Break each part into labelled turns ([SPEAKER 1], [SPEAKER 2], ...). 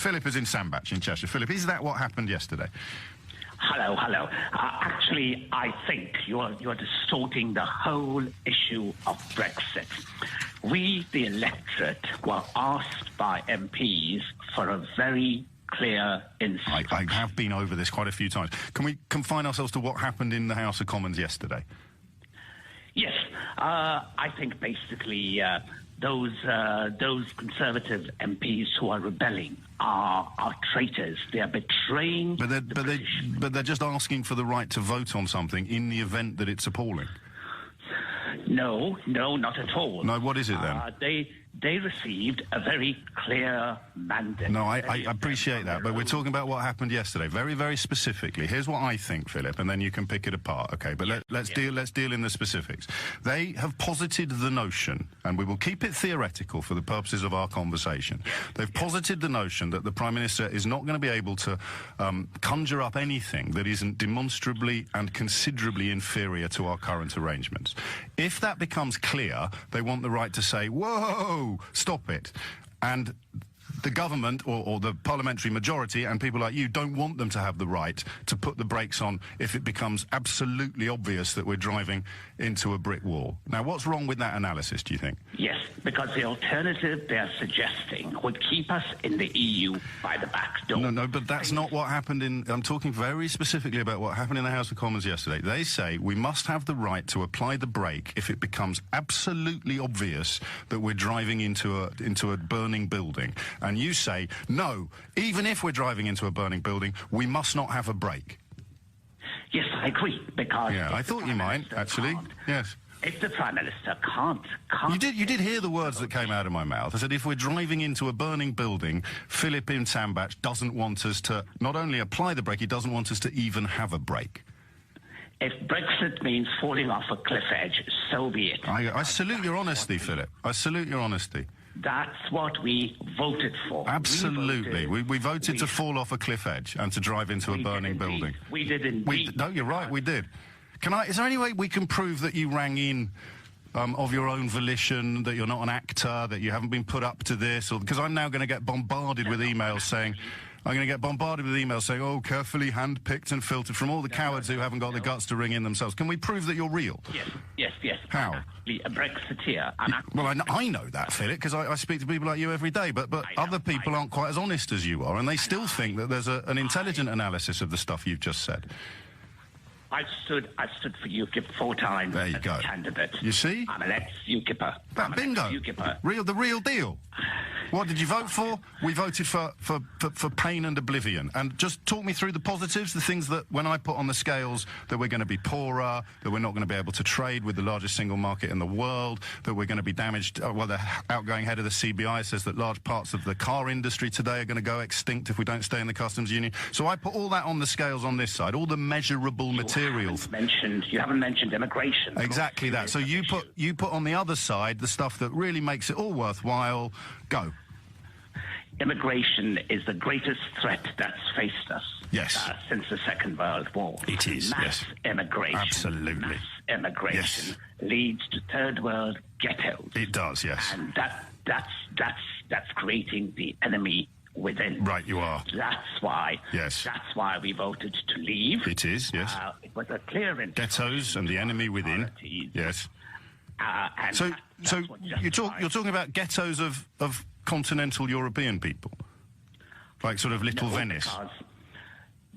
[SPEAKER 1] Philip is in Sandbach in Cheshire. Philip, is that what happened yesterday?
[SPEAKER 2] Hello. Actually, I think you're distorting the whole issue of Brexit. We, the electorate, were asked by MPs for a very clear instruction.
[SPEAKER 1] I have been over this quite a few times. Can we confine ourselves to what happened in the House of Commons yesterday?
[SPEAKER 2] Yes, I think basically those Conservative MPs who are rebelling are traitors. They are betraying
[SPEAKER 1] But they're just asking for the right to vote on something in the event that it's appalling.
[SPEAKER 2] No, not at all.
[SPEAKER 1] No, what is it then?
[SPEAKER 2] They received a very clear mandate.
[SPEAKER 1] No, I appreciate that, but we're talking about what happened yesterday, very, very specifically. Here's what I think, Philip, and then you can pick it apart, okay? But let's deal in the specifics. They have posited the notion, and we will keep it theoretical for the purposes of our conversation. They've posited the notion that the Prime Minister is not going to be able to conjure up anything that isn't demonstrably and considerably inferior to our current arrangements. If that becomes clear, they want the right to say, whoa, stop it. And the government or the parliamentary majority and people like you don't want them to have the right to put the brakes on if it becomes absolutely obvious that we're driving into a brick wall. Now, what's wrong with that analysis, do you think?
[SPEAKER 2] Yes, because the alternative they're suggesting would keep us in the EU by the back door.
[SPEAKER 1] No, but that's not what happened I'm talking very specifically about what happened in the House of Commons yesterday. They say we must have the right to apply the brake if it becomes absolutely obvious that we're driving into a burning building. And you say, no, even if we're driving into a burning building, we must not have a brake.
[SPEAKER 2] Yes, I agree, because...
[SPEAKER 1] Yeah, I thought you might, actually. Yes.
[SPEAKER 2] If the Prime Minister can't...
[SPEAKER 1] You did hear the words that came out of my mouth. I said, if we're driving into a burning building, Philip in Sandbach doesn't want us to not only apply the brake, he doesn't want us to even have a brake.
[SPEAKER 2] If Brexit means falling off a cliff edge, so be it.
[SPEAKER 1] I salute your honesty, Philip. I salute your honesty.
[SPEAKER 2] That's what we voted for.
[SPEAKER 1] Absolutely. We voted to fall off a cliff edge and to drive into a burning building.
[SPEAKER 2] We did indeed.
[SPEAKER 1] No, you're right, we did. Is there any way we can prove that you rang in of your own volition, that you're not an actor, that you haven't been put up to this? Because I'm now going to get bombarded with emails saying... oh, carefully handpicked and filtered from all the cowards who haven't got the guts to ring in themselves. Can we prove that you're real?
[SPEAKER 2] Yes.
[SPEAKER 1] How?
[SPEAKER 2] I'm actually a Brexiteer.
[SPEAKER 1] Well, I know that, Philip, because I speak to people like you every day, but other people aren't quite as honest as you are, and they still think that there's an intelligent analysis of the stuff you've just said.
[SPEAKER 2] I stood for UKIP 4 times
[SPEAKER 1] there you
[SPEAKER 2] as
[SPEAKER 1] go.
[SPEAKER 2] a candidate.
[SPEAKER 1] You see?
[SPEAKER 2] I'm an ex-UKIPper.
[SPEAKER 1] Bingo. The real deal. What did you vote for? We voted for pain and oblivion. And just talk me through the positives, the things that, when I put on the scales, that we're going to be poorer, that we're not going to be able to trade with the largest single market in the world, that we're going to be damaged. Well, the outgoing head of the CBI says that large parts of the car industry today are going to go extinct if we don't stay in the customs union. So I put all that on the scales on this side, all the measurable materials.
[SPEAKER 2] You haven't mentioned immigration.
[SPEAKER 1] Exactly that. So you put on the other side the stuff that really makes it all worthwhile. Go.
[SPEAKER 2] Immigration is the greatest threat that's faced us since the Second World War.
[SPEAKER 1] It is,
[SPEAKER 2] mass immigration.
[SPEAKER 1] Absolutely.
[SPEAKER 2] Mass immigration leads to third world ghettos.
[SPEAKER 1] It does, yes.
[SPEAKER 2] And that's creating the enemy within.
[SPEAKER 1] Right, you are.
[SPEAKER 2] That's why.
[SPEAKER 1] Yes.
[SPEAKER 2] That's why we voted to leave.
[SPEAKER 1] It is, yes.
[SPEAKER 2] It was a clear
[SPEAKER 1] ghettos and the enemy within. Yes. So you're talking about ghettos of continental European people, like sort of Little Venice.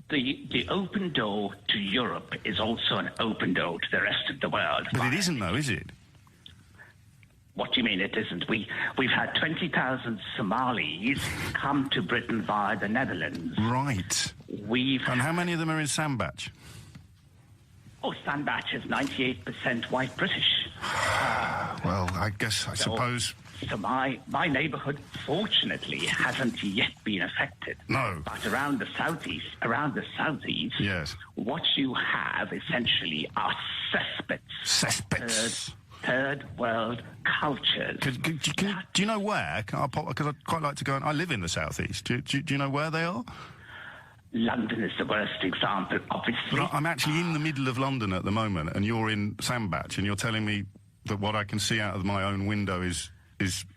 [SPEAKER 2] The open door to Europe is also an open door to the rest of the world.
[SPEAKER 1] But it isn't, though, is it?
[SPEAKER 2] What do you mean it isn't? We've had 20,000 Somalis come to Britain via the Netherlands.
[SPEAKER 1] Right. And how many of them are in Sandbach?
[SPEAKER 2] Oh, Sandbach is 98% white British.
[SPEAKER 1] Well, I suppose...
[SPEAKER 2] So my neighbourhood, fortunately, hasn't yet been affected.
[SPEAKER 1] No.
[SPEAKER 2] But around the southeast,
[SPEAKER 1] yes,
[SPEAKER 2] what you have essentially are cesspits. Third world cultures.
[SPEAKER 1] Do you know where? Because I'd quite like to go. I live in the southeast. Do you know where they are?
[SPEAKER 2] London is the worst example, obviously.
[SPEAKER 1] I'm actually in the middle of London at the moment, and you're in Sandbach, and you're telling me that what I can see out of my own window is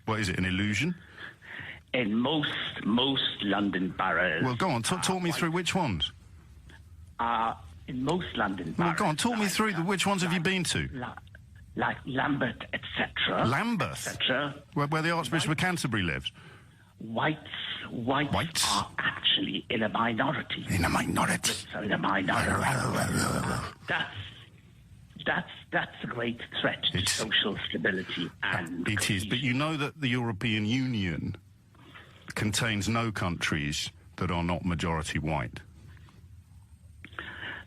[SPEAKER 1] what is it, an illusion?
[SPEAKER 2] in most London boroughs.
[SPEAKER 1] Well, go on. Talk me through which ones.
[SPEAKER 2] In most London boroughs.
[SPEAKER 1] Well, go on. Talk me through which ones have you been to?
[SPEAKER 2] Like Lambeth, etc.
[SPEAKER 1] Lambeth?
[SPEAKER 2] Etc.
[SPEAKER 1] Where the Archbishop of Canterbury lives?
[SPEAKER 2] Whites are actually in a minority.
[SPEAKER 1] In a minority?
[SPEAKER 2] So in a minority. That's a great threat to social stability and
[SPEAKER 1] it is, but you know that the European Union contains no countries that are not majority white.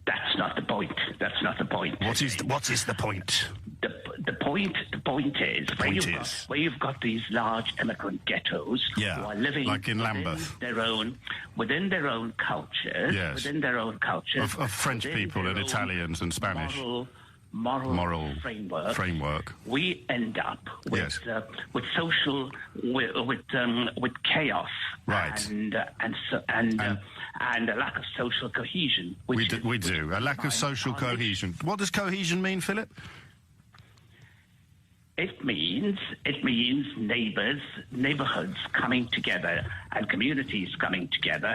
[SPEAKER 2] That's not the point. That's not the point.
[SPEAKER 1] What is the point?
[SPEAKER 2] The point is where you've got these large immigrant ghettos who are living
[SPEAKER 1] like in Lambeth,
[SPEAKER 2] within their own cultures,
[SPEAKER 1] of French people and Italians and Spanish. Moral framework.
[SPEAKER 2] We end up with social with chaos,
[SPEAKER 1] right?
[SPEAKER 2] And a lack of social cohesion.
[SPEAKER 1] We do a lack of social cohesion. What does cohesion mean, Philip?
[SPEAKER 2] It means neighbourhoods coming together and communities coming together.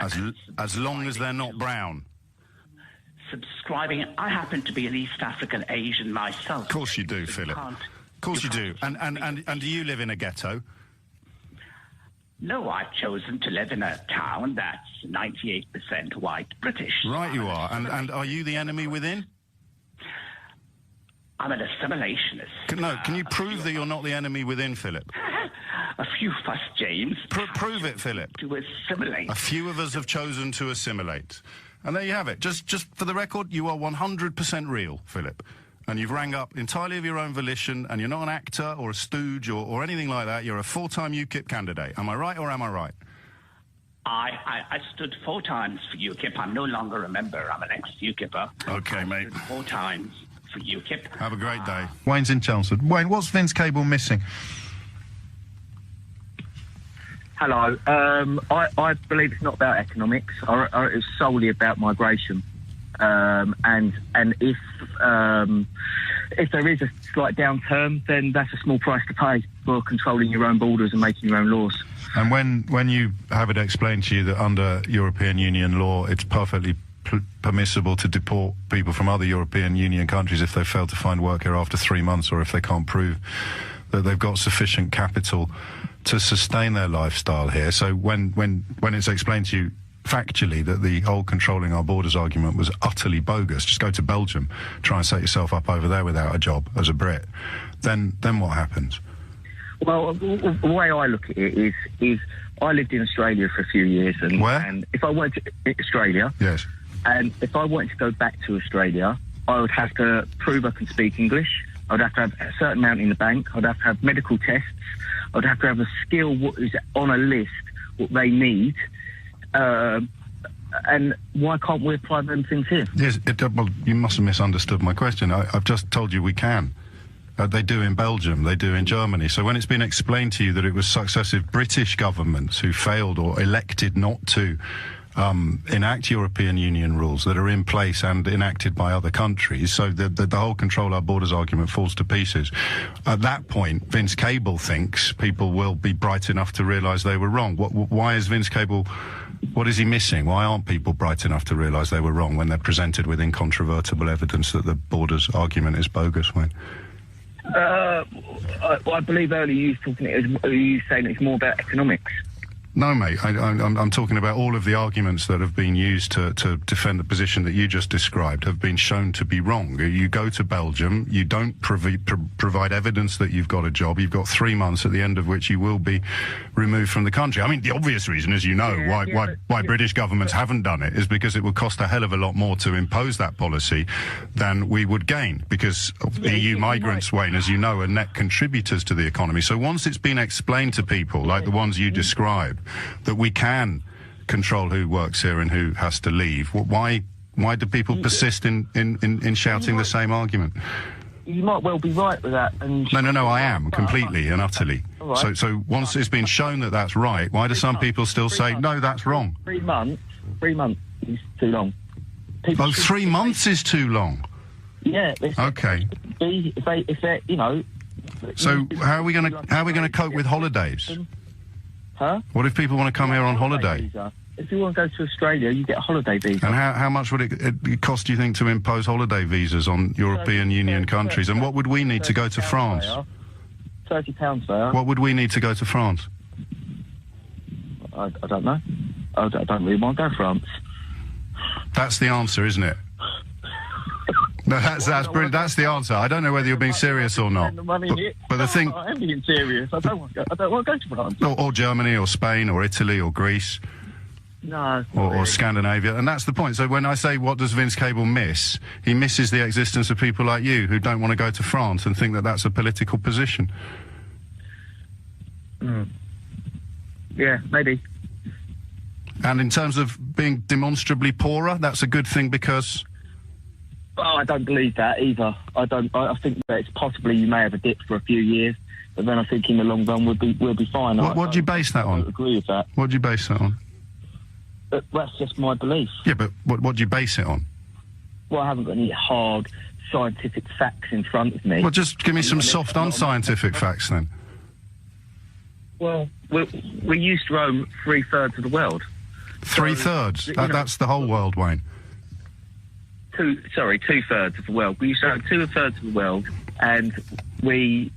[SPEAKER 1] As long as they're not brown.
[SPEAKER 2] Subscribing. I happen to be an East African Asian myself.
[SPEAKER 1] Of course you do, Philip. Of course you do. And do you live in a ghetto?
[SPEAKER 2] No, I've chosen to live in a town that's 98% white British.
[SPEAKER 1] Right, you are. And are you the enemy within?
[SPEAKER 2] I'm an assimilationist.
[SPEAKER 1] Can you prove that you're not the enemy within, Philip?
[SPEAKER 2] A few of us, James.
[SPEAKER 1] Prove it, Philip.
[SPEAKER 2] To assimilate.
[SPEAKER 1] A few of us have chosen to assimilate. And there you have it. Just for the record, you are 100% real, Philip. And you've rang up entirely of your own volition, and you're not an actor or a stooge or anything like that. You're a 4-time UKIP candidate. Am I right or am I right?
[SPEAKER 2] I stood 4 times for UKIP. I'm no longer a member. I'm an ex-UKIPper.
[SPEAKER 1] Okay, mate.
[SPEAKER 2] I stood 4 times for UKIP.
[SPEAKER 1] Have a great day. Wayne's in Chelmsford. Wayne, what's Vince Cable missing?
[SPEAKER 3] Hello. I believe it's not about economics. It's solely about migration. And if there is a slight downturn, then that's a small price to pay for controlling your own borders and making your own laws.
[SPEAKER 1] And when you have it explained to you that under European Union law it's perfectly permissible to deport people from other European Union countries if they fail to find work here after 3 months, or if they can't prove that they've got sufficient capital to sustain their lifestyle here. So when it's explained to you factually that the whole controlling our borders argument was utterly bogus, just go to Belgium, try and set yourself up over there without a job as a Brit, then what happens?
[SPEAKER 3] Well, the way I look at it is I lived in Australia for a few years.
[SPEAKER 1] Where?
[SPEAKER 3] And if I went to Australia...
[SPEAKER 1] Yes.
[SPEAKER 3] And if I wanted to go back to Australia, I would have to prove I can speak English. I would have to have a certain amount in the bank. I'd have to have medical tests. I'd have to have a skill what is on a list, what they need. And why can't we apply them things here?
[SPEAKER 1] Yes, well, you must have misunderstood my question. I've just told you we can. They do in Belgium, they do in Germany. So when it's been explained to you that it was successive British governments who failed or elected not to enact European Union rules that are in place and enacted by other countries, so the whole control our borders argument falls to pieces. At that point, Vince Cable thinks people will be bright enough to realise they were wrong. Why is Vince Cable... What is he missing? Why aren't people bright enough to realise they were wrong when they're presented with incontrovertible evidence that the borders argument is bogus? Wayne?
[SPEAKER 3] I believe earlier you were saying it's more about economics.
[SPEAKER 1] No, mate. I'm talking about all of the arguments that have been used to defend the position that you just described have been shown to be wrong. You go to Belgium, you don't provide evidence that you've got a job. You've got 3 months at the end of which you will be removed from the country. I mean, the obvious reason, as you know, why British governments haven't done it is because it would cost a hell of a lot more to impose that policy than we would gain, because EU migrants, Wayne, as you know, are net contributors to the economy. So once it's been explained to people, like the ones you described, that we can control who works here and who has to leave, why do people persist in shouting the same argument?
[SPEAKER 3] You might well be right with that.
[SPEAKER 1] No, I am, completely and utterly. Right. So once it's been shown that that's right, why do some people still say, no, that's wrong?
[SPEAKER 3] 3 months is too long.
[SPEAKER 1] 3 months is too long?
[SPEAKER 3] Yeah.
[SPEAKER 1] Okay.
[SPEAKER 3] If they, you know...
[SPEAKER 1] So how are we going to cope with holidays?
[SPEAKER 3] Huh?
[SPEAKER 1] What if people want to come here on holiday?
[SPEAKER 3] Visa. If you want to go to Australia, you get a holiday visa.
[SPEAKER 1] And how much would it cost, do you think, to impose holiday visas on European Union countries? And what would we need to go to France?
[SPEAKER 3] £30 there.
[SPEAKER 1] What would we need to go to France?
[SPEAKER 3] I don't know. I don't really want to go to France.
[SPEAKER 1] That's the answer, isn't it? No, that's brilliant. That's the answer. I don't know whether you're being serious or not. But the thing,
[SPEAKER 3] I am being serious. I don't want to go to France.
[SPEAKER 1] Or Germany, or Spain, or Italy, or Greece.
[SPEAKER 3] No.
[SPEAKER 1] Or Scandinavia, and that's the point. So when I say what does Vince Cable miss, he misses the existence of people like you who don't want to go to France and think that that's a political position.
[SPEAKER 3] Yeah, maybe.
[SPEAKER 1] And in terms of being demonstrably poorer, that's a good thing because...
[SPEAKER 3] Oh, I don't believe that either. I think that it's possibly you may have a dip for a few years, but then I think in the long run we'll be fine.
[SPEAKER 1] What do you base that on?
[SPEAKER 3] I don't agree with that.
[SPEAKER 1] What do you base that on?
[SPEAKER 3] But that's just my belief.
[SPEAKER 1] Yeah, but what do you base it on?
[SPEAKER 3] Well, I haven't got any hard scientific facts in front of me.
[SPEAKER 1] Well, just give me some soft, unscientific facts then.
[SPEAKER 3] Well, we used to own 3/3 of the world.
[SPEAKER 1] 3/3? That's the whole world, Wayne.
[SPEAKER 3] 2/3 of the world. We used to own 2/3 of the world, and we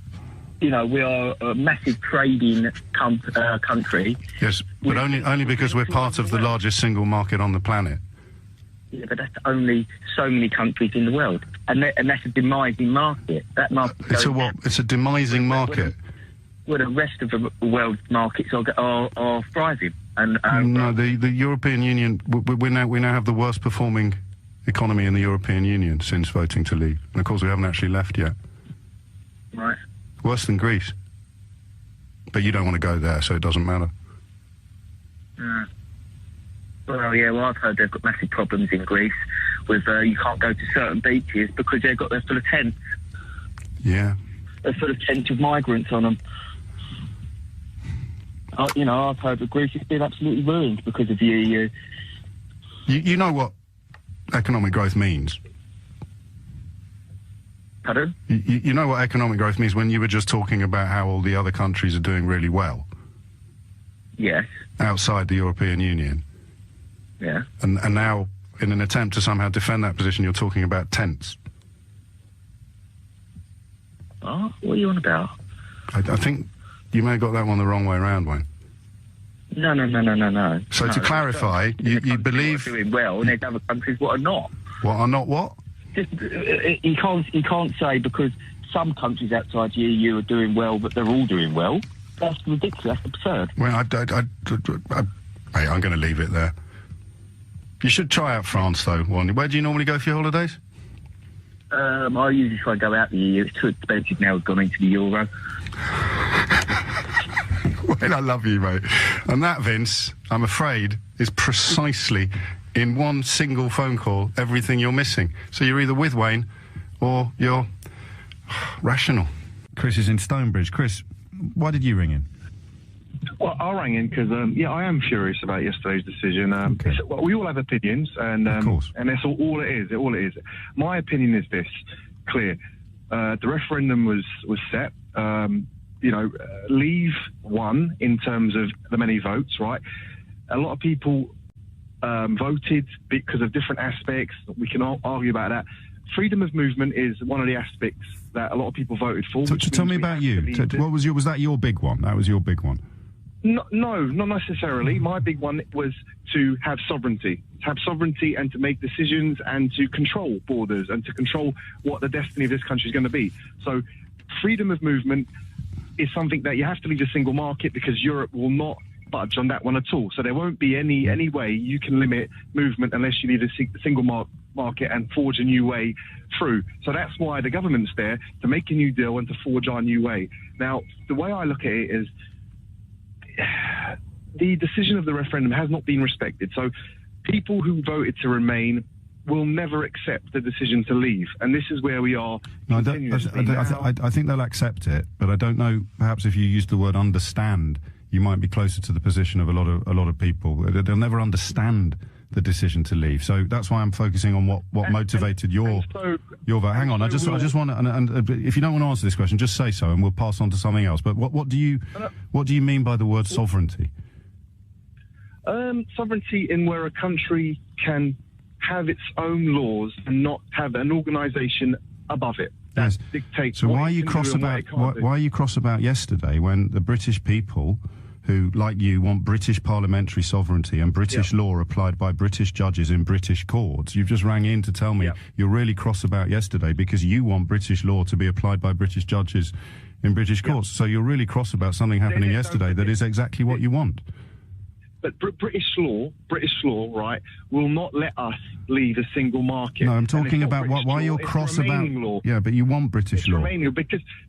[SPEAKER 3] are a massive trading country.
[SPEAKER 1] Yes, but only because we're part of the largest single market on the planet.
[SPEAKER 3] Yeah, but that's only so many countries in the world, and that's a demising market. That market.
[SPEAKER 1] It's a what? It's a demising market.
[SPEAKER 3] Well, the rest of the world markets are thriving. And
[SPEAKER 1] no, the European Union. We now have the worst performing economy in the European Union since voting to leave, and of course we haven't actually left yet.
[SPEAKER 3] Right.
[SPEAKER 1] Worse than Greece. But you don't want to go there, so it doesn't matter.
[SPEAKER 3] Well, I've heard they've got massive problems in Greece with you can't go to certain beaches because they're full of tents.
[SPEAKER 1] Yeah.
[SPEAKER 3] They're full of tents with migrants on them. I've heard that Greece has been absolutely ruined because of the EU.
[SPEAKER 1] You know what economic growth means?
[SPEAKER 3] Pardon?
[SPEAKER 1] You know what economic growth means when you were just talking about how all the other countries are doing really well?
[SPEAKER 3] Yes.
[SPEAKER 1] Outside the European Union?
[SPEAKER 3] Yeah.
[SPEAKER 1] And now, in an attempt to somehow defend that position, you're talking about tents.
[SPEAKER 3] Oh, what are you on about?
[SPEAKER 1] I think you may have got that one the wrong way around, Wayne.
[SPEAKER 3] No.
[SPEAKER 1] So to clarify, you believe...
[SPEAKER 3] Are doing well, and there's other countries what are not.
[SPEAKER 1] What are not what?
[SPEAKER 3] You can't say because some countries outside the EU are doing well, but they're all doing well. That's ridiculous. That's absurd.
[SPEAKER 1] Well, I'm going to leave it there. You should try out France, though, Wayne. Where do you normally go for your holidays?
[SPEAKER 3] I usually try and go out the EU. It's too expensive now. It's gone into the euro.
[SPEAKER 1] Wayne, I love you, mate. And that, Vince, I'm afraid, is precisely... in one single phone call, everything you're missing. So you're either with Wayne or you're rational. Chris is in Stonebridge. Chris, why did you ring in?
[SPEAKER 4] Well, I rang in because, I am furious about yesterday's decision.
[SPEAKER 1] Okay.
[SPEAKER 4] Well, we all have opinions, and
[SPEAKER 1] of course.
[SPEAKER 4] And that's all it is. All it is. My opinion is this: clear. The referendum was set. Leave won in terms of the many votes. Right. A lot of people voted because of different aspects. We can all argue about that. Freedom of movement is one of the aspects that a lot of people voted for.
[SPEAKER 1] So tell me about you. Was that your big one? That was your big one?
[SPEAKER 4] No, not necessarily. My big one was to have sovereignty. To have sovereignty and to make decisions and to control borders and to control what the destiny of this country is going to be. So freedom of movement is something that you have to leave the single market because Europe will not budge on that one at all. So there won't be any way you can limit movement unless you need a single market and forge a new way through. So that's why the government's there, to make a new deal and to forge our new way. Now, the way I look at it is the decision of the referendum has not been respected. So people who voted to remain will never accept the decision to leave. And this is where we are.
[SPEAKER 1] No, I think they'll accept it, but I don't know, perhaps if you use the word understand, you might be closer to the position of a lot of people. They'll never understand the decision to leave. So that's why I'm focusing on what motivated your vote. Hang on, I just want to, and if you don't want to answer this question, just say so, and we'll pass on to something else. But what do you mean by the word sovereignty?
[SPEAKER 4] Sovereignty in where a country can have its own laws and not have an organisation above it.
[SPEAKER 1] Yes.
[SPEAKER 4] Dictates.
[SPEAKER 1] So why are you cross about yesterday when the British people, who, like you, want British parliamentary sovereignty and British law applied by British judges in British courts? You've just rang in to tell me you're really cross about yesterday because you want British law to be applied by British judges in British courts. So you're really cross about something happening yesterday that is exactly what you want.
[SPEAKER 4] But British law, right, will not let us leave a single market.
[SPEAKER 1] No, I'm talking about why you're cross about.
[SPEAKER 4] Law.
[SPEAKER 1] Yeah, but you want British law.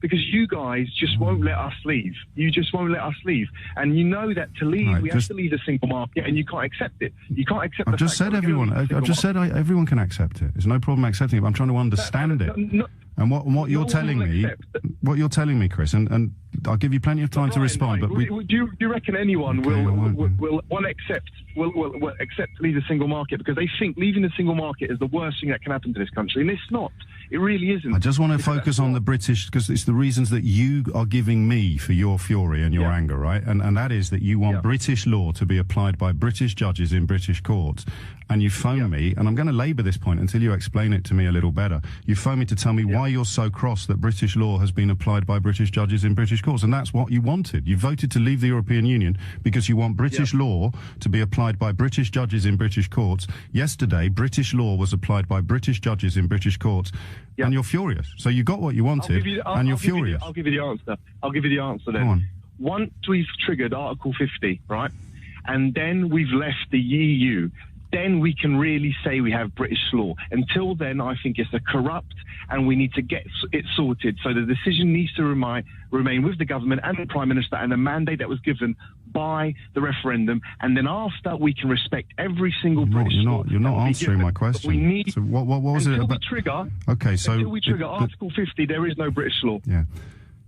[SPEAKER 4] Because you guys just won't let us leave. You just won't let us leave, and you know that to leave we have to leave a single market, and you can't accept it. You can't accept.
[SPEAKER 1] I've just said everyone. I've just said everyone can accept it. There's no problem accepting it. But I'm trying to understand it. And what you're telling me, Chris, and I'll give you plenty of time to respond. But
[SPEAKER 4] do you reckon anyone will accept to leave the single market because they think leaving the single market is the worst thing that can happen to this country, and it's not. It really isn't.
[SPEAKER 1] I just want to focus on the British, because it's the reasons that you are giving me for your fury and your anger, right? And that is that you want British law to be applied by British judges in British courts. And you phone me, and I'm going to labour this point until you explain it to me a little better. You phone me to tell me why you're so cross that British law has been applied by British judges in British courts. And that's what you wanted. You voted to leave the European Union because you want British law to be applied by British judges in British courts. Yesterday, British law was applied by British judges in British courts. And you're furious. So you got what you wanted, and you're furious.
[SPEAKER 4] I'll give you the answer. I'll give you the answer then.
[SPEAKER 1] Go on.
[SPEAKER 4] Once we've triggered Article 50, right, and then we've left the EU, then we can really say we have British law. Until then, I think it's a corrupt, and we need to get it sorted. So the decision needs to remain with the government and the Prime Minister and the mandate that was given by the referendum. And then after, we can respect every single British law.
[SPEAKER 1] You're not answering my question.
[SPEAKER 4] We need,
[SPEAKER 1] so what was it about?
[SPEAKER 4] Until we trigger Article 50, there is no British law.
[SPEAKER 1] Yeah.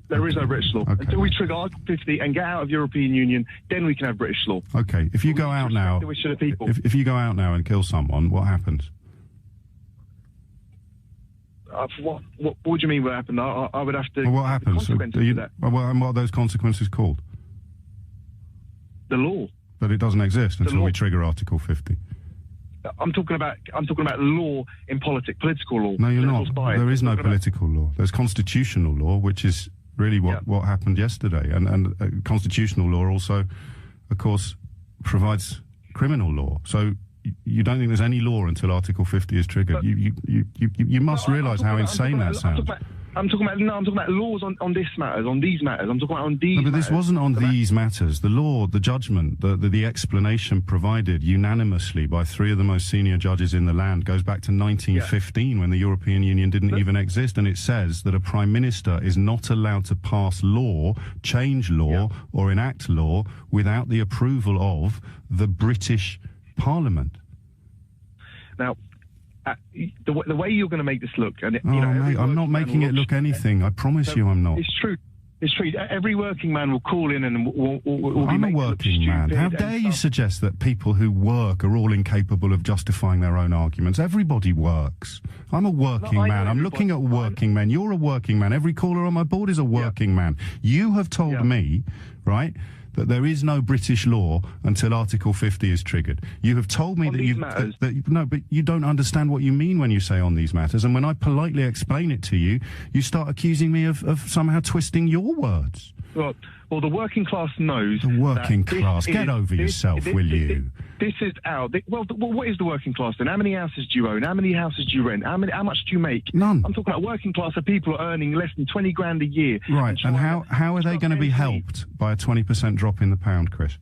[SPEAKER 4] There is no British law.
[SPEAKER 1] Okay.
[SPEAKER 4] Until we trigger Article 50 and get out of the European Union, then we can have British law.
[SPEAKER 1] Okay, if you go out now, if you go out now and kill someone, what happens?
[SPEAKER 4] What do you mean what happened? I would have to...
[SPEAKER 1] Well, what happens?
[SPEAKER 4] And
[SPEAKER 1] what are those consequences called?
[SPEAKER 4] The law.
[SPEAKER 1] But it doesn't exist until we trigger Article 50.
[SPEAKER 4] I'm talking about law in political law.
[SPEAKER 1] No, you're not. There is no political law. There's constitutional law, which is really what happened yesterday. And constitutional law also, of course, provides criminal law. So you don't think there's any law until Article 50 is triggered. You must realise how insane that sounds.
[SPEAKER 4] I'm talking about laws on these matters. I'm talking about on these.
[SPEAKER 1] No, but this wasn't on these matters. The law, the judgment, the explanation provided unanimously by three of the most senior judges in the land goes back to 1915 when the European Union didn't even exist, and it says that a Prime Minister is not allowed to pass law, change law, or enact law without the approval of the British Parliament.
[SPEAKER 4] Now, the way you're going to make this look, and
[SPEAKER 1] mate, I'm not making it look anything. I promise you, I'm not.
[SPEAKER 4] It's true. It's true. Every working man will call in and will
[SPEAKER 1] I'm a working man. How dare you suggest that people who work are all incapable of justifying their own arguments? Everybody works. I'm a working man. I'm looking at working men. You're a working man. Every caller on my board is a working man. You have told me, right, that there is no British law until Article 50 is triggered. You have told me no, but you don't understand what you mean when you say on these matters. And when I politely explain it to you, you start accusing me of somehow twisting your words.
[SPEAKER 4] Well, the working class knows.
[SPEAKER 1] The working class. Get over yourself, will you?
[SPEAKER 4] This is out. Well, what is the working class then? How many houses do you own? How many houses do you rent? How much do you make?
[SPEAKER 1] None.
[SPEAKER 4] I'm talking about working class of people earning less than 20 grand a year.
[SPEAKER 1] Right. And how are they going to be helped by a 20% drop in the pound, Chris?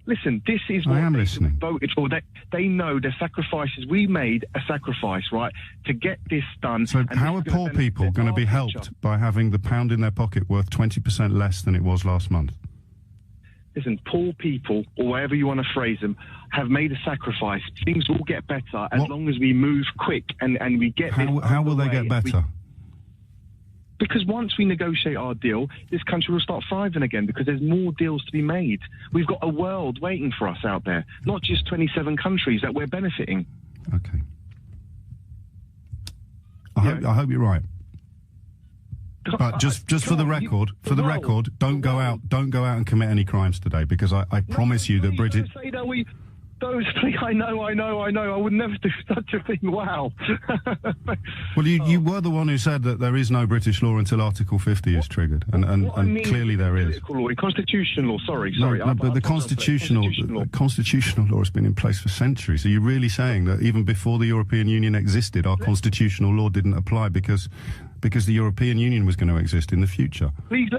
[SPEAKER 4] Listen, this is what they voted for. They know the sacrifices we made a sacrifice, right, to get this done.
[SPEAKER 1] So how are poor people going to be helped by having the pound in their pocket worth 20% less than it was last month?
[SPEAKER 4] Listen, poor people, or whatever you want to phrase them, have made a sacrifice. Things will get better as long as we move quick and we get this.
[SPEAKER 1] How will they get better?
[SPEAKER 4] Because once we negotiate our deal, this country will start thriving again because there's more deals to be made. We've got a world waiting for us out there, not just 27 countries that we're benefiting.
[SPEAKER 1] Okay. I hope you're right. But just for the record, don't go out and commit any crimes today, because I promise you that British.
[SPEAKER 4] I know. I would never do such a thing. Wow.
[SPEAKER 1] Well, you were the one who said that there is no British law until Article 50 is triggered, and clearly there is.
[SPEAKER 4] Law, constitutional law. Sorry.
[SPEAKER 1] No, but the constitutional law has been in place for centuries. Are you really saying that even before the European Union existed, our constitutional law didn't apply because the European Union was going to exist in the future?
[SPEAKER 4] Please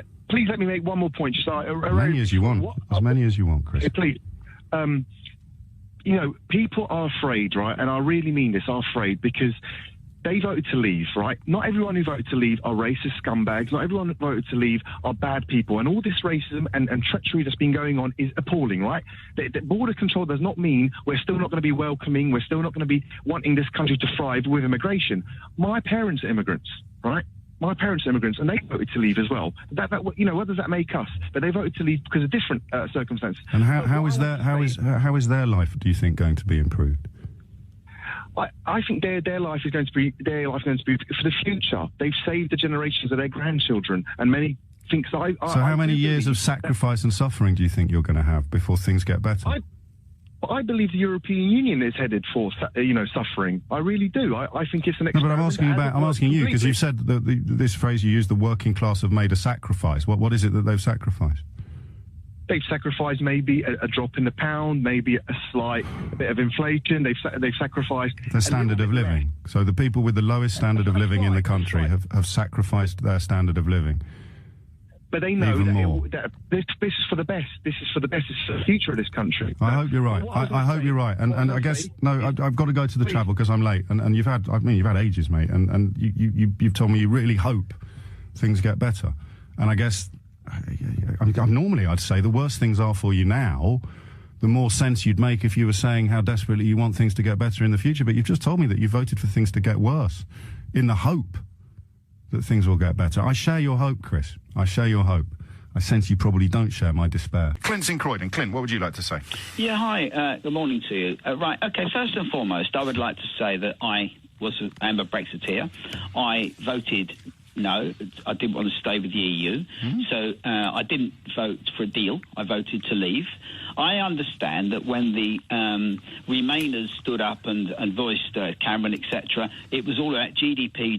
[SPEAKER 4] let me make one more point. Just
[SPEAKER 1] as many as you want, Chris.
[SPEAKER 4] Please. People are afraid, right? And I really mean this, are afraid because they voted to leave, right? Not everyone who voted to leave are racist scumbags. Not everyone who voted to leave are bad people. And all this racism and treachery that's been going on is appalling, right? The border control does not mean we're still not going to be welcoming. We're still not going to be wanting this country to thrive with immigration. My parents are immigrants, right? My parents are immigrants, and they voted to leave as well. What does that make us? But they voted to leave because of different circumstances.
[SPEAKER 1] And how is their life, do you think, going to be improved?
[SPEAKER 4] I think their life is going to be for the future. They've saved the generations of their grandchildren, and many think so.
[SPEAKER 1] So how many years of sacrifice and suffering do you think you're going to have before things get better?
[SPEAKER 4] I believe the European Union is headed for, suffering. I really do. I think it's an.
[SPEAKER 1] No, but I'm asking you because you've said that this phrase you used, the working class have made a sacrifice. What is it that they've sacrificed?
[SPEAKER 4] They've sacrificed maybe a drop in the pound, maybe a bit of inflation. They've sacrificed
[SPEAKER 1] their standard of living. So the people with the lowest standard of living in the country have sacrificed their standard of living.
[SPEAKER 4] But they know that this is for the best. This is for the best. This is for the future of this country.
[SPEAKER 1] I hope you're right. I hope you're right. And I guess I've got to go to the travel because I'm late. And you've had ages, mate. And you've told me you really hope things get better. And I guess normally I'd say the worse things are for you now, the more sense you'd make if you were saying how desperately you want things to get better in the future. But you've just told me that you voted for things to get worse in the hope that things will get better. I share your hope, Chris. I share your hope. I sense you probably don't share my despair. Clint's in Croydon. Clint, what would you like to say?
[SPEAKER 5] Yeah, hi. Good morning to you. Right, okay, first and foremost, I would like to say that I am a Brexiteer. I voted no. I didn't want to stay with the EU. So I didn't vote for a deal. I voted to leave. I understand that when the Remainers stood up and voiced Cameron, etc., it was all about GDP.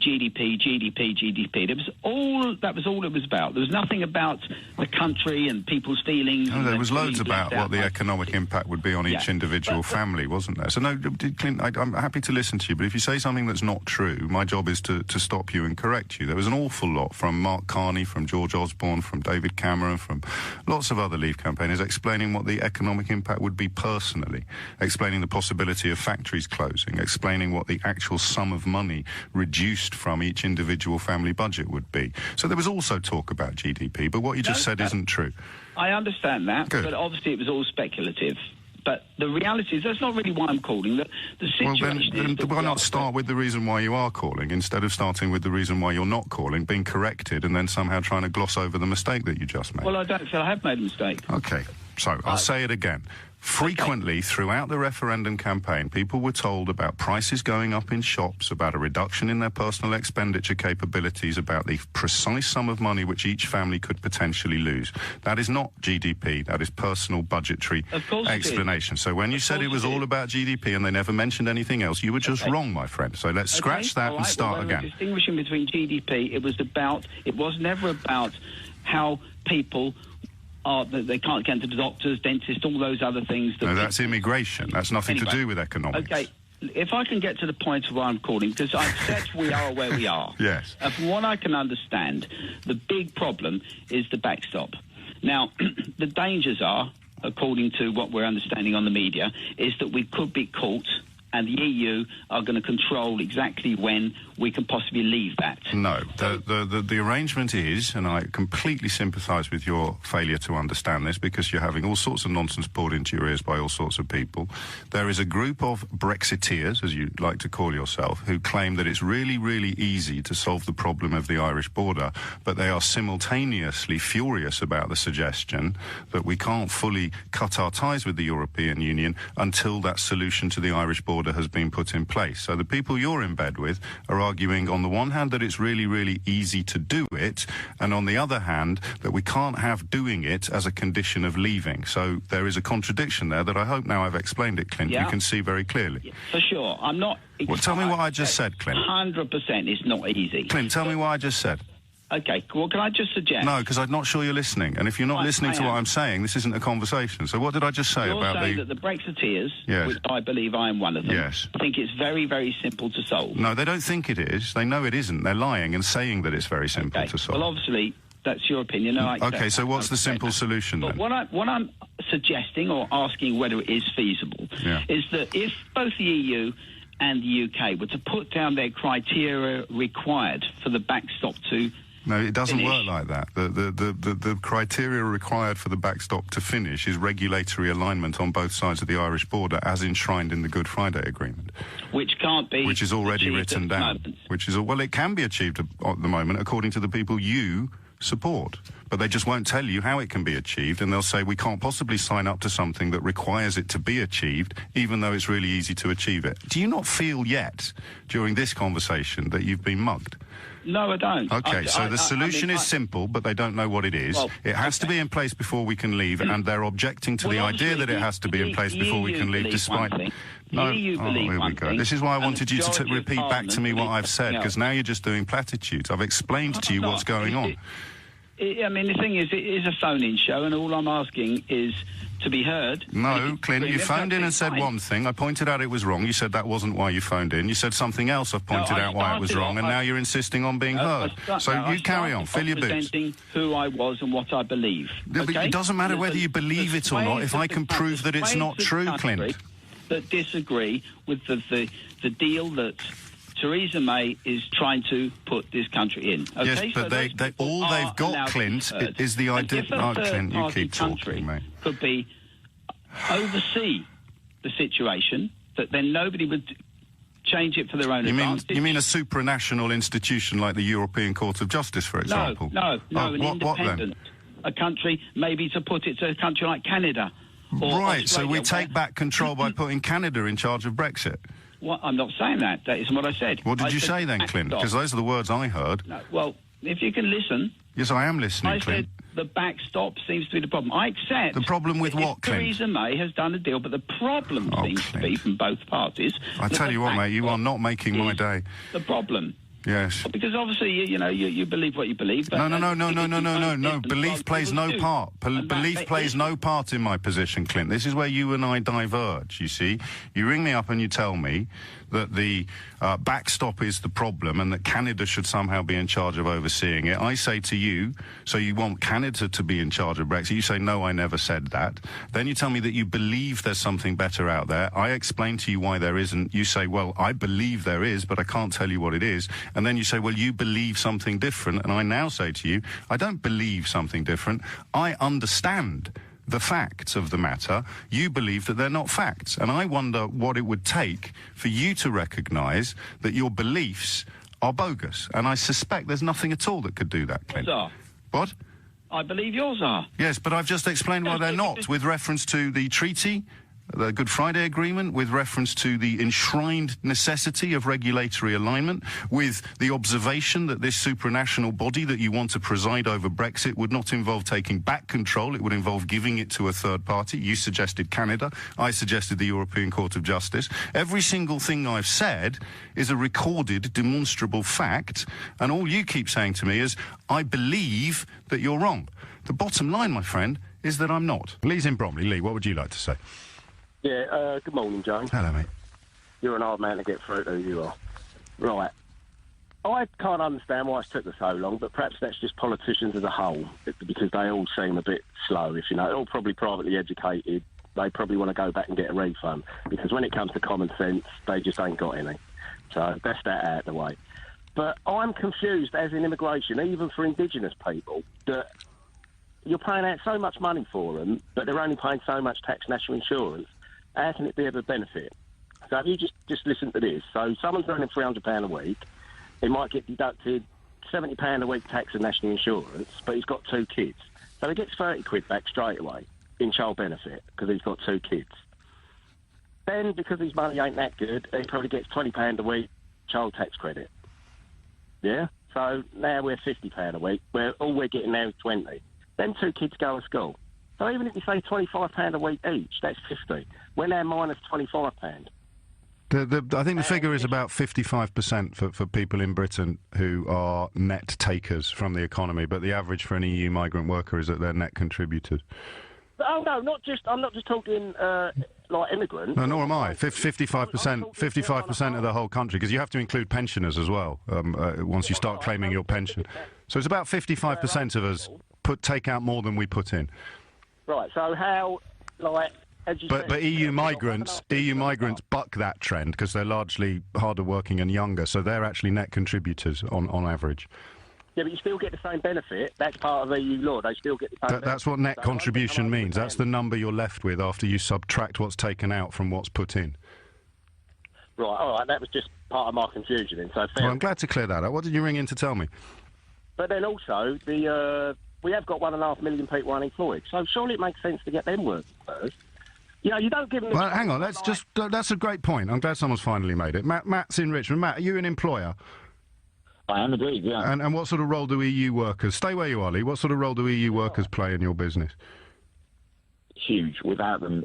[SPEAKER 5] That was all it was about. There was nothing about the country and people's feelings.
[SPEAKER 1] No, there was loads about what the economic impact would be on each individual family, wasn't there? So no, Clint, I'm happy to listen to you, but if you say something that's not true, my job is to stop you and correct you. There was an awful lot from Mark Carney, from George Osborne, from David Cameron, from lots of other Leave campaigners explaining what the economic impact would be personally, explaining the possibility of factories closing, explaining what the actual sum of money reduced from each individual family budget would be. So there was also talk about GDP, but what you just said isn't true.
[SPEAKER 5] I understand that, but obviously it was all speculative. But the reality is that's not really why I'm calling. The situation
[SPEAKER 1] then why not start with the reason why you are calling instead of starting with the reason why you're not calling, being corrected, and then somehow trying to gloss over the mistake that you just made?
[SPEAKER 5] Well, I don't feel I have made a mistake.
[SPEAKER 1] Okay. So I'll say it again. Frequently, throughout the referendum campaign, people were told about prices going up in shops, about a reduction in their personal expenditure capabilities, about the precise sum of money which each family could potentially lose. That is not GDP. That is personal budgetary explanation. So when you said it was all about GDP and they never mentioned anything else, you were just wrong, my friend. So let's scratch that and start again.
[SPEAKER 5] Distinguishing between GDP, it was never about how people they can't get into the doctors, dentists, all those other things.
[SPEAKER 1] No, that's immigration. That's nothing to do with economics.
[SPEAKER 5] Okay, if I can get to the point of why I'm calling, because I accept we are where we are.
[SPEAKER 1] Yes.
[SPEAKER 5] From what I can understand, the big problem is the backstop. Now, the dangers are, according to what we're understanding on the media, is that we could be caught and the EU are going to control exactly when we can possibly leave that.
[SPEAKER 1] No, the arrangement is, and I completely sympathise with your failure to understand this because you're having all sorts of nonsense poured into your ears by all sorts of people. There is a group of Brexiteers, as you like to call yourself, who claim that it's really, really easy to solve the problem of the Irish border, but they are simultaneously furious about the suggestion that we can't fully cut our ties with the European Union until that solution to the Irish border has been put in place. So the people you're in bed with are arguing on the one hand that it's really, really easy to do it, and on the other hand that we can't have doing it as a condition of leaving. So there is a contradiction there that I hope now I've explained it, Clint.
[SPEAKER 5] Yeah.
[SPEAKER 1] You can see very clearly.
[SPEAKER 5] Yeah, for sure. I'm not...
[SPEAKER 1] Well, tell me what I just said, Clint.
[SPEAKER 5] 100% it's not easy.
[SPEAKER 1] Clint, tell me what I just said.
[SPEAKER 5] Okay, well, can I just suggest...
[SPEAKER 1] No, because I'm not sure you're listening. And if you're not listening to what I'm saying, this isn't a conversation. So what did I just say
[SPEAKER 5] You're
[SPEAKER 1] about
[SPEAKER 5] saying that the Brexiteers, which I believe I am one of them, think it's very, very simple to solve.
[SPEAKER 1] No, they don't think it is. They know it isn't. They're lying and saying that it's very simple to solve.
[SPEAKER 5] Well, obviously, that's your opinion.
[SPEAKER 1] Okay, so what's the simple solution then?
[SPEAKER 5] But what I'm suggesting or asking whether it is feasible is that if both the EU and the UK were to put down their criteria required for the backstop to...
[SPEAKER 1] No, it doesn't work like that. The criteria required for the backstop to finish is regulatory alignment on both sides of the Irish border, as enshrined in the Good Friday Agreement.
[SPEAKER 5] Which can't be...
[SPEAKER 1] Which is already written down. Which is... Well, it can be achieved at the moment, according to the people you support. But they just won't tell you how it can be achieved, and they'll say we can't possibly sign up to something that requires it to be achieved, even though it's really easy to achieve it. Do you not feel yet, during this conversation, that you've been mugged?
[SPEAKER 5] No, I don't.
[SPEAKER 1] Okay, so the solution is simple, but they don't know what it is. Well, it has to be in place before we can leave, and they're objecting to the idea that it has to be in place before we can leave, despite... No, here we go. This is why I wanted you to repeat back to me what I've said, because now you're just doing platitudes. I've explained to you what's going on.
[SPEAKER 5] I mean, the thing is, it is a phone-in show, and all I'm asking is to be heard.
[SPEAKER 1] No, Clint, you phoned in and said one thing. I pointed out it was wrong. You said that wasn't why you phoned in. You said something else. I've pointed out why it was wrong, and now you're insisting on being heard. So you carry on. Fill your boots.
[SPEAKER 5] Presenting who I was and what I believe.
[SPEAKER 1] But it doesn't matter whether you believe it or not if I can prove that it's not true, Clint.
[SPEAKER 5] That disagree with the deal that Theresa May is trying to put this country in. Okay?
[SPEAKER 1] Yes, but all they've got, Clint, is the idea...
[SPEAKER 5] Oh,
[SPEAKER 1] Clint, you keep talking, mate.
[SPEAKER 5] Could be oversee the situation, that then nobody would change it for their own advantage.
[SPEAKER 1] You mean a supranational institution like the European Court of Justice, for example?
[SPEAKER 5] No, an independent. A country, maybe to put it to a country like Canada.
[SPEAKER 1] Right, so we take back control by putting Canada in charge of Brexit.
[SPEAKER 5] Well, I'm not saying that. That isn't what I said.
[SPEAKER 1] What did you say then, Clint? Because those are the words I heard.
[SPEAKER 5] No, well, if you can listen...
[SPEAKER 1] Yes, I am listening, Clint.
[SPEAKER 5] I said the backstop seems to be the problem. I accept...
[SPEAKER 1] The problem with what, Clint?
[SPEAKER 5] Theresa May has done a deal, but the problem seems to be from both parties...
[SPEAKER 1] I tell you what, mate, you are not making my day.
[SPEAKER 5] The problem...
[SPEAKER 1] Yes.
[SPEAKER 5] Because obviously, you believe what you believe. But
[SPEAKER 1] no. Belief plays no part. Belief plays no part in my position, Clint. This is where you and I diverge, you see. You ring me up and you tell me that the backstop is the problem and that Canada should somehow be in charge of overseeing it. I say to you, so you want Canada to be in charge of Brexit. You say, no, I never said that. Then you tell me that you believe there's something better out there. I explain to you why there isn't. You say, well, I believe there is, but I can't tell you what it is. And then you say, well, you believe something different. And I now say to you, I don't believe something different. I understand the facts of the matter. You believe that they're not facts. And I wonder what it would take for you to recognise that your beliefs are bogus. And I suspect there's nothing at all that could do that, Clint. What?
[SPEAKER 5] I believe yours are.
[SPEAKER 1] Yes, but I've just explained why they're not, with reference to the treaty, the Good Friday Agreement, with reference to the enshrined necessity of regulatory alignment, with the observation that this supranational body that you want to preside over Brexit would not involve taking back control, it would involve giving it to a third party. You suggested Canada, I suggested the European Court of Justice. Every single thing I've said is a recorded, demonstrable fact, and all you keep saying to me is, I believe that you're wrong. The bottom line, my friend, is that I'm not. Lee's in Bromley. Lee, what would you like to say?
[SPEAKER 6] Yeah, good morning, Joe.
[SPEAKER 1] Hello, mate.
[SPEAKER 6] You're an hard man to get through to, you are. Right. I can't understand why it's took us so long, but perhaps that's just politicians as a whole, because they all seem a bit slow, if you know. They're all probably privately educated, they probably want to go back and get a refund, because when it comes to common sense, they just ain't got any. So that's that out of the way. But I'm confused, as in immigration, even for indigenous people, that you're paying out so much money for them, but they're only paying so much tax, national insurance. How can it be of a benefit? So if you just listen to this. So someone's earning £300 a week, he might get deducted £70 a week tax and national insurance, but he's got 2 kids. So he gets 30 quid back straight away in child benefit because he's got 2 kids. Then, because his money ain't that good, he probably gets £20 a week child tax credit. Yeah? So now we're £50 a week. All we're getting now is 20. Then 2 kids go to school. So even if you say £25 a week each, that's 50. We're now minus £25.
[SPEAKER 1] I think the figure is about 55% for people in Britain who are net takers from the economy, but the average for an EU migrant worker is that they're net contributors.
[SPEAKER 6] Oh no, I'm not just talking like immigrants.
[SPEAKER 1] No, nor am I. 55% of the whole country, because you have to include pensioners as well once you start claiming your pension. So it's about 55% of us take out more than we put in.
[SPEAKER 6] Right. So how, like?
[SPEAKER 1] But EU migrants buck that trend because they're largely harder working and younger, so they're actually net contributors on average.
[SPEAKER 6] Yeah, but you still get the same benefit. That's part of EU law. They still get the same benefit.
[SPEAKER 1] That's what net contribution means. That's the number you're left with after you subtract what's taken out from what's put in.
[SPEAKER 6] Right, all right. That was just part of my confusion then. So
[SPEAKER 1] well, I'm glad to clear that up. What did you ring in to tell me?
[SPEAKER 6] But then also, we have got 1.5 million people unemployed, so surely it makes sense to get them working first. You know, you don't give them...
[SPEAKER 1] Well, hang on, that's a great point. I'm glad someone's finally made it. Matt's in Richmond. Matt, are you an employer?
[SPEAKER 7] I am indeed, yeah.
[SPEAKER 1] And what sort of role do EU workers... Stay where you are, Lee. What sort of role do EU workers play in your business?
[SPEAKER 7] Huge. Without them,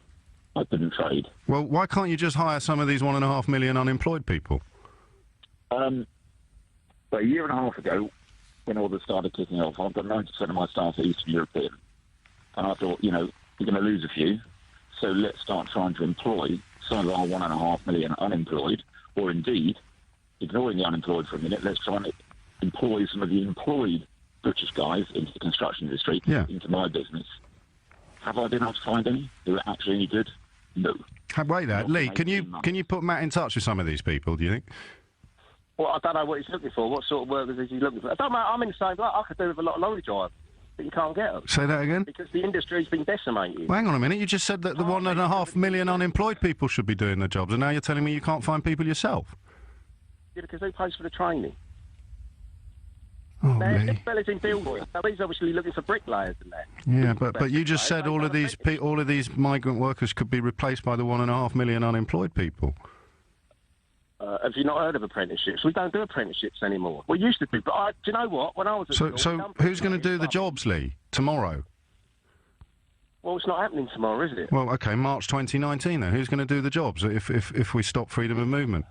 [SPEAKER 7] I couldn't trade.
[SPEAKER 1] Well, why can't you just hire some of these 1.5 million unemployed people?
[SPEAKER 7] But a year and a half ago, when all this started kicking off, I've got 90% of my staff are Eastern European. And I thought, you're going to lose a few. So let's start trying to employ some of our 1.5 million unemployed, or indeed, ignoring the unemployed for a minute, let's try and employ some of the employed British guys into the construction industry, into my business. Have I been able to find any who are actually any good? No.
[SPEAKER 1] Wait there, Lee, can you put Matt in touch with some of these people, do you think?
[SPEAKER 6] Well, I don't know what he's looking for. What sort of workers is he looking for? I don't know, I'm in the same boat. I could do with a lot of lorry drivers. But you can't get them.
[SPEAKER 1] Say that again?
[SPEAKER 6] Because the industry's been decimated.
[SPEAKER 1] Well, hang on a minute, you just said that the 1.5 million unemployed people should be doing the jobs, and now you're telling me you can't find people yourself?
[SPEAKER 6] Yeah, because who pays for the training?
[SPEAKER 1] Oh,
[SPEAKER 6] this fella's in building, so he's obviously looking for bricklayers and that.
[SPEAKER 1] Yeah, but you just said all of these migrant workers could be replaced by the 1.5 million unemployed people.
[SPEAKER 6] Have you not heard of apprenticeships? We don't do apprenticeships anymore. We used to do, but do you know what? When I was at school...
[SPEAKER 1] So who's going to do the jobs, Lee, tomorrow?
[SPEAKER 6] Well, it's not happening tomorrow, is it?
[SPEAKER 1] Well, OK, March 2019 then. Who's going to do the jobs if we stop freedom of movement?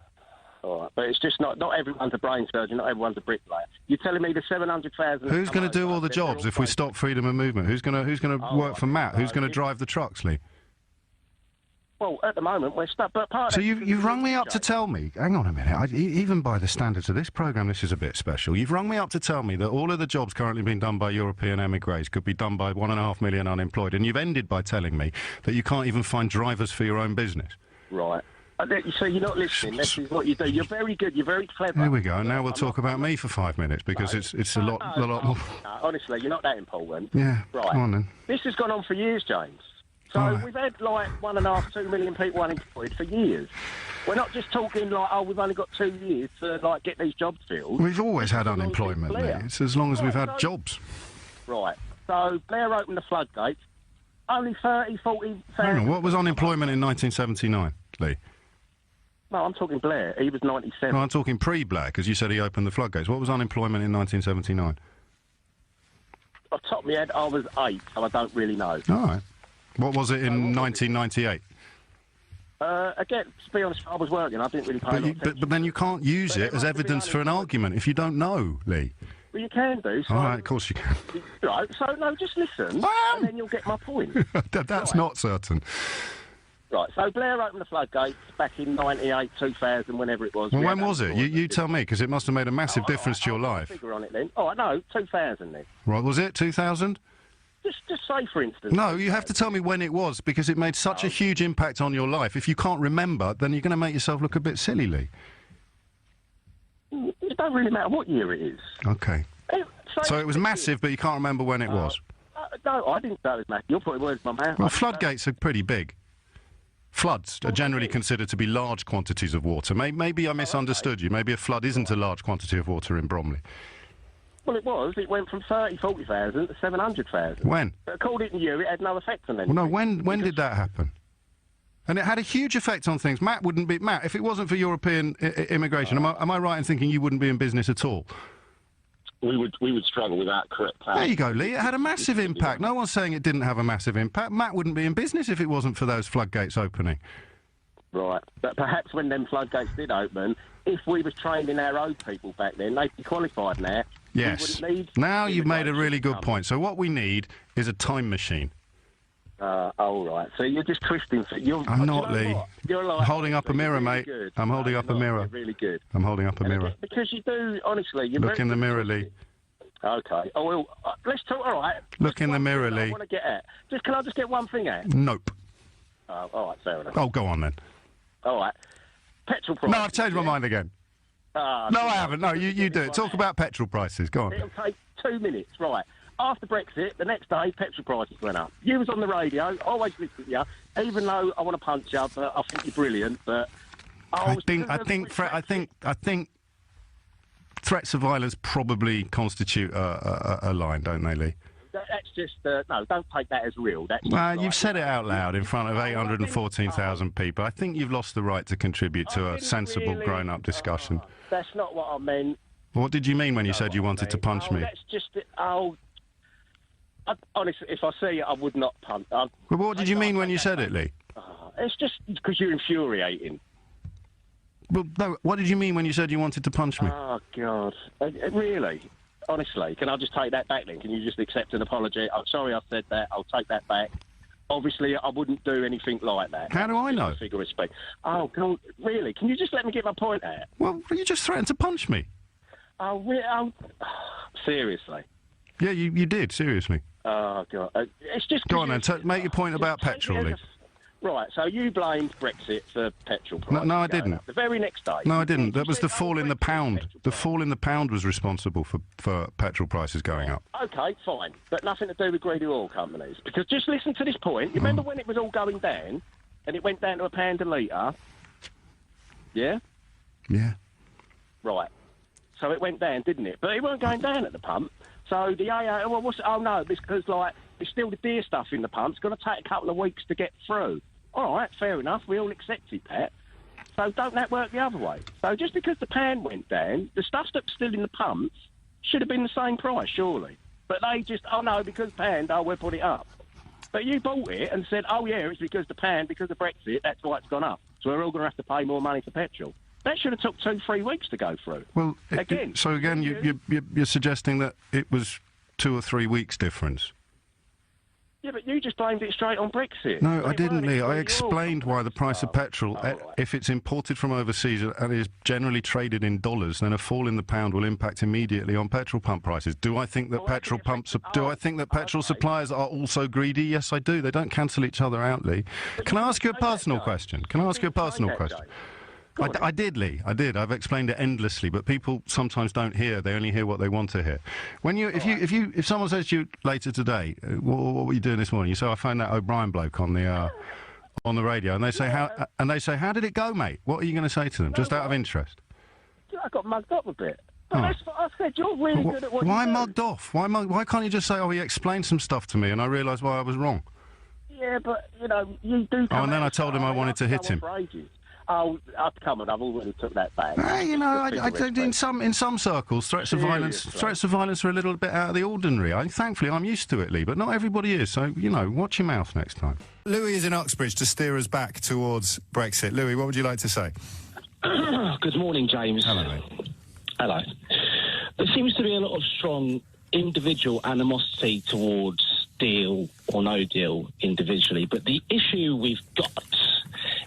[SPEAKER 6] All right, but it's just not everyone's a brain surgeon, not everyone's a bricklayer. You're telling me the 700,000...
[SPEAKER 1] Who's going to do all the jobs if we stop freedom of movement? Who's going to work for Matt? Who's going to drive the trucks, Lee?
[SPEAKER 6] Well, at the moment, we're stuck, but part of...
[SPEAKER 1] So you've rung me up to tell me... Hang on a minute. Even by the standards of this programme, this is a bit special. You've rung me up to tell me that all of the jobs currently being done by European emigres could be done by 1.5 million unemployed, and you've ended by telling me that you can't even find drivers for your own business.
[SPEAKER 6] Right. So you're not listening. This is what you do. You're very good. You're very clever.
[SPEAKER 1] Here we go. Now we'll talk about me for 5 minutes, because it's a lot more...
[SPEAKER 6] No, honestly, you're not that important.
[SPEAKER 1] Yeah,
[SPEAKER 6] right.
[SPEAKER 1] Come on then.
[SPEAKER 6] This has gone on for years, James. So we've had like 1.5, 2 million people unemployed for years. We're not just talking like, we've only got 2 years to like get these jobs filled.
[SPEAKER 1] We've always had unemployment, Lee. It's as long as we've had jobs.
[SPEAKER 6] Right. So Blair opened the floodgates. Only 30, 40,000...
[SPEAKER 1] Hang on, what was unemployment in 1979, Lee?
[SPEAKER 6] No, I'm talking Blair. He was 97.
[SPEAKER 1] No, I'm talking pre-Blair, because you said he opened the floodgates. What was unemployment in 1979?
[SPEAKER 6] Off the top of my head, I was 8, so I don't really know.
[SPEAKER 1] All right. What was it in 1998?
[SPEAKER 6] Again, to be honest, I was working. I didn't really pay attention.
[SPEAKER 1] But then you can't use it as evidence for an argument if you don't know, Lee.
[SPEAKER 6] Well, you can do. So
[SPEAKER 1] all right, of course you can.
[SPEAKER 6] Right, so, no, just listen, and then you'll get my point.
[SPEAKER 1] That's not certain.
[SPEAKER 6] Right, so Blair opened the floodgates back in 98, 2000, whenever it was.
[SPEAKER 1] Well, when was it? You tell me, because it must have made a massive difference to your life.
[SPEAKER 6] Figure on it then. Oh, no, 2000 then.
[SPEAKER 1] Right, was it 2000?
[SPEAKER 6] Just say, for instance.
[SPEAKER 1] No, you have to tell me when it was, because it made such a huge impact on your life. If you can't remember, then you're going to make yourself look a bit silly, Lee.
[SPEAKER 6] It don't really matter what year it is.
[SPEAKER 1] Okay. So it was massive, but you can't remember when it was?
[SPEAKER 6] No, I didn't say it was massive. You're putting words in my mouth.
[SPEAKER 1] Well, floodgates are pretty big. Floods are generally considered to be large quantities of water. Maybe I misunderstood you. Maybe a flood isn't a large quantity of water in Bromley.
[SPEAKER 6] Well, it was. It went from 40,000 to 700,000.
[SPEAKER 1] When?
[SPEAKER 6] But according to you, it had no effect on
[SPEAKER 1] Well,
[SPEAKER 6] anything.
[SPEAKER 1] no, when did that happen? And it had a huge effect on things. Matt, if it wasn't for European immigration, am I right in thinking you wouldn't be in business at all?
[SPEAKER 7] We would struggle with that correct plan.
[SPEAKER 1] There you go, Lee. It had a massive impact. No one's saying it didn't have a massive impact. Matt wouldn't be in business if it wasn't for those floodgates opening.
[SPEAKER 6] Right. But perhaps when them floodgates did open, if we was training our own people back then, they'd be qualified now.
[SPEAKER 1] Yes.
[SPEAKER 6] We wouldn't need
[SPEAKER 1] Now you've made a really good
[SPEAKER 6] come.
[SPEAKER 1] point. So what we need is a time machine.
[SPEAKER 6] All right. So you're just twisting.
[SPEAKER 1] I'm not, Lee.
[SPEAKER 6] You're like,
[SPEAKER 1] I'm holding up a mirror,
[SPEAKER 6] really
[SPEAKER 1] mate.
[SPEAKER 6] Good.
[SPEAKER 1] I'm holding up a mirror.
[SPEAKER 6] You're really good.
[SPEAKER 1] I'm holding up a mirror.
[SPEAKER 6] Because you do, honestly. You're
[SPEAKER 1] Look in the mirror, Lee.
[SPEAKER 6] Okay. Oh, well, let's talk. All right.
[SPEAKER 1] Look in the mirror,
[SPEAKER 6] I
[SPEAKER 1] Lee.
[SPEAKER 6] want to get at. Can I just get one thing out?
[SPEAKER 1] Nope.
[SPEAKER 6] All right. Fair enough.
[SPEAKER 1] Oh, go on then.
[SPEAKER 6] All right. Petrol prices.
[SPEAKER 1] No, I've changed my mind again. No, I haven't. No, you do it. Talk about petrol prices. Go on.
[SPEAKER 6] It'll take 2 minutes. Right. After Brexit, the next day, petrol prices went up. You was on the radio. Always listen to you. Even though I want to punch you, but I think you're brilliant. But
[SPEAKER 1] I think threats of violence probably constitute a line, don't they, Lee?
[SPEAKER 6] That's just no. Don't take that as real. That's
[SPEAKER 1] you've said it out loud in front of 814,000 people. I think you've lost the right to contrip to a sensible, grown-up discussion.
[SPEAKER 6] That's not what I meant.
[SPEAKER 1] What did you mean when you said you wanted to punch me?
[SPEAKER 6] That's just honestly, if I see it, I would not punch.
[SPEAKER 1] Well, what did you mean when you said it, Lee?
[SPEAKER 6] It's just because you're infuriating.
[SPEAKER 1] Well, no. What did you mean when you said you wanted to punch me?
[SPEAKER 6] Oh God, really? Honestly, can I just take that back then? Can you just accept an apology? I'm sorry I said that. I'll take that back. Obviously, I wouldn't do anything like that.
[SPEAKER 1] How do I know?
[SPEAKER 6] Figure of speech. Oh, God, really? Can you just let me get my point out?
[SPEAKER 1] Well, you just threatened to punch me.
[SPEAKER 6] Seriously?
[SPEAKER 1] Yeah, you did, seriously.
[SPEAKER 6] Oh, God. It's just...
[SPEAKER 1] Go on then, make your point about petrol, Lee.
[SPEAKER 6] Right, so you blamed Brexit for petrol prices.
[SPEAKER 1] No, I didn't.
[SPEAKER 6] The very next day.
[SPEAKER 1] No, I didn't. That was the fall in the pound. The fall in the pound was responsible for petrol prices going up.
[SPEAKER 6] OK, fine. But nothing to do with greedy oil companies. Because just listen to this point. You remember when it was all going down, and it went down to £1 a litre? Yeah?
[SPEAKER 1] Yeah.
[SPEAKER 6] Right. So it went down, didn't it? But it weren't going down at the pump. So the AA... Well, no, because, like, there's still the dear stuff in the pump. It's going to take a couple of weeks to get through. All right, fair enough. We all accepted that. So don't that work the other way? So just because the pan went down, the stuff that's still in the pumps should have been the same price, surely. But they just, because pan, we'll put it up. But you bought it and said, it's because the pan, because of Brexit, that's why it's gone up. So we're all going to have to pay more money for petrol. That should have took 2-3 weeks to go through.
[SPEAKER 1] Well,
[SPEAKER 6] again.
[SPEAKER 1] You're suggesting that it was 2 or 3 weeks difference.
[SPEAKER 6] Yeah, but you just blamed it straight on Brexit.
[SPEAKER 1] No, I didn't, Lee. I explained why the price of petrol, if it's imported from overseas and is generally traded in dollars, then a fall in the pound will impact immediately on petrol pump prices. Do I think that petrol suppliers are also greedy? Yes, I do. They don't cancel each other out, Lee. Can I ask you a personal question? I did, Lee. I did. I've explained it endlessly, but people sometimes don't hear. They only hear what they want to hear. If someone says to you later today, what were you doing this morning? You say, I found that O'Brien bloke on the radio, and they say, how did it go, mate? What are you going to say to them, just out of interest?
[SPEAKER 6] I got mugged up a bit. That's what I said. You're really good at what you do.
[SPEAKER 1] Why mugged off? Why can't you just say, he explained some stuff to me, and I realised why I was wrong?
[SPEAKER 6] Yeah, but you do.
[SPEAKER 1] And then I told him I wanted to hit him.
[SPEAKER 6] Oh, come on! I've already took that back.
[SPEAKER 1] In some circles, threats of violence are a little bit out of the ordinary. Thankfully, I'm used to it, Lee, but not everybody is. So watch your mouth next time. Louis is in Uxbridge to steer us back towards Brexit. Louis, what would you like to say?
[SPEAKER 8] Good morning, James.
[SPEAKER 1] Hello, mate.
[SPEAKER 8] Hello. There seems to be a lot of strong individual animosity towards deal or no deal individually, but the issue we've got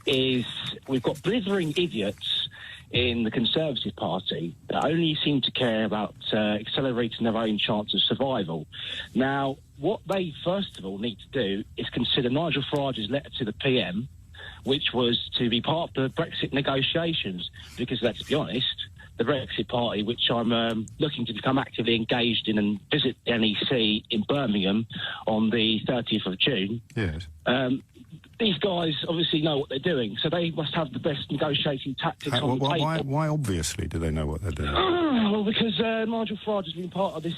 [SPEAKER 8] is we've got blithering idiots in the Conservative Party that only seem to care about accelerating their own chance of survival. Now, what they first of all need to do is consider Nigel Farage's letter to the PM, which was to be part of the Brexit negotiations, because let's be honest, the Brexit Party, which I'm looking to become actively engaged in and visit NEC in Birmingham on the 30th of June.
[SPEAKER 1] Yes.
[SPEAKER 8] These guys obviously know what they're doing, so they must have the best negotiating tactics on the table.
[SPEAKER 1] Why obviously do they know what they're doing?
[SPEAKER 8] Well, because Nigel Farage has been part of this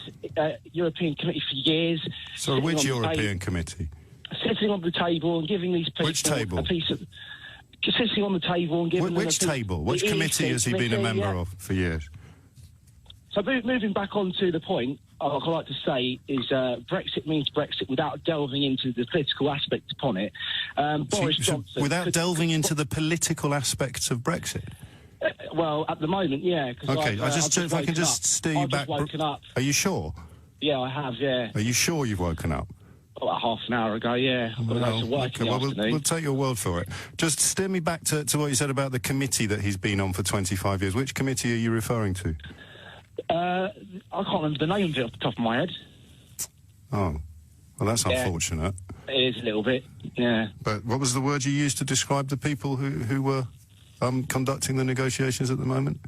[SPEAKER 8] European committee for years.
[SPEAKER 1] So which European committee?
[SPEAKER 8] Sitting on the table and giving these people
[SPEAKER 1] Which table?
[SPEAKER 8] a piece of... Sitting on the table and giving them
[SPEAKER 1] Which table? Which committee has he been a member of for years?
[SPEAKER 8] So moving back on to the point, what I like to say is Brexit means Brexit without delving into the political aspect upon it. Boris Johnson...
[SPEAKER 1] Without delving into the political aspects of Brexit?
[SPEAKER 8] Well, at the moment, yeah.
[SPEAKER 1] Okay, if I can just steer you back...
[SPEAKER 8] I've just woken up.
[SPEAKER 1] Are you sure?
[SPEAKER 8] Yeah, I have, yeah.
[SPEAKER 1] Are you sure you've woken up?
[SPEAKER 8] About half an hour ago, yeah. I've got to go to work in the afternoon.
[SPEAKER 1] We'll take your word for it. Just steer me back to what you said about the committee that he's been on for 25 years. Which committee are you referring to?
[SPEAKER 8] I can't remember the name of it off the top of my head.
[SPEAKER 1] Oh, well, that's unfortunate.
[SPEAKER 8] It is a little bit, yeah.
[SPEAKER 1] But what was the word you used to describe the people who were conducting the negotiations at the moment?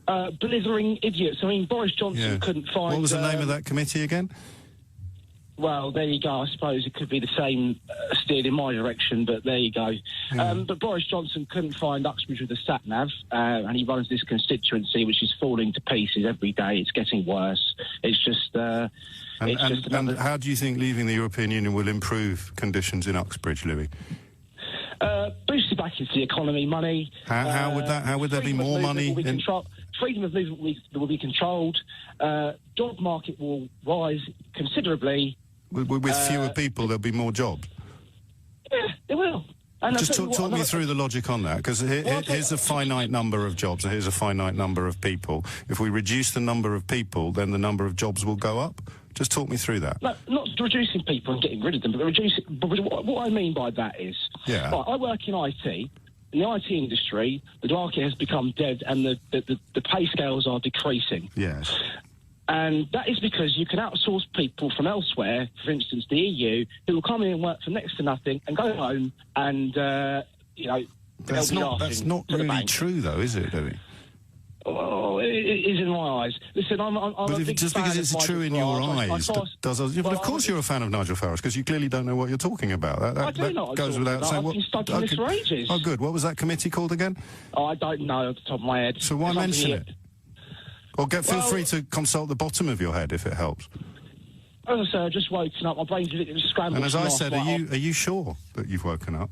[SPEAKER 8] Blithering idiots. I mean, Boris Johnson couldn't find...
[SPEAKER 1] What was the name of that committee again?
[SPEAKER 8] Well, there you go. I suppose it could be the same steered in my direction, but there you go.
[SPEAKER 1] Yeah.
[SPEAKER 8] But Boris Johnson couldn't find Uxbridge with a sat-nav, and he runs this constituency which is falling to pieces every day. It's getting worse. It's just...
[SPEAKER 1] And how do you think leaving the European Union will improve conditions in Uxbridge, Louis?
[SPEAKER 8] Boosted back into the economy, money.
[SPEAKER 1] How would there be more money?
[SPEAKER 8] Freedom of movement will be controlled. Job market will rise considerably.
[SPEAKER 1] With fewer people, there'll be more jobs.
[SPEAKER 8] Yeah, it will. And
[SPEAKER 1] just talk me through the logic on that, because here's a finite number of jobs, and here's a finite number of people. If we reduce the number of people, then the number of jobs will go up. Just talk me through that.
[SPEAKER 8] No, not reducing people and getting rid of them, but reducing. But what I mean by that is, I work in IT. In the IT industry, the market has become dead, and the pay scales are decreasing.
[SPEAKER 1] Yes.
[SPEAKER 8] And that is because you can outsource people from elsewhere, for instance, the EU, who will come in and work for next to nothing and go home and,
[SPEAKER 1] That's not really true, though, is it, Louis?
[SPEAKER 8] Oh, it is in my eyes. Listen, I'm
[SPEAKER 1] but
[SPEAKER 8] a big
[SPEAKER 1] just
[SPEAKER 8] fan
[SPEAKER 1] because it's
[SPEAKER 8] of
[SPEAKER 1] true in
[SPEAKER 8] Nigel
[SPEAKER 1] your
[SPEAKER 8] Farage.
[SPEAKER 1] eyes, but of course you're a fan of Nigel Farage, because you clearly don't know what you're talking about. That goes without saying.
[SPEAKER 8] I've been studying this for ages.
[SPEAKER 1] Oh, good. What was that committee called again?
[SPEAKER 8] Oh, I don't know off the top of my head.
[SPEAKER 1] So why mention it? Or feel free to consult the bottom of your head if it helps.
[SPEAKER 8] As I say, I've just woken up. My brain's a bit scrambled.
[SPEAKER 1] And as I said, are you sure that you've woken up?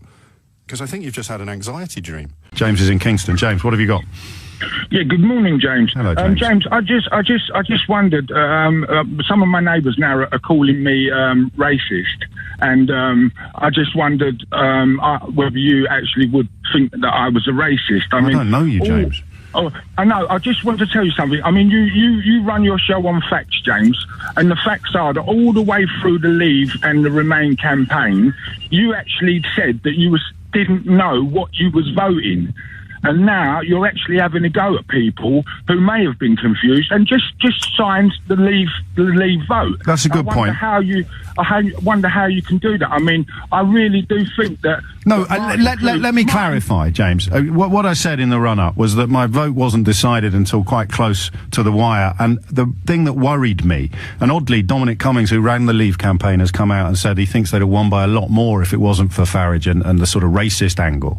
[SPEAKER 1] Because I think you've just had an anxiety dream. James is in Kingston. James, what have you got?
[SPEAKER 9] Yeah, good morning, James.
[SPEAKER 1] Hello, James.
[SPEAKER 9] James, I just wondered. Some of my neighbours now are calling me racist, and I just wondered whether you actually would think that I was a racist. I mean,
[SPEAKER 1] don't know you, James.
[SPEAKER 9] Oh, I know. I just want to tell you something. I mean, you run your show on facts, James, and the facts are that all the way through the Leave and the Remain campaign, you actually said that you didn't know what you was voting. And now you're actually having a go at people who may have been confused and just signed the leave vote.
[SPEAKER 1] That's a good point.
[SPEAKER 9] I wonder how you can do that. I mean, I really do think that...
[SPEAKER 1] No, let me clarify, James. What I said in the run-up was that my vote wasn't decided until quite close to the wire, and the thing that worried me, and oddly, Dominic Cummings, who ran the Leave campaign, has come out and said he thinks they'd have won by a lot more if it wasn't for Farage and the sort of racist angle.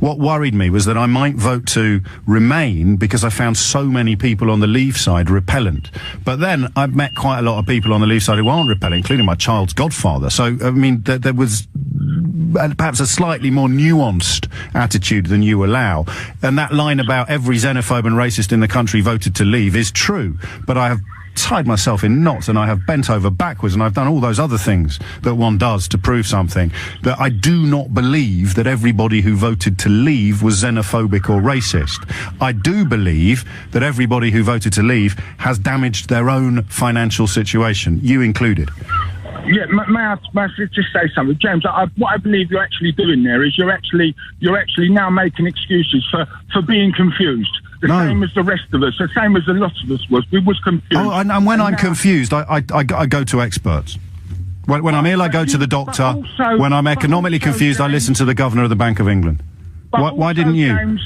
[SPEAKER 1] What worried me was that I might vote to Remain because I found so many people on the Leave side repellent. But then I've met quite a lot of people on the Leave side who aren't repellent, including my child's godfather. So, I mean, there was perhaps a slightly more nuanced attitude than you allow. And that line about every xenophobe and racist in the country voted to leave is true. But I have tied myself in knots and I have bent over backwards and I've done all those other things that one does to prove something. That I do not believe that everybody who voted to leave was xenophobic or racist. I do believe that everybody who voted to leave has damaged their own financial situation, you included.
[SPEAKER 9] Yeah, may I just say something, James? What I believe you're actually doing there is you're actually now making excuses for being confused. the same as the rest of us, the same as a lot of us was. We was confused.
[SPEAKER 1] Oh, and when I'm confused, I go to experts. When I'm ill, I go to the doctor. When I'm economically confused, I listen to the Governor of the Bank of England. Why didn't you?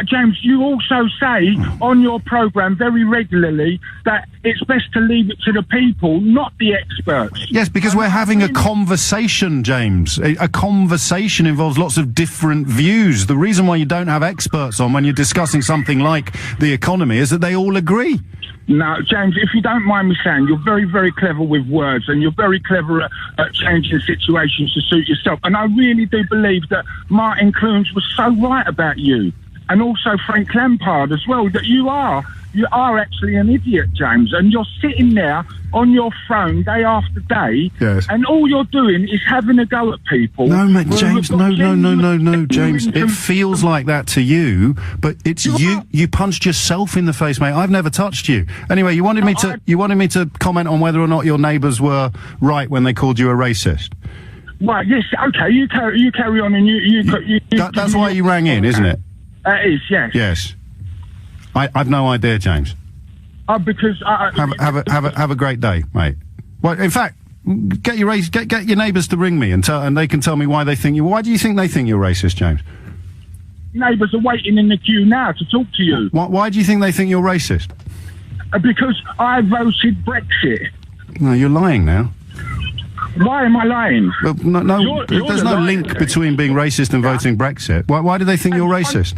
[SPEAKER 9] James, you also say on your programme very regularly that it's best to leave it to the people, not the experts.
[SPEAKER 1] Yes, because we're having a conversation, James. A conversation involves lots of different views. The reason why you don't have experts on when you're discussing something like the economy is that they all agree.
[SPEAKER 9] No, James, if you don't mind me saying, you're very, very clever with words and you're very clever at changing situations to suit yourself. And I really do believe that Martin Clunes was so right about you. And also Frank Lampard as well, that you are actually an idiot, James, and you're sitting there on your phone day after day,
[SPEAKER 1] yes,
[SPEAKER 9] and all you're doing is having a go at people.
[SPEAKER 1] No, mate, James, no, James. It feels like that to you, but it's you punched yourself in the face, mate. I've never touched you. Anyway, you wanted me to comment on whether or not your neighbours were right when they called you a racist.
[SPEAKER 9] Right, yes, okay, you carry on, and
[SPEAKER 1] that's why you rang in, isn't it?
[SPEAKER 9] It is, yes.
[SPEAKER 1] Yes. I've no idea, James.
[SPEAKER 9] Because
[SPEAKER 1] have a great day, mate. Well, in fact, get your neighbours to ring me and they can tell me why they think you. Why do you think they think you're racist, James?
[SPEAKER 9] Neighbours are waiting in the queue now to talk to you.
[SPEAKER 1] Why do you think they think you're racist?
[SPEAKER 9] Because I voted Brexit.
[SPEAKER 1] No, you're lying now.
[SPEAKER 9] Why am I lying?
[SPEAKER 1] Well, no, there's no link between being racist and voting Brexit. Why do they think you're racist?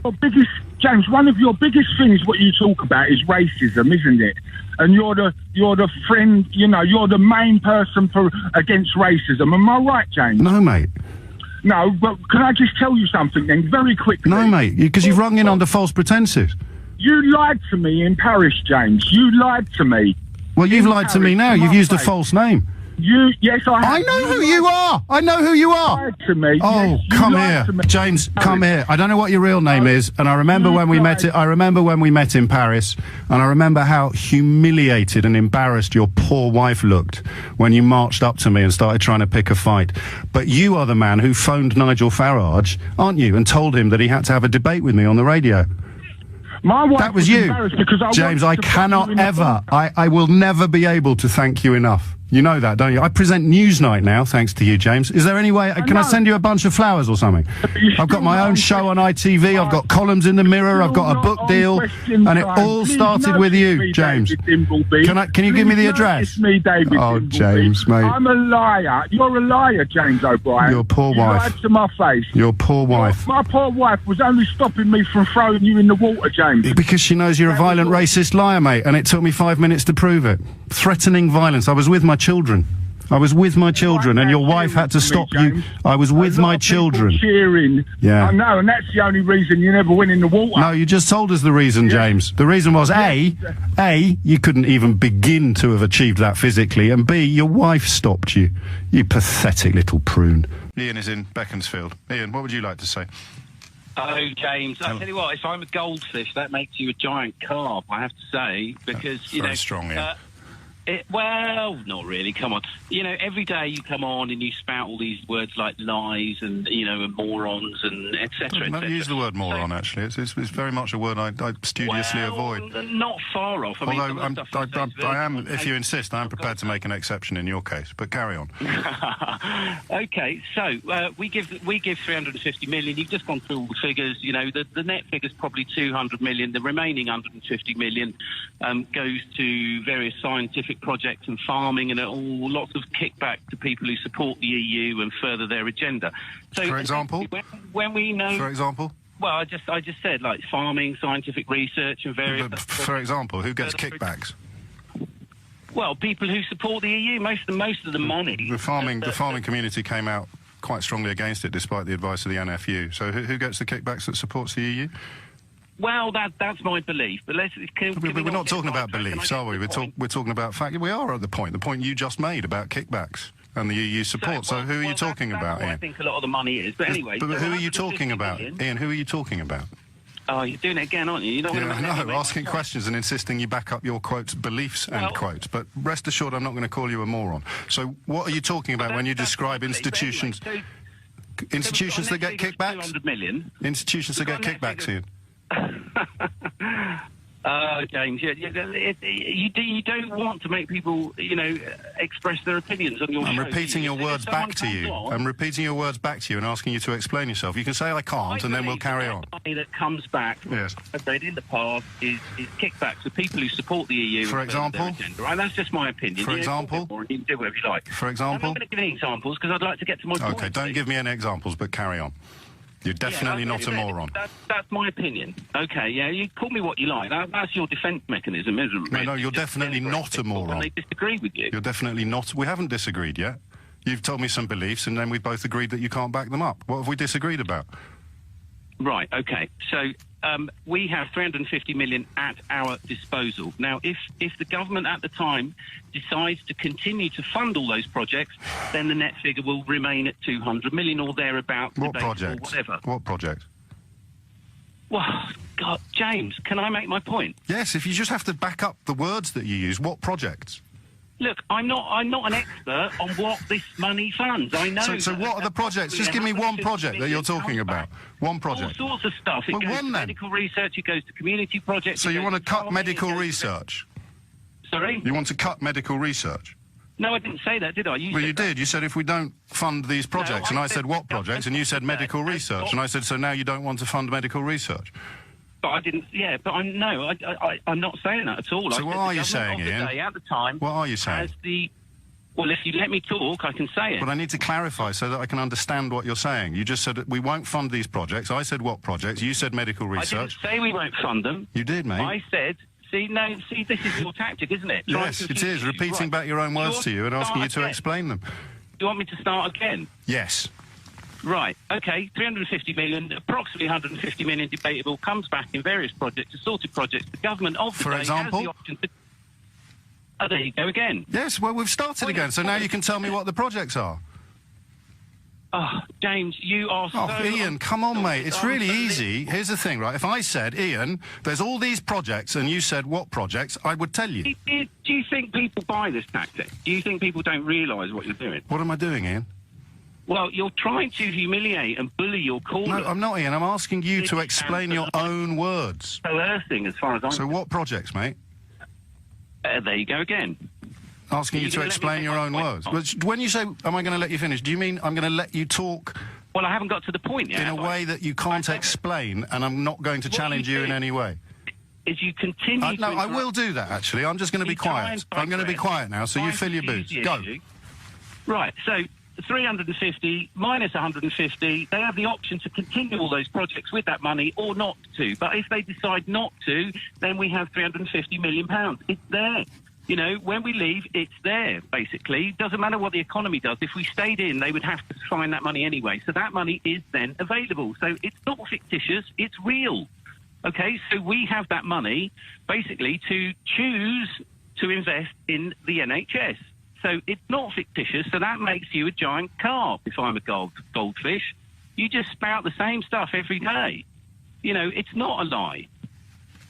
[SPEAKER 9] James, one of your biggest things, what you talk about, is racism, isn't it? And you're the friend, you're the main person against racism. Am I right, James?
[SPEAKER 1] No, mate.
[SPEAKER 9] No, but can I just tell you something then, very quickly?
[SPEAKER 1] No, mate, because you've rung in under false pretences.
[SPEAKER 9] You lied to me in Paris, James. You lied to me.
[SPEAKER 1] Well, you've lied to me now. You've used a false name.
[SPEAKER 9] Yes, I have.
[SPEAKER 1] I know who you are. I know who you are.
[SPEAKER 9] Lied to me.
[SPEAKER 1] Oh,
[SPEAKER 9] yes,
[SPEAKER 1] come here, James. Come here. I don't know what your real name is, and I remember when we met. I remember when we met in Paris, and I remember how humiliated and embarrassed your poor wife looked when you marched up to me and started trying to pick a fight. But you are the man who phoned Nigel Farage, aren't you, and told him that he had to have a debate with me on the radio.
[SPEAKER 9] My wife
[SPEAKER 1] that was you, James. I cannot ever. I will never be able to thank you enough. You know that, don't you? I present Newsnight now, thanks to you, James. Is there any way... Can I send you a bunch of flowers or something? I've got my own show on ITV, I've got columns in the Mirror, I've got a book deal, and it all started with you, James. Can you give me the address?
[SPEAKER 9] It's me, David.
[SPEAKER 1] Oh, James, mate.
[SPEAKER 9] I'm a liar. You're a liar, James O'Brien.
[SPEAKER 1] Your poor wife.
[SPEAKER 9] You lied to my face.
[SPEAKER 1] Your poor wife.
[SPEAKER 9] My poor wife was only stopping me from throwing you in the water, James.
[SPEAKER 1] Because she knows you're a violent, racist liar, mate, and it took me 5 minutes to prove it. Threatening violence. I was with my children. And your wife had to stop you. I was with my children.
[SPEAKER 9] Cheering.
[SPEAKER 1] Yeah.
[SPEAKER 9] I know, and that's the only reason you never went in the water.
[SPEAKER 1] No, you just told us the reason, James. The reason was A, you couldn't even begin to have achieved that physically, and B, your wife stopped you. You pathetic little prune. Ian is in Beaconsfield. Ian, what would you like to say?
[SPEAKER 10] Oh, James, I'll tell you what, if I'm a goldfish, that makes you a giant carp, I have to say, because,
[SPEAKER 1] very strong, Ian.
[SPEAKER 10] Well, not really. Come on. Every day you come on and you spout all these words like lies and, and morons and etc.
[SPEAKER 1] Don't use the word moron, actually. It's very much a word I studiously avoid.
[SPEAKER 10] Not far off.
[SPEAKER 1] Although I am, if you insist, I am prepared to make an exception in your case. But carry on.
[SPEAKER 10] OK, so we give 350 million. You've just gone through all the figures. The net figure's probably 200 million. The remaining 150 million goes to various scientific projects and farming and lots of kickback to people who support the EU and further their agenda. So,
[SPEAKER 1] for example,
[SPEAKER 10] when we know,
[SPEAKER 1] for example,
[SPEAKER 10] well, I just said like farming, scientific research, and various.
[SPEAKER 1] For example, who gets kickbacks?
[SPEAKER 10] Well, people who support the EU. Most of the money.
[SPEAKER 1] The farming community came out quite strongly against it, despite the advice of the NFU. So, who gets the kickbacks that supports the EU?
[SPEAKER 10] Well, that's my belief. But
[SPEAKER 1] we're not talking about beliefs, are we? We're talking about fact. We are at the point you just made about kickbacks and the EU support. So who are you talking about, Ian?
[SPEAKER 10] I think a lot of the money is. But anyway,
[SPEAKER 1] but who are you talking about, Ian? Who are you talking about?
[SPEAKER 10] Oh, you're doing it again, aren't you? You're not
[SPEAKER 1] asking questions and insisting you back up your quotes, beliefs, end quote. But rest assured, I'm not going to call you a moron. So, what are you talking about when you describe institutions? Institutions that get kickbacks.
[SPEAKER 10] 200 million.
[SPEAKER 1] Institutions that get kickbacks, Ian.
[SPEAKER 10] James, you don't want to make people, express their opinions on your show.
[SPEAKER 1] I'm repeating your words back to you.
[SPEAKER 10] I'm
[SPEAKER 1] repeating your words back to you and asking you to explain yourself. You can say I can't, and then we'll carry on.
[SPEAKER 10] Money that comes back,
[SPEAKER 1] yes,
[SPEAKER 10] as they did in the past, is kickbacks for people who support the EU.
[SPEAKER 1] For example,
[SPEAKER 10] agenda, right? That's just my opinion.
[SPEAKER 1] For example,
[SPEAKER 10] you can do whatever you like.
[SPEAKER 1] For example,
[SPEAKER 10] I'm not going to give any examples because I'd like to get to my point.
[SPEAKER 1] Okay, don't give me any examples, but carry on. You're definitely not a moron.
[SPEAKER 10] That's my opinion. Okay, yeah, you call me what you like. That's your defence mechanism, isn't it?
[SPEAKER 1] No, you're definitely not a moron.
[SPEAKER 10] They disagree with you.
[SPEAKER 1] You're definitely not. We haven't disagreed yet. You've told me some beliefs, and then we both agreed that you can't back them up. What have we disagreed about?
[SPEAKER 10] Right, okay. So we have 350 million at our disposal. Now, if the government at the time decides to continue to fund all those projects, then the net figure will remain at 200 million or thereabouts.
[SPEAKER 1] What project?
[SPEAKER 10] Whatever.
[SPEAKER 1] What project?
[SPEAKER 10] Well, God, James, can I make my point?
[SPEAKER 1] Yes, if you just have to back up the words that you use, what projects?
[SPEAKER 10] Look, I'm not an expert on what this money funds. I know.
[SPEAKER 1] So what are the projects? Just give me one project that you're talking about. One project.
[SPEAKER 10] All sorts of stuff. It goes to medical research. It goes to community projects.
[SPEAKER 1] So you want to cut medical research?
[SPEAKER 10] Sorry?
[SPEAKER 1] You want to cut medical research?
[SPEAKER 10] No, I didn't say that, did I?
[SPEAKER 1] You did. You said if we don't fund these projects, and I said what projects, and you said medical research, and I said so now you don't want to fund medical research.
[SPEAKER 10] But I didn't. Yeah, but I'm not saying that at all.
[SPEAKER 1] So what are you saying, Ian?
[SPEAKER 10] At the time,
[SPEAKER 1] what are you saying?
[SPEAKER 10] Well, if you let me talk, I can say it.
[SPEAKER 1] But I need to clarify so that I can understand what you're saying. You just said that we won't fund these projects. I said what projects? You said medical research.
[SPEAKER 10] I didn't say we won't fund them.
[SPEAKER 1] You did, mate.
[SPEAKER 10] I said. See, this is your tactic, isn't it?
[SPEAKER 1] Yes, it is. Repeating back your own words to you and asking you to explain them.
[SPEAKER 10] Do you want me to start again?
[SPEAKER 1] Yes.
[SPEAKER 10] Right, okay, 350 million, approximately 150 million debatable, comes back in various projects, assorted projects. The government of the day has the option to... Oh, there you go again.
[SPEAKER 1] Yes, well, we've started again, so now you can tell me what the projects are.
[SPEAKER 10] Oh, James, you are so...
[SPEAKER 1] Oh, Ian, come on, mate. It's really easy. Here's the thing, right? If I said, Ian, there's all these projects, and you said, what projects, I would tell you.
[SPEAKER 10] Do you think people buy this tactic? Do you think people don't realise what you're doing?
[SPEAKER 1] What am I doing, Ian?
[SPEAKER 10] Well, you're trying to humiliate and bully your caller.
[SPEAKER 1] No, I'm not, Ian. I'm asking you to explain your own words.
[SPEAKER 10] Coercing, as far as I'm...
[SPEAKER 1] So what projects, mate?
[SPEAKER 10] There you go again.
[SPEAKER 1] Asking you to explain your own words. But when you say, am I going to let you finish, do you mean I'm going to let you talk...
[SPEAKER 10] Well, I haven't got to the point yet.
[SPEAKER 1] In a way that you can't explain, and I'm not going to challenge you in any way.
[SPEAKER 10] Is you continue
[SPEAKER 1] No, I will do that, actually. I'm just going to be quiet. I'm going to be quiet now, so you fill your boots. Go.
[SPEAKER 10] Right, so... 350 minus 150, they have the option to continue all those projects with that money or not to. But if they decide not to, then we have £350 million. It's there. You know, when we leave, it's there, basically. Doesn't matter what the economy does. If we stayed in, they would have to find that money anyway. So that money is then available. So it's not fictitious, it's real. OK, so we have that money, basically, to choose to invest in the NHS. So it's not fictitious, so that makes you a giant carp if I'm a goldfish. You just spout the same stuff every day. You know, it's not a lie.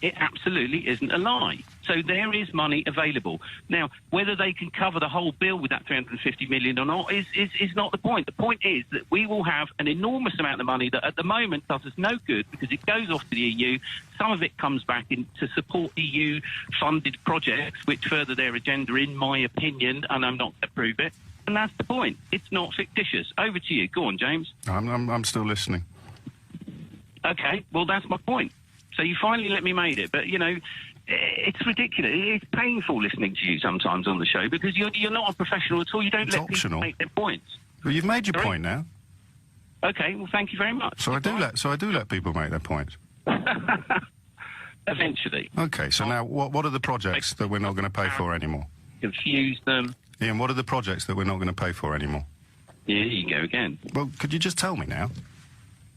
[SPEAKER 10] It absolutely isn't a lie. So there is money available. Now, whether they can cover the whole bill with that 350 million or not is not the point. The point is that we will have an enormous amount of money that at the moment does us no good because it goes off to the EU. Some of it comes back in to support EU-funded projects, which further their agenda, in my opinion, and I'm not going to prove it. And that's the point. It's not fictitious. Over to you. Go on, James.
[SPEAKER 1] I'm still listening.
[SPEAKER 10] OK, well, that's my point. So you finally let me make it. But, you know, it's ridiculous. It's painful listening to you sometimes on the show because you're not a professional at all. You don't let people make their points.
[SPEAKER 1] Well, you've made your point now.
[SPEAKER 10] OK, well, thank you very much.
[SPEAKER 1] So I do let people make their points.
[SPEAKER 10] Eventually.
[SPEAKER 1] OK, so now what are the projects that we're not going to pay for anymore?
[SPEAKER 10] Confuse them.
[SPEAKER 1] Ian, what are the projects that we're not going to pay for anymore?
[SPEAKER 10] Yeah, you go again.
[SPEAKER 1] Well, could you just tell me now?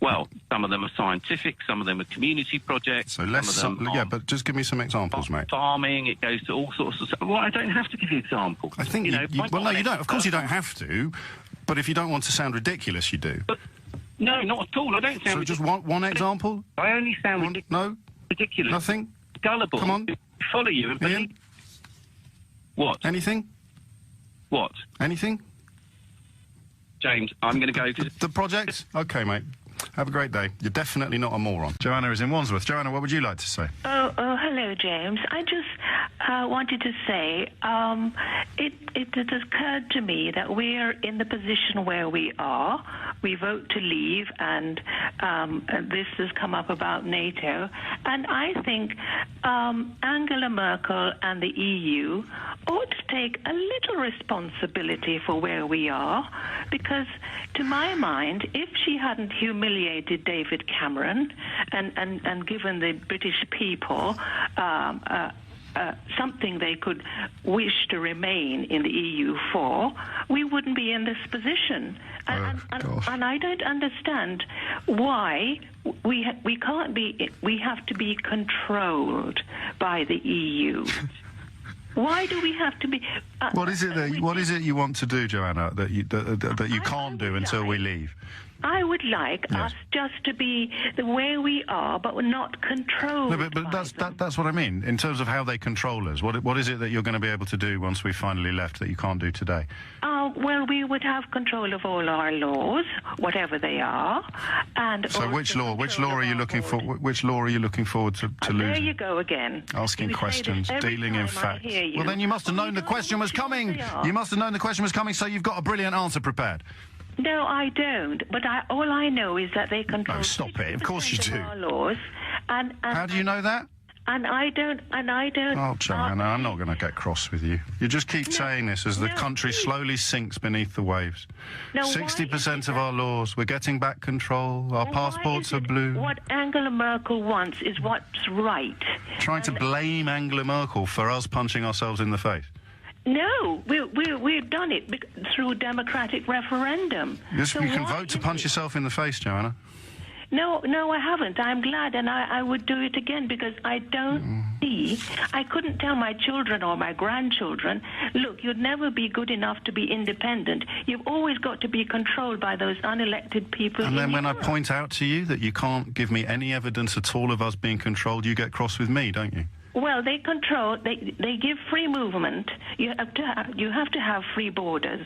[SPEAKER 10] Well, some of them are scientific, some of them are community projects.
[SPEAKER 1] So yeah, but just give me some examples, mate.
[SPEAKER 10] Farming, it goes to all sorts of stuff. Well, I don't have to give you examples.
[SPEAKER 1] I think well, no, you don't. Of course you don't have to, but if you don't want to sound ridiculous, you do.
[SPEAKER 10] But, no, not at all. I don't sound
[SPEAKER 1] ridiculous. So just one example?
[SPEAKER 10] I only sound ridiculous.
[SPEAKER 1] Nothing?
[SPEAKER 10] Gullible.
[SPEAKER 1] Come on.
[SPEAKER 10] Follow you and believe.
[SPEAKER 1] Ian?
[SPEAKER 10] What?
[SPEAKER 1] Anything?
[SPEAKER 10] What?
[SPEAKER 1] Anything?
[SPEAKER 10] James, I'm going to go...
[SPEAKER 1] The projects? OK, mate. Have a great day. You're definitely not a moron. Joanna is in Wandsworth. Joanna, what would you like to say?
[SPEAKER 11] Oh, hello, James. I just wanted to say it has occurred to me that we're in the position where we are. We vote to leave, and this has come up about NATO. And I think Angela Merkel and the EU ought to take a little responsibility for where we are, because to my mind, if she hadn't humiliated David Cameron and given the British people something they could wish to remain in the EU for, we wouldn't be in this position. And I don't understand why we can't be. We have to be controlled by the EU. Why do we have to be?
[SPEAKER 1] What is it you want to do, Joanna, that you can't do until we leave?
[SPEAKER 11] I would like us just to be the way we are, but we're not controlled.
[SPEAKER 1] No, but that's what I mean in terms of how they control us. What is it that you're going to be able to do once we finally left that you can't do today?
[SPEAKER 11] Well, we would have control of all our laws, whatever they are, and
[SPEAKER 1] so which law are you looking for? Which law are you looking forward to losing?
[SPEAKER 11] There you go again.
[SPEAKER 1] Asking questions, dealing in facts. Well, then you must have known the question was coming. You must have known the question was coming, so you've got a brilliant answer prepared.
[SPEAKER 11] No, I don't. But all I know is that they control.
[SPEAKER 1] Oh, stop it! Of course you do.
[SPEAKER 11] Our laws, and
[SPEAKER 1] how do you know that?
[SPEAKER 11] And I don't.
[SPEAKER 1] Oh, Joanna, I'm not going to get cross with you. You just keep saying this as the country slowly sinks beneath the waves. 60% of our laws, we're getting back control. Our passports are blue.
[SPEAKER 11] What Angela Merkel wants is what's right.
[SPEAKER 1] Trying to blame Angela Merkel for us punching ourselves in the face.
[SPEAKER 11] No, we've done it through democratic referendum.
[SPEAKER 1] Yes, you can vote to punch yourself in the face, Joanna.
[SPEAKER 11] No, I haven't. I'm glad, and I would do it again because I don't see. I couldn't tell my children or my grandchildren, look, you'd never be good enough to be independent. You've always got to be controlled by those unelected people.
[SPEAKER 1] And then when I point out to you that you can't give me any evidence at all of us being controlled, you get cross with me, don't you?
[SPEAKER 11] Well, they control. They give free movement. You have to have free borders.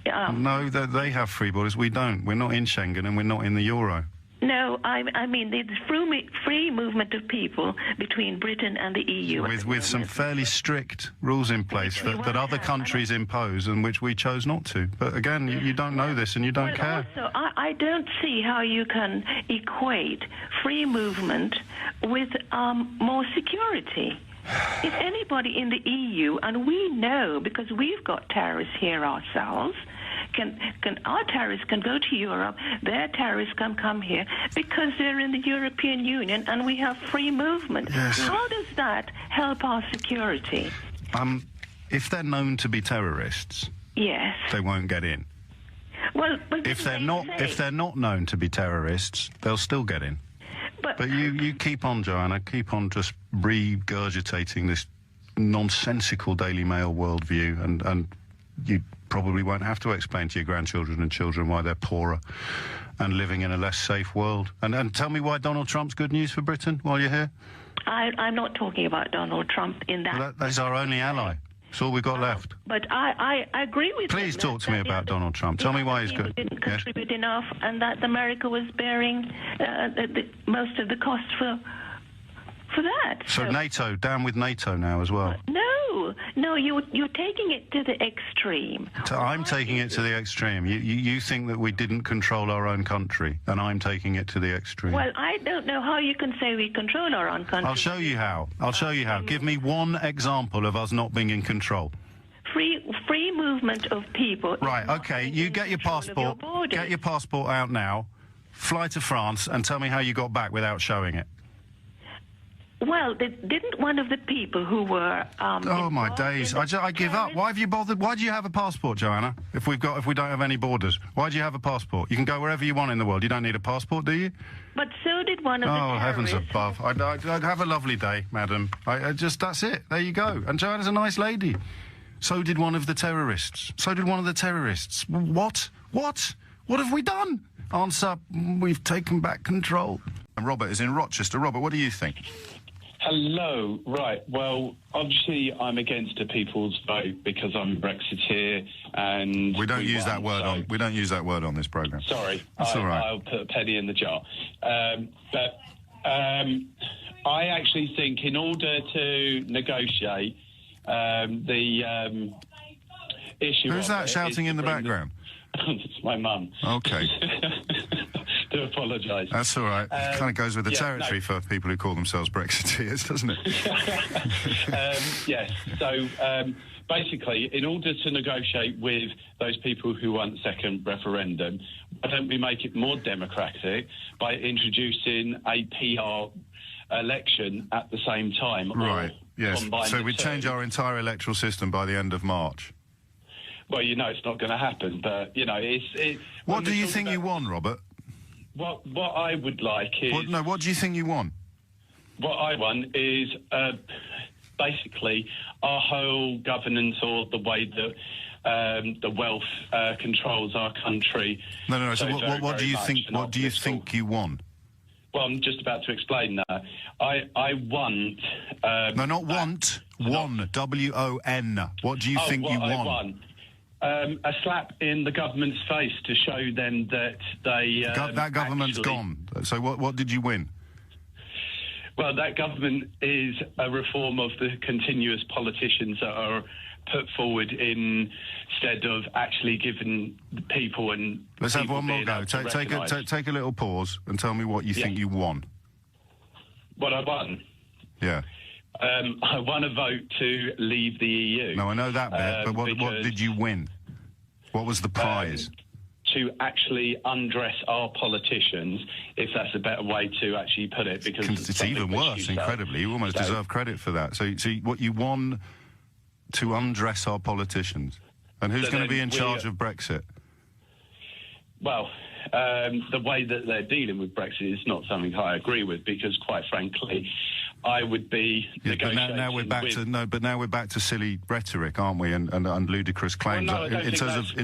[SPEAKER 1] No, they have free borders. We don't. We're not in Schengen, and we're not in the euro.
[SPEAKER 11] No, I mean there's free movement of people between Britain and the EU.
[SPEAKER 1] With some fairly strict rules in place that other countries impose and which we chose not to. But again, you don't know this and you don't care.
[SPEAKER 11] Also, I don't see how you can equate free movement with more security. If anybody in the EU, and we know because we've got terrorists here ourselves, our terrorists can go to Europe, their terrorists can come here because they're in the European Union and we have free movement.
[SPEAKER 1] Yes.
[SPEAKER 11] How does that help our security?
[SPEAKER 1] If they're known to be terrorists,
[SPEAKER 11] yes,
[SPEAKER 1] they won't get in.
[SPEAKER 11] Well,
[SPEAKER 1] if they're not known to be terrorists, they'll still get in. But you keep on, Joanna, keep on just regurgitating this nonsensical Daily Mail worldview, and you probably won't have to explain to your grandchildren and children why they're poorer and living in a less safe world. And tell me why Donald Trump's good news for Britain while you're here.
[SPEAKER 11] I'm not talking about Donald Trump in that.
[SPEAKER 1] Well, that's our only ally. That's all we've got left.
[SPEAKER 11] But I agree with you.
[SPEAKER 1] Please talk to me about Donald Trump. Tell me why he's good.
[SPEAKER 11] Didn't contribute enough, and that America was bearing most of the cost for that.
[SPEAKER 1] So NATO, down with NATO now as well.
[SPEAKER 11] No, you're taking it to the extreme.
[SPEAKER 1] I'm taking it to the extreme. You think that we didn't control our own country, and I'm taking it to the extreme.
[SPEAKER 11] Well, I don't know how you can say we control our own country.
[SPEAKER 1] I'll show you how. Give me one example of us not being in control.
[SPEAKER 11] Free movement of people.
[SPEAKER 1] Right, okay, you get your passport. Get your passport out now. Fly to France and tell me how you got back without showing it.
[SPEAKER 11] Well, didn't one of the people who were...
[SPEAKER 1] oh, my days. I give up. Why have you bothered? Why do you have a passport, Joanna, if we don't have any borders? Why do you have a passport? You can go wherever you want in the world. You don't need a passport, do you?
[SPEAKER 11] But so did one of the terrorists.
[SPEAKER 1] Oh, heavens above. I'd have a lovely day, madam. That's it. There you go. And Joanna's a nice lady. So did one of the terrorists. What? What have we done? Answer, we've taken back control. And Robert is in Rochester. Robert, what do you think?
[SPEAKER 12] Hello. Right. Well, obviously, I'm against a people's vote because I'm a Brexiteer, and
[SPEAKER 1] we don't use that word on. We don't use that word on this programme.
[SPEAKER 12] Sorry,
[SPEAKER 1] that's all right.
[SPEAKER 12] I'll put a penny in the jar. But I actually think, in order to negotiate the issue,
[SPEAKER 1] who's that shouting in the background?
[SPEAKER 12] It's my mum.
[SPEAKER 1] Okay.
[SPEAKER 12] Do apologise.
[SPEAKER 1] That's all right. It kind of goes with the territory for people who call themselves Brexiteers, doesn't it?
[SPEAKER 12] Yes. So basically, in order to negotiate with those people who want second referendum, why don't we make it more democratic by introducing a PR election at the same time?
[SPEAKER 1] Right. Yes. So we change our entire electoral system by the end of March.
[SPEAKER 12] Well, it's not going to happen, but it's.
[SPEAKER 1] What do you think you won, Robert?
[SPEAKER 12] What I would like is...
[SPEAKER 1] What do you think you want?
[SPEAKER 12] What I want is basically our whole governance, or the way that the wealth controls our country.
[SPEAKER 1] No. So what do you think? What do you think you want?
[SPEAKER 12] Well, I'm just about to explain that. I want...
[SPEAKER 1] no, not want. Won. W-O-N. What do you think you want?
[SPEAKER 12] I want a slap in the government's face to show them that they...
[SPEAKER 1] that government's gone. So what did you win?
[SPEAKER 12] Well, that government is a reform of the continuous politicians that are put forward instead of actually giving the people and...
[SPEAKER 1] Let's have one more go. Take a little pause and tell me what you think you won.
[SPEAKER 12] What I won?
[SPEAKER 1] Yeah.
[SPEAKER 12] I won a vote to leave the EU.
[SPEAKER 1] No, I know that bit, but what did you win? What was the prize?
[SPEAKER 12] To actually undress our politicians, if that's a better way to actually put it, because
[SPEAKER 1] it's even worse, incredibly. You almost deserve credit for that. So what you won to undress our politicians. And who's going to be in charge of Brexit?
[SPEAKER 12] Well, the way that they're dealing with Brexit is not something I agree with, because, quite frankly, I would be negotiating.
[SPEAKER 1] But now we're back to silly rhetoric, aren't we? And ludicrous claims.
[SPEAKER 12] Well, no,
[SPEAKER 1] in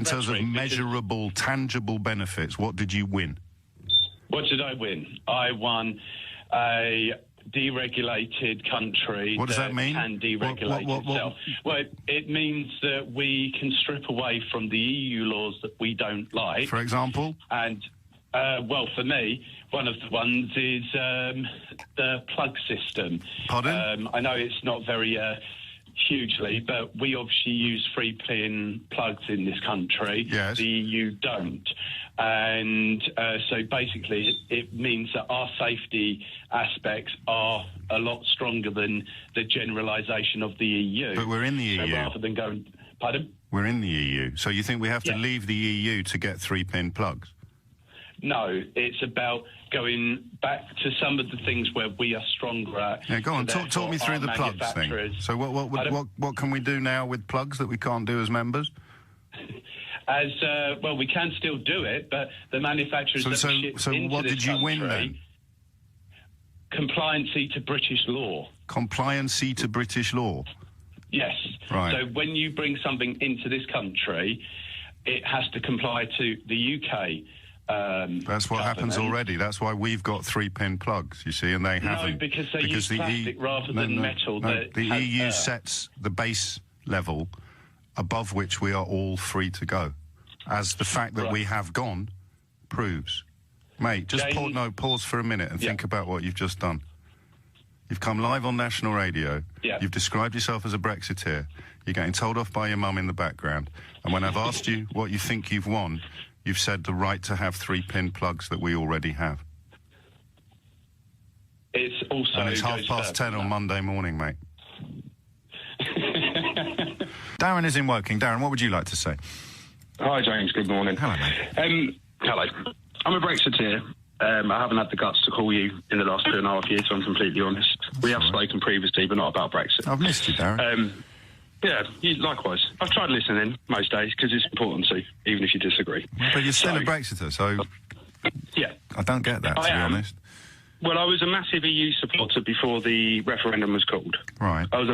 [SPEAKER 1] terms of measurable, tangible benefits, what did you win?
[SPEAKER 12] What did I win? I won a deregulated country.
[SPEAKER 1] What does that mean?
[SPEAKER 12] Can deregulate itself. Well, it means that we can strip away from the EU laws that we don't like.
[SPEAKER 1] For example?
[SPEAKER 12] And, well, for me, one of the ones is the plug system.
[SPEAKER 1] Pardon?
[SPEAKER 12] I know it's not very hugely, but we obviously use free-pin plugs in this country.
[SPEAKER 1] Yes.
[SPEAKER 12] The EU don't. And so basically it means that our safety aspects are a lot stronger than the generalisation of the EU.
[SPEAKER 1] But we're in the EU.
[SPEAKER 12] So rather than going... Pardon?
[SPEAKER 1] We're in the EU. So you think we have to leave the EU to get three-pin plugs?
[SPEAKER 12] No, it's about going back to some of the things where we are stronger at.
[SPEAKER 1] Yeah, go on. Talk me through the plugs thing. So what can we do now with plugs that we can't do as members?
[SPEAKER 12] Well, we can still do it, but the manufacturers
[SPEAKER 1] So what did you win then?
[SPEAKER 12] Compliancy to British law.
[SPEAKER 1] Compliancy to British law?
[SPEAKER 12] Yes.
[SPEAKER 1] Right.
[SPEAKER 12] So when you bring something into this country, it has to comply to the UK.
[SPEAKER 1] That's what happens already. That's why we've got three-pin plugs, you see, and they haven't.
[SPEAKER 12] No, because they use plastic rather than metal.
[SPEAKER 1] The EU sets the base level above which we are all free to go, as the fact that we have gone proves. Mate, just pause for a minute and think about what you've just done. You've come live on national radio.
[SPEAKER 12] Yeah.
[SPEAKER 1] You've described yourself as a Brexiteer. You're getting told off by your mum in the background. And when I've asked you what you think you've won, you've said the right to have three-pin plugs that we already have.
[SPEAKER 12] It's also...
[SPEAKER 1] And it's 10:30 on Monday morning, mate. Darren is in Woking. Darren, what would you like to say?
[SPEAKER 13] Hi, James. Good morning.
[SPEAKER 1] Hello, mate.
[SPEAKER 13] Hello. I'm a Brexiteer. I haven't had the guts to call you in the last 2.5 years, so I'm completely honest. We have spoken previously, but not about Brexit.
[SPEAKER 1] I've missed you, Darren.
[SPEAKER 13] Yeah, likewise. I've tried listening most days because it's important to, even if you disagree.
[SPEAKER 1] But you're still a Brexiter, so...
[SPEAKER 13] Yeah.
[SPEAKER 1] I don't get that, to be honest.
[SPEAKER 13] Well, I was a massive EU supporter before the referendum was called.
[SPEAKER 1] Right.
[SPEAKER 13] I was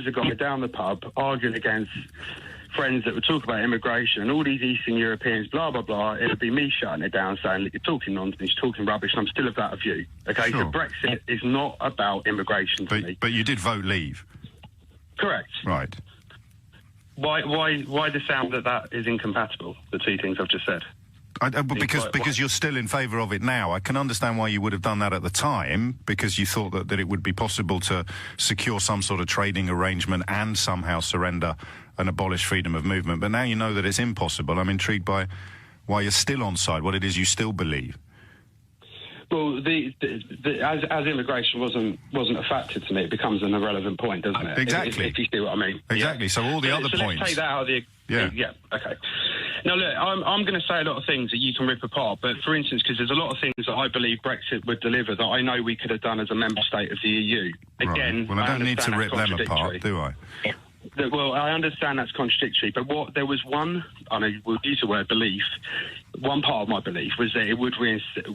[SPEAKER 13] the guy down the pub arguing against friends that would talk about immigration and all these Eastern Europeans, blah, blah, blah, it would be me shutting it down, saying, look, you're talking nonsense, you're talking rubbish, and I'm still of that view. Okay,
[SPEAKER 1] Sure.
[SPEAKER 13] so Brexit is not about immigration to me.
[SPEAKER 1] But you did vote leave.
[SPEAKER 13] Correct.
[SPEAKER 1] Right.
[SPEAKER 13] Why the sound that is incompatible, the two things I've just said?
[SPEAKER 1] Because you're still in favour of it now. I can understand why you would have done that at the time, because you thought that it would be possible to secure some sort of trading arrangement and somehow surrender and abolish freedom of movement. But now you know that it's impossible. I'm intrigued by why you're still on side, what it is you still believe.
[SPEAKER 13] Well, as immigration wasn't a factor to me, it becomes an irrelevant point, doesn't it?
[SPEAKER 1] Exactly.
[SPEAKER 13] If you see what I mean.
[SPEAKER 1] Exactly.
[SPEAKER 13] Yeah.
[SPEAKER 1] So all the other points.
[SPEAKER 13] Let's take that out of the... Yeah, okay. Now, look, I'm going to say a lot of things that you can rip apart, but for instance, because there's a lot of things that I believe Brexit would deliver that I know we could have done as a member state of the EU. Again,
[SPEAKER 1] right. Well, I don't need to rip them apart, do I?
[SPEAKER 13] Well, I understand that's contradictory, but there was one, I know we'll use the word belief, one part of my belief was that it would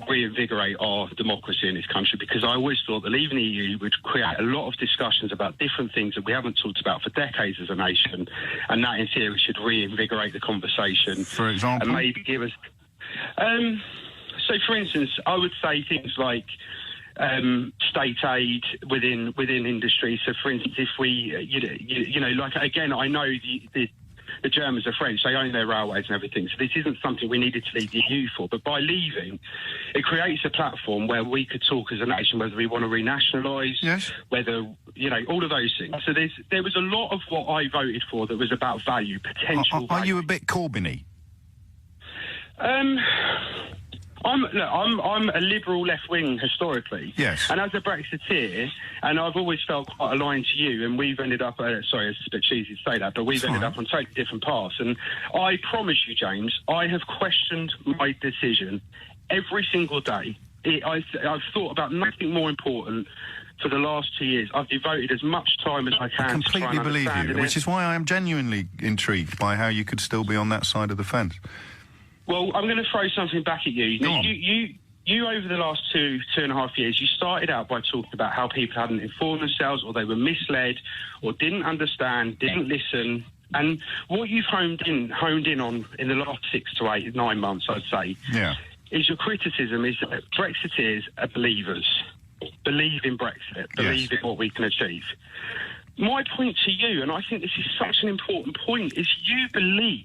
[SPEAKER 13] reinvigorate our democracy in this country, because I always thought that leaving the EU would create a lot of discussions about different things that we haven't talked about for decades as a nation, and that in theory should reinvigorate the conversation.
[SPEAKER 1] For example?
[SPEAKER 13] And maybe give us... so, for instance, I would say things like... state aid within industry. So, for instance, if we, you know, like again, I know the Germans are French; they own their railways and everything. So this isn't something we needed to leave the EU for. But by leaving, it creates a platform where we could talk as a nation whether we want to renationalise,
[SPEAKER 1] yes,
[SPEAKER 13] whether all of those things. So there was a lot of what I voted for that was about value, potential.
[SPEAKER 1] Are you a bit Corbyny?
[SPEAKER 13] I'm a liberal left-wing historically.
[SPEAKER 1] Yes.
[SPEAKER 13] And as a Brexiteer, and I've always felt quite aligned to you, and we've ended up, sorry, it's a bit cheesy to say that, but we've ended up on totally different paths. And I promise you, James, I have questioned my decision every single day. I've thought about nothing more important for the last 2 years. I've devoted as much time as I can.
[SPEAKER 1] I completely believe you, which is why I am genuinely intrigued by how you could still be on that side of the fence.
[SPEAKER 13] Well, I'm going to throw something back at you.
[SPEAKER 1] Go on.
[SPEAKER 13] You over the last two and a half years, you started out by talking about how people hadn't informed themselves, or they were misled, or didn't understand, didn't listen. And what you've honed in on in the last 6 to 8, 9 months, I'd say, is your criticism is that Brexiteers are believers, believe in Brexit, believe in what we can achieve. My point to you, and I think this is such an important point, is you believe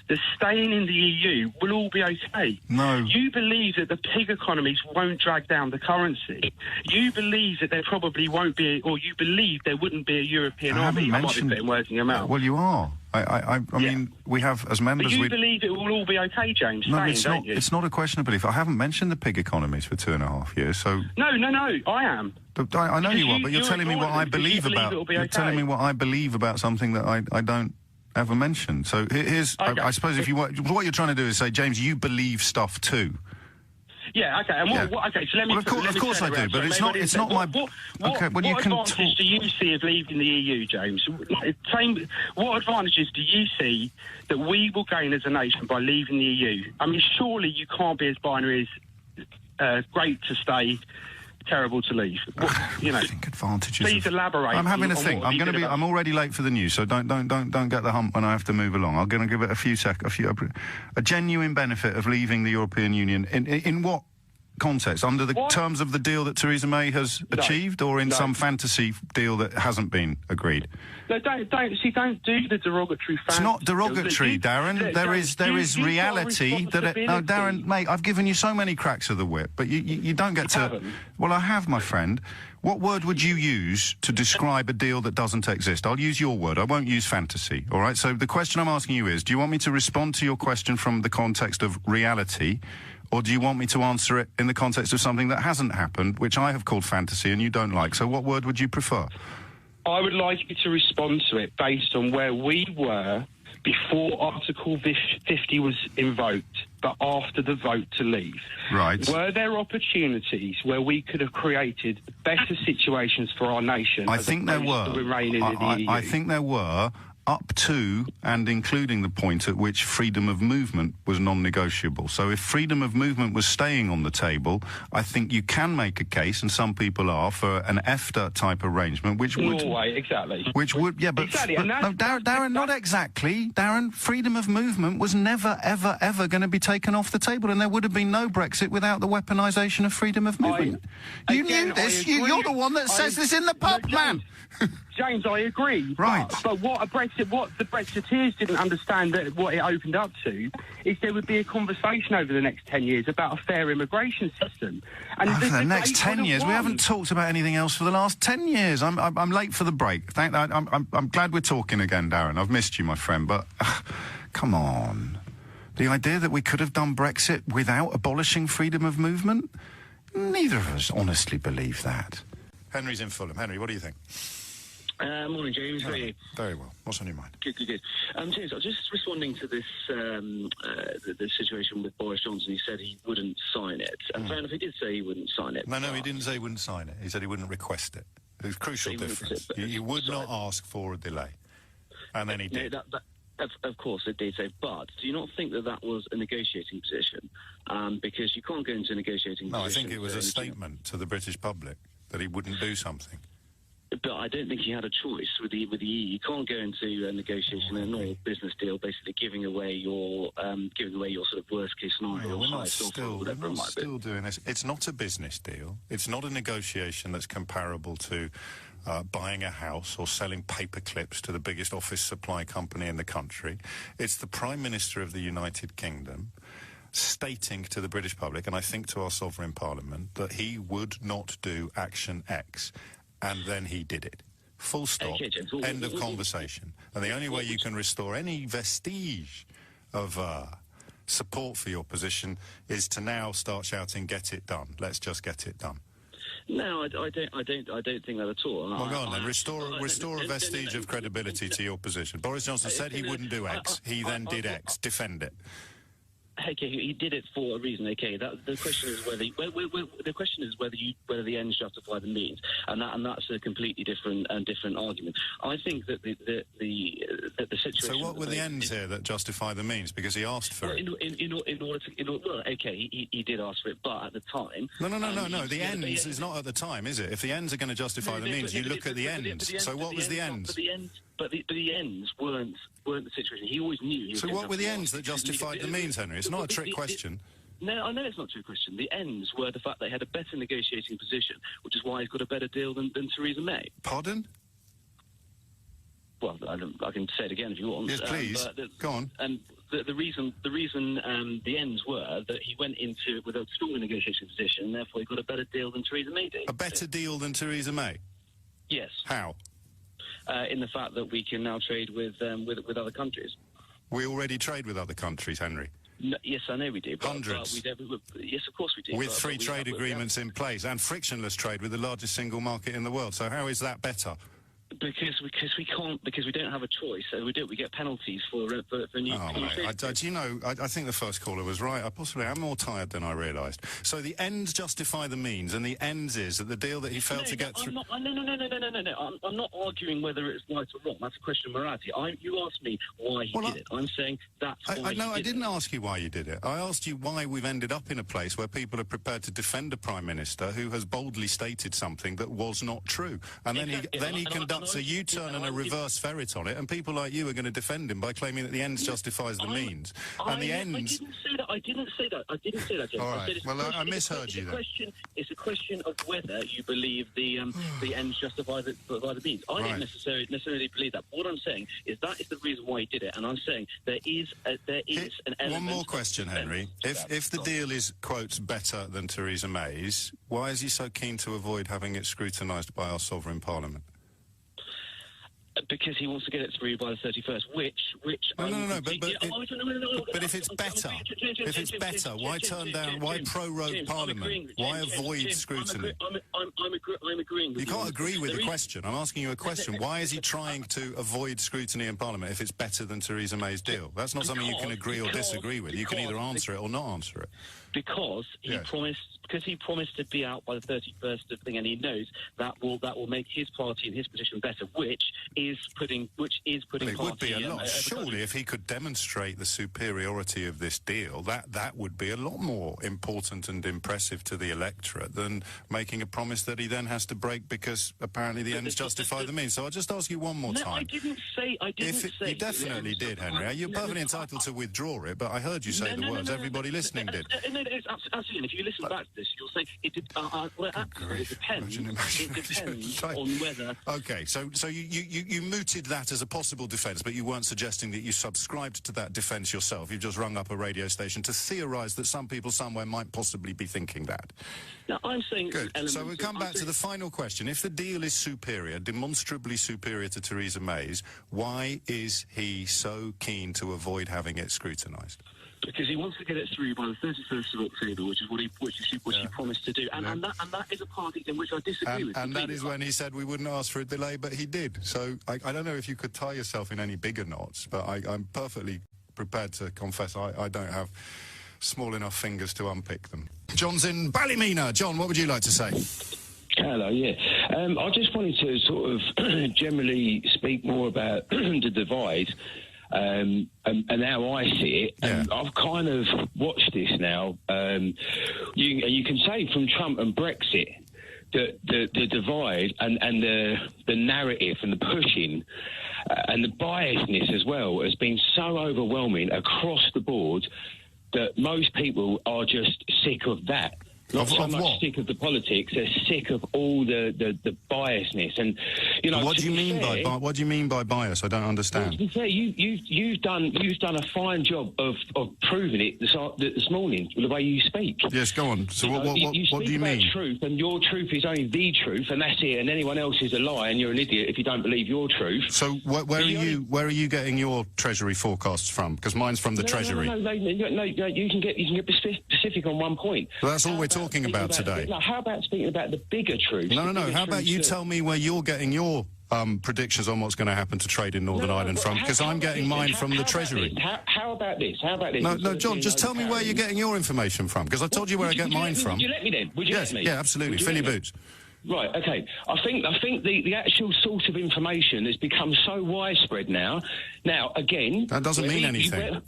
[SPEAKER 13] that staying in the EU will all be okay.
[SPEAKER 1] No.
[SPEAKER 13] You believe that the pig economies won't drag down the currency. You believe that there probably won't be, or you believe there wouldn't be a European army. I might be putting words in your mouth.
[SPEAKER 1] Well, you are. I mean, we have, as members...
[SPEAKER 13] But you believe it will all be okay, James?
[SPEAKER 1] No,
[SPEAKER 13] it's
[SPEAKER 1] not a question of belief. I haven't mentioned the pig economies for 2.5 years, so...
[SPEAKER 13] No, I am.
[SPEAKER 1] I know you are, but you're telling me what I believe about... You're telling me what I believe about something that I don't ever mentioned. So here's... Okay. I suppose if you what you're trying to do is say, James, you believe stuff too.
[SPEAKER 13] Yeah, okay. And okay, so let me...
[SPEAKER 1] Well, of course I do, but it's not my... Okay, well, you can talk...
[SPEAKER 13] What advantages do you see of leaving the EU, James? What advantages do you see that we will gain as a nation by leaving the EU? I mean, surely you can't be as binary as great to stay, terrible to leave. I think
[SPEAKER 1] advantages.
[SPEAKER 13] Please elaborate.
[SPEAKER 1] I'm having a think. I'm already late for the news, so don't get the hump when I have to move along. I'm going to give it a genuine benefit of leaving the European Union. In what context? Under the terms of the deal that Theresa May has achieved, or in some fantasy deal that hasn't been agreed?
[SPEAKER 13] No, don't do the derogatory.
[SPEAKER 1] It's not derogatory, Darren. There is reality that. No, Darren, mate, I've given you so many cracks of the whip, but you don't get to. Well, I have, my friend. What word would you use to describe a deal that doesn't exist? I'll use your word. I won't use fantasy. All right. So the question I'm asking you is: do you want me to respond to your question from the context of reality? Or do you want me to answer it in the context of something that hasn't happened, which I have called fantasy and you don't like? So what word would you prefer?
[SPEAKER 13] I would like you to respond to it based on where we were before Article 50 was invoked, but after the vote to leave.
[SPEAKER 1] Right.
[SPEAKER 13] Were there opportunities where we could have created better situations for our nation?
[SPEAKER 1] I think there were.
[SPEAKER 13] I
[SPEAKER 1] think there were. up to and including the point at which freedom of movement was non-negotiable. So if freedom of movement was staying on the table, I think you can make a case, and some people are, for an EFTA-type arrangement, which would...
[SPEAKER 13] Norway, exactly.
[SPEAKER 1] Which would, yeah, but...
[SPEAKER 13] Exactly,
[SPEAKER 1] but no, Darren, not exactly. Darren, freedom of movement was never, ever, ever going to be taken off the table, and there would have been no Brexit without the weaponisation of freedom of movement. You knew this. You're the one that says this in the pub, man.
[SPEAKER 13] James, I agree.
[SPEAKER 1] Right.
[SPEAKER 13] But what the Brexiteers didn't understand, that what it opened up to, is there would be a conversation over the next 10 years about a fair immigration system. And
[SPEAKER 1] for the next 10 years? We haven't talked about anything else for the last 10 years. I'm late for the break. I'm glad we're talking again, Darren. I've missed you, my friend, but come on. The idea that we could have done Brexit without abolishing freedom of movement? Neither of us honestly believe that. Henry's in Fulham. Henry, what do you think?
[SPEAKER 14] Morning, James. How are you?
[SPEAKER 1] Very well. What's on your mind?
[SPEAKER 14] Good. James, I was just responding to this the situation with Boris Johnson. He said he wouldn't sign it. And fair enough, he did say he wouldn't sign it.
[SPEAKER 1] No, he didn't say he wouldn't sign it. He said he wouldn't request it. There's a crucial difference. You would not ask for a delay. And then he did.
[SPEAKER 14] Of course, it did say. But do you not think that was a negotiating position? Because you can't go into a negotiating position.
[SPEAKER 1] No, I think it was a statement to the British public that he wouldn't do something.
[SPEAKER 14] But I don't think he had a choice with the EU. You can't go into a negotiation, a normal business deal, basically giving away your sort of worst case scenario.
[SPEAKER 1] We're not still doing this. It's not a business deal. It's not a negotiation that's comparable to buying a house or selling paper clips to the biggest office supply company in the country. It's the Prime Minister of the United Kingdom stating to the British public, and I think to our sovereign parliament, that he would not do action X. And then he did it. Full stop. Okay, James, end of conversation. And the only way you can restore any vestige of support for your position is to now start shouting, "Get it done! Let's just get it done."
[SPEAKER 14] No, I don't think that at all.
[SPEAKER 1] Well, go on then. Restore a vestige of credibility to your position. Boris Johnson said he wouldn't do X. He then did X. Defend it.
[SPEAKER 14] Okay, he did it for a reason. Okay, the question is whether the ends justify the means, and that's a completely different argument. I think that the situation.
[SPEAKER 1] So what were the ends here that justify the means? Because he asked for it.
[SPEAKER 14] He did ask for it, but at the time.
[SPEAKER 1] No. The ends is not at the time, is it? If the ends are going to justify the means, you look at the ends. So what was the ends?
[SPEAKER 14] But the ends weren't the situation. He always knew.
[SPEAKER 1] So what were the ends that justified the means, Henry? It's not a trick question.
[SPEAKER 14] No, I know it's not a trick question. The ends were the fact they had a better negotiating position, which is why he's got a better deal than Theresa May.
[SPEAKER 1] Pardon?
[SPEAKER 14] Well, I can say it again if you want.
[SPEAKER 1] Yes, please. Go on.
[SPEAKER 14] And the reason the ends were that he went into with a stronger negotiating position, and therefore he got a better deal than Theresa May did.
[SPEAKER 1] A better deal than Theresa May?
[SPEAKER 14] Yes.
[SPEAKER 1] How?
[SPEAKER 14] In the fact that we can now trade with other countries.
[SPEAKER 1] We already trade with other countries, Henry.
[SPEAKER 14] No, yes, I know we do.
[SPEAKER 1] Hundreds.
[SPEAKER 14] Yes, of course we do.
[SPEAKER 1] With free trade agreements in place and frictionless trade with the largest single market in the world. So how is that better?
[SPEAKER 14] Because we don't have a choice, so we get penalties for new.
[SPEAKER 1] I think the first caller was right. I possibly am more tired than I realised. So the ends justify the means, and the ends is that the deal that he failed to get through.
[SPEAKER 14] No. I'm not arguing whether it's right or wrong. That's a question of morality. You asked me why he did it. I'm saying that's why.
[SPEAKER 1] I didn't ask you why you did it. I asked you why we've ended up in a place where people are prepared to defend a prime minister who has boldly stated something that was not true, and then he conducts a U-turn and a reverse ferret on it, and people like you are going to defend him by claiming that the ends justifies the means. And the ends...
[SPEAKER 14] I didn't say that, James.
[SPEAKER 1] All right. I misheard you then.
[SPEAKER 14] It's a question of whether you believe the ends justify the means. I don't necessarily believe that. What I'm saying is that is the reason why he did it, and I'm saying there is an element...
[SPEAKER 1] One more question, Henry. If the deal is, quotes, better than Theresa May's, why is he so keen to avoid having it scrutinised by our sovereign parliament?
[SPEAKER 14] Because he wants to get it through by the 31st, which...
[SPEAKER 1] No. But if it's better, why turn down, why prorogue Parliament? Why avoid scrutiny?
[SPEAKER 14] I'm agreeing.
[SPEAKER 1] You can't agree with the question. I'm asking you a question. Why is he trying to avoid scrutiny in Parliament if it's better than Theresa May's deal? That's not something you can agree or disagree with. You can either answer it or not answer it.
[SPEAKER 14] because he promised to be out by the 31st of thing, and he knows that will make his party and his position better, which is putting
[SPEAKER 1] Well, it would be
[SPEAKER 14] party,
[SPEAKER 1] a lot. Surely, if he could demonstrate the superiority of this deal, that would be a lot more important and impressive to the electorate than making a promise that he then has to break because apparently the ends justify the means. So I'll just ask you one more time.
[SPEAKER 14] I didn't say.
[SPEAKER 1] You definitely did, Henry. You're perfectly entitled to withdraw it, but I heard you say the words. Everybody listening did.
[SPEAKER 14] No, it's absolutely. And if you listen back to this, you'll say it depends. It depends on whether.
[SPEAKER 1] Okay, so you mooted that as a possible defence, but you weren't suggesting that you subscribed to that defence yourself. You've just rung up a radio station to theorise that some people somewhere might possibly be thinking that.
[SPEAKER 14] No, I'm saying...
[SPEAKER 1] Good. So we come back to the final question. If the deal is superior, demonstrably superior to Theresa May's, why is he so keen to avoid having it scrutinised?
[SPEAKER 14] Because he wants to get it through by the 31st of October, which is what he promised to do. And that is a party in which I disagree with.
[SPEAKER 1] And that is when he said we wouldn't ask for a delay, but he did. So I don't know if you could tie yourself in any bigger knots, but I'm perfectly prepared to confess I don't have small enough fingers to unpick them. John's in Ballymena. John, what would you like to say?
[SPEAKER 15] Hello, yeah. I just wanted to sort of generally speak more about the divide and how I see it. And I've kind of watched this now. You can say from Trump and Brexit that the divide and the narrative and the pushing and the biasness as well has been so overwhelming across the board that most people are just sick of that. Not so much sick of the politics; they're sick of all the biasness. And you know,
[SPEAKER 1] what do you mean by bias? I don't understand.
[SPEAKER 15] Well, to be fair, you've done a fine job of proving it this morning the way you speak.
[SPEAKER 1] Yes, go on. So what do you mean?
[SPEAKER 15] Truth, and your truth is only the truth, and that's it. And anyone else is a lie, and you're an idiot if you don't believe your truth.
[SPEAKER 1] So where are you getting your Treasury forecasts from? Because mine's from the Treasury.
[SPEAKER 15] No, you can get specific on one point.
[SPEAKER 1] Well, that's all we're talking about today.
[SPEAKER 15] No, how about speaking about the bigger truth?
[SPEAKER 1] No. How about you tell me where you're getting your predictions on what's going to happen to trade in Northern Ireland from? Because I'm getting mine from the Treasury.
[SPEAKER 15] How about this?
[SPEAKER 1] No, John, just tell me where you're getting your information from, because I've told you where I get mine from.
[SPEAKER 15] Would you let me then? Would you let me?
[SPEAKER 1] Yeah, absolutely. Fill your boots.
[SPEAKER 15] Right, okay. I think the actual source of information has become so widespread now. Now, again...
[SPEAKER 1] That doesn't mean anything.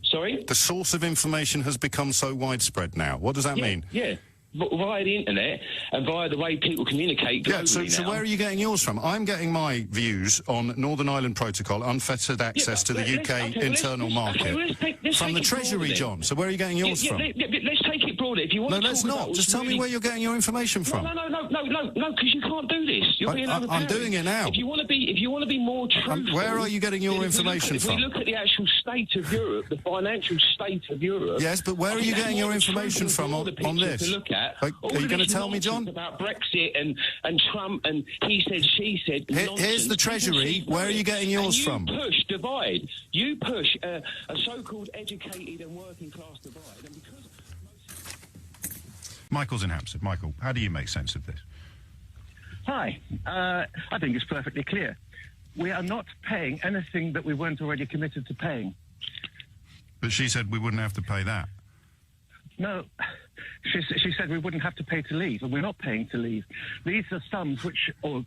[SPEAKER 15] Sorry?
[SPEAKER 1] The source of information has become so widespread now. What does that mean?
[SPEAKER 15] Yeah. Via the internet and via the way people communicate globally
[SPEAKER 1] so where are you getting yours from? I'm getting my views on Northern Ireland Protocol, unfettered access to the UK internal market from the Treasury, John. So where are you getting yours from?
[SPEAKER 15] Let's take it broader. If you want
[SPEAKER 1] let's not. Just tell me where you're getting your information from.
[SPEAKER 15] No, because you can't do this. You're being overbearing.
[SPEAKER 1] I'm doing it now.
[SPEAKER 15] If you want to be more truthful...
[SPEAKER 1] Where are you getting your information from?
[SPEAKER 15] If we look at the actual state of Europe, the financial state of Europe...
[SPEAKER 1] Yes, but where are you getting your information from on this?
[SPEAKER 15] To look at.
[SPEAKER 1] Are you going to tell me, John?
[SPEAKER 15] About Brexit and Trump and he said, she said.
[SPEAKER 1] Here's the Treasury. Where are you getting yours from?
[SPEAKER 15] You push divide. You push a so-called educated and working class divide. And because
[SPEAKER 1] Michael's in Hampstead. Michael, how do you make sense of this?
[SPEAKER 16] Hi. I think it's perfectly clear. We are not paying anything that we weren't already committed to paying.
[SPEAKER 1] But she said we wouldn't have to pay that.
[SPEAKER 16] No, she said we wouldn't have to pay to leave, and we're not paying to leave. These are sums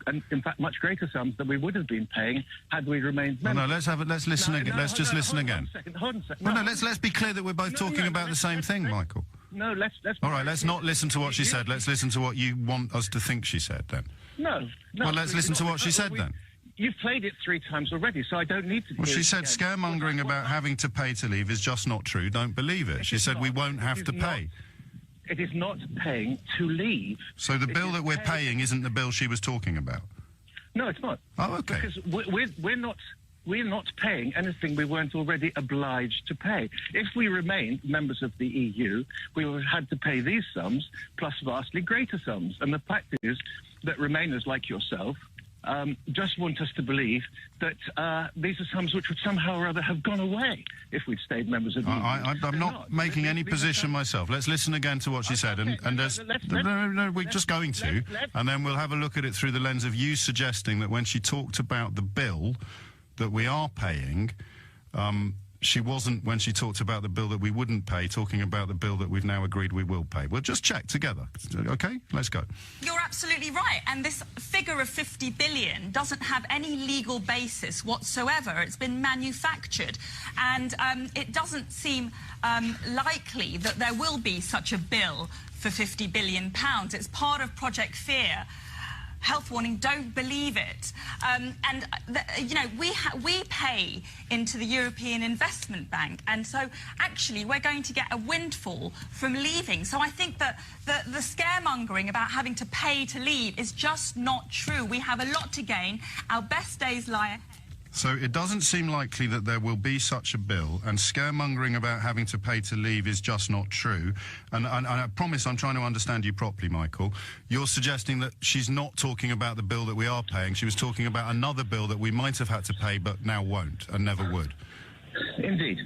[SPEAKER 16] and in fact, much greater sums than we would have been paying had we remained members.
[SPEAKER 1] Let's listen again. Let's just listen again.
[SPEAKER 16] Hold on a second.
[SPEAKER 1] Let's be clear that we're both talking about the same thing, Michael.
[SPEAKER 16] No, let's.
[SPEAKER 1] All right, let's not listen to what she said. Let's listen to what you want us to think she said, then.
[SPEAKER 16] No.
[SPEAKER 1] Well, let's listen to what she said, then.
[SPEAKER 16] You've played it 3 times already, so I don't need to...
[SPEAKER 1] Well, she said scaremongering about having to pay to leave is just not true. Don't believe it. She said we won't have to pay.
[SPEAKER 16] It is not paying to leave.
[SPEAKER 1] So the bill that we're paying isn't the bill she was talking about?
[SPEAKER 16] No, it's not.
[SPEAKER 1] Oh, okay.
[SPEAKER 16] Because we're not paying anything we weren't already obliged to pay. If we remained members of the EU, we would have had to pay these sums plus vastly greater sums. And the fact is that Remainers like yourself just want us to believe that these are sums which would somehow or other have gone away if we'd stayed members of the EU.
[SPEAKER 1] I'm not making any position myself. Let's listen again to what she said. No, we're just going to. And then we'll have a look at it through the lens of you suggesting that when she talked about the bill that we are paying, she wasn't, when she talked about the bill that we wouldn't pay, talking about the bill that we've now agreed we will pay. We'll just check together. OK? Let's go.
[SPEAKER 17] You're absolutely right. And this figure of 50 billion doesn't have any legal basis whatsoever. It's been manufactured. And it doesn't seem likely that there will be such a bill for £50 billion. It's part of Project Fear. Health warning, don't believe it. You know, we pay into the European Investment Bank, and so actually we're going to get a windfall from leaving. So I think that the scaremongering about having to pay to leave is just not true. We have a lot to gain. Our best days lie ahead.
[SPEAKER 1] So it doesn't seem likely that there will be such a bill, and scaremongering about having to pay to leave is just not true. And I promise I'm trying to understand you properly, Michael. You're suggesting that she's not talking about the bill that we are paying. She was talking about another bill that we might have had to pay but now won't and never would.
[SPEAKER 16] Indeed.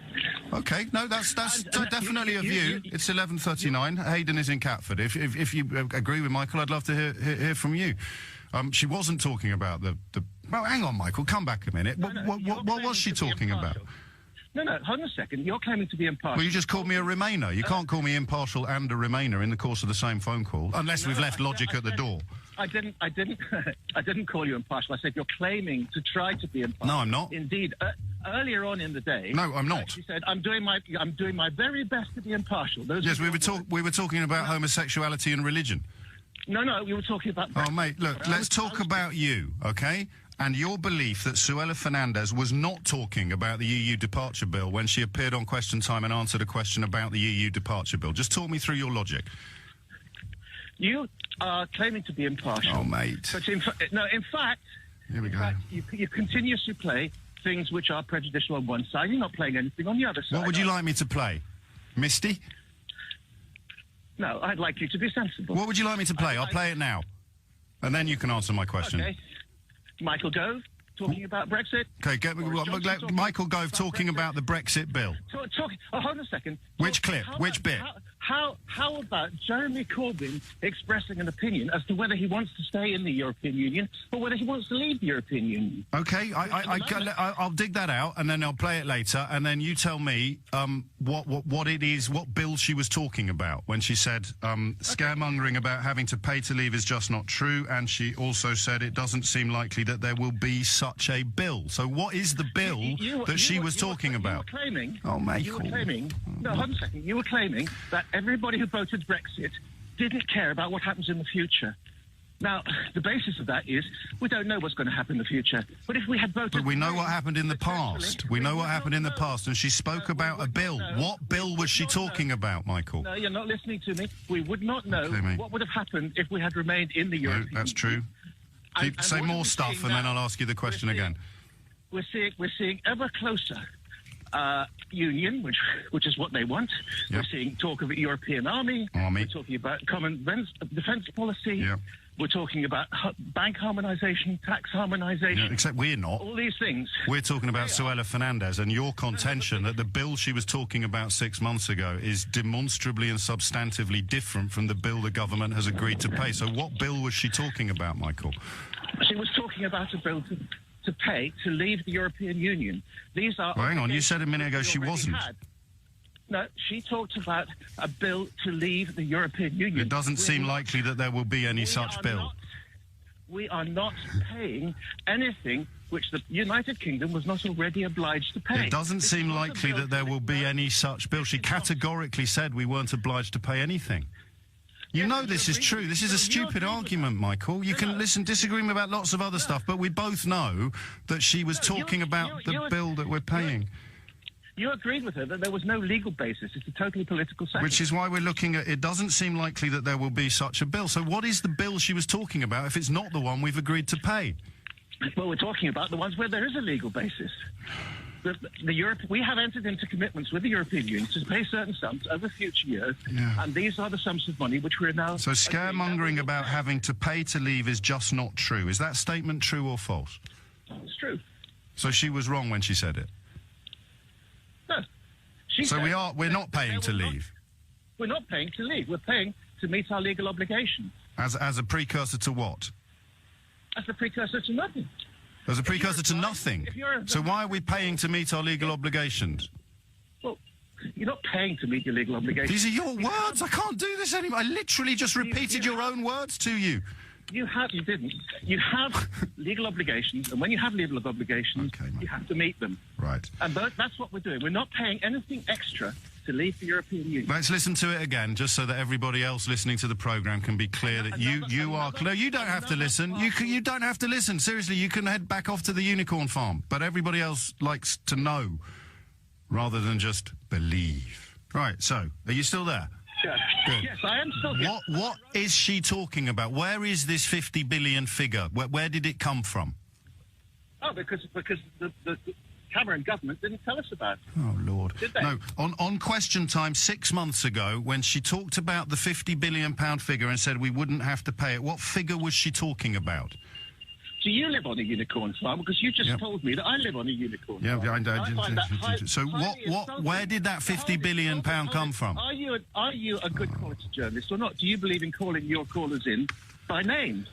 [SPEAKER 1] OK, no, that's definitely a view. It's 11:39. Hayden is in Catford. If you agree with Michael, I'd love to hear from you. She wasn't talking about the... Well, hang on, Michael, come back a minute. What was she talking about?
[SPEAKER 16] No, hold on a second. You're claiming to be impartial.
[SPEAKER 1] Well, you just called me a Remainer. You can't call me impartial and a Remainer in the course of the same phone call, unless we've left logic at the door.
[SPEAKER 16] I didn't call you impartial. I said you're claiming to try to be impartial.
[SPEAKER 1] No, I'm not.
[SPEAKER 16] Indeed, earlier on in the day...
[SPEAKER 1] No, I'm not.
[SPEAKER 16] She said, I'm doing my very best to be impartial.
[SPEAKER 1] Yes, we were talking about homosexuality and religion.
[SPEAKER 16] No, we were talking about...
[SPEAKER 1] Oh, mate, look, let's talk about you, OK? And your belief that Suella Fernandez was not talking about the EU departure bill when she appeared on Question Time and answered a question about the EU departure bill. Just talk me through your logic.
[SPEAKER 16] You are claiming to be impartial.
[SPEAKER 1] Oh, mate.
[SPEAKER 16] But in fact,
[SPEAKER 1] here we go.
[SPEAKER 16] You continuously play things which are prejudicial on one side. You're not playing anything on the other side.
[SPEAKER 1] What would you like me to play? Misty?
[SPEAKER 16] No, I'd like you to be sensible.
[SPEAKER 1] What would you like me to play? I'll play it now. And then you can answer my question.
[SPEAKER 16] Okay. Michael Gove talking about Brexit.
[SPEAKER 1] Okay, Michael Gove talking about the Brexit bill.
[SPEAKER 16] Hold on a second.
[SPEAKER 1] Which clip? Which bit?
[SPEAKER 16] How about Jeremy Corbyn expressing an opinion as to whether he wants to stay in the European Union or whether he wants to leave the European Union?
[SPEAKER 1] Okay, I'll dig that out and then I'll play it later, and then you tell me what it is, what bill she was talking about when she said scaremongering about having to pay to leave is just not true, and she also said it doesn't seem likely that there will be such a bill. So what is the bill that she was talking about?
[SPEAKER 16] You were claiming...
[SPEAKER 1] Oh, Michael.
[SPEAKER 16] You were claiming... No, hold on a second. You were claiming that everybody who voted Brexit didn't care about what happens in the future. Now, the basis of that is we don't know what's going to happen in the future. But if we had voted...
[SPEAKER 1] But we know what happened in the past. We know what happened in the past, and she spoke about a bill. What bill was she talking about, Michael?
[SPEAKER 16] No, you're not listening to me. We would not know what would have happened if we had remained in the European Union.
[SPEAKER 1] That's true. Say more stuff, and then I'll ask you the question again.
[SPEAKER 16] We're seeing ever closer union, which is what they want. Yep. We're seeing talk of a European army. We're talking about common defence policy.
[SPEAKER 1] Yep.
[SPEAKER 16] We're talking about bank harmonisation, tax harmonisation.
[SPEAKER 1] Yeah, except we're not.
[SPEAKER 16] All these things.
[SPEAKER 1] We're talking about Suella Fernandez, and your contention that the bill she was talking about 6 months ago is demonstrably and substantively different from the bill the government has agreed to pay. So what bill was she talking about, Michael?
[SPEAKER 16] She was talking about a bill to pay to leave the European Union. These are...
[SPEAKER 1] Well, hang on, you said a minute ago she wasn't.
[SPEAKER 16] No, she talked about a bill to leave the European Union.
[SPEAKER 1] It doesn't seem likely that there will be any such bill.
[SPEAKER 16] We are not paying anything which the United Kingdom was not already obliged to pay.
[SPEAKER 1] It doesn't seem likely that there will be any such bill. She categorically said we weren't obliged to pay anything. You know this is true. This is a stupid argument, Michael. You can disagree about lots of other stuff, but we both know that she was talking about the bill that we're paying.
[SPEAKER 16] You agreed with her that there was no legal basis. It's a totally political settlement.
[SPEAKER 1] Which is why we're looking at... It doesn't seem likely that there will be such a bill. So what is the bill she was talking about if it's not the one we've agreed to pay?
[SPEAKER 16] Well, we're talking about the ones where there is a legal basis. We have entered into commitments with the European Union to pay certain sums over future years, and these are the sums of money which we're now...
[SPEAKER 1] So scaremongering about having to pay to leave is just not true. Is that statement true or false?
[SPEAKER 16] It's true.
[SPEAKER 1] So she was wrong when she said it?
[SPEAKER 16] No.
[SPEAKER 1] So we're not paying to leave?
[SPEAKER 16] We're not paying to leave. We're paying to meet our legal obligations.
[SPEAKER 1] As a precursor to what?
[SPEAKER 16] As a precursor to nothing.
[SPEAKER 1] As a precursor to nothing? So why are we paying to meet our legal obligations?
[SPEAKER 16] You're not paying to meet your legal obligations.
[SPEAKER 1] These are your words. I can't do this anymore. I literally just repeated your own words to you.
[SPEAKER 16] You didn't. You have legal obligations, and when you have legal obligations, you have to meet them.
[SPEAKER 1] Right.
[SPEAKER 16] And that's what we're doing. We're not paying anything extra to leave the European Union.
[SPEAKER 1] Let's listen to it again, just so that everybody else listening to the programme can be clear that you are... No, you don't have to listen. You don't have to listen. Seriously, you can head back off to the unicorn farm. But everybody else likes to know rather than just believe. Right, so, are you still there?
[SPEAKER 16] Yes.
[SPEAKER 1] Good.
[SPEAKER 16] Yes, I am still here.
[SPEAKER 1] What is she talking about? Where is this 50 billion figure? Where did it come from?
[SPEAKER 16] Oh, because the Cameron government didn't tell us about it.
[SPEAKER 1] Oh, Lord.
[SPEAKER 16] Did they?
[SPEAKER 1] No, on Question Time 6 months ago, when she talked about the £50 billion figure and said we wouldn't have to pay it, what figure was she talking about?
[SPEAKER 16] Do you live on a unicorn farm? Because you just told me that I live on a unicorn farm.
[SPEAKER 1] So where did that £50 billion come from?
[SPEAKER 16] Are you a good quality journalist or not? Do you believe in calling your callers in by name?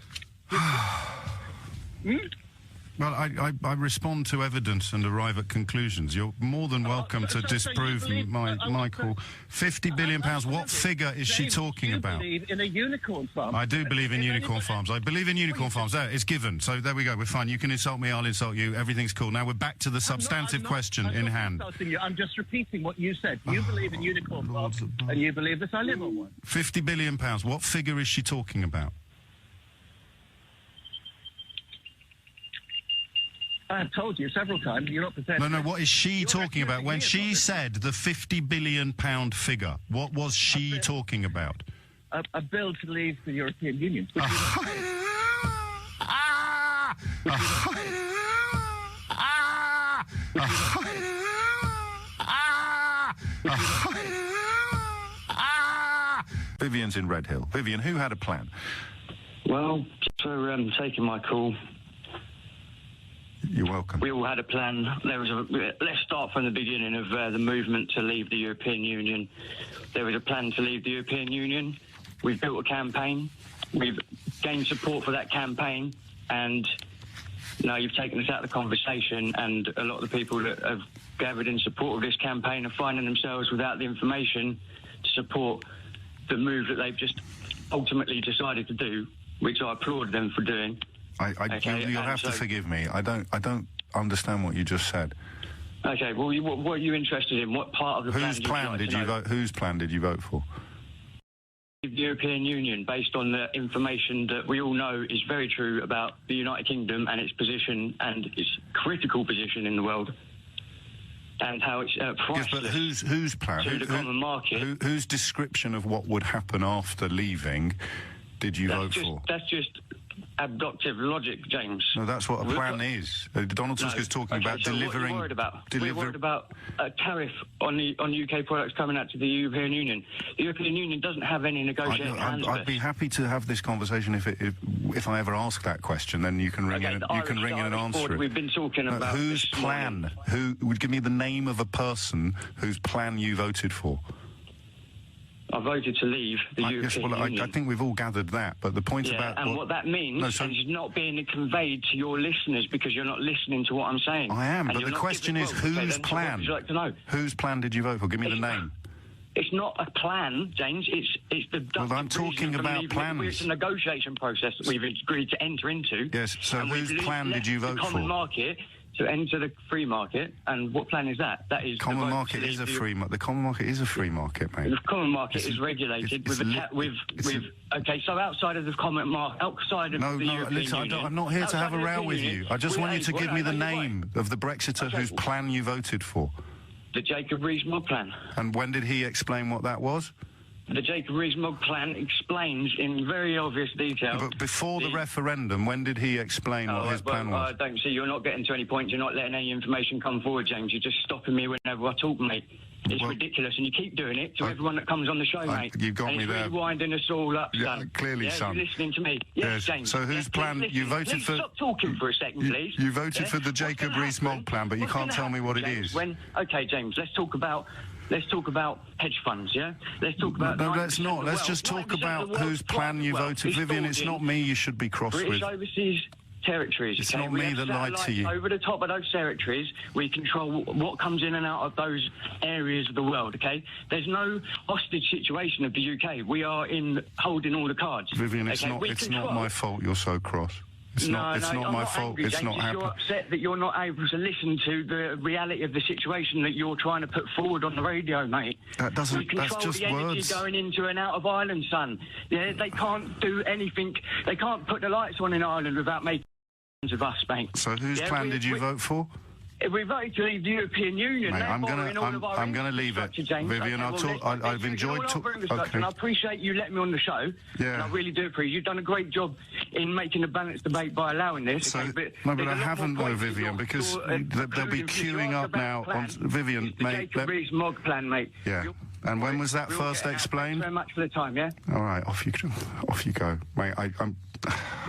[SPEAKER 1] Well, I respond to evidence and arrive at conclusions. You're more than welcome to disprove my call. £50 billion, what figure is she talking about?
[SPEAKER 16] Do you believe in a unicorn farm?
[SPEAKER 1] I do believe in unicorn farms. I believe in unicorn farms. There, it's given. So there we go. We're fine. You can insult me, I'll insult you. Everything's cool. Now we're back to the substantive question in hand.
[SPEAKER 16] Insulting you. I'm just repeating what you said. You believe in unicorn farms, and you believe that I live on one.
[SPEAKER 1] £50 billion. What figure is she talking about?
[SPEAKER 16] I've told you several times, you're not prepared.
[SPEAKER 1] No, what is she talking about? When she said the £50 billion figure, what was she talking about?
[SPEAKER 16] A bill to leave the European Union.
[SPEAKER 1] Vivian's in Red Hill. Vivian, who had a plan?
[SPEAKER 18] Well, for taking my call.
[SPEAKER 1] You're welcome.
[SPEAKER 18] We all had a plan. Let's start from the beginning of the movement to leave the European Union. There was a plan to leave the European Union. We've built a campaign. We've gained support for that campaign. And now you've taken us out of the conversation, and a lot of the people that have gathered in support of this campaign are finding themselves without the information to support the move that they've just ultimately decided to do, which I applaud them for doing.
[SPEAKER 1] You'll have to forgive me. I don't understand what you just said.
[SPEAKER 18] Okay. Well, what are you interested in? What part of the
[SPEAKER 1] Whose plan did you vote? Whose plan did you vote for?
[SPEAKER 18] The European Union, based on the information that we all know is very true about the United Kingdom and its position and its critical position in the world, and how it's priceless.
[SPEAKER 1] Yes, but whose plan?
[SPEAKER 18] To the common market.
[SPEAKER 1] Whose description of what would happen after leaving did you vote for?
[SPEAKER 18] That's just abductive logic, James.
[SPEAKER 1] No, that's what a plan is. Donald Tusk is talking about delivering...
[SPEAKER 18] What we're worried about a tariff on UK products coming out to the European Union. The European Union doesn't have any negotiating hands.
[SPEAKER 1] I'd be happy to have this conversation if I ever ask that question. Then you can ring in and answer it.
[SPEAKER 18] We've been talking about
[SPEAKER 1] whose plan? Who would give me the name of a person whose plan you voted for?
[SPEAKER 18] I voted to leave the European Union.
[SPEAKER 1] I think we've all gathered that, but the point about...
[SPEAKER 18] And what that means is not being conveyed to your listeners because you're not listening to what I'm saying.
[SPEAKER 1] I am, but the question is whose plan?
[SPEAKER 18] What would you like to know?
[SPEAKER 1] Whose plan did you vote for? Give me the name.
[SPEAKER 18] It's not a plan, James. It's the...
[SPEAKER 1] Well, I'm talking about plans.
[SPEAKER 18] It's a negotiation process that we've agreed to enter into.
[SPEAKER 1] Yes, so whose plan did you vote for?
[SPEAKER 18] The common market... to enter the free market, and what plan is that? That is
[SPEAKER 1] common market is a free market. The common market is a free market, mate.
[SPEAKER 18] The common market is regulated okay. So outside of the common market, outside of the European Union,
[SPEAKER 1] I'm not here to have a row with you. I just want you to give me the name of the Brexiteer whose plan you voted for.
[SPEAKER 18] The Jacob Rees-Mogg plan.
[SPEAKER 1] And when did he explain what that was?
[SPEAKER 18] The Jacob Rees-Mogg plan explains in very obvious detail...
[SPEAKER 1] But before the referendum, when did he explain what his plan was?
[SPEAKER 18] I don't see. You're not getting to any point. You're not letting any information come forward, James. You're just stopping me whenever I talk, mate. It's ridiculous, and you keep doing it to everyone that comes on the show, mate.
[SPEAKER 1] You've got me there.
[SPEAKER 18] It's really winding us all up, son.
[SPEAKER 1] Clearly, son.
[SPEAKER 18] You're listening to me. Yes, James.
[SPEAKER 1] So whose plan... You voted for...
[SPEAKER 18] Stop talking for a second, please.
[SPEAKER 1] You voted for the Jacob Rees-Mogg plan, but you can't tell me what it is.
[SPEAKER 18] Okay, James, let's talk about hedge funds, yeah? Let's talk about...
[SPEAKER 1] No, let's not. Let's just talk about whose plan you voted. Vivian, it's not me you should be cross with.
[SPEAKER 18] British overseas territories.
[SPEAKER 1] It's
[SPEAKER 18] okay?
[SPEAKER 1] not
[SPEAKER 18] We
[SPEAKER 1] me
[SPEAKER 18] have
[SPEAKER 1] that lied to
[SPEAKER 18] satellites
[SPEAKER 1] you.
[SPEAKER 18] over the top of those territories. We control what comes in and out of those areas of the world, okay? There's no hostage situation of the UK. We are holding all the cards.
[SPEAKER 1] Vivian, it's
[SPEAKER 18] okay?
[SPEAKER 1] not my fault you're so cross. It's not my fault.
[SPEAKER 18] Angry,
[SPEAKER 1] it's
[SPEAKER 18] James,
[SPEAKER 1] not happening.
[SPEAKER 18] You're upset that you're not able to listen to the reality of the situation that you're trying to put forward on the radio, mate.
[SPEAKER 1] That doesn't.
[SPEAKER 18] We control
[SPEAKER 1] That's just
[SPEAKER 18] the energy
[SPEAKER 1] words.
[SPEAKER 18] going into and out of Ireland, son. Yeah, they can't do anything. They can't put the lights on in Ireland without making of us, mate.
[SPEAKER 1] So whose plan did you vote for?
[SPEAKER 18] We voted to leave the European Union.
[SPEAKER 1] Mate, I'm gonna leave it, Vivian. I've enjoyed talking.
[SPEAKER 18] Okay. And I appreciate you letting me on the show.
[SPEAKER 1] Yeah.
[SPEAKER 18] And I really do appreciate. You've done a great job in making a balanced debate by allowing this.
[SPEAKER 1] So,
[SPEAKER 18] okay?
[SPEAKER 1] but I haven't though, Vivian, because they'll be queuing up now. Vivian, mate.
[SPEAKER 18] The Jacob Rees-Mogg plan, mate.
[SPEAKER 1] Yeah. And when was that first explained?
[SPEAKER 18] Thanks very much for the time. Yeah.
[SPEAKER 1] All right, off you go, mate. I'm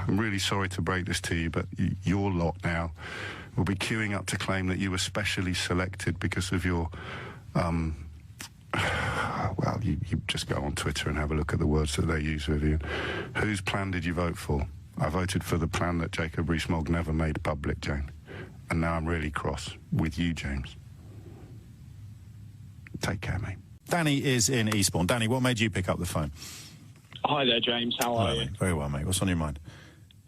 [SPEAKER 1] really sorry to break this to you, but your lot now will be queuing up to claim that you were specially selected because of your, well, you just go on Twitter and have a look at the words that they use, Vivian. Whose plan did you vote for? I voted for the plan that Jacob Rees-Mogg never made public, Jane. And now I'm really cross with you, James. Take care, mate.
[SPEAKER 19] Danny is in Eastbourne. Danny, what made you pick up the phone?
[SPEAKER 20] Hi there, James. How are you?
[SPEAKER 19] Mate. Very well, mate. What's on your mind?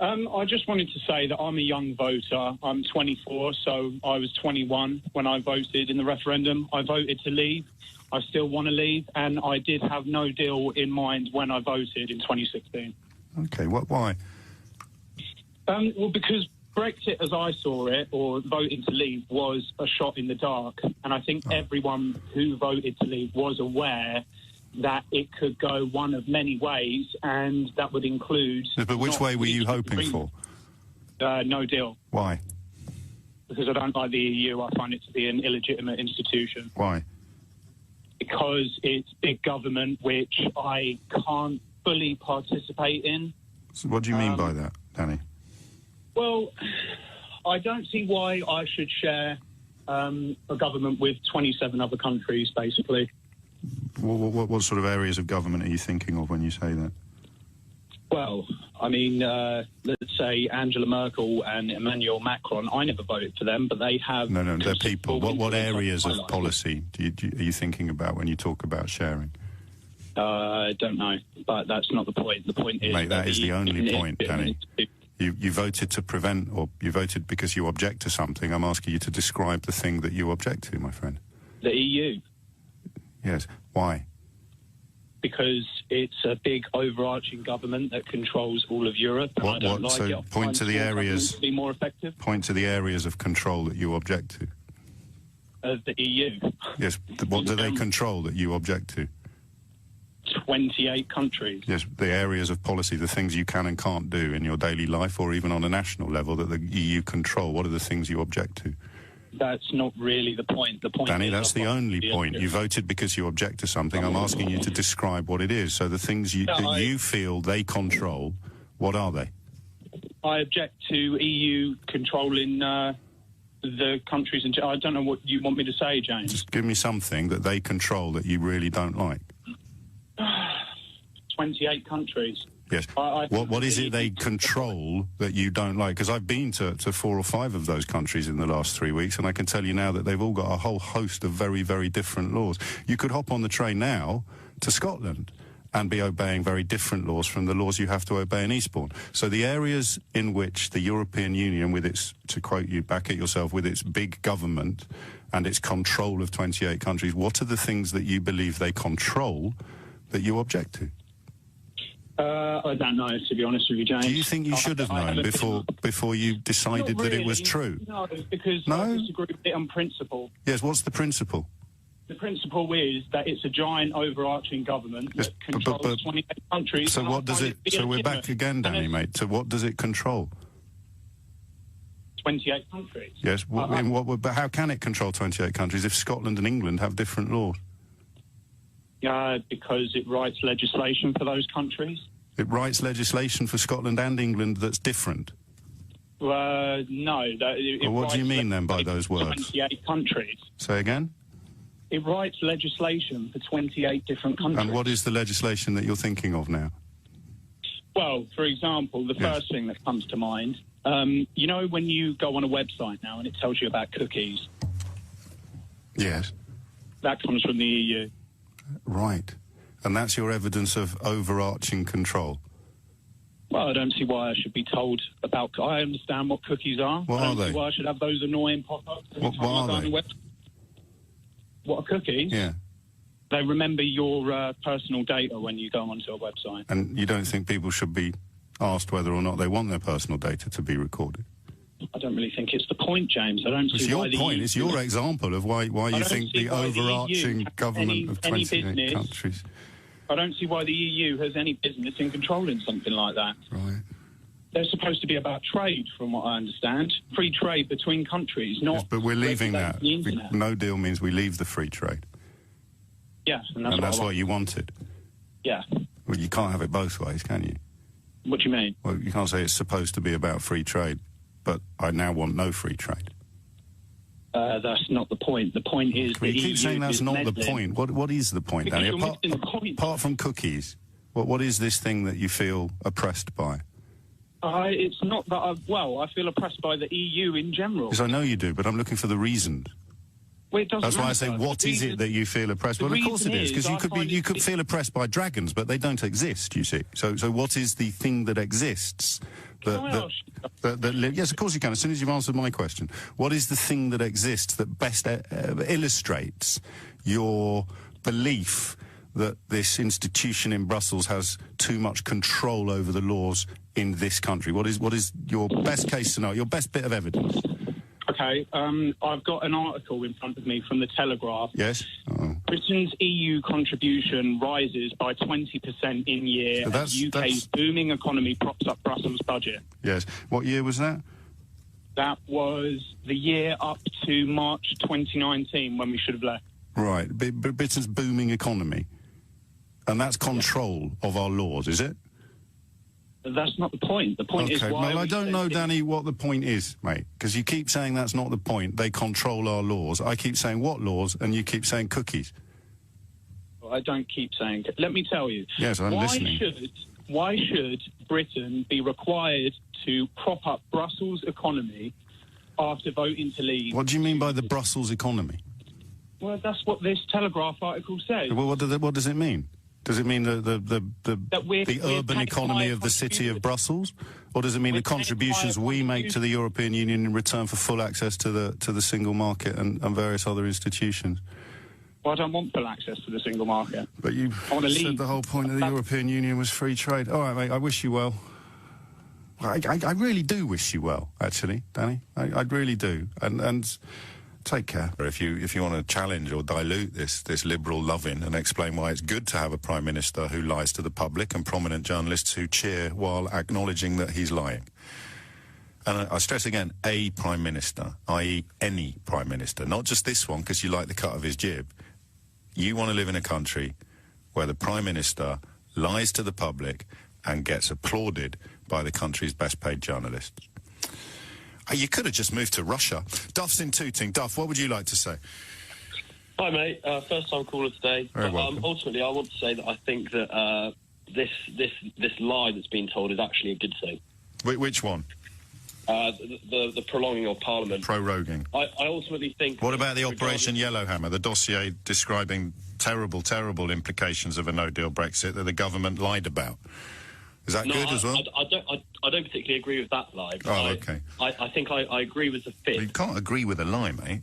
[SPEAKER 20] I just wanted to say that I'm a young voter. I'm 24, so I was 21 when I voted in the referendum. I voted to leave. I still want to leave, and I did have no deal in mind when I voted in 2016.
[SPEAKER 19] Okay, why?
[SPEAKER 20] Well, because Brexit, as I saw it, or voting to leave, was a shot in the dark. And I think everyone who voted to leave was aware that it could go one of many ways, and that would include...
[SPEAKER 19] But which way were you hoping for?
[SPEAKER 20] No deal.
[SPEAKER 19] Why?
[SPEAKER 20] Because I don't like the EU. I find it to be an illegitimate institution.
[SPEAKER 19] Why?
[SPEAKER 20] Because it's big government, which I can't fully participate in.
[SPEAKER 19] So what do you mean by that, Danny?
[SPEAKER 20] Well, I don't see why I should share a government with 27 other countries, basically.
[SPEAKER 19] What sort of areas of government are you thinking of when you say that?
[SPEAKER 20] Well, I mean, let's say Angela Merkel and Emmanuel Macron. I never voted for them, but they have...
[SPEAKER 19] No, they're people. What areas of policy are you thinking about when you talk about sharing?
[SPEAKER 20] I don't know, but that's not the point. The point is...
[SPEAKER 19] Mate, that is the only point, Danny. You voted to prevent, or you voted because you object to something. I'm asking you to describe the thing that you object to, my friend.
[SPEAKER 20] The EU.
[SPEAKER 19] Yes. Why?
[SPEAKER 20] Because it's a big overarching government that controls all of Europe. And I don't like it.
[SPEAKER 19] Point to the areas.
[SPEAKER 20] To be more effective.
[SPEAKER 19] Point to the areas of control that you object to.
[SPEAKER 20] Of the EU.
[SPEAKER 19] Yes. What do they control that you object to?
[SPEAKER 20] 28 countries.
[SPEAKER 19] Yes, the areas of policy, the things you can and can't do in your daily life, or even on a national level that the EU control. What are the things you object to?
[SPEAKER 20] That's not really the point. The point,
[SPEAKER 19] Danny,
[SPEAKER 20] is
[SPEAKER 19] that's the only point. You voted because you object to something. I'm asking you to describe what it is. So the things that you feel they control, what are they?
[SPEAKER 20] I object to EU controlling the countries. And I don't know what you want me to say, James.
[SPEAKER 19] Just give me something that they control that you really don't like.
[SPEAKER 20] 28 countries.
[SPEAKER 19] Yes. What is it they control that you don't like? Because I've been to 4 or 5 of those countries in the last 3 weeks, and I can tell you now that they've all got a whole host of very, very different laws. You could hop on the train now to Scotland and be obeying very different laws from the laws you have to obey in Eastbourne. So the areas in which the European Union, with its, to quote you, back at yourself, with its big government and its control of 28 countries, what are the things that you believe they control that you object to?
[SPEAKER 20] I don't know, to be honest with you, James.
[SPEAKER 19] Do you think you should have known before you decided that it was true?
[SPEAKER 20] No, because I disagree with it on principle.
[SPEAKER 19] Yes, what's the principle?
[SPEAKER 20] The principle is that it's a giant overarching government that controls 28 countries.
[SPEAKER 19] So what does it... So we're back again, Danny, mate. So what does it control?
[SPEAKER 20] 28 countries.
[SPEAKER 19] Yes, but how can it control 28 countries if Scotland and England have different laws?
[SPEAKER 20] Because it writes legislation for those countries.
[SPEAKER 19] It writes legislation for Scotland and England that's different?
[SPEAKER 20] No.
[SPEAKER 19] What do you mean, then, by those words?
[SPEAKER 20] 28 countries.
[SPEAKER 19] Say again?
[SPEAKER 20] It writes legislation for 28 different countries.
[SPEAKER 19] And what is the legislation that you're thinking of now?
[SPEAKER 20] Well, for example, the first thing that comes to mind You know when you go on a website now and it tells you about cookies?
[SPEAKER 19] Yes.
[SPEAKER 20] That comes from the EU.
[SPEAKER 19] Right. And that's your evidence of overarching control?
[SPEAKER 20] Well, I don't see why I should be told about... I understand what cookies are.
[SPEAKER 19] What
[SPEAKER 20] I
[SPEAKER 19] are
[SPEAKER 20] don't
[SPEAKER 19] they?
[SPEAKER 20] see why I should have those annoying pop-ups.
[SPEAKER 19] What are they?
[SPEAKER 20] What are cookies?
[SPEAKER 19] Yeah.
[SPEAKER 20] They remember your personal data when you go onto a website.
[SPEAKER 19] And you don't think people should be asked whether or not they want their personal data to be recorded?
[SPEAKER 20] I don't really think it's the point, James. I don't see why
[SPEAKER 19] It's your point. It's your example of why you think the overarching government of 28 countries...
[SPEAKER 20] I don't see why the EU has any business in controlling something like that.
[SPEAKER 19] Right.
[SPEAKER 20] They're supposed to be about trade, from what I understand. Free trade between countries, not...
[SPEAKER 19] Yes, but we're leaving that.
[SPEAKER 20] the internet.
[SPEAKER 19] No deal means we leave the free trade.
[SPEAKER 20] Yeah, and that's
[SPEAKER 19] what you wanted.
[SPEAKER 20] Yeah.
[SPEAKER 19] Well, you can't have it both ways, can you?
[SPEAKER 20] What do you mean?
[SPEAKER 19] Well, you can't say it's supposed to be about free trade, but I now want no free trade.
[SPEAKER 20] That's not the point. The point is
[SPEAKER 19] Well, you keep saying that's not the point. What is the point,
[SPEAKER 20] Because
[SPEAKER 19] Danny?
[SPEAKER 20] you're missing the point.
[SPEAKER 19] Apart from cookies, what is this thing that you feel oppressed by?
[SPEAKER 20] It's not that I feel oppressed by the EU in general.
[SPEAKER 19] Because I know you do, but I'm looking for the reason.
[SPEAKER 20] Well, it doesn't
[SPEAKER 19] That's why I
[SPEAKER 20] matter.
[SPEAKER 19] say, what is it that you feel oppressed? Well, of course it is, because you could feel oppressed by dragons, but they don't exist, you see. So what is the thing that exists? Yes, of course you can, as soon as you've answered my question. What is the thing that exists that best illustrates your belief that this institution in Brussels has too much control over the laws in this country? What is your best case scenario, your best bit of evidence?
[SPEAKER 20] Okay, I've got an article in front of me from the Telegraph.
[SPEAKER 19] Yes. Oh.
[SPEAKER 20] Britain's EU contribution rises by 20% in year as UK's booming economy props up Brussels' budget.
[SPEAKER 19] Yes. What year was that?
[SPEAKER 20] That was the year up to March 2019 when we should have left.
[SPEAKER 19] Right. Britain's booming economy. And that's control of our laws, is it?
[SPEAKER 20] That's not the point. The point is why...
[SPEAKER 19] Well, I don't know, Danny, what the point is, mate, because you keep saying that's not the point. They control our laws. I keep saying what laws, and you keep saying cookies.
[SPEAKER 20] Well, I don't keep saying... Let me tell you.
[SPEAKER 19] Yes, I'm listening.
[SPEAKER 20] Why should Britain be required to prop up Brussels' economy after voting to leave?
[SPEAKER 19] What do you mean by the Brussels economy?
[SPEAKER 20] Well, that's what this Telegraph article says.
[SPEAKER 19] Well, what does it mean? Does it mean the urban economy of the city of Brussels, or does it mean the contributions we make to the European Union in return for full access to the single market and various other institutions?
[SPEAKER 20] Well, I don't want full access to the single market.
[SPEAKER 19] But you said the whole point of the European Union was free trade. All right, mate, I wish you well. I really do wish you well, actually, Danny. I really do. And take care. If you want to challenge or dilute this liberal loving and explain why it's good to have a Prime Minister who lies to the public and prominent journalists who cheer while acknowledging that he's lying. And I stress again, a Prime Minister, i.e. any Prime Minister, not just this one because you like the cut of his jib. You want to live in a country where the Prime Minister lies to the public and gets applauded by the country's best paid journalists. You could have just moved to Russia. Duff's in Tooting. Duff, what would you like to say?
[SPEAKER 21] Hi, mate. First time caller today.
[SPEAKER 19] Very welcome.
[SPEAKER 21] Ultimately, I want to say that I think that this lie that's been told is actually a good thing.
[SPEAKER 19] Which one?
[SPEAKER 21] The prolonging of Parliament.
[SPEAKER 19] Proroguing.
[SPEAKER 21] I ultimately think...
[SPEAKER 19] What about the Operation Yellowhammer, the dossier describing terrible, terrible implications of a no-deal Brexit that the government lied about? Is that good as well?
[SPEAKER 21] I don't particularly agree with that lie.
[SPEAKER 19] Oh, okay.
[SPEAKER 21] I think I agree with the fifth.
[SPEAKER 19] You can't agree with a lie, mate.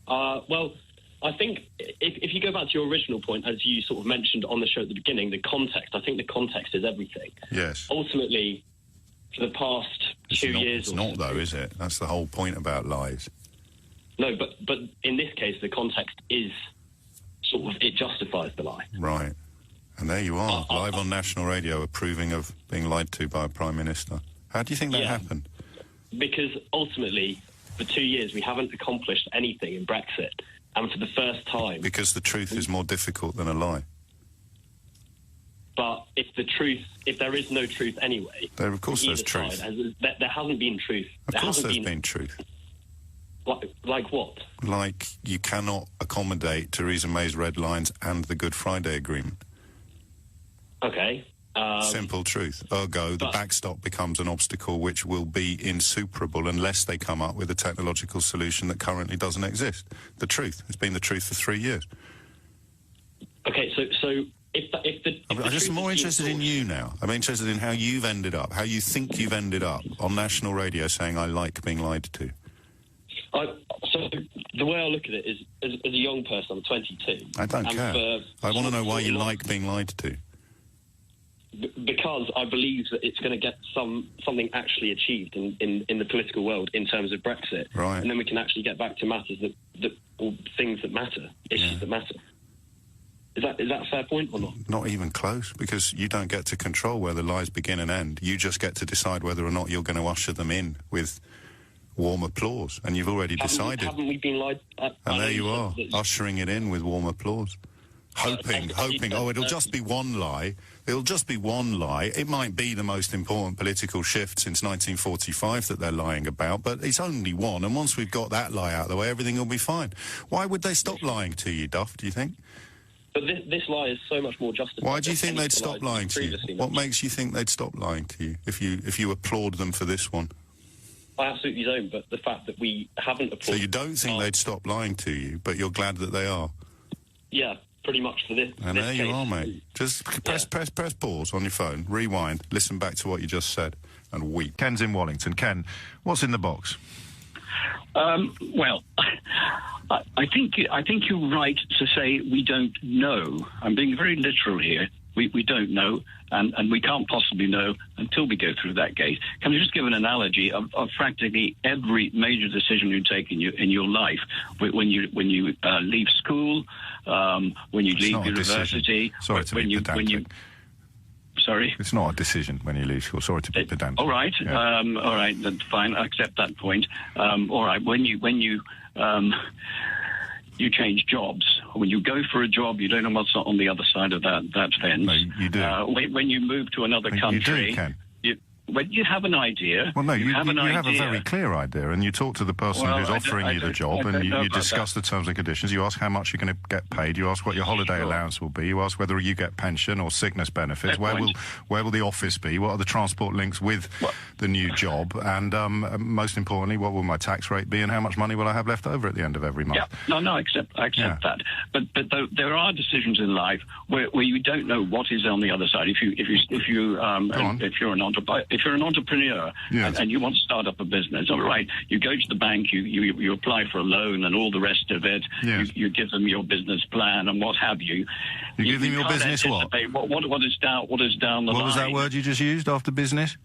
[SPEAKER 21] Well, I think if you go back to your original point, as you sort of mentioned on the show at the beginning, the context, I think the context is everything.
[SPEAKER 19] Yes.
[SPEAKER 21] Ultimately, for the past 2 years...
[SPEAKER 19] It's not, though, is it? That's the whole point about lies.
[SPEAKER 21] No, but in this case, the context is sort of... It justifies the lie.
[SPEAKER 19] Right. And there you are, live on national radio, approving of being lied to by a Prime Minister. How do you think that happened?
[SPEAKER 21] Because ultimately, for 2 years, we haven't accomplished anything in Brexit. And for the first time...
[SPEAKER 19] Because the truth is more difficult than a lie.
[SPEAKER 21] But if there is no truth anyway...
[SPEAKER 19] Of course there's truth.
[SPEAKER 21] There hasn't been truth.
[SPEAKER 19] Of course there's been truth.
[SPEAKER 21] Like what?
[SPEAKER 19] Like you cannot accommodate Theresa May's red lines and the Good Friday Agreement.
[SPEAKER 21] Okay.
[SPEAKER 19] Simple truth. Ergo, the backstop becomes an obstacle which will be insuperable unless they come up with a technological solution that currently doesn't exist. The truth. It's been the truth for 3 years.
[SPEAKER 21] Okay, so
[SPEAKER 19] I'm just more interested in you now. I'm interested in how you've ended up, how you think you've ended up on national radio saying I like being lied to.
[SPEAKER 21] So the way I look at it is, as a young person, I'm 22.
[SPEAKER 19] I don't care. I want to know why you like being lied to.
[SPEAKER 21] Because I believe that it's going to get something actually achieved in the political world in terms of Brexit.
[SPEAKER 19] Right.
[SPEAKER 21] And then we can actually get back to matters or things that matter, issues that matter. Is that a fair point or not?
[SPEAKER 19] Not even close, because you don't get to control where the lies begin and end. You just get to decide whether or not you're going to usher them in with warm applause, and you've already decided.
[SPEAKER 21] Haven't we been lied?
[SPEAKER 19] And there you are, ushering it in with warm applause. Hoping, it'll just be one lie. It'll just be one lie. It might be the most important political shift since 1945 that they're lying about, but it's only one, and once we've got that lie out of the way, everything will be fine. Why would they stop lying to you, Duff, do you think?
[SPEAKER 21] But this lie is so much more justified.
[SPEAKER 19] Why do you think they'd stop lying to you? What makes you think they'd stop lying to you if you applaud them for this one?
[SPEAKER 21] I absolutely don't, but the fact that we haven't applauded...
[SPEAKER 19] So you don't think they'd stop lying to you, but you're glad that they are?
[SPEAKER 21] Yeah, pretty much for this.
[SPEAKER 19] And there you are, mate. Just press pause on your phone, rewind, listen back to what you just said, and weep.
[SPEAKER 1] Ken's in Wallington. Ken, what's in the box?
[SPEAKER 2] Well, I think you're right to say we don't know. I'm being very literal here. We don't know, and we can't possibly know until we go through that gate. Can I just give an analogy of practically every major decision you take in your life? When you leave school, when you leave university,
[SPEAKER 1] Sorry to be pedantic.
[SPEAKER 2] Sorry?
[SPEAKER 1] It's not a decision when you leave school. Sorry to be pedantic.
[SPEAKER 2] All right.
[SPEAKER 1] Yeah.
[SPEAKER 2] All right. That's fine. I accept that point. All right. When you change jobs, when you go for a job, you don't know what's on the other side of that fence.
[SPEAKER 1] No, you do.
[SPEAKER 2] When you move to another country,
[SPEAKER 1] you do, Ken.
[SPEAKER 2] When you have an idea.
[SPEAKER 1] Well, no, you have a very clear idea, and you talk to the person who's offering you the job, and you discuss the terms and conditions. You ask how much you're going to get paid. You ask what your holiday allowance will be. You ask whether you get pension or sickness benefits. Where will the office be? What are the transport links with the new job? And most importantly, what will my tax rate be, and how much money will I have left over at the end of every month?
[SPEAKER 2] Yeah. No, I accept that. But there are decisions in life where you don't know what is on the other side. If you're an entrepreneur and you want to start up a business, all right, you go to the bank, you apply for a loan and all the rest of it. Yes. You give them your business plan and what have you.
[SPEAKER 1] You give them your business what
[SPEAKER 2] is down the line.
[SPEAKER 1] What was that word you just used after business?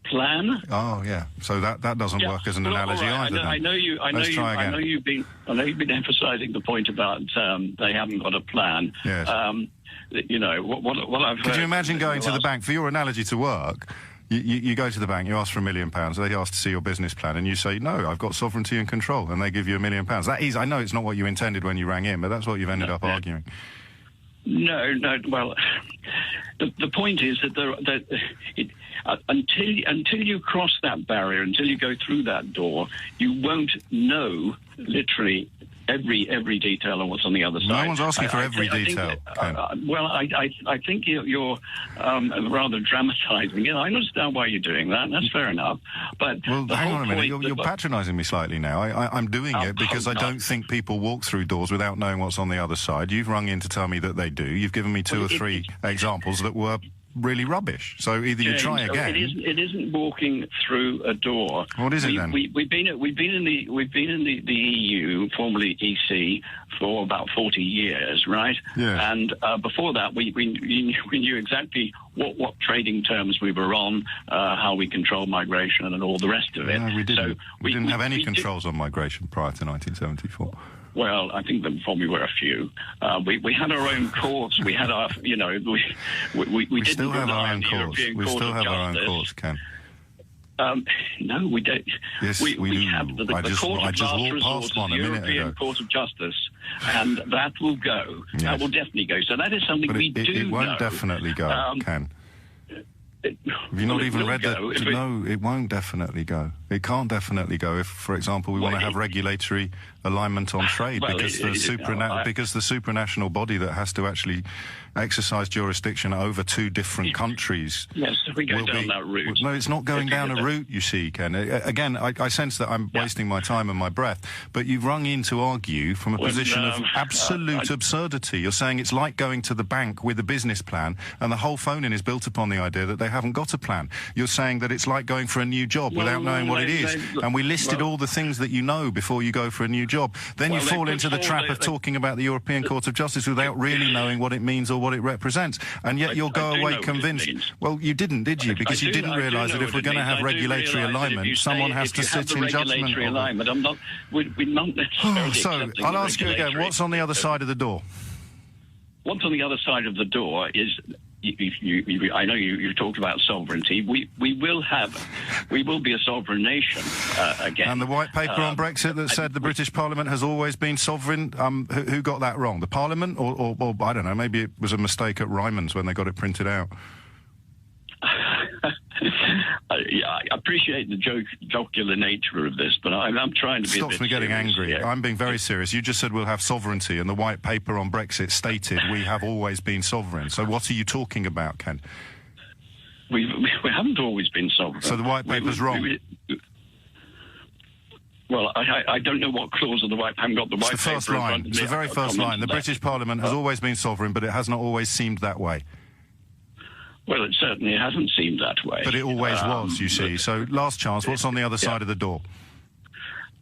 [SPEAKER 2] Plan.
[SPEAKER 1] Oh yeah. So that doesn't work as an analogy either.
[SPEAKER 2] I know you've been emphasising the point about they haven't got a plan.
[SPEAKER 1] Yes.
[SPEAKER 2] What I've heard.
[SPEAKER 1] Could you imagine going to the bank for your analogy to work? You go to the bank, you ask for £1 million, they ask to see your business plan, and you say, no, I've got sovereignty and control, and they give you £1 million. That is, I know it's not what you intended when you rang in, but that's what you've ended up arguing.
[SPEAKER 2] No, well, the point is that until you cross that barrier, until you go through that door, you won't know, literally, every detail of what's on the other side.
[SPEAKER 1] No one's asking for every detail.
[SPEAKER 2] I think you're rather dramatising it. I understand why you're doing that. That's fair enough. But
[SPEAKER 1] hang on a minute. You're patronising me slightly now. I'm doing it because I don't think people walk through doors without knowing what's on the other side. You've rung in to tell me that they do. You've given me two or three examples that were really rubbish. So either you try again.
[SPEAKER 2] It isn't walking through a door.
[SPEAKER 1] What is it then?
[SPEAKER 2] We've been in the EU, formerly EC, for about 40 years, right?
[SPEAKER 1] Yeah.
[SPEAKER 2] And before that, we knew exactly what trading terms we were on, how we control migration, and all the rest of it.
[SPEAKER 1] No, we didn't.
[SPEAKER 2] So
[SPEAKER 1] we didn't have any controls on migration prior to 1974.
[SPEAKER 2] Well, I think there probably were a few. We had our own courts. We had our, we
[SPEAKER 1] still have our own courts. We still have our own courts, Ken.
[SPEAKER 2] No, we don't.
[SPEAKER 1] Yes,
[SPEAKER 2] we have the Court of Last Resort, the European Court of Justice, and that will go. Yes. That will definitely go. So that is something we do know.
[SPEAKER 1] It won't definitely go, Ken. Have you not even read that? No, it won't definitely go. It can't definitely go if, for example, we want to have regulatory alignment on trade, because the supranational body that has to actually exercise jurisdiction over two different countries.
[SPEAKER 2] Yes, we go down that route.
[SPEAKER 1] No, it's not going down a route, you see, Ken. Again, I sense that I'm wasting my time and my breath, but you've rung in to argue from a position of absolute absurdity. You're saying it's like going to the bank with a business plan, and the whole phone-in is built upon the idea that they haven't got a plan. You're saying that it's like going for a new job without knowing what it is, and we listed all the things that you know before you go for a new job. Then you fall into the trap of talking about the European Court of Justice without really knowing what it means or what it represents, and yet you'll go away convinced. Well, you didn't, did you? Because you didn't realise that if we're going to have regulatory alignment, someone has to sit in judgment.
[SPEAKER 2] We're not necessarily
[SPEAKER 1] so I'll ask you again, what's on the other side of the door?
[SPEAKER 2] What's on the other side of the door is, I know you talked about sovereignty. We will be a sovereign nation again.
[SPEAKER 1] And the white paper on Brexit that said the British Parliament has always been sovereign, who got that wrong? The Parliament, or I don't know, maybe it was a mistake at Ryman's when they got it printed out.
[SPEAKER 2] I appreciate the jocular nature of this, but I'm trying to be
[SPEAKER 1] Stops me getting angry.
[SPEAKER 2] Here.
[SPEAKER 1] I'm being very serious. You just said we'll have sovereignty, and the white paper on Brexit stated we have always been sovereign. So what are you talking about, Ken?
[SPEAKER 2] We haven't always been sovereign.
[SPEAKER 1] So the white paper's wrong?
[SPEAKER 2] Well, I don't know what clause of the white paper got the white paper.
[SPEAKER 1] It's the first line. It's the very first line. The British Parliament has always been sovereign, but it has not always seemed that way.
[SPEAKER 2] Well, it certainly hasn't seemed that way.
[SPEAKER 1] But it always was, you see. So, last chance, what's on the other side of the door?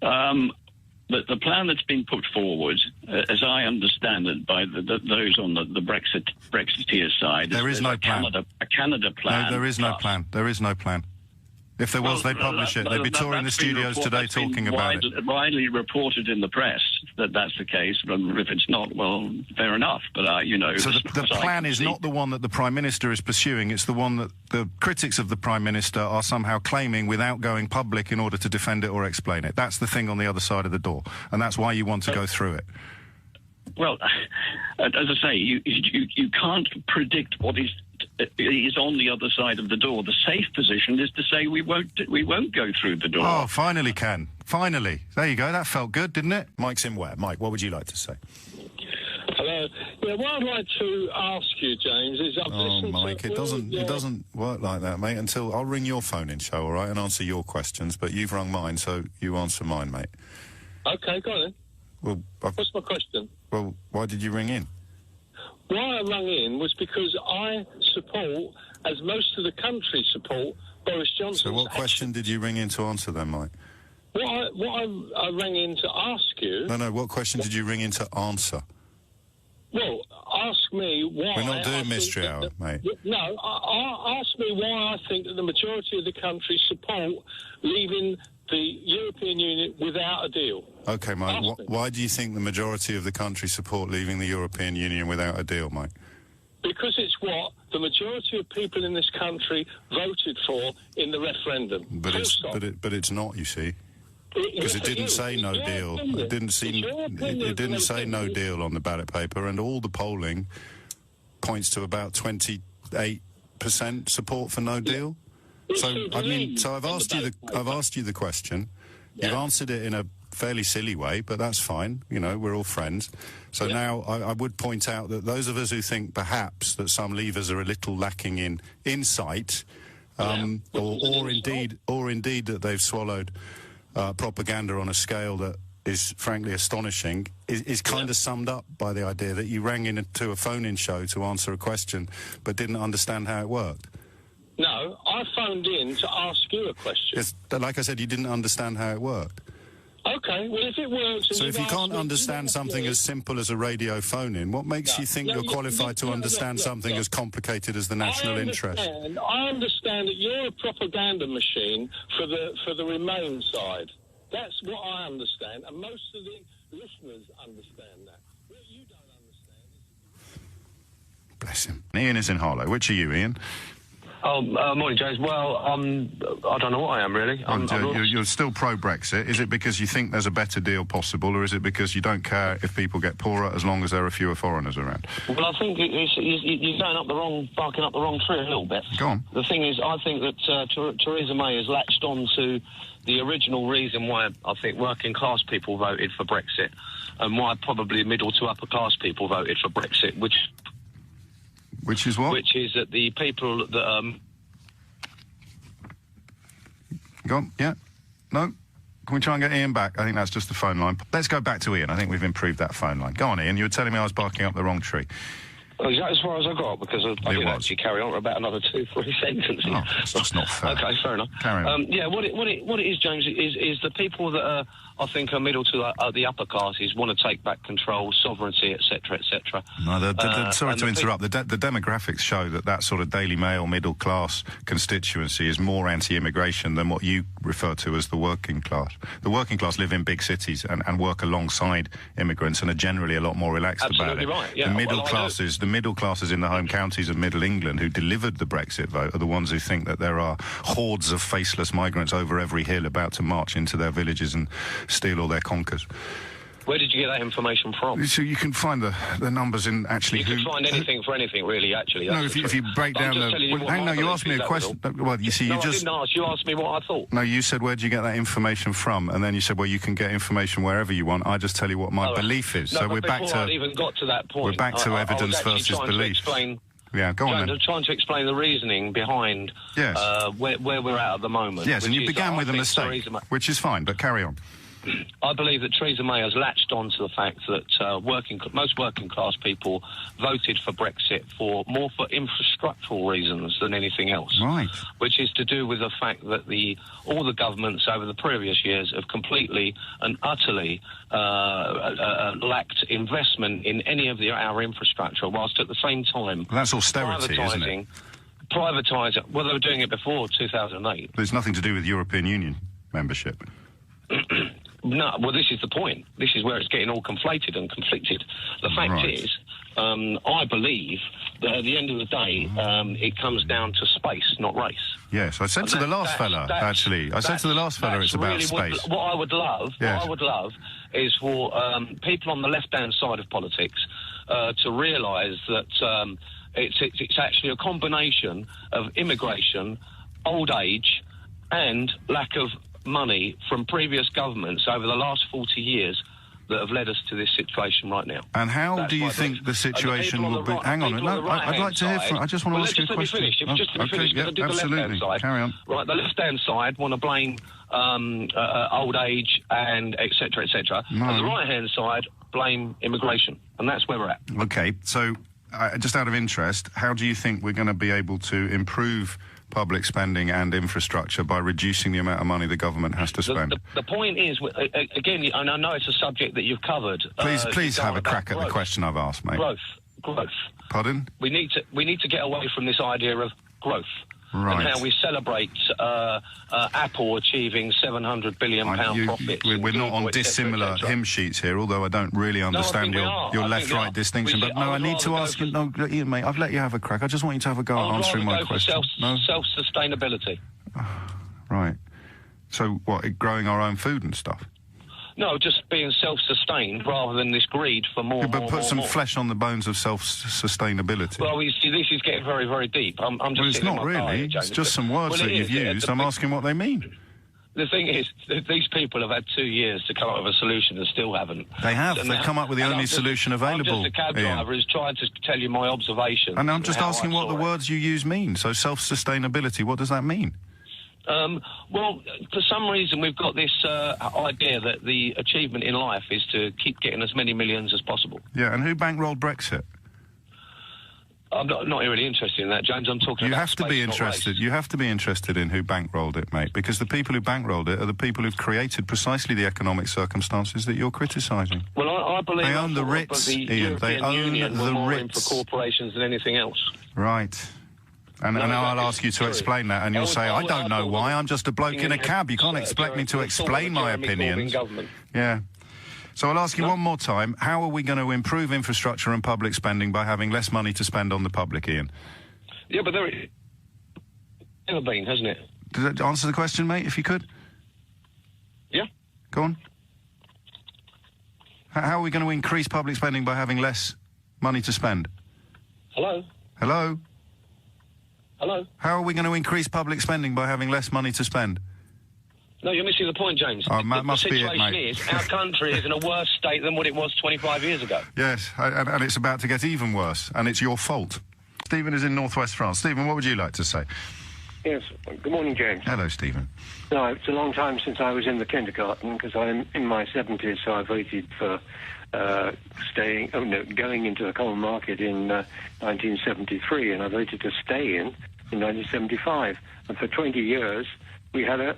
[SPEAKER 2] The plan that's been put forward, as I understand it, by those on the Brexiteer side...
[SPEAKER 1] There is no plan.
[SPEAKER 2] A Canada plan.
[SPEAKER 1] No, there is no plan. There is no plan. If there was, they'd publish it. They'd be touring the studios today talking about it.
[SPEAKER 2] Widely reported in the press that that's the case. But if it's not, well, fair enough. But, you know...
[SPEAKER 1] So the plan is not the one that the Prime Minister is pursuing. It's the one that the critics of the Prime Minister are somehow claiming without going public in order to defend it or explain it. That's the thing on the other side of the door. And that's why you want to go through it.
[SPEAKER 2] Well, as I say, you can't predict what is on the other side of the door. The safe position is to say we won't go through the door.
[SPEAKER 1] Oh, finally, Ken. Finally. There you go. That felt good, didn't it? Mike's in where? Mike, what would you like to say?
[SPEAKER 3] Hello. Yeah, what I'd like to ask you, James, is I've listened
[SPEAKER 1] Mike,
[SPEAKER 3] to...
[SPEAKER 1] it doesn't work like that, mate, until I'll ring your phone in show, all right, and answer your questions, but you've rung mine, so you answer mine, mate.
[SPEAKER 3] OK, go on then.
[SPEAKER 1] Well,
[SPEAKER 3] what's my question?
[SPEAKER 1] Well, why did you ring in?
[SPEAKER 3] Why I rang in was because I support, as most of the country support, Boris Johnson.
[SPEAKER 1] So what question did you ring in to answer then, Mike?
[SPEAKER 3] What I rang in to ask you...
[SPEAKER 1] No, what question did you ring in to answer?
[SPEAKER 3] Well, ask me why...
[SPEAKER 1] We're not doing Mystery Hour, mate.
[SPEAKER 3] No, ask me why I think that the majority of the country support leaving the European Union without a deal.
[SPEAKER 1] OK, Mike, why do you think the majority of the country support leaving the European Union without a deal, Mike?
[SPEAKER 3] Because it's what the majority of people in this country voted for in the referendum.
[SPEAKER 1] But it's not, you see. Because it didn't say no deal. It didn't say no deal on the ballot paper, and all the polling points to about 28% support for no deal. So I've asked you the question. You've answered it in a fairly silly way, but that's fine. You know, we're all friends. So now I would point out that those of us who think perhaps that some leavers are a little lacking in insight, or indeed that they've swallowed propaganda on a scale that is frankly astonishing, is kind of summed up by the idea that you rang into a phone-in show to answer a question but didn't understand how it worked.
[SPEAKER 3] No, I phoned in to ask you a question.
[SPEAKER 1] Like I said, you didn't understand how it worked.
[SPEAKER 3] OK, well, if it works...
[SPEAKER 1] So if you can't understand something as simple as a radio phone-in, what makes you think you're qualified to understand something as complicated as the national interest?
[SPEAKER 3] I understand that you're a propaganda machine for the Remain side. That's what I understand, and most of the listeners understand that. What you don't understand is...
[SPEAKER 1] Bless him. Ian is in Harlow. Which are you, Ian?
[SPEAKER 4] Morning, James. Well, I don't know what I am, really.
[SPEAKER 1] You're still pro-Brexit. Is it because you think there's a better deal possible, or is it because you don't care if people get poorer as long as there are fewer foreigners around?
[SPEAKER 4] Well, I think you're barking up the wrong tree a little bit.
[SPEAKER 1] Go on.
[SPEAKER 4] The thing is, I think that Theresa May has latched on to the original reason why I think working-class people voted for Brexit, and why probably middle to upper-class people voted for Brexit,
[SPEAKER 1] Which is what?
[SPEAKER 4] Which is that the people that...
[SPEAKER 1] Go on, yeah? No? Can we try and get Ian back? I think that's just the phone line. Let's go back to Ian. I think we've improved that phone line. Go on, Ian. You were telling me I was barking up the wrong tree.
[SPEAKER 4] Well, is that as far as I got? Because I didn't actually carry on for about another 2-3 sentences.
[SPEAKER 1] Oh, that's just not fair.
[SPEAKER 4] Okay, fair enough.
[SPEAKER 1] Carry on.
[SPEAKER 4] Yeah, what it is, James, is the people that are, I think, are middle to the upper classes want to take back control, sovereignty, etc., etc.
[SPEAKER 1] No, sorry to interrupt. The demographics show that sort of Daily Mail middle-class constituency is more anti-immigration than what you refer to as the working class. The working class live in big cities and work alongside immigrants and are generally a lot more relaxed about it.
[SPEAKER 4] Right, yeah.
[SPEAKER 1] The middle classes in the home counties of Middle England who delivered the Brexit vote are the ones who think that there are hordes of faceless migrants over every hill about to march into their villages and steal all their conkers.
[SPEAKER 4] Where did you get that information from?
[SPEAKER 1] So you can find the numbers in actually
[SPEAKER 4] you can find anything for anything, really, actually.
[SPEAKER 1] No, if you break down you asked me a question. Well, you see,
[SPEAKER 4] I didn't ask. You asked me what I thought.
[SPEAKER 1] No, you said, where do you get that information from? And then you said, well, you can get information wherever you want. I just tell you what my belief is.
[SPEAKER 4] No,
[SPEAKER 1] so we're back to...
[SPEAKER 4] before I'd even got to that point...
[SPEAKER 1] We're back to evidence versus belief. Yeah, go on then.
[SPEAKER 4] I'm trying to explain the reasoning behind where we're at the moment.
[SPEAKER 1] Yes, and you began with a mistake, which is fine, but carry on.
[SPEAKER 4] I believe that Theresa May has latched on to the fact that most working class people voted for Brexit more for infrastructural reasons than anything else.
[SPEAKER 1] Right.
[SPEAKER 4] Which is to do with the fact that all the governments over the previous years have completely and utterly lacked investment in any of our infrastructure, whilst at the same time...
[SPEAKER 1] Well, that's austerity, isn't it?
[SPEAKER 4] Privatising. Well, they were doing it before 2008.
[SPEAKER 1] But it's nothing to do with European Union membership.
[SPEAKER 4] No, well, this is the point. This is where it's getting all conflated and conflicted. The fact is, I believe that at the end of the day, it comes down to space, not race.
[SPEAKER 1] Yes, I said to the last fella, actually. I said to the last fella it's about space.
[SPEAKER 4] What I would love is for people on the left-hand side of politics to realise that it's actually a combination of immigration, old age, and lack of money from previous governments over the last 40 years that have led us to this situation right now.
[SPEAKER 1] And how do you think the situation will be... Hang on, no, I'd like to hear from... I just want to ask you a question. Absolutely. Carry on.
[SPEAKER 4] Right, the left-hand side want to blame old age and etc., etc.
[SPEAKER 1] No.
[SPEAKER 4] And the right-hand side blame immigration. And that's where we're at.
[SPEAKER 1] OK, so just out of interest, how do you think we're going to be able to improve public spending and infrastructure by reducing the amount of money the government has to spend?
[SPEAKER 4] The point is, again, and I know it's a subject that you've covered.
[SPEAKER 1] Please have a crack at the question I've asked, mate.
[SPEAKER 4] Growth.
[SPEAKER 1] Pardon?
[SPEAKER 4] We need to get away from this idea of growth.
[SPEAKER 1] Right.
[SPEAKER 4] And how we celebrate Apple achieving £700 billion profits.
[SPEAKER 1] We're not on dissimilar hymn sheets here, although I don't really understand your left-right distinction. But no, I need to ask you... No, Ian, mate, I've let you have a crack. I just want you to have a go at answering my question.
[SPEAKER 4] Self-sustainability.
[SPEAKER 1] Right. So, what, growing our own food and stuff?
[SPEAKER 4] No, just being self-sustained rather than this greed for more.
[SPEAKER 1] But put some flesh on the bones of self-sustainability.
[SPEAKER 4] Well, you see, this is getting very, very deep. I'm just.
[SPEAKER 1] Well, it's not really. It's just some words that you've used. I'm asking what they mean.
[SPEAKER 4] The thing is, these people have had 2 years to come up with a solution and still haven't.
[SPEAKER 1] They have. They've come up with the only solution available.
[SPEAKER 4] I'm just a cab driver who's trying to tell you my observations.
[SPEAKER 1] And I'm just asking what the words you use mean. So self-sustainability, what does that mean?
[SPEAKER 4] Well, for some reason, we've got this idea that the achievement in life is to keep getting as many millions as possible.
[SPEAKER 1] Yeah, and who bankrolled Brexit?
[SPEAKER 4] I'm not really interested in that, James. I'm talking about
[SPEAKER 1] You have to be interested. You have to be interested in who bankrolled it, mate, because the people who bankrolled it are the people who've created precisely the economic circumstances that you're criticising.
[SPEAKER 4] Well, I believe
[SPEAKER 1] they own the Ritz, Ian. They own the Ritz.
[SPEAKER 4] For corporations than anything else.
[SPEAKER 1] Right. And now I'll ask you to explain that, and you'll say, I don't know why, I'm just a bloke in a cab. You can't expect me to explain my opinions. Yeah. So I'll ask you one more time, how are we going to improve infrastructure and public spending by having less money to spend on the public, Ian?
[SPEAKER 4] Yeah, but there is... Never been, hasn't it?
[SPEAKER 1] Does that answer the question, mate, if you could?
[SPEAKER 4] Yeah.
[SPEAKER 1] Go on. How are we going to increase public spending by having less money to spend?
[SPEAKER 4] Hello?
[SPEAKER 1] Hello?
[SPEAKER 4] Hello?
[SPEAKER 1] How are we going to increase public spending by having less money to spend?
[SPEAKER 4] No, you're missing the point, James.
[SPEAKER 1] Oh,
[SPEAKER 4] the
[SPEAKER 1] must be it,
[SPEAKER 4] situation
[SPEAKER 1] mate.
[SPEAKER 4] is our country is in a worse state than what it was 25 years ago.
[SPEAKER 1] Yes, and it's about to get even worse, and it's your fault. Stephen is in northwest France. Stephen, what would you like to say?
[SPEAKER 5] Yes. Good morning, James.
[SPEAKER 1] Hello, Stephen.
[SPEAKER 5] No, it's a long time since I was in the kindergarten because I'm in my 70s, so I voted for going into the common market in 1973, and I voted to stay in 1975. And for 20 years, we had a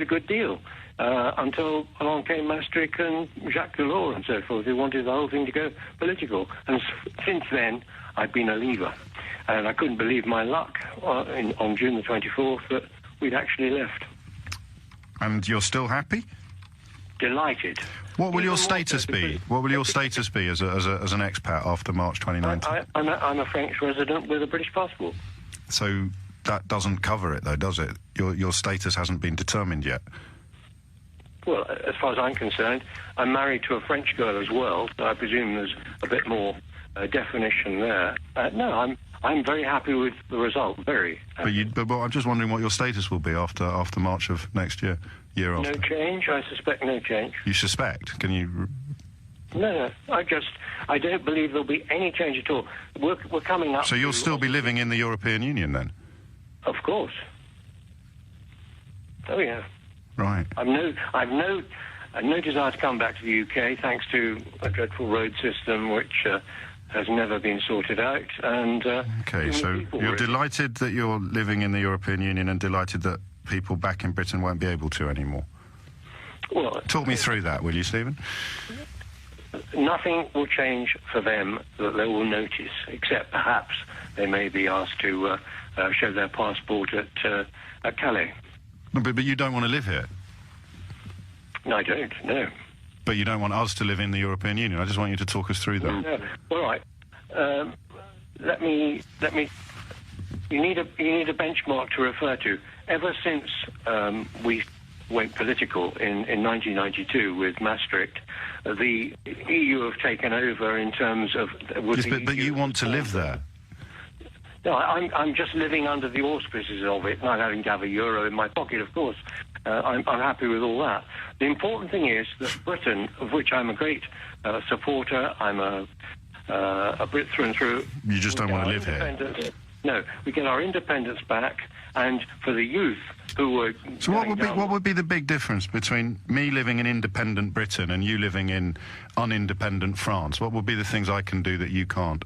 [SPEAKER 5] good deal until along came Maastricht and Jacques Delors and so forth, who wanted the whole thing to go political. And since then, I've been a leaver. And I couldn't believe my luck on June the 24th that we'd actually left.
[SPEAKER 1] And you're still happy?
[SPEAKER 5] Delighted.
[SPEAKER 1] What will your status be? What will your status be as an expat after March 2019?
[SPEAKER 5] I'm a French resident with a British passport.
[SPEAKER 1] So that doesn't cover it, though, does it? Your status hasn't been determined yet.
[SPEAKER 5] Well, as far as I'm concerned, I'm married to a French girl as well, so I presume there's a bit more definition there. No, I'm very happy with the result. Very.
[SPEAKER 1] But I'm just wondering what your status will be after March of next year after.
[SPEAKER 5] No change. I suspect no change.
[SPEAKER 1] You suspect? Can you?
[SPEAKER 5] No. I don't believe there'll be any change at all. We're coming up.
[SPEAKER 1] So you'll still be living in the European Union then?
[SPEAKER 5] Of course. Oh yeah.
[SPEAKER 1] Right.
[SPEAKER 5] I've no desire to come back to the UK, thanks to a dreadful road system which has never been sorted out. And
[SPEAKER 1] okay, so you're delighted that you're living in the European Union and delighted that people back in Britain won't be able to anymore.
[SPEAKER 5] Well,
[SPEAKER 1] talk me through that, will you, Stephen?
[SPEAKER 5] Nothing will change for them that they will notice, except perhaps they may be asked to show their passport at Calais.
[SPEAKER 1] No, but you don't want to live here?
[SPEAKER 5] No, I don't, no.
[SPEAKER 1] But you don't want us to live in the European Union? I just want you to talk us through that.
[SPEAKER 5] No. All right. Let me... You need a benchmark to refer to. Ever since we went political in 1992 with Maastricht, the EU have taken over in terms of...
[SPEAKER 1] Yes, but you want to live there?
[SPEAKER 5] No, I'm just living under the auspices of it, not having to have a euro in my pocket, of course. I'm happy with all that. The important thing is that Britain, of which I'm a great supporter, I'm a Brit through and through...
[SPEAKER 1] You just don't want to live here?
[SPEAKER 5] No, we get our independence back, and for the youth who were...
[SPEAKER 1] So what would be the big difference between me living in independent Britain and you living in unindependent France? What would be the things I can do that you can't?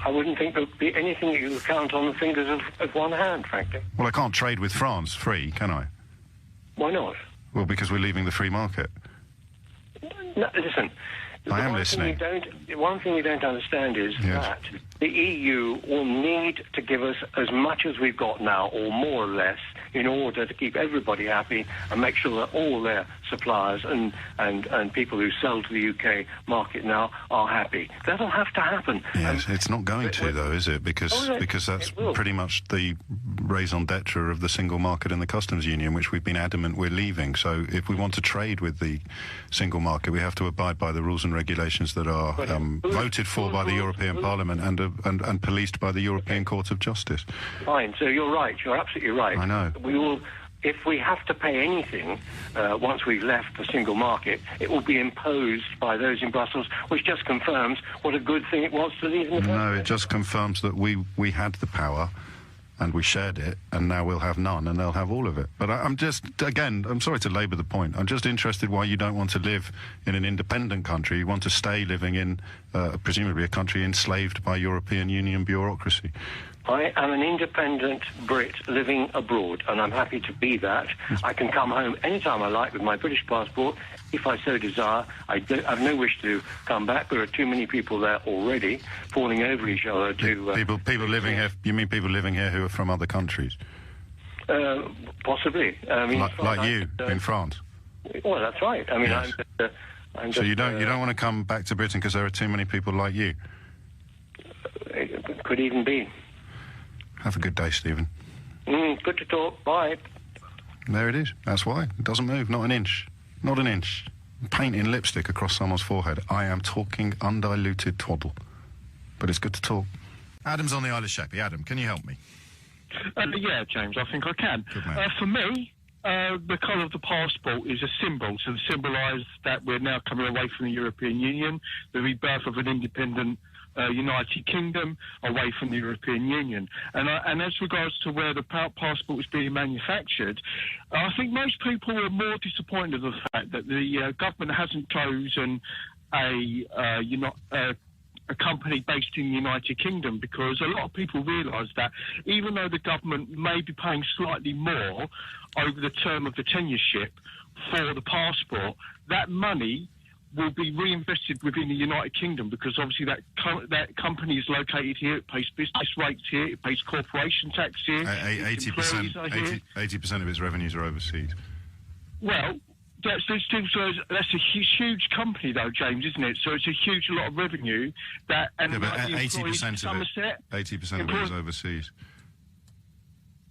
[SPEAKER 5] I wouldn't think there'd be anything that you could count on the fingers of one hand, frankly.
[SPEAKER 1] Well, I can't trade with France free, can I?
[SPEAKER 5] Why not?
[SPEAKER 1] Well, because we're leaving the free market.
[SPEAKER 5] No, listen.
[SPEAKER 1] I am listening.
[SPEAKER 5] One thing we don't understand is that the EU will need to give us as much as we've got now, or more or less, in order to keep everybody happy and make sure that all their suppliers and people who sell to the UK market now are happy. That'll have to happen.
[SPEAKER 1] Yes, it's not going to, though, is it? Because that's pretty much the raison d'etre of the single market and the customs union, which we've been adamant we're leaving. So if we want to trade with the single market, we have to abide by the rules and regulations that are voted for by the European Parliament and policed by the European Court of Justice.
[SPEAKER 5] Fine, so you're right, you're absolutely right.
[SPEAKER 1] I know.
[SPEAKER 5] We will, if we have to pay anything once we've left the single market, it will be imposed by those in Brussels, which just confirms what a good thing it was to leave in the first place.
[SPEAKER 1] No, it just confirms that we had the power and we shared it, and now we'll have none, and they'll have all of it. But I'm just, again, I'm sorry to labour the point. I'm just interested why you don't want to live in an independent country. You want to stay living in, presumably, a country enslaved by European Union bureaucracy.
[SPEAKER 5] I am an independent Brit living abroad, and I'm happy to be that. I can come home anytime I like with my British passport, if I so desire. I have no wish to come back. There are too many people there already, falling over each other to...
[SPEAKER 1] people living here... You mean people living here who are from other countries?
[SPEAKER 5] Possibly. I mean,
[SPEAKER 1] like you, in France?
[SPEAKER 5] Well, that's right. I mean,
[SPEAKER 1] yes.
[SPEAKER 5] I'm
[SPEAKER 1] so
[SPEAKER 5] just,
[SPEAKER 1] you don't want to come back to Britain because there are too many people like you?
[SPEAKER 5] It could even be.
[SPEAKER 1] Have a good day, Stephen.
[SPEAKER 5] Good to talk. Bye.
[SPEAKER 1] There it is. That's why. It doesn't move. Not an inch. Not an inch. Painting lipstick across someone's forehead. I am talking undiluted twaddle. But it's good to talk. Adam's on the Isle of Sheppey. Adam, can you help me?
[SPEAKER 7] Yeah, James, I think I can. For me, the colour of the passport is a symbol to symbolise that we're now coming away from the European Union, the rebirth of an independent United Kingdom away from the European Union. And as regards to where the passport is being manufactured, I think most people are more disappointed with the fact that the government hasn't chosen a company based in the United Kingdom, because a lot of people realise that even though the government may be paying slightly more over the term of the tenureship for the passport, that money will be reinvested within the United Kingdom, because obviously that company is located here, it pays business rates here, it pays corporation tax here.
[SPEAKER 1] 80% of its revenues are overseas.
[SPEAKER 7] Well, that's a huge company, though, James, isn't it? So it's a huge lot of revenue. But
[SPEAKER 1] 80% of it. 80% of it is overseas.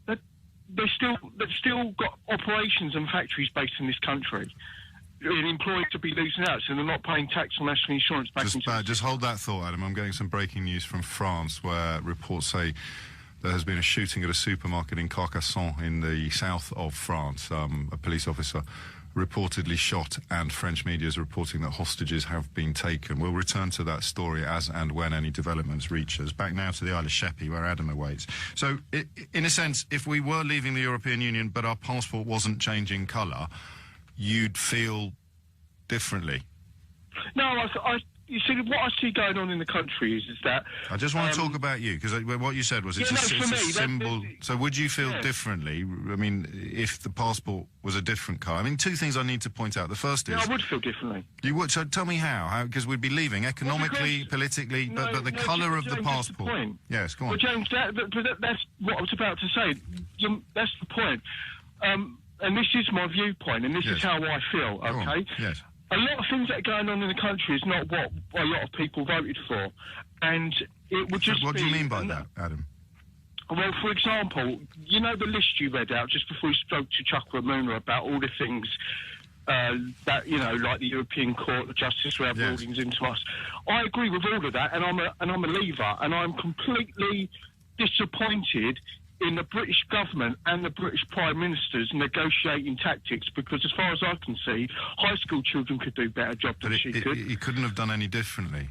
[SPEAKER 7] They've still got operations and factories based in this country. Employees to be losing out, so they're not paying tax or national insurance back into.
[SPEAKER 1] Just hold that thought, Adam. I'm getting some breaking news from France, where reports say there has been a shooting at a supermarket in Carcassonne in the south of France. A police officer reportedly shot, and French media is reporting that hostages have been taken. We'll return to that story as and when any developments reach us. Back now to the Isle of Sheppey, where Adam awaits. So, in a sense, if we were leaving the European Union but our passport wasn't changing colour, you'd feel differently?
[SPEAKER 7] No, you see, what I see going on in the country is that...
[SPEAKER 1] I just want to talk about you, because what you said was it's a symbol. So would you feel differently, I mean, if the passport was a different colour? I mean, two things I need to point out. The first is...
[SPEAKER 7] I would feel differently.
[SPEAKER 1] You would? So tell me how? Because we'd be leaving economically, politically, but the colour of the passport... Yes, go on.
[SPEAKER 7] Well, James, that's what I was about to say. That's the point. And this is my viewpoint, and this is how I feel, okay?
[SPEAKER 1] Yes.
[SPEAKER 7] A lot of things that are going on in the country is not what a lot of people voted for. And it would just
[SPEAKER 1] What do you mean by that, Adam?
[SPEAKER 7] Well, for example, you know the list you read out just before you spoke to Chuck Ramuna about all the things that, like the European Court of Justice, we have rulings into us. I agree with all of that, and I'm a leaver, and I'm completely disappointed in the British government and the British Prime Minister's negotiating tactics, because as far as I can see, high school children could do a better job than she could.
[SPEAKER 1] He couldn't have done any differently.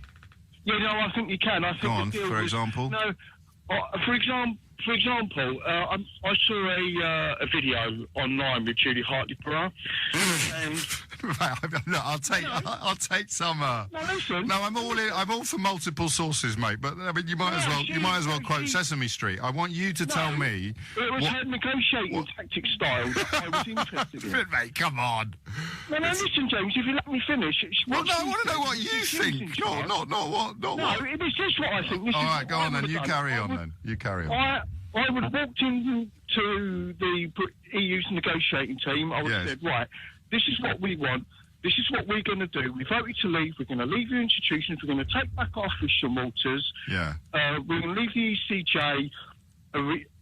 [SPEAKER 7] Yeah, no, I think you can. I think
[SPEAKER 1] Go on, for example?
[SPEAKER 7] No, for example, I saw a video online with Julie Hartley-Burr, and
[SPEAKER 1] look, I'll take some.
[SPEAKER 7] No, listen.
[SPEAKER 1] No, I'm all for multiple sources, mate. But I mean, you might as well quote Sesame Street. I want you to tell me.
[SPEAKER 7] It was her negotiating tactic style that I was interested in.
[SPEAKER 1] Mate, come on.
[SPEAKER 7] No, listen, James. If you let me finish.
[SPEAKER 1] Well, no, I want to know what you think. Not what.
[SPEAKER 7] It's just what I think.
[SPEAKER 1] All right, go on then. You carry on then. You carry on.
[SPEAKER 7] I would have walked into the EU's negotiating team. I would have said, right, this is what we want. This is what we're going to do. We voted to leave. We're going to leave your institutions. We're going to take back our fish and waters.
[SPEAKER 1] Yeah.
[SPEAKER 7] We're going to leave the ECJ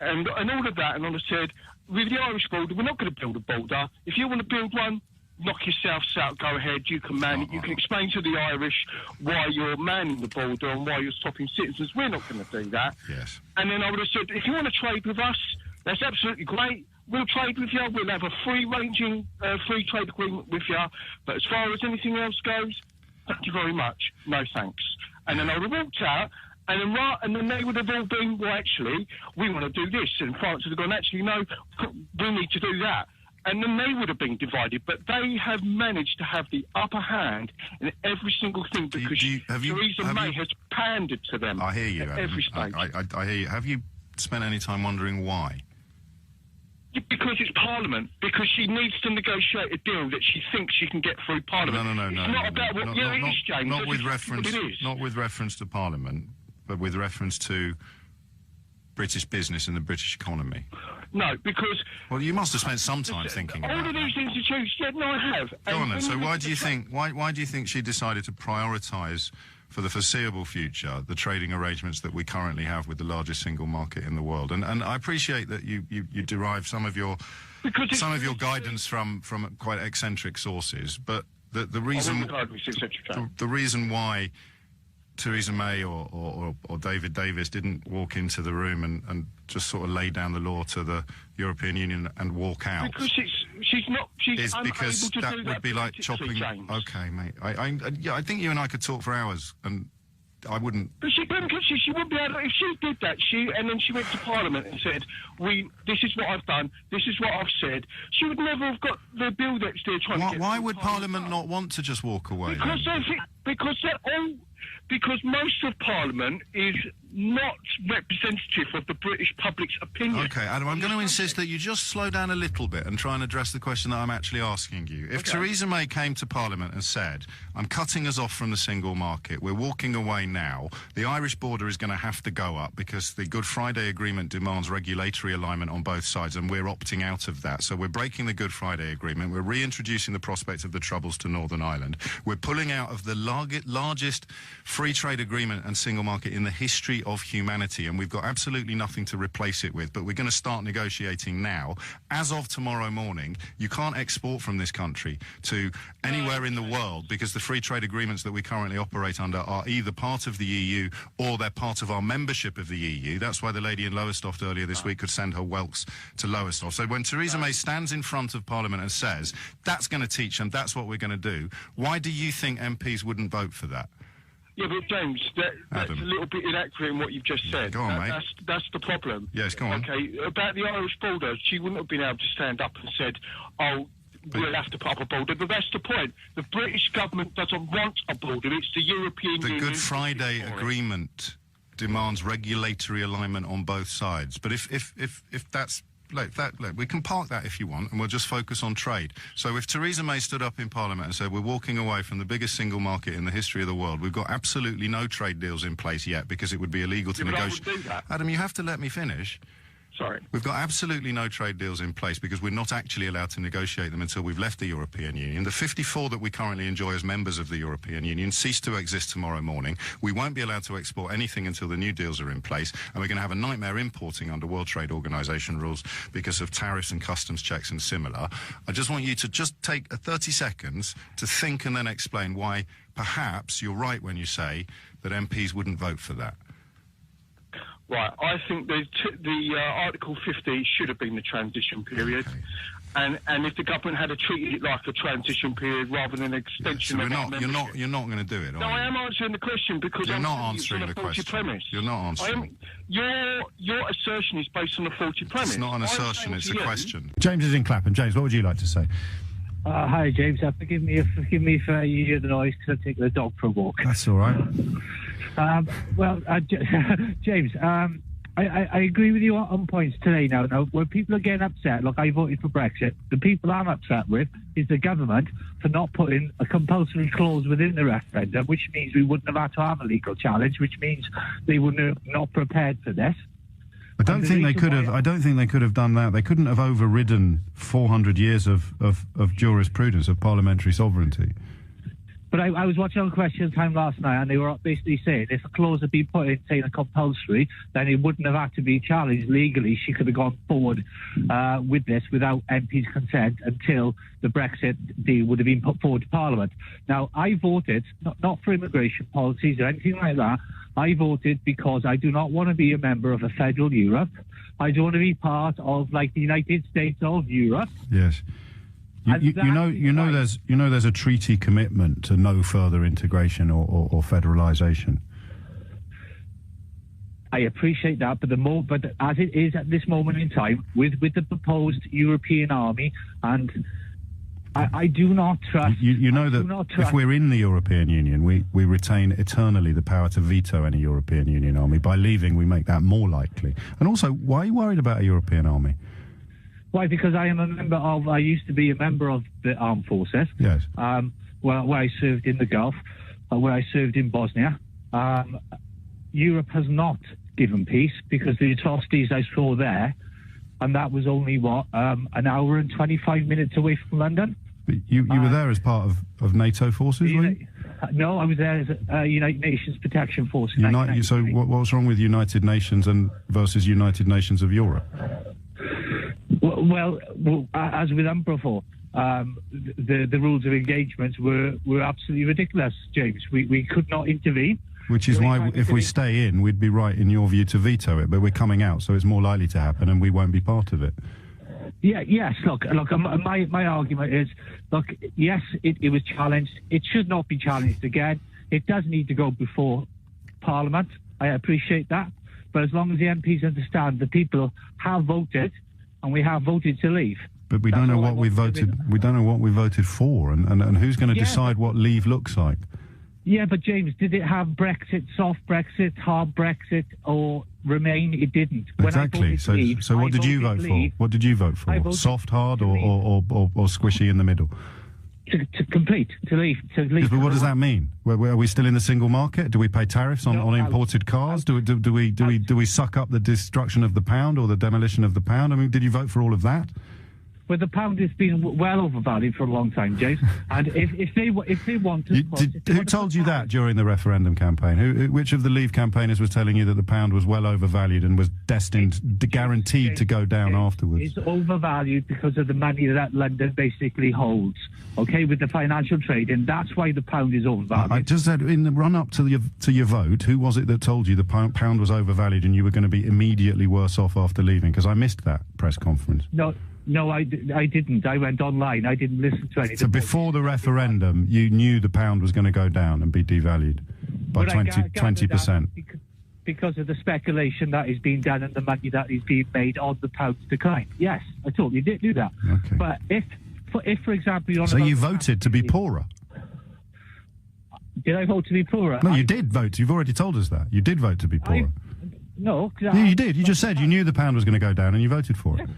[SPEAKER 7] and all of that. And I said, with the Irish border, we're not going to build a border. If you want to build one, knock yourselves out, go ahead, you can man it. You can explain to the Irish why you're manning the border and why you're stopping citizens. We're not going to do that.
[SPEAKER 1] Yes.
[SPEAKER 7] And then I would have said, if you want to trade with us, that's absolutely great. We'll trade with you. We'll have a free-ranging free trade agreement with you. But as far as anything else goes, thank you very much. No thanks. And then I would have walked out, and then they would have all been, well, actually, we want to do this. And France would have gone, actually, no, we need to do that. And then they would have been divided, but they have managed to have the upper hand in every single thing because Theresa May has pandered to them.
[SPEAKER 1] I hear you,
[SPEAKER 7] at
[SPEAKER 1] Adam.
[SPEAKER 7] every stage.
[SPEAKER 1] I hear you. Have you spent any time wondering why?
[SPEAKER 7] Because it's Parliament. Because she needs to negotiate a deal that she thinks she can get through Parliament.
[SPEAKER 1] No.
[SPEAKER 7] It's not about what it is, James.
[SPEAKER 1] Not with reference to Parliament, but with reference to British business and the British economy.
[SPEAKER 7] No, because...
[SPEAKER 1] Well, you must have spent some time thinking about
[SPEAKER 7] all of these institutions, yeah, no, I have.
[SPEAKER 1] Go on then. So why do you think she decided to prioritise for the foreseeable future the trading arrangements that we currently have with the largest single market in the world? And I appreciate that you derive some of your guidance from quite eccentric sources, but the reason why Theresa May or David Davis didn't walk into the room and just sort of lay down the law to the European Union and walk out.
[SPEAKER 7] Because she's
[SPEAKER 1] because
[SPEAKER 7] unable to
[SPEAKER 1] that
[SPEAKER 7] do
[SPEAKER 1] would
[SPEAKER 7] that
[SPEAKER 1] be like
[SPEAKER 7] politically,
[SPEAKER 1] chopping.
[SPEAKER 7] James.
[SPEAKER 1] Okay, mate. I think you and I could talk for hours, and I wouldn't.
[SPEAKER 7] But she couldn't. She wouldn't be able to, if she did that. And then she went to Parliament and said, "This is what I've done. This is what I've said." She would never have got the bill that's there trying to get.
[SPEAKER 1] Why would Parliament not want to just walk away?
[SPEAKER 7] Because most of Parliament is not representative of the British public's opinion.
[SPEAKER 1] Okay, Adam, I'm going to insist that you just slow down a little bit and try and address the question that I'm actually asking you. If Theresa May came to Parliament and said, I'm cutting us off from the single market, we're walking away now, the Irish border is going to have to go up because the Good Friday Agreement demands regulatory alignment on both sides, and we're opting out of that. So we're breaking the Good Friday Agreement, we're reintroducing the prospect of the Troubles to Northern Ireland, we're pulling out of the largest free trade agreement and single market in the history of humanity, and we've got absolutely nothing to replace it with, but we're going to start negotiating now. As of tomorrow morning, you can't export from this country to anywhere in the world because the free trade agreements that we currently operate under are either part of the EU or they're part of our membership of the EU. That's why the lady in Lowestoft earlier this week could send her whelks to Lowestoft. So when Theresa May stands in front of Parliament and says, that's going to teach them, that's what we're going to do, why do you think MPs wouldn't vote for that?
[SPEAKER 7] Yeah, but James, that's a little bit inaccurate in what you've just said.
[SPEAKER 1] Go on, mate.
[SPEAKER 7] That's the problem.
[SPEAKER 1] Yes, go on.
[SPEAKER 7] Okay, about the Irish border, she wouldn't have been able to stand up and said, we'll have to put up a border. But that's the point. The British government doesn't want a border. It's the European Union.
[SPEAKER 1] The Good Friday Agreement demands regulatory alignment on both sides. But if that's... Look, we can park that if you want, and we'll just focus on trade. So if Theresa May stood up in Parliament and said, we're walking away from the biggest single market in the history of the world, we've got absolutely no trade deals in place yet because it would be illegal to negotiate. Adam, you have to let me finish.
[SPEAKER 7] Sorry.
[SPEAKER 1] We've got absolutely no trade deals in place because we're not actually allowed to negotiate them until we've left the European Union. The 54 that we currently enjoy as members of the European Union cease to exist tomorrow morning. We won't be allowed to export anything until the new deals are in place, and we're going to have a nightmare importing under World Trade Organization rules because of tariffs and customs checks and similar. I just want you to just take 30 seconds to think and then explain why perhaps you're right when you say that MPs wouldn't vote for that.
[SPEAKER 7] Right, I think the Article 50 should have been the transition period, and if the government had treated it like a transition period rather than an extension of our membership.
[SPEAKER 1] You're not going to do it, are you?
[SPEAKER 7] I am answering the question because
[SPEAKER 1] you're
[SPEAKER 7] I'm
[SPEAKER 1] not answering the question.
[SPEAKER 7] Premise.
[SPEAKER 1] You're not answering.
[SPEAKER 7] Your assertion is based on a faulty premise.
[SPEAKER 1] It's not an assertion; it's a question.
[SPEAKER 6] James is in Clapham. James, what would you like to say?
[SPEAKER 22] Hi, James. Forgive me if you hear the noise because I'm taking the dog for a walk.
[SPEAKER 6] That's all right.
[SPEAKER 22] James, I agree with you on points today now. Now, when people are getting upset, look, I voted for Brexit. The people I'm upset with is the government for not putting a compulsory clause within the referendum, which means we wouldn't have had to have a legal challenge, which means they wouldn't have not prepared for this.
[SPEAKER 6] I don't think they could have done that. They couldn't have overridden 400 years of jurisprudence of parliamentary sovereignty.
[SPEAKER 22] But I was watching on Question Time last night, and they were basically saying if a clause had been put in saying a compulsory, then it wouldn't have had to be challenged legally. She could have gone forward with this without MP's consent until the Brexit deal would have been put forward to Parliament. Now, I voted not for immigration policies or anything like that. I voted because I do not want to be a member of a federal Europe. I don't want to be part of like the United States of Europe.
[SPEAKER 6] Yes. You know there's a treaty commitment to no further integration or federalisation.
[SPEAKER 22] I appreciate that, but as it is at this moment in time, with the proposed European army, and I do not trust.
[SPEAKER 6] You know that if we're in the European Union, we retain eternally the power to veto any European Union army. By leaving, we make that more likely. And also, why are you worried about a European army?
[SPEAKER 22] Why? Because I used to be a member of the armed forces.
[SPEAKER 6] Yes.
[SPEAKER 22] Where I served in the Gulf, where I served in Bosnia. Europe has not given peace because the atrocities I saw there and that was only, an hour and 25 minutes away from London.
[SPEAKER 6] But you were there as part of NATO forces, were you?
[SPEAKER 22] No, I was there as United Nations Protection Force.
[SPEAKER 6] So what's wrong with United Nations versus United Nations of Europe?
[SPEAKER 22] Well, as with UNPROFOR, the rules of engagement were absolutely ridiculous, James. We could not intervene.
[SPEAKER 6] Which is why, if we stay in, we'd be right, in your view, to veto it. But we're coming out, so it's more likely to happen, and we won't be part of it.
[SPEAKER 22] Yes. Look. My argument is, look. Yes, it was challenged. It should not be challenged again. It does need to go before Parliament. I appreciate that, but as long as the MPs understand the people have voted, and we have voted to leave.
[SPEAKER 6] But we don't know what we voted. We don't know what we voted for, and who's going to decide what leave looks like.
[SPEAKER 22] Yeah, but James, did it have Brexit, soft Brexit, hard Brexit, or Remain? It didn't.
[SPEAKER 6] Exactly. So what did you vote for? What did you vote for? Soft, hard, or squishy in the middle?
[SPEAKER 22] To complete, to leave.
[SPEAKER 6] Yes, but what does that mean? Are we still in the single market? Do we pay tariffs on imported cars? Do we suck up the destruction of the pound or the demolition of the pound? I mean, did you vote for all of that?
[SPEAKER 22] Well, the pound has been well overvalued for a long time, James. And if they want to...
[SPEAKER 6] Who told you that during the referendum campaign? Which of the Leave campaigners was telling you that the pound was well overvalued and was guaranteed to go down afterwards?
[SPEAKER 22] It's overvalued because of the money that London basically holds, okay, with the financial trade, and that's why the pound is overvalued.
[SPEAKER 6] I just said, in the run-up to your vote, who was it that told you the pound was overvalued and you were going to be immediately worse off after leaving? Because I missed that press conference.
[SPEAKER 22] No, I didn't. I went online. I didn't listen to anything.
[SPEAKER 6] So before the referendum, you knew the pound was going to go down and be devalued by 20%.
[SPEAKER 22] Because of the speculation that is being done and the money that is being made on the pound's decline. Yes, I totally did do that.
[SPEAKER 6] Okay.
[SPEAKER 22] But if for example, you're on
[SPEAKER 6] so you voted to be poorer.
[SPEAKER 22] Did I vote to be poorer?
[SPEAKER 6] No, you did vote. You've already told us that. You did vote to be poorer.
[SPEAKER 22] No.
[SPEAKER 6] Yeah, you did. You just said you knew the pound was going to go down and you voted for it.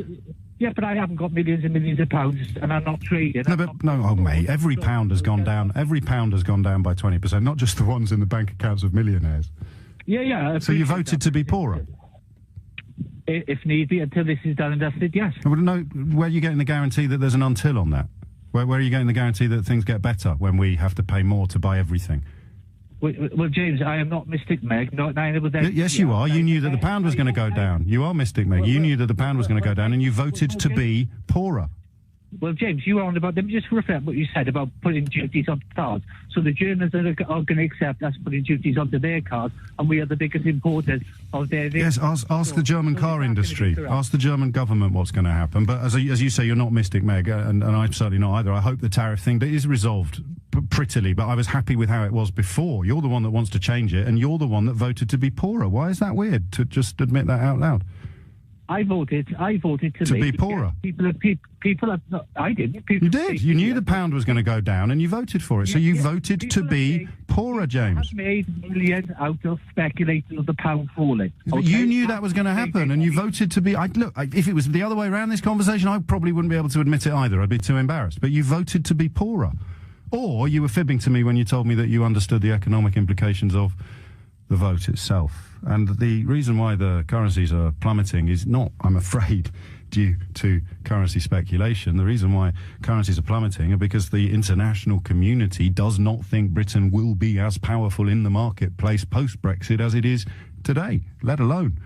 [SPEAKER 22] Yeah, but I haven't got millions and millions of pounds, and I'm not trading.
[SPEAKER 6] Mate, every pound has gone down. Every pound has gone down by 20%, not just the ones in the bank accounts of millionaires.
[SPEAKER 22] Yeah.
[SPEAKER 6] So you voted to be poorer?
[SPEAKER 22] If need be, until this is done and dusted, yes.
[SPEAKER 6] No, where are you getting the guarantee that there's an until on that? Where are you getting the guarantee that things get better when we have to pay more to buy everything?
[SPEAKER 22] Well, James, I am not Mystic Meg. Neither was they.
[SPEAKER 6] Yes, you are. You knew that the pound was going to go down. You are Mystic Meg. You knew that the pound was going to go down, and you voted to be poorer.
[SPEAKER 22] Well, James, you were on about... Let me just reflect what you said about putting duties on cars. So the Germans are going to accept us putting duties onto their cars, and we are the biggest importers of their...
[SPEAKER 6] Yes, ask the German car industry. Ask the German government what's going to happen. But as you say, you're not Mystic Meg, and I'm certainly not either. I hope the tariff thing is resolved prettily, but I was happy with how it was before. You're the one that wants to change it, and you're the one that voted to be poorer. Why is that weird, to just admit that out loud?
[SPEAKER 22] I voted to
[SPEAKER 6] be poorer.
[SPEAKER 22] People have not. I didn't.
[SPEAKER 6] You did. You knew the pound was going to go down, and you voted for it. So you voted to be poorer, James.
[SPEAKER 22] Have made millions out of speculating of the pound falling.
[SPEAKER 6] But you knew that was going to happen, and you voted to be. If it was the other way around this conversation, I probably wouldn't be able to admit it either. I'd be too embarrassed. But you voted to be poorer, or you were fibbing to me when you told me that you understood the economic implications of the vote itself. And the reason why the currencies are plummeting is not, I'm afraid, due to currency speculation. The reason why currencies are plummeting are because the international community does not think Britain will be as powerful in the marketplace post-Brexit as it is today, let alone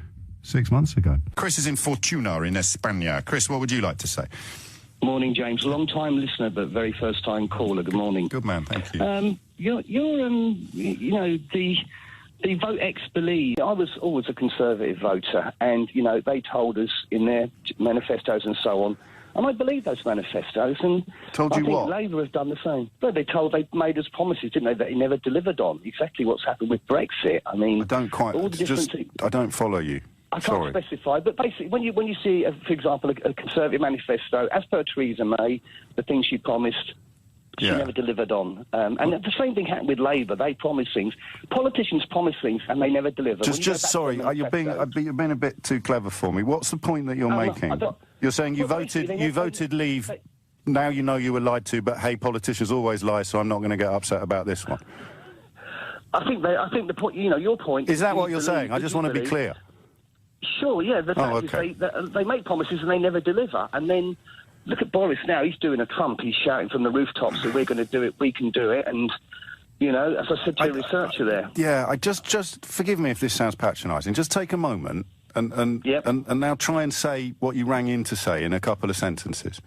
[SPEAKER 6] 6 months ago. Chris is in Fortuna in España. Chris, what would you like to say?
[SPEAKER 8] Morning, James. Long-time listener, but very first-time caller. Good morning.
[SPEAKER 6] Good man, thank you.
[SPEAKER 8] The vote ex believe. I was always a Conservative voter, and, they told us in their manifestos and so on, and I believe those manifestos, and I think Labour have done the same. But they made us promises, didn't they, that they never delivered on. Exactly what's happened with Brexit. I mean...
[SPEAKER 6] I don't quite... I don't follow you.
[SPEAKER 8] I can't specify, but basically, when you see, for example, a Conservative manifesto, as per Theresa May, the things she promised... She never delivered on. And the same thing happened with Labour. They promise things. Politicians promise things and they never deliver.
[SPEAKER 6] You're being a bit too clever for me. What's the point that you're making? You're saying you voted Leave. Now you know you were lied to, but hey, politicians always lie, so I'm not going to get upset about this one.
[SPEAKER 8] I think the point, your point...
[SPEAKER 6] Is that what you're saying? I just want to be clear.
[SPEAKER 8] Sure, yeah. The fact is they make promises and they never deliver. And then look at Boris now. He's doing a Trump. He's shouting from the rooftops that we're going to do it, we can do it. And, you know, as I said to a researcher there...
[SPEAKER 19] Yeah, I just forgive me if this sounds patronising. Just take a moment and now try and say what you rang in to say in a couple of sentences.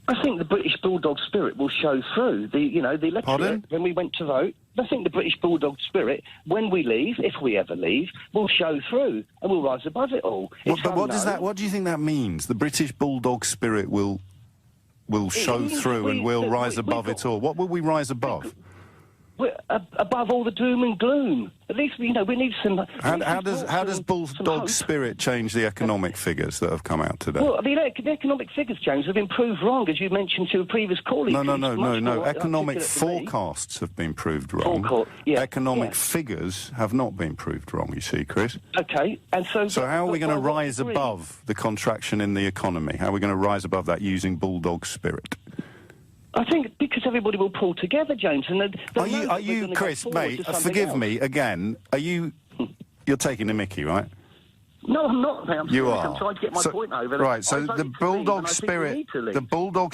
[SPEAKER 8] I think the British bulldog spirit will show through. The electorate,
[SPEAKER 19] Pardon?
[SPEAKER 8] when we went to vote, I think the British bulldog spirit, when we leave, if we ever leave, will show through and we'll rise above it all.
[SPEAKER 19] But what do you think that means? The British bulldog spirit will show through and we'll rise above it all. What will we rise above?
[SPEAKER 8] We're above all the doom and gloom. At least, you know, we need some...
[SPEAKER 19] How does bulldog spirit change the economic figures that have come out today?
[SPEAKER 8] Well, the economic figures, James, have been proved wrong, as you mentioned to a previous caller.
[SPEAKER 19] No. Economic forecasts have been proved wrong. Economic figures have not been proved wrong, you see, Chris.
[SPEAKER 8] OK, and so...
[SPEAKER 19] So how are we going to rise above the contraction in the economy? How are we going to rise above that using bulldog spirit?
[SPEAKER 8] I think because everybody will pull together, James. And
[SPEAKER 19] are you, Chris, mate, forgive me, again, you're taking the mickey, right?
[SPEAKER 8] No, I'm not, mate. I'm trying to get my point over.
[SPEAKER 19] Right, so the bulldog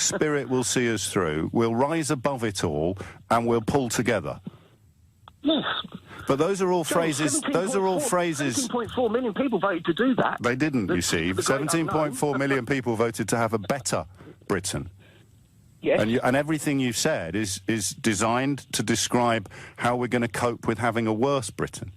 [SPEAKER 19] spirit will see us through, we'll rise above it all, and we'll pull together.
[SPEAKER 8] Yes.
[SPEAKER 19] But those are all phrases...
[SPEAKER 8] 17.4 million people voted to do that.
[SPEAKER 19] They didn't, you see. 17.4 million people voted to have a better Britain.
[SPEAKER 8] Yes.
[SPEAKER 19] And everything you've said is designed to describe how we're going to cope with having a worse Britain.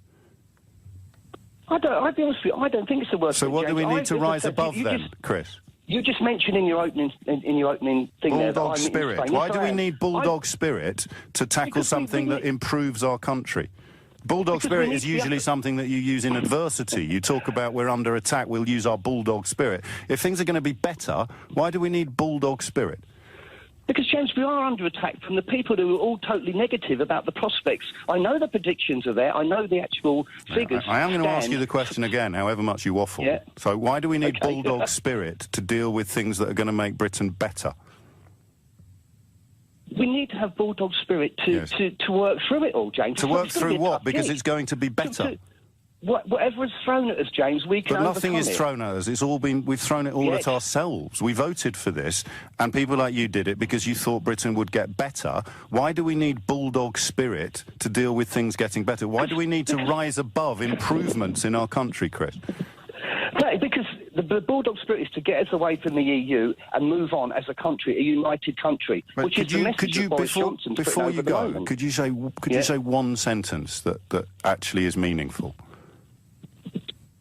[SPEAKER 8] I'll be honest with you, I don't think it's the worst.
[SPEAKER 19] So what do we need to rise above then, Chris?
[SPEAKER 8] You just mentioned in your opening thing
[SPEAKER 19] bulldog spirit. Why do we need bulldog spirit to tackle something that improves our country? Bulldog spirit is usually something that you use in adversity. You talk about we're under attack, we'll use our bulldog spirit. If things are going to be better, why do we need bulldog spirit?
[SPEAKER 8] Because, James, we are under attack from the people who are all totally negative about the prospects. I know the predictions are there. I know the actual figures.
[SPEAKER 19] I am going to ask you the question again, however much you waffle.
[SPEAKER 8] Yeah.
[SPEAKER 19] So why do we need bulldog spirit to deal with things that are going to make Britain better?
[SPEAKER 8] We need to have bulldog spirit to work through it all, James.
[SPEAKER 19] To work through what? Because it's going to be better.
[SPEAKER 8] Whatever is thrown at us, James, we can overcome it.
[SPEAKER 19] But nothing is thrown at us. We've thrown it all at ourselves. We voted for this, and people like you did it because you thought Britain would get better. Why do we need bulldog spirit to deal with things getting better? Why do we need to rise above improvements in our country, Chris?
[SPEAKER 8] No, because the bulldog spirit is to get us away from the EU and move on as a country, a united country, which is the message that Boris Johnson's putting over the moment.
[SPEAKER 19] Could you say one sentence that actually is meaningful?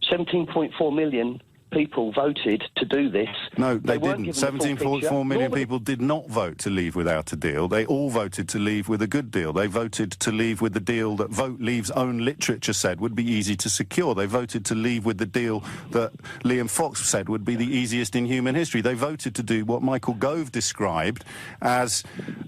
[SPEAKER 8] 17.4 million people voted to do this.
[SPEAKER 19] No, they didn't. 17.4 million people did not vote to leave without a deal. They all voted to leave with a good deal. They voted to leave with the deal that Vote Leave's own literature said would be easy to secure. They voted to leave with the deal that Liam Fox said would be the easiest in human history. They voted to do what Michael Gove described as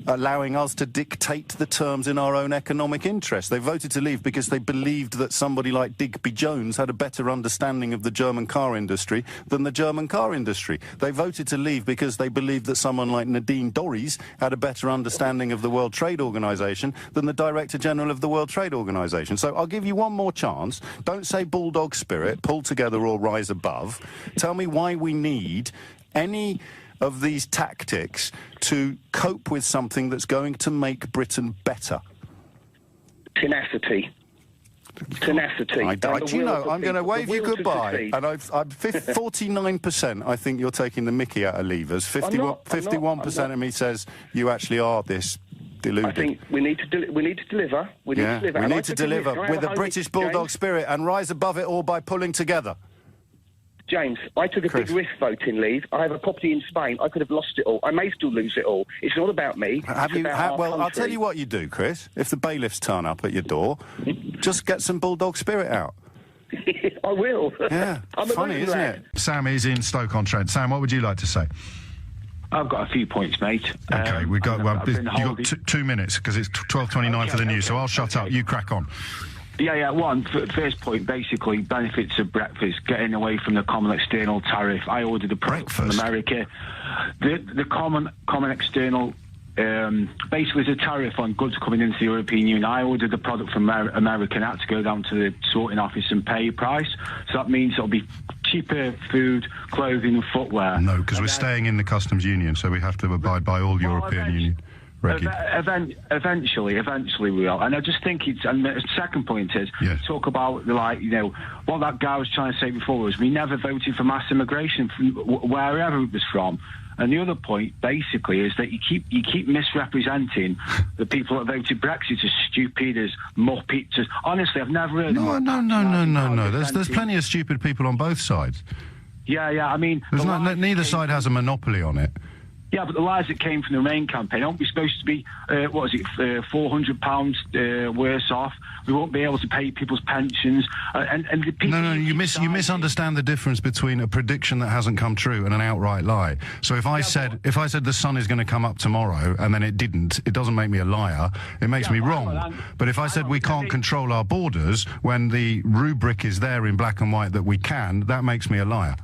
[SPEAKER 19] allowing us to dictate the terms in our own economic interest. They voted to leave because they believed that somebody like Digby Jones had a better understanding of the German car industry than the German car industry. They voted to leave because they believed that someone like Nadine Dorries had a better understanding of the World Trade Organization than the Director General of the World Trade Organization. So I'll give you one more chance. Don't say bulldog spirit, pull together or rise above. Tell me why we need any of these tactics to cope with something that's going to make Britain better.
[SPEAKER 8] Tenacity.
[SPEAKER 19] I'm going to wave you goodbye. And 49%, I think you're taking the mickey out of Leavers. 51% of me says you actually are this deluded.
[SPEAKER 8] I think we need to deliver. We need to deliver.
[SPEAKER 19] We need to deliver with a British bulldog spirit and rise above it all by pulling together.
[SPEAKER 8] James, I took a big risk voting leave. I have a property in Spain. I could have lost it all. I may still lose it all. It's not about me.
[SPEAKER 19] I'll tell you what you do, Chris. If the bailiffs turn up at your door, just get some bulldog spirit out.
[SPEAKER 8] I will.
[SPEAKER 19] Yeah, funny, isn't it?
[SPEAKER 1] Sam is in Stoke-on-Trent. Sam, what would you like to say?
[SPEAKER 9] I've got a few points, mate.
[SPEAKER 1] Okay, you've got 2 minutes because it's 12:29 for the news, so I'll shut up. You crack on.
[SPEAKER 9] Yeah. First point, basically, benefits of breakfast, getting away from the common external tariff. I ordered a product from America. The common external basically, there's a tariff on goods coming into the European Union. I ordered a product from America and I had to go down to the sorting office and pay a price. So that means it'll be cheaper food, clothing and footwear.
[SPEAKER 1] No, because we're staying in the customs union, so we have to abide by all European Union regulations.
[SPEAKER 9] Eventually we will. And I just think and the second point is, talk about, what that guy was trying to say before was we never voted for mass immigration from wherever it was from. And the other point, basically, is that you keep misrepresenting the people that voted Brexit as stupid, as muppets. Honestly, I've never heard.
[SPEAKER 1] No. There's plenty of stupid people on both sides.
[SPEAKER 9] Yeah. I mean,
[SPEAKER 1] neither side has a monopoly on it.
[SPEAKER 9] Yeah, but the lies that came from the Remain campaign, aren't we supposed to be, £400 worse off? We won't be able to pay people's pensions. And the people...
[SPEAKER 1] No, you misunderstand the difference between a prediction that hasn't come true and an outright lie. So if I said the sun is going to come up tomorrow and then it didn't, it doesn't make me a liar. It makes me wrong. But if I said we can't control our borders when the rubric is there in black and white that we can, that makes me a liar.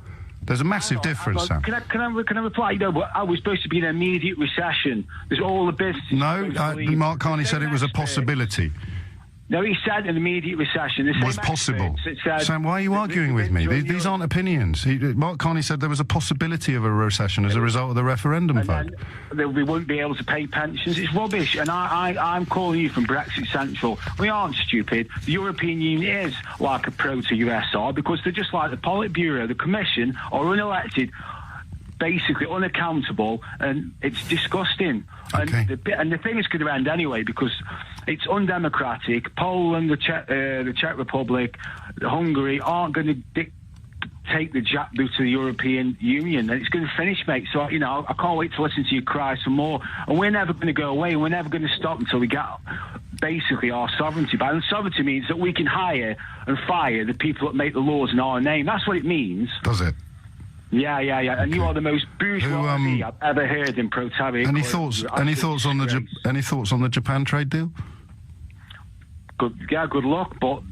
[SPEAKER 1] There's a massive difference, Sam.
[SPEAKER 9] Can I reply? I was supposed to be in an immediate recession. There's all the business.
[SPEAKER 1] No, Mark Carney said it was a possibility.
[SPEAKER 9] No, he said an immediate recession. It
[SPEAKER 1] was possible. Sam, why are you arguing with me? These aren't opinions. Mark Carney said there was a possibility of a recession as a result of the referendum vote.
[SPEAKER 9] We wouldn't be able to pay pensions. It's rubbish. And I'm calling you from Brexit Central. We aren't stupid. The European Union is like a proto-USR because they're just like the Politburo, the Commission, are unelected, basically unaccountable, and it's disgusting. Okay. And the thing is going to end anyway because it's undemocratic. Poland, the Czech Republic, Hungary aren't going to take the jackboot to the European Union, and it's going to finish, mate. So, I can't wait to listen to you cry some more. And we're never going to go away, and we're never going to stop until we get basically our sovereignty back. And sovereignty means that we can hire and fire the people that make the laws in our name. That's what it means.
[SPEAKER 1] Does it?
[SPEAKER 9] Yeah. And you are the most bourgeoisie I've ever heard in Protaria.
[SPEAKER 1] Any thoughts on the Japan trade deal?
[SPEAKER 9] Good luck, but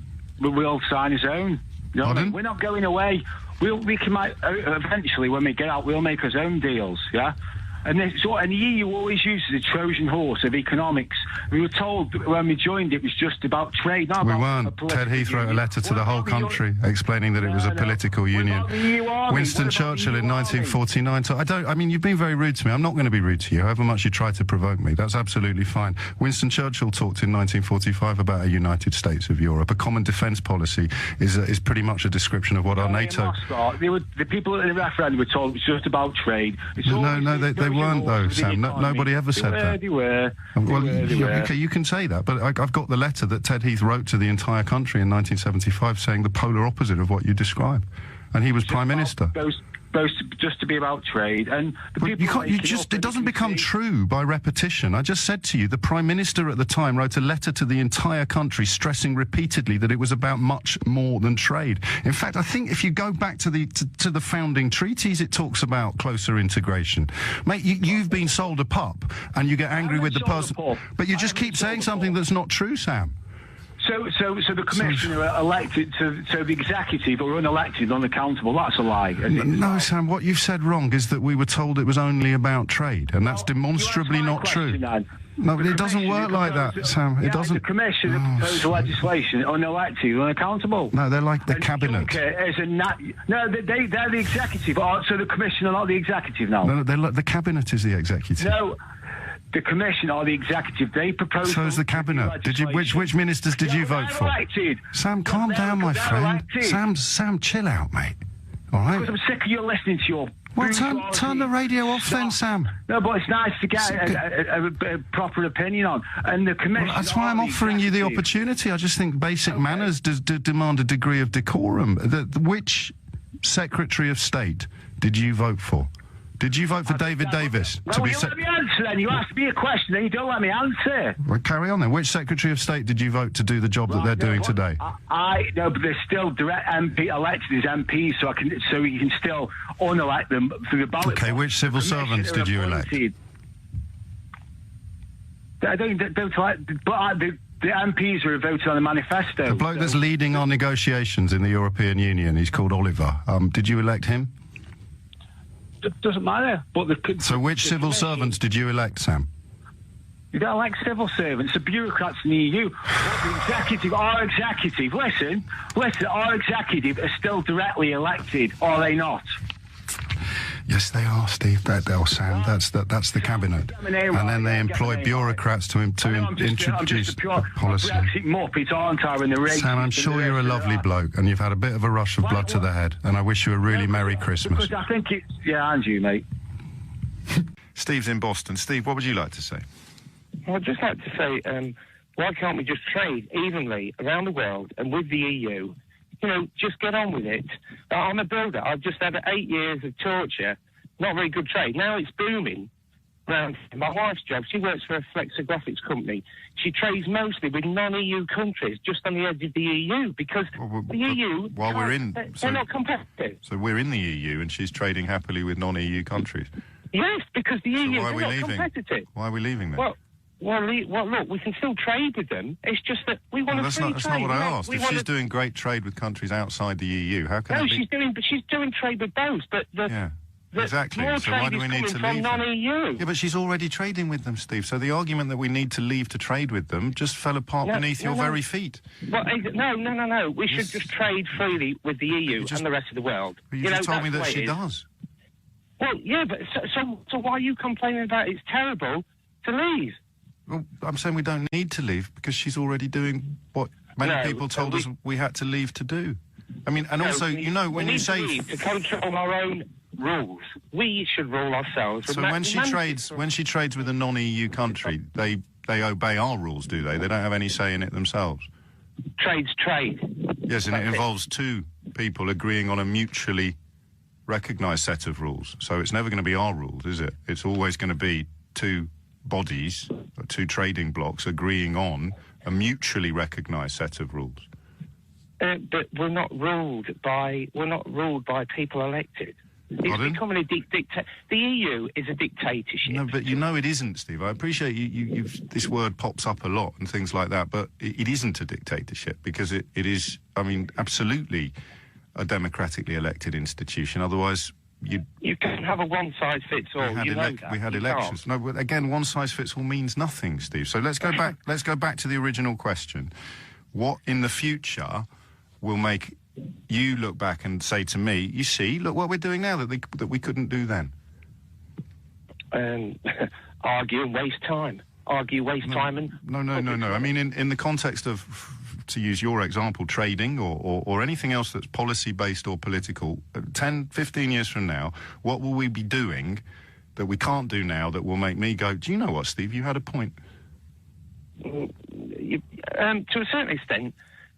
[SPEAKER 9] we'll sign his own. We're not going away. We can eventually, when we get out, we'll make our own deals. Yeah. And the EU always uses the Trojan horse of economics. We were told when we joined it was just about trade. Not
[SPEAKER 1] we weren't. Ted Heath wrote a letter to the whole country explaining that it was a political union. Winston Churchill in 1949. So you've been very rude to me. I'm not going to be rude to you, however much you try to provoke me. That's absolutely fine. Winston Churchill talked in 1945 about a United States of Europe. A common defence policy is pretty much a description of what our NATO...
[SPEAKER 9] The people in the referendum were told it was just about trade.
[SPEAKER 1] They weren't, though, Sam. Nobody ever said that.
[SPEAKER 9] They were.
[SPEAKER 1] Okay, you can say that, but I've got the letter that Ted Heath wrote to the entire country in 1975 saying the polar opposite of what you describe. And he was Prime Minister.
[SPEAKER 9] Just to be about trade, and
[SPEAKER 1] it doesn't become true by repetition. I just said to you, the Prime Minister at the time wrote a letter to the entire country stressing repeatedly that it was about much more than trade. In fact, I think if you go back to the founding treaties, it talks about closer integration. Mate, you've been sold a pup, and you get angry with the person, but you just keep saying something that's not true, Sam.
[SPEAKER 9] So the commissioner are elected, so the executive are unelected, unaccountable. That's a lie.
[SPEAKER 1] No, Sam, what you've said wrong is that we were told it was only about trade, and that's demonstrably not true. No, but it doesn't work like that, Sam. It doesn't.
[SPEAKER 9] The commissioner proposed legislation, unelected, unaccountable.
[SPEAKER 1] No, they're like the cabinet.
[SPEAKER 9] No, they're the executive. So the commissioner, not the executive now.
[SPEAKER 1] No, the cabinet is the executive.
[SPEAKER 9] No. The commission or the executive, they propose...
[SPEAKER 1] So is the cabinet. Which ministers did you vote for?
[SPEAKER 9] Elected.
[SPEAKER 1] Sam, calm down, my friend. Sam, chill out, mate. All right?
[SPEAKER 9] Because I'm sick of you listening to your...
[SPEAKER 1] Well, turn the radio off then, Sam.
[SPEAKER 9] No, but it's nice to get a proper opinion on. And the commission...
[SPEAKER 1] Well, that's why I'm offering you the opportunity. I just think basic manners demand a degree of decorum. Which Secretary of State did you vote for? Did you vote for David Davis?
[SPEAKER 9] Well, you let me answer then. You asked me a question, then you don't let me answer.
[SPEAKER 1] Well, carry on then. Which Secretary of State did you vote to do the job that they're doing today?
[SPEAKER 9] No, but they're still direct elected as MPs, so you can still unelect them through the ballot.
[SPEAKER 1] Okay, which civil servants did you elect?
[SPEAKER 9] I don't elect, but the MPs were voted on the manifesto.
[SPEAKER 1] The bloke that's leading our negotiations in the European Union, he's called Oliver. Did you elect him?
[SPEAKER 9] It doesn't matter. But
[SPEAKER 1] so which civil servants did you elect, Sam?
[SPEAKER 9] You don't elect civil servants, the bureaucrats in the EU. Our executive, listen, our executive are still directly elected, are they not?
[SPEAKER 1] Yes, they are, Steve. Sam, that's the cabinet, and then they employ bureaucrats to introduce policy.
[SPEAKER 9] Brexit muppet, aren't I? In the
[SPEAKER 1] Sam, I'm sure you're a lovely bloke, and you've had a bit of a rush of blood to the head, and I wish you a really Merry Christmas.
[SPEAKER 9] Because I think it's and you, mate.
[SPEAKER 1] Steve's in Boston. Steve, what would you like to say?
[SPEAKER 10] I'd just like to say, why can't we just trade evenly around the world and with the EU? You know, just get on with it. I'm a builder. I've just had 8 years of torture, not very good trade. Now it's booming around. My wife's job, she works for a flexographics company. She trades mostly with non-EU countries, just on the edge of the EU, because the EU...
[SPEAKER 1] While we're in...
[SPEAKER 10] They're not competitive.
[SPEAKER 1] So we're in the EU and she's trading happily with non-EU countries?
[SPEAKER 10] Yes, because the EU is not competitive.
[SPEAKER 1] Why are we leaving then?
[SPEAKER 10] Well, look, we can still trade with them. It's just that we want to free trade.
[SPEAKER 1] That's not what I asked. If she's doing great trade with countries outside the EU, how can that be?
[SPEAKER 10] She's doing trade with both, but
[SPEAKER 1] exactly.
[SPEAKER 10] More
[SPEAKER 1] so why do we need to leave
[SPEAKER 10] non-EU?
[SPEAKER 1] Yeah, but she's already trading with them, Steve. So the argument that we need to leave to trade with them just fell apart beneath your very feet.
[SPEAKER 10] Well, no. We should just trade freely with the EU and the rest of the world.
[SPEAKER 1] But you just told me that she does.
[SPEAKER 10] Well, yeah, but so why are you complaining about it's terrible to leave?
[SPEAKER 1] Well, I'm saying we don't need to leave because she's already doing what many people told us we had to leave to do. I mean, and also, when you say...
[SPEAKER 10] We need to control our own rules. We should rule ourselves.
[SPEAKER 1] So when she trades with a non-EU country, they obey our rules, do they? They don't have any say in it themselves.
[SPEAKER 10] Trade's trade.
[SPEAKER 1] Yes, and it involves two people agreeing on a mutually recognised set of rules. So it's never going to be our rules, is it? It's always going to be two bodies, two trading blocks agreeing on a mutually recognised set of rules.
[SPEAKER 10] But we're not ruled by people elected. It's becoming a dictator. The EU is a dictatorship.
[SPEAKER 1] No, but you know it isn't, Steve. I appreciate you've this word pops up a lot and things like that, but it isn't a dictatorship because it is, I mean, absolutely a democratically elected institution. Otherwise,
[SPEAKER 10] you can't have a one-size-fits-all.
[SPEAKER 1] We had elections. No, but again, one-size-fits-all means nothing, Steve. So let's go back. Let's go back to the original question. What in the future will make you look back and say to me, "You see, look what we're doing now that we couldn't do then"?
[SPEAKER 10] Argue and waste time.
[SPEAKER 1] No. I mean, in the context of, to use your example, trading or anything else that's policy-based or political, 10, 15 years from now, what will we be doing that we can't do now that will make me go, do you know what, Steve, you had a point?
[SPEAKER 10] To a certain extent,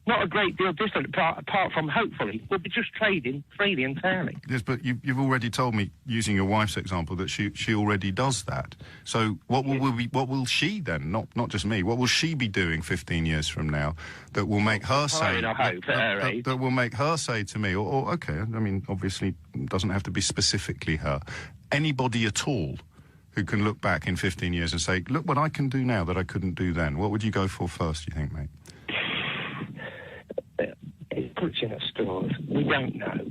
[SPEAKER 10] not a great deal different, apart from, hopefully, we'll be just trading freely and fairly.
[SPEAKER 1] Yes, but you've already told me, using your wife's example, that she already does that. So what will she then, not just me, what will she be doing 15 years from now that will make her say... that will make her say to me, or okay, I mean, obviously, it doesn't have to be specifically her, anybody at all who can look back in 15 years and say, look what I can do now that I couldn't do then. What would you go for first, do you think, mate?
[SPEAKER 10] It puts in at straws. We don't know.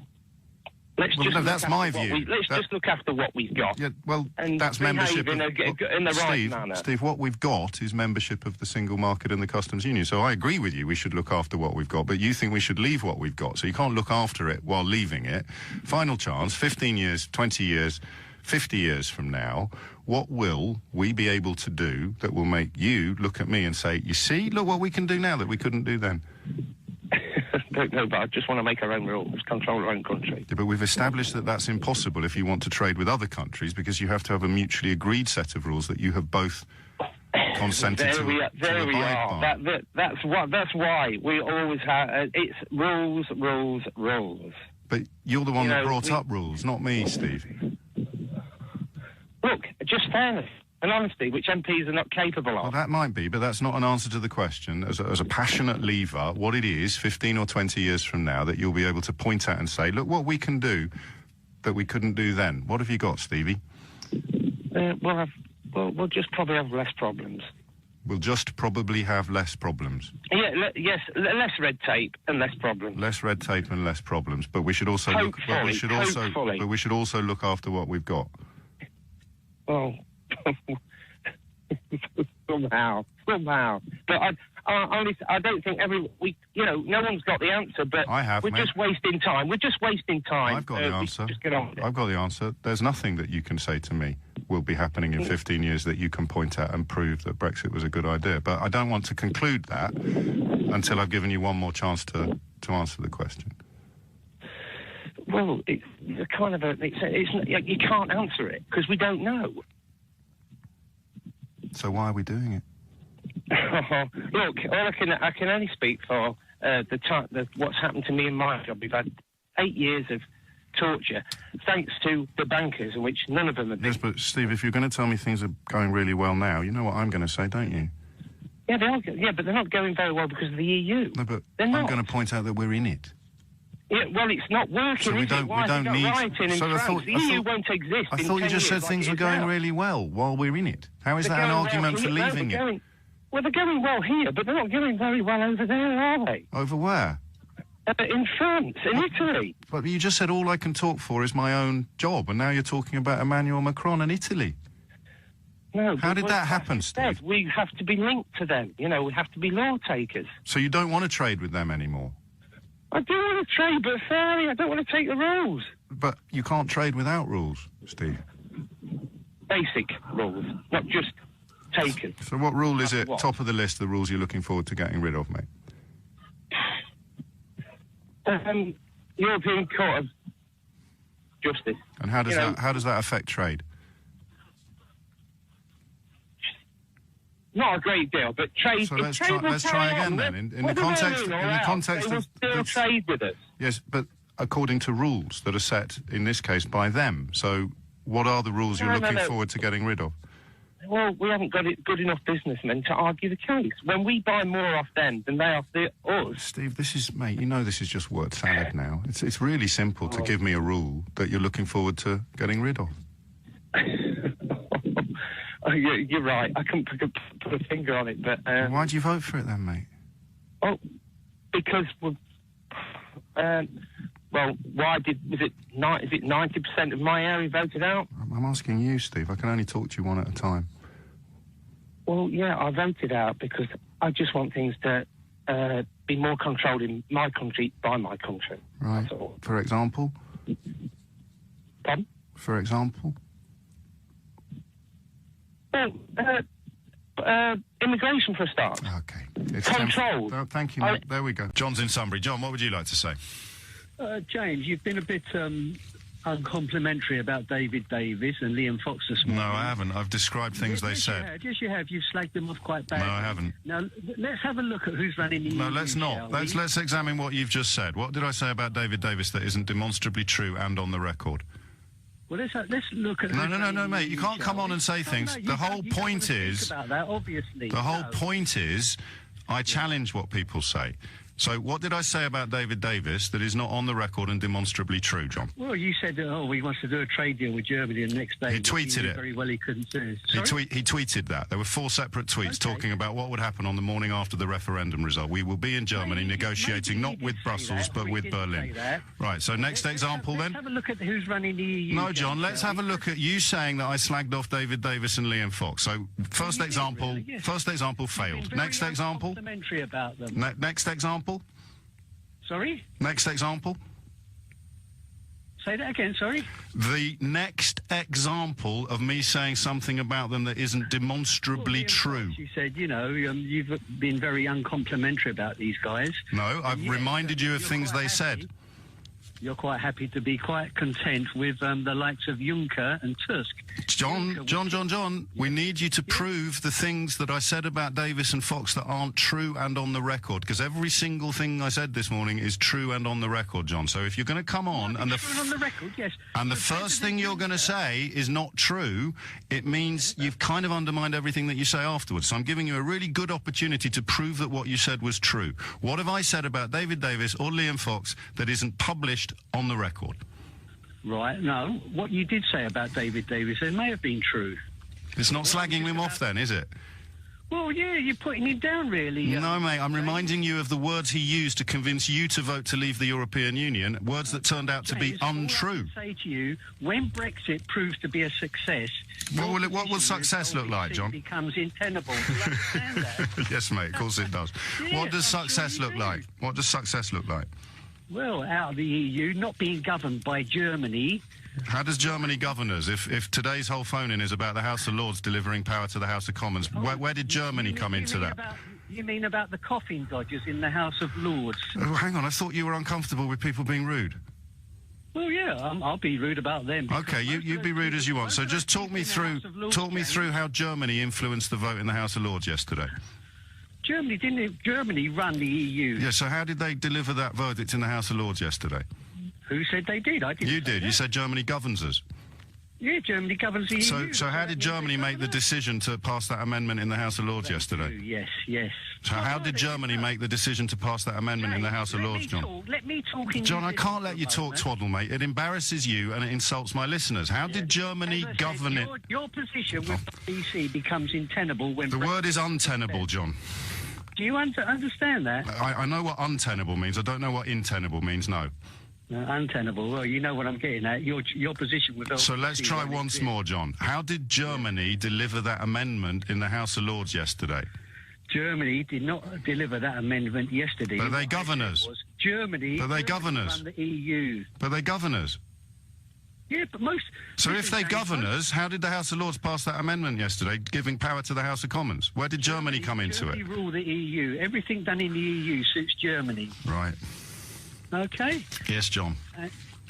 [SPEAKER 1] That's my view.
[SPEAKER 10] Let's just look after what we've got.
[SPEAKER 1] Yeah, well,
[SPEAKER 10] and
[SPEAKER 1] that's membership
[SPEAKER 10] in the right manner.
[SPEAKER 1] Steve, what we've got is membership of the single market and the customs union. So I agree with you. We should look after what we've got, but you think we should leave what we've got. So you can't look after it while leaving it. Final chance, 15 years, 20 years, 50 years from now, what will we be able to do that will make you look at me and say, you see, look what we can do now that we couldn't do then?
[SPEAKER 10] Don't know, but I just want to make our own rules, control our own country.
[SPEAKER 1] Yeah, but we've established that that's impossible if you want to trade with other countries, because you have to have a mutually agreed set of rules that you have both consented to abide by.
[SPEAKER 10] That's why we always have it's rules.
[SPEAKER 1] But you're the one that brought up rules, not me, Steve.
[SPEAKER 10] Look, just fairness and honesty, which MPs are not capable of.
[SPEAKER 1] Well, that might be, but that's not an answer to the question. As a passionate leaver, what it is, 15 or 20 years from now, that you'll be able to point at and say, look what we can do that we couldn't do then. What have you got, Stevie?
[SPEAKER 10] We'll just probably have less problems.
[SPEAKER 1] We'll just probably have less problems.
[SPEAKER 10] Yeah, yes, less red tape and less problems.
[SPEAKER 1] Less red tape and less problems, but we should also
[SPEAKER 10] hopefully.
[SPEAKER 1] look after what we've got.
[SPEAKER 10] Well, somehow. But honestly, I don't think no one's got the answer. But
[SPEAKER 19] I have.
[SPEAKER 10] We're just wasting time. I've
[SPEAKER 19] got the answer.
[SPEAKER 10] Just get on with it.
[SPEAKER 19] I've got the answer. There's nothing that you can say to me will be happening in 15 years that you can point at and prove that Brexit was a good idea. But I don't want to conclude that until I've given you one more chance to answer the question.
[SPEAKER 10] Well, it's kind of you can't answer it because we don't know.
[SPEAKER 19] So why are we doing it?
[SPEAKER 10] Look, I can only speak for what's happened to me in my job. We've had 8 years of torture, thanks to the bankers, in which none of them have been.
[SPEAKER 19] Yes, but Steve, if you're going to tell me things are going really well now, you know what I'm going to say, don't you?
[SPEAKER 10] Yeah, they are. Yeah, but they're not going very well because of the EU.
[SPEAKER 19] No, but
[SPEAKER 10] they're not.
[SPEAKER 19] I'm going to point out that we're in it.
[SPEAKER 10] Yeah, well, it's not working.
[SPEAKER 19] So we don't need.
[SPEAKER 10] The EU won't exist.
[SPEAKER 19] I thought you just said things were going really well while we're in it. How is that an argument for leaving it?
[SPEAKER 10] Well, they're going well here, but they're not going very well over there, are they?
[SPEAKER 19] Over where?
[SPEAKER 10] In France, in Italy.
[SPEAKER 19] But you just said all I can talk for is my own job, and now you're talking about Emmanuel Macron and Italy.
[SPEAKER 10] No.
[SPEAKER 19] How did that happen, Steve?
[SPEAKER 10] We have to be linked to them. We have to be law takers.
[SPEAKER 19] So you don't want to trade with them anymore?
[SPEAKER 10] I do want to trade, but fairly. I don't want to take the rules.
[SPEAKER 19] But you can't trade without rules, Steve.
[SPEAKER 10] Basic rules, not just taken.
[SPEAKER 19] So what rule is it, top of the list, the rules you're looking forward to getting rid of, mate?
[SPEAKER 10] European Court of Justice.
[SPEAKER 19] And how does that affect trade?
[SPEAKER 10] Not a great deal, but trade.
[SPEAKER 19] So let's try again then. In the context
[SPEAKER 10] of still trade with us.
[SPEAKER 19] Yes, but according to rules that are set in this case by them. So what are the rules you're looking forward to getting rid of?
[SPEAKER 10] Well, we haven't got good enough businessmen to argue the case. When we buy more off them than they off us.
[SPEAKER 19] Steve, this is just word salad now. It's really simple to give me a rule that you're looking forward to getting rid of.
[SPEAKER 10] Oh, you're right. I couldn't put a finger on it, but...
[SPEAKER 19] Why'd you vote for it then, mate?
[SPEAKER 10] Oh, because is it 90% of my area voted out?
[SPEAKER 19] I'm asking you, Steve. I can only talk to you one at a time.
[SPEAKER 10] Well, yeah, I voted out because I just want things to be more controlled in my country by my country.
[SPEAKER 19] Right. For example?
[SPEAKER 10] Pardon?
[SPEAKER 19] For example?
[SPEAKER 10] Well, immigration for a start.
[SPEAKER 19] Okay.
[SPEAKER 10] Controlled.
[SPEAKER 19] Thank you, mate. There we go. John's in Sunbury. John, what would you like to say?
[SPEAKER 11] James, you've been a bit uncomplimentary about David Davis and Liam Fox this morning.
[SPEAKER 19] No, I haven't. I've described things they said.
[SPEAKER 11] Yes, you have. You've slagged them off quite badly.
[SPEAKER 19] No, I haven't.
[SPEAKER 11] Now, let's have a look at who's running the...
[SPEAKER 19] No, let's not. Let's examine what you've just said. What did I say about David Davis that isn't demonstrably true and on the record?
[SPEAKER 11] Well, let's look at...
[SPEAKER 19] No, mate. You can't come on and say things. The whole point is...
[SPEAKER 11] about that, obviously.
[SPEAKER 19] The whole point is I challenge what people say. So what did I say about David Davis that is not on the record and demonstrably true, John?
[SPEAKER 11] Well, you said, he wants to do a trade deal with Germany, and the next day...
[SPEAKER 19] He tweeted it.
[SPEAKER 11] Very well he couldn't do.
[SPEAKER 19] He tweeted that. There were 4 separate tweets talking about what would happen on the morning after the referendum result. We will be in Germany negotiating not with Brussels but with Berlin. Right, so next example then?
[SPEAKER 11] Let's have a look at who's running the EU.
[SPEAKER 19] No, John, let's have a look at you saying that I slagged off David Davis and Liam Fox. So first example failed. Next example?
[SPEAKER 11] Complimentary about them.
[SPEAKER 19] Next example?
[SPEAKER 11] Sorry?
[SPEAKER 19] Next example?
[SPEAKER 11] Say that again, sorry?
[SPEAKER 19] The next example of me saying something about them that isn't demonstrably true.
[SPEAKER 11] You said, you've been very uncomplimentary about these guys.
[SPEAKER 19] No, I've reminded you of things they said.
[SPEAKER 11] You're quite happy to be quite content with the likes of Juncker and Tusk.
[SPEAKER 19] John, we need you to prove the things that I said about Davis and Fox that aren't true and on the record, because every single thing I said this morning is true and on the record, John. So if you're going to come on
[SPEAKER 11] on the record, yes.
[SPEAKER 19] And the first thing you're going to say is not true, it means you've kind of undermined everything that you say afterwards. So I'm giving you a really good opportunity to prove that what you said was true. What have I said about David Davis or Liam Fox that isn't published on the record?
[SPEAKER 11] Right, no. What you did say about David Davis, it may have been true.
[SPEAKER 19] It's not slagging him off then, is it?
[SPEAKER 11] Well, yeah, you're putting him down, really.
[SPEAKER 1] No, mate, I'm reminding you of the words he used to convince you to vote to leave the European Union, words that turned out to be untrue.
[SPEAKER 11] I say to you, when Brexit proves to be a success...
[SPEAKER 1] What will success look like, John?
[SPEAKER 11] ...becomes untenable. Do you understand that?
[SPEAKER 1] Yes, mate, of course it does.
[SPEAKER 11] Yeah,
[SPEAKER 1] what does success look like? What does success look like?
[SPEAKER 11] Well, out of the EU, not being governed by Germany...
[SPEAKER 1] How does Germany govern us? If today's whole phone-in is about the House of Lords delivering power to the House of Commons, where did Germany come into that?
[SPEAKER 11] You mean about the coffin dodgers in the House of Lords?
[SPEAKER 1] Oh, hang on, I thought you were uncomfortable with people being rude.
[SPEAKER 11] Well, yeah, I'll be rude about them.
[SPEAKER 1] Okay, you be rude as you want. So just talk me through how Germany influenced the vote in the House of Lords yesterday.
[SPEAKER 11] Germany run the EU.
[SPEAKER 1] Yeah, so how did they deliver that verdict in the House of Lords yesterday?
[SPEAKER 11] Who said they did? I didn't.
[SPEAKER 1] You did. You said Germany governs us.
[SPEAKER 11] Yeah, Germany governs the EU.
[SPEAKER 1] So how did Germany make the decision to pass that amendment in the House of Lords yesterday?
[SPEAKER 11] Yes.
[SPEAKER 1] So how did Germany make the decision to pass that amendment in the House of Lords, John?
[SPEAKER 11] Let me talk.
[SPEAKER 1] John, I can't let you talk twaddle, mate. It embarrasses you and it insults my listeners. How did Germany govern it?
[SPEAKER 11] Your position with BC becomes untenable when...
[SPEAKER 1] The word is untenable, John.
[SPEAKER 11] Do you understand that?
[SPEAKER 1] I know what untenable means. I don't know what intenable means, no.
[SPEAKER 11] Untenable. Well, you know what I'm getting at. Your position with...
[SPEAKER 1] So let's try once more, John. How did Germany deliver that amendment in the House of Lords yesterday?
[SPEAKER 11] Germany did not deliver that amendment yesterday.
[SPEAKER 1] But they govern us.
[SPEAKER 11] Germany...
[SPEAKER 1] But they govern us.
[SPEAKER 11] ...run the EU.
[SPEAKER 1] But they govern us.
[SPEAKER 11] Yeah, but most...
[SPEAKER 1] So if they govern us, how did the House of Lords pass that amendment yesterday, giving power to the House of Commons? Where did Germany come into it?
[SPEAKER 11] Germany rule the EU. Everything done in the EU suits Germany.
[SPEAKER 1] Right.
[SPEAKER 11] Okay.
[SPEAKER 1] Yes, John.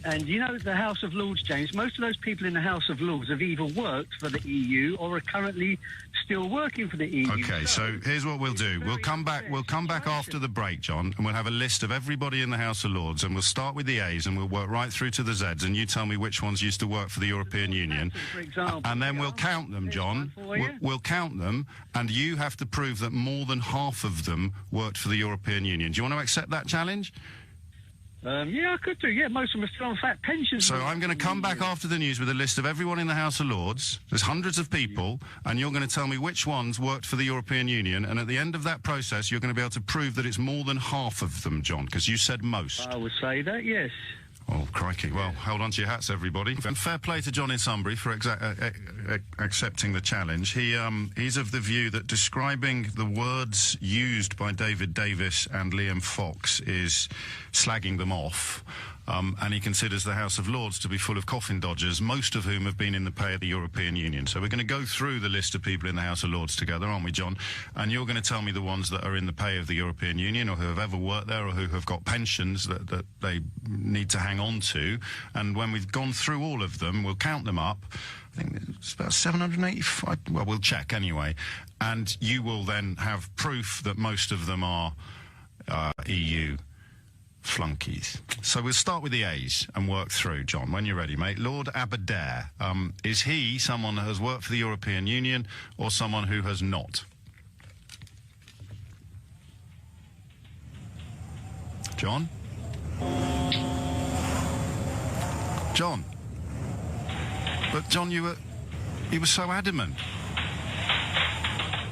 [SPEAKER 11] And you know the House of Lords, James, most of those people in the House of Lords have either worked for the EU or are currently still working for the EU.
[SPEAKER 1] Okay, so here's what we'll do. We'll come back after the break, John, and we'll have a list of everybody in the House of Lords, and we'll start with the A's and we'll work right through to the Z's, and you tell me which ones used to work for the European Union.
[SPEAKER 11] For example,
[SPEAKER 1] and then we'll count them, John. We'll count them, and you have to prove that more than half of them worked for the European Union. Do you want to accept that challenge?
[SPEAKER 11] Yeah, I could do. Yeah, most of them are still on fat pensions.
[SPEAKER 1] So I'm going to come back after the news with a list of everyone in the House of Lords. There's hundreds of people, and you're going to tell me which ones worked for the European Union, and at the end of that process, you're going to be able to prove that it's more than half of them, John, because you said most.
[SPEAKER 11] I would say that, yes.
[SPEAKER 1] Oh, crikey. Well, hold on to your hats, everybody. And fair play to John in Sunbury for accepting the challenge. He's of the view that describing the words used by David Davis and Liam Fox is slagging them off. And he considers the House of Lords to be full of coffin dodgers, most of whom have been in the pay of the European Union. So we're going to go through the list of people in the House of Lords together, aren't we, John? And you're going to tell me the ones that are in the pay of the European Union or who have ever worked there or who have got pensions that they need to hang on to. And when we've gone through all of them, we'll count them up. I think it's about 785. Well, we'll check anyway. And you will then have proof that most of them are EU flunkies. So we'll start with the A's and work through, John, when you're ready, mate. Lord Aberdare, is he someone that has worked for the European Union or someone who has not? John? John? But, John, you were so adamant.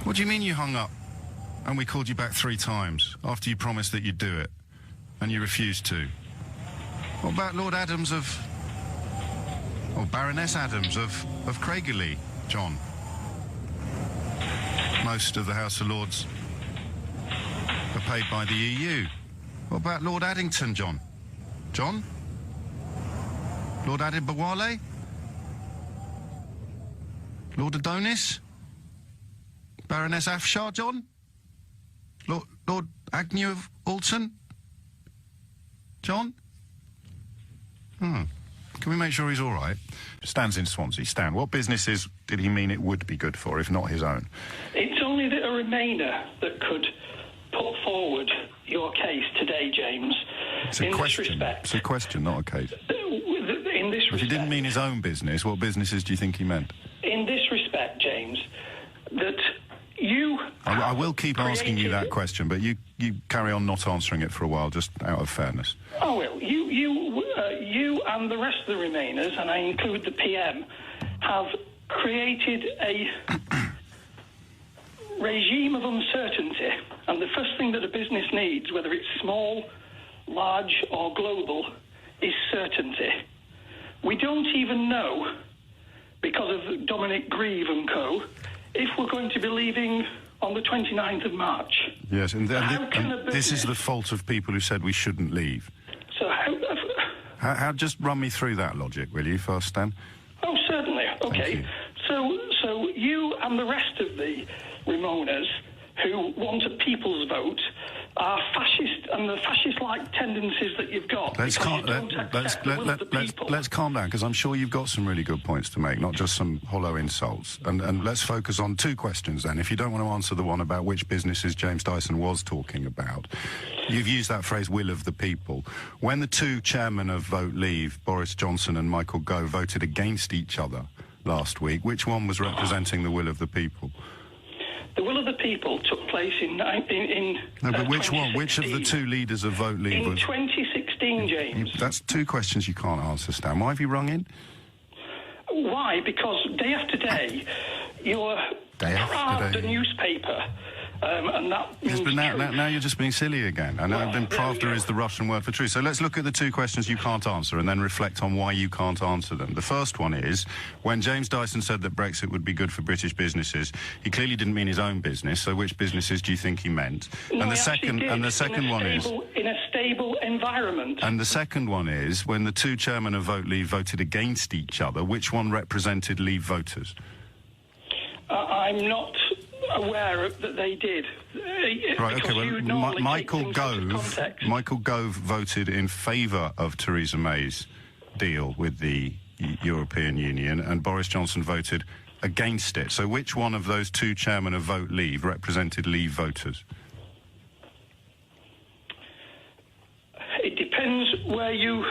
[SPEAKER 1] What do you mean you hung up and we called you back 3 times after you promised that you'd do it? And you refused to. What about Lord Adams or Baroness Adams of Craigielea, John? Most of the House of Lords are paid by the EU. What about Lord Addington, John? John? Lord Adibawale? Lord Adonis? Baroness Afshar, John? Lord Agnew of Alton? John? Can we make sure he's all right? Stan's in Swansea. Stan, what businesses did he mean it would be good for, if not his own?
[SPEAKER 12] It's only a Remainer that could put forward your case today, James.
[SPEAKER 1] It's a question. It's a question, not a case.
[SPEAKER 12] In this respect,
[SPEAKER 1] if he didn't mean his own business, what businesses do you think he meant?
[SPEAKER 12] In this respect, James, that you...
[SPEAKER 1] I will keep asking you that question, but you carry on not answering it for a while, just out of fairness.
[SPEAKER 12] Oh, well, you and the rest of the Remainers, and I include the PM, have created a regime of uncertainty, and the first thing that a business needs, whether it's small, large or global, is certainty. We don't even know, because of Dominic Grieve and co., if we're going to be leaving on the 29th of March.
[SPEAKER 1] Yes, and this is the fault of people who said we shouldn't leave.
[SPEAKER 12] So
[SPEAKER 1] how just run me through that logic, will you, first, Stan?
[SPEAKER 12] Oh, certainly. Okay. So you and the rest of the Ramonas who want a people's vote are fascist, and the fascist-like tendencies that you've got. Let's calm down,
[SPEAKER 1] because I'm sure you've got some really good points to make, not just some hollow insults. And let's focus on two questions then. If you don't want to answer the one about which businesses James Dyson was talking about, you've used that phrase, will of the people. When the two chairmen of Vote Leave, Boris Johnson and Michael Gove, voted against each other last week, which one was representing the will of the people?
[SPEAKER 12] The will of the people took place in
[SPEAKER 1] No, but which one? Which of the two leaders of Vote Leave was...
[SPEAKER 12] In 2016, James.
[SPEAKER 1] That's two questions you can't answer, Stan. Why have you rung in?
[SPEAKER 12] Why? Because day after day, you're proud a newspaper, and that means
[SPEAKER 1] yes, but now you're just being silly again. And then Pravda is the Russian word for truth. So let's look at the two questions you can't answer and then reflect on why you can't answer them. The first one is, when James Dyson said that Brexit would be good for British businesses, he clearly didn't mean his own business, so which businesses do you think he meant?
[SPEAKER 12] No,
[SPEAKER 1] and the second one is...
[SPEAKER 12] In a stable environment.
[SPEAKER 1] And the second one is, when the two chairmen of Vote Leave voted against each other, which one represented Leave voters?
[SPEAKER 12] I'm not aware that they did.
[SPEAKER 1] Right, okay, well, Michael Gove voted in favour of Theresa May's deal with the European Union, and Boris Johnson voted against it. So which one of those two chairmen of Vote Leave represented Leave voters?
[SPEAKER 12] It depends where you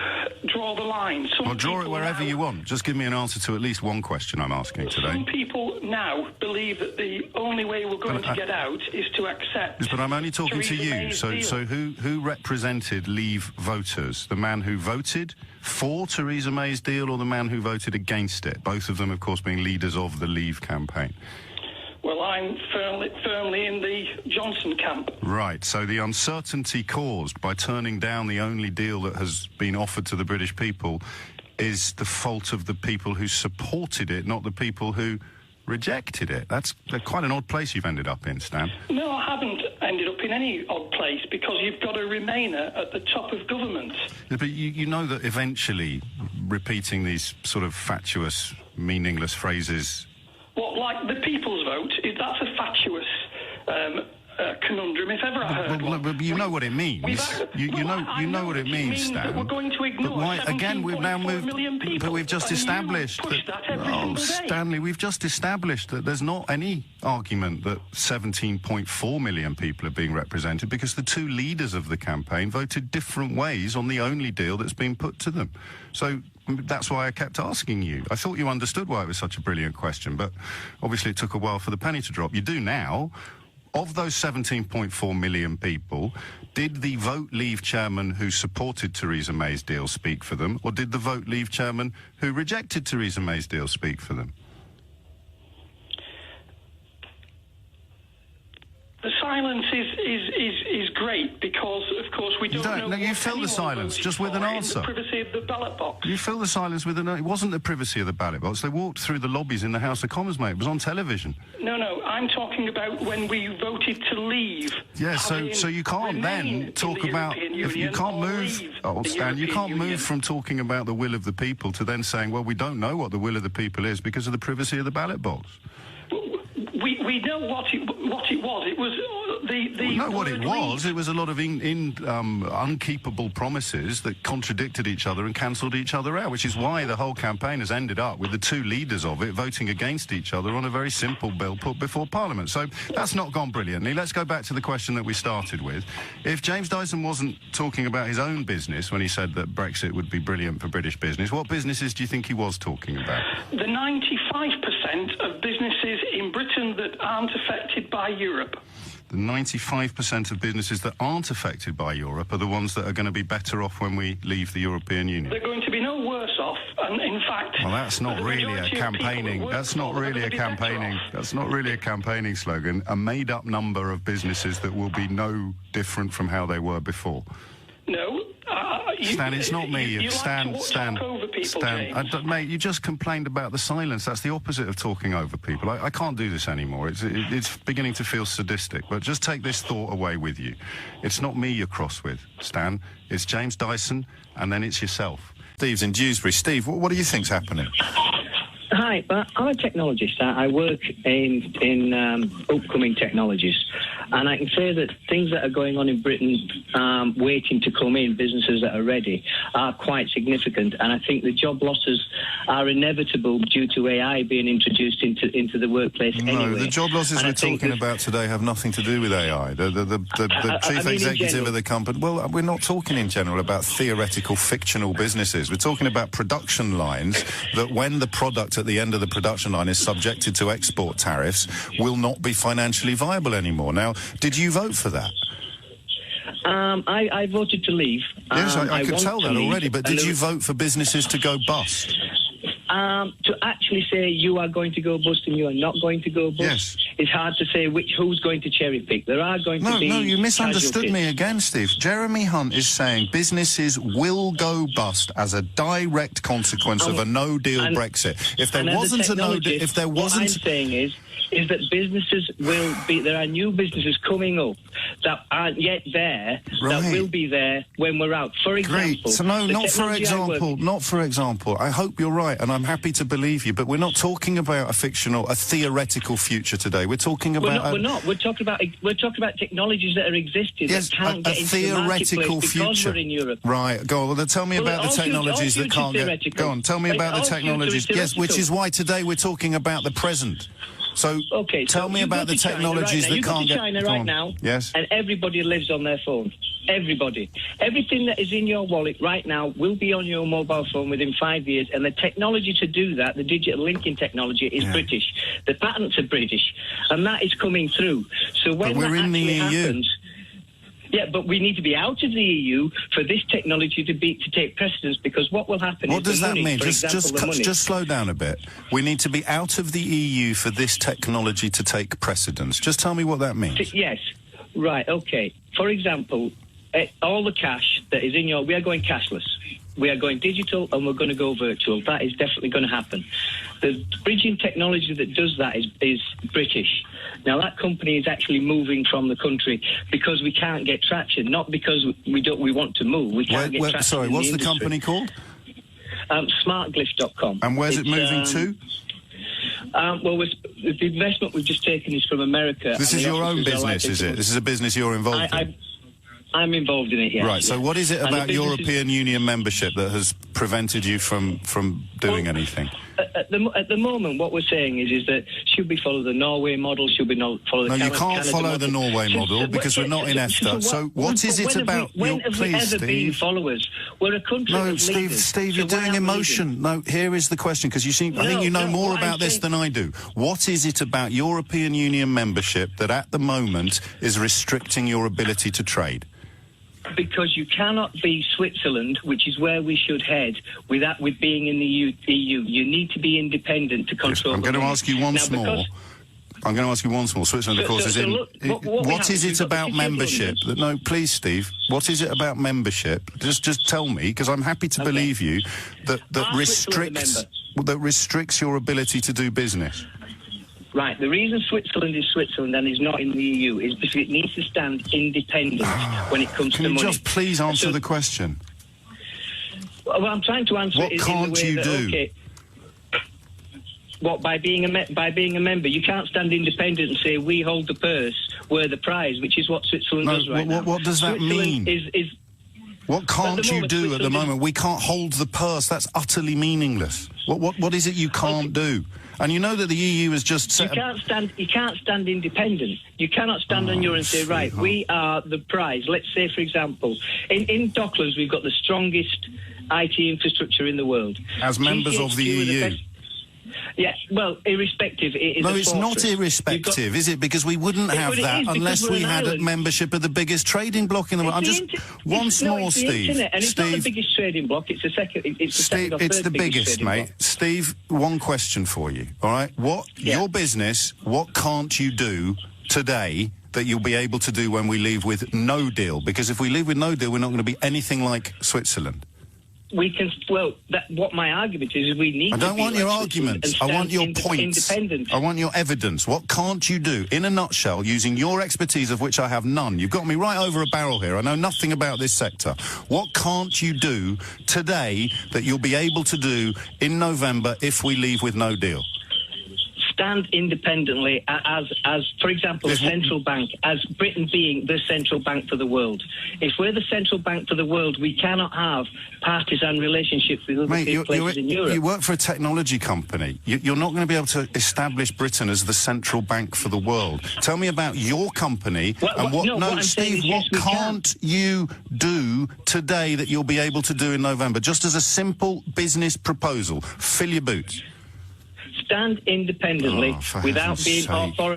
[SPEAKER 12] draw the line.
[SPEAKER 1] Well, draw it wherever you want. Just give me an answer to at least one question I'm asking today.
[SPEAKER 12] Some people now believe that the only way we're going to get out is to accept...
[SPEAKER 1] Yes, but I'm only talking to you. So who represented Leave voters? The man who voted for Theresa May's deal or the man who voted against it? Both of them, of course, being leaders of the Leave campaign.
[SPEAKER 12] Well, I'm firmly in the Johnson camp.
[SPEAKER 1] Right, so the uncertainty caused by turning down the only deal that has been offered to the British people is the fault of the people who supported it, not the people who rejected it. That's quite an odd place you've ended up in, Stan.
[SPEAKER 12] No, I haven't ended up in any odd place, because you've got a Remainer at the top of government.
[SPEAKER 1] Yeah, but you know that eventually repeating these sort of fatuous, meaningless phrases...
[SPEAKER 12] What, like the people's vote? That's a fatuous conundrum, if ever I heard one.
[SPEAKER 1] But you know what it means. You know what it means, Stan.
[SPEAKER 12] We're going to ignore 17.4 million people.
[SPEAKER 1] But we've just established that... Stanley, we've just established that there's not any argument that 17.4 million people are being represented, because the two leaders of the campaign voted different ways on the only deal that's been put to them. So... that's why I kept asking you. I thought you understood why it was such a brilliant question, but obviously it took a while for the penny to drop. You do now. Of those 17.4 million people, did the Vote Leave chairman who supported Theresa May's deal speak for them, or did the Vote Leave chairman who rejected Theresa May's deal speak for them?
[SPEAKER 12] The silence is great, because, of course, we don't know...
[SPEAKER 1] No, you fill the silence just with an answer.
[SPEAKER 12] In the privacy of the ballot box.
[SPEAKER 1] You fill the silence with an... It wasn't the privacy of the ballot box. They walked through the lobbies in the House of Commons, mate. It was on television.
[SPEAKER 12] No, I'm talking about when we voted to leave.
[SPEAKER 1] Yeah, so you can't then talk about... If you can't move... Oh, Stan, you can't move from talking about the will of the people to then saying, well, we don't know what the will of the people is because of the privacy of the ballot box.
[SPEAKER 12] We know what it was. It was
[SPEAKER 1] We know what it was. It was a lot of unkeepable promises that contradicted each other and cancelled each other out, which is why the whole campaign has ended up with the two leaders of it voting against each other on a very simple bill put before Parliament. So that's not gone brilliantly. Let's go back to the question that we started with. If James Dyson wasn't talking about his own business when he said that Brexit would be brilliant for British business, what businesses do you think he was talking about?
[SPEAKER 12] The 95% of businesses in Britain that aren't affected by Europe.
[SPEAKER 1] The 95% of businesses that aren't affected by Europe are the ones that are going to be better off when we leave the European Union.
[SPEAKER 12] They're going to be no worse off, and And in fact,
[SPEAKER 1] well, that's not really a campaigning. That's not really a campaigning. That's not really a campaigning slogan. A made-up number of businesses that will be no different from how they were before.
[SPEAKER 12] No,
[SPEAKER 1] Stan, it's not me. Stan, mate, you just complained about the silence. That's the opposite of talking over people. I can't do this anymore. It's beginning to feel sadistic. But just take this thought away with you. It's not me you're cross with, Stan. It's James Dyson, and then it's yourself. Steve's in Dewsbury. Steve, what do you think's happening?
[SPEAKER 13] Hi, I'm a technologist. I work in upcoming technologies, and I can say that things that are going on in Britain, waiting to come in, businesses that are ready, are quite significant. And I think the job losses are inevitable due to AI being introduced into the workplace anyway.
[SPEAKER 1] No, the job losses we're talking about today have nothing to do with AI. The chief executive of the company... Well, we're not talking in general about theoretical, fictional businesses. We're talking about production lines that when the product at the end of the production line is subjected to export tariffs will not be financially viable anymore. Now, did you vote for that?
[SPEAKER 13] I voted to leave.
[SPEAKER 1] Yes, I could tell that already, but did you vote for businesses to go bust?
[SPEAKER 13] To actually say you are going to go bust and you are not going to go bust,
[SPEAKER 1] yes.
[SPEAKER 13] It's hard to say who's going to cherry pick. There are going to be...
[SPEAKER 1] No, you misunderstood me again, Steve. Jeremy Hunt is saying businesses will go bust as a direct consequence of a no-deal Brexit. If there wasn't a no-deal... If there wasn't...
[SPEAKER 13] What I'm saying is that businesses will be... There are new businesses coming up that aren't yet there, that will be there when we're out. For example...
[SPEAKER 1] Great. So no, not for example. I hope you're right, and I'm happy to believe you, but we're not talking about a theoretical future today. We're talking about...
[SPEAKER 13] We're not. We're talking about technologies that are existing that can't get into the marketplace because we're in Europe.
[SPEAKER 1] Right. Go on. Well, tell me about the technologies that can't get... Go on. Tell me about the technologies. Yes, which is why today we're talking about the present. So, tell me about the technologies that can't get...
[SPEAKER 13] China right now,
[SPEAKER 1] yes,
[SPEAKER 13] and everybody lives on their phone. Everybody. Everything that is in your wallet right now will be on your mobile phone within 5 years, and the technology to do that, the digital linking technology, is British. The patents are British, and that is coming through. So when that actually happens... Yeah, but we need to be out of the EU for this technology to take precedence, because what will happen is...
[SPEAKER 1] What does that mean? Just slow down a bit. We need to be out of the EU for this technology to take precedence. Just tell me what that means.
[SPEAKER 13] Yes. Right, okay. For example, all the cash that is in your... We are going cashless. We are going digital, and we're going to go virtual. That is definitely going to happen. The bridging technology that does that is British. Now, that company is actually moving from the country because we can't get traction, not because we want to move. We can't get traction.
[SPEAKER 1] Sorry, what's the company called?
[SPEAKER 13] Smartglyph.com.
[SPEAKER 1] And where's it moving to?
[SPEAKER 13] Well, the investment we've just taken is from America.
[SPEAKER 1] This is your own business, is it? This is a business you're involved in?
[SPEAKER 13] I'm involved in it, yes.
[SPEAKER 1] Right, so what is it about European Union membership that has prevented you from doing anything?
[SPEAKER 13] At the moment, what we're saying is that should we follow the Norway model? Should we not follow the
[SPEAKER 1] Canada model? No, you can't follow the Norway model because we're not in EFTA. So what is it about...
[SPEAKER 13] When have we ever been followers? We're a country of leaders.
[SPEAKER 1] Steve, you're doing emotion. No, here is the question, because I think you know more about this than I do. What is it about European Union membership that at the moment is restricting your ability to trade?
[SPEAKER 13] Because you cannot be Switzerland, which is where we should head, with being in the EU. You need to be independent to control.
[SPEAKER 1] I'm going to ask you once more. I'm going to ask you once more. Switzerland, of course, is in... What is it about membership? No, please, Steve. What is it about membership? Just tell me, because I'm happy to believe you, that restricts your ability to do business.
[SPEAKER 13] Right, the reason Switzerland is Switzerland and is not in the EU is because it needs to stand independent when it comes to money.
[SPEAKER 1] Can you just please answer the question?
[SPEAKER 13] Well, I'm trying to answer it in the way
[SPEAKER 1] What can't you do?
[SPEAKER 13] Okay, by being a member, you can't stand independent and say we hold the purse, we're the prize, which is what Switzerland does right now.
[SPEAKER 1] What does that mean? What can't you do at the moment? We can't hold the purse. That's utterly meaningless. What is it you can't do? And you know that the EU has just said...
[SPEAKER 13] You can't stand independent. You cannot stand on your own and say, right, we are the prize. Let's say, for example, in Docklands, we've got the strongest IT infrastructure in the world.
[SPEAKER 1] As members of the EU?
[SPEAKER 13] Yeah, well, irrespective, it is
[SPEAKER 19] No,
[SPEAKER 13] a
[SPEAKER 19] it's not
[SPEAKER 13] fortress.
[SPEAKER 19] irrespective, is it? Because we wouldn't have
[SPEAKER 13] But it
[SPEAKER 19] that
[SPEAKER 13] is, because
[SPEAKER 19] unless
[SPEAKER 13] we're
[SPEAKER 19] we
[SPEAKER 13] an
[SPEAKER 19] had a
[SPEAKER 13] island.
[SPEAKER 19] membership of the biggest trading bloc in the world. Once more,
[SPEAKER 13] it's the
[SPEAKER 19] Steve.
[SPEAKER 13] internet, and it's not the
[SPEAKER 19] Steve,
[SPEAKER 13] biggest trading bloc. It's the second. It's the second or
[SPEAKER 19] it's
[SPEAKER 13] third
[SPEAKER 19] the biggest,
[SPEAKER 13] trading
[SPEAKER 19] mate.
[SPEAKER 13] bloc.
[SPEAKER 19] Steve, one question for you. All right, your business? What can't you do today that you'll be able to do when we leave with no deal? Because if we leave with no deal, we're not going to be anything like Switzerland.
[SPEAKER 13] We can. Well, what my argument is we need.
[SPEAKER 19] I don't want your arguments. I want your points.
[SPEAKER 13] Independent.
[SPEAKER 19] I want your evidence. What can't you do, in a nutshell, using your expertise, of which I have none? You've got me right over a barrel here. I know nothing about this sector. What can't you do today that you'll be able to do in November if we leave with no deal?
[SPEAKER 13] Stand independently as for example, a central bank, as Britain being the central bank for the world. If we're the central bank for the world, we cannot have partisan relationships with other places in Europe.
[SPEAKER 19] You work for a technology company. You're not going to be able to establish Britain as the central bank for the world. Tell me about your company Steve, what can't you do today that you'll be able to do in November? Just as a simple business proposal. Fill your boots.
[SPEAKER 13] Stand independently without being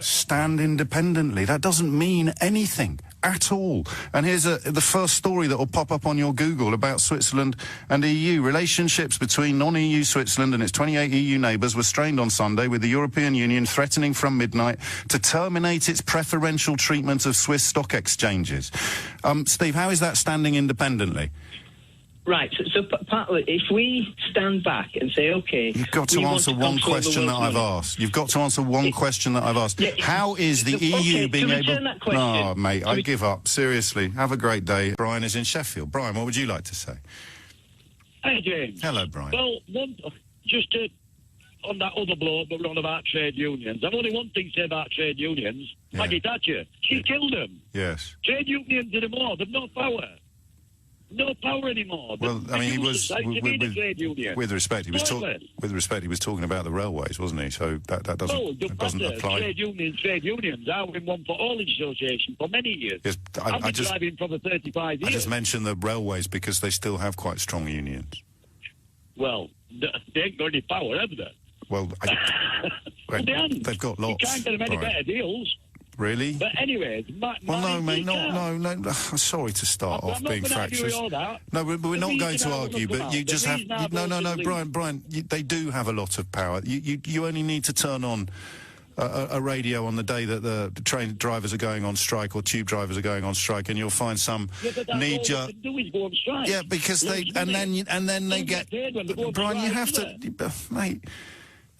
[SPEAKER 19] Stand independently. That doesn't mean anything at all. And here's the first story that will pop up on your Google about Switzerland and EU. Relationships between non-EU Switzerland and its 28 EU neighbours were strained on Sunday, with the European Union threatening from midnight to terminate its preferential treatment of Swiss stock exchanges. Steve, how is that standing independently?
[SPEAKER 13] Right, so partly, if we stand back and say, OK...
[SPEAKER 19] You've got to answer one question that I've asked. You've got to answer one question that I've asked. How is the EU being able... No, mate, I give up. Seriously. Have a great day. Brian is in Sheffield. Brian, what would you like to say?
[SPEAKER 14] Hey, James.
[SPEAKER 19] Hello, Brian.
[SPEAKER 14] Well, just on that other bloke, but we're on about trade unions. I've only one thing to say about trade unions.
[SPEAKER 19] Yeah.
[SPEAKER 14] Maggie Thatcher. She killed them.
[SPEAKER 19] Yes.
[SPEAKER 14] Trade unions anymore. They've no power. No power anymore.
[SPEAKER 19] Well, I mean, he was with respect. He was talking about the railways, wasn't he? So that doesn't apply.
[SPEAKER 14] Trade unions. I've been one for all association for many years.
[SPEAKER 19] Yes,
[SPEAKER 14] I've been driving for the 35 years.
[SPEAKER 19] I just mentioned the railways because they still have quite strong unions.
[SPEAKER 14] Well, they ain't got any power, have they?
[SPEAKER 19] Well, they've got lots.
[SPEAKER 14] You can't get them any better deals.
[SPEAKER 19] Really?
[SPEAKER 14] But anyway,
[SPEAKER 19] no, mate, no. I'm sorry to start off being fractious. No, we're not going to argue. But you just have no, Brian. They do have a lot of power. You only need to turn on a radio on the day that the train drivers are going on strike or tube drivers are going on strike, and you'll find some knee-jerk. Yeah, because and then they get. Brian, you have to, mate.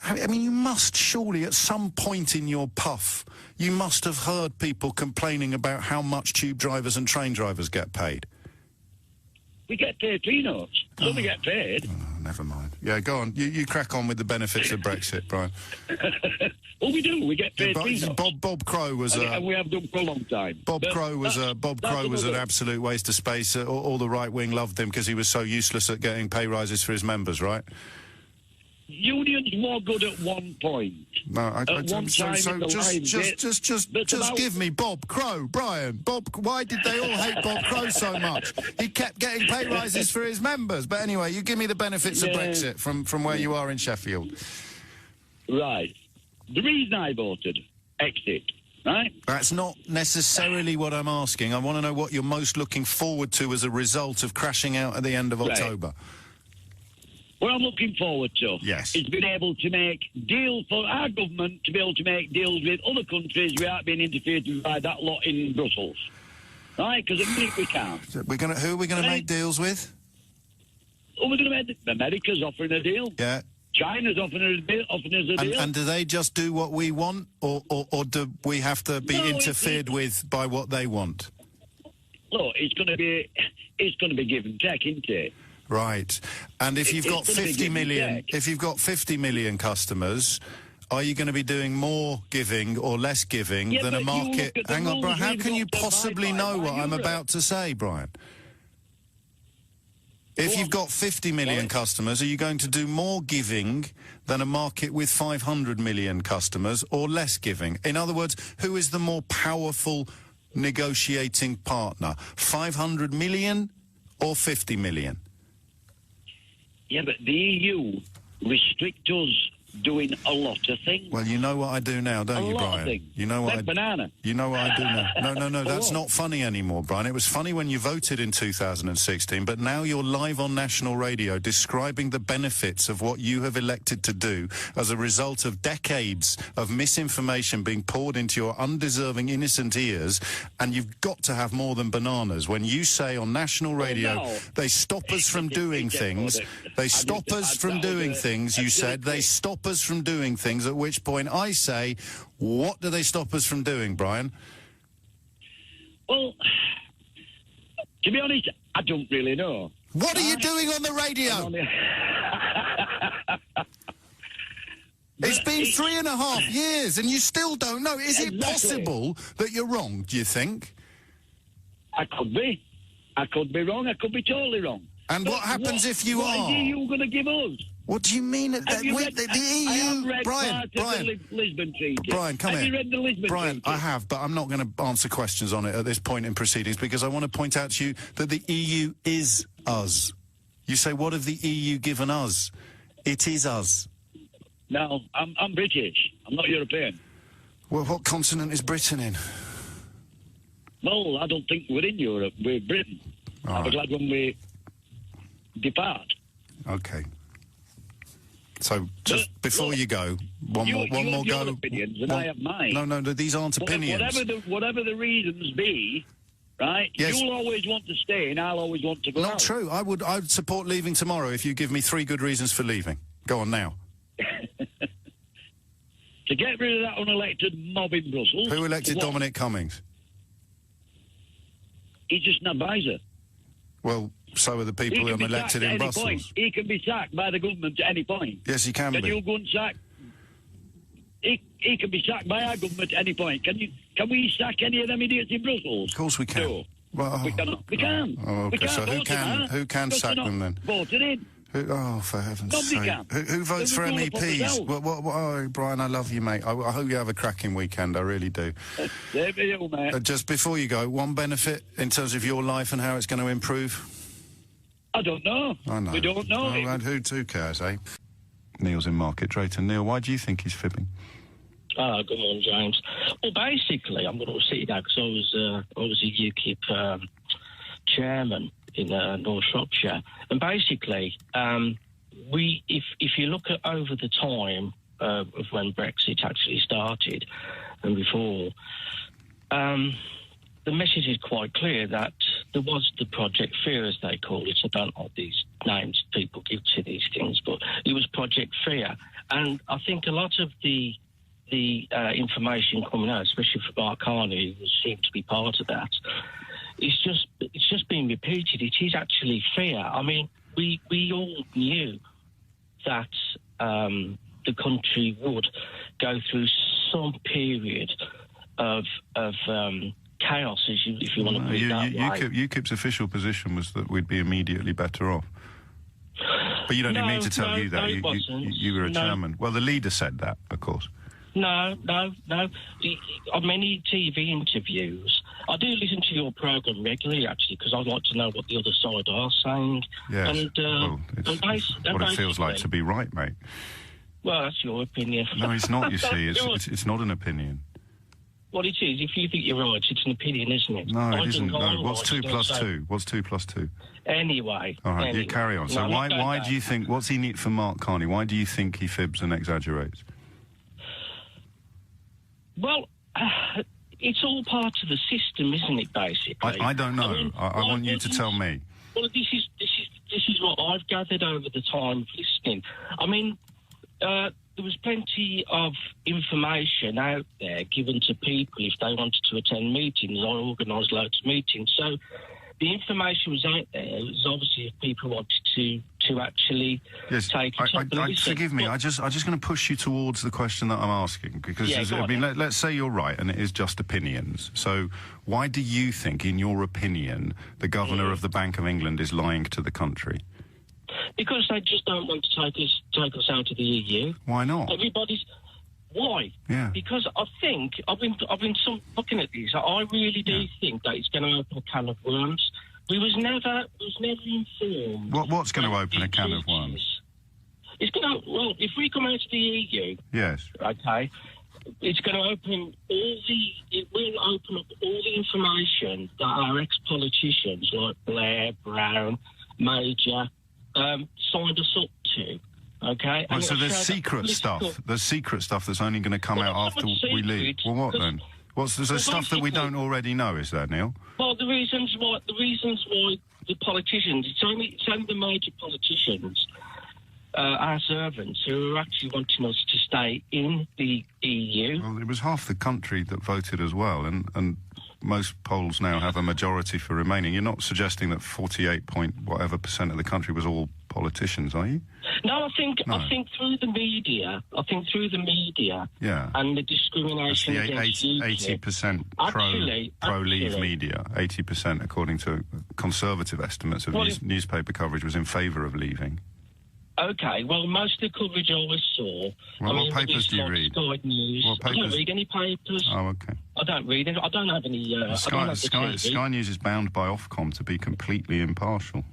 [SPEAKER 19] I mean, you must surely, at some point in your puff, you must have heard people complaining about how much tube drivers and train drivers get paid.
[SPEAKER 14] We get paid peanuts. So we get paid.
[SPEAKER 19] Oh, never mind. Yeah, go on. You crack on with the benefits of Brexit, Brian.
[SPEAKER 14] Well, we do. We get paid peanuts.
[SPEAKER 19] Bob Crow was
[SPEAKER 14] and we have done for a long time.
[SPEAKER 19] Bob Crow was an absolute waste of space. All the right wing loved him because he was so useless at getting pay rises for his members, right?
[SPEAKER 14] Unions were good at one point.
[SPEAKER 19] No, just give me Bob Crow, Brian. Why did they all hate Bob Crow so much? He kept getting pay rises for his members. But anyway, you give me the benefits of Brexit from where you are in Sheffield.
[SPEAKER 14] Right. The reason I voted exit. Right?
[SPEAKER 19] That's not necessarily what I'm asking. I want to know what you're most looking forward to as a result of crashing out at the end of October.
[SPEAKER 14] What I'm looking forward to is being able to make deals for our government to be able to make deals with other countries without being interfered with by that lot in Brussels. Right? Because at the minute we can't.
[SPEAKER 19] Who are we going to make deals with?
[SPEAKER 14] Oh, we're going to make America's offering a deal.
[SPEAKER 19] Yeah.
[SPEAKER 14] China's offering us a deal.
[SPEAKER 19] And do they just do what we want, or do we have to be interfered with by what they want?
[SPEAKER 14] Look, it's going to be give and take, isn't it?
[SPEAKER 19] Right. And if you've got 50 million customers, are you going to be doing more giving or less giving than a market? Hang on, Brian. How can you possibly know what I'm about to say, Brian? If you've got 50 million customers, are you going to do more giving than a market with 500 million customers, or less giving? In other words, who is the more powerful negotiating partner? 500 million or 50 million?
[SPEAKER 14] Yeah, but the EU restrict us doing a lot of things.
[SPEAKER 19] Well, you know what I do now, don't you, Brian? You know what
[SPEAKER 14] banana.
[SPEAKER 19] You know what I do now? No, that's not funny anymore, Brian. It was funny when you voted in 2016, but now you're live on national radio describing the benefits of what you have elected to do as a result of decades of misinformation being poured into your undeserving, innocent ears, and you've got to have more than bananas. When you say on national radio, they stop us from doing things, they stop us from doing things, you said, they stop us from doing things, at which point I say, what do they stop us from doing, Brian?
[SPEAKER 14] Well, to be honest, I don't really know.
[SPEAKER 19] What are you doing on the radio? It's been 3.5 years and you still don't know. Is it possible that you're wrong, do you think?
[SPEAKER 14] I could be. I could be wrong. I could be totally wrong.
[SPEAKER 19] And what happens if you are?
[SPEAKER 14] What are you going to give us?
[SPEAKER 19] What do you mean? The EU,
[SPEAKER 14] I have read
[SPEAKER 19] Brian,
[SPEAKER 14] the Lisbon Treaty.
[SPEAKER 19] Brian, come here.
[SPEAKER 14] Have you read the Lisbon
[SPEAKER 19] Brian,
[SPEAKER 14] Treaty?
[SPEAKER 19] I have, but I'm not going to answer questions on it at this point in proceedings because I want to point out to you that the EU is us. You say, what have the EU given us? It is us.
[SPEAKER 14] No, I'm British. I'm not European.
[SPEAKER 19] Well, what continent is Britain in?
[SPEAKER 14] Well, I don't think we're in Europe. We're Britain. I'll be glad when we depart.
[SPEAKER 19] Okay. So, just before you go, one more go.
[SPEAKER 14] Opinions, and I have mine.
[SPEAKER 19] No, these aren't opinions.
[SPEAKER 14] Whatever the reasons be, right?
[SPEAKER 19] Yes.
[SPEAKER 14] You'll always want to stay, and I'll always want to go out.
[SPEAKER 19] Not true. I'd support leaving tomorrow if you give me 3 good reasons for leaving. Go on now.
[SPEAKER 14] To get rid of that unelected mob in Brussels.
[SPEAKER 19] Who elected Dominic Cummings?
[SPEAKER 14] He's just an advisor.
[SPEAKER 19] Well, so are the people unelected in Brussels.
[SPEAKER 14] Point. He can be sacked by the government at any point.
[SPEAKER 19] Yes, he can be.
[SPEAKER 14] Can you go and sack? He can be sacked by our government at any point. Can we sack any of them idiots in Brussels?
[SPEAKER 19] Of course we can.
[SPEAKER 14] No.
[SPEAKER 19] Well,
[SPEAKER 14] we cannot. We can.
[SPEAKER 19] Oh, okay.
[SPEAKER 14] We can't
[SPEAKER 19] So who can sack them then?
[SPEAKER 14] Voted in.
[SPEAKER 19] Oh, for heaven's sake. Who votes for MEPs? Oh, Brian, I love you, mate. I hope you have a cracking weekend. I really do.
[SPEAKER 14] There we go, mate.
[SPEAKER 19] Just before you go, one benefit in terms of your life and how it's going to improve?
[SPEAKER 14] I don't know.
[SPEAKER 19] I know.
[SPEAKER 14] We don't know.
[SPEAKER 19] And who cares, eh? Neil's in Market Drayton. Neil, why do you think he's fibbing?
[SPEAKER 15] Good morning, James. Well, basically, I'm going to sit it down because I was a UKIP chairman in North Shropshire, and basically, if you look at over the time of when Brexit actually started and before, the message is quite clear that there was the Project Fear, as they call it. I don't know these names people give to these things, but it was Project Fear, and I think a lot of the information coming out, especially from Mark Carney, who seemed to be part of that, it's just being repeated. It is actually fear. I mean, we all knew that the country would go through some period of chaos, if you want to put it that way.
[SPEAKER 19] UKIP's official position was that we'd be immediately better off. But you don't need me to tell you that. You were a chairman. Well, the leader said that, of course.
[SPEAKER 15] No. On many TV interviews, I do listen to your programme regularly, actually, because I'd like to know what the other side are saying.
[SPEAKER 19] Yes, it's what it feels like to be right, mate.
[SPEAKER 15] Well, that's your opinion.
[SPEAKER 19] No, it's not, you see. It's not an opinion.
[SPEAKER 15] Well, it is. If you think you're right, it's an opinion, isn't it?
[SPEAKER 19] No, it isn't. No. What's 2 plus 2? What's 2 plus 2?
[SPEAKER 15] Anyway.
[SPEAKER 19] All right, you carry on. So why do you think... What's in it for Mark Carney? Why do you think he fibs and exaggerates?
[SPEAKER 15] Well, it's all part of the system, isn't it, basically?
[SPEAKER 19] I don't know. I want you to tell me.
[SPEAKER 15] Well, this is what I've gathered over the time of listening. I mean, there was plenty of information out there given to people if they wanted to attend meetings. I organised loads of meetings. So the information was out there. It was obviously if people wanted to actually take it up and listen.
[SPEAKER 19] Forgive me, I'm just going to push you towards the question that I'm asking, because let's say you're right and it is just opinions. So why do you think, in your opinion, the Governor of the Bank of England is lying to the country?
[SPEAKER 15] Because they just don't want to take us out of the EU.
[SPEAKER 19] Why not?
[SPEAKER 15] Why?
[SPEAKER 19] Yeah.
[SPEAKER 15] Because I think I've been looking at these. I really do think that it's going to open a can of worms. We was never informed.
[SPEAKER 19] What's going to open a can of worms?
[SPEAKER 15] It's going to, well, if we come out of the EU,
[SPEAKER 1] yes,
[SPEAKER 15] okay, it's going to it will open up all the information that our ex-politicians like Blair, Brown, Major signed us up to. Okay.
[SPEAKER 1] Well, so there's secret stuff. There's secret stuff that's only going to come out after we leave. Well, what then? There's stuff that we don't already know, is there, Neil?
[SPEAKER 15] Well, the reasons why the politicians, it's only the major politicians, our servants, who are actually wanting us to stay in the EU.
[SPEAKER 1] Well, it was half the country that voted as well, and most polls now have a majority for remaining. You're not suggesting that 48% of the country was all politicians, are you?
[SPEAKER 15] No, I think through the media.
[SPEAKER 1] Yeah.
[SPEAKER 15] And the discrimination against
[SPEAKER 1] 80% pro-leave media. 80%, according to conservative estimates of newspaper coverage, was in favour of leaving.
[SPEAKER 15] Okay, well, most of the coverage I always saw...
[SPEAKER 1] Well, what papers do you read?
[SPEAKER 15] Sky News.
[SPEAKER 1] What papers?
[SPEAKER 15] I don't read any papers.
[SPEAKER 1] Oh, OK.
[SPEAKER 15] I don't read it. I don't have any...
[SPEAKER 1] Sky News is bound by Ofcom to be completely impartial.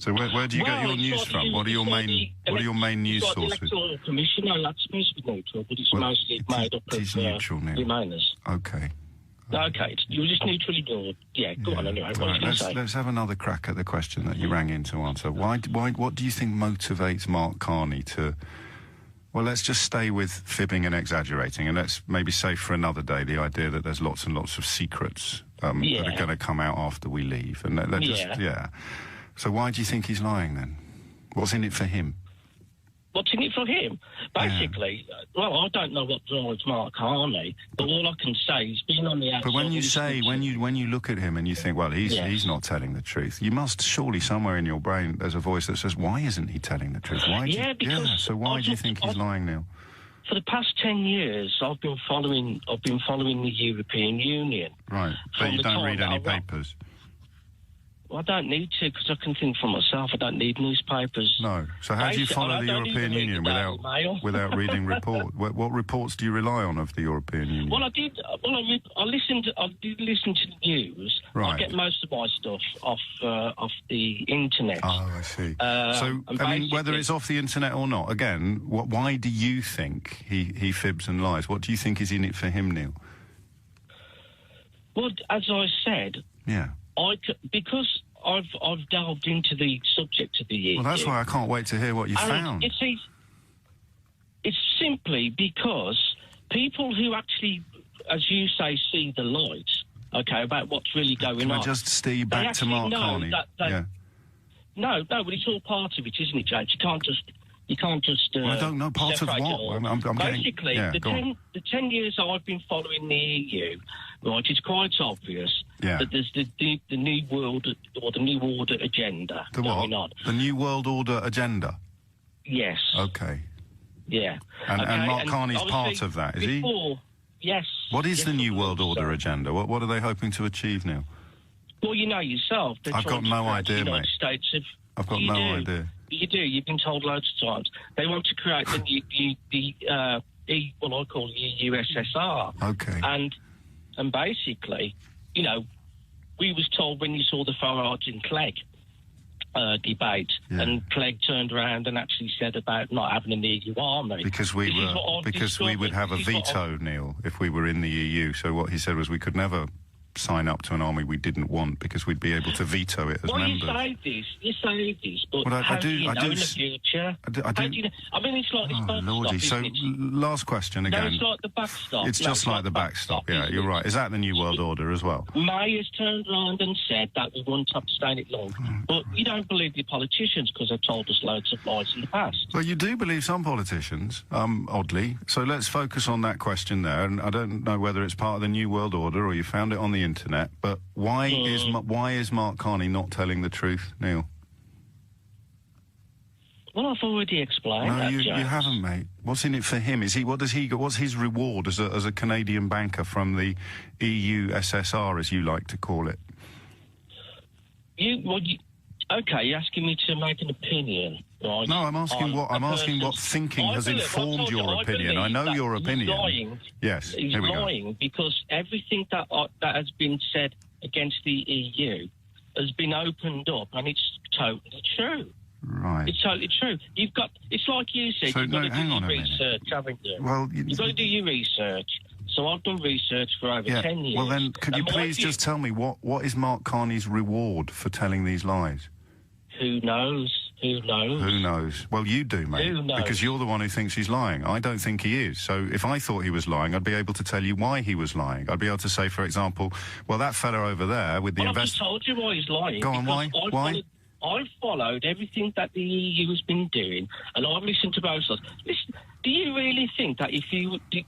[SPEAKER 1] So where do you get your news from? What are your main news sources?
[SPEAKER 15] It's like the Electoral Commission. No, that's supposed to be neutral, but it's mostly made up of Remainers.
[SPEAKER 1] OK.
[SPEAKER 15] OK, you're just neutrally ignored. Yeah, go on anyway. What
[SPEAKER 1] right, let's have another crack at the question that you rang in to answer. What do you think motivates Mark Carney to... Well, let's just stay with fibbing and exaggerating, and let's maybe say for another day the idea that there's lots and lots of secrets that are going to come out after we leave. And So why do you think he's lying then? What's in it for him?
[SPEAKER 15] What's in it for him? Basically, well, I don't know what drives Mark Carney, but all I can say is being on the outside...
[SPEAKER 1] But when you look at him and you think, well, he's not telling the truth, you must surely somewhere in your brain there's a voice that says, why isn't he telling the truth? So why do you think he's lying now?
[SPEAKER 15] For the past 10 years, I've been following the European Union.
[SPEAKER 1] Right, but you don't read any papers.
[SPEAKER 15] Well, I don't need to, because I can think for myself. I don't need newspapers.
[SPEAKER 1] No. So how do you follow the European Union without reading reports? What reports do you rely on of the European Union?
[SPEAKER 15] Well, I did. I did listen to the news.
[SPEAKER 1] Right.
[SPEAKER 15] I get most of my stuff off the internet.
[SPEAKER 1] Oh, I see. So, I mean, whether it's off the internet or not, again, why do you think he fibs and lies? What do you think is in it for him, Neil?
[SPEAKER 15] Well, as I said...
[SPEAKER 1] Yeah.
[SPEAKER 15] Because I've delved into the subject of the EU.
[SPEAKER 1] Well, that's why I can't wait to hear what you found.
[SPEAKER 15] It's simply because people who actually, as you say, see the light, okay, about what's really going on.
[SPEAKER 1] Can I just steer back to Mark Carney?
[SPEAKER 15] No, but it's all part of it, isn't it, James? You can't just.
[SPEAKER 1] Well, I don't know part of what. I'm
[SPEAKER 15] Basically,
[SPEAKER 1] getting,
[SPEAKER 15] the 10 years I've been following the EU, right, it's quite obvious that there's the new world or the new order agenda going on.
[SPEAKER 1] The new world order agenda.
[SPEAKER 15] Yes.
[SPEAKER 1] Okay.
[SPEAKER 15] Yeah.
[SPEAKER 1] And Mark Carney's part of that, is he?
[SPEAKER 15] Yes.
[SPEAKER 1] What is the new world order agenda? What are they hoping to achieve now?
[SPEAKER 15] Well, you know yourself.
[SPEAKER 1] I've got no idea, mate. I've got no idea.
[SPEAKER 15] You do. You've been told loads of times. They want to create what I call USSR.
[SPEAKER 1] Okay.
[SPEAKER 15] And basically, you know, we was told when you saw the Farage and Clegg debate, and Clegg turned around and actually said about not having an EU army.
[SPEAKER 1] Because we would have a veto, Neil, if we were in the EU. So what he said was we could never sign up to an army we didn't want because we'd be able to veto it as members.
[SPEAKER 15] You say this, but how do you know in the future? I mean, it's like this backstop,
[SPEAKER 1] Lordy. So, last question again.
[SPEAKER 15] No, it's like the backstop.
[SPEAKER 1] It's just like the backstop, yeah, you're right. Is that the New World Order as well?
[SPEAKER 15] May has turned around and said that we wouldn't have to stay in it long. But you don't believe the politicians because they've told us loads of lies in the past.
[SPEAKER 1] Well, you do believe some politicians, oddly. So let's focus on that question there. And I don't know whether it's part of the New World Order or you found it on the internet, but why is Mark Carney not telling the truth, Neil?
[SPEAKER 15] Well, I've already explained that,
[SPEAKER 1] you haven't, mate. What's in it for him? What's his reward as a Canadian banker from the EU SSR, as you like to call it?
[SPEAKER 15] Okay, you're asking me to make an opinion, right?
[SPEAKER 1] No, I'm asking what thinking has informed your opinion. I know your opinion.
[SPEAKER 15] He's lying.
[SPEAKER 1] Yes,
[SPEAKER 15] he's
[SPEAKER 1] here we
[SPEAKER 15] lying because everything that has been said against the EU has been opened up, and it's totally true.
[SPEAKER 1] Right.
[SPEAKER 15] It's totally true. It's like you said,
[SPEAKER 1] So,
[SPEAKER 15] you've got
[SPEAKER 1] no,
[SPEAKER 15] to
[SPEAKER 1] hang
[SPEAKER 15] do
[SPEAKER 1] on
[SPEAKER 15] your
[SPEAKER 1] a minute.
[SPEAKER 15] research, haven't you?
[SPEAKER 1] Well,
[SPEAKER 15] you've got to do your research. So I've done research for over 10 years.
[SPEAKER 1] Well, then, could you please just tell me what is Mark Carney's reward for telling these lies?
[SPEAKER 15] Who knows? Who knows?
[SPEAKER 1] Who knows? Well, you do, mate.
[SPEAKER 15] Who knows?
[SPEAKER 1] Because you're the one who thinks he's lying. I don't think he is. So if I thought he was lying, I'd be able to tell you why he was lying. I'd be able to say, for example, well, that fella over there with the
[SPEAKER 15] I've just told you why he's lying.
[SPEAKER 1] Go on, why?
[SPEAKER 15] I've followed everything that the EU has been doing, and I've listened to both sides. Listen, do you really think that if you... Do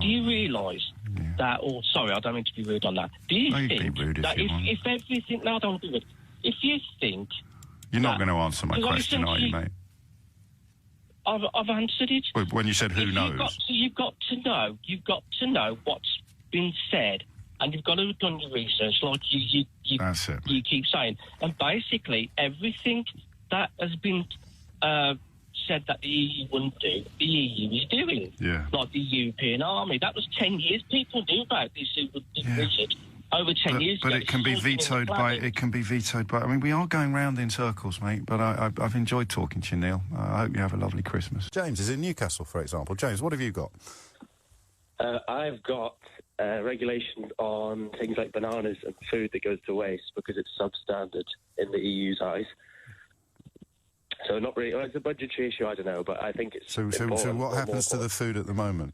[SPEAKER 15] you realise that... Oh, sorry, I don't mean to be rude on that. Do you think that if everything... No, don't do it. If you think...
[SPEAKER 1] You're not going to answer my question, are you, mate?
[SPEAKER 15] I've answered it.
[SPEAKER 1] Well, when you said who knows...
[SPEAKER 15] You've got to know what's been said, and you've got to have done your research, like you keep saying. And basically, everything that has been said that the EU wouldn't do, the EU is doing.
[SPEAKER 1] Yeah.
[SPEAKER 15] Like the European Army. That was 10 years. People knew about this who did research. Over 10 years
[SPEAKER 1] but
[SPEAKER 15] ago.
[SPEAKER 1] it can be vetoed by. It can be vetoed by. I mean, we are going round in circles, mate. But I've enjoyed talking to you, Neil. I hope you have a lovely Christmas. James is in Newcastle, for example. James, what have you got?
[SPEAKER 16] I've got regulation on things like bananas and food that goes to waste because it's substandard in the EU's eyes. So not really. Well, it's a budgetary issue. I don't know, but I think it's.
[SPEAKER 1] So what happens to the food at the moment?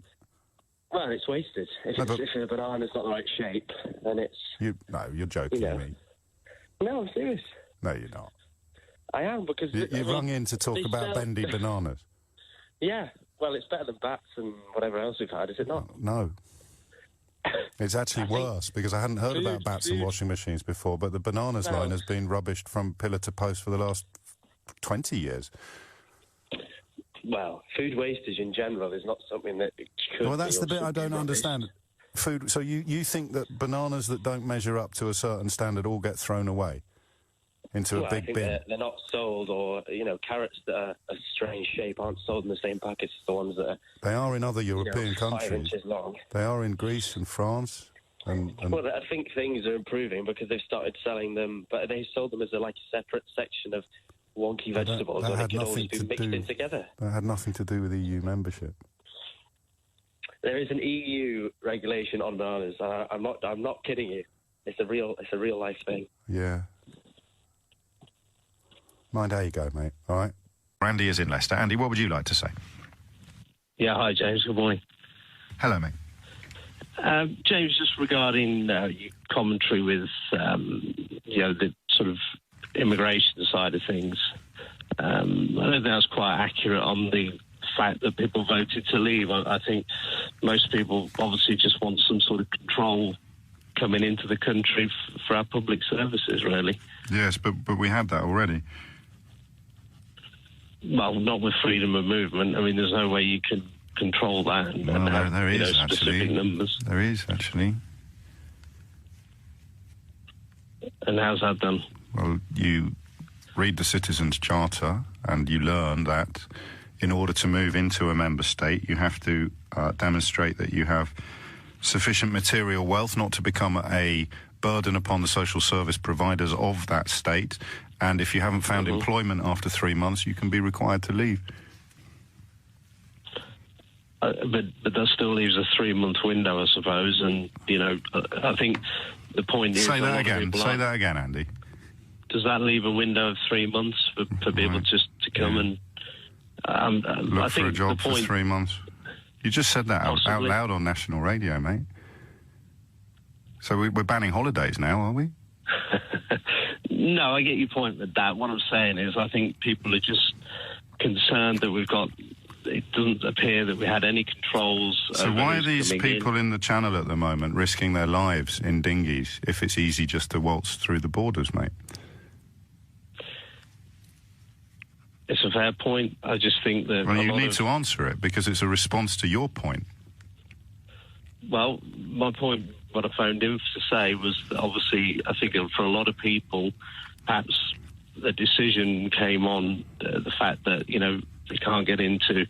[SPEAKER 16] Well, it's wasted. If a banana's not the right shape, then it's...
[SPEAKER 1] You're joking me.
[SPEAKER 16] No, I'm serious.
[SPEAKER 1] No, you're not.
[SPEAKER 16] I am, because...
[SPEAKER 1] You've rung in to talk about bendy bananas.
[SPEAKER 16] Yeah, well, it's better than bats and whatever else we've had, is it not?
[SPEAKER 1] No. It's actually worse, because I hadn't heard about bats and washing machines before, but the bananas line has been rubbished from pillar to post for the last 20 years.
[SPEAKER 16] Well, food wastage in general is not something that it could.
[SPEAKER 1] Well, that's the bit I don't understand. Food. So you think that bananas that don't measure up to a certain standard all get thrown away into a big bin?
[SPEAKER 16] They're not sold, or carrots that are a strange shape aren't sold in the same packets as the ones that are.
[SPEAKER 1] They are in other European
[SPEAKER 16] 5
[SPEAKER 1] countries.
[SPEAKER 16] inches long.
[SPEAKER 1] They are in Greece and France.
[SPEAKER 16] Well, I think things are improving because they've started selling them, but they sold them as a separate section of wonky vegetables that could always be mixed in together.
[SPEAKER 1] That had nothing to do with EU membership.
[SPEAKER 16] There is an EU regulation on bananas. I'm not kidding you. It's a real life thing.
[SPEAKER 1] Yeah. Mind how you go, mate. All right. Andy is in Leicester. Andy, what would you like to say?
[SPEAKER 17] Yeah, hi James. Good morning.
[SPEAKER 1] Hello, mate.
[SPEAKER 17] James, just regarding your commentary with the sort of immigration side of things, I don't think that's quite accurate on the fact that people voted to leave. I think most people obviously just want some sort of control coming into the country for our public services, really.
[SPEAKER 1] Yes, but we had that already.
[SPEAKER 17] Well, not with freedom of movement. I mean, there's no way you can control that.
[SPEAKER 1] Well, there is
[SPEAKER 17] specific
[SPEAKER 1] actually.
[SPEAKER 17] Numbers.
[SPEAKER 1] There is actually.
[SPEAKER 17] And how's that done?
[SPEAKER 1] Well, you read the Citizens' Charter and you learn that in order to move into a member state, you have to demonstrate that you have sufficient material wealth not to become a burden upon the social service providers of that state. And if you haven't found employment after 3 months, you can be required to leave.
[SPEAKER 17] But that still leaves a 3-month window, I suppose. And, I think the point is...
[SPEAKER 1] Say that again, Andy.
[SPEAKER 17] Does that leave a window of 3 months for people just to come and...
[SPEAKER 1] Look
[SPEAKER 17] I think
[SPEAKER 1] for a job
[SPEAKER 17] the point,
[SPEAKER 1] for 3 months. You just said that out loud on national radio, mate. So we're banning holidays now, are we?
[SPEAKER 17] No, I get your point with that. What I'm saying is I think people are just concerned that we've got... It doesn't appear that we had any controls.
[SPEAKER 1] So why are these people in the Channel at the moment risking their lives in dinghies if it's easy just to waltz through the borders, mate?
[SPEAKER 17] It's a fair point. I just think that...
[SPEAKER 1] Well, you need to answer it because it's a response to your point.
[SPEAKER 17] Well, my point, what I phoned in to say was that obviously I think for a lot of people, perhaps the decision came on the fact that, they can't get into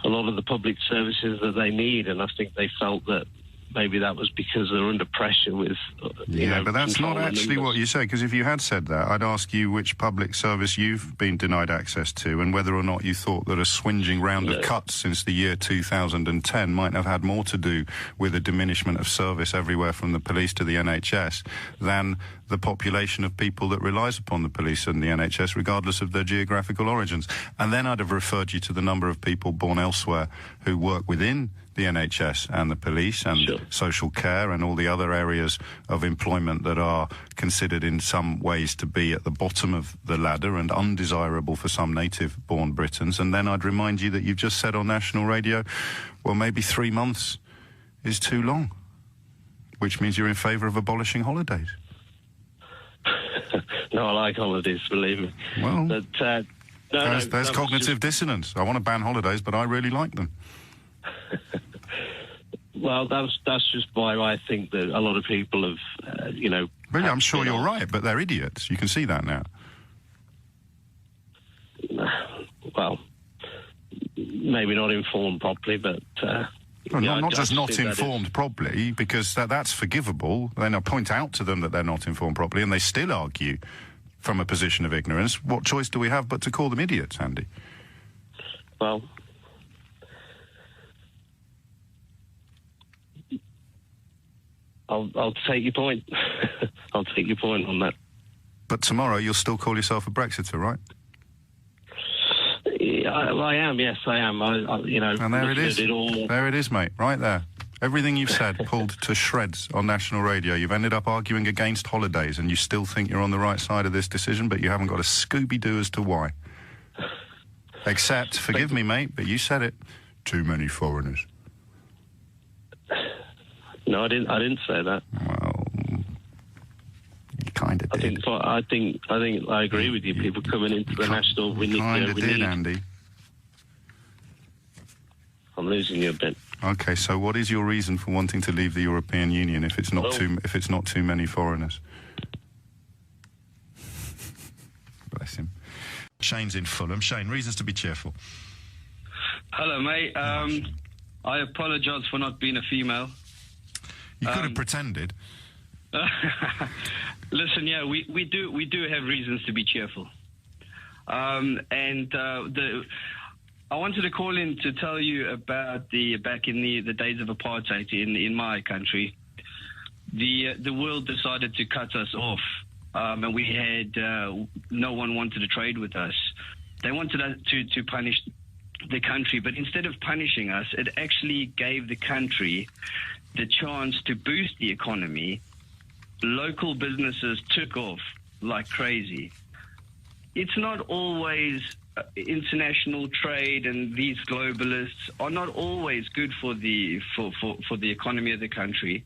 [SPEAKER 17] a lot of the public services that they need, and I think they felt that maybe that was because they're under pressure with.
[SPEAKER 19] But that's not actually what you say, because if you had said that, I'd ask you which public service you've been denied access to, and whether or not you thought that a swinging round of cuts since the year 2010 might have had more to do with a diminishment of service everywhere from the police to the NHS than the population of people that relies upon the police and the NHS, regardless of their geographical origins. And then I'd have referred you to the number of people born elsewhere who work within the NHS and the police and social care and all the other areas of employment that are considered in some ways to be at the bottom of the ladder and undesirable for some native-born Britons. And then I'd remind you that you've just said on national radio, well, maybe 3 months is too long, which means you're in favour of abolishing holidays.
[SPEAKER 17] No, I like holidays, believe me.
[SPEAKER 19] Well,
[SPEAKER 17] but,
[SPEAKER 19] there's cognitive dissonance. I want to ban holidays, but I really like them.
[SPEAKER 17] Well, that's just why I think that a lot of people have,
[SPEAKER 19] Really, I'm sure you're right, but they're idiots. You can see that now.
[SPEAKER 17] Well, maybe not informed properly, but...
[SPEAKER 19] not just not informed properly, because that's forgivable. Then I point out to them that they're not informed properly, and they still argue from a position of ignorance. What choice do we have but to call them idiots, Andy?
[SPEAKER 17] Well... I'll take your point. I'll take your point on that.
[SPEAKER 19] But tomorrow you'll still call yourself a Brexiteer, right?
[SPEAKER 17] I am, yes, I am.
[SPEAKER 19] And there it is. There it is, mate, right there. Everything you've said pulled to shreds on national radio. You've ended up arguing against holidays, and you still think you're on the right side of this decision, but you haven't got a Scooby-Doo as to why. Except, forgive me, mate, but you said it, too many foreigners.
[SPEAKER 17] No, I didn't say that.
[SPEAKER 19] Well, you kind of did.
[SPEAKER 17] I think I agree with you. People coming into the national, we need.
[SPEAKER 19] Andy.
[SPEAKER 17] I'm losing you a bit.
[SPEAKER 19] Okay, so what is your reason for wanting to leave the European Union if it's not too many foreigners? Bless him. Shane's in Fulham. Shane, reasons to be cheerful.
[SPEAKER 18] Hello, mate. I apologise for not being a female.
[SPEAKER 19] You could have pretended.
[SPEAKER 18] Listen, yeah, we do have reasons to be cheerful. I wanted to call in to tell you about back in the days of apartheid in my country. The world decided to cut us off, and we had no one wanted to trade with us. They wanted us to punish the country, but instead of punishing us, it actually gave the country the chance to boost the economy. Local businesses took off like crazy. It's not always international trade, and these globalists are not always good for the economy of the country.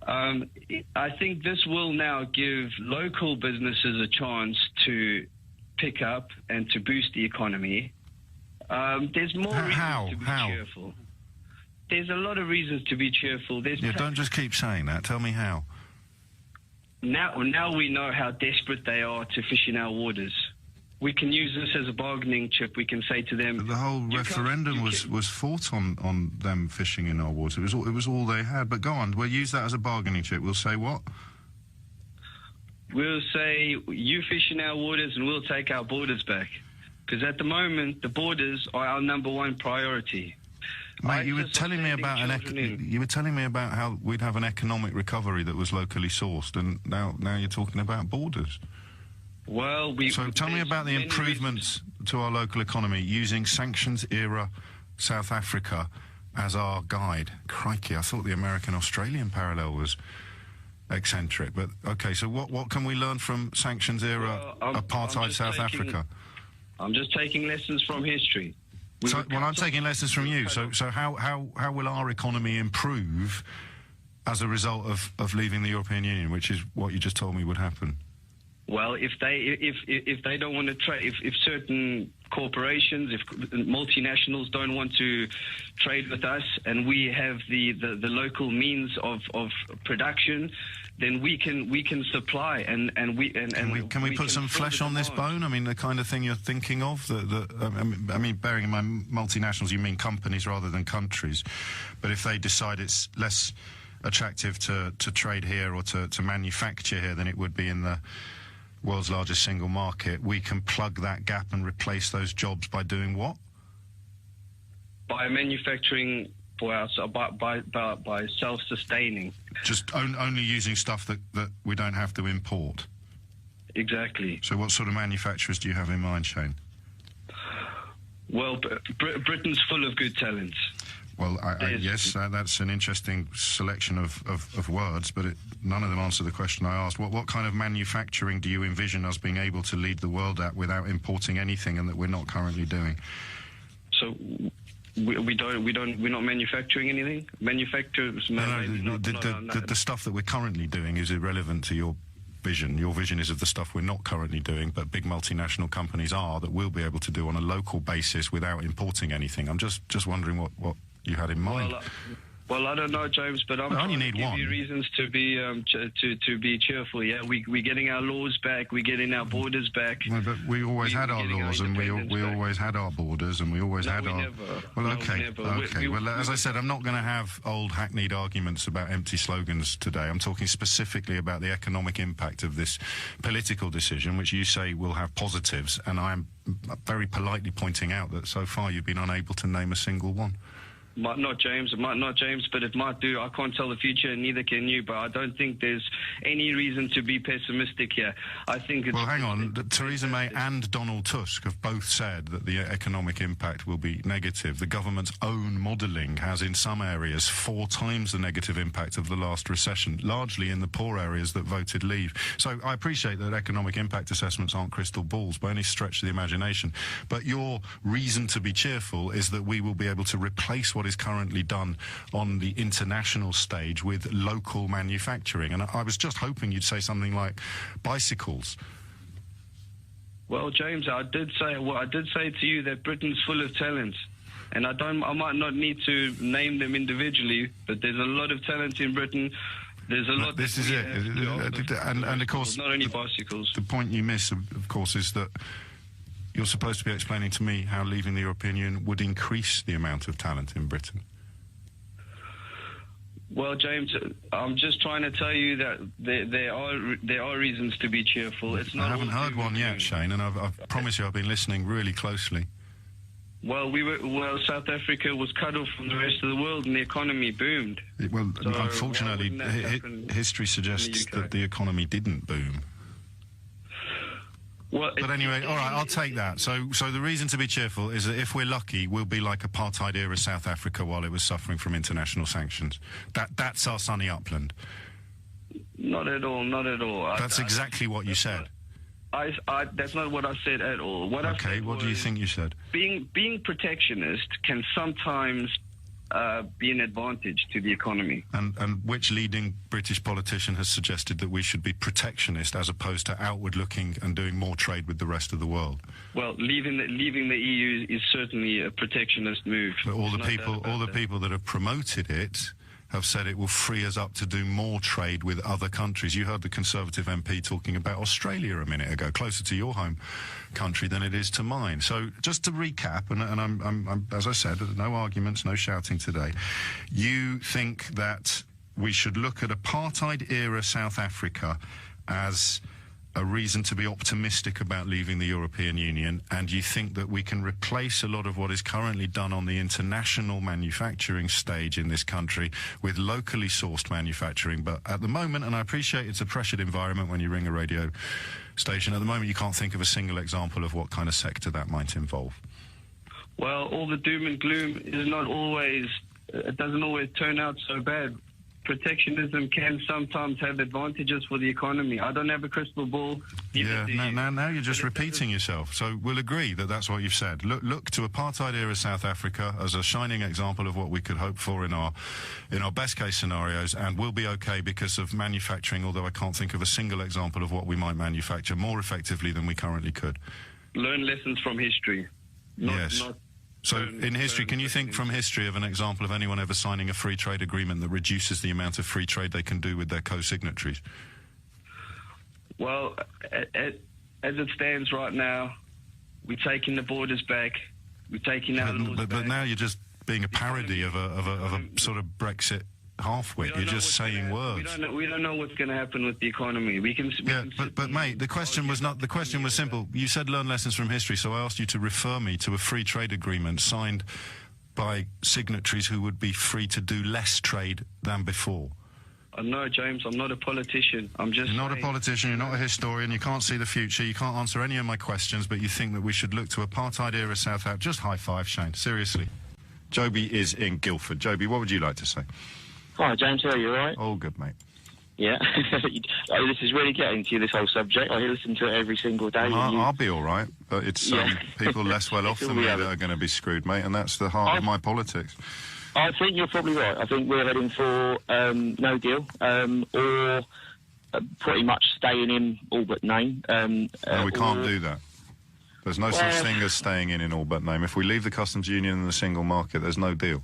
[SPEAKER 18] I think this will now give local businesses a chance to pick up and to boost the economy. There's more reasons to be cheerful. There's a lot of reasons to be cheerful.
[SPEAKER 19] Don't just keep saying that. Tell me how.
[SPEAKER 18] Now we know how desperate they are to fish in our waters. We can use this as a bargaining chip. We can say to them...
[SPEAKER 19] But the whole referendum was fought on them fishing in our waters. It was all they had. But go on, we'll use that as a bargaining chip. We'll say what?
[SPEAKER 18] We'll say, you fish in our waters and we'll take our borders back. Because at the moment, the borders are our number one priority.
[SPEAKER 19] Mate, you were telling me about how we'd have an economic recovery that was locally sourced, and now you're talking about borders.
[SPEAKER 18] Well,
[SPEAKER 19] so tell me about the improvements to our local economy using sanctions-era South Africa as our guide. Crikey, I thought the American-Australian parallel was eccentric. But OK, so what can we learn from sanctions-era apartheid South Africa?
[SPEAKER 18] I'm just taking lessons from history.
[SPEAKER 19] I'm taking lessons from you. So how will our economy improve as a result of leaving the European Union, which is what you just told me would happen?
[SPEAKER 18] Well, if they don't want to trade, if certain corporations, if multinationals don't want to trade with us, and we have the local means of production, then we can supply and
[SPEAKER 19] can we put some flesh on this bone? I mean, the kind of thing you're thinking of. I mean, bearing in mind multinationals, you mean companies rather than countries. But if they decide it's less
[SPEAKER 1] attractive to trade here or to manufacture here than it would be in the world's largest single market, we can plug that gap and replace those jobs by doing what?
[SPEAKER 18] By manufacturing for us, by self-sustaining.
[SPEAKER 1] Just only using stuff that we don't have to import.
[SPEAKER 18] Exactly.
[SPEAKER 1] So what sort of manufacturers do you have in mind, Shane?
[SPEAKER 18] Well, Britain's full of good talents.
[SPEAKER 1] Well, yes, that's an interesting selection of words, but none of them answer the question I asked. What kind of manufacturing do you envision us being able to lead the world at without importing anything, and that we're not currently doing?
[SPEAKER 18] So we're not manufacturing anything. Manufacturers.
[SPEAKER 1] The stuff that we're currently doing is irrelevant to your vision. Your vision is of the stuff we're not currently doing, but big multinational companies are, that we'll be able to do on a local basis without importing anything. I'm just wondering what you had in mind.
[SPEAKER 18] Well, I don't know, James, but I'm trying to give you reasons to be to be cheerful. Yeah, we're getting our laws back, we're getting our borders back.
[SPEAKER 1] Well, but we always had our laws, and we always had our borders, and we always had our. Well, okay. Well, as I said, I'm not going to have old hackneyed arguments about empty slogans today. I'm talking specifically about the economic impact of this political decision, which you say will have positives, and I'm very politely pointing out that so far you've been unable to name a single one.
[SPEAKER 18] Might not, James, but it might do. I can't tell the future, and neither can you, but I don't think there's any reason to be pessimistic here. I think it's...
[SPEAKER 1] Well, hang on. Theresa May and Donald Tusk have both said that the economic impact will be negative. The government's own modelling has, in some areas, 4 times the negative impact of the last recession, largely in the poor areas that voted leave. So I appreciate that economic impact assessments aren't crystal balls by any stretch of the imagination, but your reason to be cheerful is that we will be able to replace what is currently done on the international stage with local manufacturing. And I was just hoping you'd say something like bicycles.
[SPEAKER 18] Well, James, I did say to you that Britain's full of talent, and I might not need to name them individually, but there's a lot of talent in Britain. There's a lot.
[SPEAKER 1] This is it, and of course,
[SPEAKER 18] not only bicycles.
[SPEAKER 1] The point you miss, of course, is that you're supposed to be explaining to me how leaving the European Union would increase the amount of talent in Britain.
[SPEAKER 18] Well, James, I'm just trying to tell you that there are reasons to be cheerful. It's not.
[SPEAKER 1] I haven't heard one yet, Shane, and I promise you I've been listening really closely.
[SPEAKER 18] Well, South Africa was cut off from the rest of the world, and the economy boomed.
[SPEAKER 1] Unfortunately, history suggests that the economy didn't boom.
[SPEAKER 18] Well,
[SPEAKER 1] but anyway, all right, I'll take that. So the reason to be cheerful is that if we're lucky, we'll be like apartheid-era South Africa while it was suffering from international sanctions. That's our sunny upland.
[SPEAKER 18] Not at all, not at all.
[SPEAKER 1] That's exactly what you said.
[SPEAKER 18] That's not what I said at all. What
[SPEAKER 1] do you think you said?
[SPEAKER 18] Being protectionist can sometimes be an advantage to the economy.
[SPEAKER 1] And which leading British politician has suggested that we should be protectionist as opposed to outward-looking and doing more trade with the rest of the world?
[SPEAKER 18] Well, leaving the EU is certainly a protectionist move.
[SPEAKER 1] But all the people that have promoted it have said it will free us up to do more trade with other countries. You heard the Conservative MP talking about Australia a minute ago, closer to your home country than it is to mine. So just to recap, and I'm as I said, no arguments, no shouting today. You think that we should look at apartheid-era South Africa as a reason to be optimistic about leaving the European Union, and you think that we can replace a lot of what is currently done on the international manufacturing stage in this country with locally sourced manufacturing. But at the moment, and I appreciate it's a pressured environment when you ring a radio station, at the moment you can't think of a single example of what kind of sector that might involve.
[SPEAKER 18] Well, all the doom and gloom is not always, it doesn't always turn out so bad. Protectionism can sometimes have advantages for the economy. I don't have a crystal ball.
[SPEAKER 1] Yeah, now you're just repeating yourself. So we'll agree that that's what you've said. Look to apartheid-era South Africa as a shining example of what we could hope for in our best-case scenarios, and we'll be okay because of manufacturing, although I can't think of a single example of what we might manufacture more effectively than we currently could.
[SPEAKER 18] Learn lessons from history.
[SPEAKER 1] So in history, can you think from history of an example of anyone ever signing a free trade agreement that reduces the amount of free trade they can do with their co-signatories?
[SPEAKER 18] Well, as it stands right now, we're taking the borders back. We're taking our laws back.
[SPEAKER 1] But now you're just being a parody of a sort of Brexit half-wit. You're just saying words.
[SPEAKER 18] We don't know what's going to happen with the economy.
[SPEAKER 1] But mate, the question was not. The question was simple. You said learn lessons from history, so I asked you to refer me to a free trade agreement signed by signatories who would be free to do less trade than before.
[SPEAKER 18] No, James, I'm not a politician. You're
[SPEAKER 1] not a politician, you're not a historian, you can't see the future, you can't answer any of my questions, but you think that we should look to apartheid-era South Africa. Just high five, Shane, seriously. Joby is in Guildford. Joby, what would you like to say?
[SPEAKER 20] Hi, James, how are you, all right?
[SPEAKER 1] All good, mate.
[SPEAKER 20] Yeah. This is really getting to you, this whole subject. I listen to it every single day.
[SPEAKER 1] I'll be all right, but it's people less well off than me that are going to be screwed, mate, and that's the heart of my politics.
[SPEAKER 20] I think you're probably right. I think we're heading for no deal, or pretty much staying in all but name.
[SPEAKER 1] No, we can't do that. There's no such thing as staying in all but name. If we leave the customs union and the single market, there's no deal.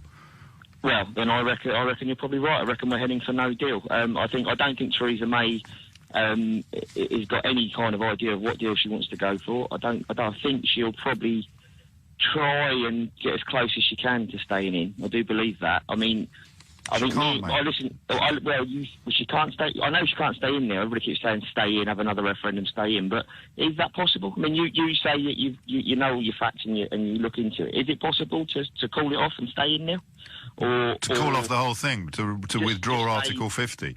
[SPEAKER 20] Well, then I reckon you're probably right. I reckon we're heading for no deal. I don't think Theresa May has got any kind of idea of what deal she wants to go for. I think she'll probably try and get as close as she can to staying in. I do believe that. She can't stay. I know she can't stay in there. Everybody keeps saying stay in, have another referendum, stay in. But is that possible? I mean, you say that you know all your facts and you look into it. Is it possible to call it off and stay in there, or
[SPEAKER 1] to call off the whole thing, to withdraw Article 50?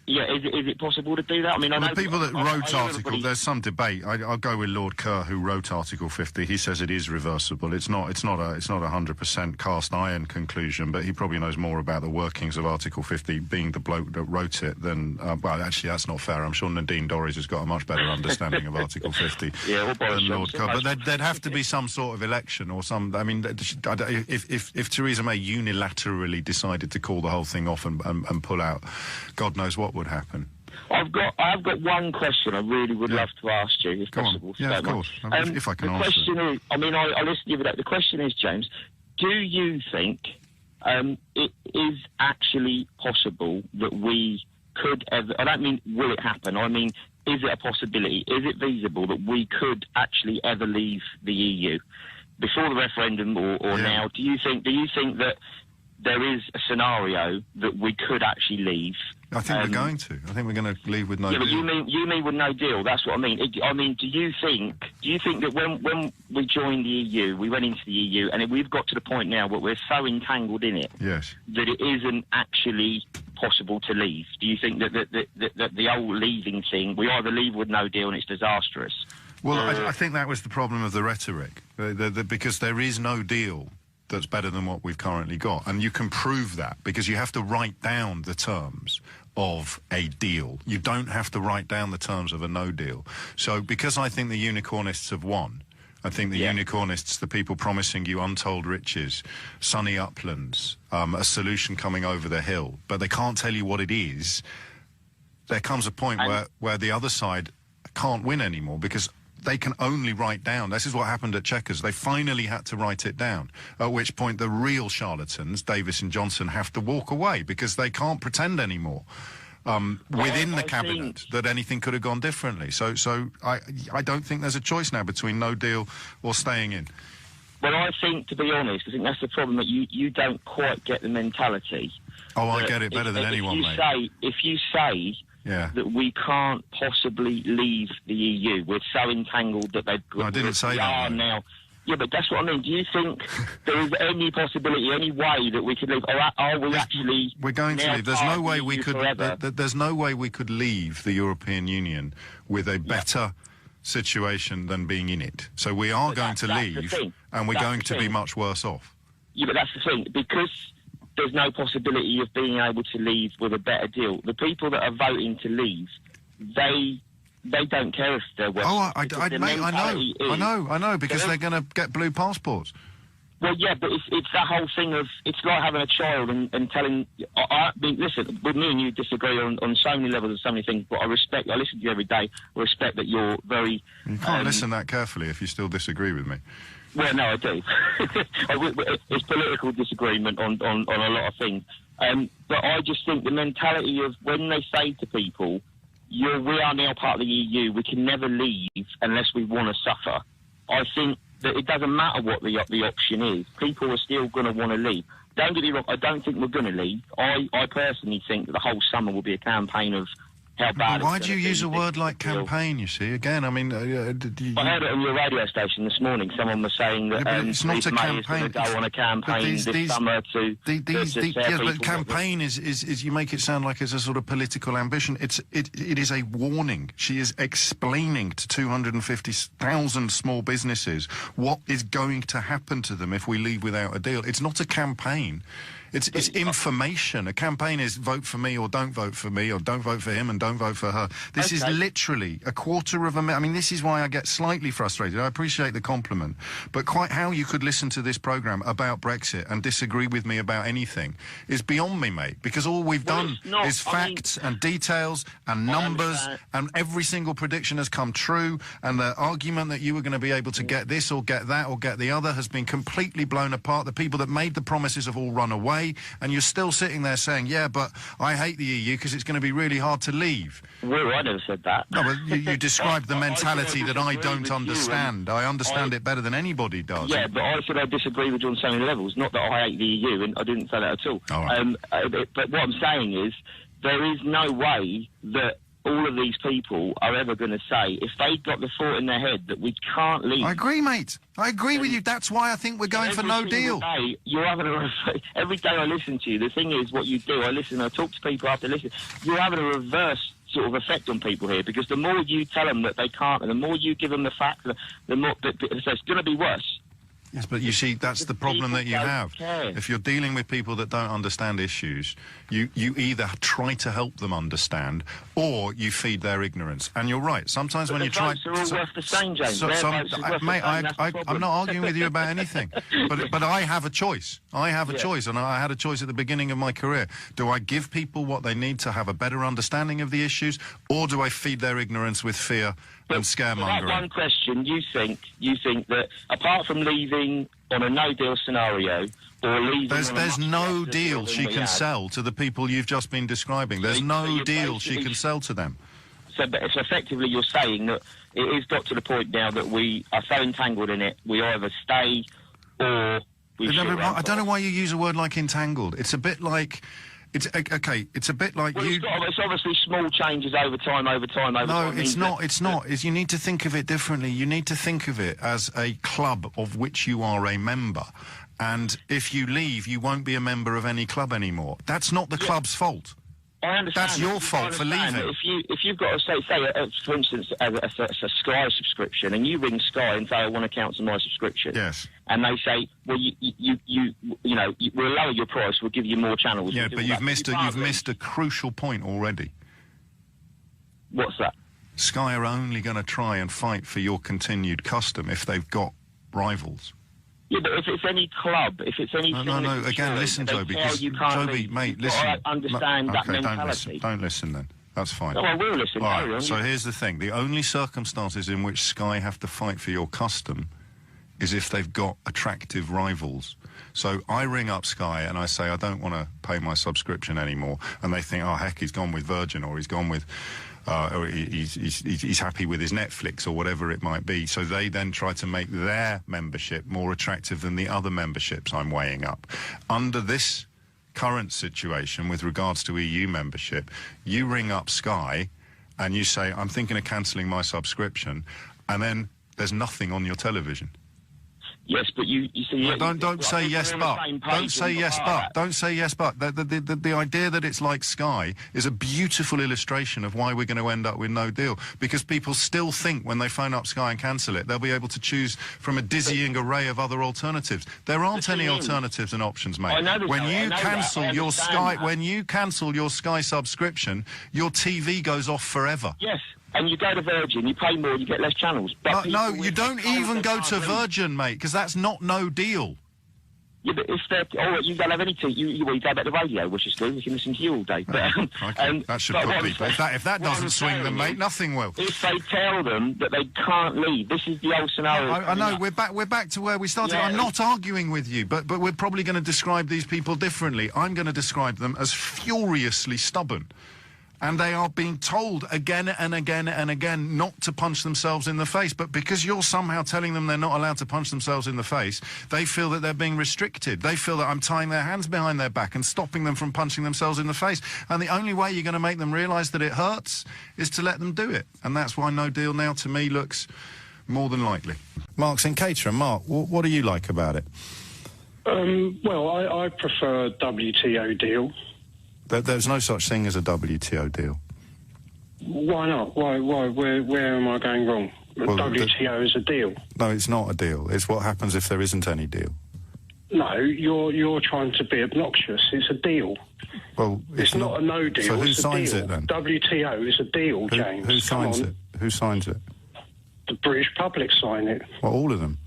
[SPEAKER 20] Yeah, is it possible to do that? I mean,
[SPEAKER 1] the people that wrote Article, there's some debate. I'll go with Lord Kerr, who wrote Article 50. He says it is reversible. It's not a 100% cast iron conclusion, but he probably knows more about the workings of Article 50, being the bloke that wrote it, than well, actually, that's not fair. I'm sure Nadine Dorries has got a much better understanding of Article 50 than Lord Kerr. But there'd have to be some sort of election or some. I mean, if Theresa May unilaterally decided to call the whole thing off and pull out, God knows what would happen.
[SPEAKER 20] I've got one question I really would love to ask you, if possible.
[SPEAKER 1] Yeah, of course. If I can answer.
[SPEAKER 20] The question is, I listened to you with that. The question is, James, do you think it is actually possible that we could ever, I don't mean will it happen, I mean, is it a possibility, is it feasible that we could actually ever leave the EU? Before the referendum or now, do you think that there is a scenario that we could actually leave?
[SPEAKER 1] I think we're going to. I think we're going to leave with no deal.
[SPEAKER 20] But you mean with no deal? That's what I mean. Do you think that when we joined the EU, we went into the EU, and we've got to the point now where we're so entangled in it that it isn't actually possible to leave? Do you think that the old leaving thing, we either leave with no deal and it's disastrous?
[SPEAKER 1] Well, I think that was the problem of the rhetoric, because there is no deal that's better than what we've currently got. And you can prove that because you have to write down the terms of a deal. You don't have to write down the terms of a no deal. So because I think the unicornists have won, I think the unicornists, the people promising you untold riches, sunny uplands, a solution coming over the hill, but they can't tell you what it is, there comes a point where the other side can't win anymore because they can only write down. This is what happened at Chequers. They finally had to write it down, at which point the real charlatans, Davis and Johnson, have to walk away because they can't pretend anymore within the cabinet that anything could have gone differently. So I don't think there's a choice now between no deal or staying in.
[SPEAKER 20] Well, I think, to be honest, I think that's the problem, that you don't quite get the mentality.
[SPEAKER 1] Oh, I get it better than anyone, mate.
[SPEAKER 20] If you say that we can't possibly leave the EU, we're so entangled that they've got...
[SPEAKER 1] I didn't say that.
[SPEAKER 20] Now. Yeah, but that's what I mean. Do you think there is any possibility, any way that we could leave? Or are we actually...
[SPEAKER 1] We're going to leave. There's no way we could... There's no way we could leave the European Union with a better situation than being in it. So we are going to leave, and we're going to be much worse off.
[SPEAKER 20] Yeah, but that's the thing. Because there's no possibility of being able to leave with a better deal, the people that are voting to leave, they don't care if they're West.
[SPEAKER 1] Oh, I know, because they're going to get blue passports.
[SPEAKER 20] Well, yeah, but it's that whole thing of, it's like having a child and telling... I mean, listen, with me and you disagree on so many levels of so many things, but I listen to you every day, I respect that you're very...
[SPEAKER 1] You can't listen that carefully if you still disagree with me.
[SPEAKER 20] Well, no, I do. It's political disagreement on a lot of things. But I just think the mentality of when they say to people, we are now part of the EU, we can never leave unless we want to suffer, I think that it doesn't matter what the option is. People are still going to want to leave. Don't get me wrong, I don't think we're going to leave. I personally think that the whole summer will be a campaign of how bad.
[SPEAKER 19] Why do you use a word like campaign, you see? Again, I mean...
[SPEAKER 20] I heard it on your radio station this morning. Someone was saying that
[SPEAKER 19] it's not a campaign.
[SPEAKER 20] Go on a campaign this summer to...
[SPEAKER 19] But campaign is you make it sound like it's a sort of political ambition. It is a warning. She is explaining to 250,000 small businesses what is going to happen to them if we leave without a deal. It's not a campaign. It's information. A campaign is vote for me or don't vote for me, or don't vote for him and don't vote for her. This is literally a quarter of a minute. I mean, this is why I get slightly frustrated. I appreciate the compliment, but quite how you could listen to this programme about Brexit and disagree with me about anything is beyond me, mate, because all we've done is facts and details and numbers, and every single prediction has come true, and the argument that you were going to be able to get this or get that or get the other has been completely blown apart. The people that made the promises have all run away. And you're still sitting there saying, yeah, but I hate the EU because it's going to be really hard to leave.
[SPEAKER 20] Well, I never said that.
[SPEAKER 19] No, but you described the mentality that I don't understand. I understand it better than anybody does.
[SPEAKER 20] Yeah, but I said I disagree with you on so many levels. Not that I hate the EU, and I didn't say that at all.
[SPEAKER 19] Right.
[SPEAKER 20] But what I'm saying is there is no way that all of these people are ever going to say, if they got the thought in their head that we can't leave...
[SPEAKER 19] I agree, mate. I agree with you. That's why I think we're going for no deal.
[SPEAKER 20] You're having every day I listen to you, the thing is what you do, I talk to people after listening, you're having a reverse sort of effect on people here, because the more you tell them that they can't, and the more you give them the fact, the more... So it's going to be worse.
[SPEAKER 19] Yes, but you see, that's the problem that you have. If you're dealing with people that don't understand issues, you either try to help them understand, or you feed their ignorance. And you're right. Sometimes when you try...
[SPEAKER 20] But the votes are all worth the same, James.
[SPEAKER 19] Mate, I'm not arguing with you about anything. But I have a choice. I have a choice, and I had a choice at the beginning of my career. Do I give people what they need to have a better understanding of the issues, or do I feed their ignorance with fear and scaremongering?
[SPEAKER 20] That one question, you think that apart from leaving on a no-deal scenario, or leaving...
[SPEAKER 19] There's no deal she can sell to the people you've just been describing. There's no deal she can sell to them.
[SPEAKER 20] So effectively you're saying that it has got to the point now that we are so entangled in it, we either stay or...
[SPEAKER 19] I don't know why you use a word like entangled. It's a bit like... It's a bit like
[SPEAKER 20] It's obviously small changes over time.
[SPEAKER 19] No, it's not. It's not. You need to think of it differently. You need to think of it as a club of which you are a member. And if you leave, you won't be a member of any club anymore. That's not the club's fault.
[SPEAKER 20] I understand.
[SPEAKER 19] That's your fault for leaving.
[SPEAKER 20] If you've got to say for instance, a Sky subscription, and you ring Sky and say, I want to cancel my subscription.
[SPEAKER 19] Yes.
[SPEAKER 20] And they say, well, we'll lower your price, we'll give you more channels.
[SPEAKER 19] Yeah, but you've missed a crucial point already.
[SPEAKER 20] What's that?
[SPEAKER 19] Sky are only going to try and fight for your continued custom if they've got rivals.
[SPEAKER 20] Yeah, but if it's any club, if it's anything...
[SPEAKER 19] No, again, listen, Joby, mate, listen.
[SPEAKER 20] I understand that mentality.
[SPEAKER 19] Don't listen then. That's fine.
[SPEAKER 20] No, I will listen.
[SPEAKER 19] All right, so here's the thing. The only circumstances in which Sky have to fight for your custom is if they've got attractive rivals. So I ring up Sky and I say, I don't want to pay my subscription anymore. And they think, oh, heck, he's gone with Virgin, or he's gone with... or he's happy with his Netflix or whatever it might be. So they then try to make their membership more attractive than the other memberships I'm weighing up. Under this current situation with regards to EU membership, you ring up Sky and you say, I'm thinking of cancelling my subscription, and then there's nothing on your television.
[SPEAKER 20] Yes, but you see...
[SPEAKER 19] Don't say yes, but. Don't say yes, but. Don't say yes, but. The idea that it's like Sky is a beautiful illustration of why we're going to end up with no deal. Because people still think when they phone up Sky and cancel it, they'll be able to choose from a dizzying array of other alternatives. There aren't any alternatives and options, mate. When you cancel your Sky subscription, your TV goes off forever.
[SPEAKER 20] Yes. And you go to Virgin, you pay more, you get less channels. But
[SPEAKER 19] no, you don't even go to Virgin, mate, because that's not no deal.
[SPEAKER 20] Yeah, but if they're... Oh, you don't have any... You go back to radio, which is good. We can listen to you all day. But,
[SPEAKER 19] that should put people... If that doesn't swing them, mate, nothing will.
[SPEAKER 20] If they tell them that they can't leave, this is the old scenario.
[SPEAKER 19] I know, we're back to where we started. Yeah. I'm not arguing with you, but we're probably going to describe these people differently. I'm going to describe them as furiously stubborn.
[SPEAKER 1] And they are being told again and again and again not to punch themselves in the face. But because you're somehow telling them they're not allowed to punch themselves in the face, they feel that they're being restricted. They feel that I'm tying their hands behind their back and stopping them from punching themselves in the face. And the only way you're going to make them realise that it hurts is to let them do it. And that's why no deal now, to me, looks more than likely.
[SPEAKER 19] Mark's in Caterham. Mark, what do you like about it?
[SPEAKER 2] Well, I prefer a WTO deal.
[SPEAKER 19] There's no such thing as a WTO deal.
[SPEAKER 2] Why not? Why? Where am I going wrong? Well, WTO is a deal.
[SPEAKER 19] No, it's not a deal. It's what happens if there isn't any deal.
[SPEAKER 2] No, you're trying to be obnoxious. It's a deal.
[SPEAKER 19] Well,
[SPEAKER 2] it's not a no deal.
[SPEAKER 19] So who
[SPEAKER 2] it's
[SPEAKER 19] signs
[SPEAKER 2] a deal.
[SPEAKER 19] it then?
[SPEAKER 2] WTO is a deal, James.
[SPEAKER 19] Who signs it? Who signs it?
[SPEAKER 2] The British public sign it.
[SPEAKER 19] Well, all of them.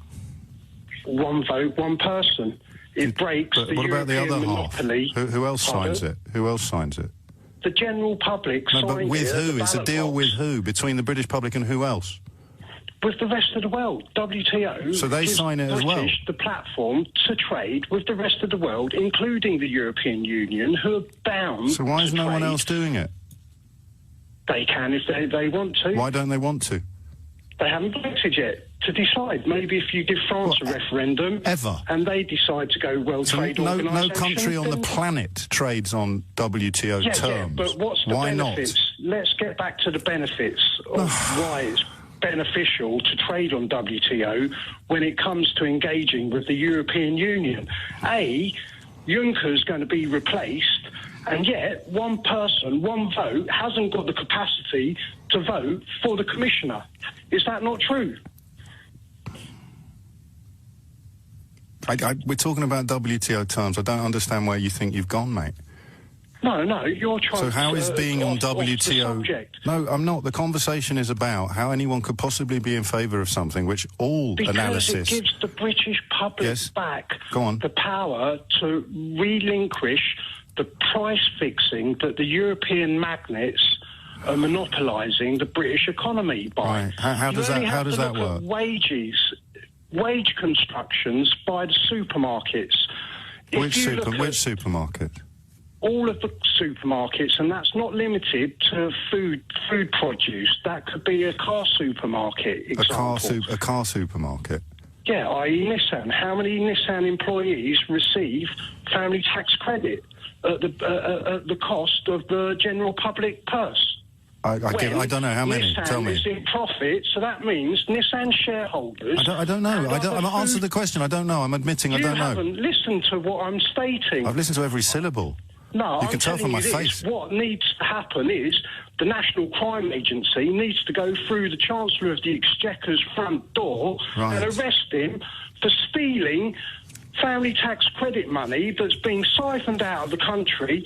[SPEAKER 2] One vote, one person. It breaks the
[SPEAKER 19] what about the
[SPEAKER 2] European
[SPEAKER 19] other
[SPEAKER 2] monopoly.
[SPEAKER 19] half? Who else signs it? Who else signs it?
[SPEAKER 2] The general public
[SPEAKER 19] no,
[SPEAKER 2] signs it.
[SPEAKER 19] But with who? It's a deal with who? Between the British public and who else?
[SPEAKER 2] With the rest of the world. WTO.
[SPEAKER 19] So they sign it as well?
[SPEAKER 2] The platform to trade with the rest of the world, including the European Union, who are bound.
[SPEAKER 19] So why is no one else doing it?
[SPEAKER 2] They can if they want to.
[SPEAKER 19] Why don't they want to?
[SPEAKER 2] They haven't voted yet to decide. Maybe if you give France a referendum, and they decide to go World Trade Organization.
[SPEAKER 19] No country on the planet trades on WTO terms.
[SPEAKER 2] Yeah, but what's the benefits? Let's get back to the benefits of why it's beneficial to trade on WTO when it comes to engaging with the European Union. Juncker's going to be replaced, and yet one person, one vote, hasn't got the capacity to vote for the commissioner. Is that not true?
[SPEAKER 19] We're talking about WTO terms. I don't understand where you think you've gone, mate.
[SPEAKER 2] No, you're trying to...
[SPEAKER 19] So how is being on WTO... No, I'm not. The conversation is about how anyone could possibly be in favour of something which all analysis...
[SPEAKER 2] Because it gives the British public back the power to relinquish the price fixing that the European magnates are monopolising the British economy by.
[SPEAKER 19] Right. How does that work?
[SPEAKER 2] Wage constructions by the supermarkets.
[SPEAKER 19] Which supermarket?
[SPEAKER 2] All of the supermarkets, and that's not limited to food produce. That could be a car supermarket example.
[SPEAKER 19] A car supermarket?
[SPEAKER 2] Yeah, i.e. Nissan. How many Nissan employees receive family tax credit at the cost of the general public purse?
[SPEAKER 19] I don't know how many.
[SPEAKER 2] Nissan
[SPEAKER 19] Tell me.
[SPEAKER 2] is in profit, so that means Nissan shareholders...
[SPEAKER 19] I don't know. I'm answered the question. I don't know. I'm admitting I don't know.
[SPEAKER 2] You haven't listened to what I'm stating.
[SPEAKER 19] I've listened to every syllable.
[SPEAKER 2] No,
[SPEAKER 19] you can tell from my face.
[SPEAKER 2] What needs to happen is the National Crime Agency needs to go through the Chancellor of the Exchequer's front door and arrest him for stealing family tax credit money that's being siphoned out of the country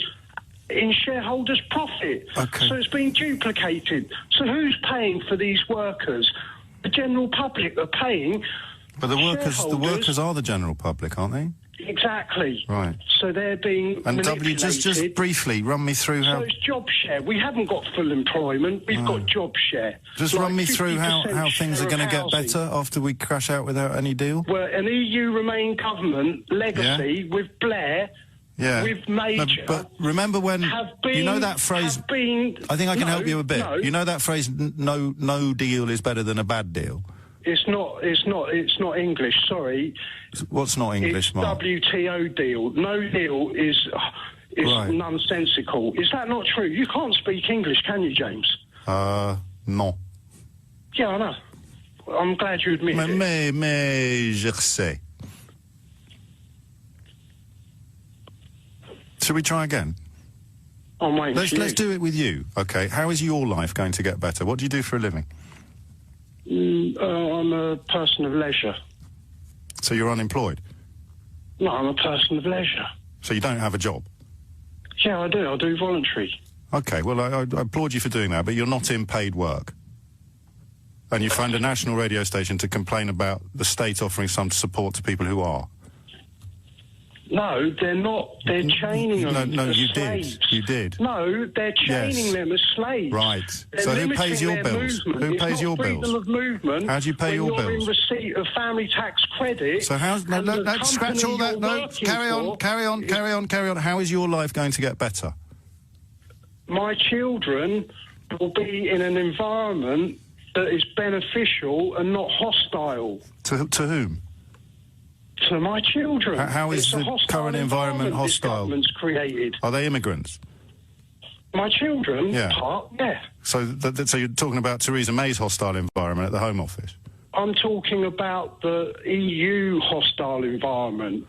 [SPEAKER 2] in shareholders' profit.
[SPEAKER 19] Okay.
[SPEAKER 2] So it's being duplicated. So who's paying for these workers? The general public are paying.
[SPEAKER 19] But the workers are the general public, aren't they?
[SPEAKER 2] Exactly.
[SPEAKER 19] Right.
[SPEAKER 2] So they're being manipulated.
[SPEAKER 19] Just briefly run me through how...
[SPEAKER 2] So it's job share. We haven't got full employment. We've got job share.
[SPEAKER 19] Just run me through how things are going to get better after we crash out without any deal.
[SPEAKER 2] Well, an EU Remain government legacy with Blair...
[SPEAKER 19] Yeah.
[SPEAKER 2] With Major...
[SPEAKER 19] No, but remember when... you know that phrase... I think I can help you a bit.
[SPEAKER 2] No.
[SPEAKER 19] You know that phrase, no deal is better than a bad deal?
[SPEAKER 2] It's not English, sorry.
[SPEAKER 19] What's not English, Mark?
[SPEAKER 2] WTO deal. No deal is nonsensical. Is that not true? You can't speak English, can you, James?
[SPEAKER 19] No.
[SPEAKER 2] Yeah, I know. I'm glad you admit it.
[SPEAKER 19] Mais je sais. Shall we try again? Let's do it with you. Okay. How is your life going to get better? What do you do for a living?
[SPEAKER 2] I'm a person of leisure.
[SPEAKER 19] So you're unemployed?
[SPEAKER 2] No, I'm a person of leisure.
[SPEAKER 19] So you don't have a job?
[SPEAKER 2] Yeah, I do. I do voluntary.
[SPEAKER 19] Okay, well, I applaud you for doing that, but you're not in paid work. And you find a national radio station to complain about the state offering some support to people who are.
[SPEAKER 2] No, they're not. They're chaining them as slaves.
[SPEAKER 19] You did.
[SPEAKER 2] No, they're chaining them as slaves.
[SPEAKER 19] Right.
[SPEAKER 2] They're
[SPEAKER 19] so who pays your bills? Who pays your bills?
[SPEAKER 2] Freedom of movement.
[SPEAKER 19] How do you pay your bills?
[SPEAKER 2] When you're in receipt of family tax credit.
[SPEAKER 19] So how's... let's scratch all that. No, carry on. How is your life going to get better?
[SPEAKER 2] my children will be in an environment that is beneficial and not hostile.
[SPEAKER 19] To whom?
[SPEAKER 2] To my children.
[SPEAKER 19] How is the current environment hostile?
[SPEAKER 2] This government's created.
[SPEAKER 19] Are they immigrants?
[SPEAKER 2] My children?
[SPEAKER 19] Yeah.
[SPEAKER 2] Yeah.
[SPEAKER 19] So you're talking about Theresa May's hostile environment at the Home Office?
[SPEAKER 2] I'm talking about the EU hostile environment.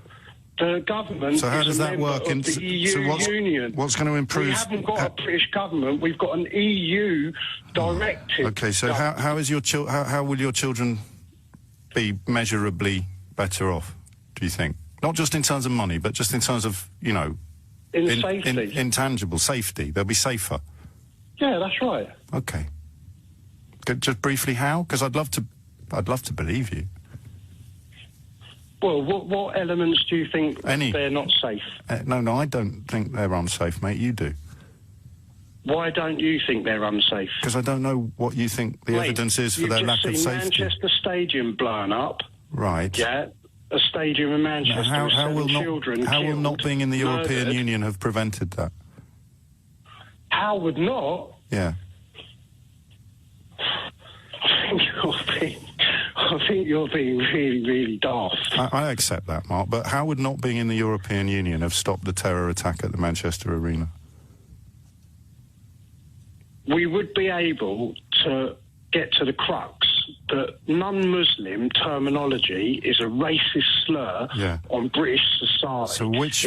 [SPEAKER 2] The government
[SPEAKER 19] so how does
[SPEAKER 2] is a
[SPEAKER 19] that
[SPEAKER 2] member
[SPEAKER 19] work
[SPEAKER 2] of the EU Union.
[SPEAKER 19] What's going to improve?
[SPEAKER 2] We haven't got a British government. We've got an EU directive.
[SPEAKER 19] Okay, so how will your children be measurably better off, do you think? Not just in terms of money, but just in terms of,
[SPEAKER 2] safety.
[SPEAKER 19] Intangible safety. They'll be safer.
[SPEAKER 2] Yeah, that's right.
[SPEAKER 19] Okay. Just briefly, how? Because I'd love to believe you.
[SPEAKER 2] Well, what elements do you think they're not safe?
[SPEAKER 19] No, I don't think they're unsafe, mate. You do.
[SPEAKER 2] Why don't you think they're unsafe?
[SPEAKER 19] Because I don't know what you think the evidence is for their lack of safety.
[SPEAKER 2] Manchester Stadium blown up.
[SPEAKER 19] Right.
[SPEAKER 2] Yeah, a stadium in Manchester with seven children
[SPEAKER 19] How will not being in the
[SPEAKER 2] murdered.
[SPEAKER 19] European Union have prevented that?
[SPEAKER 2] How would not?
[SPEAKER 19] Yeah.
[SPEAKER 2] I think you're being really, really daft.
[SPEAKER 19] I accept that, Mark, but how would not being in the European Union have stopped the terror attack at the Manchester Arena?
[SPEAKER 2] We would be able to get to the crux that non-Muslim terminology is a racist slur on British society.
[SPEAKER 19] So which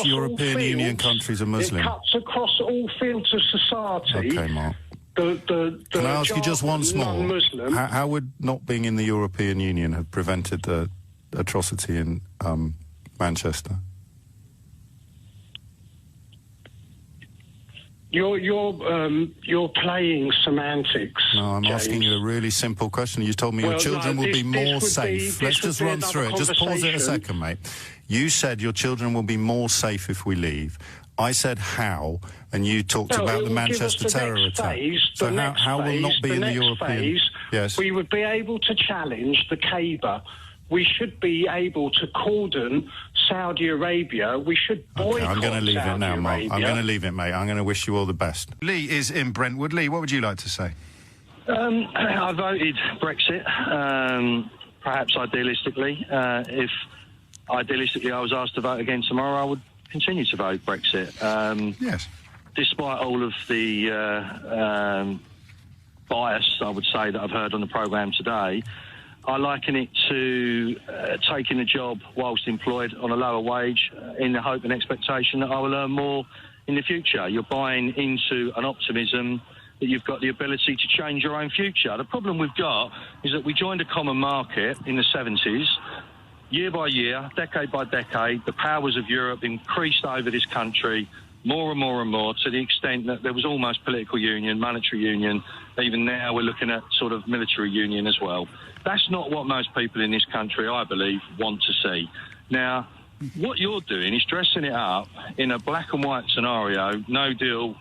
[SPEAKER 19] European Union countries are Muslim?
[SPEAKER 2] It cuts across all fields of society.
[SPEAKER 19] Okay, Mark.
[SPEAKER 2] Can
[SPEAKER 19] I ask you just once more? How would not being in the European Union have prevented the atrocity in Manchester?
[SPEAKER 2] You're playing semantics.
[SPEAKER 19] No, I'm asking you a really simple question. You told me your children will be more safe. Let's just run through it. Just pause it a second, mate. You said your children will be more safe if we leave. I said how, and you talked about the Manchester terror attack. So how will not be in the European? Yes.
[SPEAKER 2] We would be able to challenge the Kaaba. We should be able to cordon Saudi Arabia. We should boycott
[SPEAKER 19] I'm going to leave
[SPEAKER 2] Saudi
[SPEAKER 19] it now, Mark.
[SPEAKER 2] Arabia.
[SPEAKER 19] I'm going to leave it, mate. I'm going to wish you all the best.
[SPEAKER 1] Lee is in Brentwood. Lee, what would you like to say?
[SPEAKER 17] I voted Brexit, perhaps idealistically. If idealistically I was asked to vote again tomorrow, I would continue to vote Brexit.
[SPEAKER 1] Yes.
[SPEAKER 17] Despite all of the bias, I would say, that I've heard on the programme today, I liken it to taking a job whilst employed on a lower wage in the hope and expectation that I will earn more in the future. You're buying into an optimism that you've got the ability to change your own future. The problem we've got is that we joined a common market in the 70s. Year by year, decade by decade, the powers of Europe increased over this country more and more and more, to the extent that there was almost political union, monetary union. Even now we're looking at sort of military union as well. That's not what most people in this country, I believe, want to see. Now, what you're doing is dressing it up in a black and white scenario, no deal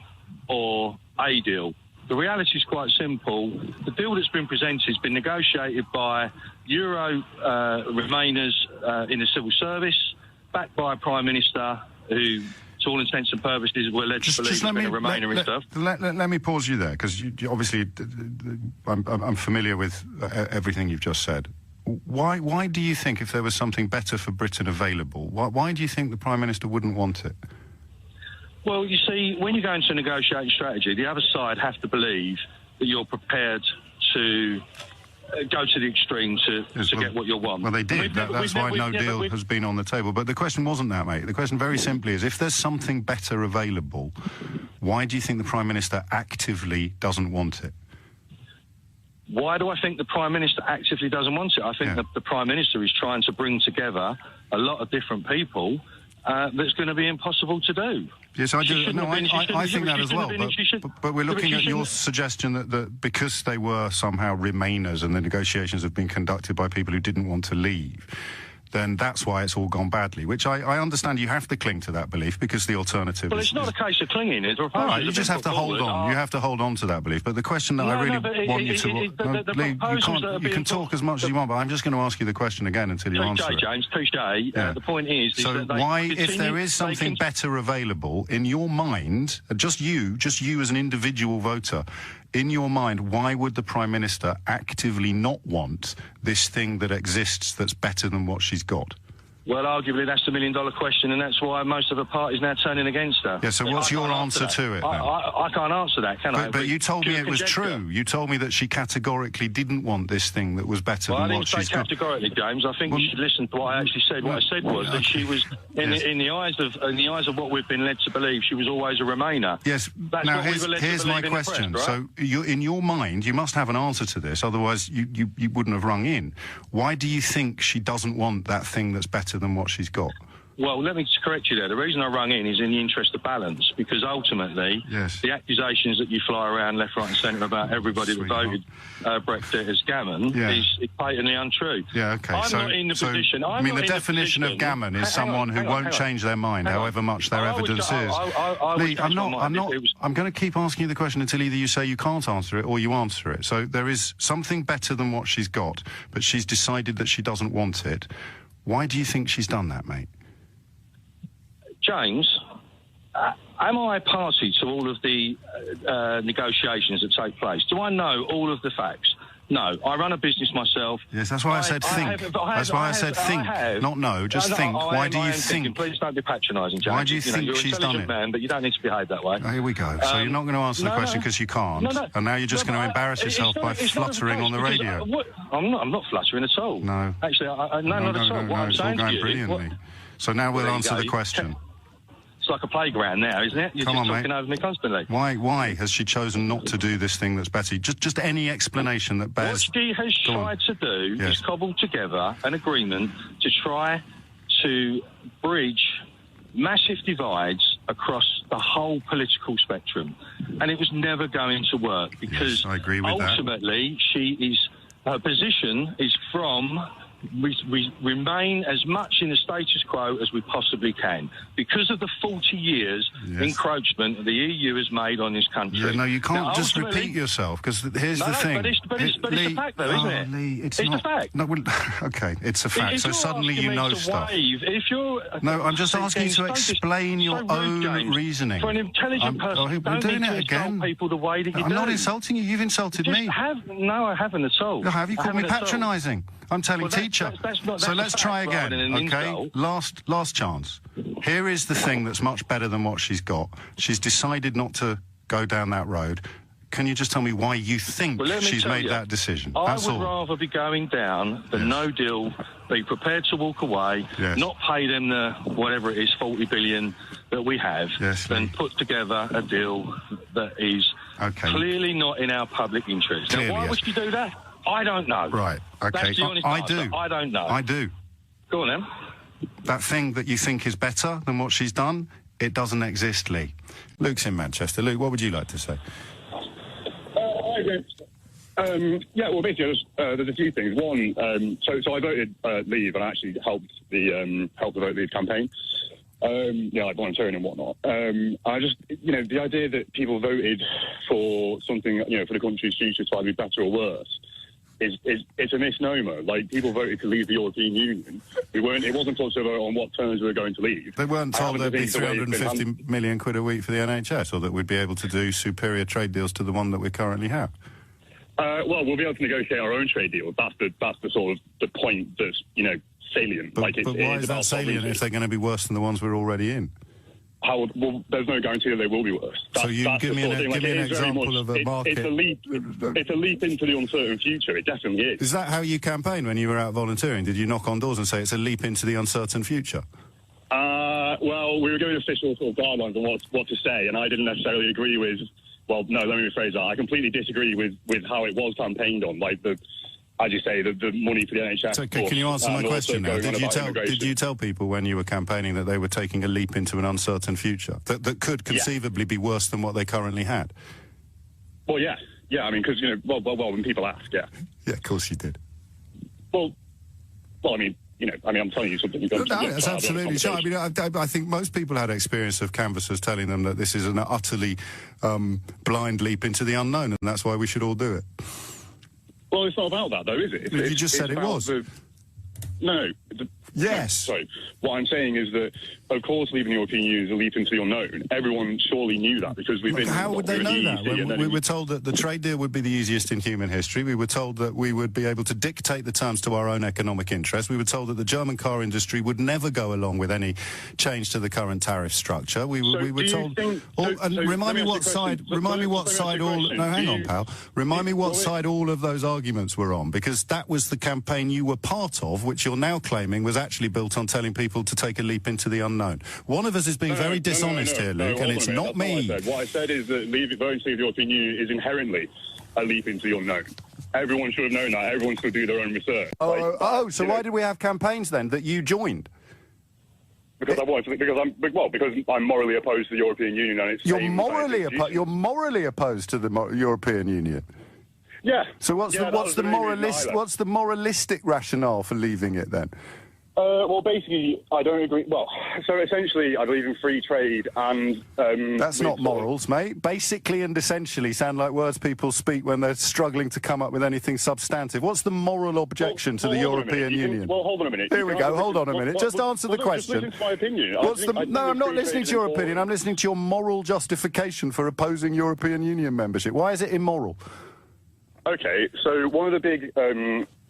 [SPEAKER 17] or a deal. The reality is quite simple. The deal that's been presented has been negotiated by Euro Remainers in the civil service, backed by a Prime Minister who, to all intents and purposes, were led to believe he's been a Remainer and stuff.
[SPEAKER 1] Let me pause you there, because you obviously, I'm familiar with everything you've just said. Why do you think, if there was something better for Britain available, why do you think the Prime Minister wouldn't want it?
[SPEAKER 17] Well, you see, when you go into a negotiating strategy, the other side have to believe that you're prepared to go to the extreme to get what you want.
[SPEAKER 1] Well, they did. That's why no deal has been on the table. But the question wasn't that, mate. The question very simply is, if there's something better available, why do you think the Prime Minister actively doesn't want it?
[SPEAKER 17] Why do I think the Prime Minister actively doesn't want it? I think that the Prime Minister is trying to bring together a lot of different people that's going to be impossible to do.
[SPEAKER 1] Yes, I do. No, I think that as well. But we're looking at your suggestion that because they were somehow Remainers and the negotiations have been conducted by people who didn't want to leave, then that's why it's all gone badly, which I understand you have to cling to that belief because the alternative
[SPEAKER 3] Well,
[SPEAKER 1] is...
[SPEAKER 3] it's not a case of clinging. It's
[SPEAKER 1] all right, you just have to hold on. You have to hold on to that belief. But the question that I really want you to... Lee, you can talk as much as you want, but I'm just going to ask you the question again until you answer it.
[SPEAKER 3] James, touché. The point is
[SPEAKER 1] so
[SPEAKER 3] that
[SPEAKER 1] why, if there is something better available, in your mind, just you as an individual voter, in your mind, why would the Prime Minister actively not want this thing that exists that's better than what she's got?
[SPEAKER 3] Well, arguably, that's the million-dollar question, and that's why most of the party's now turning against her.
[SPEAKER 1] Yeah, so what's your answer to it, then?
[SPEAKER 3] I can't answer that, can I?
[SPEAKER 1] But you told me it was true. You told me that she categorically didn't want this thing that was better than what she's got.
[SPEAKER 3] I didn't say categorically, James. I think you should listen to what I actually said. What I said was that she was, in the eyes of what we've been led to believe, she was always a Remainer.
[SPEAKER 1] Yes.
[SPEAKER 3] That's
[SPEAKER 1] now, here's my question.
[SPEAKER 3] Press, right?
[SPEAKER 1] So, in your mind, you must have an answer to this, otherwise you wouldn't have rung in. Why do you think she doesn't want that thing that's better than what she's got?
[SPEAKER 3] Well, let me correct you there. The reason I rung in is in the interest of balance, because ultimately, the accusations that you fly around left, right and centre about everybody that voted Brexit as gammon is patently untrue.
[SPEAKER 1] Yeah, okay.
[SPEAKER 3] I'm not in the position...
[SPEAKER 1] I mean, the definition of gammon is someone who won't change their mind, however much their evidence is. Lee, I'm going to keep asking you the question until either you say you can't answer it or you answer it. So there is something better than what she's got, but she's decided that she doesn't want it. Why do you think she's done that, mate?
[SPEAKER 3] James, am I party to all of the negotiations that take place? Do I know all of the facts? No. I run a business myself.
[SPEAKER 1] Yes, that's why I said think. That's why I said think, not no, just think. Why do you think?
[SPEAKER 3] Please don't be patronising, James.
[SPEAKER 1] Why do you think she's done it?
[SPEAKER 3] You're an intelligent man, but you don't need to behave that way.
[SPEAKER 1] Oh, here we go. So you're not going to answer the question because you can't, and now you're just going to embarrass yourself by fluttering on the radio.
[SPEAKER 3] I'm not fluttering at all.
[SPEAKER 1] No.
[SPEAKER 3] Actually, not at all. What I'm
[SPEAKER 1] it's all going brilliantly. So now we'll answer the question.
[SPEAKER 3] It's like a playground now, isn't it? You're just talking over me constantly.
[SPEAKER 1] Why has she chosen not to do this thing that's better? Just any explanation that bears...
[SPEAKER 3] What she has tried to do is cobble together an agreement to try to bridge massive divides across the whole political spectrum. And it was never going to work because
[SPEAKER 1] I agree with
[SPEAKER 3] ultimately her position is from... We remain as much in the status quo as we possibly can because of the 40 years encroachment the EU has made on this country.
[SPEAKER 1] Yeah, no, you can't just repeat yourself because here's the thing.
[SPEAKER 3] But it's a fact, though, isn't it?
[SPEAKER 1] Lee, it's
[SPEAKER 3] a fact.
[SPEAKER 1] No, well, okay, it's a fact. So suddenly you know stuff.
[SPEAKER 3] No,
[SPEAKER 1] I'm just asking you to explain your own reasoning.
[SPEAKER 3] For an intelligent person,
[SPEAKER 1] we're doing it again.
[SPEAKER 3] People the way that you
[SPEAKER 1] I'm not insulting you. You've insulted me.
[SPEAKER 3] No, I haven't at all.
[SPEAKER 1] No, have you called me patronising? I'm telling teacher. So let's try again, okay? Last chance. Here is the thing that's much better than what she's got. She's decided not to go down that road. Can you just tell me why you think she's made that decision? That's
[SPEAKER 3] I would rather be going down the no deal, be prepared to walk away, not pay them the, whatever it is, 40 billion that we have, than put together a deal that is clearly not in our public interest. Now, why would you do that? I don't know.
[SPEAKER 1] Right, okay.
[SPEAKER 3] That's the honest answer. I don't know.
[SPEAKER 1] I do.
[SPEAKER 3] Go on, then.
[SPEAKER 1] That thing that you think is better than what she's done, it doesn't exist, Lee. Luke's in Manchester. Luke, what would you like to say?
[SPEAKER 21] Hi, James. Well, basically, there's a few things. One, so I voted Leave, and I actually helped the Vote Leave campaign. Like volunteering and whatnot. I just, the idea that people voted for something, for the country's future to either be better or worse, it's a misnomer. Like, people voted to leave the European Union. It wasn't for us to vote on what terms we were going to leave.
[SPEAKER 1] They weren't told there'd be 350 million quid a week for the NHS, or that we'd be able to do superior trade deals to the one that we currently have.
[SPEAKER 21] Well, we'll be able to negotiate our own trade deal. That's the sort of the point that's, salient.
[SPEAKER 1] But why is that salient if they're going to be worse than the ones we're already in?
[SPEAKER 21] Well, there's no guarantee that they will be worse.
[SPEAKER 1] So you give me an example of a market.
[SPEAKER 21] It's a leap into the uncertain future. It definitely is.
[SPEAKER 1] Is that how you campaigned when you were out volunteering? Did you knock on doors and say it's a leap into the uncertain future?
[SPEAKER 21] Well, we were given official sort of guidelines on what to say, and I didn't necessarily agree with. Well, no, let me rephrase that. I completely disagree with how it was campaigned on, like as you say, the money for the NHS.
[SPEAKER 1] So can you answer my question now? Did you tell people when you were campaigning that they were taking a leap into an uncertain future that could conceivably be worse than what they currently had?
[SPEAKER 21] Well, yeah. I mean, because when people ask,
[SPEAKER 1] yeah, of course you did.
[SPEAKER 21] Well, I mean, I'm telling you something.
[SPEAKER 19] No, that's absolutely true. I mean, I think most people had experience of canvassers telling them that this is an utterly blind leap into the unknown, and that's why we should all do it.
[SPEAKER 21] Well, it's not about that, though, is it?
[SPEAKER 19] You just said it was.
[SPEAKER 21] No.
[SPEAKER 19] Yes.
[SPEAKER 21] Sorry. What I'm saying is that, of course, leaving the European Union is a leap into the unknown. Everyone surely knew that because we've been...
[SPEAKER 19] How would they know that? We were told that the trade deal would be the easiest in human history. We were told that we would be able to dictate the terms to our own economic interests. We were told that the German car industry would never go along with any change to the current tariff structure. We were told... Remind me what side all of those arguments were on, because that was the campaign you were part of, which you're now claiming was actually built on telling people to take a leap into the unknown. One of us is being very dishonest here, Luke, and it's not me.
[SPEAKER 21] What I said is that voting to leave the European Union is inherently a leap into the unknown. Everyone should have known that. Everyone should do their own research.
[SPEAKER 19] So why did we have campaigns then that you joined?
[SPEAKER 21] Because I'm morally opposed to the European Union, and it's
[SPEAKER 19] you're morally opposed to the European Union.
[SPEAKER 21] Yeah.
[SPEAKER 19] So what's the moralistic rationale for leaving it then?
[SPEAKER 21] Well, basically, I don't agree. Well, so essentially, I believe in free trade, and
[SPEAKER 19] that's not morals, mate. Basically and essentially sound like words people speak when they're struggling to come up with anything substantive. What's the moral objection to the European Union?
[SPEAKER 21] Hold on a minute.
[SPEAKER 19] Here we go. Hold on a minute. Just answer the question.
[SPEAKER 21] Just listen to my opinion.
[SPEAKER 19] No, I'm not listening to your opinion. I'm listening to your moral justification for opposing European Union membership. Why is it immoral?
[SPEAKER 21] Okay, so one of the big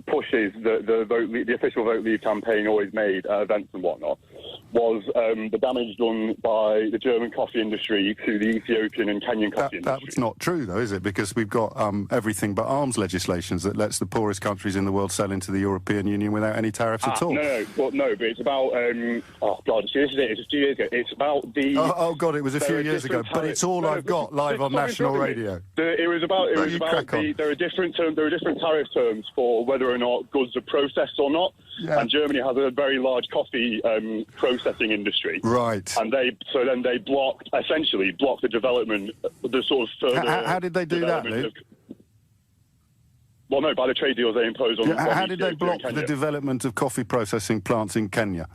[SPEAKER 21] pushes that the official Vote Leave campaign always made at events and whatnot was the damage done by the German coffee industry to the Ethiopian and Kenyan coffee industry.
[SPEAKER 19] That's not true, though, is it? Because we've got everything but arms legislations that lets the poorest countries in the world sell into the European Union without any tariffs at all.
[SPEAKER 21] No, but it's about... oh, God, see, this is it. It's a few years ago. It's about the...
[SPEAKER 19] Oh, God, it was a few years ago, but it's all I've got live on national radio.
[SPEAKER 21] There are different tariff terms for whether or not goods are processed or not. Yeah. And Germany has a very large coffee processing industry.
[SPEAKER 19] Right.
[SPEAKER 21] And they essentially blocked the development, the sort of further...
[SPEAKER 19] How did they do that, Luke?
[SPEAKER 21] Well, no, by the trade deals they imposed on...
[SPEAKER 19] How did they block the development of coffee processing plants in Kenya?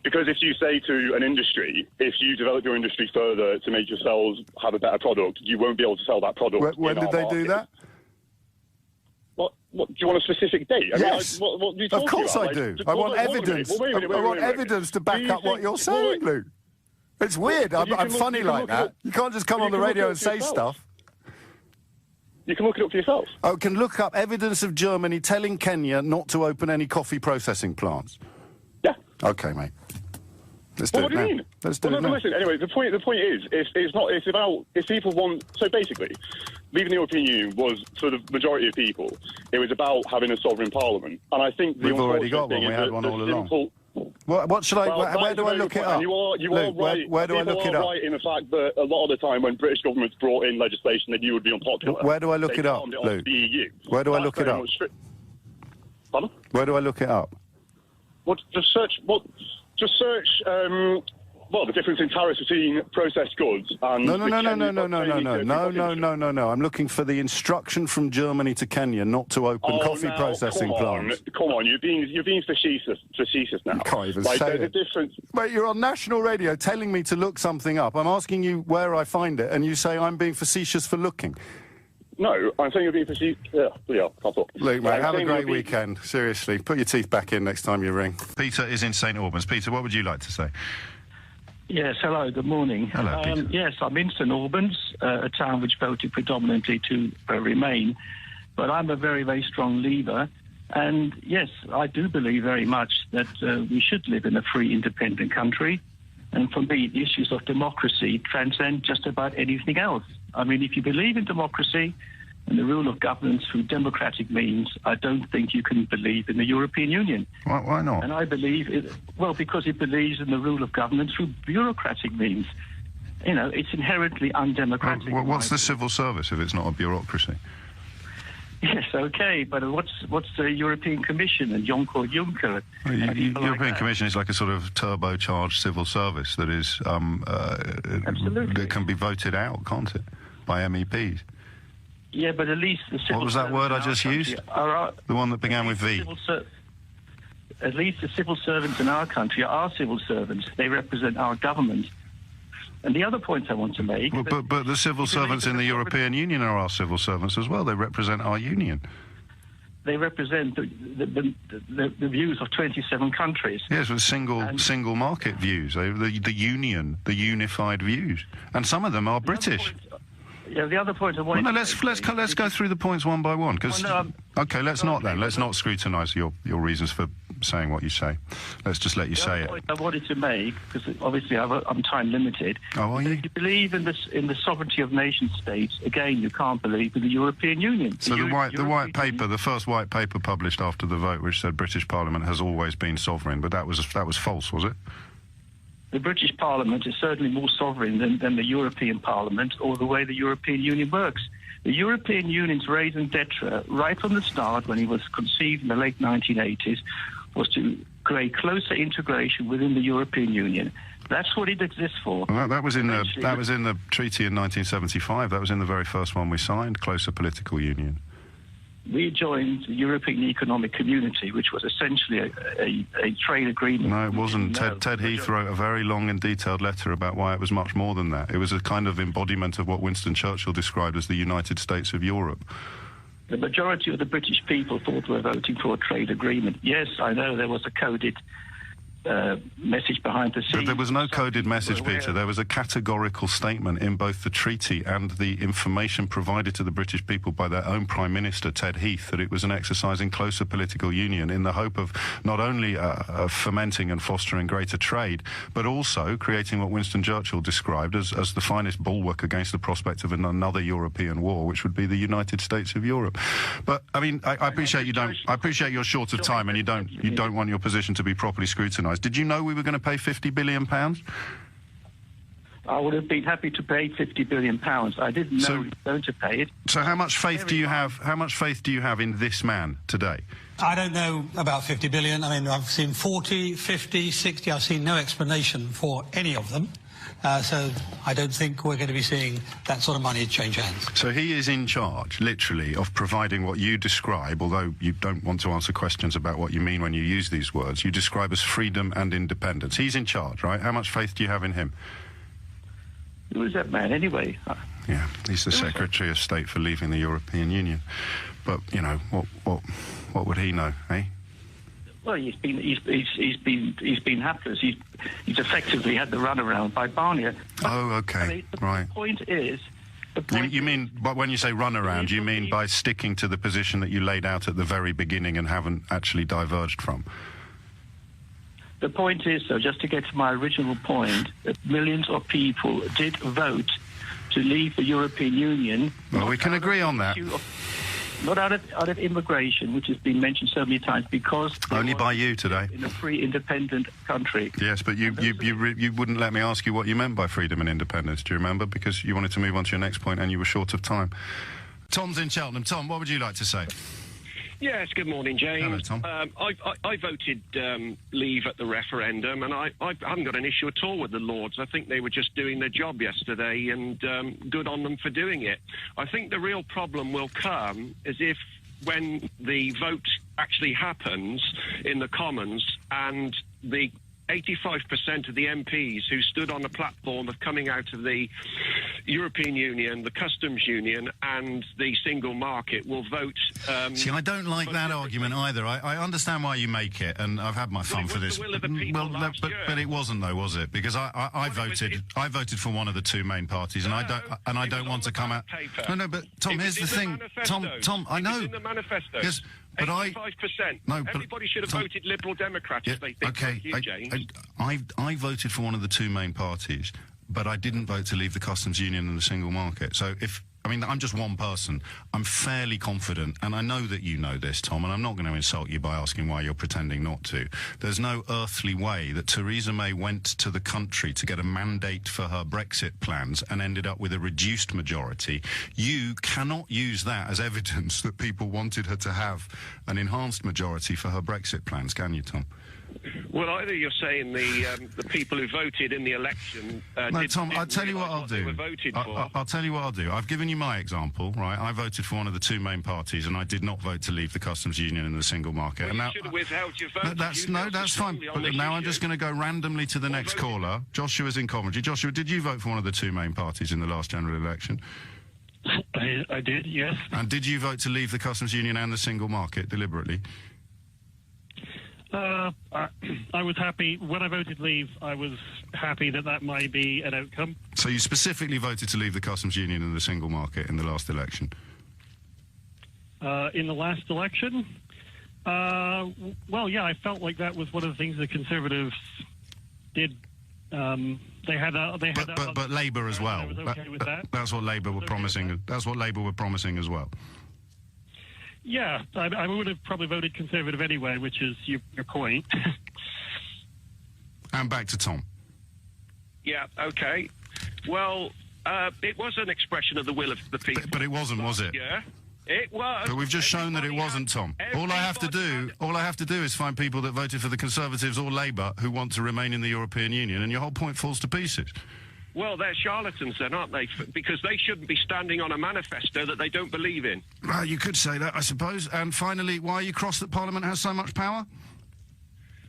[SPEAKER 21] Because if you say to an industry, if you develop your industry further to make yourselves have a better product, you won't be able to sell that product.
[SPEAKER 19] When did they do that?
[SPEAKER 21] What, do you want a specific date?
[SPEAKER 19] Yes.
[SPEAKER 21] What are you
[SPEAKER 19] of course
[SPEAKER 21] about?
[SPEAKER 19] I do. I want evidence. I want evidence to back up what you're saying, Luke. It's weird. I'm funny like that. You can't just come on the radio and say stuff.
[SPEAKER 21] You can look it up for yourself.
[SPEAKER 19] I can look up evidence of Germany telling Kenya not to open any coffee processing plants.
[SPEAKER 21] Yeah.
[SPEAKER 19] Okay, mate. Let's do it now.
[SPEAKER 21] What do you mean?
[SPEAKER 19] Let's do it now.
[SPEAKER 21] Listen, anyway, the point is, it's about, if people want, so basically, leaving the European Union was, for the majority of people, it was about having a sovereign parliament. And I think
[SPEAKER 19] we've already got one. We had one all along. What should where do I look it up?
[SPEAKER 21] You are right.
[SPEAKER 19] Where do I look it up?
[SPEAKER 21] Right in the fact that a lot of the time when British governments brought in legislation that you would be unpopular.
[SPEAKER 19] Where do I look it up, Luke?
[SPEAKER 21] The EU.
[SPEAKER 19] Where do I look it up?
[SPEAKER 21] Pardon?
[SPEAKER 19] Where do I look it up?
[SPEAKER 21] Just search. Well, the difference in tariffs between processed goods and...
[SPEAKER 19] No. I'm looking for the instruction from Germany to Kenya not to open coffee processing plants.
[SPEAKER 21] Come on, you're being facetious now.
[SPEAKER 19] You can't even say it. Mate, you're on national radio telling me to look something up. I'm asking you where I find it, and you say I'm being facetious for looking.
[SPEAKER 21] No, I'm saying you're being facetious. Yeah, I'll talk.
[SPEAKER 19] Luke, mate, have a great weekend. Seriously, put your teeth back in next time you ring.
[SPEAKER 1] Peter is in St Albans. Peter, what would you like to say?
[SPEAKER 4] Yes, hello, good morning.
[SPEAKER 1] Hello, Peter.
[SPEAKER 4] Yes, I'm in St Albans, a town which voted predominantly to remain, but I'm a very, very strong leaver, and yes, I do believe very much that we should live in a free, independent country, and for me, the issues of democracy transcend just about anything else. I mean, if you believe in democracy and the rule of governance through democratic means, I don't think you can believe in the European Union.
[SPEAKER 1] Why not?
[SPEAKER 4] And I believe, because it believes in the rule of governance through bureaucratic means. You know, it's inherently undemocratic.
[SPEAKER 1] What's the civil service if it's not a bureaucracy?
[SPEAKER 4] Yes, okay, but what's the European Commission and Jean-Claude Juncker?
[SPEAKER 1] The European Commission is like a sort of turbocharged civil service that is
[SPEAKER 4] absolutely
[SPEAKER 1] that can be voted out, can't it, by MEPs?
[SPEAKER 4] Yeah, but at least the civil...
[SPEAKER 1] What was that word I just used? The one that began with V.
[SPEAKER 4] at least the civil servants in our country are civil servants. They represent our government. And the other point I want to make...
[SPEAKER 1] But the civil servants in the European Union are our civil servants as well. They represent our union.
[SPEAKER 4] They represent the views of 27 countries.
[SPEAKER 1] Yes, with single market views, the union, the unified views. And some of them are British.
[SPEAKER 4] The other point I want
[SPEAKER 1] to let's go through the points one by one. Okay, let's not scrutinise your reasons for saying what you say. Let's just let you say it.
[SPEAKER 4] The point I wanted to make, because obviously I'm time limited.
[SPEAKER 1] Oh, are you?
[SPEAKER 4] If you believe in the sovereignty of nation states, again, you can't believe in the European Union.
[SPEAKER 1] So the white paper, the first white paper published after the vote, which said British Parliament has always been sovereign, but that was false, was it?
[SPEAKER 4] The British Parliament is certainly more sovereign than the European Parliament or the way the European Union works. The European Union's raison d'etre, right from the start, when it was conceived in the late 1980s, was to create closer integration within the European Union. That's what it exists for.
[SPEAKER 1] Well, that was in the treaty in 1975. That was in the very first one we signed, closer political union.
[SPEAKER 4] We joined the European Economic Community, which was essentially a trade agreement.
[SPEAKER 1] No, it wasn't. Ted Heath wrote a very long and detailed letter about why it was much more than that. It was a kind of embodiment of what Winston Churchill described as the United States of Europe.
[SPEAKER 4] The majority of the British people thought we were voting for a trade agreement. Yes, I know there was a coded message behind the scenes.
[SPEAKER 1] But there was no coded message, Peter. There was a categorical statement in both the treaty and the information provided to the British people by their own Prime Minister, Ted Heath, that it was an exercise in closer political union in the hope of not only fomenting and fostering greater trade, but also creating what Winston Churchill described as the finest bulwark against the prospect of another European war, which would be the United States of Europe. But, I mean, I appreciate you don't... I appreciate you're short of time and you don't want your position to be properly scrutinised. Did you know we were going to pay £50 billion?
[SPEAKER 4] I would have been happy to pay £50 billion. I didn't know we were going to pay it.
[SPEAKER 1] So how much faith do you have? How much faith do you have in this man today?
[SPEAKER 5] I don't know about 50 billion. I mean, I've seen 40, 50, 60. I've seen no explanation for any of them. So I don't think we're going to be seeing that sort of money change hands.
[SPEAKER 1] So he is in charge, literally, of providing what you describe, although you don't want to answer questions about what you mean when you use these words, you describe as freedom and independence. He's in charge, right? How much faith do you have in him?
[SPEAKER 4] Who is that man, anyway?
[SPEAKER 1] Yeah, he's the Secretary of State for leaving the European Union. But, you know, what would he know, eh?
[SPEAKER 4] Well, he's been hapless. He's effectively had the runaround by Barnier.
[SPEAKER 1] Oh, okay, right.
[SPEAKER 4] The point is...
[SPEAKER 1] You mean, but when you say runaround, you mean by sticking to the position that you laid out at the very beginning and haven't actually diverged from?
[SPEAKER 4] The point is, though, just to get to my original point, that millions of people did vote to leave the European Union.
[SPEAKER 1] Well, we can agree on that.
[SPEAKER 4] Not out of immigration, which has been mentioned so many times, because...
[SPEAKER 1] Only by you today.
[SPEAKER 4] ...in a free, independent country.
[SPEAKER 1] Yes, but you wouldn't let me ask you what you meant by freedom and independence, do you remember? Because you wanted to move on to your next point and you were short of time. Tom's in Cheltenham. Tom, what would you like to say?
[SPEAKER 7] Yes, good morning, James.
[SPEAKER 1] Hello, Tom.
[SPEAKER 7] I voted leave at the referendum, and I haven't got an issue at all with the Lords. I think they were just doing their job yesterday, and good on them for doing it. I think the real problem will come is if, when the vote actually happens in the Commons, and the 85% of the MPs who stood on the platform of coming out of the European Union, the customs union and the single market will vote...
[SPEAKER 1] See, I don't like that argument either. I understand why you make it, and I've had my fun for this.
[SPEAKER 7] But
[SPEAKER 1] it wasn't, though, was it? Because I voted for one of the two main parties, and I don't want to come out... No, but Tom, here's the thing. Tom, I know...
[SPEAKER 7] in the manifesto.
[SPEAKER 1] Yes, but
[SPEAKER 7] 85%.
[SPEAKER 1] No, but
[SPEAKER 7] everybody should have voted Liberal Democrats if they think
[SPEAKER 1] okay,
[SPEAKER 7] like you, James.
[SPEAKER 1] I voted for one of the two main parties, but I didn't vote to leave the customs union and the single market. So I'm just one person. I'm fairly confident, and I know that you know this, Tom, and I'm not going to insult you by asking why you're pretending not to. There's no earthly way that Theresa May went to the country to get a mandate for her Brexit plans and ended up with a reduced majority. You cannot use that as evidence that people wanted her to have an enhanced majority for her Brexit plans, can you, Tom?
[SPEAKER 7] Well, either you're saying the people who voted in the election...
[SPEAKER 1] no, Tom, I'll tell you what I'll do. I'll tell you what I'll do. I've given you my example, right? I voted for one of the two main parties, and I did not vote to leave the customs union and the single market.
[SPEAKER 7] Well,
[SPEAKER 1] and
[SPEAKER 7] you should have withheld your vote.
[SPEAKER 1] That's fine. But now I'm just going to go randomly to the next caller. Joshua's in Coventry. Joshua, did you vote for one of the two main parties in the last general election?
[SPEAKER 6] I did, yes.
[SPEAKER 1] And did you vote to leave the customs union and the single market deliberately?
[SPEAKER 6] I was happy. When I voted leave, I was happy that might be an outcome.
[SPEAKER 1] So you specifically voted to leave the customs union and the single market in the last election?
[SPEAKER 6] In the last election? Well, yeah, I felt like that was one of the things the Conservatives did.
[SPEAKER 1] But Labour as well. That's what Labour were promising. That's what Labour were promising as well.
[SPEAKER 6] Yeah, I would have probably voted Conservative anyway, which is your point.
[SPEAKER 1] And back to Tom.
[SPEAKER 7] Yeah, okay. Well, it was an expression of the will of the people.
[SPEAKER 1] But it wasn't, was it?
[SPEAKER 7] Yeah, it was.
[SPEAKER 1] But we've just shown that it wasn't, Tom. All I have to do is find people that voted for the Conservatives or Labour who want to remain in the European Union, and your whole point falls to pieces.
[SPEAKER 7] Well, they're charlatans then, aren't they? Because they shouldn't be standing on a manifesto that they don't believe in.
[SPEAKER 1] Well, you could say that, I suppose. And finally, why are you cross that Parliament has so much power?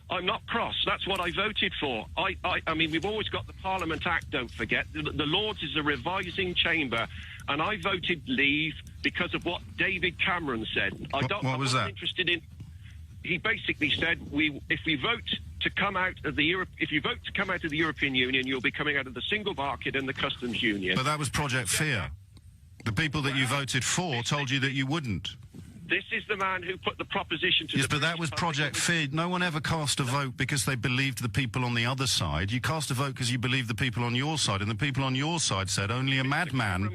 [SPEAKER 7] I'm not cross. That's what I voted for. I mean, we've always got the Parliament Act, don't forget. The Lords is a revising chamber, and I voted leave because of what David Cameron said.
[SPEAKER 1] What was that?
[SPEAKER 7] Interested in... He basically said, if you vote to come out of the European Union, you'll be coming out of the single market and the customs union.
[SPEAKER 1] But that was Project Fear. The people that you voted for told you that you wouldn't.
[SPEAKER 7] This is the man who put the proposition to
[SPEAKER 1] Yes, but that was Project Fear. No one ever cast a vote because they believed the people on the other side. You cast a vote because you believed the people on your side, and the people on your side said only a madman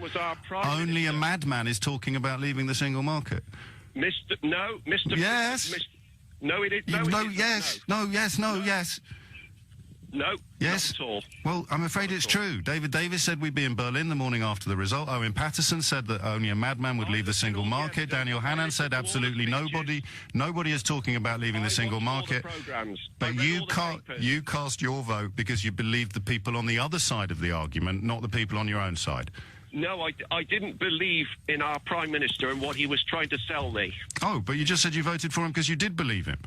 [SPEAKER 1] is talking about leaving the single market.
[SPEAKER 7] Mr.
[SPEAKER 1] Yes.
[SPEAKER 7] No, it is.
[SPEAKER 1] Yes. No, yes.
[SPEAKER 7] No.
[SPEAKER 1] Yes.
[SPEAKER 7] Not at all.
[SPEAKER 1] Well, I'm afraid it's true. David Davis said we'd be in Berlin the morning after the result. Owen Patterson said that only a madman would leave the single market. Daniel Hannan said absolutely nobody is talking about leaving the single market. But you cast your vote because you believed the people on the other side of the argument, not the people on your own side.
[SPEAKER 7] No, I didn't believe in our Prime Minister and what he was trying to sell me.
[SPEAKER 1] Oh, but you just said you voted for him because you did believe him.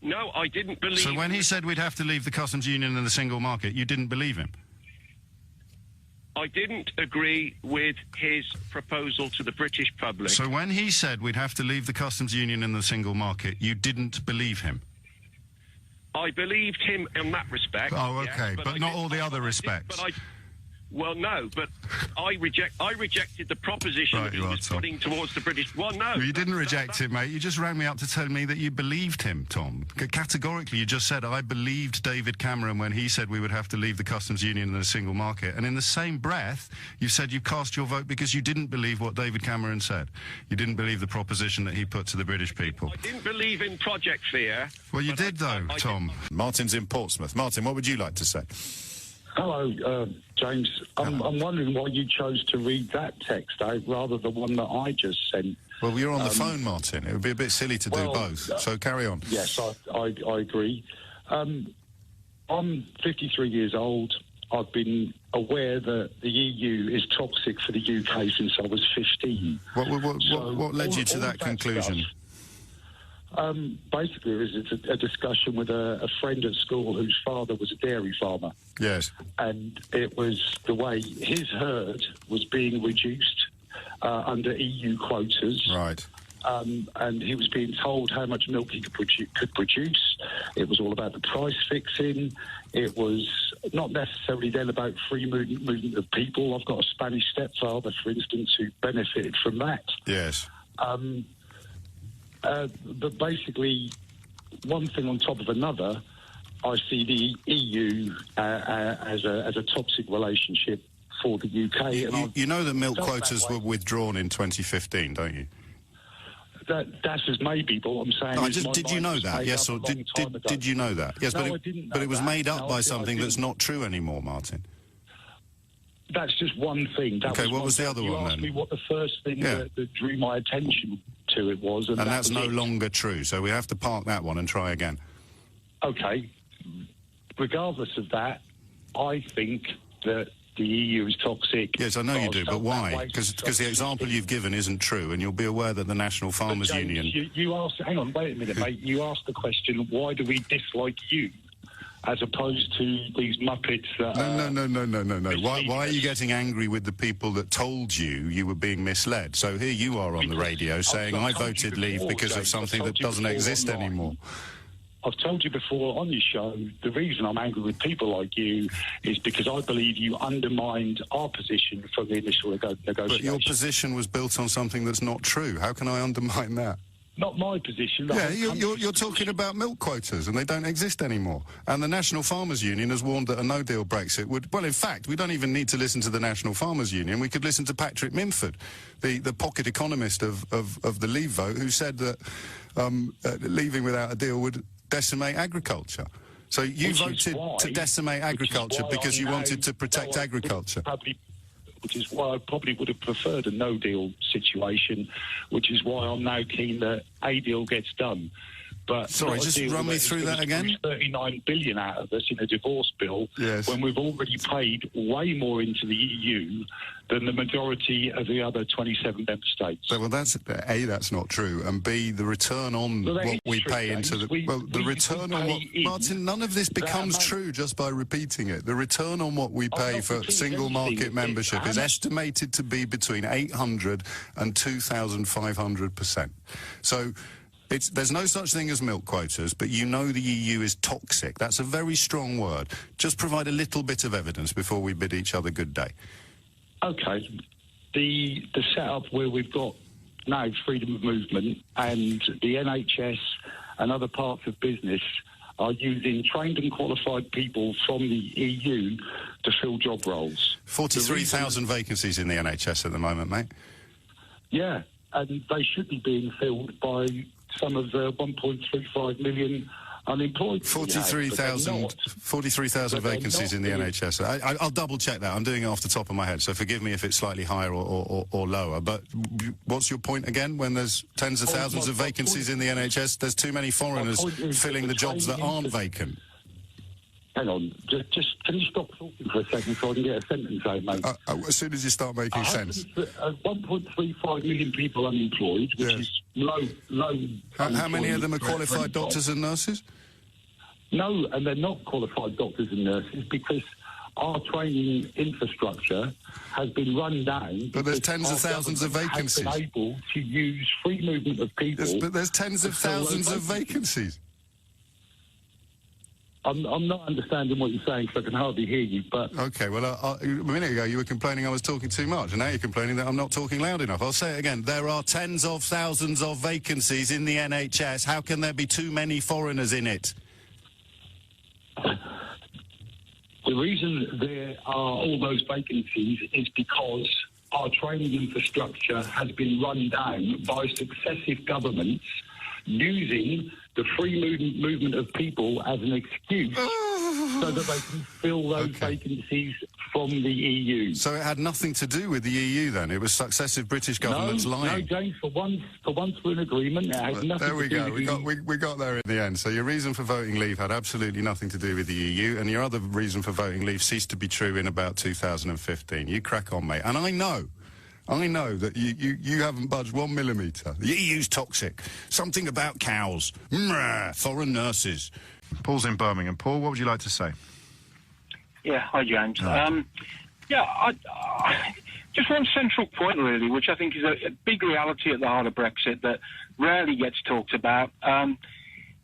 [SPEAKER 7] No, I didn't believe...
[SPEAKER 1] So when he said we'd have to leave the customs union and the single market, you didn't believe him?
[SPEAKER 7] I didn't agree with his proposal to the British public.
[SPEAKER 1] So when he said we'd have to leave the customs union and the single market, you didn't believe him?
[SPEAKER 7] I believed him in that respect.
[SPEAKER 1] Oh, okay,
[SPEAKER 7] yes,
[SPEAKER 1] but not all the other respects.
[SPEAKER 7] Well, no, but I rejected the proposition that he was putting towards the British. Well, no.
[SPEAKER 1] Well, you didn't reject it, mate. You just rang me up to tell me that you believed him, Tom. Categorically, you just said, I believed David Cameron when he said we would have to leave the customs union and the single market. And in the same breath, you said you cast your vote because you didn't believe what David Cameron said. You didn't believe the proposition that he put to the British people.
[SPEAKER 7] I didn't believe in Project Fear.
[SPEAKER 1] Well, you did, though, Tom. Martin's in Portsmouth. Martin, what would you like to say?
[SPEAKER 22] Hello, James. I'm wondering why you chose to read that text out rather than the one that I just sent.
[SPEAKER 1] Well, you're on the phone, Martin. It would be a bit silly to do both, so carry on.
[SPEAKER 22] Yes, I agree. I'm 53 years old. I've been aware that the EU is toxic for the UK since I was 15.
[SPEAKER 1] What led you to that conclusion?
[SPEAKER 22] Basically, it was a discussion with a friend at school whose father was a dairy farmer.
[SPEAKER 1] Yes.
[SPEAKER 22] And it was the way his herd was being reduced under EU quotas.
[SPEAKER 1] Right.
[SPEAKER 22] And he was being told how much milk he could produce. It was all about the price fixing. It was not necessarily then about free movement of people. I've got a Spanish stepfather, for instance, who benefited from that.
[SPEAKER 1] Yes.
[SPEAKER 22] But basically, one thing on top of another, I see the EU as a toxic relationship for the UK.
[SPEAKER 1] You know that milk quotas were withdrawn in 2015, don't you?
[SPEAKER 22] That's as maybe, but what I'm saying
[SPEAKER 1] did you know that? Yes, or did you know that? Yes,
[SPEAKER 22] no,
[SPEAKER 1] but
[SPEAKER 22] I didn't know
[SPEAKER 1] but it was
[SPEAKER 22] that.
[SPEAKER 1] made up by
[SPEAKER 22] I
[SPEAKER 1] something that's not true anymore, Martin.
[SPEAKER 22] That's just one thing.
[SPEAKER 1] Okay, what was the other one then?
[SPEAKER 22] You asked me what the first thing that drew my attention to it was. And
[SPEAKER 1] that's no longer true, so we have to park that one and try again.
[SPEAKER 22] Okay. Regardless of that, I think that the EU is toxic.
[SPEAKER 19] Yes, I know you do, but why? Because the example you've given isn't true, and you'll be aware that the National Farmers Union...
[SPEAKER 22] You asked... Hang on, wait a minute, mate. You asked the question, why do we dislike you, as opposed to these muppets that...
[SPEAKER 19] No. Why are you getting angry with the people that told you were being misled? So here you are on the radio saying, I voted Leave because of something that doesn't exist anymore.
[SPEAKER 22] I've told you before on your show, the reason I'm angry with people like you is because I believe you undermined our position from the initial negotiation.
[SPEAKER 19] But your position was built on something that's not true. How can I undermine that?
[SPEAKER 22] Not my position.
[SPEAKER 19] Yeah, you're talking about milk quotas, and they don't exist anymore. And the National Farmers Union has warned that a no-deal Brexit would... Well, in fact, we don't even need to listen to the National Farmers Union. We could listen to Patrick Minford, the pocket economist of the Leave vote, who said that leaving without a deal would decimate agriculture. So you voted to decimate agriculture because you wanted to protect agriculture.
[SPEAKER 22] Which is why I probably would have preferred a no-deal situation, which is why I'm now keen that a deal gets done. But
[SPEAKER 19] sorry, just run me through that again.
[SPEAKER 22] 39 billion out of us in a divorce bill,
[SPEAKER 19] yes,
[SPEAKER 22] when we've already paid way more into the EU than the majority of the other 27 member states.
[SPEAKER 19] So, well, that's A, that's not true, and B, the return on what we pay into the... the return on what... Martin, none of this becomes true just by repeating it. The return on what we pay for single market membership is estimated to be between 800 and 2,500%. So... there's no such thing as milk quotas, but you know the EU is toxic. That's a very strong word. Just provide a little bit of evidence before we bid each other good day.
[SPEAKER 22] Okay. The setup where we've got now freedom of movement and the NHS and other parts of business are using trained and qualified people from the EU to fill job roles.
[SPEAKER 19] 43,000 vacancies in the NHS at the moment, mate.
[SPEAKER 22] Yeah, and they should be being filled by some of the 1.35 million unemployed.
[SPEAKER 19] 43,000 vacancies in the NHS. I'll double-check that. I'm doing it off the top of my head, so forgive me if it's slightly higher or lower. But what's your point again? When there's tens of thousands of vacancies in the NHS, there's too many foreigners filling the jobs that aren't vacant.
[SPEAKER 22] Hang on, just can you stop talking for a second so I can get a sentence out, mate?
[SPEAKER 19] As soon as you start making sense.
[SPEAKER 22] 1.35 million people unemployed, which is low.
[SPEAKER 19] How many of them are qualified doctors and nurses?
[SPEAKER 22] No, and they're not qualified doctors and nurses because our training infrastructure has been run down.
[SPEAKER 19] But there's tens of thousands of vacancies.
[SPEAKER 22] Has been able to use free movement of people.
[SPEAKER 19] But there's tens of thousands of vacancies.
[SPEAKER 22] I'm not understanding what you're saying because I can hardly hear you, but...
[SPEAKER 19] OK, well, a minute ago you were complaining I was talking too much, and now you're complaining that I'm not talking loud enough. I'll say it again. There are tens of thousands of vacancies in the NHS. How can there be too many foreigners in it?
[SPEAKER 22] The reason there are all those vacancies is because our training infrastructure has been run down by successive governments using the free movement of people as an excuse so that they can fill those vacancies from the EU.
[SPEAKER 19] So it had nothing to do with the EU then? It was successive British governments lying?
[SPEAKER 22] No, James, for once we're in agreement. It has nothing
[SPEAKER 19] there we
[SPEAKER 22] to
[SPEAKER 19] go.
[SPEAKER 22] do
[SPEAKER 19] We got there in the end. So your reason for voting Leave had absolutely nothing to do with the EU, and your other reason for voting Leave ceased to be true in about 2015. You crack on, mate. And I know that you haven't budged 1 millimetre. The EU's toxic. Something about cows. Foreign nurses. Paul's in Birmingham. Paul, what would you like to say?
[SPEAKER 8] Yeah, hi, James. I just one central point, really, which I think is a big reality at the heart of Brexit that rarely gets talked about.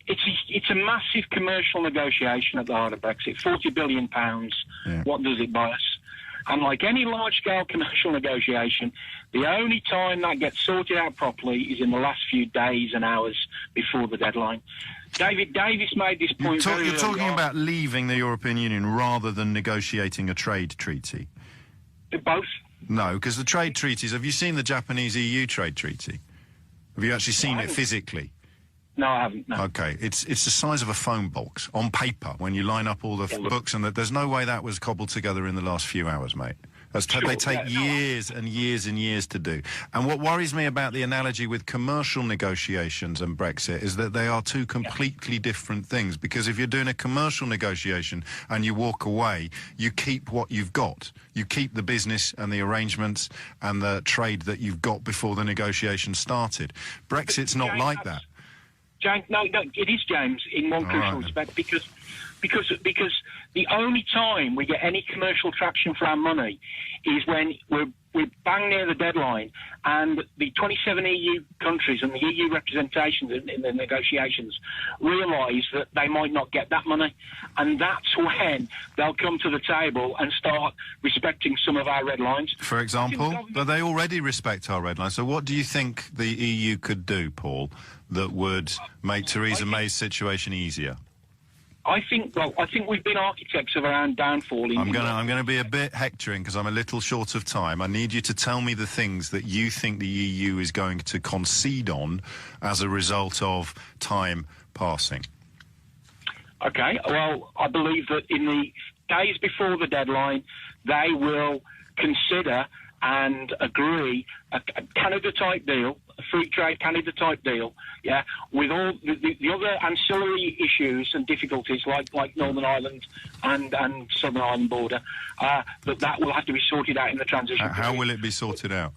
[SPEAKER 8] It's a massive commercial negotiation at the heart of Brexit. £40 billion. Yeah. What does it buy us? And like any large-scale commercial negotiation, the only time that gets sorted out properly is in the last few days and hours before the deadline. David Davis made this point very early on. You're talking
[SPEAKER 19] about leaving the European Union rather than negotiating a trade treaty?
[SPEAKER 8] Both.
[SPEAKER 19] No, because the trade treaties... Have you seen the Japanese-EU trade treaty? Have you actually seen it physically?
[SPEAKER 8] No, I haven't, no.
[SPEAKER 19] OK, it's the size of a phone box on paper when you line up all the books, and there's no way that was cobbled together in the last few hours, mate.
[SPEAKER 1] They take years and years and years to do. And what worries me about the analogy with commercial negotiations and Brexit is that they are two completely different things. Because if you're doing a commercial negotiation and you walk away, you keep what you've got. You keep the business and the arrangements and the trade that you've got before the negotiation started. Brexit's not like that.
[SPEAKER 8] James, no, it is, James, in one crucial respect, because the only time we get any commercial traction for our money is when we're bang near the deadline, and the 27 EU countries and the EU representations in the negotiations realise that they might not get that money, and that's when they'll come to the table and start respecting some of our red lines.
[SPEAKER 1] For example, but they already respect our red lines. So what do you think the EU could do, Paul, that would make Theresa May's situation easier?
[SPEAKER 8] I think we've been architects of our own downfall.
[SPEAKER 1] I'm going to be a bit hectoring because I'm a little short of time. I need you to tell me the things that you think the EU is going to concede on as a result of time passing.
[SPEAKER 8] Okay, well, I believe that in the days before the deadline, they will consider and agree a Canada-type deal, a free trade Canada-type deal, with all the other ancillary issues and difficulties like Northern Ireland and Southern Ireland border, that will have to be sorted out in the transition period.
[SPEAKER 1] How will it be sorted out?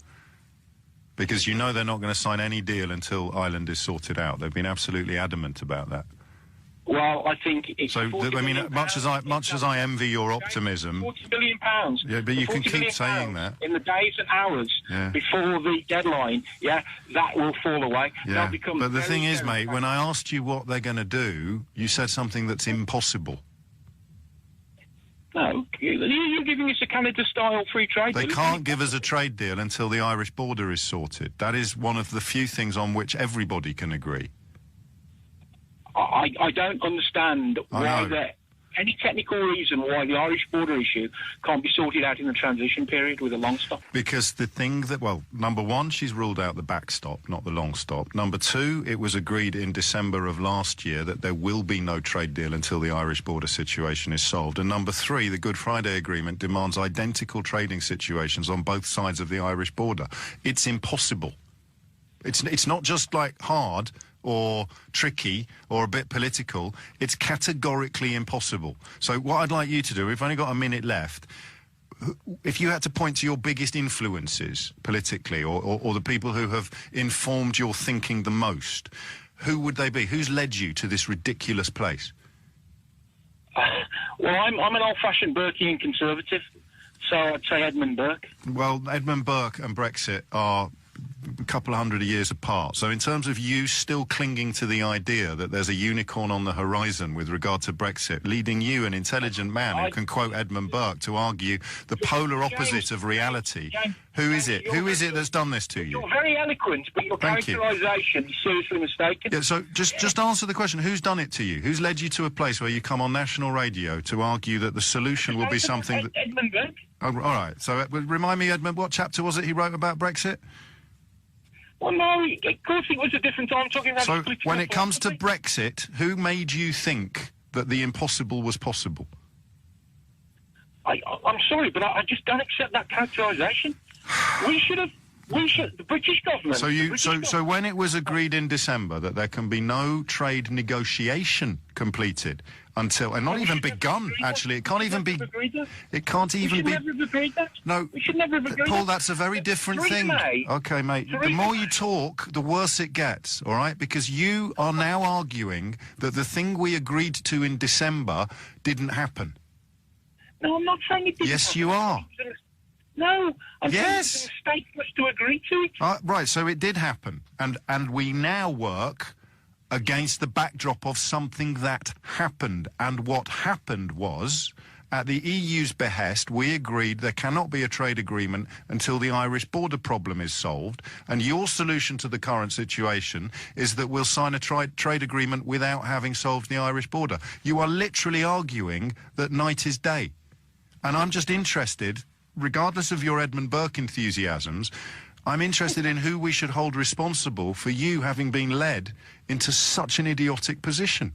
[SPEAKER 1] Because you know they're not going to sign any deal until Ireland is sorted out. They've been absolutely adamant about that.
[SPEAKER 8] Well, I think it's
[SPEAKER 1] much as I envy your optimism,
[SPEAKER 8] £40 billion.
[SPEAKER 1] Yeah, but you can keep saying that
[SPEAKER 8] in the days and hours before the deadline. Yeah, that will fall away.
[SPEAKER 1] Yeah, but the thing is, mate, when I asked you what they're going to do, you said something that's impossible.
[SPEAKER 8] No, you're giving us a Canada-style free trade deal.
[SPEAKER 1] They can't give us a trade deal until the Irish border is sorted. That is one of the few things on which everybody can agree.
[SPEAKER 8] I don't understand why any technical reason why the Irish border issue can't be sorted out in the transition period with a long stop.
[SPEAKER 1] Because the thing that, well, number one, she's ruled out the backstop, not the long stop. Number two, it was agreed in December of last year that there will be no trade deal until the Irish border situation is solved. And number three, the Good Friday Agreement demands identical trading situations on both sides of the Irish border. It's impossible. It's not just like hard or tricky or a bit political. It's categorically impossible. So what I'd like you to do, we've only got a minute left, if you had to point to your biggest influences politically or the people who have informed your thinking the most, who would they be? Who's led you to this ridiculous place?
[SPEAKER 8] Well, I'm an old-fashioned Burkean conservative, so I'd say Edmund Burke.
[SPEAKER 1] Well, Edmund Burke and Brexit are a couple of hundred years apart. So in terms of you still clinging to the idea that there's a unicorn on the horizon with regard to Brexit, leading you, an intelligent man who can quote Edmund Burke, to argue the polar opposite of reality, who is it? Who is it that's done this to you?
[SPEAKER 8] You're very eloquent, but your characterisation is seriously mistaken.
[SPEAKER 1] Yeah, so just answer the question. Who's done it to you? Who's led you to a place where you come on national radio to argue that the solution will be something that...
[SPEAKER 8] Edmund Burke.
[SPEAKER 1] Oh, all right. So remind me, Edmund, what chapter was it he wrote about Brexit?
[SPEAKER 8] Well, no, of course it was a different time talking about...
[SPEAKER 1] So when it comes to Brexit, who made you think that the impossible was possible?
[SPEAKER 8] I'm sorry, but I just don't accept that characterisation. The British government...
[SPEAKER 1] So when it was agreed in December that there can be no trade negotiation completed until, and not even begun, actually, it can't even be... It can't even be...
[SPEAKER 8] We should never have agreed that.
[SPEAKER 1] No,
[SPEAKER 8] we should never have agreed
[SPEAKER 1] Paul,
[SPEAKER 8] that.
[SPEAKER 1] that's a very different thing. Okay, mate, the more you talk, the worse it gets, all right? Because you are now arguing that the thing we agreed to in December didn't happen.
[SPEAKER 8] No, I'm not saying it didn't.
[SPEAKER 1] Yes, you are.
[SPEAKER 8] No, I'm saying it's a mistake for us to agree to it.
[SPEAKER 1] Right, so it did happen, and we now work against the backdrop of something that happened. And what happened was, at the EU's behest, we agreed there cannot be a trade agreement until the Irish border problem is solved, and your solution to the current situation is that we'll sign a trade agreement without having solved the Irish border. You are literally arguing that night is day. And I'm just interested, regardless of your Edmund Burke enthusiasms, I'm interested in who we should hold responsible for you having been led into such an idiotic position.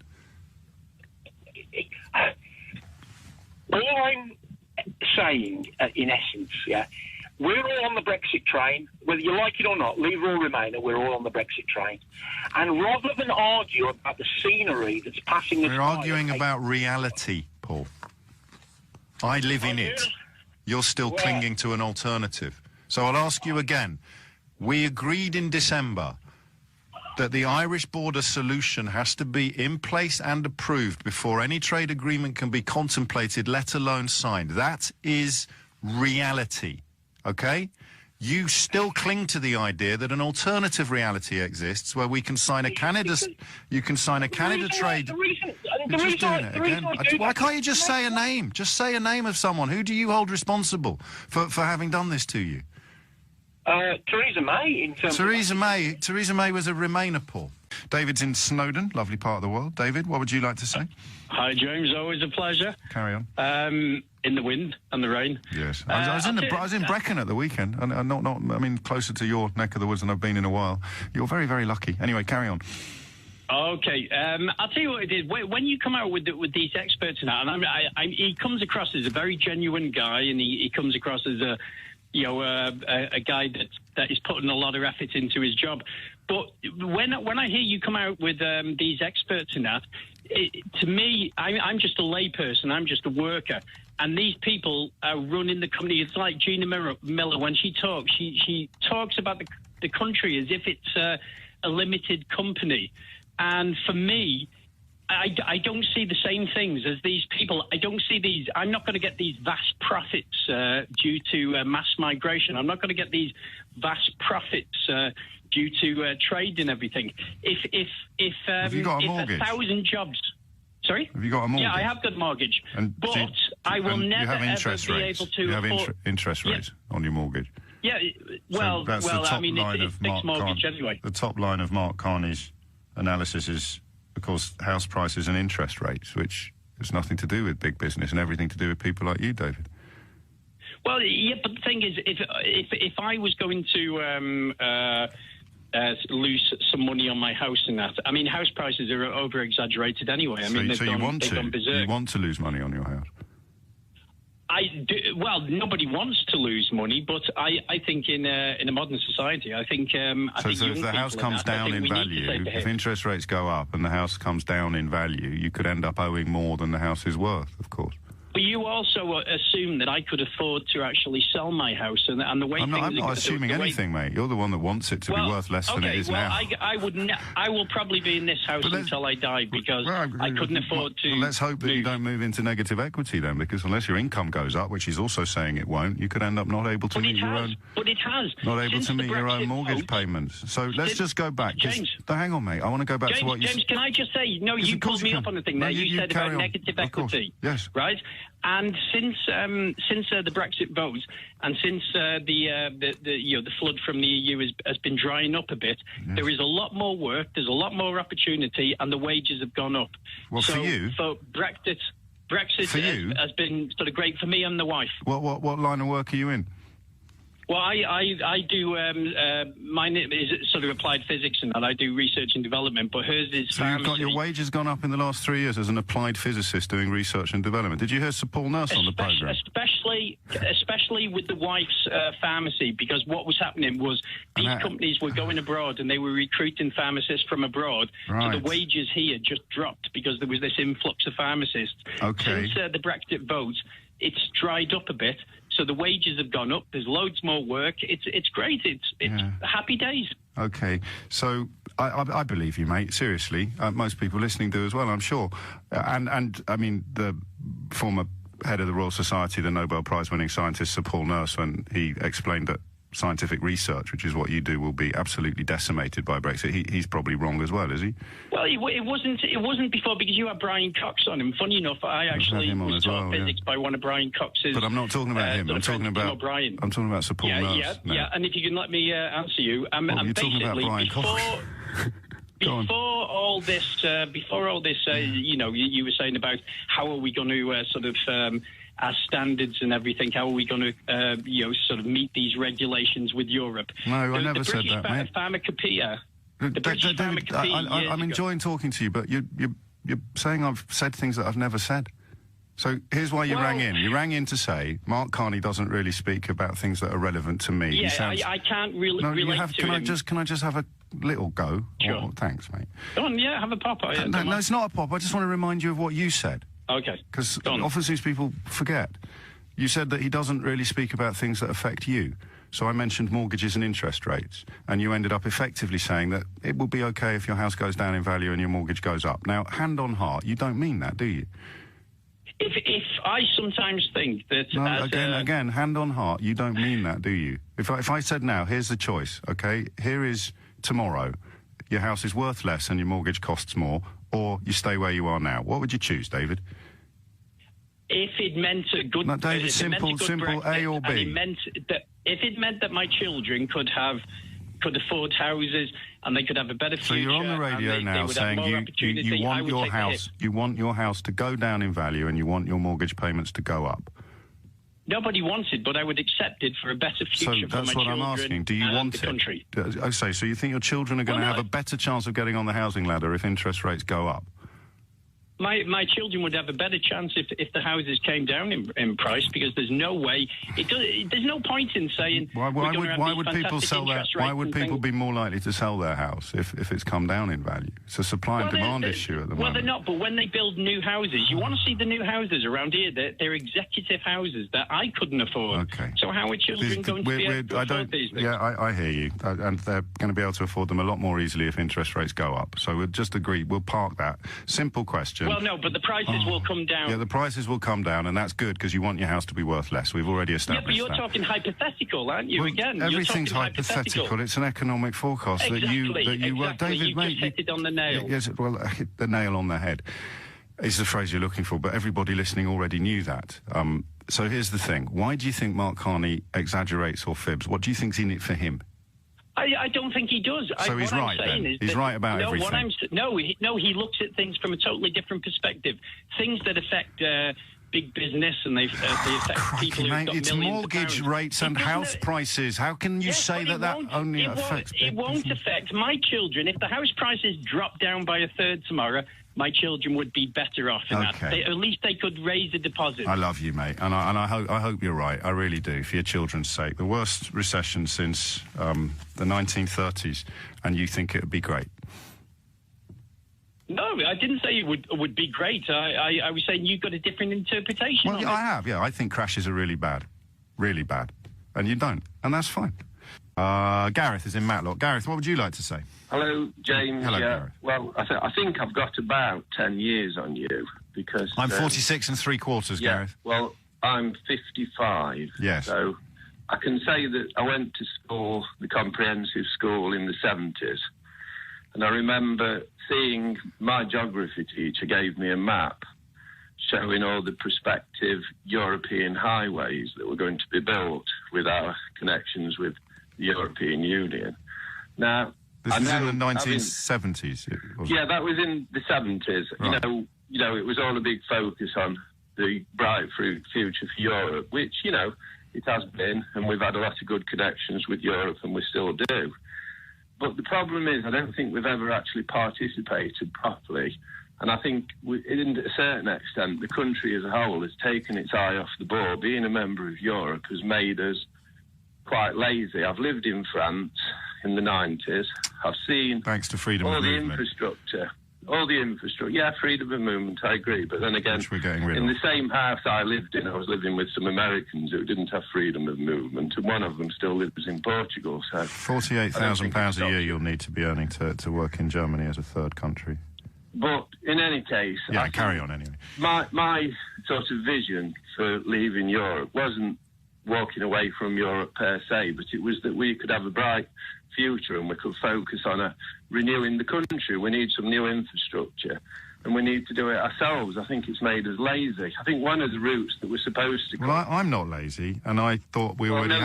[SPEAKER 8] All I'm saying, in essence, yeah, we're all on the Brexit train, whether you like it or not, leave or remain, we're all on the Brexit train. And rather than argue about the scenery that's passing us by...
[SPEAKER 1] We're arguing about reality, Paul. I live in it. You're still clinging to an alternative. So I'll ask you again. We agreed in December that the Irish border solution has to be in place and approved before any trade agreement can be contemplated, let alone signed. That is reality, okay? You still cling to the idea that an alternative reality exists where we can sign a Canada... You can sign a Canada trade... You're just doing it again. Why can't you just say a name? Just say a name of someone. Who do you hold responsible for having done this to you?
[SPEAKER 8] Theresa May, in terms of...
[SPEAKER 1] Theresa May was a Remainer, Paul. David's in Snowdon, lovely part of the world. David, what would you like to say?
[SPEAKER 9] Hi, James. Always a pleasure.
[SPEAKER 1] Carry on.
[SPEAKER 9] In the wind and the rain.
[SPEAKER 1] Yes. I was in Brecon at the weekend, and I mean, closer to your neck of the woods than I've been in a while. You're very, very lucky. Anyway, carry on.
[SPEAKER 9] Okay, I'll tell you what it is. When you come out with these experts and that, and he comes across as a very genuine guy, and he comes across as a guy that is putting a lot of effort into his job. But when I hear you come out with these experts and that, to me, I'm just a layperson. I'm just a worker. And these people are running the company. It's like Gina Miller. When she talks, she talks about the country as if it's a limited company. And for me, I don't see the same things as these people. I don't see these. I'm not going to get these vast profits due to mass migration. I'm not going to get these vast profits due to trade and everything.
[SPEAKER 1] Have you got a mortgage?
[SPEAKER 9] 1,000 jobs. Sorry?
[SPEAKER 1] Have you got a mortgage?
[SPEAKER 9] Yeah, I have got a mortgage. But I will never ever be able to.
[SPEAKER 1] You have interest rates on your mortgage.
[SPEAKER 9] Yeah, well, I mean, it's fixed mortgage anyway.
[SPEAKER 1] The top line of Mark Carney's analysis is, of course, house prices and interest rates, which has nothing to do with big business and everything to do with people like you, David.
[SPEAKER 9] Well, yeah, but the thing is, if I was going to lose some money on my house and that, I mean, house prices are over-exaggerated anyway. I mean,
[SPEAKER 1] you want to lose money on your house?
[SPEAKER 9] Well, nobody wants to lose money, but I think in a modern society, I think
[SPEAKER 1] if the house comes down in value, if interest rates go up and the house comes down in value, you could end up owing more than the house is worth, of course.
[SPEAKER 9] But you also assume that I could afford to actually sell my house, and the way
[SPEAKER 1] I'm not assuming anything, mate. You're the one that wants it to be worth less than it is now.
[SPEAKER 9] I will probably be in this house until I die because I couldn't afford to.
[SPEAKER 1] Well, let's hope that you don't move into negative equity then, because unless your income goes up, which he's also saying it won't, you could end up not able to meet your own.
[SPEAKER 9] But it has.
[SPEAKER 1] Not able to meet your own mortgage payments. So let's just go back.
[SPEAKER 9] James,
[SPEAKER 1] hang on, mate. I want to go back to what you.
[SPEAKER 9] James, can I just say? No, you pulled me up on the thing there. You said about negative equity.
[SPEAKER 1] Yes.
[SPEAKER 9] Right. And since the Brexit vote, and since the flood from the EU has been drying up a bit, there is a lot more work, there's a lot more opportunity, and the wages have gone up.
[SPEAKER 1] Well,
[SPEAKER 9] so
[SPEAKER 1] for you,
[SPEAKER 9] for Brexit has been sort of great for me and the wife.
[SPEAKER 1] What line of work are you in?
[SPEAKER 9] Well, I do, mine is sort of applied physics and that. I do research and development, but hers is pharmacy.
[SPEAKER 1] So your wages gone up in the last 3 years as an applied physicist doing research and development. Did you hear Sir Paul Nurse on the programme?
[SPEAKER 9] Especially with the wife's pharmacy, because what was happening was these companies were going abroad and they were recruiting pharmacists from abroad.
[SPEAKER 1] Right.
[SPEAKER 9] So the wages here just dropped because there was this influx of pharmacists.
[SPEAKER 1] Okay.
[SPEAKER 9] Since the Brexit vote, it's dried up a bit, so the wages have gone up. There's loads more work. It's great. It's happy days.
[SPEAKER 1] Okay, so I believe you, mate. Seriously, most people listening do as well, I'm sure. And I mean, the former head of the Royal Society, the Nobel Prize-winning scientist Sir Paul Nurse, when he explained that scientific research, which is what you do, will be absolutely decimated by Brexit. He's probably wrong as well, is he?
[SPEAKER 9] Well, it wasn't before, because you had Brian Cox on him. Funny enough, I actually was taught physics by one of Brian Cox's.
[SPEAKER 1] But I'm not talking about him. I'm talking about
[SPEAKER 9] Brian.
[SPEAKER 1] I'm talking about Sir Paul Nurse.
[SPEAKER 9] Yeah. And if you can let me answer you,
[SPEAKER 1] you're talking about Brian Cox.
[SPEAKER 9] Before all this, you were saying about how are we going to sort of our standards and everything, how are we going to, sort of meet these regulations with Europe?
[SPEAKER 1] No, I never said that, mate.
[SPEAKER 9] Pharmacopoeia. The British Pharmacopoeia.
[SPEAKER 1] I'm enjoying talking to you, but you're saying I've said things that I've never said. So here's why you rang in. You rang in to say Mark Carney doesn't really speak about things that are relevant to me.
[SPEAKER 9] Yeah, I can't really relate to
[SPEAKER 1] can
[SPEAKER 9] him.
[SPEAKER 1] Can I just have a little go?
[SPEAKER 9] Sure.
[SPEAKER 1] Oh, thanks, mate.
[SPEAKER 9] Go on, yeah, have a pop.
[SPEAKER 1] No, it's not a pop. I just want to remind you of what you said.
[SPEAKER 9] Okay.
[SPEAKER 1] Because often these people forget. You said that he doesn't really speak about things that affect you. So I mentioned mortgages and interest rates, and you ended up effectively saying that it will be okay if your house goes down in value and your mortgage goes up. Now, hand on heart, you don't mean that, do you?
[SPEAKER 9] If I sometimes think that...
[SPEAKER 1] No, again, hand on heart, you don't mean that, do you? If I said now, here's the choice, okay? Here is tomorrow. Your house is worth less and your mortgage costs more, or you stay where you are now. What would you choose, David?
[SPEAKER 9] If it meant a good...
[SPEAKER 1] No, David, simple, A or B.
[SPEAKER 9] If it meant that my children could afford houses and they could have a better future...
[SPEAKER 1] So you're on the radio now saying you want your house... You want your house to go down in value and you want your mortgage payments to go up.
[SPEAKER 9] Nobody wants it, but I would accept it for a better future for my children. So that's what I'm asking.
[SPEAKER 1] Do you want it?
[SPEAKER 9] Country.
[SPEAKER 1] I say, so you think your children are going to have a better chance of getting on the housing ladder if interest rates go up?
[SPEAKER 9] My children would have a better chance if the houses came down in price, because there's no way there's no point in saying
[SPEAKER 1] why would people sell that? Why would people be more likely to sell their house if it's come down in value? It's a supply and demand issue at the moment.
[SPEAKER 9] Well, they're not, but when they build new houses, you want to see the new houses around here. They're executive houses that I couldn't afford.
[SPEAKER 1] Okay.
[SPEAKER 9] So how are children going to be able to afford these things?
[SPEAKER 1] Yeah, I hear you, and they're going to be able to afford them a lot more easily if interest rates go up. So we'll just agree. We'll park that. Simple question.
[SPEAKER 9] Well, no, but the prices will come down.
[SPEAKER 1] Yeah, the prices will come down, and that's good because you want your house to be worth less. We've already established that.
[SPEAKER 9] Yeah, but you're talking hyphypothetical, aren't you?
[SPEAKER 1] Well,
[SPEAKER 9] again,
[SPEAKER 1] everything's hypothetical. It's an economic forecast
[SPEAKER 9] exactly,
[SPEAKER 1] that you David,
[SPEAKER 9] you just hit it on the nail.
[SPEAKER 1] Yes, well, hit the nail on the head is the phrase you're looking for, but everybody listening already knew that. So here's the thing. Why do you think Mark Carney exaggerates or fibs? What do you think's in it for him?
[SPEAKER 9] I don't think he does.
[SPEAKER 1] So he's right, then? He's right about everything.
[SPEAKER 9] He looks at things from a totally different perspective. Things that affect big business and they affect people who've got
[SPEAKER 1] it's mortgage rates and house prices. How can you say that only affects...
[SPEAKER 9] It won't affect my children. If the house prices drop down by a third tomorrow, my children would be better off in that. At least they could raise a deposit.
[SPEAKER 1] I love you, mate, and I hope you're right. I really do, for your children's sake. The worst recession since the 1930s, and you think it would be great.
[SPEAKER 9] No, I didn't say it would be great. I was saying you've got a different interpretation.
[SPEAKER 1] Well, I have. Yeah, I think crashes are really bad, and you don't, and that's fine. Gareth is in Matlock. Gareth, what would you like to say?
[SPEAKER 10] Hello, James.
[SPEAKER 1] Hello, Gareth.
[SPEAKER 10] Well, I think I've got about 10 years on you because...
[SPEAKER 1] I'm 46 3/4, Gareth.
[SPEAKER 10] Well, I'm 55.
[SPEAKER 1] Yes.
[SPEAKER 10] So I can say that I went to school, the comprehensive school, in the 70s. And I remember seeing my geography teacher gave me a map showing all the prospective European highways that were going to be built with our connections with the European Union. Now,
[SPEAKER 1] this was in the 1970s.
[SPEAKER 10] Yeah, that was in the 70s. Right. You know, it was all a big focus on the bright future for Europe, which, you know, it has been, and we've had a lot of good connections with Europe, and we still do. But the problem is, I don't think we've ever actually participated properly. And I think, in a certain extent, the country as a whole has taken its eye off the ball. Being a member of Europe has made us quite lazy. I've lived in France in the 90s. I've seen...
[SPEAKER 1] Thanks to freedom of movement.
[SPEAKER 10] All the infrastructure. Yeah, freedom of movement, I agree. But then again, in the same house I lived in, I was living with some Americans who didn't have freedom of movement, and one of them still lives in Portugal. So
[SPEAKER 1] £48,000 a year you'll need to be earning to work in Germany as a third country.
[SPEAKER 10] But in any case...
[SPEAKER 1] Yeah, carry on anyway.
[SPEAKER 10] My sort of vision for leaving Europe wasn't walking away from Europe per se, but it was that we could have a bright future and we could focus on renewing the country. We need some new infrastructure and we need to do it ourselves. I think it's made us lazy. I think one of the routes that we're supposed to...
[SPEAKER 1] Well, I'm not lazy, and I thought we already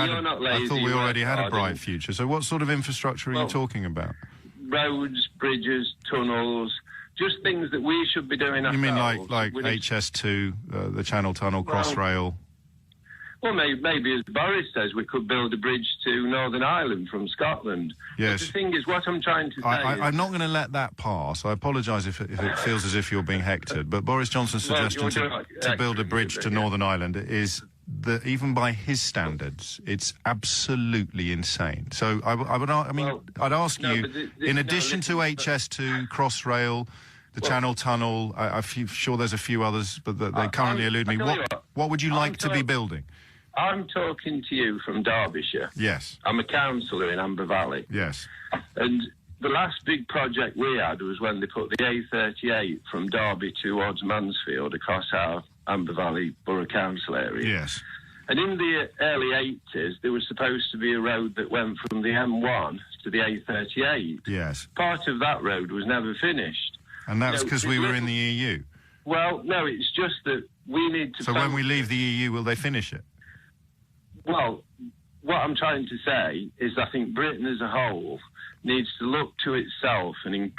[SPEAKER 1] had a bright future. So what sort of infrastructure are you talking about?
[SPEAKER 10] Roads, bridges, tunnels... Just things that we should be doing ourselves.
[SPEAKER 1] You mean like HS2, the Channel Tunnel, Crossrail?
[SPEAKER 10] Well, maybe as Boris says, we could build a bridge to Northern Ireland from Scotland.
[SPEAKER 1] Yes.
[SPEAKER 10] But the thing is, what I'm trying to say
[SPEAKER 1] I'm not going to let that pass. I apologise if it feels as if you're being hectored, but Boris Johnson's suggestion to build a bridge to Northern Ireland is that, even by his standards, it's absolutely insane. So I'd ask you, in addition to HS2, Crossrail, the Channel Tunnel, I'm sure there's a few others, but they currently elude me. What would you like to be building?
[SPEAKER 10] I'm talking to you from Derbyshire.
[SPEAKER 1] Yes.
[SPEAKER 10] I'm a councillor in Amber Valley.
[SPEAKER 1] Yes.
[SPEAKER 10] And the last big project we had was when they put the A38 from Derby towards Mansfield across our Amber Valley Borough Council area.
[SPEAKER 1] Yes.
[SPEAKER 10] And in the early 80s, there was supposed to be a road that went from the M1 to the A38.
[SPEAKER 1] Yes.
[SPEAKER 10] Part of that road was never finished.
[SPEAKER 1] And that was because we were in the EU?
[SPEAKER 10] Well, no, it's just that we need to...
[SPEAKER 1] So when we leave the EU, will they finish it?
[SPEAKER 10] Well, what I'm trying to say is I think Britain as a whole needs to look to itself and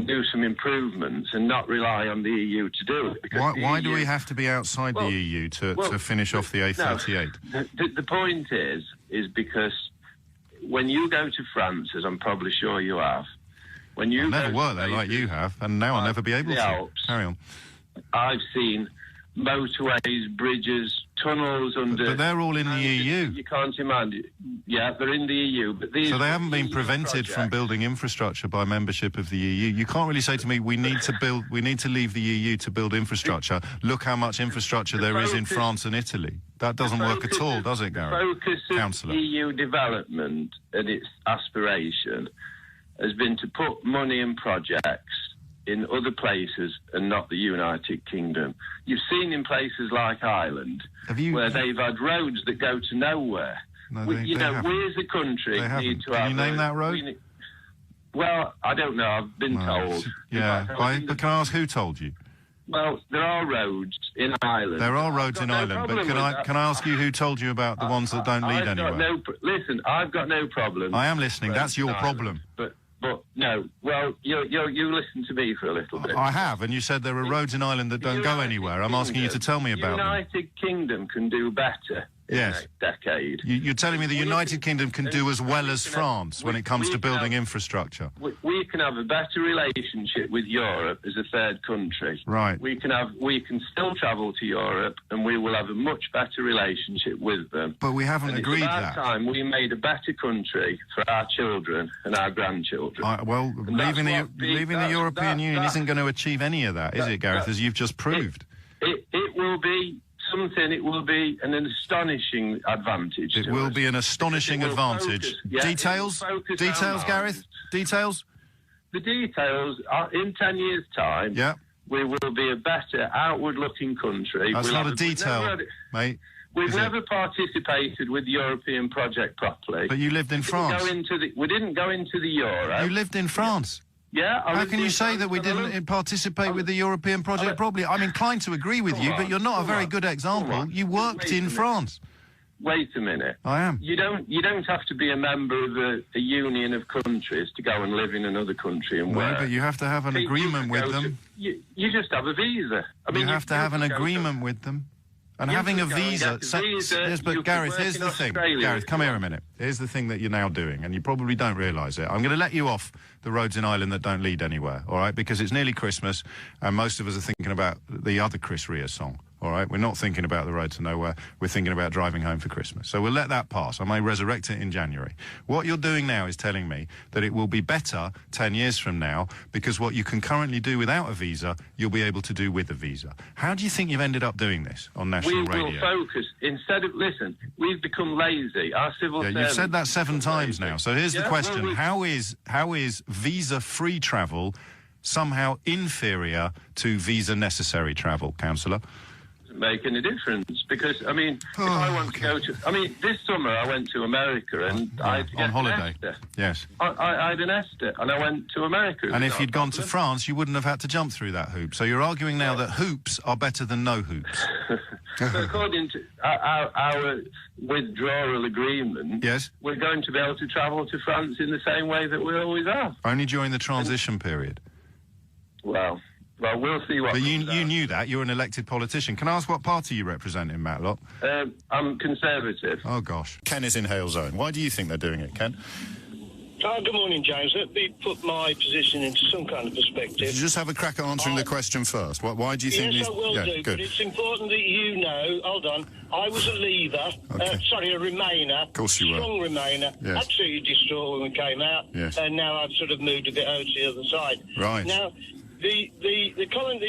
[SPEAKER 10] do some improvements and not rely on the EU to do it.
[SPEAKER 1] Why do we have to be outside the EU to finish off the A38?
[SPEAKER 10] No, the point is because when you go to France, as I'm probably sure you have, when you
[SPEAKER 1] I've never worked there like you have, and now I'll never be able to.
[SPEAKER 10] Alps,
[SPEAKER 1] Carry on.
[SPEAKER 10] I've seen motorways, bridges, tunnels under...
[SPEAKER 1] But they're all in the EU.
[SPEAKER 10] You can't imagine. Yeah, they're in the EU, but these...
[SPEAKER 1] So they haven't been prevented from building infrastructure by membership of the EU. You can't really say to me, we need to leave the EU to build infrastructure. Look how much infrastructure there is in France and Italy. That doesn't work at all, does it, Gareth?
[SPEAKER 10] The focus of EU development and its aspiration has been to put money in projects in other places and not the United Kingdom. You've seen in places like Ireland where they've had roads that go to nowhere.
[SPEAKER 1] No,
[SPEAKER 10] we as a country need to have...
[SPEAKER 1] Can you name that road?
[SPEAKER 10] Well, I don't know. I've been told.
[SPEAKER 1] Yeah, but can I ask who told you?
[SPEAKER 10] Well, there are roads in Ireland.
[SPEAKER 1] There are roads in Ireland, but can I ask you who told you about the ones that don't lead anywhere?
[SPEAKER 10] Listen, I've got no problem.
[SPEAKER 1] I am listening. That's your problem.
[SPEAKER 10] But no, well, you listen to me for a little bit.
[SPEAKER 1] I have, and you said there are roads in Ireland that don't go anywhere. I'm asking you to tell me about them.
[SPEAKER 10] The United Kingdom can do better in the next decade.
[SPEAKER 1] You're telling me the United Kingdom can do as well as France when it comes to building infrastructure?
[SPEAKER 10] We can have a better relationship with Europe as a third country.
[SPEAKER 1] Right.
[SPEAKER 10] We can still travel to Europe, and we will have a much better relationship with them.
[SPEAKER 1] But we haven't agreed that.
[SPEAKER 10] It's about time we made a better country for our children and our grandchildren.
[SPEAKER 1] Leaving the European Union isn't going to achieve any of that, is it, Gareth, as you've just proved?
[SPEAKER 10] It will be something. It will be an astonishing advantage.
[SPEAKER 1] It will be an astonishing advantage. Details, Gareth? Details?
[SPEAKER 10] The details are in 10 years' time.
[SPEAKER 1] Yeah.
[SPEAKER 10] We will be a better outward-looking country.
[SPEAKER 1] That's not a detail, mate.
[SPEAKER 10] We've never participated with the European project properly.
[SPEAKER 1] But you lived in France.
[SPEAKER 10] We didn't go into the Euro.
[SPEAKER 1] You lived in France.
[SPEAKER 10] Yeah.
[SPEAKER 1] How can you say that we didn't participate with the European project properly? I'm inclined to agree with you, but you're not a very good example. You worked in France.
[SPEAKER 10] Wait a minute.
[SPEAKER 1] I am.
[SPEAKER 10] You don't have to be a member of a union of countries to go and live in another country and work.
[SPEAKER 1] No, but you have to have an agreement with them.
[SPEAKER 10] You just have a visa.
[SPEAKER 1] You have to have an agreement with them. And having a visa... Yes, but Gareth, here's the thing. Gareth, come here a minute. Here's the thing that you're now doing, and you probably don't realise it. I'm going to let you off the roads in Ireland that don't lead anywhere, all right? Because it's nearly Christmas, and most of us are thinking about the other Chris Rea song, all right? We're not thinking about the road to nowhere. We're thinking about driving home for Christmas. So we'll let that pass. I may resurrect it in January. What you're doing now is telling me that it will be better 10 years from now because what you can currently do without a visa, you'll be able to do with a visa. How do you think you've ended up doing this on national radio?
[SPEAKER 10] We will focus. Instead of... Listen, we've become lazy. Our civil servants...
[SPEAKER 1] You've said that 7 times now. So here's the question. How is visa-free travel somehow inferior to visa-necessary travel, Councillor?
[SPEAKER 10] Make any difference because if I want to go to this summer I went to America and I had to get
[SPEAKER 1] on holiday.
[SPEAKER 10] an ESTA.
[SPEAKER 1] Yes,
[SPEAKER 10] I had an ESTA and I went to America.
[SPEAKER 1] And if you'd gone to France, you wouldn't have had to jump through that hoop. So you're arguing now that hoops are better than no hoops.
[SPEAKER 10] So according to our withdrawal agreement,
[SPEAKER 1] yes,
[SPEAKER 10] we're going to be able to travel to France in the same way that we always are.
[SPEAKER 1] Only during the transition period.
[SPEAKER 10] Well, Well, we'll see what.
[SPEAKER 1] But you knew that. You're an elected politician. Can I ask what party you represent in Matlock?
[SPEAKER 10] I'm Conservative.
[SPEAKER 1] Oh, gosh.
[SPEAKER 19] Ken is in Hale Zone. Why do you think they're doing it, Ken?
[SPEAKER 11] Good morning, James. Let me put my position into some kind of perspective.
[SPEAKER 19] Did you just have a crack at answering the question first? Why do you think
[SPEAKER 11] Yes, I will do,
[SPEAKER 19] good.
[SPEAKER 11] but it's important that you know, hold on, I was a Leaver, a Remainer.
[SPEAKER 19] Of course you were.
[SPEAKER 11] Strong Remainer.
[SPEAKER 19] Yes.
[SPEAKER 11] Absolutely distraught when we came out.
[SPEAKER 19] Yes.
[SPEAKER 11] And now I've sort of moved a bit over to the other side.
[SPEAKER 19] Right.
[SPEAKER 11] Now, the comment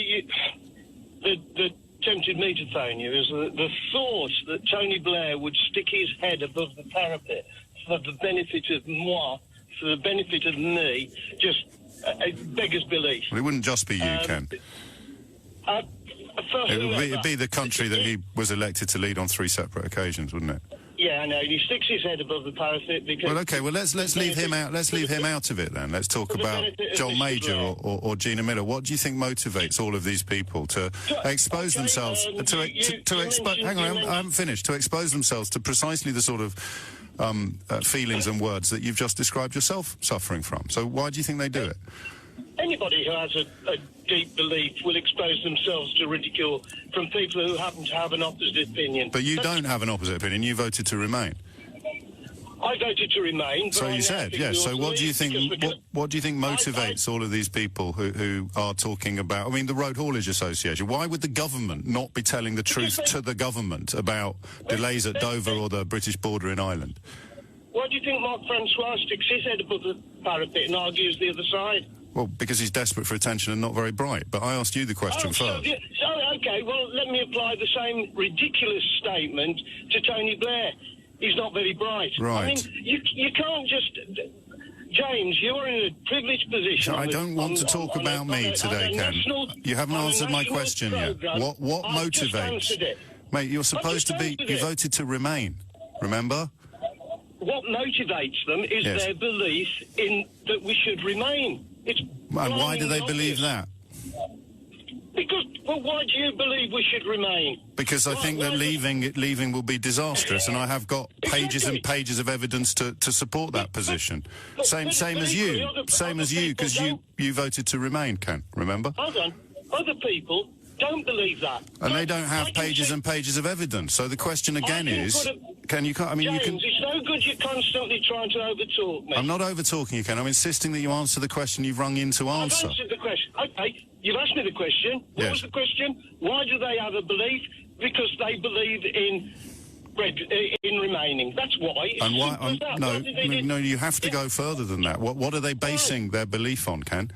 [SPEAKER 11] that tempted me to phone you is the thought that Tony Blair would stick his head above the parapet for the benefit of moi, for the benefit of me, just beggars belief.
[SPEAKER 19] Well, it wouldn't just be you, Ken. It'd be the country that he was elected to lead on 3 separate occasions, wouldn't it?
[SPEAKER 11] Yeah, I know. He sticks his head above the parapet because...
[SPEAKER 19] Well, OK, well, let's leave him out. Let's leave him out of it, then. Let's talk about John Major or Gina Miller. What do you think motivates all of these people to expose themselves... Hang on, I haven't finished. To expose themselves to precisely the sort of feelings and words that you've just described yourself suffering from. So why do you think they do it?
[SPEAKER 11] Anybody who has a deep belief will expose themselves to ridicule from people who happen to have an opposite opinion.
[SPEAKER 19] But you don't have an opposite opinion. You voted to remain.
[SPEAKER 11] I voted to remain.
[SPEAKER 19] So you said, yes. So what do you think? What do you think motivates all of these people who are talking about? I mean, the Road Haulage Association. Why would the government not be telling the truth to the government about delays at Dover or the British border in Ireland?
[SPEAKER 11] Why do you think Mark Francois sticks his head above the parapet and argues the other side?
[SPEAKER 19] Well, because he's desperate for attention and not very bright. But I asked you the question first.
[SPEAKER 11] OK, well, let me apply the same ridiculous statement to Tony Blair. He's not very bright.
[SPEAKER 19] Right.
[SPEAKER 11] I mean, you can't just... James, you're in a privileged position.
[SPEAKER 19] I don't want to talk about me today, Ken. You haven't answered my question yet. What motivates... Mate, you're supposed to be... You voted to remain, remember?
[SPEAKER 11] What motivates them is their belief in that we should remain.
[SPEAKER 19] And why do they believe that?
[SPEAKER 11] Because, well, why do you believe we should remain?
[SPEAKER 19] Because I think that leaving will be disastrous, and I have got pages and pages of evidence to support that position. Same as you, because you voted to remain, Ken, remember?
[SPEAKER 11] Hold on. Other people don't believe that.
[SPEAKER 19] And they don't have pages and pages of evidence. So the question again is, James,
[SPEAKER 11] it's no good you're constantly trying to overtalk me.
[SPEAKER 19] I'm not overtalking you, Ken. I'm insisting that you answer the question you've rung in to answer.
[SPEAKER 11] I've answered the question. OK, you've asked me the question. What was the question? Why do they have a belief? Because they believe in remaining. That's why.
[SPEAKER 19] And why? No, you have to go further than that. What are they basing their belief on, Ken?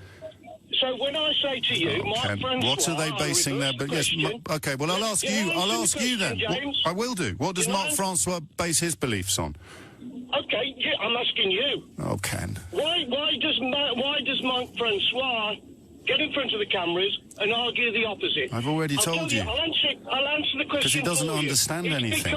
[SPEAKER 11] So when I say to you, Mark Francois...
[SPEAKER 19] What are they basing their... OK, well, I'll ask you then. I will do. What does Mark Francois base his beliefs on?
[SPEAKER 11] OK, I'm asking you.
[SPEAKER 19] Oh, Ken.
[SPEAKER 11] Why does Mark Francois get in front of the cameras and argue the opposite?
[SPEAKER 19] I've already told you.
[SPEAKER 11] I'll answer the question
[SPEAKER 19] because he doesn't understand anything.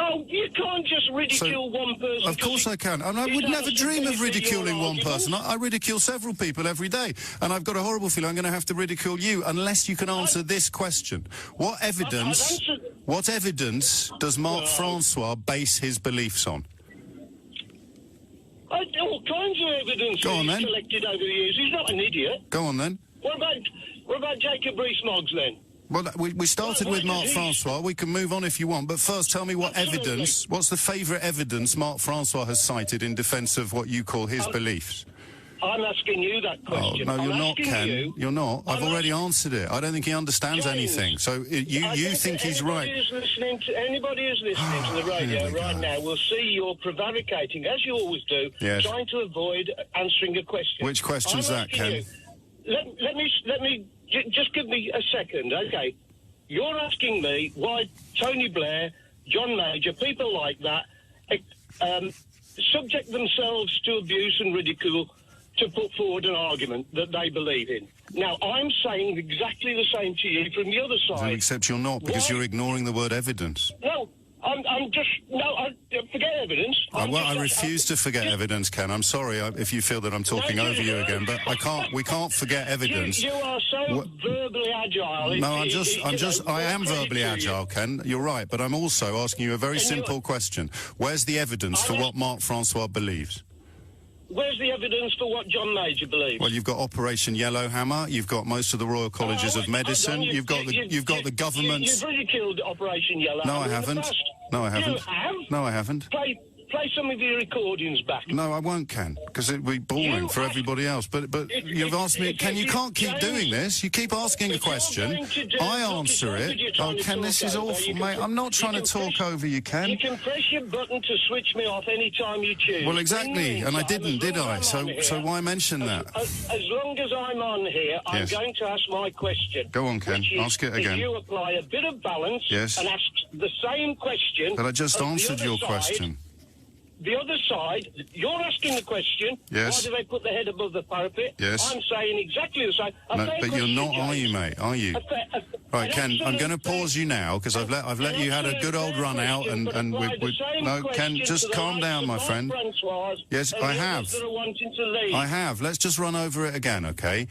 [SPEAKER 11] Oh, you can't just ridicule one person.
[SPEAKER 19] Of course I can. And I would never dream of ridiculing one person. I ridicule several people every day. And I've got a horrible feeling I'm going to have to ridicule you unless you can answer this question. What evidence does Mark Francois base his beliefs on?
[SPEAKER 11] All kinds of evidence he's collected over the years. He's not an idiot.
[SPEAKER 19] Go on, then.
[SPEAKER 11] What about Jacob Rees-Moggs, then?
[SPEAKER 19] Well, we started with Mark Francois. We can move on if you want. But first, tell me what's the favourite evidence Mark Francois has cited in defence of what you call his beliefs?
[SPEAKER 11] I'm asking you that question.
[SPEAKER 19] Oh, no, you're not, Ken. You're not. I've already answered it. I don't think he understands anything. So you think he's right.
[SPEAKER 11] Anybody who's listening to the radio right now will see you're prevaricating, as you always do, trying to avoid answering a question.
[SPEAKER 19] Which question's that, Ken?
[SPEAKER 11] Let me... Just give me a second, OK? You're asking me why Tony Blair, John Major, people like that, subject themselves to abuse and ridicule to put forward an argument that they believe in. Now, I'm saying exactly the same to you from the other side.
[SPEAKER 19] No, except you're not, because you're ignoring the word evidence.
[SPEAKER 11] No, forget evidence.
[SPEAKER 19] I refuse to forget evidence, Ken. I'm sorry if you feel that I'm talking over you again, but we can't forget evidence.
[SPEAKER 11] You are so verbally agile.
[SPEAKER 19] No, I am verbally agile, Ken. You're right, but I'm also asking you a very simple question. Where's the evidence for what Mark Francois believes?
[SPEAKER 11] Where's the evidence for what John Major believes?
[SPEAKER 19] Well, you've got Operation Yellowhammer. You've got most of the Royal Colleges of Medicine. You've got the government's.
[SPEAKER 11] You've ridiculed Operation Yellowhammer.
[SPEAKER 19] No, I haven't. No, I haven't.
[SPEAKER 11] You have?
[SPEAKER 19] No, I haven't.
[SPEAKER 11] Play some of your recordings back.
[SPEAKER 19] No, I won't, Ken, because it'd be boring for everybody else. But you've asked me, Ken, you can't keep doing this. You keep asking a question. I answer it. Oh, Ken, this is awful, mate. I'm not trying to talk over you, Ken.
[SPEAKER 11] You can press your button to switch me off any time you choose.
[SPEAKER 19] Well, exactly, and I didn't, did I? So why mention that?
[SPEAKER 11] As long as I'm on here, I'm going to ask my question.
[SPEAKER 19] Go on, Ken. Ask it again.
[SPEAKER 11] If you apply a bit of balance and ask the same question...
[SPEAKER 19] But I just answered your question.
[SPEAKER 11] The other side, you're asking the question, why do they put the head above the parapet?
[SPEAKER 19] Yes.
[SPEAKER 11] I'm saying exactly the same.
[SPEAKER 19] No, but you're not, are you, mate? Are you? Right, Ken, I'm going to pause you now, because I've let you had a good old run out, and no, Ken, just calm down, my friend. Yes, I have. I have. Let's just run over it again, okay?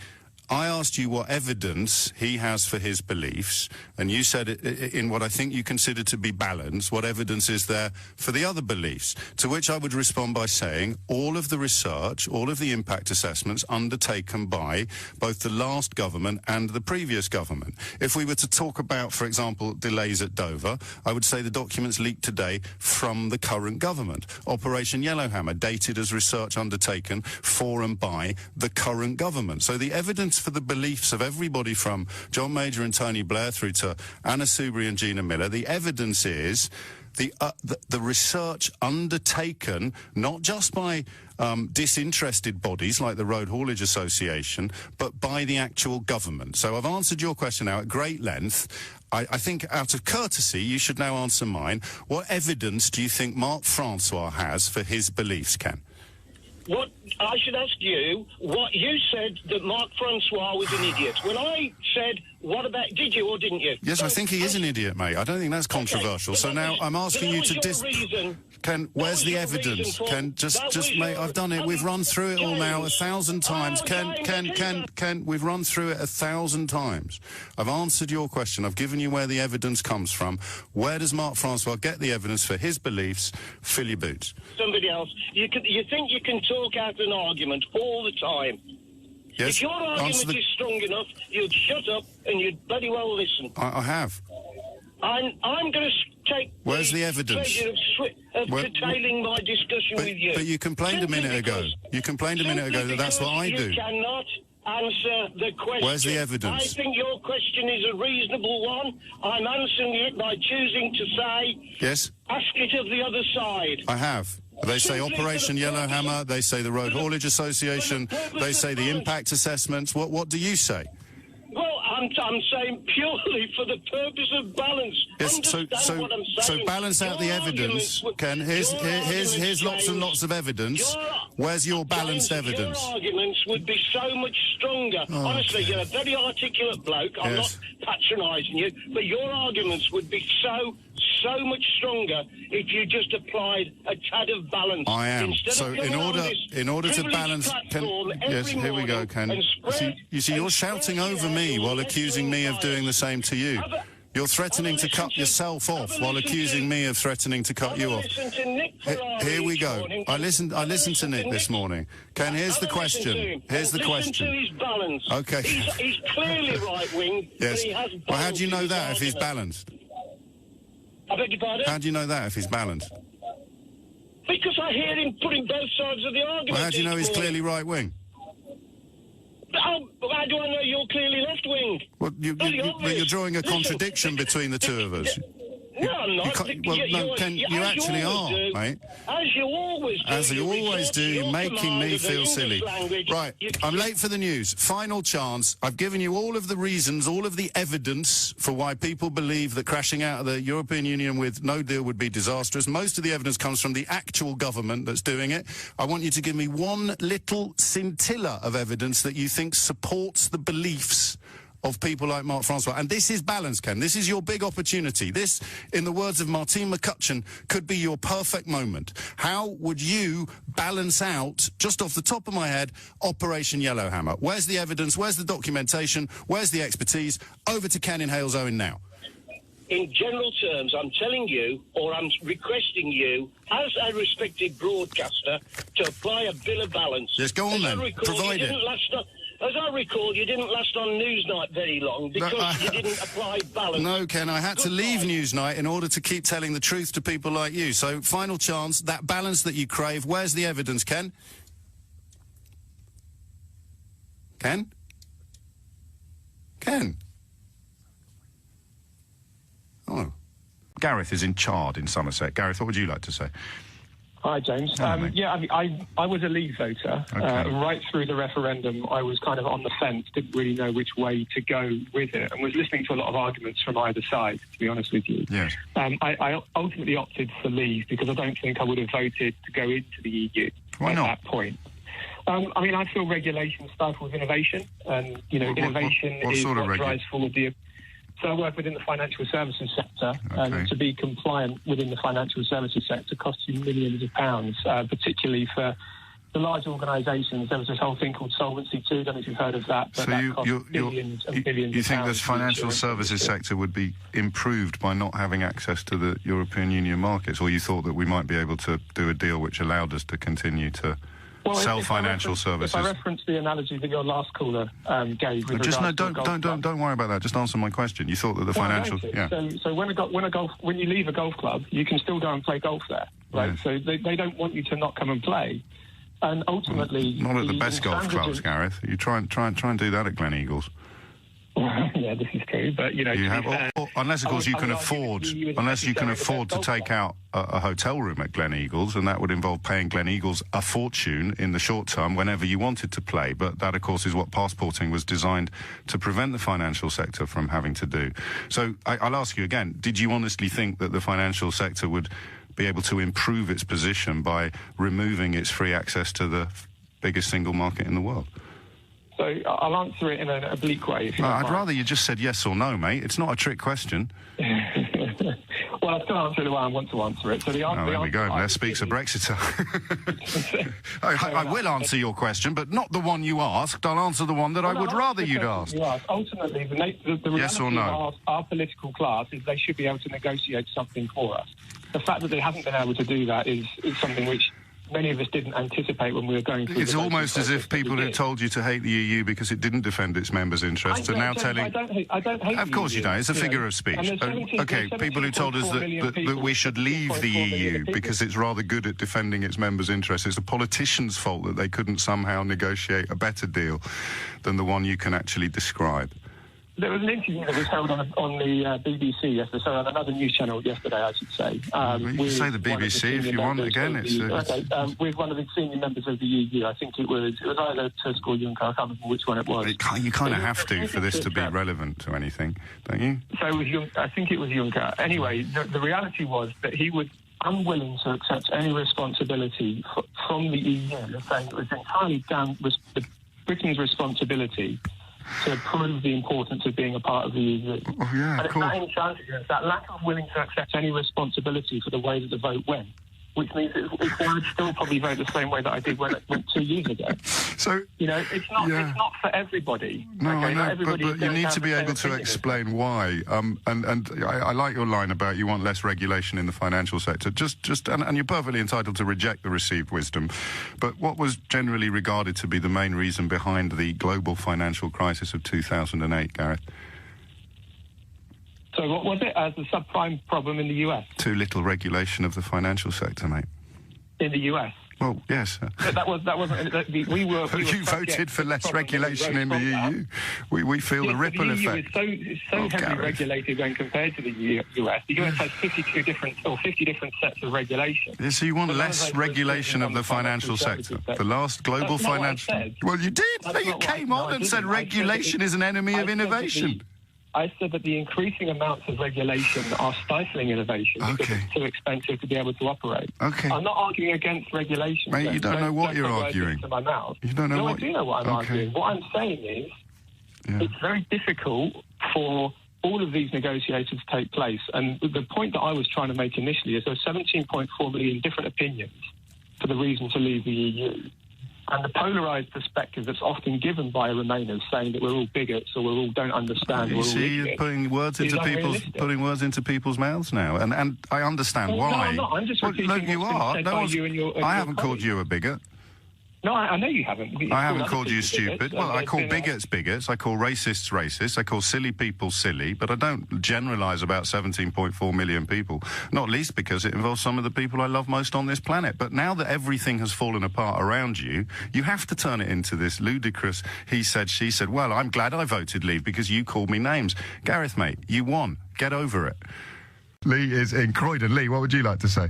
[SPEAKER 19] I asked you what evidence he has for his beliefs, and you said in what I think you consider to be balance, what evidence is there for the other beliefs? To which I would respond by saying all of the research, all of the impact assessments undertaken by both the last government and the previous government. If we were to talk about, for example, delays at Dover, I would say the documents leaked today from the current government. Operation Yellowhammer, dated as research undertaken for and by the current government. So the evidence for the beliefs of everybody from John Major and Tony Blair through to Anna Soubry and Gina Miller, the evidence is the research undertaken not just by disinterested bodies like the Road Haulage Association, but by the actual government. So I've answered your question now at great length. I think out of courtesy, you should now answer mine. What evidence do you think Marc Francois has for his beliefs, Ken?
[SPEAKER 11] What I should ask you, what you said that Marc Francois was an idiot. When I said, what about, did you or didn't you?
[SPEAKER 19] Yes, I think he is an idiot, mate. I don't think that's controversial. So now I'm asking you to Ken, where's the evidence? Ken, just mate, I've done it. We've run through it all now 1,000 times. Ken, we've run through it 1,000 times. I've answered your question. I've given you where the evidence comes from. Where does Marc Francois get the evidence for his beliefs? Fill your boots.
[SPEAKER 11] Somebody else. You think you can talk out an argument all the time.
[SPEAKER 19] Yes.
[SPEAKER 11] If your argument is strong enough, you'd shut up and you'd bloody well listen.
[SPEAKER 19] I have.
[SPEAKER 11] I'm going to take
[SPEAKER 19] Where's the evidence?
[SPEAKER 11] Pleasure of curtailing my discussion with you.
[SPEAKER 19] But you complained a minute ago. You complained a minute ago that that's what I do.
[SPEAKER 11] You cannot answer the question.
[SPEAKER 19] Where's the evidence?
[SPEAKER 11] I think your question is a reasonable one. I'm answering it by choosing to say,
[SPEAKER 19] yes,
[SPEAKER 11] ask it of the other side.
[SPEAKER 19] I have. They say Operation Yellowhammer, they say the Road Haulage Association, they say the impact assessments. What do you say?
[SPEAKER 11] Well, I'm saying purely for the purpose of balance.
[SPEAKER 19] Yes, so balance out the evidence, Ken. Here's lots and lots of evidence. Where's your balanced evidence?
[SPEAKER 11] Your arguments would be so much stronger. Honestly, you're a very articulate bloke. I'm not patronising you, but your arguments would be so much stronger if you just applied a tad of balance.
[SPEAKER 19] I am. So in order to balance, yes, here we go, Ken. You see, you're shouting over me while accusing me of doing the same to you. You're threatening to cut yourself off while accusing me of threatening to cut you off. Here we go. I listened to Nick this morning. Ken, here's the question. Here's the question.
[SPEAKER 11] Listen to his balance.
[SPEAKER 19] Okay.
[SPEAKER 11] He's clearly right-wing,
[SPEAKER 19] yes.
[SPEAKER 11] but he has balance.
[SPEAKER 19] Well, how do you know that if he's balanced?
[SPEAKER 11] I beg your pardon?
[SPEAKER 19] How do you know that if he's balanced?
[SPEAKER 11] Because I hear him putting both sides of the argument.
[SPEAKER 19] Well, how do you know he's clearly right-wing?
[SPEAKER 11] How do I know you're clearly left-wing?
[SPEAKER 19] Well, you're drawing a contradiction between the two of us.
[SPEAKER 11] No, I'm not.
[SPEAKER 19] Ken, you actually are, mate.
[SPEAKER 11] As you always do.
[SPEAKER 19] As you always do, you're making me feel silly. Right, I'm late for the news. Final chance. I've given you all of the reasons, all of the evidence for why people believe that crashing out of the European Union with no deal would be disastrous. Most of the evidence comes from the actual government that's doing it. I want you to give me one little scintilla of evidence that you think supports the beliefs of people like Marc Francois. And this is balance, Ken. This is your big opportunity. This, in the words of Martine McCutcheon, could be your perfect moment. How would you balance out, just off the top of my head, Operation Yellowhammer? Where's the evidence? Where's the documentation? Where's the expertise? Over to Ken in Halesowen now.
[SPEAKER 11] in general terms, I'm telling you, or I'm requesting you, as a respected broadcaster, to apply a bill of balance.
[SPEAKER 1] Yes, go on then. Provide it.
[SPEAKER 11] As I recall, you didn't last on Newsnight very long because you didn't apply balance.
[SPEAKER 1] No, Ken, I had to leave Newsnight in order to keep telling the truth to people like you. So, final chance, that balance that you crave, where's the evidence, Ken? Ken? Ken? Oh. Gareth is in Chard in Somerset. Gareth, what would you like to say?
[SPEAKER 12] Hi, James. Yeah, I was a Leave voter.
[SPEAKER 1] Okay.
[SPEAKER 12] Right through the referendum, I was kind of on the fence, didn't really know which way to go with it, and was listening to a lot of arguments from either side, to be honest with you.
[SPEAKER 1] Yes.
[SPEAKER 12] I ultimately opted for Leave because I don't think I would have voted to go into the EU
[SPEAKER 1] Why
[SPEAKER 12] at
[SPEAKER 1] not?
[SPEAKER 12] that point. I mean, I feel regulation stifles innovation, and, you know, innovation
[SPEAKER 1] what
[SPEAKER 12] is
[SPEAKER 1] sort of
[SPEAKER 12] what drives forward the... So I work within the financial services sector, and to be compliant within the financial services sector costs you millions of pounds, particularly for the large organisations. There was this whole thing called Solvency II, I don't know if you've heard of that, but that costs billions and billions
[SPEAKER 1] You
[SPEAKER 12] of
[SPEAKER 1] think
[SPEAKER 12] pounds.
[SPEAKER 1] the financial services sector would be improved by not having access to the European Union markets, or you thought that we might be able to do a deal which allowed us to continue to sell financial services?
[SPEAKER 12] If I reference the analogy that your last caller gave, with
[SPEAKER 1] just
[SPEAKER 12] regards
[SPEAKER 1] don't worry about that. Just answer my question. You thought that the financial,
[SPEAKER 12] So when you leave a golf club, you can still go and play golf there, right?
[SPEAKER 1] Yes.
[SPEAKER 12] So they don't want you to not come and play, and ultimately,
[SPEAKER 1] not at the best golf clubs, Gareth. You try and do that at Glen Eagles.
[SPEAKER 12] Yeah, this is true, but you know,
[SPEAKER 1] unless of course you can afford to take out a hotel room at Glen Eagles, and that would involve paying Glen Eagles a fortune in the short term whenever you wanted to play. But that, of course, is what passporting was designed to prevent the financial sector from having to do. So I'll ask you again: did you honestly think that the financial sector would be able to improve its position by removing its free access to the biggest single market in the world?
[SPEAKER 12] So I'll answer it in an oblique way. If you
[SPEAKER 1] I'd rather you just said yes or no, mate. It's not a trick question.
[SPEAKER 12] Well, I'll still answer it the way I want to answer it. So
[SPEAKER 1] there we go. There speaks a Brexiteer. I will answer your question, but not the one you asked. I'll answer the one that I would rather you'd ask.
[SPEAKER 12] Ultimately, the
[SPEAKER 1] yes or
[SPEAKER 12] reality
[SPEAKER 1] no?
[SPEAKER 12] of our political class is they should be able to negotiate something for us. The fact that they haven't been able to do that is something which many of us didn't anticipate when we were going through.
[SPEAKER 1] It's almost as if people had told you to hate the EU because it didn't defend its members' interests, and now telling...
[SPEAKER 12] I don't hate
[SPEAKER 1] Of course you don't. It's a figure of speech. Okay, people who told us that we should leave the EU because it's rather good at defending its members' interests. It's the politicians' fault that they couldn't somehow negotiate a better deal than the one you can actually describe.
[SPEAKER 12] There was an interview that was held on the BBC yesterday, so on another news channel yesterday, I should say.
[SPEAKER 1] You can say the BBC if you want. Again,
[SPEAKER 12] with one of the senior members of the EU. I think it was either Tusk or Juncker. I can't remember which one it was.
[SPEAKER 1] You kind of have to for this to be relevant to anything, don't you?
[SPEAKER 12] So it was I think it was Juncker. Anyway, the reality was that he was unwilling to accept any responsibility from the EU, saying it was entirely down Britain's responsibility to prove the importance of being a part of the EU.
[SPEAKER 1] Oh, yeah,
[SPEAKER 12] and it's that intransigence, that lack of willing to accept any responsibility for the way that the vote went, which means I would still probably vote the same way that I did when it went 2 years ago.
[SPEAKER 1] So
[SPEAKER 12] it's not for everybody.
[SPEAKER 1] No, I know,
[SPEAKER 12] but
[SPEAKER 1] you need to be able to explain why. And I like your line about you want less regulation in the financial sector. And you're perfectly entitled to reject the received wisdom. But what was generally regarded to be the main reason behind the global financial crisis of 2008, Gareth?
[SPEAKER 12] So what was it as the subprime problem in the US?
[SPEAKER 1] Too little regulation of the financial sector, mate.
[SPEAKER 12] In the US?
[SPEAKER 1] Well, yes.
[SPEAKER 12] That wasn't. We were.
[SPEAKER 1] You voted for less regulation in the EU. We feel the ripple effect.
[SPEAKER 12] The EU is so heavily regulated when compared to the US. The US has 50 different sets of regulation.
[SPEAKER 1] Yeah, so you want less regulation of the financial sector? The last global financial... Well, you did. You came on and said regulation is an enemy of innovation.
[SPEAKER 12] I said that the increasing amounts of regulation are stifling innovation because it's too expensive to be able to operate.
[SPEAKER 1] Okay.
[SPEAKER 12] I'm not arguing against regulation.
[SPEAKER 1] Mate, you don't know what you're arguing.
[SPEAKER 12] To my mouth.
[SPEAKER 1] You don't know
[SPEAKER 12] I do know what I'm arguing. What I'm saying is it's very difficult for all of these negotiations to take place. And the point that I was trying to make initially is there are 17.4 million different opinions for the reason to leave the EU. And the polarised perspective that's often given by Remainers, saying that we're all bigots or we all don't understand.
[SPEAKER 1] You see, you're putting words into people's mouths now, and I understand why.
[SPEAKER 12] No, I'm not. I'm just repeating what's been said by you and your.
[SPEAKER 1] I haven't called you a bigot.
[SPEAKER 12] No, I know you haven't.
[SPEAKER 1] I haven't called you stupid. Well, I call bigots bigots. I call racists racists. I call silly people silly. But I don't generalise about 17.4 million people, not least because it involves some of the people I love most on this planet. But now that everything has fallen apart around you, you have to turn it into this ludicrous he said, she said. Well, I'm glad I voted Leave because you called me names. Gareth, mate, you won. Get over it. Lee is in Croydon. Lee, what would you like to say?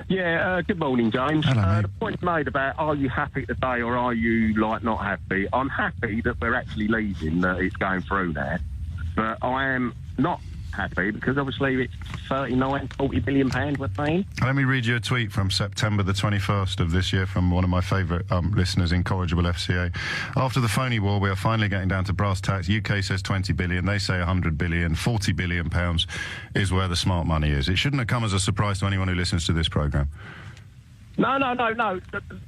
[SPEAKER 13] Yeah, good morning, James.
[SPEAKER 1] Hello,
[SPEAKER 13] the point made about are you happy today or are you, like, not happy? I'm happy that we're actually leaving, that it's going through now. But I am not happy because, obviously, it's 40 billion pounds we're paying.
[SPEAKER 1] Let me read you a tweet from September the 21st of this year from one of my favourite listeners, Incorrigible FCA. After the phony war, we are finally getting down to brass tacks. UK says 20 billion, they say 100 billion, 40 billion pounds is where the smart money is. It shouldn't have come as a surprise to anyone who listens to this programme.
[SPEAKER 13] No.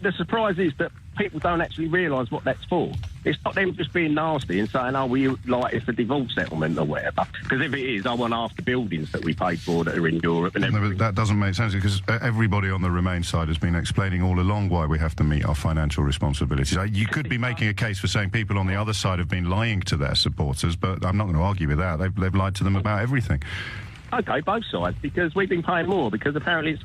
[SPEAKER 13] The surprise is that people don't actually realise what that's for. It's not them just being nasty and saying, oh, it's a divorce settlement or whatever. Because if it is, I want half the buildings that we paid for that are in Europe and everything.
[SPEAKER 1] No, but that doesn't make sense because everybody on the Remain side has been explaining all along why we have to meet our financial responsibilities. You could be making a case for saying people on the other side have been lying to their supporters, but I'm not going to argue with that. They've lied to them about everything.
[SPEAKER 13] OK, both sides, because we've been paying more, because apparently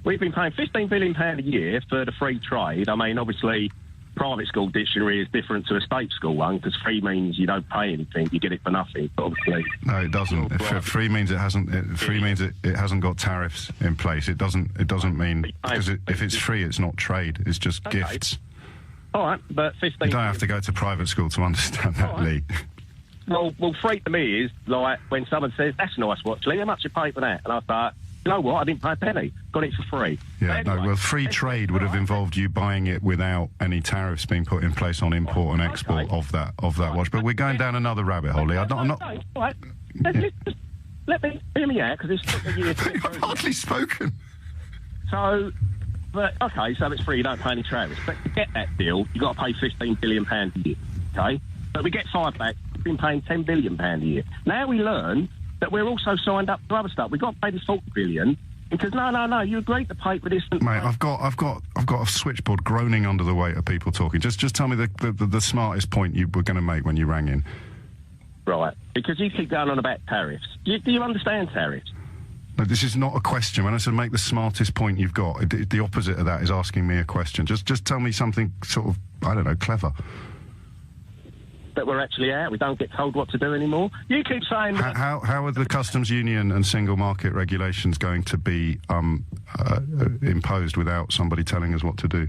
[SPEAKER 13] we've been paying £15 billion a year for the free trade. I mean, obviously, private school dictionary is different to a state school one, because free means you don't pay anything, you get it for nothing. But obviously,
[SPEAKER 1] no, it doesn't. Free means it hasn't. Free means it hasn't got tariffs in place. It doesn't mean because if it's free, it's not trade. It's just gifts.
[SPEAKER 13] All right, but 15.
[SPEAKER 1] You don't have to go to private school to understand that, Lee.
[SPEAKER 13] Well, free to me is like when someone says, "That's a nice watch, Lee. How much you pay for that?" And I thought, you know what? I didn't pay a penny. Got it for free.
[SPEAKER 1] Yeah, anyway, no, well, free trade would have involved you buying it without any tariffs being put in place on import and export of that watch. But we're going down another rabbit hole, Lee. I'm not...
[SPEAKER 13] Right. Let me hear me out, because it's took a year to...
[SPEAKER 1] I've hardly spoken.
[SPEAKER 13] So, but, OK, so it's free, you don't pay any tariffs. But to get that deal, you've got to pay £15 billion a year, OK? But we get 5 back, we've been paying £10 billion a year. Now we learn that we're also signed up to other stuff. We've got to pay this 40 billion because no, you agreed to pay for this.
[SPEAKER 1] Mate, I've got a switchboard groaning under the weight of people talking. Just tell me the smartest point you were going to make when you rang in.
[SPEAKER 13] Right, because you keep going on about tariffs. Do you understand tariffs?
[SPEAKER 1] No, this is not a question. When I said make the smartest point you've got, the opposite of that is asking me a question. Just tell me something sort of, I don't know, clever.
[SPEAKER 13] That we're actually out. We don't get told what to do anymore. You keep saying that...
[SPEAKER 1] How are the customs union and single market regulations going to be imposed without somebody telling us what to do?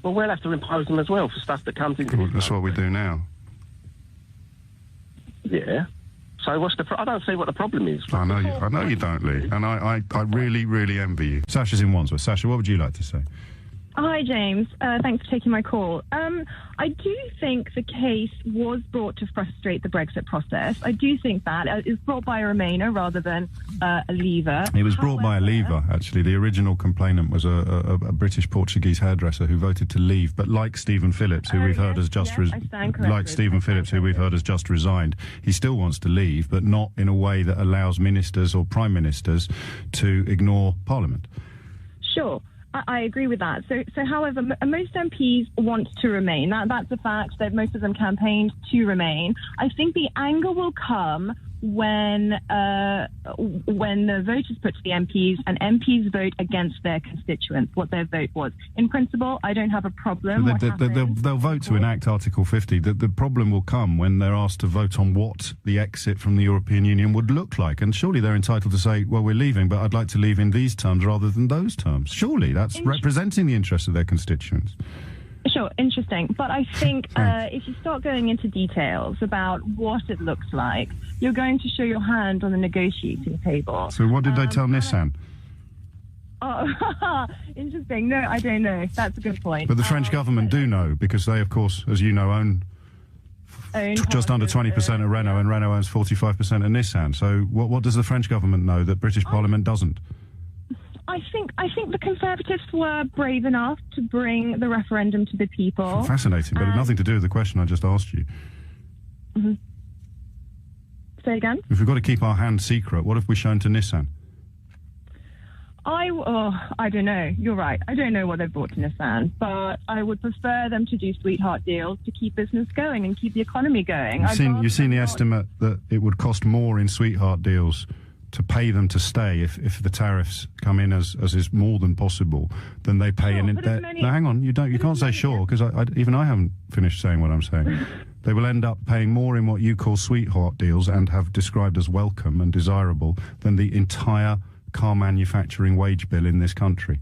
[SPEAKER 13] Well, we'll have to impose them as well for stuff that comes into...
[SPEAKER 1] Well, that's what we do now.
[SPEAKER 13] Yeah. So what's I don't see what the problem is.
[SPEAKER 1] I know you don't, Lee. And I really, really envy you. Sasha's in Wandsworth. Sasha, what would you like to say?
[SPEAKER 14] Hi, James. Thanks for taking my call. I do think the case was brought to frustrate the Brexit process. I do think that. It was brought by a Remainer rather than a Leaver.
[SPEAKER 1] It was brought by a Leaver, actually. The original complainant was a British-Portuguese hairdresser who voted to leave, but like Stephen Phillips, who we've heard has just resigned, he still wants to leave, but not in a way that allows ministers or prime ministers to ignore Parliament.
[SPEAKER 14] Sure. I agree with that. So, however, most MPs want to remain. That's a fact that most of them campaigned to remain. I think the anger will come when the vote is put to the MPs and MPs vote against their constituents, what their vote was. In principle, I don't have a problem.
[SPEAKER 1] They'll vote to enact Article 50. The problem will come when they're asked to vote on what the exit from the European Union would look like. And surely they're entitled to say, well, we're leaving, but I'd like to leave in these terms rather than those terms. Surely that's representing the interests of their constituents.
[SPEAKER 14] Sure, interesting. But I think if you start going into details about what it looks like, you're going to show your hand on the negotiating table.
[SPEAKER 1] So what did they tell Nissan?
[SPEAKER 14] Oh, interesting. No, I don't know. That's a good point.
[SPEAKER 1] But the French government do know, because they, of course, as you know, own just under 20% of Renault, and Renault owns 45% of Nissan. So what does the French government know that British Parliament doesn't?
[SPEAKER 14] I think the Conservatives were brave enough to bring the referendum to the people.
[SPEAKER 19] Fascinating, but nothing to do with the question I just asked you.
[SPEAKER 14] Mm-hmm. Say again?
[SPEAKER 19] If we've got to keep our hand secret, what have we shown to Nissan?
[SPEAKER 14] I don't know. You're right. I don't know what they've brought to Nissan, but I would prefer them to do sweetheart deals to keep business going and keep the economy going.
[SPEAKER 19] You've seen the estimate that it would cost more in sweetheart deals to pay them to stay if the tariffs come in as is more than possible than they pay in. No, hang on. You can't say sure, because even I haven't finished saying what I'm saying. They will end up paying more in what you call sweetheart deals and have described as welcome and desirable than the entire car manufacturing wage bill in this country.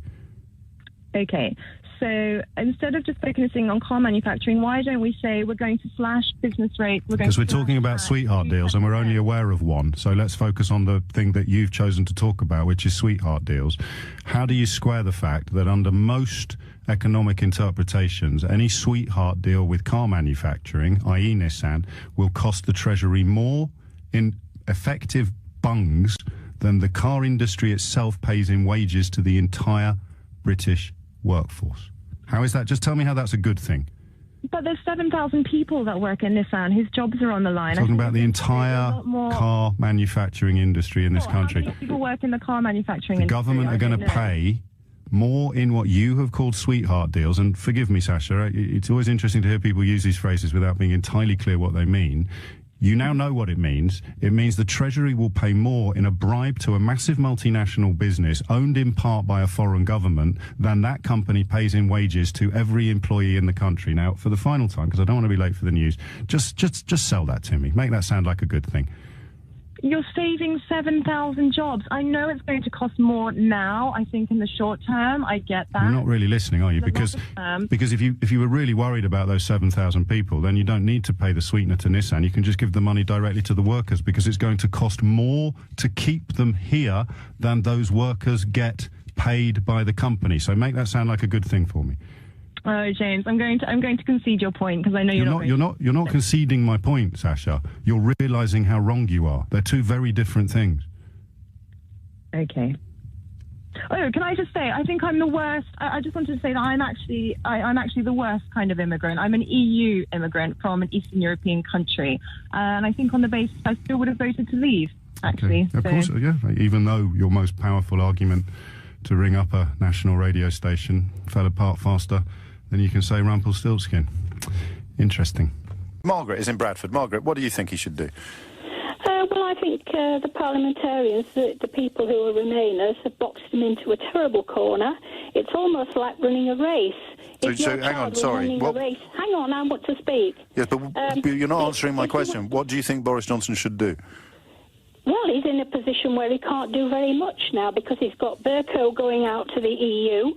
[SPEAKER 14] Okay, so instead of just focusing on car manufacturing, why don't we say we're going to slash business rates?
[SPEAKER 19] Because we're talking about sweetheart deals and we're only aware of one. So let's focus on the thing that you've chosen to talk about, which is sweetheart deals. How do you square the fact that under most economic interpretations, any sweetheart deal with car manufacturing, i.e. Nissan, will cost the Treasury more in effective bungs than the car industry itself pays in wages to the entire British workforce? How is that? Just tell me how that's a good thing.
[SPEAKER 14] But there's 7,000 people that work in Nissan whose jobs are on the line.
[SPEAKER 19] Talking about the entire car manufacturing industry in this country.
[SPEAKER 14] How many people work in the car manufacturing industry?
[SPEAKER 19] The government are going to pay more in what you have called sweetheart deals, and forgive me, Sasha, it's always interesting to hear people use these phrases without being entirely clear what they mean. You now know what it means. It means the Treasury will pay more in a bribe to a massive multinational business owned in part by a foreign government than that company pays in wages to every employee in the country. Now, for the final time, because I don't want to be late for the news, just sell that to me. Make that sound like a good thing.
[SPEAKER 14] You're saving 7,000 jobs. I know it's going to cost more now, I think, in the short term. I get that.
[SPEAKER 19] You're not really listening, are you? Because if you were really worried about those 7,000 people, then you don't need to pay the sweetener to Nissan. You can just give the money directly to the workers, because it's going to cost more to keep them here than those workers get paid by the company. So make that sound like a good thing for me.
[SPEAKER 14] Oh, James, I'm going to concede your point, because I know
[SPEAKER 19] you're not conceding my point, Sasha. You're realising how wrong you are. They're two very different things.
[SPEAKER 14] Okay. Oh, can I just say, I think I'm the worst. I just wanted to say that I'm actually the worst kind of immigrant. I'm an EU immigrant from an Eastern European country, and I think on the basis I still would have voted to leave. Actually,
[SPEAKER 19] okay. Of course, yeah. Even though your most powerful argument to ring up a national radio station fell apart faster then you can say Rumpelstiltskin. Interesting. Margaret is in Bradford. Margaret, what do you think he should do?
[SPEAKER 15] Well, I think the parliamentarians, the people who are Remainers, have boxed him into a terrible corner. It's almost like running a race.
[SPEAKER 19] So hang on, sorry.
[SPEAKER 15] Hang on, I want to speak.
[SPEAKER 19] Yes, but you're not answering my question. What do you think Boris Johnson should do?
[SPEAKER 15] Well, he's in a position where he can't do very much now, because he's got Bercow going out to the EU,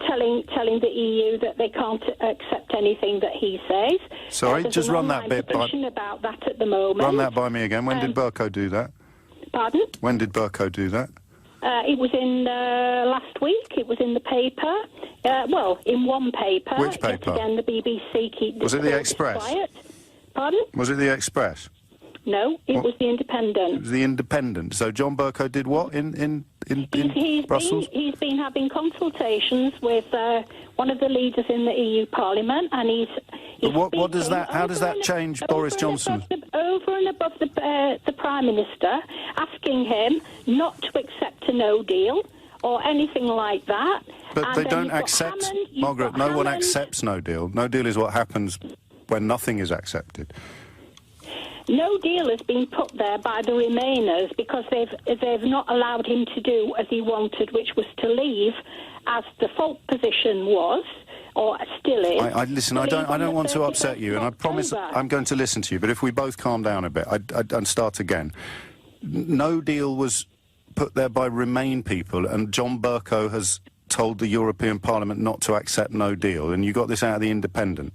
[SPEAKER 15] telling the EU that they can't accept anything that he says.
[SPEAKER 19] Sorry, just run that bit by...
[SPEAKER 15] about that at the moment.
[SPEAKER 19] Run that by me again. When did Bercow do that?
[SPEAKER 15] Pardon?
[SPEAKER 19] When did Bercow do that?
[SPEAKER 15] It was in last week. It was in the paper. In one paper.
[SPEAKER 19] Which paper?
[SPEAKER 15] Yet again, the BBC
[SPEAKER 19] Was it the Express?
[SPEAKER 15] Quiet. Pardon?
[SPEAKER 19] Was it the Express?
[SPEAKER 15] No, it was the Independent.
[SPEAKER 19] It was the Independent. So John Bercow did what in Brussels?
[SPEAKER 15] He's been having consultations with one of the leaders in the EU Parliament, and he's
[SPEAKER 19] what does that? How does that change Boris Johnson?
[SPEAKER 15] Over and above the Prime Minister, asking him not to accept a no deal or anything like that.
[SPEAKER 19] But they don't accept, Margaret. No one accepts no deal. No deal is what happens when nothing is accepted.
[SPEAKER 15] No deal has been put there by the Remainers because they've not allowed him to do as he wanted, which was to leave, as the default position was, or still is.
[SPEAKER 19] Listen, I don't want to upset you, and I promise I'm going to listen to you. But if we both calm down a bit, I'd start again. No deal was put there by Remain people, and John Bercow has told the European Parliament not to accept no deal, and you got this out of the Independent.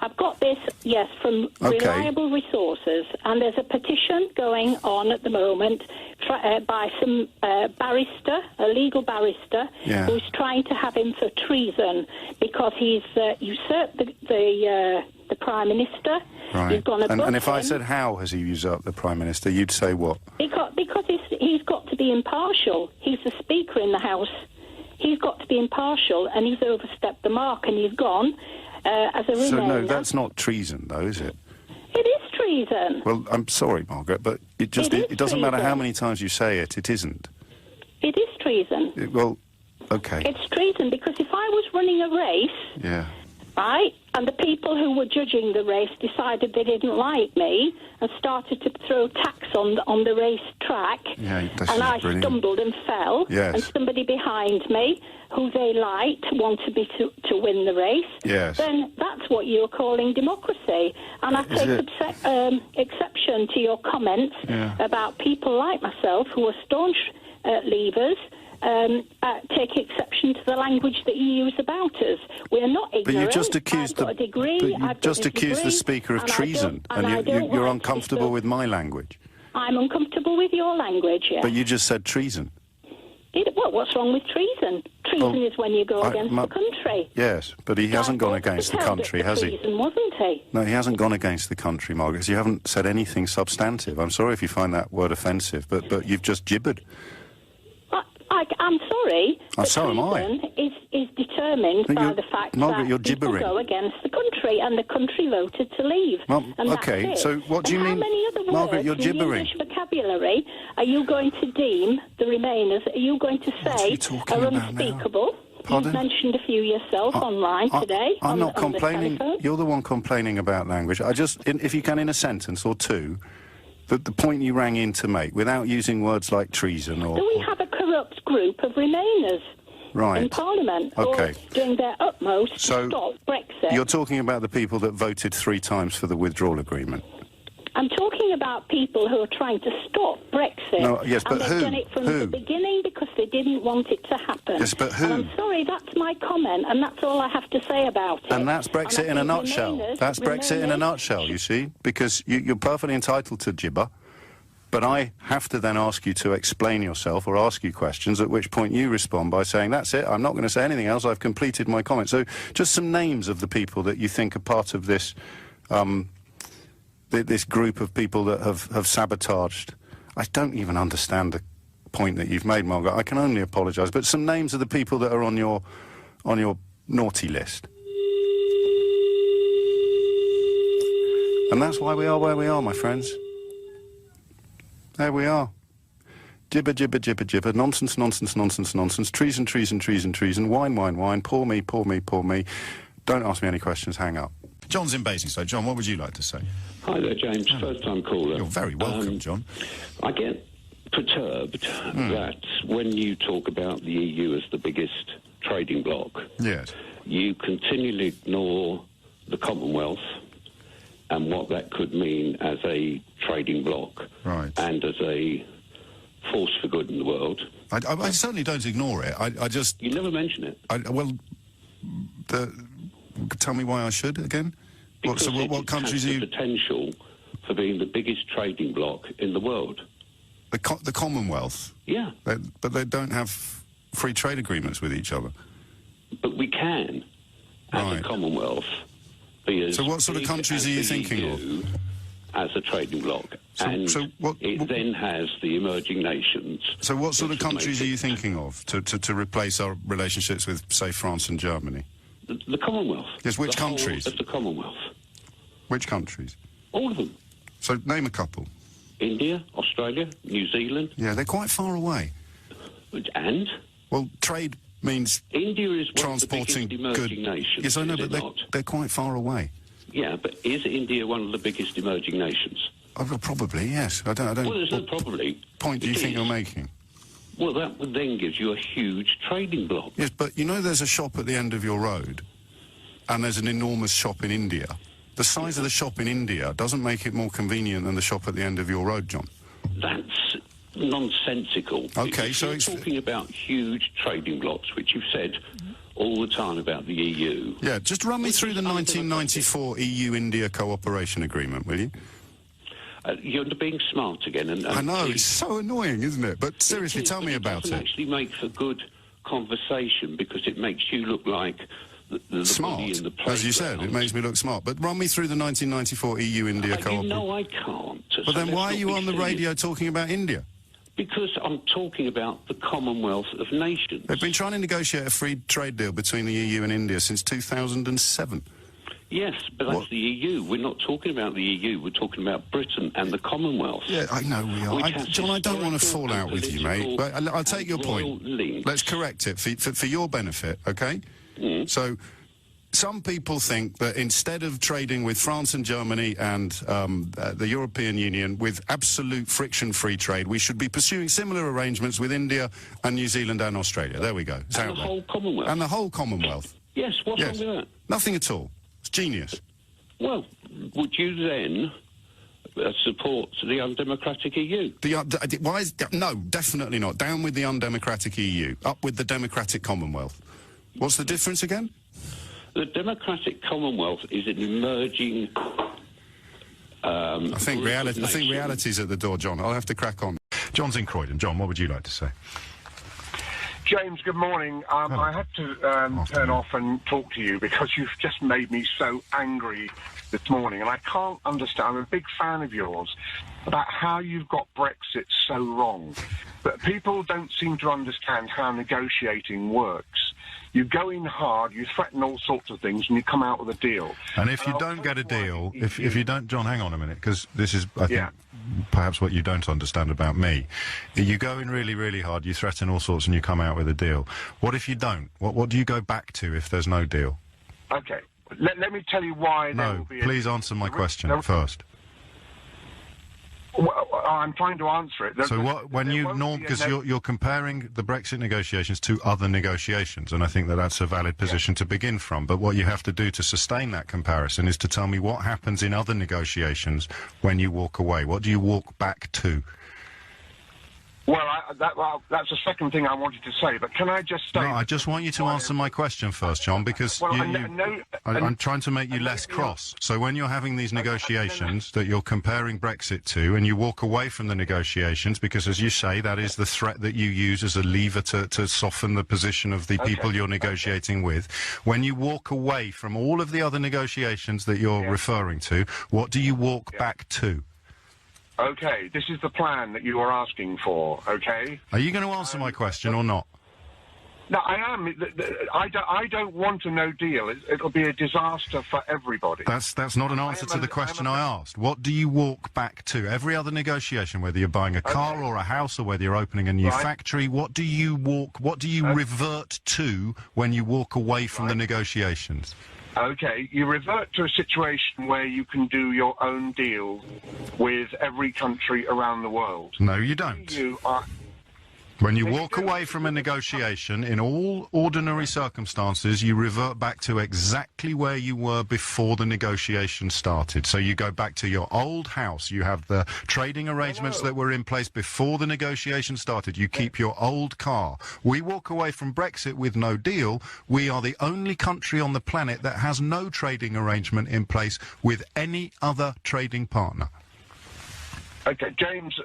[SPEAKER 15] I've got this, yes, from reliable resources, and there's a petition going on at the moment by some barrister, a legal barrister, who's trying to have him for treason because he's usurped the the Prime Minister.
[SPEAKER 19] Right.
[SPEAKER 15] You've gone above
[SPEAKER 19] And if I
[SPEAKER 15] him.
[SPEAKER 19] said, how has he usurped the Prime Minister, you'd say what?
[SPEAKER 15] Because he's got to be impartial. He's the Speaker in the House. He's got to be impartial, and he's overstepped the mark, and he's gone as a Remainer.
[SPEAKER 19] So, no, that's not treason, though, is it?
[SPEAKER 15] It is treason.
[SPEAKER 19] Well, I'm sorry, Margaret, but it doesn't matter how many times you say it, it isn't.
[SPEAKER 15] It is treason.
[SPEAKER 19] Well, OK.
[SPEAKER 15] It's treason, because if I was running a race...
[SPEAKER 19] Yeah.
[SPEAKER 15] Right? And the people who were judging the race decided they didn't like me and started to throw tacks on the race track.
[SPEAKER 19] Yeah, that's
[SPEAKER 15] and I
[SPEAKER 19] brilliant.
[SPEAKER 15] stumbled and fell.
[SPEAKER 19] Yes.
[SPEAKER 15] And somebody behind me, who they liked, wanted me to win the race.
[SPEAKER 19] Yes.
[SPEAKER 15] Then that's what you're calling democracy. And I take exception to your comments about people like myself who are staunch leavers. Take exception to the language that you use about us. We're not ignorant.
[SPEAKER 19] But you just accused
[SPEAKER 15] the
[SPEAKER 19] Speaker of treason, and you're uncomfortable with my language.
[SPEAKER 15] I'm uncomfortable with your language, yes.
[SPEAKER 19] But you just said treason.
[SPEAKER 15] What's wrong with treason? Treason is when you go against the country.
[SPEAKER 19] Yes, but he hasn't gone against the country, has he?
[SPEAKER 15] Treason, wasn't he?
[SPEAKER 19] No, he hasn't gone against the country, Margaret, because you haven't said anything substantive. I'm sorry if you find that word offensive, but you've just gibbered.
[SPEAKER 15] I'm sorry.
[SPEAKER 19] So am I.
[SPEAKER 15] Treason is determined by the fact
[SPEAKER 19] Margaret,
[SPEAKER 15] that
[SPEAKER 19] you're
[SPEAKER 15] people
[SPEAKER 19] gibbering.
[SPEAKER 15] go against the country, and the country voted to leave. And
[SPEAKER 19] okay,
[SPEAKER 15] that's it.
[SPEAKER 19] so what do you mean?
[SPEAKER 15] How many other words
[SPEAKER 19] Margaret, you're
[SPEAKER 15] in the
[SPEAKER 19] gibbering.
[SPEAKER 15] English vocabulary are you going to deem the Remainers? Are you going to say are unspeakable?
[SPEAKER 19] Pardon?
[SPEAKER 15] You've mentioned a few yourself online today.
[SPEAKER 19] I'm not
[SPEAKER 15] on the
[SPEAKER 19] complaining.
[SPEAKER 15] telephone.
[SPEAKER 19] You're the one complaining about language. If you can, in a sentence or two, the point you rang in to make, without using words like treason or...
[SPEAKER 15] Do we have a corrupt group of Remainers in Parliament who are doing their utmost to stop Brexit?
[SPEAKER 19] You're talking about the people that voted 3 times for the withdrawal agreement.
[SPEAKER 15] I'm talking about people who are trying to stop Brexit.
[SPEAKER 19] No, yes, but
[SPEAKER 15] and they've done it from the beginning because they didn't want it to happen.
[SPEAKER 19] Yes, but who?
[SPEAKER 15] And I'm sorry, that's my comment, and that's all I have to say about it.
[SPEAKER 19] And that's Brexit in a nutshell. That's Brexit in a nutshell, you see, because you're perfectly entitled to gibber, but I have to then ask you to explain yourself or ask you questions, at which point you respond by saying, that's it, I'm not going to say anything else, I've completed my comment. So just some names of the people that you think are part of this... this group of people that have sabotaged. I don't even understand the point that you've made, Margaret. I can only apologise. But some names of the people that are on your naughty list. And that's why we are where we are, my friends. There we are. Gibber, gibber, gibber, gibber. Nonsense, nonsense, nonsense, nonsense. Treason, treason, treason, treason. Wine, wine, wine. Poor me, poor me, poor me. Don't ask me any questions. Hang up. John's in Basingstoke. John, what would you like to say?
[SPEAKER 16] Hi there, James. First-time caller.
[SPEAKER 19] You're very welcome, John.
[SPEAKER 16] I get perturbed that when you talk about the EU as the biggest trading bloc, you continually ignore the Commonwealth and what that could mean as a trading bloc and as a force for good in the world.
[SPEAKER 19] I certainly don't ignore it. I just...
[SPEAKER 16] You never mention it.
[SPEAKER 19] Tell me why I should, again?
[SPEAKER 16] Because
[SPEAKER 19] what countries
[SPEAKER 16] has the potential for being the biggest trading bloc in the world.
[SPEAKER 19] The Commonwealth?
[SPEAKER 16] Yeah.
[SPEAKER 19] But they don't have free trade agreements with each other.
[SPEAKER 16] But we can, as a Commonwealth, be as
[SPEAKER 19] So what sort of countries are you thinking of?
[SPEAKER 16] As a trading bloc. It then has the emerging nations.
[SPEAKER 19] So what sort of countries are you thinking of to replace our relationships with, say, France and Germany?
[SPEAKER 16] The Commonwealth.
[SPEAKER 19] Yes, which countries?
[SPEAKER 16] Of the Commonwealth.
[SPEAKER 19] Which countries?
[SPEAKER 16] All of them.
[SPEAKER 19] So name a couple.
[SPEAKER 16] India, Australia, New Zealand.
[SPEAKER 19] Yeah, they're quite far away.
[SPEAKER 16] And?
[SPEAKER 19] Well, trade means
[SPEAKER 16] India is
[SPEAKER 19] transporting
[SPEAKER 16] one of the biggest emerging nations.
[SPEAKER 19] Yes, I know, but they're quite far away.
[SPEAKER 16] Yeah, but is India one of the biggest emerging nations?
[SPEAKER 19] Oh, probably, yes. I don't.
[SPEAKER 16] Well, there's no probably.
[SPEAKER 19] Point do you think you're making?
[SPEAKER 16] Well, that would then give you a huge trading bloc.
[SPEAKER 19] Yes, but you know there's a shop at the end of your road, and there's an enormous shop in India. The size of the shop in India doesn't make it more convenient than the shop at the end of your road, John.
[SPEAKER 16] That's nonsensical.
[SPEAKER 19] Okay,
[SPEAKER 16] so you're talking about huge trading blocs, which you've said all the time about the EU.
[SPEAKER 19] Yeah, just run me through the 1994 EU-India cooperation agreement, will you?
[SPEAKER 16] You're being smart again. And
[SPEAKER 19] I know, it's so annoying, isn't it? But seriously, tell me about it.
[SPEAKER 16] It actually makes for good conversation because it makes you look like the
[SPEAKER 19] smart,
[SPEAKER 16] money in the
[SPEAKER 19] as you said. It makes me look smart. But run me through the 1994 EU-India cooperation.
[SPEAKER 16] No, I can't.
[SPEAKER 19] But then why are you on the radio talking about India?
[SPEAKER 16] Because I'm talking about the Commonwealth of Nations.
[SPEAKER 19] They've been trying to negotiate a free trade deal between the EU and India since 2007.
[SPEAKER 16] Yes, but that's the EU. We're not talking about the EU. We're talking about Britain and the Commonwealth.
[SPEAKER 19] Yeah, I know we are. John, I don't want to fall out with you, mate. But I'll take your point. Let's correct it for your benefit, OK? So some people think that instead of trading with France and Germany and the European Union with absolute friction-free trade, we should be pursuing similar arrangements with India and New Zealand and Australia. There we go.
[SPEAKER 16] And the whole Commonwealth.
[SPEAKER 19] And the whole Commonwealth.
[SPEAKER 16] Yes, what's wrong with that?
[SPEAKER 19] Nothing at all. It's genius.
[SPEAKER 16] Well, would you then support the undemocratic EU?
[SPEAKER 19] No, definitely not. Down with the undemocratic EU. Up with the democratic Commonwealth. What's the difference again?
[SPEAKER 16] The democratic Commonwealth is an emerging.
[SPEAKER 19] I think reality's at the door, John. I'll have to crack on. John's in Croydon. John, what would you like to say?
[SPEAKER 18] James, good morning. I had to turn off and talk to you because you've just made me so angry this morning, and I can't understand. I'm a big fan of yours about how you've got Brexit so wrong. But people don't seem to understand how negotiating works. You go in hard, you threaten all sorts of things, and you come out with a deal.
[SPEAKER 1] And if you don't get a deal, if you don't... John, hang on a minute, because this is, I think, perhaps what you don't understand about me. You go in really, really hard, you threaten all sorts, and you come out with a deal. What if you don't? What do you go back to if there's no deal?
[SPEAKER 18] Okay. Let me tell you why there will be
[SPEAKER 1] please answer my question first.
[SPEAKER 18] Well, I'm trying to answer it.
[SPEAKER 1] So because you're comparing the Brexit negotiations to other negotiations, and I think that's a valid position to begin from. But what you have to do to sustain that comparison is to tell me what happens in other negotiations when you walk away. What do you walk back to?
[SPEAKER 18] Well, that's the second thing I wanted to say, but can I just say...
[SPEAKER 1] No, I just want you to answer my question first, John, because I'm trying to make you less cross. So when you're having these negotiations that you're comparing Brexit to, and you walk away from the negotiations, because, as you say, that is the threat that you use as a lever to soften the position of the people you're negotiating with, when you walk away from all of the other negotiations that you're referring to, what do you walk back to?
[SPEAKER 18] Okay, this is the plan that you are asking for, okay?
[SPEAKER 1] Are you going to answer my question or not?
[SPEAKER 18] No, I am. I don't want a no deal. It'll be a disaster for everybody.
[SPEAKER 1] That's not an answer to the question I asked. What do you walk back to? Every other negotiation, whether you're buying a car or a house or whether you're opening a new factory, what do you revert to when you walk away from the negotiations?
[SPEAKER 18] Okay, you revert to a situation where you can do your own deal with every country around the world.
[SPEAKER 1] No, you don't. When you walk away from a negotiation, in all ordinary circumstances, you revert back to exactly where you were before the negotiation started. So you go back to your old house. You have the trading arrangements that were in place before the negotiation started. You keep your old car. We walk away from Brexit with no deal. We are the only country on the planet that has no trading arrangement in place with any other trading partner.
[SPEAKER 18] Okay, James...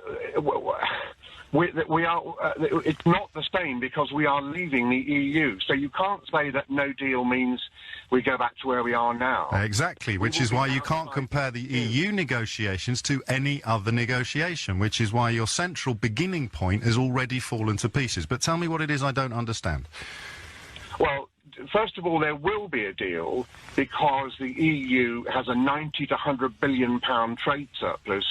[SPEAKER 18] We are. It's not the same because we are leaving the EU. So you can't say that no deal means we go back to where we are now.
[SPEAKER 1] Exactly, which is why you can't compare the EU negotiations to any other negotiation, which is why your central beginning point has already fallen to pieces. But tell me what it is I don't understand.
[SPEAKER 18] Well, first of all, there will be a deal because the EU has a 90 to 100 billion pound trade surplus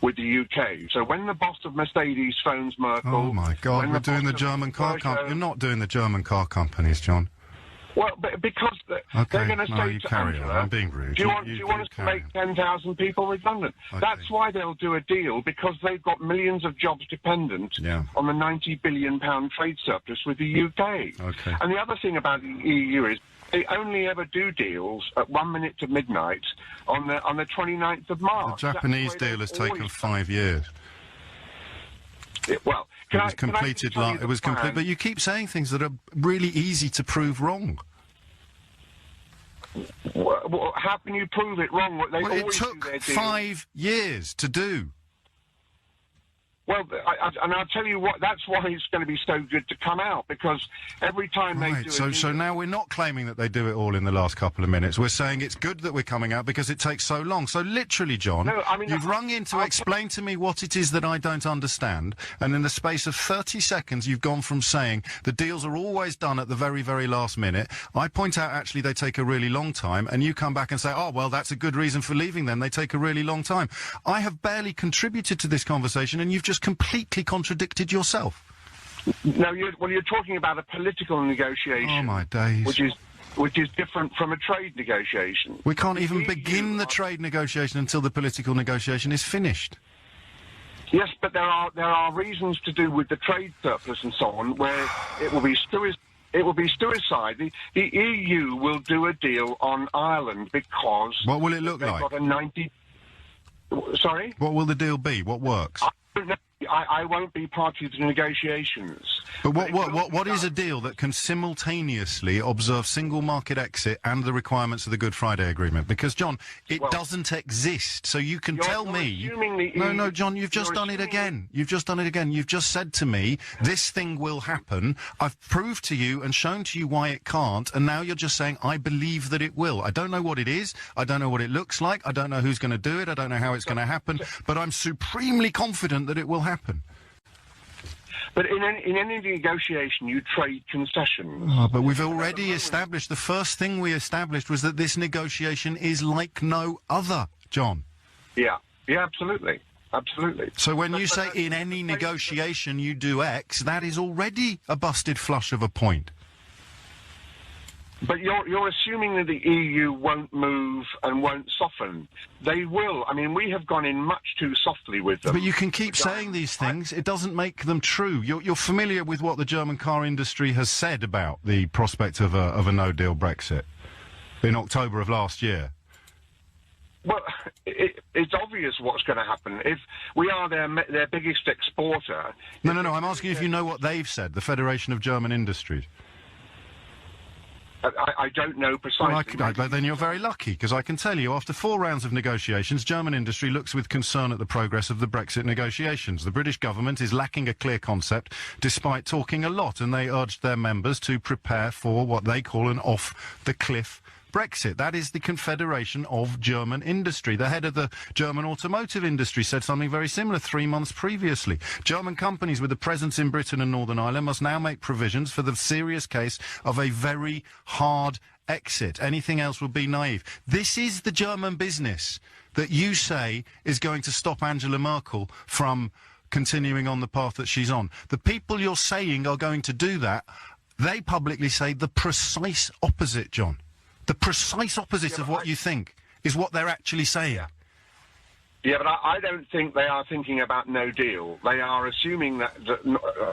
[SPEAKER 18] with the UK. So when the boss of Mercedes phones Merkel...
[SPEAKER 1] Oh, my God, we're doing the German car company. You're not doing the German car companies, John.
[SPEAKER 18] Well, because they're going to say to Angela...
[SPEAKER 1] I'm being rude.
[SPEAKER 18] Do you want us to make 10,000 people redundant? Okay. That's why they'll do a deal, because they've got millions of jobs dependent on the 90 billion pound trade surplus with the UK.
[SPEAKER 1] Okay.
[SPEAKER 18] And the other thing about the EU is they only ever do deals at 1 minute to midnight on the 29th of March.
[SPEAKER 1] The Japanese deal has taken 5 years.
[SPEAKER 18] It was
[SPEAKER 1] completed, but you keep saying things that are really easy to prove wrong.
[SPEAKER 18] Well, how can you prove it wrong?
[SPEAKER 1] It took 5 years to do.
[SPEAKER 18] Well, and I'll tell you what, that's why it's going to be so good to come out, because every time they do it...
[SPEAKER 1] So now we're not claiming that they do it all in the last couple of minutes. We're saying it's good that we're coming out because it takes so long. So literally, John, you've rung in to explain to me what it is that I don't understand, and in the space of 30 seconds you've gone from saying the deals are always done at the very, very last minute. I point out actually they take a really long time, and you come back and say, oh, well, that's a good reason for leaving them. They take a really long time. I have barely contributed to this conversation, and you've just completely contradicted yourself.
[SPEAKER 18] No, you're talking about a political negotiation.
[SPEAKER 1] Oh, my days.
[SPEAKER 18] Which is different from a trade negotiation.
[SPEAKER 1] We can't even begin the trade negotiation until the political negotiation is finished.
[SPEAKER 18] Yes, but there are reasons to do with the trade surplus and so on where it will be suicide. The EU will do a deal on Ireland because...
[SPEAKER 1] What will it look like?
[SPEAKER 18] Got a 90... Sorry?
[SPEAKER 1] What will the deal be? What works?
[SPEAKER 18] I don't know. I won't be part of the negotiations.
[SPEAKER 1] But what is a deal that can simultaneously observe single market exit and the requirements of the Good Friday Agreement? Because, John, it doesn't exist. So you can tell me... No, John, you've just done it again. You've just done it again. You've just said to me, this thing will happen. I've proved to you and shown to you why it can't, and now you're just saying, I believe that it will. I don't know what it is. I don't know what it looks like. I don't know who's going to do it. I don't know how it's going to happen. But I'm supremely confident that it will happen.
[SPEAKER 18] But in any negotiation, you trade concessions.
[SPEAKER 1] Oh, but we've already established, the first thing we established was that this negotiation is like no other, John.
[SPEAKER 18] Yeah, absolutely. Absolutely.
[SPEAKER 1] So when you say in any negotiation you do X, that is already a busted flush of a point.
[SPEAKER 18] But you're assuming that the EU won't move and won't soften. They will. I mean, we have gone in much too softly with them.
[SPEAKER 1] But you can keep saying these things. It doesn't make them true. You're familiar with what the German car industry has said about the prospect of a no-deal Brexit in October of last year.
[SPEAKER 18] Well, it's obvious what's going to happen. If we are their biggest exporter...
[SPEAKER 1] No, I'm asking if you know what they've said, the Federation of German Industries.
[SPEAKER 18] I don't know precisely.
[SPEAKER 1] Well, then you're very lucky, because I can tell you, after 4 rounds of negotiations, German industry looks with concern at the progress of the Brexit negotiations. The British government is lacking a clear concept, despite talking a lot, and they urged their members to prepare for what they call an off-the-cliff Brexit. That is the Confederation of German Industry. The head of the German automotive industry said something very similar 3 months previously. German companies with a presence in Britain and Northern Ireland must now make provisions for the serious case of a very hard exit. Anything else would be naive. This is the German business that you say is going to stop Angela Merkel from continuing on the path that she's on. The people you're saying are going to do that, they publicly say the precise opposite, John. The precise opposite of what you think is what they're actually saying.
[SPEAKER 18] Yeah, but I don't think they are thinking about no deal. They are assuming that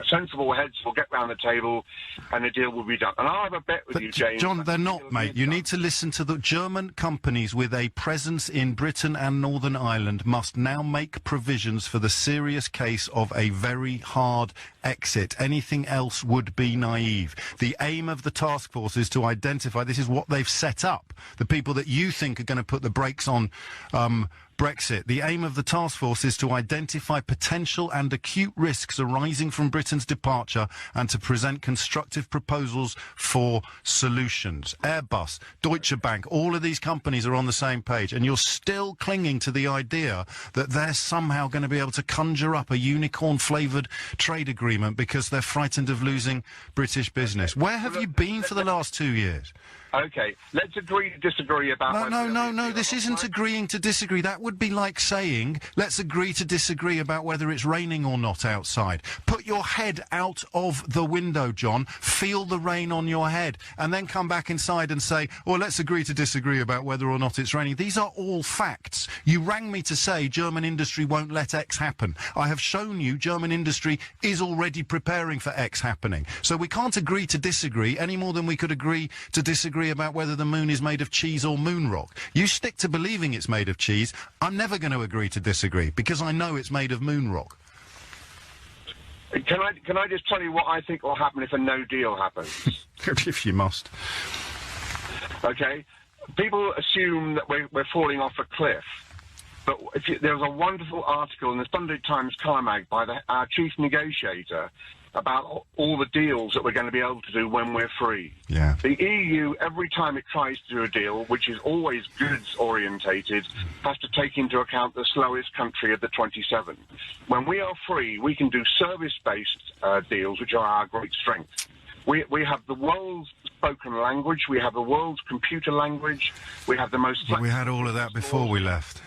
[SPEAKER 18] sensible heads will get round the table and a deal will be done. And I'll have a bet with you, James.
[SPEAKER 1] John, they're not, mate. You need to listen to the German companies with a presence in Britain and Northern Ireland must now make provisions for the serious case of a very hard exit. Anything else would be naive. The aim of the task force is to identify, this is what they've set up, the people that you think are going to put the brakes on Brexit. The aim of the task force is to identify potential and acute risks arising from Britain's departure and to present constructive proposals for solutions. Airbus, Deutsche Bank, all of these companies are on the same page, and you're still clinging to the idea that they're somehow going to be able to conjure up a unicorn-flavoured trade agreement because they're frightened of losing British business. Where have you been for the last 2 years?
[SPEAKER 18] OK, let's agree to disagree about...
[SPEAKER 1] No, this isn't agreeing to disagree. That would be like saying, let's agree to disagree about whether it's raining or not outside. Put your head out of the window, John, feel the rain on your head, and then come back inside and say, well, let's agree to disagree about whether or not it's raining. These are all facts. You rang me to say German industry won't let X happen. I have shown you German industry is already preparing for X happening. So we can't agree to disagree any more than we could agree to disagree about whether the moon is made of cheese or moon rock. You stick to believing it's made of cheese. I'm never going to agree to disagree because I know it's made of moon rock.
[SPEAKER 18] Can I just tell you what I think will happen if a no deal happens?
[SPEAKER 1] If you must.
[SPEAKER 18] Okay. People assume that we're falling off a cliff. But there was a wonderful article in the Sunday Times colour mag by our chief negotiator about all the deals that we're going to be able to do when we're free.
[SPEAKER 19] Yeah.
[SPEAKER 18] The EU, every time it tries to do a deal, which is always goods-orientated, has to take into account the slowest country of the 27. When we are free, we can do service-based deals, which are our great strength. We have the world's spoken language, we have the world's computer language, we have the most...
[SPEAKER 19] But we had all of that before we left.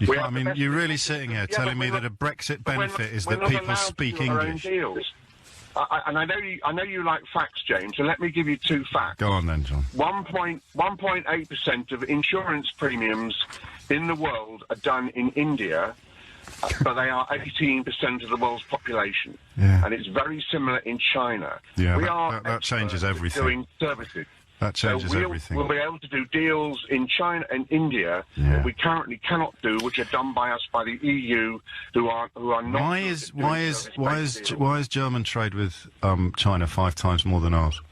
[SPEAKER 19] I mean, you're really sitting here telling me that a Brexit benefit is that people speak English.
[SPEAKER 18] And I know you like facts, James, so let me give you two facts.
[SPEAKER 19] Go on then, John.
[SPEAKER 18] 1.8% of insurance premiums in the world are done in India, but they are 18% of the world's population.
[SPEAKER 19] Yeah.
[SPEAKER 18] And it's very similar in China.
[SPEAKER 19] Yeah, that changes everything.
[SPEAKER 18] Doing services.
[SPEAKER 19] That changes everything.
[SPEAKER 18] We'll be able to do deals in China and India that we currently cannot do, which are done by us by the EU, who are not.
[SPEAKER 19] Why is German trade with China 5 times more than ours?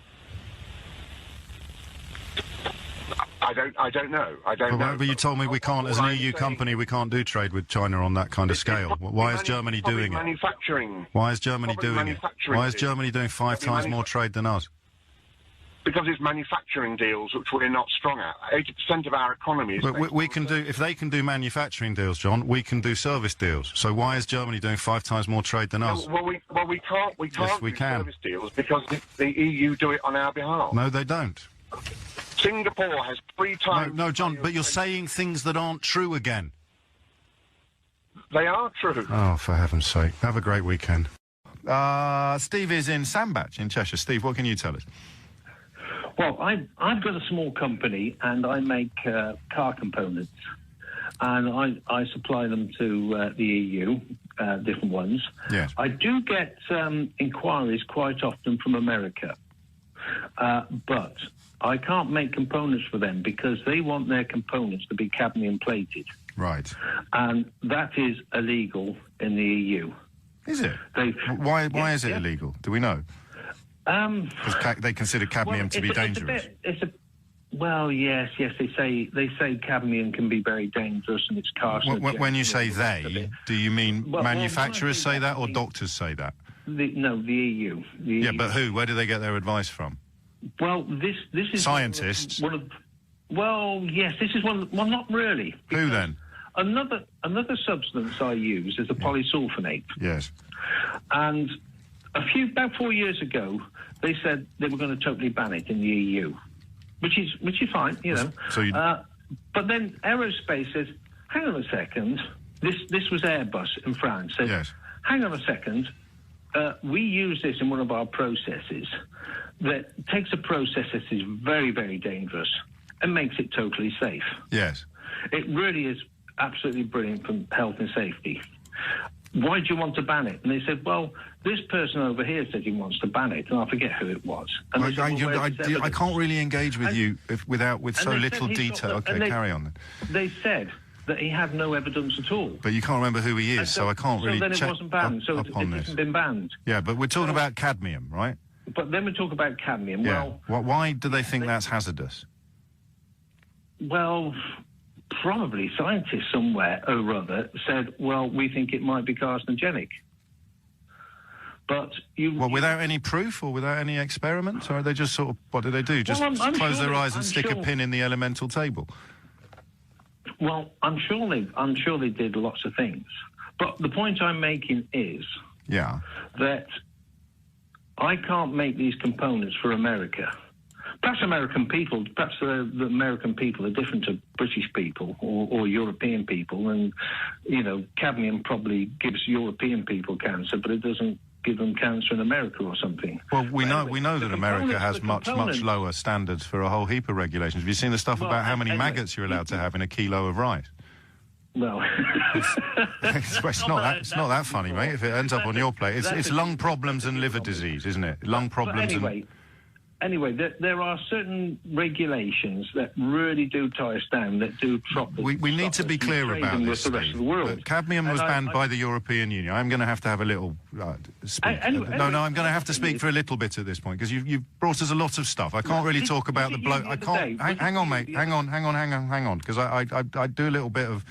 [SPEAKER 18] I don't know. I don't know.
[SPEAKER 19] But you told me we can't, as an EU company, we can't do trade with China on that kind of scale. Why is Germany doing it?
[SPEAKER 18] Manufacturing.
[SPEAKER 19] Why is Germany doing it? Why is Germany doing 5 times more trade than us?
[SPEAKER 18] Because it's manufacturing deals, which we're not strong at. 80% of our economy is...
[SPEAKER 19] But we can do, if they can do manufacturing deals, John, we can do service deals. So why is Germany doing 5 times more trade than us?
[SPEAKER 18] Well, we can't
[SPEAKER 19] Yes, we
[SPEAKER 18] do
[SPEAKER 19] can.
[SPEAKER 18] service deals because the EU do it on our behalf.
[SPEAKER 19] No, they don't.
[SPEAKER 18] Singapore has 3 times...
[SPEAKER 19] No, John, but you're saying things that aren't true again.
[SPEAKER 18] They are true.
[SPEAKER 19] Oh, for heaven's sake. Have a great weekend. Steve is in Sandbach in Cheshire. Steve, what can you tell us?
[SPEAKER 2] Well, I've got a small company and I make car components, and I supply them to the EU, different ones.
[SPEAKER 19] Yes.
[SPEAKER 2] I do get inquiries quite often from America, but I can't make components for them because they want their components to be cadmium plated.
[SPEAKER 19] Right.
[SPEAKER 2] And that is illegal in the EU.
[SPEAKER 19] Is it? Why is it illegal? Do we know? Because they consider cadmium to be dangerous.
[SPEAKER 2] Well, yes, they say cadmium can be very dangerous and it's carcinogenic.
[SPEAKER 19] When you say they, do you mean manufacturers say that or doctors say that?
[SPEAKER 2] The EU.
[SPEAKER 19] Yeah, but who? Where do they get their advice from?
[SPEAKER 2] Well, this is
[SPEAKER 19] scientists.
[SPEAKER 2] Well, yes, this is one. Well, not really.
[SPEAKER 19] Who then?
[SPEAKER 2] Another substance I use is a polysulfonate.
[SPEAKER 19] Yes.
[SPEAKER 2] And about 4 years ago, they said they were going to totally ban it in the EU, which is fine, you know. But then Aerospace says, hang on a second. This was Airbus in France. Said,
[SPEAKER 19] yes.
[SPEAKER 2] Hang on a second. We use this in one of our processes that takes a process that is very, very dangerous and makes it totally safe.
[SPEAKER 19] Yes.
[SPEAKER 2] It really is absolutely brilliant for health and safety. Why do you want to ban it? And they said, well, this person over here said he wants to ban it, and I forget who it was. And
[SPEAKER 19] I can't really engage with you with so little detail. Okay, carry on then.
[SPEAKER 2] They said that he had no evidence at all.
[SPEAKER 19] But you can't remember who he is, so I can't really check
[SPEAKER 2] then it wasn't banned, so it hasn't been banned.
[SPEAKER 19] Yeah, but we're talking about cadmium, right?
[SPEAKER 2] But then we talk about cadmium.
[SPEAKER 19] Yeah.
[SPEAKER 2] Well,
[SPEAKER 19] why do they think that's hazardous?
[SPEAKER 2] Well, probably scientists somewhere or other said, well, we think it might be carcinogenic. But
[SPEAKER 19] without any proof or without any experiments? Or are they just sort of, what do they do? Just close their eyes and stick a pin in the elemental table?
[SPEAKER 2] Well, I'm sure they did lots of things. But the point I'm making is that I can't make these components for America. Perhaps the American people are different to British people or European people, and cadmium probably gives European people cancer, but it doesn't give them cancer in America or something.
[SPEAKER 19] Well, we know that America has much lower standards for a whole heap of regulations. Have you seen the stuff about how many maggots you're allowed to have in a kilo of rice?
[SPEAKER 2] Well,
[SPEAKER 19] it's not that funny, mate. If it ends up on your plate, it's lung problems and liver disease, isn't it? Lung problems.
[SPEAKER 2] Anyway, there are certain regulations that really do tie us down, that do stop us.
[SPEAKER 19] We need to be clear about this, Steve. Cadmium was banned by the European Union. I'm going to have a little speak. I'm going to have to speak for a little bit at this point, because you've brought us a lot of stuff. I can't really talk about the bloke. I can't. Hang on, mate. Hang on, because I do a little bit of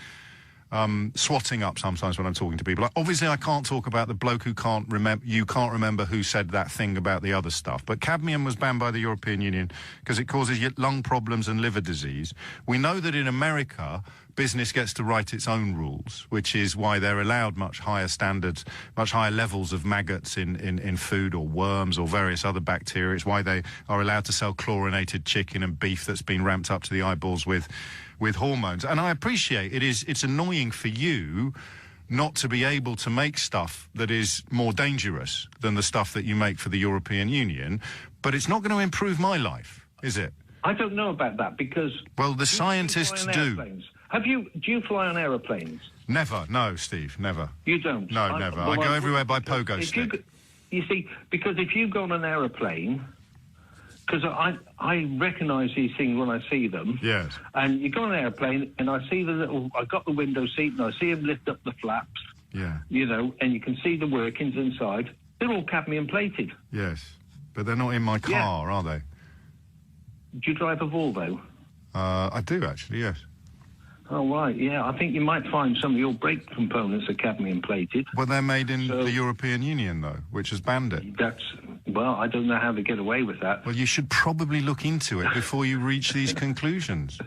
[SPEAKER 1] swatting up sometimes when I'm talking to people. Like, obviously, I can't talk about the bloke who can't remember who said that thing about the other stuff. But cadmium was banned by the European Union because it causes lung problems and liver disease. We know that in America, business gets to write its own rules, which is why they're allowed much higher standards, much higher levels of maggots in food, or worms or various other bacteria. It's why they are allowed to sell chlorinated chicken and beef that's been ramped up to the eyeballs with hormones. And I appreciate it's annoying for you not to be able to make stuff that is more dangerous than the stuff that you make for the European Union, but it's not going to improve my life, is it?
[SPEAKER 2] I don't know about that, because...
[SPEAKER 1] Well, the scientists do.
[SPEAKER 2] Do you fly on aeroplanes?
[SPEAKER 1] Never. No, Steve, never.
[SPEAKER 2] You don't?
[SPEAKER 1] No, never. I go everywhere by pogo stick.
[SPEAKER 2] You see, because if you go on an aeroplane... Because I recognise these things when I see them.
[SPEAKER 1] Yes.
[SPEAKER 2] And you go on an airplane, and I see I got the window seat, and I see them lift up the flaps.
[SPEAKER 1] Yeah.
[SPEAKER 2] You know, and you can see the workings inside. They're all cadmium plated.
[SPEAKER 1] Yes. But they're not in my car, are they?
[SPEAKER 2] Do you drive a Volvo?
[SPEAKER 1] I do, actually, yes.
[SPEAKER 2] Oh, right, yeah. I think you might find some of your brake components are cadmium plated.
[SPEAKER 1] Well, they're made in the European Union, though, which has banned it.
[SPEAKER 2] Well, I don't know how they get away with that.
[SPEAKER 1] Well, you should probably look into it before you reach these conclusions.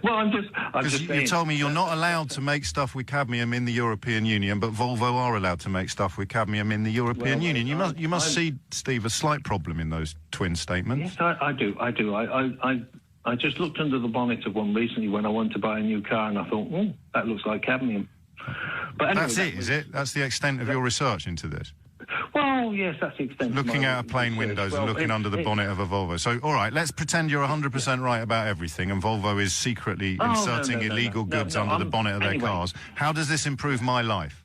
[SPEAKER 2] Well, I'm just saying.
[SPEAKER 1] You told me you're not allowed to make stuff with cadmium in the European Union, but Volvo are allowed to make stuff with cadmium in the European Union. You must see, Steve, a slight problem in those twin statements.
[SPEAKER 2] Yes, I do. I just looked under the bonnet of one recently when I wanted to buy a new car, and I thought, that looks like cadmium. But anyway,
[SPEAKER 1] that's it, is it? That's the extent of your research into this?
[SPEAKER 2] Well, yes, that's the extent.
[SPEAKER 1] Looking out of plane windows and looking under the bonnet of a Volvo. So, all right, let's pretend you're 100% right about everything, and Volvo is secretly inserting illegal goods under the bonnet of their cars. How does this improve my life?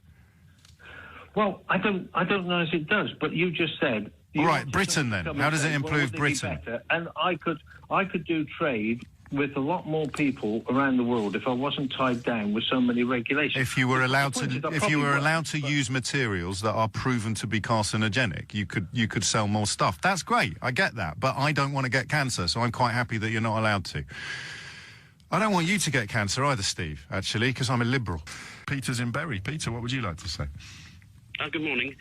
[SPEAKER 2] Well, I don't know as it does, but you just said...
[SPEAKER 1] All right, Britain then. How does it improve Britain?
[SPEAKER 2] And I could do trade with a lot more people around the world if I wasn't tied down with so many regulations.
[SPEAKER 1] If you were allowed to use materials that are proven to be carcinogenic, you could sell more stuff. That's great. I get that, but I don't want to get cancer, so I'm quite happy that you're not allowed to. I don't want you to get cancer either, Steve, actually, because I'm a liberal. Peter's in Bury. Peter, what would you like to say?
[SPEAKER 7] Good morning.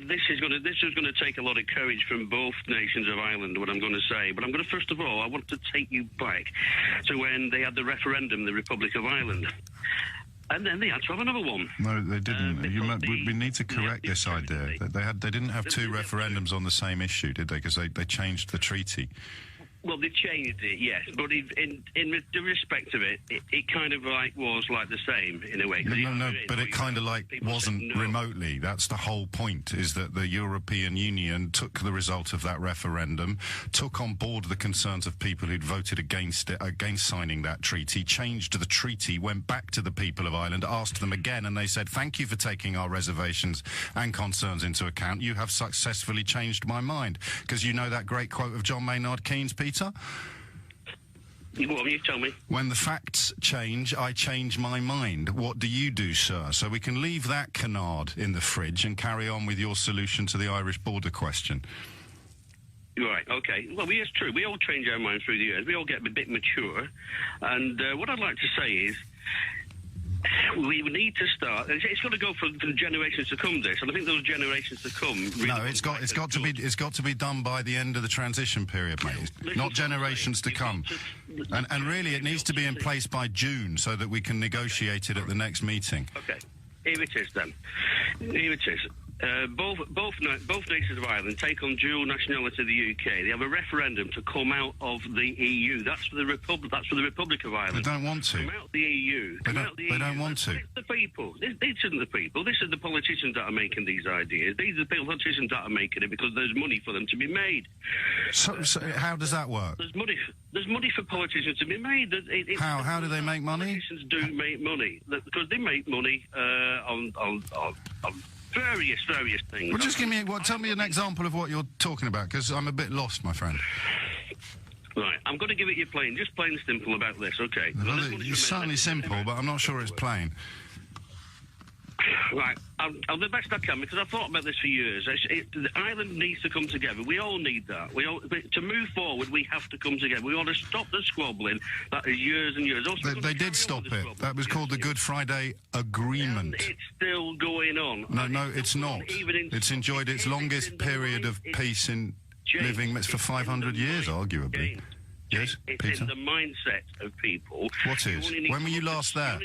[SPEAKER 7] This is going to take a lot of courage from both nations of Ireland, what I'm going to say. But I'm going to, first of all, I want to take you back to when they had the referendum, the Republic of Ireland. And then they had to have another one.
[SPEAKER 1] No, they didn't. We need to correct this idea. They didn't have two referendums on the same issue, did they? Because they changed the treaty.
[SPEAKER 7] Well, they changed it, yes, but in the respect of it, it kind of was like the same in a way.
[SPEAKER 1] No, but it kind of wasn't remotely. That's the whole point, is that the European Union took the result of that referendum, took on board the concerns of people who'd voted against signing that treaty, changed the treaty, went back to the people of Ireland, asked them again, and they said, thank you for taking our reservations and concerns into account. You have successfully changed my mind. Because you know that great quote of John Maynard Keynes, Peter?
[SPEAKER 7] You tell me.
[SPEAKER 1] When the facts change, I change my mind. What do you do, sir? So we can leave that canard in the fridge and carry on with your solution to the Irish border question.
[SPEAKER 7] Right, okay. Well, it's true. We all change our minds through the years. We all get a bit mature. And what I'd like to say is, we need to start. It's got to go for the generations to come. This, and I think those generations to come. Really
[SPEAKER 1] no, it's got to be done by the end of the transition period, mate. Not generations to come. And really, it needs to be in place by June so that we can negotiate it at the next meeting.
[SPEAKER 7] Okay, here it is then. Here it is. Both nations of Ireland take on dual nationality of the UK. They have a referendum to come out of the EU. That's for the Republic. That's for the Republic of Ireland.
[SPEAKER 1] They don't want to.
[SPEAKER 7] Come out of the EU.
[SPEAKER 1] They don't want to.
[SPEAKER 7] It's the people. This isn't the people. This is the politicians that are making these ideas. These are the politicians that are making it because there's money for them to be made.
[SPEAKER 1] So how does that work?
[SPEAKER 7] There's money for politicians to be made.
[SPEAKER 1] How do they make money?
[SPEAKER 7] Politicians do make money because they make money on various things.
[SPEAKER 1] Well, just tell me an example of what you're talking about, because I'm a bit lost, my friend.
[SPEAKER 7] Right, I'm going to give it you plain and simple about this, okay?
[SPEAKER 1] Well, it's certainly simple, but I'm not sure it's plain.
[SPEAKER 7] Right, I'll do the best I can because I've thought about this for years. Ireland needs to come together. We all need that. To move forward, we have to come together. We ought to stop the squabbling. That is years and years.
[SPEAKER 1] They did stop it. That was called the Good Friday Agreement.
[SPEAKER 7] And it's still going on.
[SPEAKER 1] No, it's not. It's enjoyed its longest period of peace in living for 500 years, arguably. Yes,
[SPEAKER 7] it's
[SPEAKER 1] Peter?
[SPEAKER 7] in the mindset of people.
[SPEAKER 1] What is? When were you last there?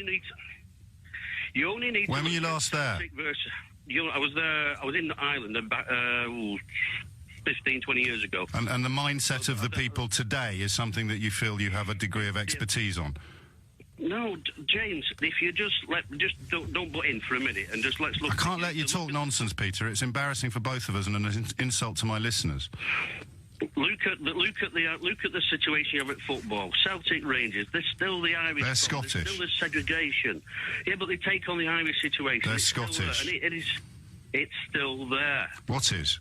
[SPEAKER 7] You only need
[SPEAKER 1] when were you last there?
[SPEAKER 7] I was there. I was in Ireland about 15, 20 years ago.
[SPEAKER 1] And the mindset of the people today is something that you feel you have a degree of expertise on.
[SPEAKER 7] No, James. If you just don't butt in for a minute and just let's look.
[SPEAKER 1] I can't let you talk nonsense, Peter. It's embarrassing for both of us and an insult to my listeners.
[SPEAKER 7] Look at the situation you have at football. Celtic, Rangers, they're still the Irish.
[SPEAKER 1] They're Scottish.
[SPEAKER 7] There's still the segregation. Yeah, but they take on the Irish situation.
[SPEAKER 1] They're Scottish.
[SPEAKER 7] And it's still there.
[SPEAKER 1] What is?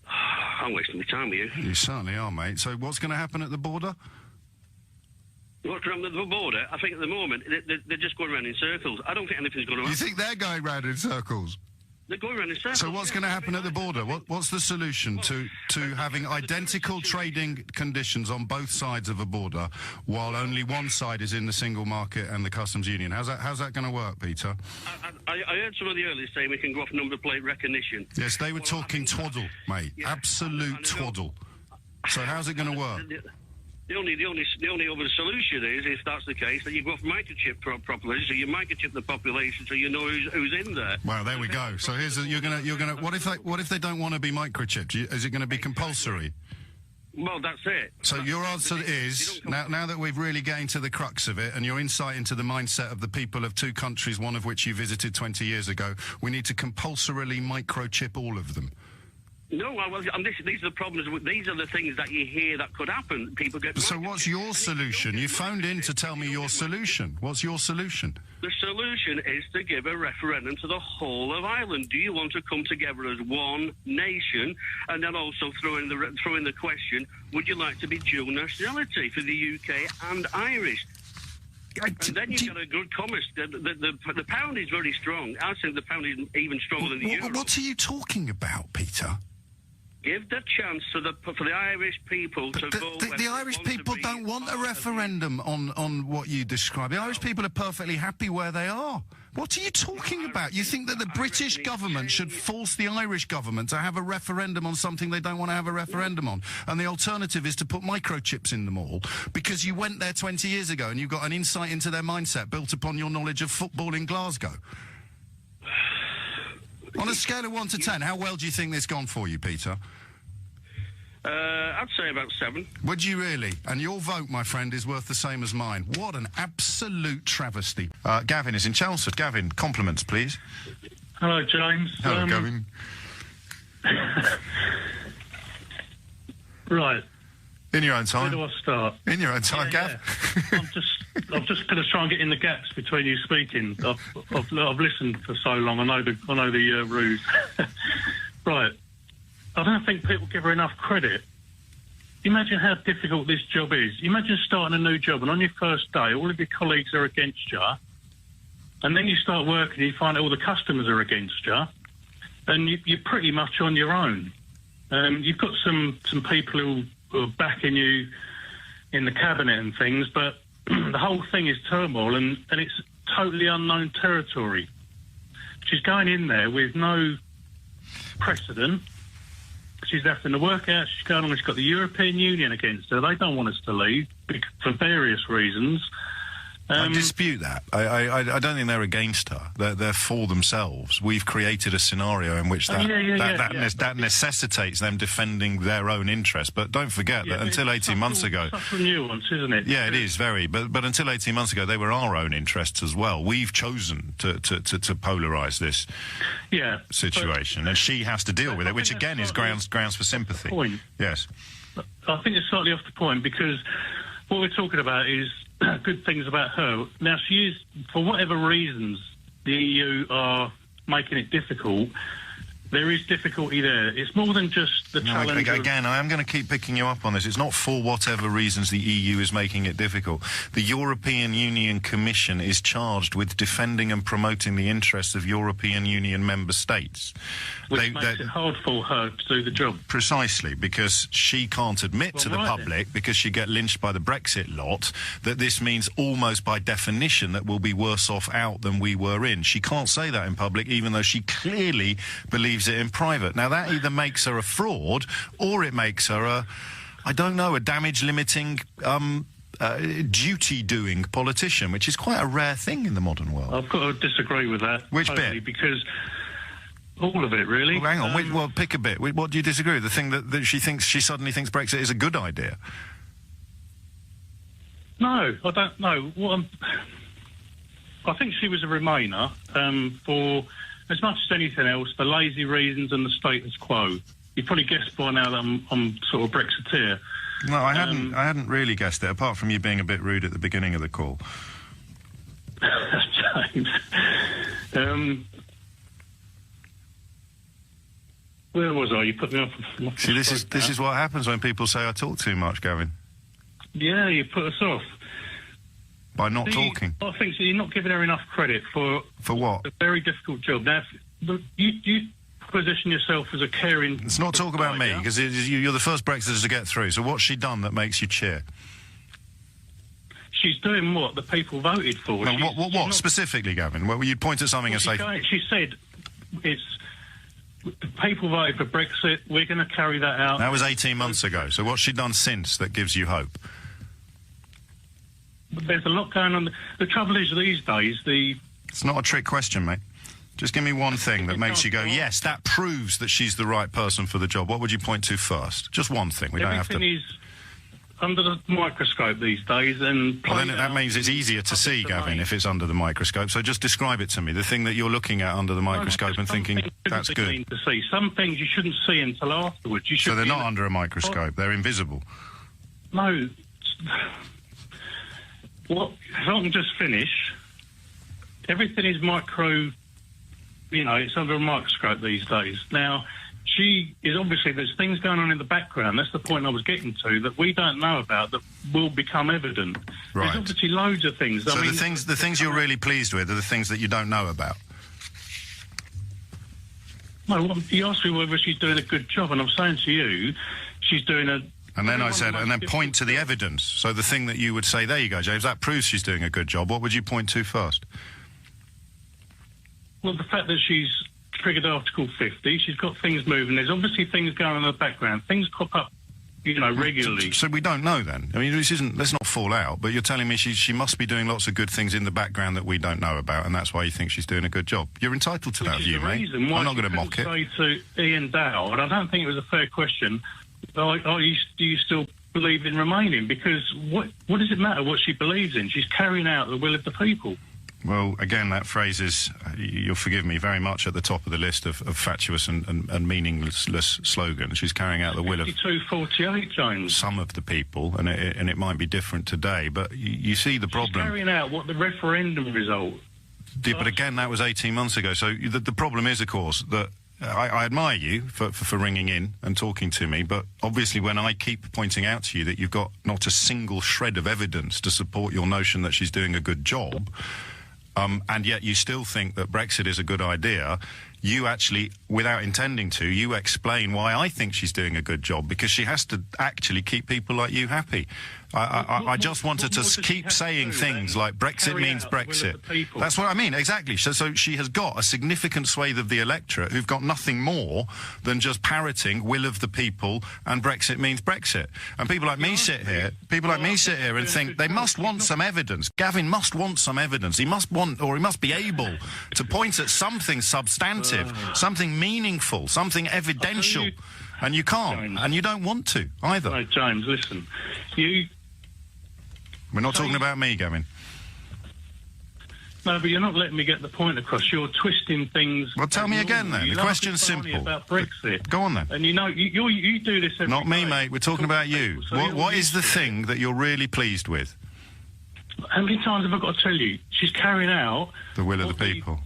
[SPEAKER 7] I'm wasting my time with you.
[SPEAKER 1] You certainly are, mate. So what's going to happen at the border?
[SPEAKER 7] What's wrong with the border? I think at the moment they're just going around in circles. I don't think anything's going to happen.
[SPEAKER 1] You think they're going round in circles?
[SPEAKER 7] They're going around in circles.
[SPEAKER 1] So what's going to happen at the border? What's the solution to having identical trading conditions on both sides of a border while only one side is in the single market and the customs union? How's that going to work, Peter?
[SPEAKER 7] I heard some of the earlier saying we can go off number plate recognition.
[SPEAKER 1] Yes, they were talking twaddle, mate. Yeah, absolute twaddle. So how's it going to work?
[SPEAKER 7] The only other solution is, if that's the case, that you go off microchip properly, so you microchip the population, so you know who's in there.
[SPEAKER 1] Well, there we go. So you're gonna. What if they don't want to be microchipped? Is it going to be compulsory?
[SPEAKER 7] Well, that's it.
[SPEAKER 1] So your answer is, now that we've really getting to the crux of it, and your insight into the mindset of the people of two countries, one of which you visited 20 years ago, we need to compulsorily microchip all of them.
[SPEAKER 7] No, well, these are the problems. These are the things that you hear that could happen. People get.
[SPEAKER 1] So what's your solution? You phoned in to tell me your solution. What's your solution?
[SPEAKER 7] The solution is to give a referendum to the whole of Ireland. Do you want to come together as one nation? And then also throw in the question: would you like to be dual nationality for the UK and Irish? And then you've got a good commerce. The pound is very strong. I think the pound is even stronger than the euro.
[SPEAKER 1] What are you talking about, Peter?
[SPEAKER 7] Give the chance for the Irish people to vote.
[SPEAKER 1] The Irish people don't want a referendum on what you describe. The Irish people are perfectly happy where they are. What are you talking about? You think that the British government should force the Irish government to have a referendum on something they don't want to have a referendum on? And the alternative is to put microchips in them all because you went there 20 years ago and you got an insight into their mindset built upon your knowledge of football in Glasgow. On a scale of 1 to 10, how well do you think this gone for you, Peter?
[SPEAKER 7] I'd say about 7.
[SPEAKER 1] Would you really? And your vote, my friend, is worth the same as mine. What an absolute travesty. Gavin is in Chelmsford. Gavin, compliments, please.
[SPEAKER 17] Hello, James.
[SPEAKER 1] Hello, Gavin.
[SPEAKER 17] Right.
[SPEAKER 1] In your own time.
[SPEAKER 17] Where do I start?
[SPEAKER 1] In your own time, Gav.
[SPEAKER 17] Yeah. I'm just going to try and get in the gaps between you speaking. I've listened for so long. I know the ruse. Right. I don't think people give her enough credit. Imagine how difficult this job is. Imagine starting a new job and on your first day, all of your colleagues are against you, and then you start working and you find all the customers are against you, and you're pretty much on your own. You've got some people who are backing you in the cabinet and things, but the whole thing is turmoil and it's totally unknown territory. She's going in there with no precedent. She's having to work out. She's going on. She's got the European Union against her. They don't want us to leave for various reasons.
[SPEAKER 1] I dispute that. I don't think they're against her. They're for themselves. We've created a scenario in which that necessitates them defending their own interests. But don't forget that until 18 months ago...
[SPEAKER 17] Such a nuance, isn't it?
[SPEAKER 1] Yeah, it is, very. But until 18 months ago, they were our own interests as well. We've chosen to polarise this situation. And she has to deal with it, which again is grounds for sympathy.
[SPEAKER 17] Point.
[SPEAKER 1] Yes.
[SPEAKER 17] I think it's slightly off the point because what we're talking about is good things about her. Now, she is, for whatever reasons, the EU are making it difficult. There is difficulty there. It's more than just the challenge.
[SPEAKER 1] Again, I am going to keep picking you up on this. It's not for whatever reasons the EU is making it difficult. The European Union Commission is charged with defending and promoting the interests of European Union member states.
[SPEAKER 17] Which makes it hard for her to do the job.
[SPEAKER 1] Precisely, because she can't admit to the public, because she get lynched by the Brexit lot, that this means almost by definition that we'll be worse off out than we were in. She can't say that in public, even though she clearly believes it in private. Now, that either makes her a fraud, or it makes her a, I don't know, a damage-limiting, duty-doing politician, which is quite a rare thing in the modern world.
[SPEAKER 17] I've got to disagree with that.
[SPEAKER 1] Which
[SPEAKER 17] totally,
[SPEAKER 1] bit?
[SPEAKER 17] Because all of it, really.
[SPEAKER 1] Well, hang on, well, pick a bit. What do you disagree with? The thing that she suddenly thinks Brexit is a good idea?
[SPEAKER 17] No, I don't know. I think she was a Remainer for, as much as anything else, the lazy reasons and the status quo. You probably guessed by now that I'm sort of Brexiteer.
[SPEAKER 1] No, I hadn't really guessed it, apart from you being a bit rude at the beginning of the call.
[SPEAKER 17] James. Where was I? You put me off.
[SPEAKER 1] See, this is what happens when people say I talk too much, Gavin.
[SPEAKER 17] Yeah, you put us off.
[SPEAKER 1] By not talking.
[SPEAKER 17] I think you're not giving her enough credit for
[SPEAKER 1] what?
[SPEAKER 17] A very difficult job. Now, you position yourself as a caring...
[SPEAKER 1] Let's not talk about me, because you're the first Brexiters to get through. So what's she done that makes you cheer?
[SPEAKER 17] She's doing what the people voted for.
[SPEAKER 1] No, what specifically, Gavin? Well, you'd point at something and say...
[SPEAKER 17] She said it's... The people voted for Brexit, we're going to carry that out.
[SPEAKER 1] That was 18 months ago. So what's she done since that gives you hope?
[SPEAKER 17] There's a lot going on. The trouble is, these days,
[SPEAKER 1] It's not a trick question, mate. Just give me one thing that makes you go, yes, that proves that she's the right person for the job. What would you point to first? Just one thing. We don't have to...
[SPEAKER 17] Everything is under the microscope these days, and...
[SPEAKER 1] Well, then that means it's easier to see, Gavin, if it's under the microscope. So just describe it to me, the thing that you're looking at under the microscope and thinking, that's good.
[SPEAKER 17] To see. Some things you shouldn't see until afterwards.
[SPEAKER 1] So they're not under a microscope, they're invisible?
[SPEAKER 17] No. If I can just finish, everything is micro... You know, it's under a microscope these days. Now... She is obviously, there's things going on in the background, that's the point I was getting to, that we don't know about, that will become evident.
[SPEAKER 1] Right.
[SPEAKER 17] There's obviously loads of things.
[SPEAKER 1] So the things you're really pleased with are the things that you don't know about?
[SPEAKER 17] No, you asked me whether she's doing a good job, and I'm saying to you, she's doing a...
[SPEAKER 1] And then I said, and then point to the evidence. So the thing that you would say, there you go, James, that proves she's doing a good job. What would you point to first?
[SPEAKER 17] Well, the fact that she's triggered Article 50, she's got things moving. There's obviously things going on in the background. Things crop up, you know, regularly.
[SPEAKER 1] So we don't know then. I mean, this isn't. Let's not fall out. But you're telling me she must be doing lots of good things in the background that we don't know about, and that's why you think she's doing a good job. You're entitled to that view, mate. I'm not going to mock it.
[SPEAKER 17] Say to Ian Dow, and I don't think it was a fair question. Do you still believe in remaining? Because what does it matter what she believes in? She's carrying out the will of the people.
[SPEAKER 1] Well, again, that phrase is, you'll forgive me, very much at the top of the list of fatuous and meaningless slogans. She's carrying out the will of
[SPEAKER 17] 52-48, James.
[SPEAKER 1] Some of the people, and it might be different today, but you see the problem.
[SPEAKER 17] She's carrying out what the referendum result.
[SPEAKER 1] Yeah, but again, that was 18 months ago. So the problem is, of course, that I admire you for ringing in and talking to me, but obviously when I keep pointing out to you that you've got not a single shred of evidence to support your notion that she's doing a good job... and yet you still think that Brexit is a good idea, you actually, without intending to, you explain why I think she's doing a good job, because she has to actually keep people like you happy. I just wanted to keep saying things like Brexit means Brexit. That's what I mean, exactly. So she has got a significant swathe of the electorate who've got nothing more than just parroting will of the people and Brexit means Brexit. And people like me sit here and think they must want some evidence. Gavin must want some evidence. He must want, or he must be able to point at something substantive, something meaningful, something evidential. And you can't, James. And you don't want to either.
[SPEAKER 17] No, James, listen,
[SPEAKER 1] We're not talking about me, Gavin.
[SPEAKER 17] No, but you're not letting me get the point across. You're twisting things.
[SPEAKER 1] Well, tell me again then. The question's simple.
[SPEAKER 17] About Brexit.
[SPEAKER 1] Go on then.
[SPEAKER 17] And you know, you do this every
[SPEAKER 1] Not me,
[SPEAKER 17] day.
[SPEAKER 1] mate. We're talking about you. What is the thing that you're really pleased with?
[SPEAKER 17] How many times have I got to tell you? She's carrying out...
[SPEAKER 1] The will of the people.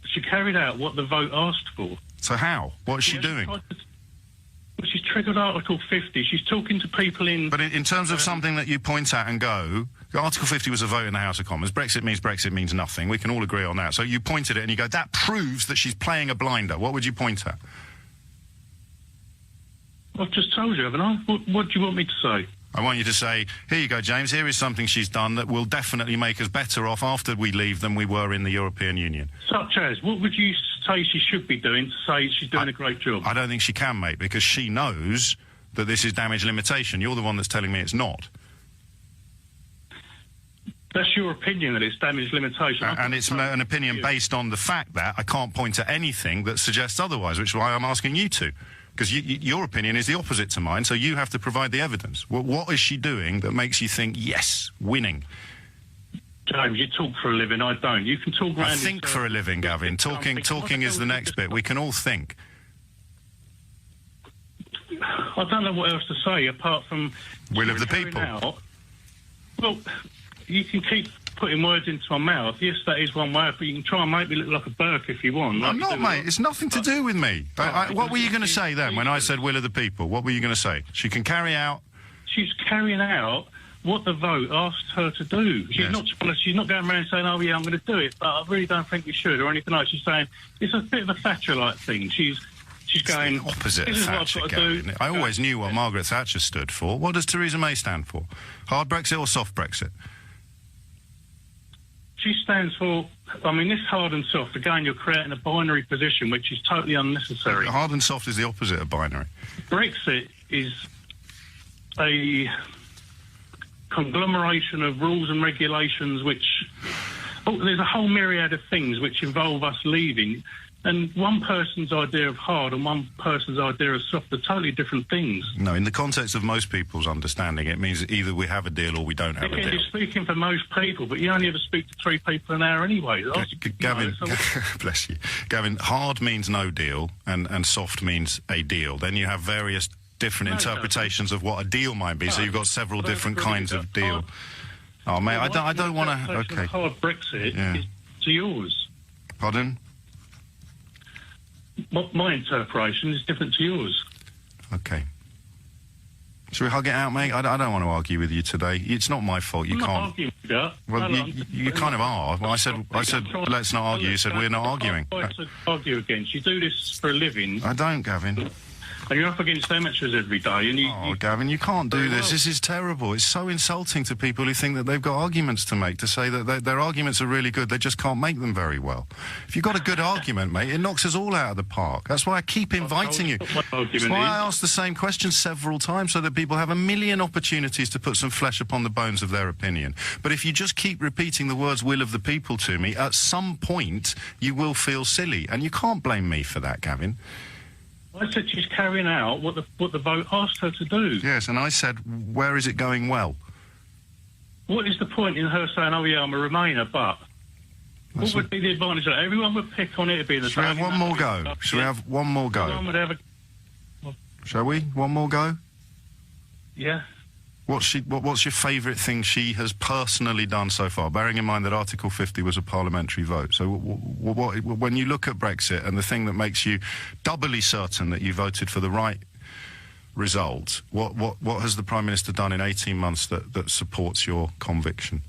[SPEAKER 17] She carried out what the vote asked for.
[SPEAKER 1] So how? What's she doing?
[SPEAKER 17] She's triggered Article 50. She's talking to people in...
[SPEAKER 1] But in terms of something that you point at and go, Article 50 was a vote in the House of Commons. Brexit means nothing. We can all agree on that. So you pointed at it and you go, that proves that she's playing a blinder. What would you point at?
[SPEAKER 17] I've just told you, haven't I? What do you want me to say?
[SPEAKER 1] I want you to say, here you go, James, here is something she's done that will definitely make us better off after we leave than we were in the European Union.
[SPEAKER 17] Such as, what would you say she should be doing to say she's doing a great job?
[SPEAKER 1] I don't think she can, mate, because she knows that this is damage limitation. You're the one that's telling me it's not.
[SPEAKER 17] That's your opinion that it's damage limitation.
[SPEAKER 1] And it's an opinion based on the fact that I can't point to anything that suggests otherwise, which is why I'm asking you to. Because your opinion is the opposite to mine, so you have to provide the evidence. What is she doing that makes you think, yes, winning?
[SPEAKER 17] James, you talk for a living, I don't. You can talk around...
[SPEAKER 1] I think for a living, Gavin. Talking is the next bit. We can all think.
[SPEAKER 17] I don't know what else to say, apart from...
[SPEAKER 1] Will of the people.
[SPEAKER 17] Well, you can keep putting words into my mouth. Yes, that is one way, but you can try and make me look like a Burke if you want.
[SPEAKER 1] I'm not, mate. It's nothing to do with me. What were you going to say then when I said will of the people? What were you going to say? She can carry out...
[SPEAKER 17] She's carrying out what the vote asked her to do. She's not going around saying, oh, yeah, I'm going to do it, but I really don't think we should, or anything like that. She's saying, it's a bit of a Thatcher-like thing. She's going...
[SPEAKER 1] It's the opposite of Thatcher, Gavin. I always knew what Margaret Thatcher stood for. What does Theresa May stand for? Hard Brexit or soft Brexit?
[SPEAKER 17] She stands for, I mean, this hard and soft, again, you're creating a binary position, which is totally unnecessary.
[SPEAKER 1] Hard and soft is the opposite of binary.
[SPEAKER 17] Brexit is a conglomeration of rules and regulations which... there's a whole myriad of things which involve us leaving. And one person's idea of hard and one person's idea of soft are totally different things.
[SPEAKER 1] No, in the context of most people's understanding, it means either we have a deal or we don't have a deal.
[SPEAKER 17] You're speaking for most people, but you only ever speak to 3 people an hour anyway.
[SPEAKER 1] Gavin, bless you. Gavin, hard means no deal and soft means a deal. Then you have various different interpretations of what a deal might be, so you've got several different kinds of deal. Oh, mate, I don't want to... Okay.
[SPEAKER 17] Hard Brexit is to yours.
[SPEAKER 1] Pardon?
[SPEAKER 17] My interpretation is different to yours.
[SPEAKER 1] Okay. Shall we hug it out, mate? I don't want to argue with you today. It's not my fault. You can't.
[SPEAKER 17] Not arguing with that.
[SPEAKER 1] Well, you kind of are. Well, I said let's not argue. You said we're not arguing.
[SPEAKER 17] I to argue against. You do this for a living.
[SPEAKER 1] I don't, Gavin.
[SPEAKER 17] And you're up against amateurs every day. And
[SPEAKER 1] Gavin, you can't do this. This is terrible. It's so insulting to people who think that they've got arguments to make, to say that their arguments are really good, they just can't make them very well. If you've got a good argument, mate, it knocks us all out of the park. That's why I keep inviting you. That's why I ask the same question several times, so that people have a million opportunities to put some flesh upon the bones of their opinion. But if you just keep repeating the words will of the people to me, at some point you will feel silly. And you can't blame me for that, Gavin.
[SPEAKER 17] I said she's carrying out what the vote asked her to do.
[SPEAKER 1] Yes, and I said, where is it going well?
[SPEAKER 17] What is the point in her saying, oh, yeah, I'm a Remainer, but... What would be the advantage of that? Everyone would pick on it to be the same.
[SPEAKER 1] Shall we have one more go? Shall we have one more go? Shall we? One more go?
[SPEAKER 17] Yeah.
[SPEAKER 1] What's your favourite thing she has personally done so far, bearing in mind that Article 50 was a parliamentary vote? So when you look at Brexit and the thing that makes you doubly certain that you voted for the right result, what has the Prime Minister done in 18 months that supports your conviction?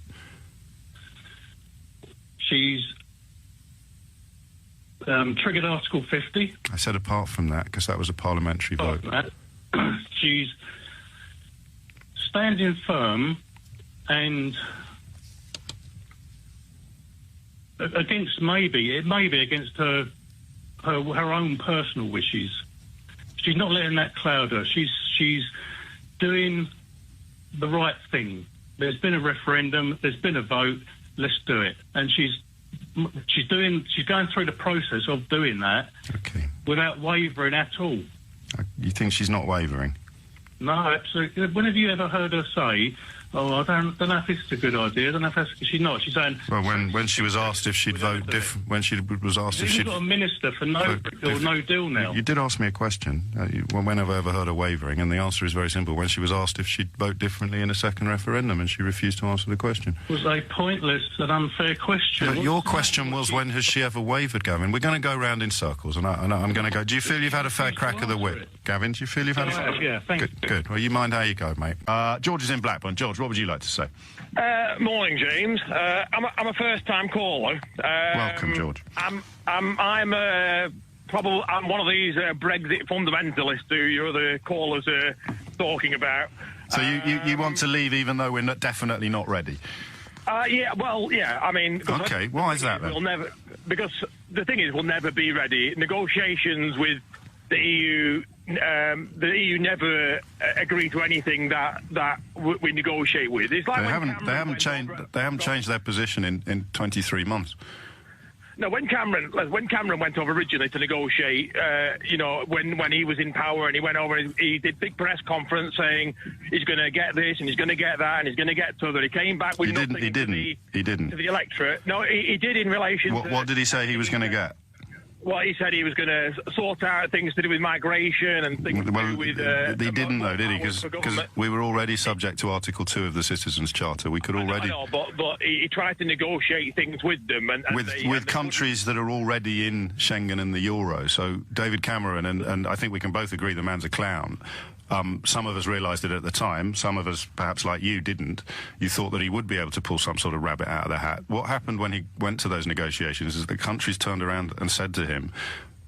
[SPEAKER 17] She's triggered Article 50.
[SPEAKER 1] I said apart from that, because that was a parliamentary vote.
[SPEAKER 17] She's standing firm and against against her own personal wishes. She's not letting that cloud her. She's doing the right thing. There's been a referendum, there's been a vote, let's do it. And she's going through the process of doing that without wavering at all.
[SPEAKER 1] You think she's not wavering?
[SPEAKER 17] No, absolutely. When have you ever heard her say, Oh, I don't know if it's a good idea. I don't know if that's... She's not. She's saying...
[SPEAKER 19] Well, when she was asked if she'd vote... when she was asked if she'd...
[SPEAKER 17] You've got a minister for no deal now.
[SPEAKER 19] You did ask me a question. When have I ever heard of wavering? And the answer is very simple. When she was asked if she'd vote differently in a second referendum, and she refused to answer the question.
[SPEAKER 17] It was a pointless and unfair question.
[SPEAKER 19] But your question was, when has she ever wavered, Gavin? We're going to go round in circles, and I'm going to go... Do you feel you've had a fair crack of the whip? Gavin, do you feel you've had a fair...
[SPEAKER 17] Yeah, thanks.
[SPEAKER 19] Good. Well, you mind how you go, mate. George is in Blackburn. George, what would you like to say?
[SPEAKER 3] Morning, James. I'm a first-time caller.
[SPEAKER 19] Welcome, George.
[SPEAKER 3] I'm one of these Brexit fundamentalists who your other callers are talking about.
[SPEAKER 19] So you want to leave even though we're definitely not ready?
[SPEAKER 3] Yeah. Well, yeah. I mean.
[SPEAKER 19] Okay. Why is that then?
[SPEAKER 3] We'll never, because the thing is, we'll never be ready. Negotiations with the EU never agree to anything that we negotiate with. It's like
[SPEAKER 19] they haven't changed their position in 23 months.
[SPEAKER 3] No, when Cameron went over originally to negotiate, when he was in power, and he went over, he did big press conference saying he's going to get this and he's going to get that and he's going to get to that. He came back with nothing
[SPEAKER 19] He didn't.
[SPEAKER 3] to the electorate. No, he did in relation to...
[SPEAKER 19] What did he say he was going to get?
[SPEAKER 3] Well, he said he was going to sort out things to do with migration and things to do with...
[SPEAKER 19] he didn't, though, did he? Because we were already subject to Article 2 of the Citizens' Charter. We could already...
[SPEAKER 3] I know, but he tried to negotiate things with them.
[SPEAKER 19] With countries that are already in Schengen and the Euro. So David Cameron, and I think we can both agree the man's a clown. Some of us realised it at the time. Some of us, perhaps like you, didn't. You thought that he would be able to pull some sort of rabbit out of the hat. What happened when he went to those negotiations is the countries turned around and said to him,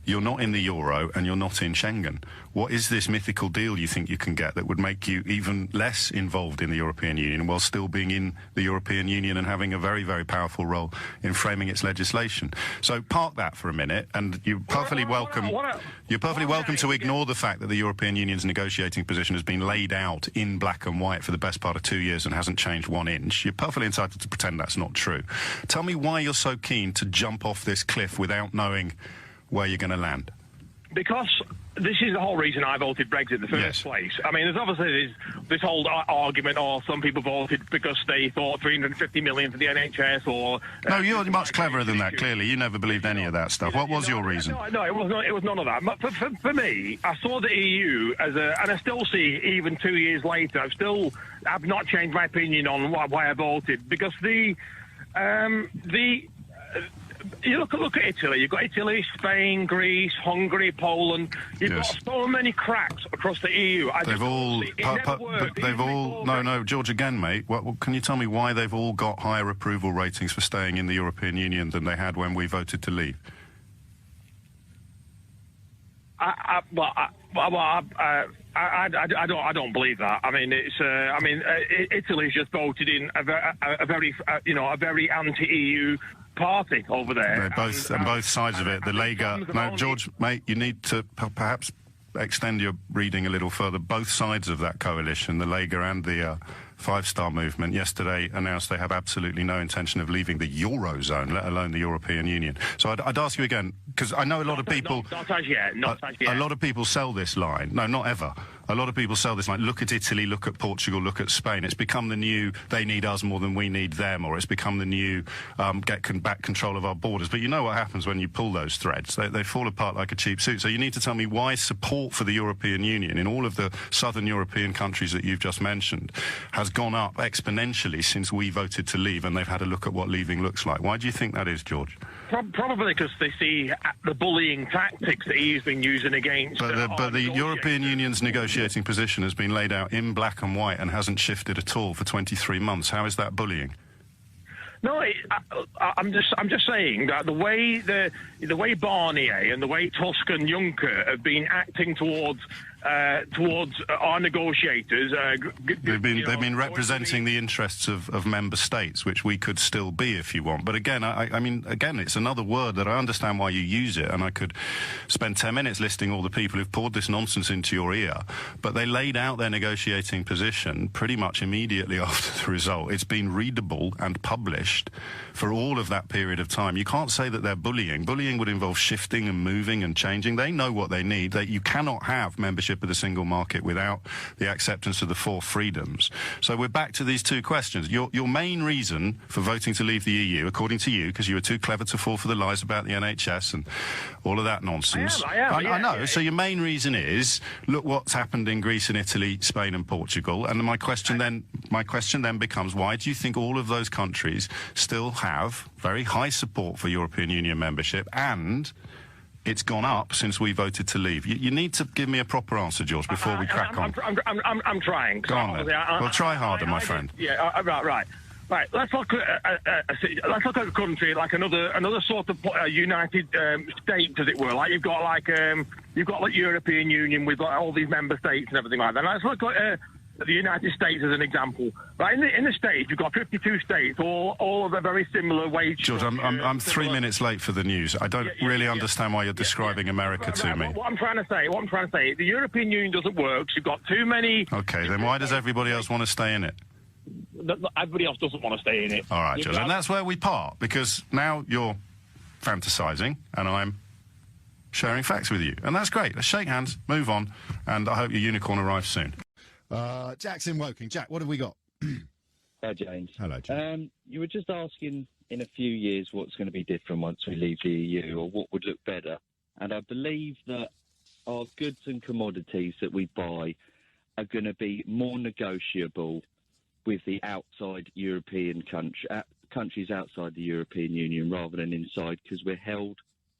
[SPEAKER 19] you're not in the Euro and you're not in Schengen. What is this mythical deal you think you can get that would make you even less involved in the European Union while still being in the European Union and having a very, very powerful role in framing its legislation? So park that for a minute, and you're perfectly welcome to ignore the fact that the European Union's negotiating position has been laid out in black and white for the best part of 2 years and hasn't changed 1 inch. You're perfectly entitled to pretend that's not true. Tell me why you're so keen to jump off this cliff without knowing where you're going to land.
[SPEAKER 3] Because this is the whole reason I voted Brexit in the first place. I mean, there's obviously this whole argument, or some people voted because they thought 350 million for the NHS, or...
[SPEAKER 19] No, you're much cleverer than that, clearly. You never believed any of that stuff. What was your reason?
[SPEAKER 3] No, it was none of that. For me, I saw the EU as and I still see, even 2 years later, I've not changed my opinion on why I voted, because you look at Italy. You've got Italy, Spain, Greece, Hungary, Poland. You've got so many cracks across the EU.
[SPEAKER 19] No, George, again, mate. Can you tell me why they've all got higher approval ratings for staying in the European Union than they had when we voted to leave?
[SPEAKER 3] I don't believe that. I mean, Italy's just voted in a very anti-EU party over there.
[SPEAKER 19] Both sides of it. The Lega. No, George, mate, you need to perhaps extend your reading a little further. Both sides of that coalition, the Lega and the Five Star Movement, yesterday announced they have absolutely no intention of leaving the Eurozone, let alone the European Union. So I'd ask you again, because I know a lot of people...
[SPEAKER 3] Not as yet.
[SPEAKER 19] A lot of people sell this line. No, not ever. A lot of people sell this line. Look at Italy, look at Portugal, look at Spain. It's become the new, they need us more than we need them, or it's become the new, get back control of our borders. But you know what happens when you pull those threads. They fall apart like a cheap suit. So you need to tell me why support for the European Union in all of the southern European countries that you've just mentioned has gone up exponentially since we voted to leave, and they've had a look at what leaving looks like. Why do you think that is, George?
[SPEAKER 3] Probably because they see the bullying tactics that he's been using against...
[SPEAKER 19] But the European Union's negotiating position has been laid out in black and white and hasn't shifted at all for 23 months. How is that bullying?
[SPEAKER 3] No, I'm just saying that the way Barnier and the way Tusk and Juncker have been acting towards our negotiators.
[SPEAKER 19] They've been representing the interests of member states, which we could still be if you want. But again, I mean, it's another word that I understand why you use it, and I could spend 10 minutes listing all the people who've poured this nonsense into your ear. But they laid out their negotiating position pretty much immediately after the result. It's been readable and published for all of that period of time. You can't say that they're bullying. Bullying would involve shifting and moving and changing. They know what they need. You cannot have membership
[SPEAKER 1] membership of the single market without the acceptance of the 4 freedoms. So we're back to these 2 questions. Your main reason for voting to leave the EU, according to you, because you were too clever to fall for the lies about the NHS and all of that nonsense. I know. So your main reason is, look what's happened in Greece and Italy, Spain and Portugal. And my question then becomes, why do you think all of those countries still have very high support for European Union membership, and it's gone up since we voted to leave? You need to give me a proper answer, George, before we crack on.
[SPEAKER 3] I'm trying.
[SPEAKER 1] Go on, then. Well, try harder, my friend.
[SPEAKER 3] Yeah, right. Let's look at a country like another sort of United States, as it were. Like you've got like European Union with like all these member states and everything like that. Let's look at the United States as an example. Right, in the States, you've got 52 states, all of a very similar wage.
[SPEAKER 1] George, I'm 3 minutes late for the news. I don't really understand why you're describing America to me.
[SPEAKER 3] What I'm trying to say, the European Union doesn't work. You've got too many.
[SPEAKER 1] Okay, then why does everybody else want to stay in it?
[SPEAKER 3] Everybody else doesn't want to stay in it.
[SPEAKER 1] All right, George, and that's where we part, because now you're fantasising and I'm sharing facts with you. And that's great. Let's shake hands, move on, and I hope your unicorn arrives soon. Jack's in Woking. Jack, what have we got?
[SPEAKER 20] Hi, James.
[SPEAKER 1] Hello, Jack.
[SPEAKER 20] You were just asking in a few years what's going to be different once we leave the EU, or what would look better. And I believe that our goods and commodities that we buy are going to be more negotiable with the outside European countries outside the European Union rather than inside, because we're held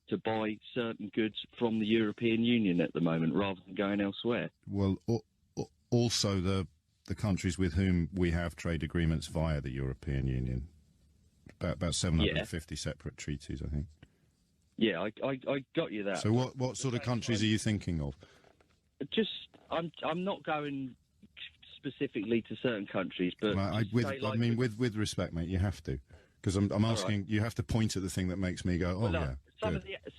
[SPEAKER 20] to buy certain goods from the European Union at the moment rather than going elsewhere.
[SPEAKER 1] Well, also the countries with whom we have trade agreements via the European Union. About 750 separate treaties, I think.
[SPEAKER 20] Yeah, I got you that.
[SPEAKER 1] So what sort of countries are you thinking of?
[SPEAKER 20] I'm not going specifically to certain countries, but
[SPEAKER 1] with respect, mate, you have to, because I'm asking. Right. You have to point at the thing that makes me go, oh, yeah.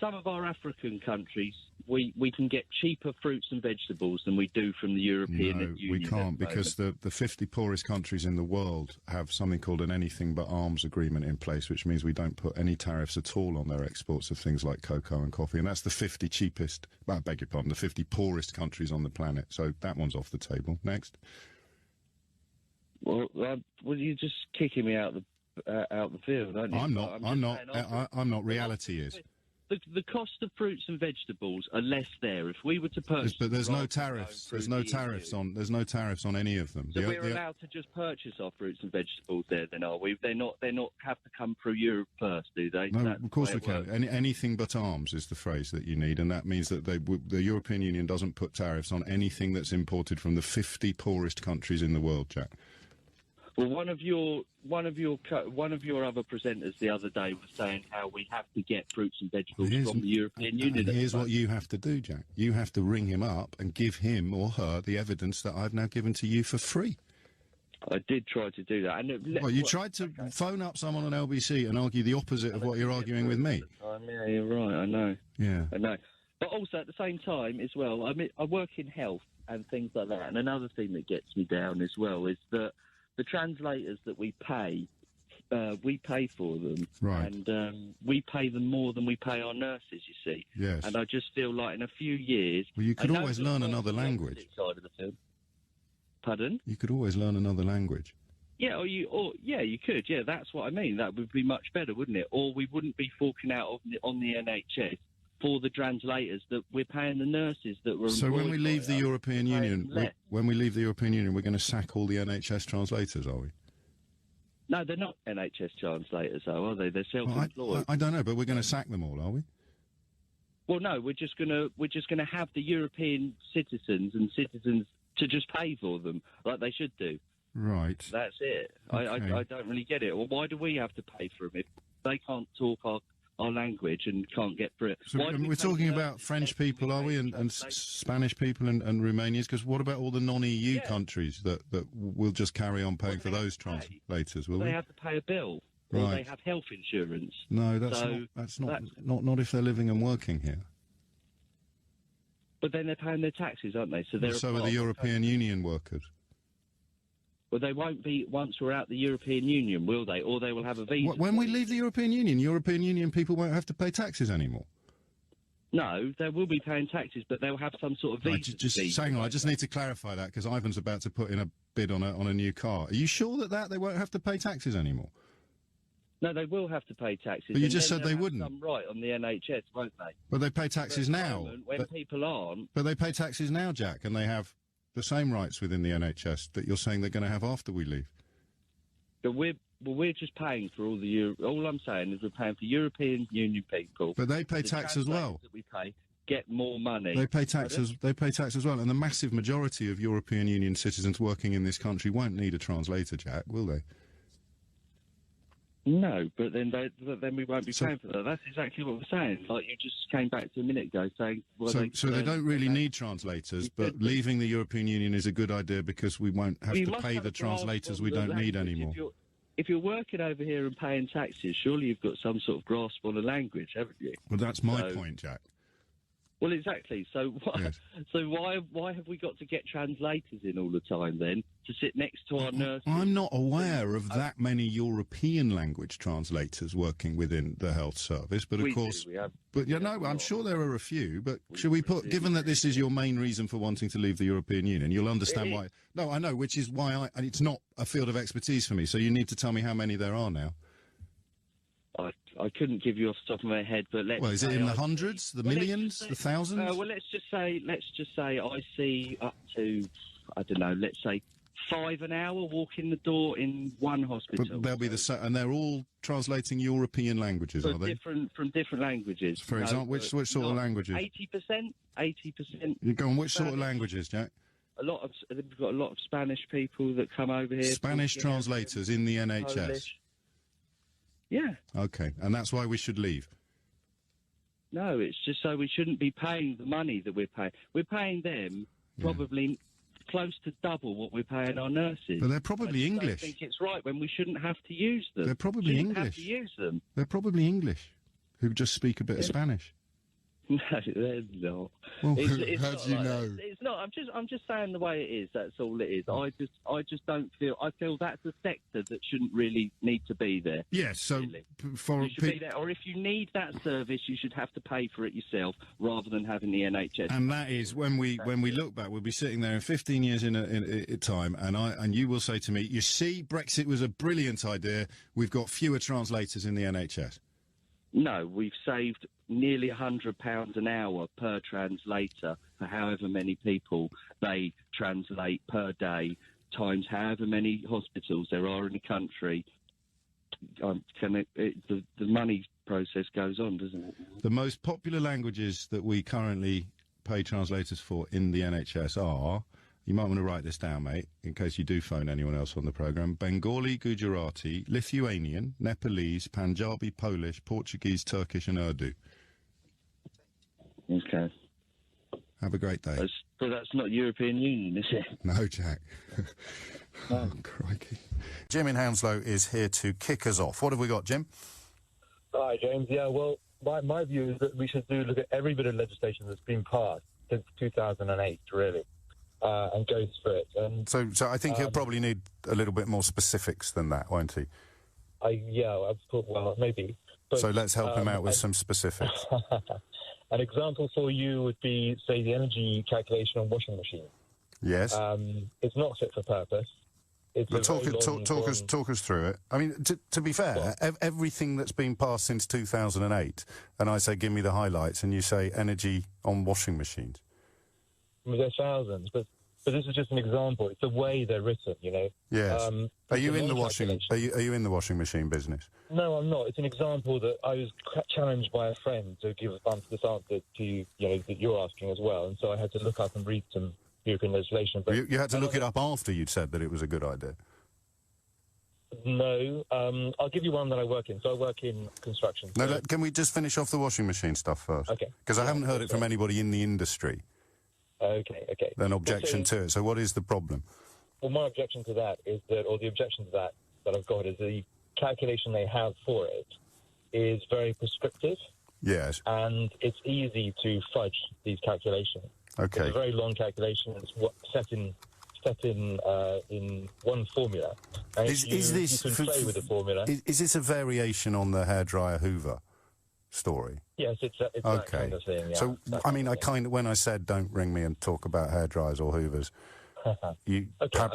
[SPEAKER 20] Some of our African countries, we can get cheaper fruits and vegetables than we do from the European Union.
[SPEAKER 1] No, we can't, because the 50 poorest countries in the world have something called an anything but arms agreement in place, which means we don't put any tariffs at all on their exports of things like cocoa and coffee, and that's the 50 cheapest, I beg your pardon, the 50 poorest countries on the planet. So that one's off the table. Next.
[SPEAKER 20] Well, you're just kicking me out the field, aren't you?
[SPEAKER 1] I'm not. Reality is.
[SPEAKER 20] The cost of fruits and vegetables are less there. If we were to purchase,
[SPEAKER 1] but there's no tariffs. There's no tariffs on any of them.
[SPEAKER 20] So we're allowed to just purchase our fruits and vegetables there, then, are we? They're not have to come through Europe first, do they?
[SPEAKER 1] No, of course we can. Anything but arms is the phrase that you need, and that means that the European Union doesn't put tariffs on anything that's imported from the 50 poorest countries in the world, Jack.
[SPEAKER 20] Well, one of your other presenters the other day was saying how we have to get fruits and vegetables from the European Union.
[SPEAKER 1] And here's what you have to do, Jack. You have to ring him up and give him or her the evidence that I've now given to you for free.
[SPEAKER 20] I did try to do that.
[SPEAKER 1] You tried to phone up someone on LBC and argue the opposite of what you're arguing with me.
[SPEAKER 20] Yeah, you're right. I know.
[SPEAKER 1] Yeah.
[SPEAKER 20] I know. But also at the same time as well, I mean, I work in health and things like that. And another thing that gets me down as well is that the translators that we pay for them,
[SPEAKER 1] right.
[SPEAKER 20] And we pay them more than we pay our nurses, you see.
[SPEAKER 1] Yes.
[SPEAKER 20] And I just feel like in a few years...
[SPEAKER 1] Well, you could always learn another language.
[SPEAKER 20] Side of the film. Pardon?
[SPEAKER 1] You could always learn another language.
[SPEAKER 20] Yeah, you could. Yeah, that's what I mean. That would be much better, wouldn't it? Or we wouldn't be forking out on the NHS for the translators that we're paying the nurses that were.
[SPEAKER 1] So when we leave the European Union, we're going to sack all the NHS translators, are we?
[SPEAKER 20] No, they're not NHS translators, though, are they? They're self-employed.
[SPEAKER 1] I don't know, but we're going to sack them all, are we?
[SPEAKER 20] Well, no, we're just gonna have the European citizens to just pay for them like they should do.
[SPEAKER 1] Right.
[SPEAKER 20] That's it.
[SPEAKER 1] Okay.
[SPEAKER 20] I don't really get it. Well, why do we have to pay for them if they can't talk our language and can't get through it?
[SPEAKER 1] So we're talking about French people, are we, and Spanish people and Romanians? Because what about all the non-EU countries that will just carry on paying for those translators? Will
[SPEAKER 20] they have to pay a bill, or they have health insurance?
[SPEAKER 1] No, that's not if they're living and working here.
[SPEAKER 20] But then they're paying their taxes, aren't they?
[SPEAKER 1] So are the European Union workers.
[SPEAKER 20] Well, they won't be once we're out the European Union, will they? Or they will have a visa.
[SPEAKER 1] When we leave the European Union people won't have to pay taxes anymore.
[SPEAKER 20] No, they will be paying taxes, but they'll have some sort of visa.
[SPEAKER 19] Just hang on, I just need to clarify that, because Ivan's about to put in a bid on a new car. Are you sure that they won't have to pay taxes anymore?
[SPEAKER 20] No, they will have to pay taxes.
[SPEAKER 19] But you just said they wouldn't.
[SPEAKER 20] Some right on the NHS, won't they?
[SPEAKER 19] But they pay taxes now.
[SPEAKER 20] When people aren't.
[SPEAKER 19] But they pay taxes now, Jack, and they have the same rights within the NHS that you're saying they're going to have after we leave.
[SPEAKER 20] But we're just paying for all the all I'm saying is we're paying for European Union people.
[SPEAKER 19] But they pay tax as well.
[SPEAKER 20] That we pay get more money.
[SPEAKER 19] They pay taxes. They pay tax as well, and the massive majority of European Union citizens working in this country won't need a translator, Jack, will they?
[SPEAKER 20] No, but then we won't be paying for that. That's exactly what we're saying. Like you just came back to a minute ago saying... Well,
[SPEAKER 19] so they don't really need translators, but leaving the European Union is a good idea because we won't have to pay the translators we don't need anymore.
[SPEAKER 20] If you're working over here and paying taxes, surely you've got some sort of grasp on the language, haven't you?
[SPEAKER 19] Well, that's my point, Jack.
[SPEAKER 20] Well, exactly. So why have we got to get translators in all the time then to sit next to our nurses?
[SPEAKER 19] I'm not aware of that many European language translators working within the health service, but of course, I'm sure there are a few. But should we put, given that this is your main reason for wanting to leave the European Union, you'll understand why. No, I know, which is why and it's not a field of expertise for me. So you need to tell me how many there are now.
[SPEAKER 20] I couldn't give you off the top of my head, but let's.
[SPEAKER 19] Well, is it in the hundreds, the millions, the thousands?
[SPEAKER 20] Well, let's just say I see up to, I don't know, let's say 5 an hour walk in the door in one hospital.
[SPEAKER 19] But they'll be and they're all translating European languages, are they?
[SPEAKER 20] From different languages.
[SPEAKER 19] For example, which sort of languages?
[SPEAKER 20] 80%.
[SPEAKER 19] You go on, which sort of languages, Jack?
[SPEAKER 20] We've got a lot of Spanish people that come over here.
[SPEAKER 19] Spanish translators in the NHS.
[SPEAKER 20] Polish. Yeah.
[SPEAKER 19] Okay, and that's why we should leave.
[SPEAKER 20] No, it's just so we shouldn't be paying the money that we're paying. We're paying them probably close to double what we're paying our nurses.
[SPEAKER 19] But they're probably English.
[SPEAKER 20] I think it's right when we shouldn't have to use them.
[SPEAKER 19] They're probably English.
[SPEAKER 20] Have to use them.
[SPEAKER 19] They're probably English, who just speak a bit of Spanish.
[SPEAKER 20] No, they're not.
[SPEAKER 19] Well,
[SPEAKER 20] it's
[SPEAKER 19] how
[SPEAKER 20] not
[SPEAKER 19] do you
[SPEAKER 20] like
[SPEAKER 19] know?
[SPEAKER 20] that. It's not. I'm just saying the way it is. That's all it is. I just don't feel. I feel that's a sector that shouldn't really need to be there.
[SPEAKER 19] Yes. So
[SPEAKER 20] really.
[SPEAKER 19] for
[SPEAKER 20] you should be there, or if you need that service, you should have to pay for it yourself rather than having the NHS.
[SPEAKER 19] And that is when we look back, we'll be sitting there in 15 years in a time, and you will say to me, "You see, Brexit was a brilliant idea. We've got fewer translators in the NHS."
[SPEAKER 20] No, we've saved nearly £100 an hour per translator for however many people they translate per day, times however many hospitals there are in the country. The money process goes on, doesn't it?
[SPEAKER 19] The most popular languages that we currently pay translators for in the NHS are, you might want to write this down, mate, in case you do phone anyone else on the programme: Bengali, Gujarati, Lithuanian, Nepalese, Punjabi, Polish, Portuguese, Turkish and Urdu.
[SPEAKER 20] Okay.
[SPEAKER 19] Have a great day.
[SPEAKER 20] But that's not European Union, is it?
[SPEAKER 19] No, Jack. Oh, crikey. Jim in Hounslow is here to kick us off. What have we got, Jim?
[SPEAKER 5] Hi, James. Yeah, well, my view is that we should look at every bit of legislation that's been passed since 2008, really. And go through it. And,
[SPEAKER 19] so I think he'll probably need a little bit more specifics than that, won't he?
[SPEAKER 5] Well, maybe. But,
[SPEAKER 19] so let's help him out with some specifics.
[SPEAKER 5] An example for you would be, say, the energy calculation on washing machines.
[SPEAKER 19] Yes.
[SPEAKER 5] It's not fit for purpose.
[SPEAKER 19] But talk us through it. I mean, to be fair, everything that's been passed since 2008, and I say, give me the highlights, and you say energy on washing machines.
[SPEAKER 5] There's thousands, but this is just an example. It's the way they're written, you know.
[SPEAKER 19] Yes. Are you in the washing? Are you in the washing machine business?
[SPEAKER 5] No, I'm not. It's an example that I was challenged by a friend to give this answer to you know that you're asking as well, and so I had to look up and read some European legislation. But
[SPEAKER 19] you had to look it up after you'd said that it was a good idea.
[SPEAKER 5] No, I'll give you one that I work in. So I work in construction.
[SPEAKER 19] No, can we just finish off the washing machine stuff first?
[SPEAKER 5] Okay.
[SPEAKER 19] Because I haven't heard it from anybody in the industry.
[SPEAKER 5] Okay.
[SPEAKER 19] An objection to it. So what is the problem?
[SPEAKER 5] Well, my objection to that is that, or the objection to that I've got is the calculation they have for it is very prescriptive.
[SPEAKER 19] Yes.
[SPEAKER 5] And it's easy to fudge these calculations.
[SPEAKER 19] Okay.
[SPEAKER 5] It's a very long calculation. It's set in one formula. And
[SPEAKER 19] is this
[SPEAKER 5] you can play with the formula.
[SPEAKER 19] Is this a variation on the hairdryer Hoover? story?
[SPEAKER 5] Yes, it's that kind of thing. Yeah,
[SPEAKER 19] so, I mean, when I said don't ring me and talk about hairdryers or hoovers,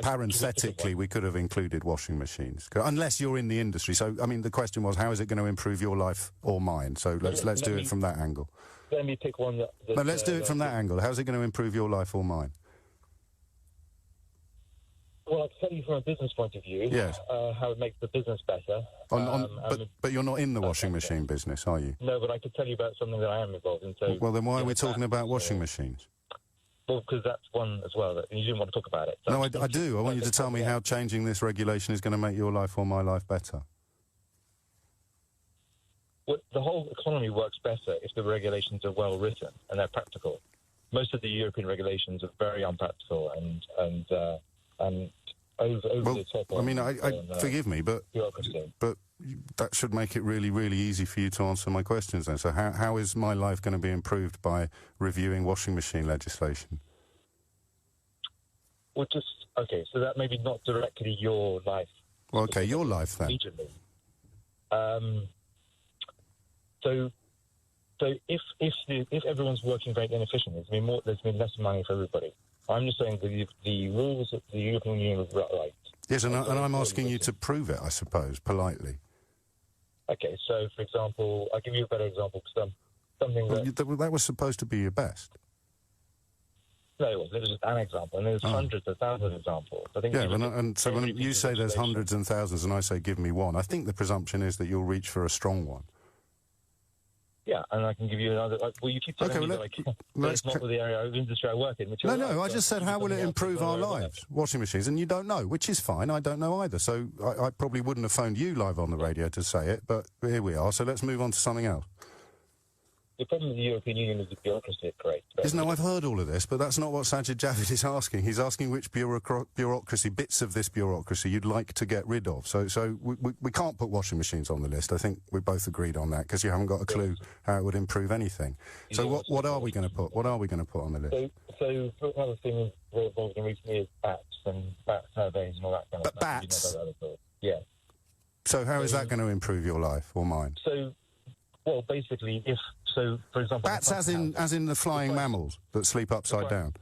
[SPEAKER 19] parenthetically, we could have included washing machines, unless you're in the industry. So, I mean, the question was, how is it going to improve your life or mine? So let's do it from that angle.
[SPEAKER 5] Let me pick one.
[SPEAKER 19] Let's do it from that angle. How's it going to improve your life or mine?
[SPEAKER 5] Well, I can tell you from a business point of view,
[SPEAKER 19] yes.
[SPEAKER 5] How it makes the business better.
[SPEAKER 19] But you're not in the washing machine business, are you?
[SPEAKER 5] No, but I could tell you about something that I am involved in. So,
[SPEAKER 19] well, then why are we talking about washing machines?
[SPEAKER 5] Well, because that's one as well, and you didn't want to talk about it. So
[SPEAKER 19] no, I do. I want you to tell me how changing this regulation is going to make your life or my life better.
[SPEAKER 5] Well, the whole economy works better if the regulations are well written and they're practical. Most of the European regulations are very unpractical and over the top.
[SPEAKER 19] I mean, forgive me, but that should make it really, really easy for you to answer my questions then. So how is my life going to be improved by reviewing washing machine legislation?
[SPEAKER 5] Well, so that maybe not directly your life.
[SPEAKER 19] Well, okay, your life then.
[SPEAKER 5] Immediately. So if everyone's working very inefficiently, there's been less money for everybody. I'm just saying the rules that the European Union have right.
[SPEAKER 19] Yes, and I'm asking you to prove it, I suppose, politely.
[SPEAKER 5] Okay, so, for example, I'll give you a better example. Something
[SPEAKER 19] that was supposed to be your best.
[SPEAKER 5] No, it was just an example, and there's hundreds of thousands of examples. I think
[SPEAKER 19] so when you say there's hundreds and thousands and I say give me one, I think the presumption is that you'll reach for a strong one.
[SPEAKER 5] Yeah, and I can give you another. Well, you keep telling me that's not the area of industry I work in.
[SPEAKER 19] No, I just said how will it improve our lives? Washing machines, and you don't know, which is fine. I don't know either. So I probably wouldn't have phoned you live on the radio to say it, but here we are. So let's move on to something else.
[SPEAKER 5] The problem with the European Union is the bureaucracy it creates.
[SPEAKER 19] No, I've heard all of this, but that's not what Sajid Javid is asking. He's asking which bureaucracy, bits of this bureaucracy, you'd like to get rid of. So we can't put washing machines on the list. I think we both agreed on that, because you haven't got a clue how it would improve anything. So what are we going to put? What are we going to put on the list?
[SPEAKER 5] So another thing involved in recently is bats and bat surveys and all that kind of stuff.
[SPEAKER 19] Bats?
[SPEAKER 5] Yeah.
[SPEAKER 19] So how is that going to improve your life or mine?
[SPEAKER 5] Well, basically, for example...
[SPEAKER 19] Bats as in the flying mammals that sleep upside down?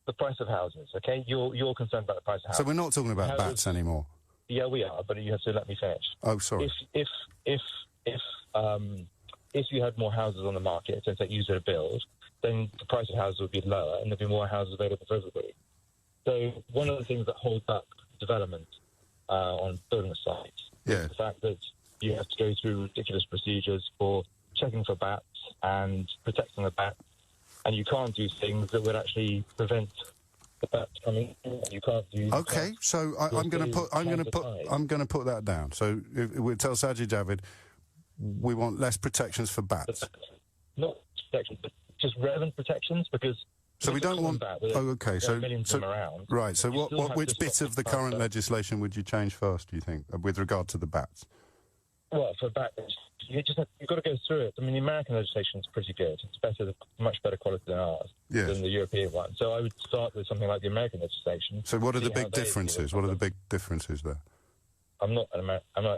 [SPEAKER 5] The price of houses, okay? You're concerned about the price of houses.
[SPEAKER 19] So we're not talking about bats anymore?
[SPEAKER 5] Yeah, we are, but you have to let me finish.
[SPEAKER 19] Oh, sorry.
[SPEAKER 5] If you had more houses on the market, so it's easier to build, then the price of houses would be lower and there'd be more houses available for everybody. So one of the things that holds up development on building sites is the fact that you have to go through ridiculous procedures for checking for bats and protecting the bats, and you can't do things that would actually prevent the bats coming in. You can't do.
[SPEAKER 19] Okay, so I'm going to put that down. So we tell Sajid Javid we want less protections for bats.
[SPEAKER 5] Not protections, but just relevant protections, because.
[SPEAKER 19] So we don't want. Okay. So
[SPEAKER 5] around.
[SPEAKER 19] Right. So which bit of the current legislation would you change first? Do you think, with regard to the bats?
[SPEAKER 5] Well, for bats, you've got to go through it. I mean, the American legislation is pretty good. It's much better quality than ours, than the European one. So I would start with something like the American legislation.
[SPEAKER 19] So what are the big differences? What are the big differences there?
[SPEAKER 5] I'm not an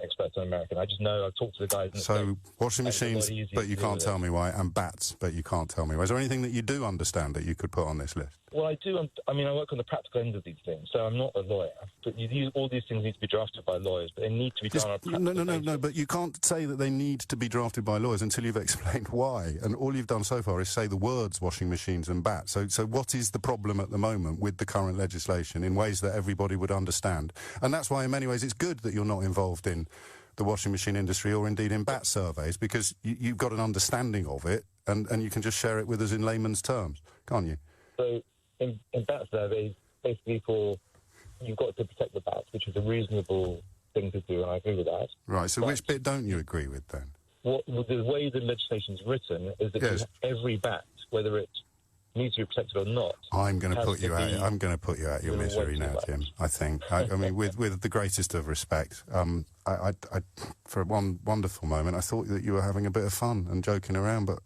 [SPEAKER 5] expert on American. I just know I've talked to the guys.
[SPEAKER 19] So washing machines, but you can't tell me why, and bats, but you can't tell me why. Is there anything that you do understand that you could put on this list?
[SPEAKER 5] Well, I do. I mean, I work on the practical end of these things, so I'm not a lawyer. But all these things need to be drafted by lawyers, but they need to be done on a practical basis.
[SPEAKER 19] No, but you can't say that they need to be drafted by lawyers until you've explained why. And all you've done so far is say the words washing machines and bats. So what is the problem at the moment with the current legislation in ways that everybody would understand? And that's why, in many ways, it's good that you're not involved in the washing machine industry or indeed in bat surveys, because you've got an understanding of it and you can just share it with us in layman's terms, can't you?
[SPEAKER 5] So in bat surveys, basically you've got to protect the bats, which is a reasonable thing to do, and I agree with that.
[SPEAKER 19] Right, so which bit don't you agree with then?
[SPEAKER 5] The way the legislation is written is that every bat, whether it needs to be protected or not... I'm going to put you out your misery now, Tim,
[SPEAKER 19] I think. I mean, with the greatest of respect, I for one wonderful moment, I thought that you were having a bit of fun and joking around, but...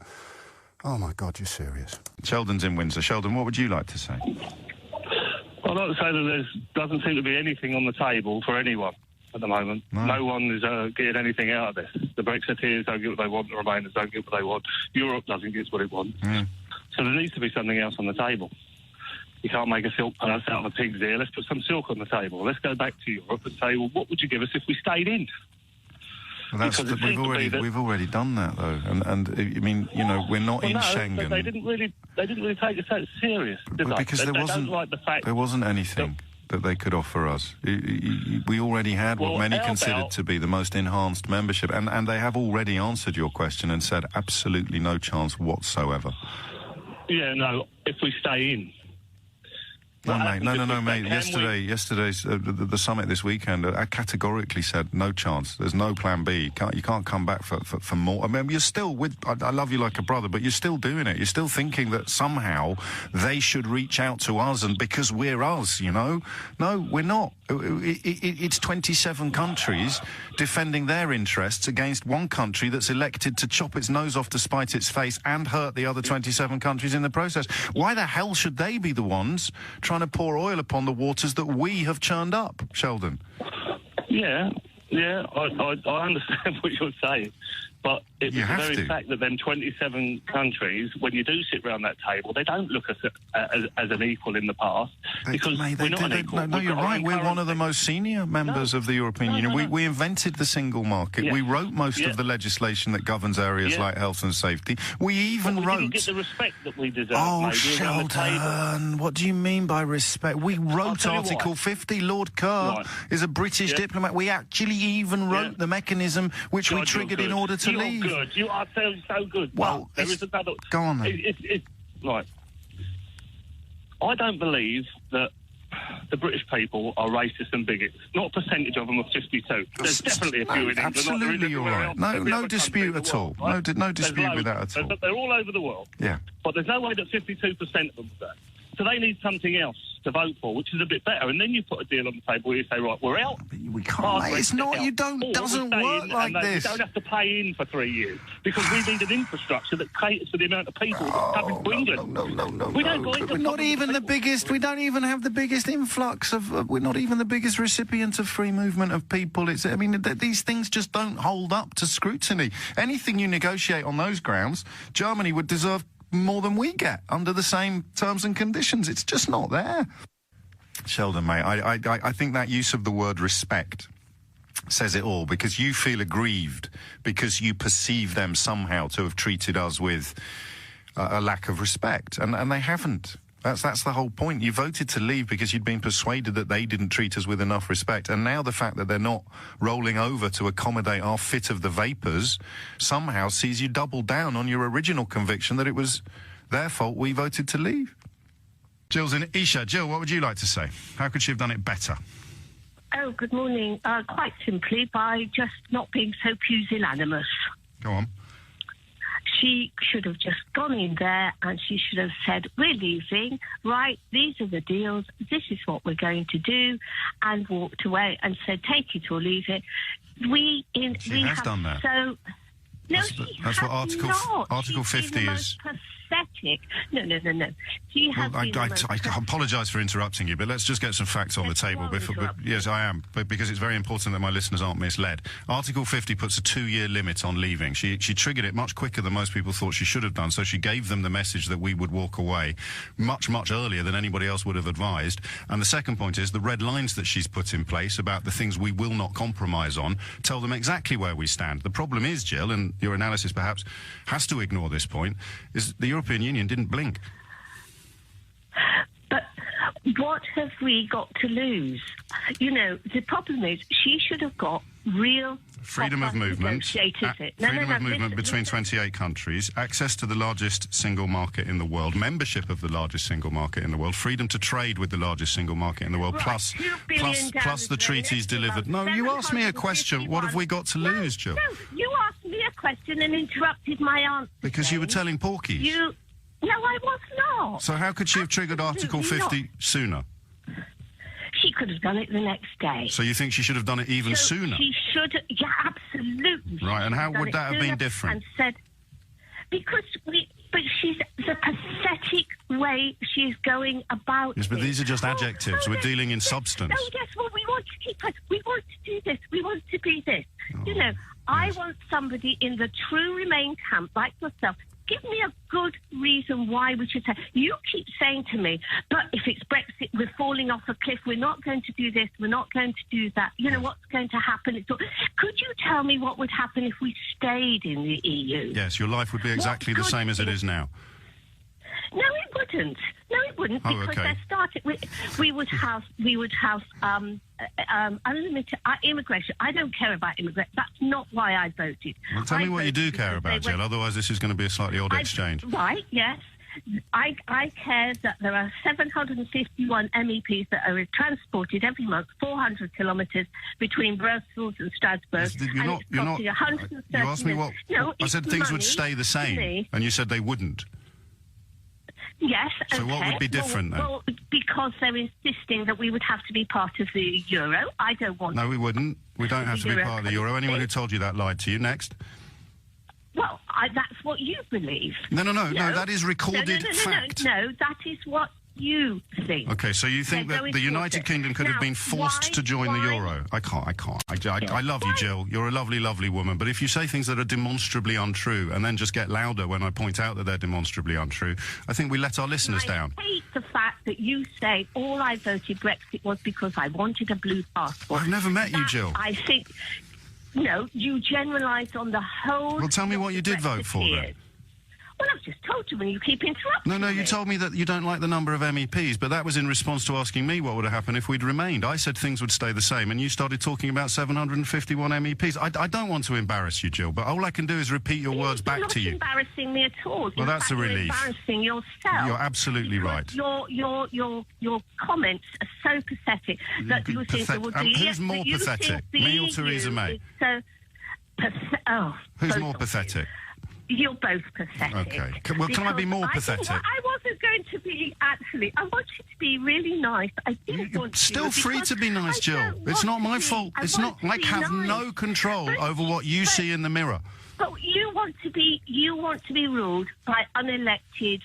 [SPEAKER 19] Oh, my God, you're serious. Sheldon's in Windsor. Sheldon, what would you like to say?
[SPEAKER 17] I'd like to say that there doesn't seem to be anything on the table for anyone. at the moment. No one is getting anything out of this. The Brexiteers don't get what they want. The Remainers don't get what they want. Europe doesn't get what it wants. So there needs to be something else on the table. You can't make a silk purse out of a pig's ear. Let's put some silk on the table. Let's go back to Europe and say, well, what would you give us if we stayed in?
[SPEAKER 19] Well, we've already done that, though. And I mean, you know, we're not in Schengen.
[SPEAKER 17] They didn't really take it so serious, did they?
[SPEAKER 19] Because there wasn't anything that they could offer us. We already had what many considered to be the most enhanced membership, and they have already answered your question and said absolutely no chance whatsoever.
[SPEAKER 17] Yeah, no, if we stay in.
[SPEAKER 19] No, mate. Yesterday's the summit this weekend categorically said no chance. There's no plan B. You can't come back for more. I mean, you're still with. I love you like a brother, but you're still doing it. You're still thinking that somehow they should reach out to us, and because we're us, you know. No, we're not. It's 27 countries defending their interests against one country that's elected to chop its nose off to spite its face and hurt the other 27 countries in the process. Why the hell should they be the ones trying to pour oil upon the waters that we have churned up, Sheldon?
[SPEAKER 17] Yeah, I understand what you're saying. But it's the very fact that them 27 countries, when you do sit around that table, they don't look at us as an equal in the past, because we're not an equal.
[SPEAKER 19] No, you're right. We're one of the most senior members of the European Union. We invented the single market. We wrote most of the legislation that governs areas like health and safety. We even wrote...
[SPEAKER 17] We didn't get the respect that we deserve.
[SPEAKER 19] Oh, Sheldon, what do you mean by respect? We wrote Article 50. Lord Kerr is a British diplomat. We actually even wrote the mechanism which we triggered in order to leave.
[SPEAKER 17] Good. You are so good.
[SPEAKER 19] Well,
[SPEAKER 17] there is another...
[SPEAKER 19] Go on, then.
[SPEAKER 17] Right. I don't believe that the British people are racist and bigots. Not a percentage of them of 52. There's definitely a few in England.
[SPEAKER 19] Absolutely, you're right. No dispute at all. No dispute with that at all.
[SPEAKER 17] They're all over the world.
[SPEAKER 19] Yeah.
[SPEAKER 17] But there's no way that 52% of them are. So they need something else to vote for, which is a bit better. And then you put a deal on the table where you say, right, we're out.
[SPEAKER 19] We can't, mate. It's not. You don't. Doesn't work like this.
[SPEAKER 17] You don't have to pay in for 3 years because we need an infrastructure that caters for the amount of people that come into England.
[SPEAKER 19] No.
[SPEAKER 17] We don't go into.
[SPEAKER 19] We're not even the biggest. We don't even have the biggest influx of. We're not even the biggest recipient of free movement of people. It's. I mean, these things just don't hold up to scrutiny. Anything you negotiate on those grounds, Germany would deserve more than we get under the same terms and conditions. It's just not there. Sheldon, mate, I think that use of the word respect says it all, because you feel aggrieved because you perceive them somehow to have treated us with a lack of respect, and they haven't. That's the whole point. You voted to leave because you'd been persuaded that they didn't treat us with enough respect, and now the fact that they're not rolling over to accommodate our fit of the vapours somehow sees you double down on your original conviction that it was their fault we voted to leave. Jill's in Isha. Jill, what would you like to say? How could she have done it better?
[SPEAKER 4] Oh, good morning. Quite simply, by just not being so pusillanimous.
[SPEAKER 19] Go on.
[SPEAKER 4] She should have just gone in there and she should have said, we're leaving, right, these are the deals, this is what we're going to do, and walked away and said, take it or leave it.
[SPEAKER 19] She has done that.
[SPEAKER 4] So, no,
[SPEAKER 19] that's what Article 50 is.
[SPEAKER 4] Pathetic. No.
[SPEAKER 19] I apologise for interrupting you, but let's just get some facts on the table. Yes, I am, but because it's very important that my listeners aren't misled. Article 50 puts a 2-year limit on leaving. She triggered it much quicker than most people thought she should have done, so she gave them the message that we would walk away much earlier than anybody else would have advised. And the second point is the red lines that she's put in place about the things we will not compromise on tell them exactly where we stand. The problem is, Jill, and your analysis perhaps has to ignore this point, is the European Union didn't blink.
[SPEAKER 4] But what have we got to lose? You know, the problem is she should have got real
[SPEAKER 19] freedom of movement, between 28 countries, access to the largest single market in the world, membership of the largest single market in the world, freedom to trade with the largest single market in the world, plus the treaties delivered. No, you asked me a question. What have we got to lose, Jill?
[SPEAKER 4] No, you asked me a question and interrupted my answer.
[SPEAKER 19] Because you were telling porkies.
[SPEAKER 4] No, I was not.
[SPEAKER 19] So how could she have triggered Article 50 sooner?
[SPEAKER 4] She could have done it the next day.
[SPEAKER 19] So you think she should have done it even sooner?
[SPEAKER 4] She should, yeah, absolutely.
[SPEAKER 19] Right, and how would that have been different?
[SPEAKER 4] And said, but she's the pathetic way she's going about.
[SPEAKER 1] Yes, but these are just adjectives. We're dealing in substance.
[SPEAKER 4] No, yes, well, we want to keep us. We want to do this. We want to be this. You know, I want somebody in the true Remain camp, like yourself. Give me a good reason why we should say. You keep saying to me, but if it's Brexit, we're falling off a cliff. We're not going to do this. We're not going to do that. You know, what's going to happen? Could you tell me what would happen if we stayed in the EU?
[SPEAKER 1] Yes, your life would be exactly the same as it is now.
[SPEAKER 4] No, it wouldn't. No, it wouldn't, because they started. We would have unlimited immigration. I don't care about immigration. That's not why I voted.
[SPEAKER 1] Well, tell me what you do care about, Jill. Otherwise, this is going to be a slightly odd exchange.
[SPEAKER 4] Right? Yes. I care that there are 751 MEPs that are transported every month 400 kilometres between Brussels and Strasbourg.
[SPEAKER 1] You asked me what...
[SPEAKER 4] No,
[SPEAKER 1] I said things would stay the same, and you said they wouldn't.
[SPEAKER 4] Yes, okay.
[SPEAKER 1] So what would be different then?
[SPEAKER 4] Well, because they're insisting that we would have to be part of the euro. I don't want...
[SPEAKER 1] No, we wouldn't. We don't have to be part of the euro. Anyone who told you that lied to you. Next.
[SPEAKER 4] Well, that's what you believe.
[SPEAKER 1] No, that is recorded fact.
[SPEAKER 4] No, that is what you think.
[SPEAKER 1] Okay, so you think that the United Kingdom could have been forced to join the euro? I can't. I love you, Jill. You're a lovely, lovely woman. But if you say things that are demonstrably untrue and then just get louder when I point out that they're demonstrably untrue, I think we let our listeners down.
[SPEAKER 4] I hate the fact that you say all I voted Brexit was because I wanted a blue passport.
[SPEAKER 1] I've never met you, Jill.
[SPEAKER 4] I think... No, you generalise on the whole...
[SPEAKER 1] Well, tell me what you did vote for, then.
[SPEAKER 4] Well, I've just told you when you keep interrupting
[SPEAKER 1] No, you told me that you don't like the number of MEPs, but that was in response to asking me what would have happened if we'd remained. I said things would stay the same, and you started talking about 751 MEPs. I don't want to embarrass you, Jill, but all I can do is repeat your words back to you.
[SPEAKER 4] You're not embarrassing me at all.
[SPEAKER 1] Well, that's a relief.
[SPEAKER 4] You're embarrassing yourself.
[SPEAKER 1] You're absolutely right.
[SPEAKER 4] Your comments are so pathetic that you think there would be...
[SPEAKER 1] Who's more pathetic, me or Theresa May? Who's more pathetic?
[SPEAKER 4] You're both pathetic.
[SPEAKER 1] Okay. Well, can I be more pathetic?
[SPEAKER 4] I wasn't going to be, actually. I wanted to be really nice. I didn't want to.
[SPEAKER 1] Still free to be nice, Jill. It's not my fault. It's not. I have no control over what you see in the mirror.
[SPEAKER 4] But you want to be ruled by unelected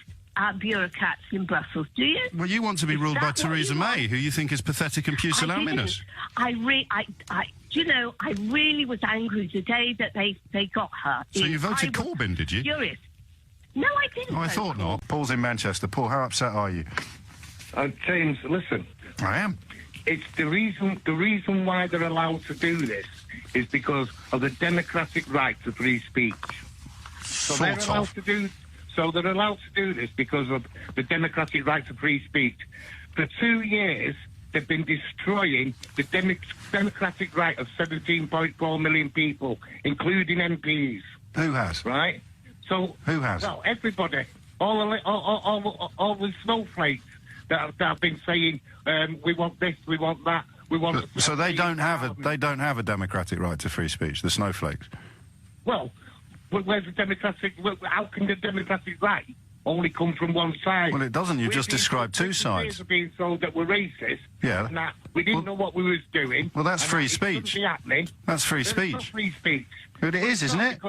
[SPEAKER 4] bureaucrats in Brussels, do you?
[SPEAKER 1] Well, you want to be ruled by Theresa May, who you think is pathetic and pusillanimous.
[SPEAKER 4] I really was angry the day that they got her.
[SPEAKER 1] So you voted Corbyn, did you?
[SPEAKER 4] Furious. No, I didn't.
[SPEAKER 1] Oh, I thought not. Paul's in Manchester. Paul, how upset are you?
[SPEAKER 6] James, listen.
[SPEAKER 1] I am.
[SPEAKER 6] It's the reason why they're allowed to do this is because of the democratic right to free speech. So they're allowed to do this because of the democratic right to free speech. For 2 years, they've been destroying the democratic right of 17.4 million people, including MPs.
[SPEAKER 1] Who has?
[SPEAKER 6] Right? So
[SPEAKER 1] who has?
[SPEAKER 6] Well, everybody, all the snowflakes that have been saying we want this, we want that, we want.
[SPEAKER 1] So they don't have a democratic right to free speech. The snowflakes.
[SPEAKER 6] Well, where's the democratic? How can the democratic right only come from one side?
[SPEAKER 1] Well, it doesn't. You've just described two sides.
[SPEAKER 6] We're being told that we're racist.
[SPEAKER 1] Yeah.
[SPEAKER 6] And that we didn't know what we was doing.
[SPEAKER 1] Well, that's free speech. That's free speech.
[SPEAKER 6] Not free speech.
[SPEAKER 1] But it is, isn't it?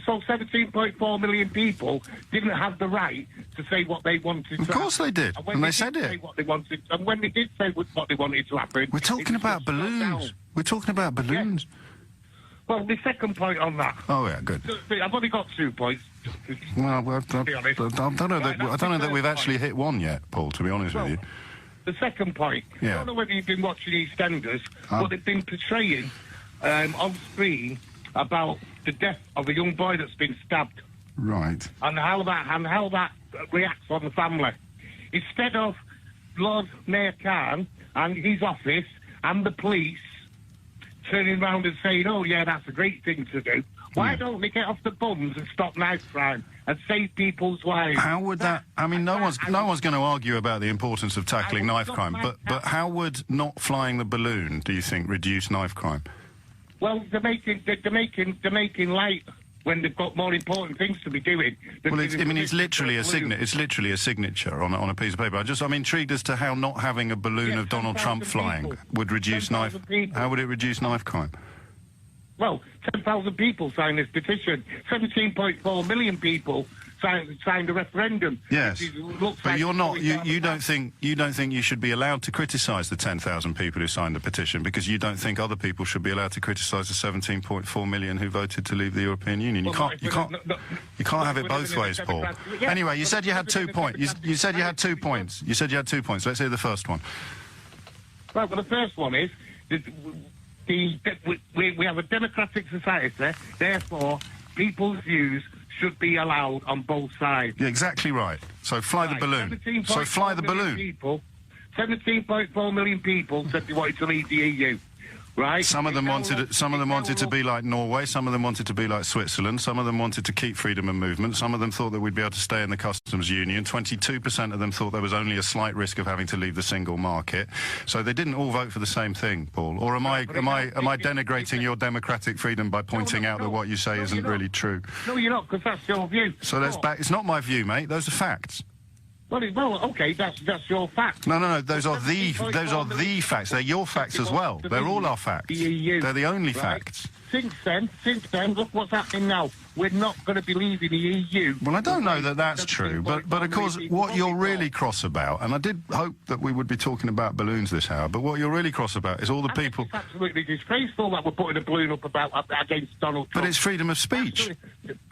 [SPEAKER 6] So 17.4 million people didn't have the right to say what they wanted.
[SPEAKER 1] Of course they did, and they said it.
[SPEAKER 6] What they wanted, and when they did say what they wanted to happen,
[SPEAKER 1] we're talking about balloons. We're talking about balloons.
[SPEAKER 6] Yeah. Well, the second point on that.
[SPEAKER 1] Oh yeah, good.
[SPEAKER 6] I've only got 2 points.
[SPEAKER 1] Well, I don't know that we've actually hit one yet, Paul. To be honest with you.
[SPEAKER 6] The second point. I don't know whether you've been watching EastEnders, but they've been portraying on screen about the death of a young boy that's been stabbed.
[SPEAKER 1] Right.
[SPEAKER 6] And how that reacts on the family. Instead of Lord Mayor Khan and his office and the police turning around and saying, oh, yeah, that's a great thing to do, why don't they get off the bums and stop knife crime and save people's lives?
[SPEAKER 1] How would that... I mean, no one's going to argue about the importance of tackling knife crime, but how would not flying the balloon, do you think, reduce knife crime?
[SPEAKER 6] Well, they're making light when they've got more important things to be doing.
[SPEAKER 1] Well, it's literally a signature. It's literally a signature on a piece of paper. I'm intrigued as to how not having a balloon of Donald Trump flying would reduce knife. How would it reduce knife crime?
[SPEAKER 6] Well, 10,000 people signed this petition. 17.4 million people signed a referendum.
[SPEAKER 1] Yes, but you're not. You don't think you should be allowed to criticise the 10,000 people who signed the petition because you don't think other people should be allowed to criticise the 17.4 million who voted to leave the European Union. You can't have it both ways, Paul. Anyway, you said you had 2 points. You said you had 2 points. You said you had 2 points. Let's hear the first one.
[SPEAKER 6] Right, well, the first one is we have a democratic society, therefore people's views should be allowed on both sides.
[SPEAKER 1] Yeah, exactly right. So fly the balloon. So fly the balloon.
[SPEAKER 6] 17.4 million people said they wanted to leave the EU. Right.
[SPEAKER 1] Some of them wanted to be like Norway. Some of them wanted to be like Switzerland. Some of them wanted to keep freedom of movement. Some of them thought that we'd be able to stay in the customs union. 22% of them thought there was only a slight risk of having to leave the single market. So they didn't all vote for the same thing, Paul. Or am I denigrating your democratic freedom by pointing out that what you say isn't really true?
[SPEAKER 6] No, you're not, because that's your view.
[SPEAKER 1] So let's back. It's not my view, mate. Those are facts.
[SPEAKER 6] Well, okay, that's your fact.
[SPEAKER 1] No. Those are the facts. They're your facts as well. They're all our facts. They're the only facts.
[SPEAKER 6] Since then, look what's happening now. We're not going to be leaving the EU.
[SPEAKER 1] Well, I don't know that that's true, but of course, what you're really cross about, and I did hope that we would be talking about balloons this hour, but what you're really cross about is all the people...
[SPEAKER 6] It's absolutely disgraceful that we're putting a balloon up against Donald Trump.
[SPEAKER 1] But it's freedom of speech.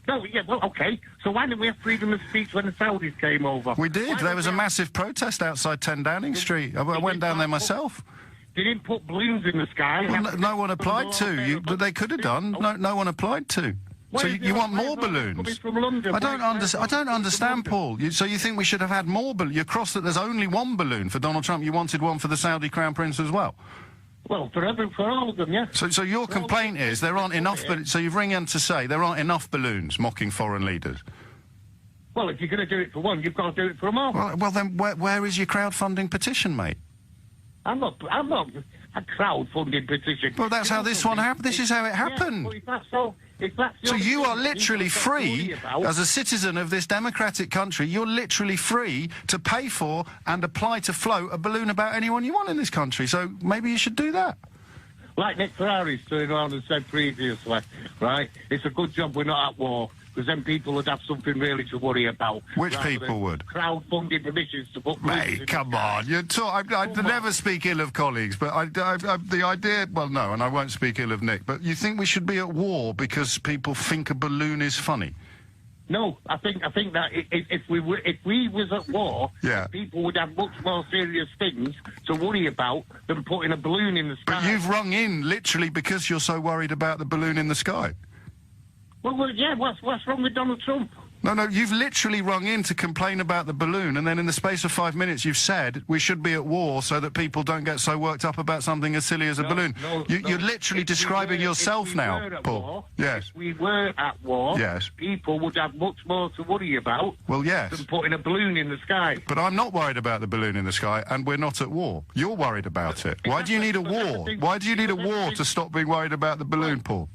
[SPEAKER 6] No, yeah, well, okay. So why didn't we have freedom of speech when the Saudis came over?
[SPEAKER 1] We did. There was a massive protest outside 10 Downing Street. I went down there myself.
[SPEAKER 6] They didn't put balloons in the sky.
[SPEAKER 1] Well, no one applied to. But they could have done. No one applied to. So you want more balloons? I don't understand, Paul. So you think we should have had more balloons? You're cross that there's only one balloon for Donald Trump. You wanted one for the Saudi Crown Prince as well?
[SPEAKER 6] Well, for all of them, yeah.
[SPEAKER 1] So your complaint is there aren't enough... So you've ring in to say there aren't enough balloons mocking foreign leaders?
[SPEAKER 6] Well, if you're going to do it for one, you've got to do it for them all.
[SPEAKER 1] Well then, where is your crowdfunding petition, mate?
[SPEAKER 6] I'm not a crowdfunding petition.
[SPEAKER 1] Well, that's how this one happened. This is how it happened. So you are literally free, as a citizen of this democratic country, you're literally free to pay for and apply to float a balloon about anyone you want in this country. So maybe you should do that.
[SPEAKER 6] Like Nick Ferrari's turned around and said previously, right? It's a good job we're not at war, because then people would have something really to worry about.
[SPEAKER 1] Which people would?
[SPEAKER 6] Crowdfunding permissions to put...
[SPEAKER 1] Mate, come on. I'd never speak ill of colleagues, but the idea... Well, no, and I won't speak ill of Nick, but you think we should be at war because people think a balloon is funny?
[SPEAKER 6] No, I think that if we was at war, people would have much more serious things to worry about than putting a balloon in the sky.
[SPEAKER 1] But you've rung in literally because you're so worried about the balloon in the sky.
[SPEAKER 6] Well, yeah, what's wrong with Donald Trump?
[SPEAKER 1] No, you've literally rung in to complain about the balloon, and then in the space of 5 minutes you've said we should be at war so that people don't get so worked up about something as silly as a balloon. You're literally describing yourself now, Paul. Yes.
[SPEAKER 6] If we were at war, people would have much more to worry about than putting a balloon in the sky.
[SPEAKER 1] But I'm not worried about the balloon in the sky, and we're not at war. You're worried about it. Why do you need a war? Why do you need a war to stop being worried about the balloon, Paul?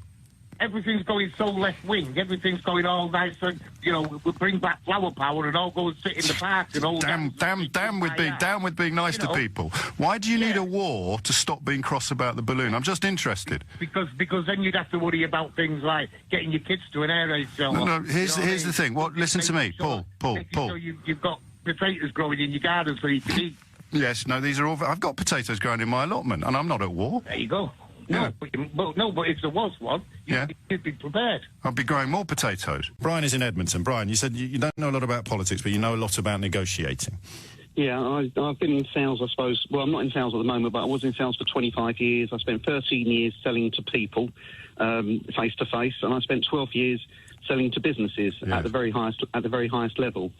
[SPEAKER 6] Everything's going so left-wing. Everything's going all nice and, we'll bring back flower power and all go and sit in the park and all
[SPEAKER 1] down with being nice to people. Why do you need a war to stop being cross about the balloon? I'm just interested.
[SPEAKER 6] Because then you'd have to worry about things like getting your kids to an air raid show.
[SPEAKER 1] No, here's the thing. Listen to me, Paul.
[SPEAKER 6] Sure you've got potatoes growing in your garden so you can eat.
[SPEAKER 1] Yes, no, these are all... I've got potatoes growing in my allotment, and I'm not at war.
[SPEAKER 6] There you go. No, but if there was one, you'd be prepared.
[SPEAKER 1] I'd be growing more potatoes. Brian is in Edmonton. Brian, you said you don't know a lot about politics, but you know a lot about negotiating.
[SPEAKER 21] Yeah, I've been in sales, I suppose. Well, I'm not in sales at the moment, but I was in sales for 25 years. I spent 13 years selling to people, face-to-face, and I spent 12 years selling to businesses at the very highest level.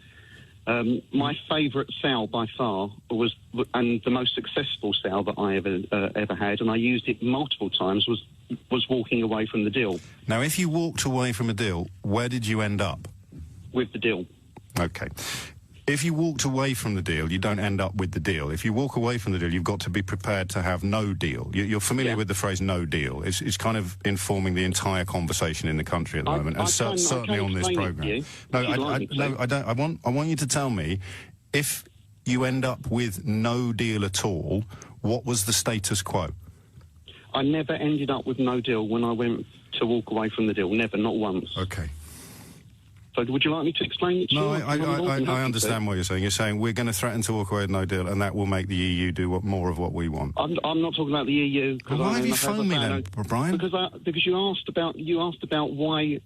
[SPEAKER 21] My favourite sale by far was, and the most successful sale that I ever had, and I used it multiple times, was walking away from the deal.
[SPEAKER 1] Now, if you walked away from a deal, where did you end up?
[SPEAKER 21] With the deal.
[SPEAKER 1] Okay. If you walked away from the deal, you don't end up with the deal. If you walk away from the deal, you've got to be prepared to have no deal. You're familiar with the phrase "no deal." It's kind of informing the entire conversation in the country at the moment, and certainly on this programme. I don't. I want you to tell me if you end up with no deal at all. What was the status quo?
[SPEAKER 21] I never ended up with no deal when I went to walk away from the deal. Never, not once.
[SPEAKER 1] Okay.
[SPEAKER 21] So would you like me to explain it to you?
[SPEAKER 19] No, I understand what you're saying. You're saying we're going to threaten to walk away with no deal, and that will make the EU do more of what we want.
[SPEAKER 21] I'm not talking about the EU.
[SPEAKER 19] Well, why have you phoned me then, Brian?
[SPEAKER 21] Because you asked about why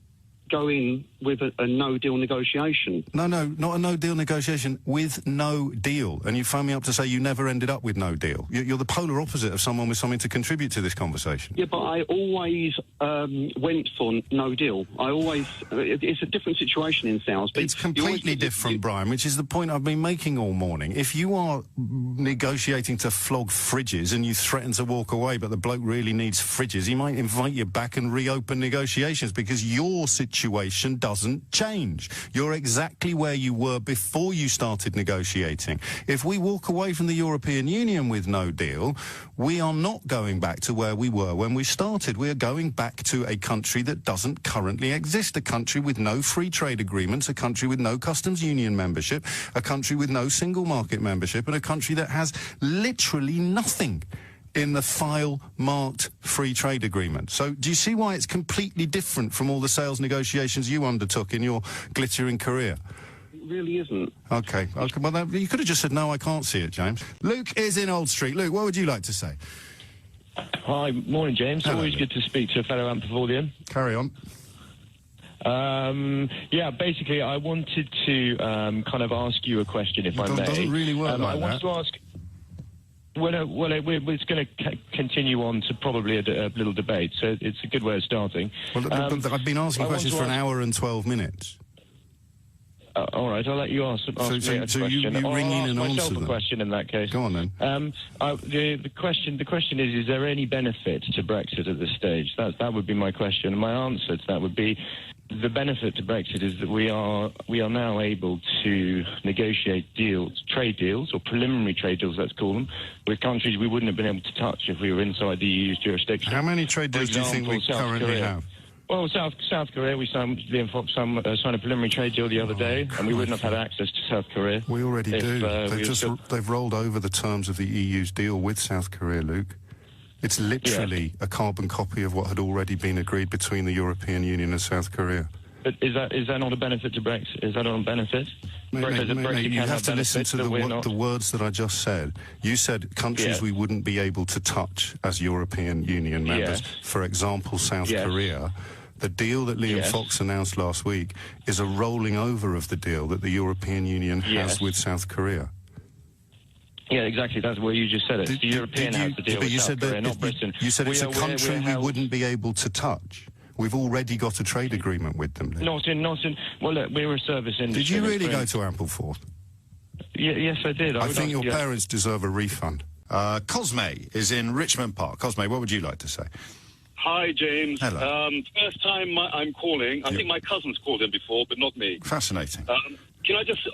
[SPEAKER 21] go in with a no-deal negotiation.
[SPEAKER 19] No, not a no-deal negotiation, with no deal. And you phoned me up to say you never ended up with no deal. You're the polar opposite of someone with something to contribute to this conversation.
[SPEAKER 21] Yeah, but I always went for no deal. It's a different situation in sales. But
[SPEAKER 19] it's completely different, Brian, which is the point I've been making all morning. If you are negotiating to flog fridges and you threaten to walk away, but the bloke really needs fridges, he might invite you back and reopen negotiations because your situation doesn't change. You're exactly where you were before you started negotiating. If we walk away from the European Union with no deal, we are not going back to where we were when we started. We are going back to a country that doesn't currently exist, a country with no free trade agreements, a country with no customs union membership, a country with no single market membership, and a country that has literally nothing in the file marked free trade agreement. So do you see why it's completely different from all the sales negotiations you undertook in your glittering career?
[SPEAKER 21] It really isn't.
[SPEAKER 19] Okay. Well, you could have just said, no, I can't see it, James. Luke is in Old Street. Luke, what would you like to say?
[SPEAKER 8] Hi, morning, James.
[SPEAKER 19] Hello.
[SPEAKER 8] Always good to speak to a fellow Amphifordian.
[SPEAKER 19] Carry on.
[SPEAKER 8] Basically, I wanted to kind of ask you a question, if I may.
[SPEAKER 19] It doesn't really work like
[SPEAKER 8] I wanted to ask... It's going to continue on to probably a little debate, so it's a good way of starting.
[SPEAKER 19] Well, I've been asking questions for an hour and 12 minutes.
[SPEAKER 8] All right, I'll let you ask me a question.
[SPEAKER 19] So you ring in and answer them.
[SPEAKER 8] A question in that case.
[SPEAKER 19] Go on then.
[SPEAKER 8] The question is there any benefit to Brexit at this stage? That would be my question. And my answer to that would be, the benefit to Brexit is that we are now able to negotiate trade deals, or preliminary trade deals, let's call them, with countries we wouldn't have been able to touch if we were inside the EU's jurisdiction.
[SPEAKER 19] How many trade deals do you think we currently have?
[SPEAKER 8] Well, South Korea, we signed a preliminary trade deal the other day, and we wouldn't have had access to South Korea.
[SPEAKER 19] We already do. They've rolled over the terms of the EU's deal with South Korea, Luke. It's literally a carbon copy of what had already been agreed between the European Union and South Korea.
[SPEAKER 8] But is that not a benefit to Brexit? Is that not a benefit?
[SPEAKER 19] You have to listen to the words that I just said. You said countries we wouldn't be able to touch as European Union members.
[SPEAKER 8] Yes.
[SPEAKER 19] For example, South Korea. The deal that Liam Fox announced last week is a rolling over of the deal that the European Union has with South Korea.
[SPEAKER 8] Yeah, exactly. That's where you just said it. The European has the deal with South Korea, not Britain.
[SPEAKER 19] You said it's a country we wouldn't be able to touch. We've already got a trade agreement with them.
[SPEAKER 8] Not in. Well, look, we're a service industry.
[SPEAKER 19] Did you really go to Ampleforth?
[SPEAKER 8] Yes, I did.
[SPEAKER 19] I think your parents deserve a refund. Cosme is in Richmond Park. Cosme, what would you like to say?
[SPEAKER 22] Hi, James.
[SPEAKER 19] Hello.
[SPEAKER 22] First time I'm calling. I think my cousin's called in before, but not me.
[SPEAKER 19] Fascinating.
[SPEAKER 22] Can I just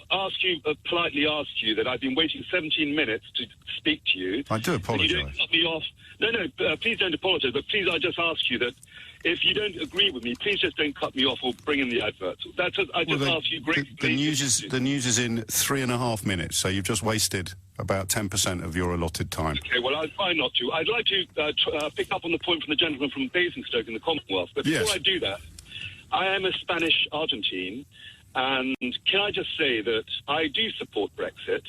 [SPEAKER 22] politely ask you that I've been waiting 17 minutes to speak to you.
[SPEAKER 19] I do apologise.
[SPEAKER 22] You don't cut me off. No, please don't apologise, but please, I just ask you that if you don't agree with me, please just don't cut me off or bring in the adverts. I just ask you greatly.
[SPEAKER 19] The news is in 3.5 minutes, so you've just wasted about 10% of your allotted time.
[SPEAKER 22] Okay, well, I'd try not to. I'd like to pick up on the point from the gentleman from Basingstoke in the Commonwealth, but before I do that, I am a Spanish Argentine, and can I just say that I do support Brexit,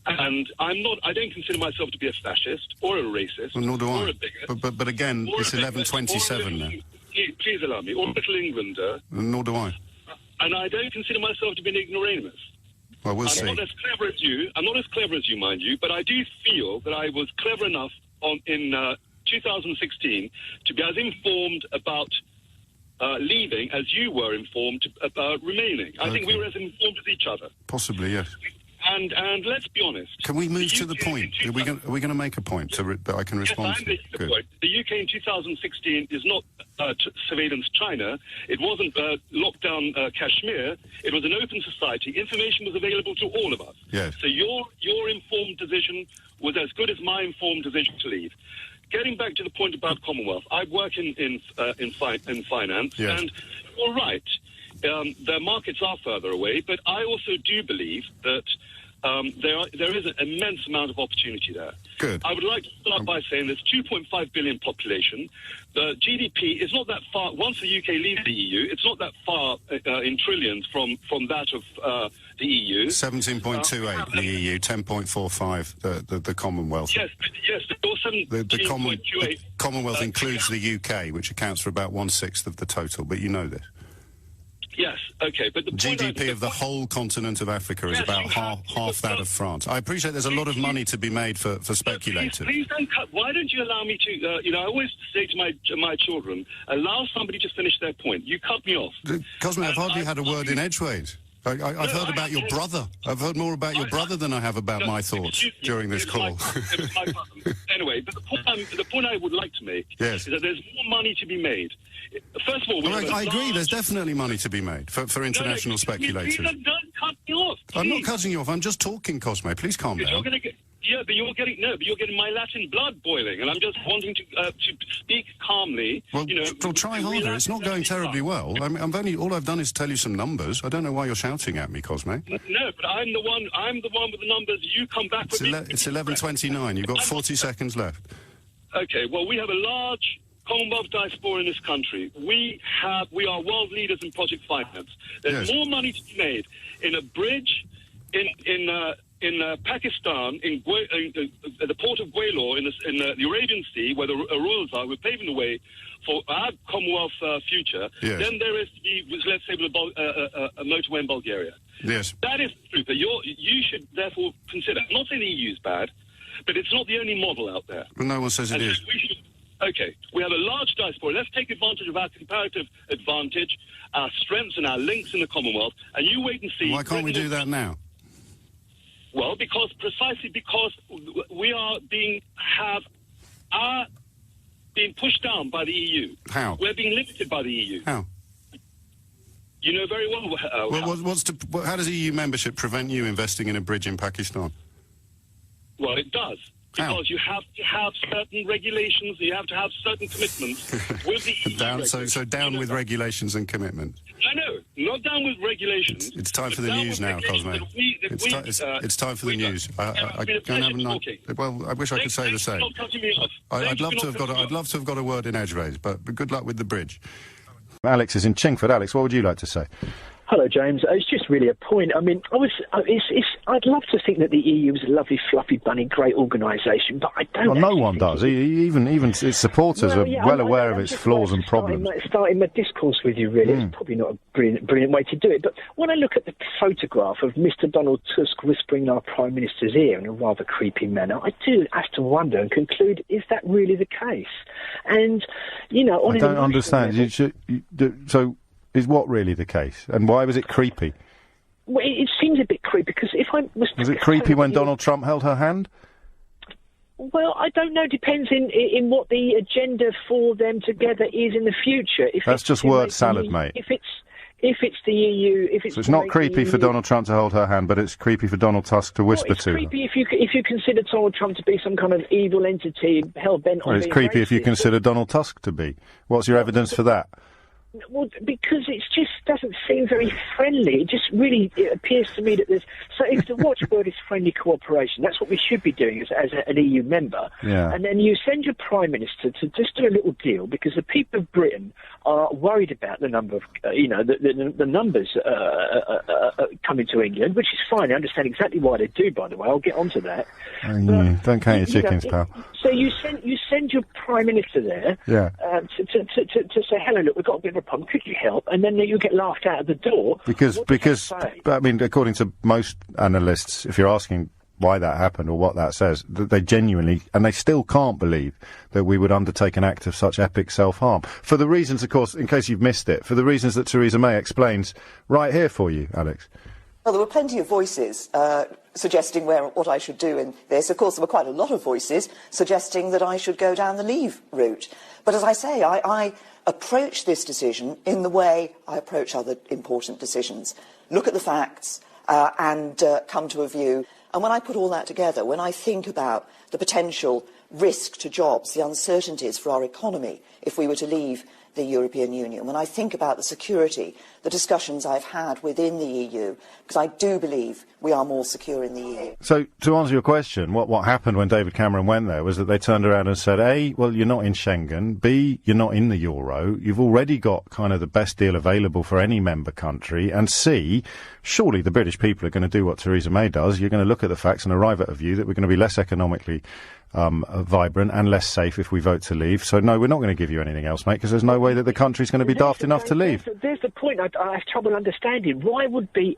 [SPEAKER 22] and I don't consider myself to be a fascist or a racist,
[SPEAKER 19] well, nor do
[SPEAKER 22] or
[SPEAKER 19] I.
[SPEAKER 22] a bigot.
[SPEAKER 19] But again, it's 11:27 now.
[SPEAKER 22] Please allow me, or a little Englander.
[SPEAKER 19] Nor do I.
[SPEAKER 22] And I don't consider myself to be an ignoramus.
[SPEAKER 19] Well, we'll see.
[SPEAKER 22] I'm not as clever as you. I'm not as clever as you, mind you, but I do feel that I was clever enough in 2016 to be as informed about leaving as you were informed about remaining. I think we were as informed as each other.
[SPEAKER 19] Possibly, yes.
[SPEAKER 22] And let's be honest.
[SPEAKER 19] Can we move to the point? Are we going to make a point that I can respond to?
[SPEAKER 22] Yes, I'm making the point. The UK in 2016 is not surveillance China. It wasn't lockdown Kashmir. It was an open society. Information was available to all of us.
[SPEAKER 19] Yes.
[SPEAKER 22] So your informed decision was as good as my informed decision to leave. Getting back to the point about Commonwealth, I work in finance, and you're right. The markets are further away, but I also do believe that there is an immense amount of opportunity there.
[SPEAKER 1] Good.
[SPEAKER 22] I would like to start by saying there's 2.5 billion population. The GDP is not that far. Once the UK leaves the EU, it's not that far in trillions from that of the EU.
[SPEAKER 19] 17.28 the EU, 10.45 the Commonwealth.
[SPEAKER 22] Yes.
[SPEAKER 19] The Commonwealth includes the UK, which accounts for about 1/6 of the total. But you know this.
[SPEAKER 22] Yes, okay, but the
[SPEAKER 19] GDP of the whole continent of Africa is about half that of France. I appreciate there's a lot of money to be made for speculators.
[SPEAKER 22] Please don't cut. Why don't you allow me to? I always say to my children, allow somebody to finish their point. You cut me off.
[SPEAKER 19] Cosmo, I've hardly had a word in edgeways. I've heard about your brother. I've heard more about your brother than I have about my thoughts during this call.
[SPEAKER 22] Anyway, but the point I would like to make is that there's more money to be made. First of all,
[SPEAKER 19] I agree. There's definitely money to be made for international speculators.
[SPEAKER 22] Don't cut me off.
[SPEAKER 19] I'm not cutting you off. I'm just talking, Cosmo. Please calm down.
[SPEAKER 22] But you're getting my Latin blood boiling, and I'm just wanting to speak calmly.
[SPEAKER 19] Well, try harder. It's not going terribly well. I mean, all I've done is tell you some numbers. I don't know why you're shouting at me, Cosmo.
[SPEAKER 22] No, but I'm the one with the numbers. You come back with me.
[SPEAKER 19] It's 11:29. You've got 40 seconds left.
[SPEAKER 22] Okay. Well, we have a large Commonwealth diaspora in this country. We are world leaders in project finance. There's more money to be made in a bridge in Pakistan, in the port of Gwalior, in the Arabian Sea, where the Urals are. We're paving the way for our Commonwealth future.
[SPEAKER 19] Yes.
[SPEAKER 22] Then there is to be, let's say, a motorway in Bulgaria.
[SPEAKER 19] Yes.
[SPEAKER 22] That is the truth. You should therefore consider. I'm not saying the EU is bad, but it's not the only model out there.
[SPEAKER 19] Well, no one says it is.
[SPEAKER 22] Okay, we have a large diaspora. Let's take advantage of our comparative advantage, our strengths and our links in the Commonwealth, and you wait and see.
[SPEAKER 19] Why can't we do that now?
[SPEAKER 22] Well, precisely because we are being pushed down by the EU.
[SPEAKER 19] How?
[SPEAKER 22] We're being limited by the EU.
[SPEAKER 19] How?
[SPEAKER 22] You know very well.
[SPEAKER 19] How does EU membership prevent you investing in a bridge in Pakistan?
[SPEAKER 22] Well, it does. Because you have to have certain regulations, you have to have certain commitments with the EU.
[SPEAKER 19] So down with regulations and commitments.
[SPEAKER 22] No, not down with regulations.
[SPEAKER 19] It's time for the news now, Cosmo. It's time for the news. I wish I could say the same. I'd love to have got a word in edgeways, but good luck with the bridge. Alex is in Chingford. Alex, what would you like to say?
[SPEAKER 9] Hello, James. It's just really a point. I mean, I'd love to think that the EU is a lovely, fluffy bunny, great organisation, but I don't.
[SPEAKER 19] Well, no one does. Even its supporters are well aware of its flaws and problems.
[SPEAKER 9] Starting my discourse with you, really, it's probably not a brilliant way to do it. But when I look at the photograph of Mr. Donald Tusk whispering in our Prime Minister's ear in a rather creepy manner, I do have to wonder and conclude: is that really the case? And I don't
[SPEAKER 19] understand. So. Is what really the case? And why was it creepy?
[SPEAKER 9] Well, it seems a bit creepy, because if I was...
[SPEAKER 19] Was it creepy when Donald Trump held her hand?
[SPEAKER 9] Well, I don't know. Depends in what the agenda for them together is in the future.
[SPEAKER 19] That's just word salad, mate.
[SPEAKER 9] If it's the EU...
[SPEAKER 19] So it's not creepy for Donald Trump to hold her hand, but it's creepy for Donald Tusk to whisper to her.
[SPEAKER 9] It's creepy if you consider Donald Trump to be some kind of evil entity hell-bent on...
[SPEAKER 19] Well, it's creepy if you consider Donald Tusk to be. What's your evidence for that?
[SPEAKER 9] Well, because it just doesn't seem very friendly. It appears to me that there's... So if the watchword is friendly cooperation, that's what we should be doing as an EU member.
[SPEAKER 19] Yeah.
[SPEAKER 9] And then you send your Prime Minister to just do a little deal, because the people of Britain are worried about the number of, the numbers coming to England, which is fine. I understand exactly why they do, by the way. I'll get onto that.
[SPEAKER 19] Don't count your chickens, pal.
[SPEAKER 9] So you send your Prime Minister there to say, hello, look, we've got a bit of a problem, could you help? And then you get laughed out of the door.
[SPEAKER 19] Because I mean, according to most analysts, if you're asking why that happened or what that says, that they genuinely, and they still can't believe that we would undertake an act of such epic self-harm. For the reasons, of course, in case you've missed it, for the reasons that Theresa May explains right here for you, Alex.
[SPEAKER 10] Well, there were plenty of voices suggesting what I should do in this. Of course, there were quite a lot of voices suggesting that I should go down the Leave route. But as I say, I approach this decision in the way I approach other important decisions. Look at the facts and come to a view. And when I put all that together, when I think about the potential risk to jobs, the uncertainties for our economy if we were to leave the European Union, when I think about the security, the discussions I've had within the EU, because I do believe we are more secure in the EU.
[SPEAKER 19] So, to answer your question, what happened when David Cameron went there was that they turned around and said, A, well, you're not in Schengen, B, you're not in the euro, you've already got kind of the best deal available for any member country, and C, surely the British people are going to do what Theresa May does. You're going to look at the facts and arrive at a view that we're going to be less economically vibrant and less safe if we vote to leave. So, no, we're not going to give you anything else, mate, because there's no way that the country's going to be daft enough to leave.
[SPEAKER 9] There's the point I have trouble understanding. Why would we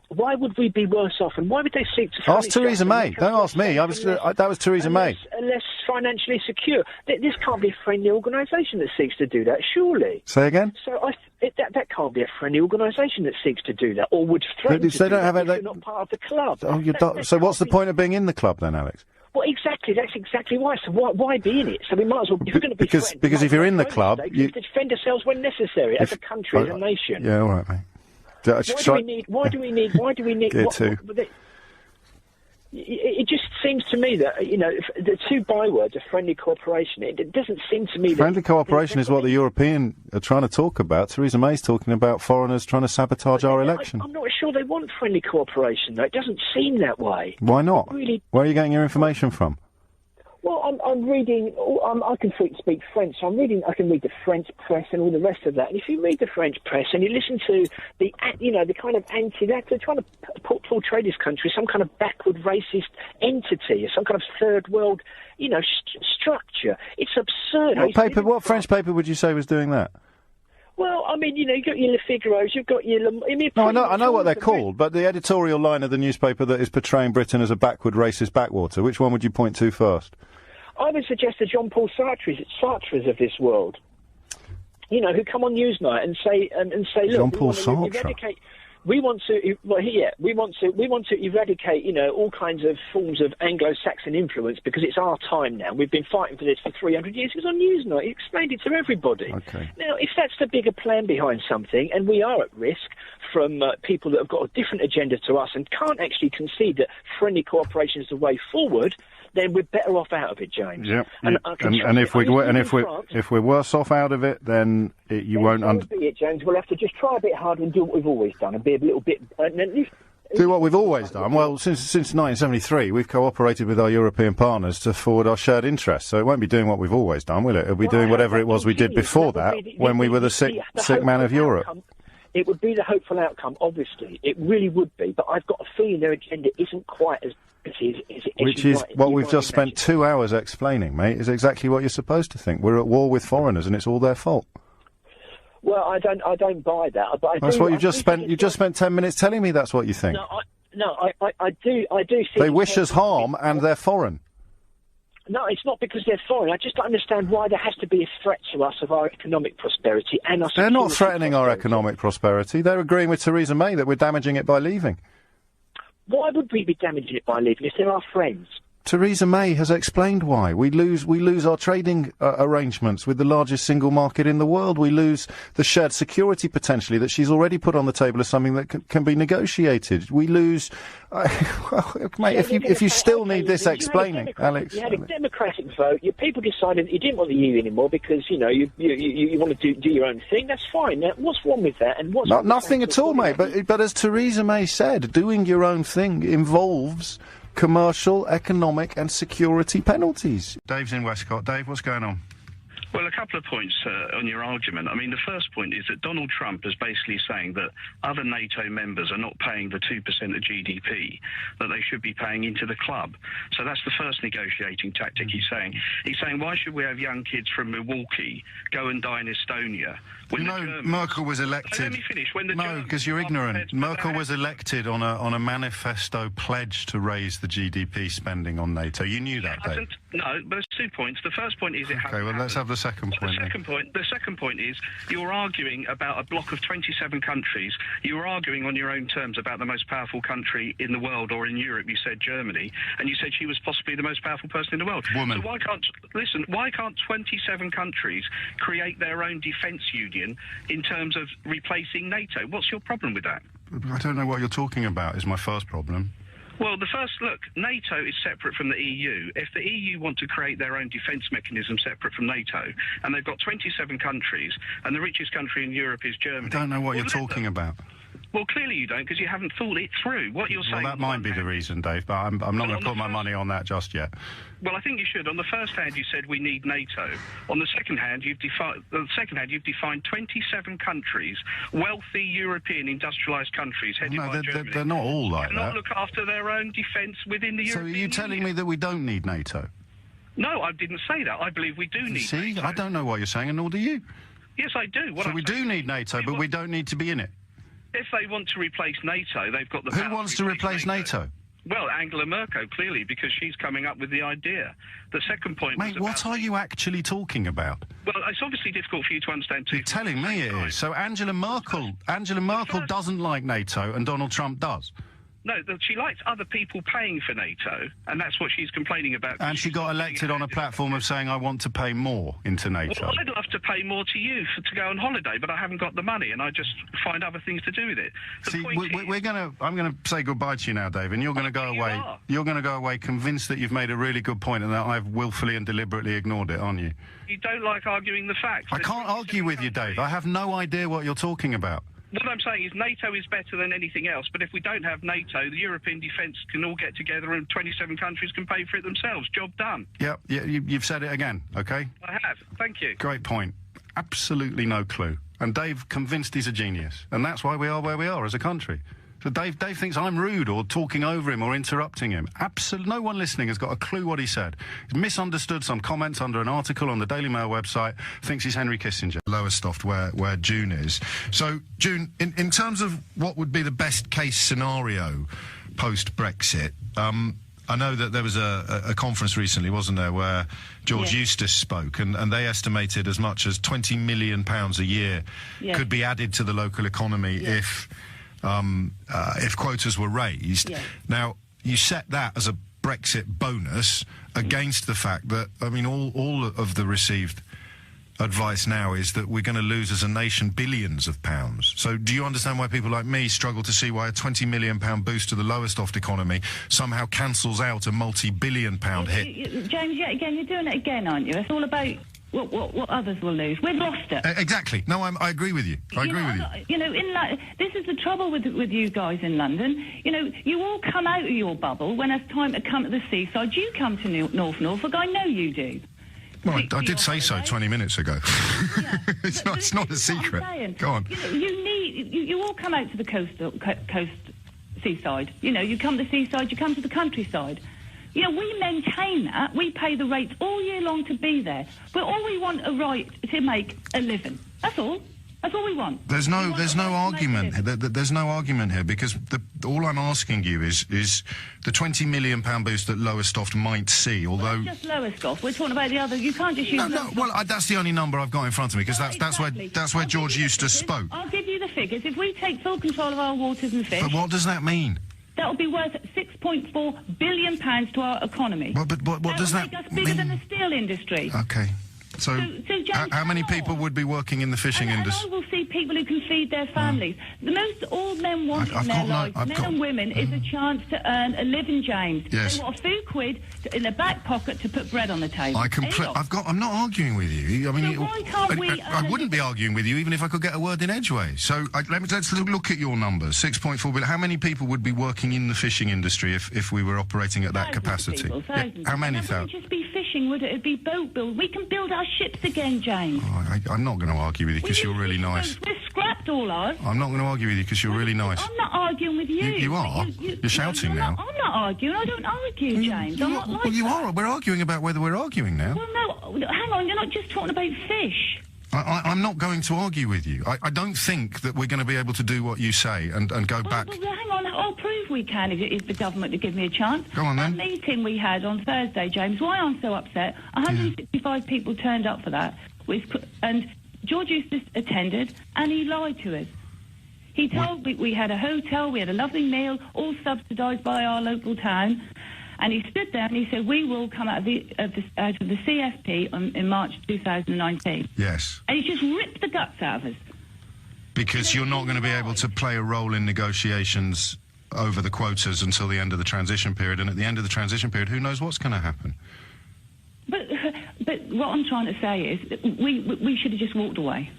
[SPEAKER 9] be worse off, and why would they seek to...
[SPEAKER 19] Ask Theresa May. Don't ask me. That was Theresa May.
[SPEAKER 9] Unless financially secure. This can't be a friendly organisation that seeks to do that, surely.
[SPEAKER 19] Say again?
[SPEAKER 9] So that can't be a friendly organisation that seeks to do that, or would threaten to do that if you're not part of the club.
[SPEAKER 19] So what's the point of being in the club then, Alex?
[SPEAKER 9] Well, exactly. That's exactly why. So why be in it? So we might as well. If we're going to be
[SPEAKER 19] because if you're in the club, you
[SPEAKER 9] defend ourselves when necessary as a country, as a nation.
[SPEAKER 19] Yeah, all right, mate.
[SPEAKER 9] Why do we need?
[SPEAKER 19] Gear 2.
[SPEAKER 9] It just seems to me that, the two bywords are friendly cooperation. It doesn't seem to me that...
[SPEAKER 19] Friendly cooperation is what the European are trying to talk about. Theresa May's talking about foreigners trying to sabotage our election.
[SPEAKER 9] I'm not sure they want friendly cooperation, though. It doesn't seem that way.
[SPEAKER 19] Why not?
[SPEAKER 9] Really...
[SPEAKER 19] Where are you getting your information from?
[SPEAKER 9] Well, I'm reading. I can speak French, so I can read the French press and all the rest of that. And if you read the French press and you listen to the kind of they're trying to portray this country as some kind of backward racist entity, or some kind of third world, structure. It's absurd.
[SPEAKER 19] What French paper would you say was doing that?
[SPEAKER 9] Well, I mean, you've got your Le Figaro's, you've got your...
[SPEAKER 19] No, I know what they're called, but the editorial line of the newspaper that is portraying Britain as a backward racist backwater, which one would you point to first?
[SPEAKER 9] I would suggest the Jean-Paul Sartres of this world, who come on Newsnight and say, look,
[SPEAKER 19] Jean-Paul Sartre.
[SPEAKER 9] We want to eradicate, all kinds of forms of Anglo-Saxon influence because it's our time now. We've been fighting for this for 300 years. It was on Newsnight. He explained it to everybody.
[SPEAKER 19] Okay.
[SPEAKER 9] Now, if that's the bigger plan behind something, and we are at risk from people that have got a different agenda to us and can't actually concede that friendly cooperation is the way forward, then we're better off out of it, James.
[SPEAKER 19] Yeah. And if we're worse off out of it, then you won't.
[SPEAKER 9] Be it, James. We'll have to just try a bit harder and do what we've always done, and be a little bit.
[SPEAKER 19] Do what we've always done. Well, since 1973, we've cooperated with our European partners to forward our shared interests. So it won't be doing what we've always done, will it? It'll be doing whatever it was we did before that, when we were the sick man of Europe.
[SPEAKER 9] It would be the hopeful outcome, obviously. It really would be. But I've got a feeling their agenda isn't quite as...
[SPEAKER 19] Which is what we've just spent 2 hours explaining, mate, is exactly what you're supposed to think. We're at war with foreigners and it's all their fault.
[SPEAKER 9] Well, I don't buy that. But
[SPEAKER 19] that's what you just spent. You just spent 10 minutes telling me that's what you think.
[SPEAKER 9] I do.
[SPEAKER 19] They wish us harm and they're foreign.
[SPEAKER 9] No, it's not because they're foreign. I just don't understand why there has to be a threat to us of our economic prosperity and our security.
[SPEAKER 19] They're not threatening our economic prosperity. They're agreeing with Theresa May that we're damaging it by leaving.
[SPEAKER 9] Why would we be damaging it by leaving if they're our friends?
[SPEAKER 19] Theresa May has explained why. We lose our trading arrangements with the largest single market in the world. We lose the shared security potentially that she's already put on the table as something that can be negotiated. We lose... mate, if you still need this explaining, Alex...
[SPEAKER 9] You had a democratic vote. Your people decided that you didn't want the EU anymore because, you want to do your own thing. That's fine. Now, what's wrong with that? And
[SPEAKER 19] nothing at all, mate. But as Theresa May said, doing your own thing involves... commercial, economic and security penalties.
[SPEAKER 1] Dave's in Westcott. Dave, what's going on?
[SPEAKER 11] Well, a couple of points on your argument. I mean, the first point is that Donald Trump is basically saying that other NATO members are not paying the 2% of GDP that they should be paying into the club. So that's the first negotiating tactic he's saying. He's saying, why should we have young kids from Milwaukee go and die in Estonia?
[SPEAKER 1] When Merkel was elected...
[SPEAKER 11] So let me finish.
[SPEAKER 1] No, because you're ignorant. Merkel was elected on a manifesto pledge to raise the GDP spending on NATO. You knew that, Dave.
[SPEAKER 11] No, but there's 2 points. The first point is it hasn't
[SPEAKER 1] happened. Let's have the second point.
[SPEAKER 11] The second point is you're arguing about a block of 27 countries. You were arguing on your own terms about the most powerful country in the world, or in Europe, you said Germany, and you said she was possibly the most powerful person in the world.
[SPEAKER 1] Woman.
[SPEAKER 11] So why can't 27 countries create their own defence union in terms of replacing NATO? What's your problem with that?
[SPEAKER 1] I don't know what you're talking about, is my first problem.
[SPEAKER 11] Well, look, NATO is separate from the EU. If the EU want to create their own defence mechanism separate from NATO, and they've got 27 countries, and the richest country in Europe is Germany...
[SPEAKER 1] I don't know what you're talking about.
[SPEAKER 11] Well, clearly you don't, because you haven't thought it through. What you're saying...
[SPEAKER 1] Well, that might be the reason, Dave, but I'm not going to put my money on that just yet.
[SPEAKER 11] Well, I think you should. On the first hand, you said we need NATO. On the second hand, you've defined 27 countries, wealthy European industrialised countries headed by Germany.
[SPEAKER 1] They're not all like that.
[SPEAKER 11] Cannot look after their own defence within the European
[SPEAKER 1] Union. So are you telling me that we don't need NATO?
[SPEAKER 11] No, I didn't say that. I believe we do need NATO.
[SPEAKER 1] See, I don't know what you're saying, and nor do you.
[SPEAKER 11] Yes, I do.
[SPEAKER 1] So we do need NATO, but we don't need to be in it.
[SPEAKER 11] If they want to replace NATO, they've got the power.
[SPEAKER 1] Who wants to replace NATO?
[SPEAKER 11] Well, Angela Merkel, clearly, because she's coming up with the idea. The second point was about...
[SPEAKER 1] what are you actually talking about?
[SPEAKER 11] Well, it's obviously difficult for you to understand too.
[SPEAKER 1] You're telling me it is. So Angela Merkel doesn't like NATO and Donald Trump does.
[SPEAKER 11] No, she likes other people paying for NATO, and that's what she's complaining about.
[SPEAKER 1] And she got elected on a platform of saying, I want to pay more into NATO.
[SPEAKER 11] Well, I'd love to pay more to you to go on holiday, but I haven't got the money, and I just find other things to do with it.
[SPEAKER 1] See, I'm going to say goodbye to you now, Dave, and you're going to go away. You're going to go away convinced that you've made a really good point and that I've willfully and deliberately ignored it, aren't you?
[SPEAKER 11] You don't like arguing the facts.
[SPEAKER 1] I can't argue with you, Dave. I have no idea what you're talking about.
[SPEAKER 11] What I'm saying is NATO is better than anything else, but if we don't have NATO, the European defence can all get together and 27 countries can pay for it themselves. Job done.
[SPEAKER 1] Yeah, you've said it again, OK?
[SPEAKER 11] I have. Thank you.
[SPEAKER 1] Great point. Absolutely no clue. And Dave convinced he's a genius. And that's why we are where we are as a country. So Dave thinks I'm rude or talking over him or interrupting him. Absolutely, no one listening has got a clue what he said. He's misunderstood some comments under an article on the Daily Mail website, thinks he's Henry Kissinger. Lowestoft, where June is. So, June, in terms of what would be the best case scenario post-Brexit, I know that there was a conference recently, wasn't there, where George Eustice spoke, and they estimated as much as £20 million a year could be added to the local economy if quotas were raised. Yeah. Now, you set that as a Brexit bonus against the fact that, I mean, all of the received advice now is that we're going to lose as a nation billions of pounds. So do you understand why people like me struggle to see why a £20 million boost to the Lowestoft economy somehow cancels out a multi-billion-pound hit?
[SPEAKER 12] James, again, you're doing it again, aren't you? It's all about... What others will lose. We've lost it.
[SPEAKER 1] Exactly. No, I agree with you. I agree with you.
[SPEAKER 12] You know, this is the trouble with you guys in London. You know, you all come out of your bubble when it's time to come to the seaside. You come to North Norfolk. I know you do.
[SPEAKER 1] Well, I did say so 20 minutes ago. Yeah. it's not a secret. Go on.
[SPEAKER 12] You all come out to the coast seaside. You know, you come to the seaside, you come to the countryside. You know, we maintain that. We pay the rates all year long to be there. But all we want a right to make a living. That's all. That's all we want.
[SPEAKER 1] There's no argument. There's no argument here because all I'm asking you is the £20 million boost that Lowestoft might see. Although
[SPEAKER 12] well, just Lowestoft. We're talking about the other. You can't just use.
[SPEAKER 1] No. Well, that's the only number I've got in front of me because that's where George Eustice spoke.
[SPEAKER 12] I'll give you the figures. If we take full control of our waters and fish.
[SPEAKER 1] But what does that mean?
[SPEAKER 12] That would be worth £6.4 billion to our economy.
[SPEAKER 1] Well, but what does that mean?
[SPEAKER 12] That's bigger than the steel industry.
[SPEAKER 1] Okay. So James, how many people would be working in the fishing industry?
[SPEAKER 12] And I will see people who can feed their families. The most all men want in their lives, men and women, is a chance to earn a living, James.
[SPEAKER 1] Yes.
[SPEAKER 12] They want a few quid in their back pocket to put bread on the table.
[SPEAKER 1] I'm not arguing with you. I mean,
[SPEAKER 12] so why can't we?
[SPEAKER 1] I wouldn't be arguing with you even if I could get a word in edgeway. So let's look at your numbers. 6.4 billion. How many people would be working in the fishing industry if we were operating at that capacity?
[SPEAKER 12] Thousands.
[SPEAKER 1] How many
[SPEAKER 12] thousands? It wouldn't just be fishing, would it? It'd be boat build. We can build our ships again, James.
[SPEAKER 1] Oh, I'm not going to argue with you because you're really nice.
[SPEAKER 12] We've scrapped all ours.
[SPEAKER 1] I'm not going to argue with you because you're really nice.
[SPEAKER 12] I'm not arguing with you.
[SPEAKER 1] You are. You're shouting now.
[SPEAKER 12] I'm not arguing. I don't argue, James.
[SPEAKER 1] Well, you are. We're arguing about whether we're arguing now.
[SPEAKER 12] Well, no. Hang on. You're not just talking about fish.
[SPEAKER 1] I'm not going to argue with you. I don't think that we're going to be able to do what you say and go back.
[SPEAKER 12] Well, hang on. I'll prove we can if the government to give me a chance.
[SPEAKER 1] Go on, then.
[SPEAKER 12] That meeting we had on Thursday, James, why I'm so upset, 165 people turned up for that, and George Eustice attended, and he lied to us. He told we had a hotel, we had a lovely meal, all subsidised by our local town. And he stood there and he said, we will come out of the CFP in March 2019.
[SPEAKER 1] Yes.
[SPEAKER 12] And he just ripped the guts out of us.
[SPEAKER 1] Because you're not going to be able to play a role in negotiations over the quotas until the end of the transition period, and at the end of the transition period, who knows what's going to happen?
[SPEAKER 12] But what I'm trying to say is we should have just walked away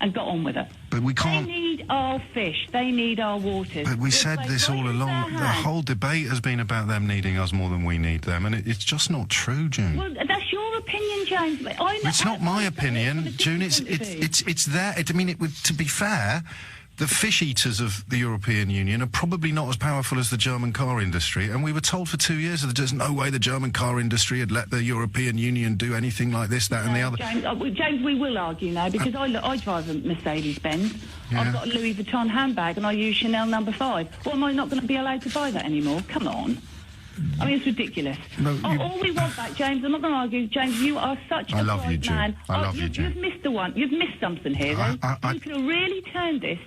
[SPEAKER 12] and got on with it.
[SPEAKER 1] But we can't...
[SPEAKER 12] They need our fish. They need our waters.
[SPEAKER 1] But we said this all along. The whole debate has been about them needing us more than we need them, and it's just not true, June.
[SPEAKER 12] Well, that's your opinion, James.
[SPEAKER 1] It's not my opinion, June. It's there. To be fair, the fish eaters of the European Union are probably not as powerful as the German car industry, and we were told for 2 years that there's no way the German car industry had let the European Union do anything like this, that and the other.
[SPEAKER 12] James, we will argue now, because I drive a Mercedes-Benz.
[SPEAKER 1] Yeah.
[SPEAKER 12] I've got a Louis Vuitton handbag and I use Chanel No. 5. Well, am I not going to be allowed to buy that anymore? Come on. I mean, it's ridiculous.
[SPEAKER 1] No,
[SPEAKER 12] all we want back, James, I'm not going to argue. James, you are such a bright man.
[SPEAKER 1] I love you, June.
[SPEAKER 12] You've missed the one. You've missed something here, though. You could have really turned this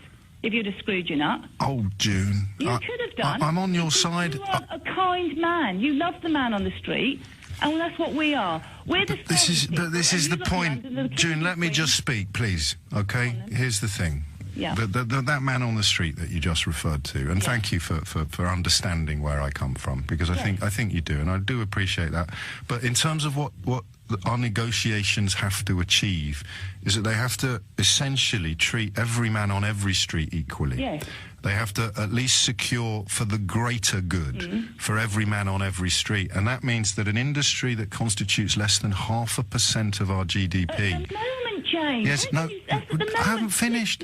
[SPEAKER 12] if you'd have screwed your nut.
[SPEAKER 1] Oh, June.
[SPEAKER 12] You could have done.
[SPEAKER 1] I'm on your side.
[SPEAKER 12] You are a kind man. You love the man on the street, and that's what we are. We're the
[SPEAKER 1] This is the point. June, let me just speak, please. Okay? Here's the thing.
[SPEAKER 12] Yeah.
[SPEAKER 1] That man on the street that you just referred to, and thank you for understanding where I come from, because I think you do, and I do appreciate that. But in terms of what our negotiations have to achieve, is that they have to essentially treat every man on every street equally.
[SPEAKER 12] Yes.
[SPEAKER 1] They have to at least secure for the greater good for every man on every street, and that means that an industry that constitutes less than 0.5% of our GDP.
[SPEAKER 12] At the moment, James.
[SPEAKER 1] Yes, no, I haven't finished.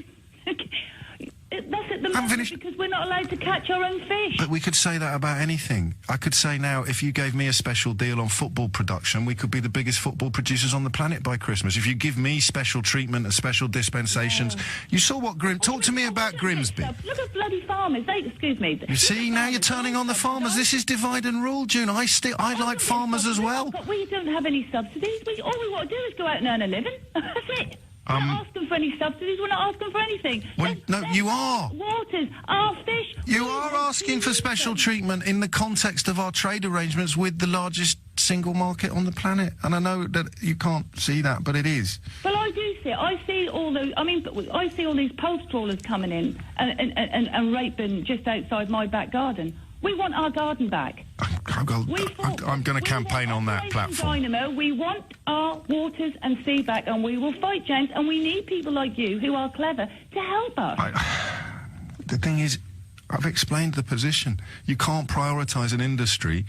[SPEAKER 12] That's at the moment because we're not allowed to catch our own fish.
[SPEAKER 1] But we could say that about anything. I could say now, if you gave me a special deal on football production, we could be the biggest football producers on the planet by Christmas. If you give me special treatment and special dispensations... You saw what Talk to me about Grimsby.
[SPEAKER 12] Look at bloody farmers. Excuse me.
[SPEAKER 1] You see, now you're turning on the farmers. This is divide and rule, June. I like farmers as well.
[SPEAKER 12] But we don't have any subsidies. All we want to do is go out and earn a living. That's it. We're not asking for any subsidies. We're not asking for anything.
[SPEAKER 1] No, you are.
[SPEAKER 12] Waters, our fish.
[SPEAKER 1] You are asking for special treatment in the context of our trade arrangements with the largest single market on the planet. And I know that you can't see that, but it is.
[SPEAKER 12] Well, I do see it. I see all those. I see all these post trawlers coming in and raping just outside my back garden. We want our garden back.
[SPEAKER 1] I'm going to campaign on that platform.
[SPEAKER 12] Dynamo, we want our waters and sea back, and we will fight, James, and we need people like you who are clever to help us.
[SPEAKER 1] The thing is, I've explained the position. You can't prioritise an industry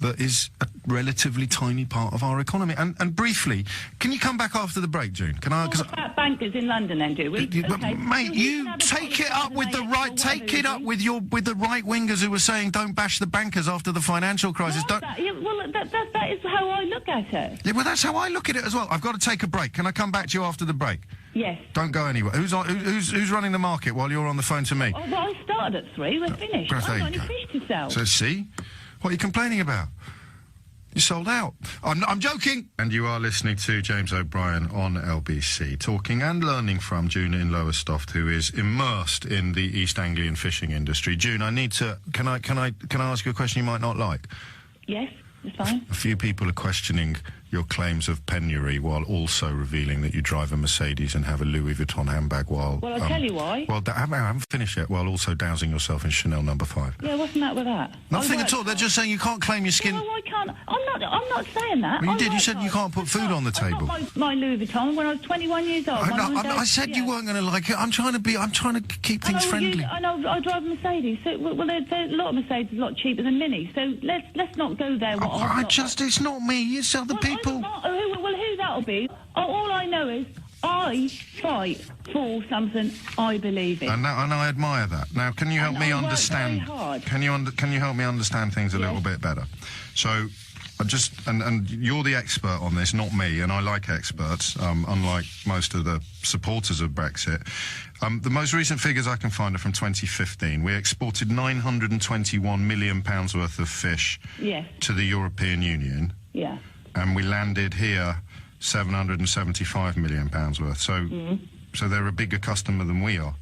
[SPEAKER 1] that is a relatively tiny part of our economy. And briefly, can you come back after the break, June? Can I?
[SPEAKER 12] About bankers in London, then, do we? Okay.
[SPEAKER 1] Mate, you take it up with the right. Take it up with the right wingers who were saying don't bash the bankers after the financial crisis.
[SPEAKER 12] That is how I look at it.
[SPEAKER 1] Yeah, well, that's how I look at it as well. I've got to take a break. Can I come back to you after the break?
[SPEAKER 12] Yes.
[SPEAKER 1] Don't go anywhere. Who's running the market while you're on the phone to me?
[SPEAKER 12] Oh, well, I started at 3. We're finished. I've got any fish to sell.
[SPEAKER 1] So see. What are you complaining about? You sold out. I'm joking. And you are listening to James O'Brien on LBC, talking and learning from June in Lowestoft, who is immersed in the East Anglian fishing industry. June, I need to. Can I ask you a question you might not like?
[SPEAKER 12] Yes, it's fine.
[SPEAKER 1] A few people are questioning your claims of penury while also revealing that you drive a Mercedes and have a Louis Vuitton handbag while...
[SPEAKER 12] Well, I'll tell you why.
[SPEAKER 1] Well, I haven't finished yet, while also dousing yourself in Chanel No. 5.
[SPEAKER 12] Yeah, what's the matter with that?
[SPEAKER 1] Nothing at all. They're just saying you can't claim your skin...
[SPEAKER 12] No, I can't. I'm not saying that.
[SPEAKER 1] Well, you did. You said you can't put food on the table.
[SPEAKER 12] I got my Louis Vuitton when I was 21 years old.
[SPEAKER 1] I said you weren't going to like it. I'm trying to keep things friendly.
[SPEAKER 12] I know. I drive a Mercedes. So, well, there's a lot of Mercedes a lot cheaper than Mini. So let's not go there.
[SPEAKER 1] It's not me. It's other people.
[SPEAKER 12] Well, who that'll be? All I know is I fight for something I believe in.
[SPEAKER 1] And I admire that. Now, can you help me understand? Can you help me understand things a little bit better? So, and you're the expert on this, not me. And I like experts, unlike most of the supporters of Brexit. The most recent figures I can find are from 2015. We exported £921 million worth of fish to the European Union.
[SPEAKER 12] Yeah.
[SPEAKER 1] And we landed here £775 million worth. So they're a bigger customer than we are.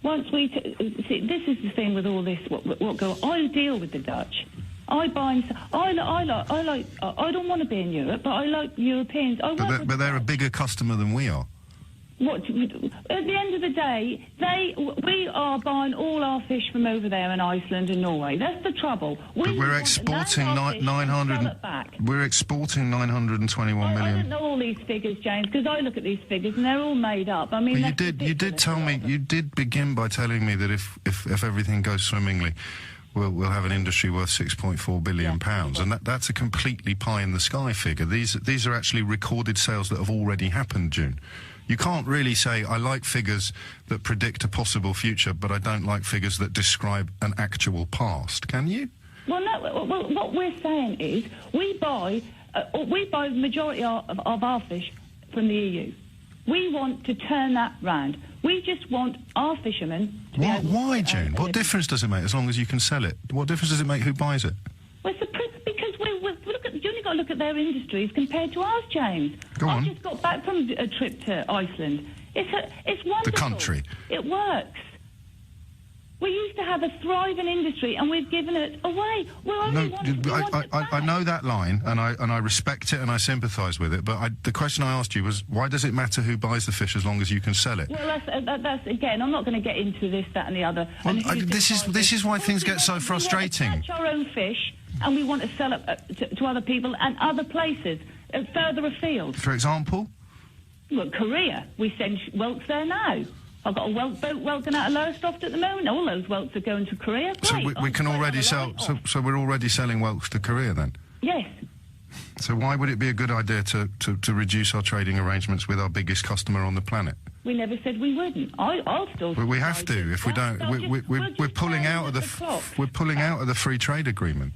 [SPEAKER 12] Once we see, this is the thing with all this. What go? I deal with the Dutch. I buy and I don't want to be in Europe, but I like Europeans.
[SPEAKER 1] But they're a bigger customer than we are.
[SPEAKER 12] At the end of the day, we are buying all our fish from over there in Iceland and Norway. That's the trouble.
[SPEAKER 1] But we're exporting 900. We're exporting 921 million.
[SPEAKER 12] I don't know all these figures, James, because I look at these figures and they're all made up. I mean,
[SPEAKER 1] you did tell me. You did begin by telling me that if everything goes swimmingly, we'll have an industry worth £6.4 billion, and that's a completely pie-in-the-sky figure. These are actually recorded sales that have already happened, June. You can't really say, I like figures that predict a possible future, but I don't like figures that describe an actual past, can you?
[SPEAKER 12] Well, no. Well, what we're saying is we buy the majority of our fish from the EU. We want to turn that round. We just want our fishermen to be able
[SPEAKER 1] Why, June? What difference does it make as long as you can sell it? What difference does it make who buys it?
[SPEAKER 12] Well, because you only got to look at their industries compared to ours, James.
[SPEAKER 1] Go on.
[SPEAKER 12] I just got back from a trip to Iceland. It's wonderful.
[SPEAKER 1] The country.
[SPEAKER 12] It works. We used to have a thriving industry, and we've given it away.
[SPEAKER 1] I know that line, and I respect it, and I sympathise with it. But the question I asked you was, why does it matter who buys the fish as long as you can sell it?
[SPEAKER 12] Well, that's again. I'm not going to get into this, that, and the other.
[SPEAKER 1] Well, this is why things get so frustrating.
[SPEAKER 12] We want to catch our own fish, and we want to sell it to other people and other places further afield.
[SPEAKER 1] For example,
[SPEAKER 12] well, Korea. We send whelks there now. I've got a whelk boat whelking out of Lowestoft at the moment. All those whelks are going to Korea. Great.
[SPEAKER 1] So we can already sell. So we're already selling whelks to Korea then.
[SPEAKER 12] Yes.
[SPEAKER 1] So why would it be a good idea to reduce our trading arrangements with our biggest customer on the planet?
[SPEAKER 12] We never said we wouldn't. I'll still.
[SPEAKER 1] But we have to. If we don't, we're pulling out of the free trade agreement.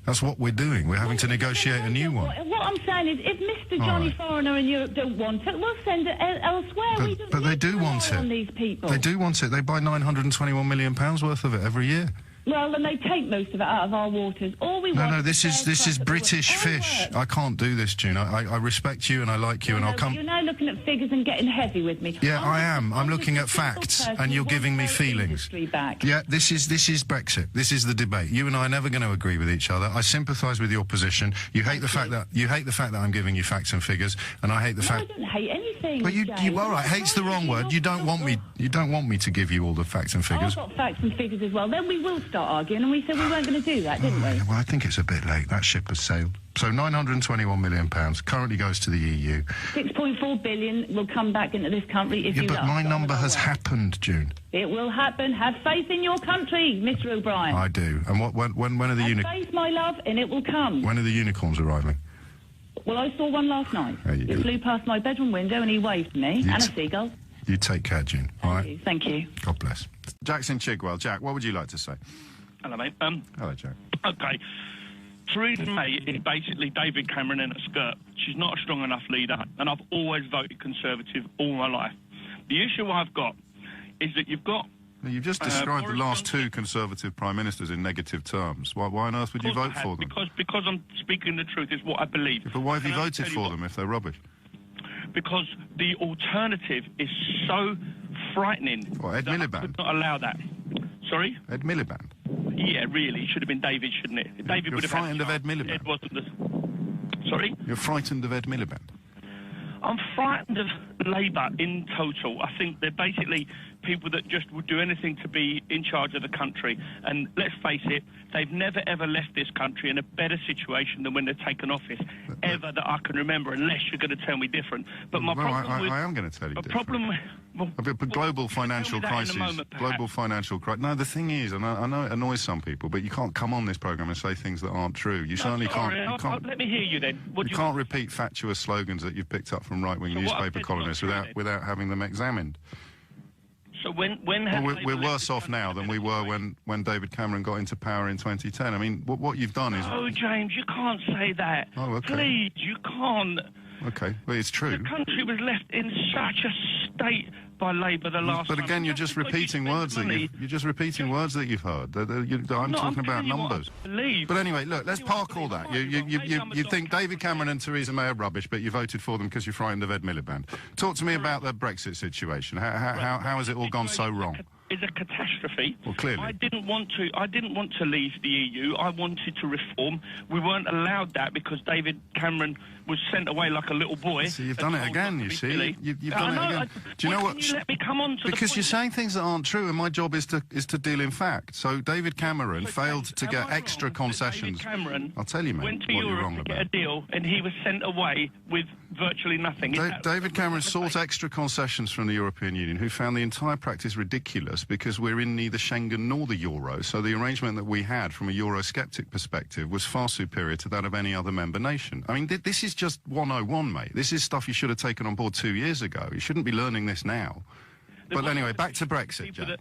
[SPEAKER 1] That's what we're doing. We're having to negotiate a new one.
[SPEAKER 12] What I'm saying is, if Mr. Johnny Foreigner in Europe don't want it, we'll send it elsewhere.
[SPEAKER 1] But they do want it.
[SPEAKER 12] On these people.
[SPEAKER 1] They do want it. They buy £921 million worth of it every year.
[SPEAKER 12] Well, then they take most of it out of our waters. All we want.
[SPEAKER 1] No, this is British fish. I can't do this, June. I respect you and I like you, and I'll come.
[SPEAKER 12] You're now looking at figures and getting heavy with me.
[SPEAKER 1] Yeah, I am. I'm looking at facts, and you're giving me feelings. Yeah, this is Brexit. This is the debate. You and I are never going to agree with each other. I sympathise with your position. You hate the fact that I'm giving you facts and figures, and I hate the fact.
[SPEAKER 12] I don't hate anything.
[SPEAKER 1] But you all right? Hate's the wrong word. You don't want me. You don't want me to give you all the facts and figures.
[SPEAKER 12] I've got facts and figures as well. Then we will start arguing, and we said we weren't going to do that, didn't we?
[SPEAKER 1] Well, I think it's a bit late. That ship has sailed. So £921 million currently goes to the EU.
[SPEAKER 12] 6.4 billion will come back into this country if you.
[SPEAKER 1] But my number has happened, June.
[SPEAKER 12] It will happen. Have faith in your country, Mr. O'Brien.
[SPEAKER 1] I do. And when are the unicorns?
[SPEAKER 12] Have faith, my love, and it will come.
[SPEAKER 1] When are the unicorns arriving?
[SPEAKER 12] Well, I saw one last night. He flew past my bedroom window and he waved to me, and a seagull.
[SPEAKER 1] You take care, June. All right.
[SPEAKER 12] Thank you.
[SPEAKER 1] God bless. Jack's in Chigwell. Jack, what would you like to say?
[SPEAKER 13] Hello, mate.
[SPEAKER 1] Hello, Jack.
[SPEAKER 13] Okay. Theresa May is basically David Cameron in a skirt. She's not a strong enough leader, and I've always voted Conservative all my life. The issue I've got is that you've got...
[SPEAKER 1] You've just described the last two Conservative Prime Ministers in negative terms. Why on earth would you vote for them?
[SPEAKER 13] Because I'm speaking the truth, is what I believe.
[SPEAKER 1] Yeah, but why have you voted for them if they're rubbish?
[SPEAKER 13] Because the alternative is so frightening.
[SPEAKER 1] What, Ed Miliband?
[SPEAKER 13] I could not allow that. Sorry?
[SPEAKER 1] Ed Miliband?
[SPEAKER 13] Yeah, really. It should have been David, shouldn't it? David would have
[SPEAKER 1] frightened of Ed Miliband?
[SPEAKER 13] Ed wasn't the... Sorry?
[SPEAKER 1] You're frightened of Ed Miliband?
[SPEAKER 13] I'm frightened of Labour in total. I think they're basically people that just would do anything to be in charge of the country. And let's face it, they've never, ever left this country in a better situation than when they've taken office, ever that I can remember, unless you're going to tell me different. But my problem
[SPEAKER 1] I am going to tell you different. Global financial crisis. Global financial crisis. No, the thing is, and I know it annoys some people, but you can't come on this programme and say things that aren't true. You certainly can't.
[SPEAKER 13] Let me hear you then.
[SPEAKER 1] You can't repeat fatuous slogans that you've picked up from right-wing newspaper columnists without having them examined.
[SPEAKER 13] So when
[SPEAKER 1] we're worse off now than we were when David Cameron got into power in 2010. I mean, what you've done is...
[SPEAKER 13] Oh, James, you can't say that.
[SPEAKER 1] Oh, okay.
[SPEAKER 13] Please, you can't.
[SPEAKER 1] Okay, well, it's true.
[SPEAKER 13] The country was left in such a state by Labour the last
[SPEAKER 1] But again, you're just repeating words that you've heard. I'm talking about numbers. But anyway, look, let's park all that. You think David Cameron and Theresa May are rubbish, but you voted for them because you're frightened of Ed Miliband. Talk to me about the Brexit situation. How has it all gone so wrong?
[SPEAKER 13] is a catastrophe.
[SPEAKER 1] Well, clearly.
[SPEAKER 13] I didn't want to leave the EU. I wanted to reform. We weren't allowed that because David Cameron was sent away like a little boy.
[SPEAKER 1] So you've done it again, you see. You've done it again. Do you know what?
[SPEAKER 13] Can you let me come on to
[SPEAKER 1] because you're saying things that aren't true, and my job is to deal in fact. So David Cameron failed to get extra concessions.
[SPEAKER 13] David Cameron
[SPEAKER 1] I'll tell you, mate,
[SPEAKER 13] went to
[SPEAKER 1] what you're
[SPEAKER 13] Europe
[SPEAKER 1] wrong
[SPEAKER 13] to
[SPEAKER 1] about.
[SPEAKER 13] get a deal, and he was sent away with virtually nothing.
[SPEAKER 1] David Cameron sought extra concessions from the European Union, who found the entire practice ridiculous because we're in neither Schengen nor the Euro. So the arrangement that we had from a Eurosceptic perspective was far superior to that of any other member nation. I mean, this is just 101, mate. This is stuff you should have taken on board 2 years ago. You shouldn't be learning this now. But anyway, back to Brexit, Jack.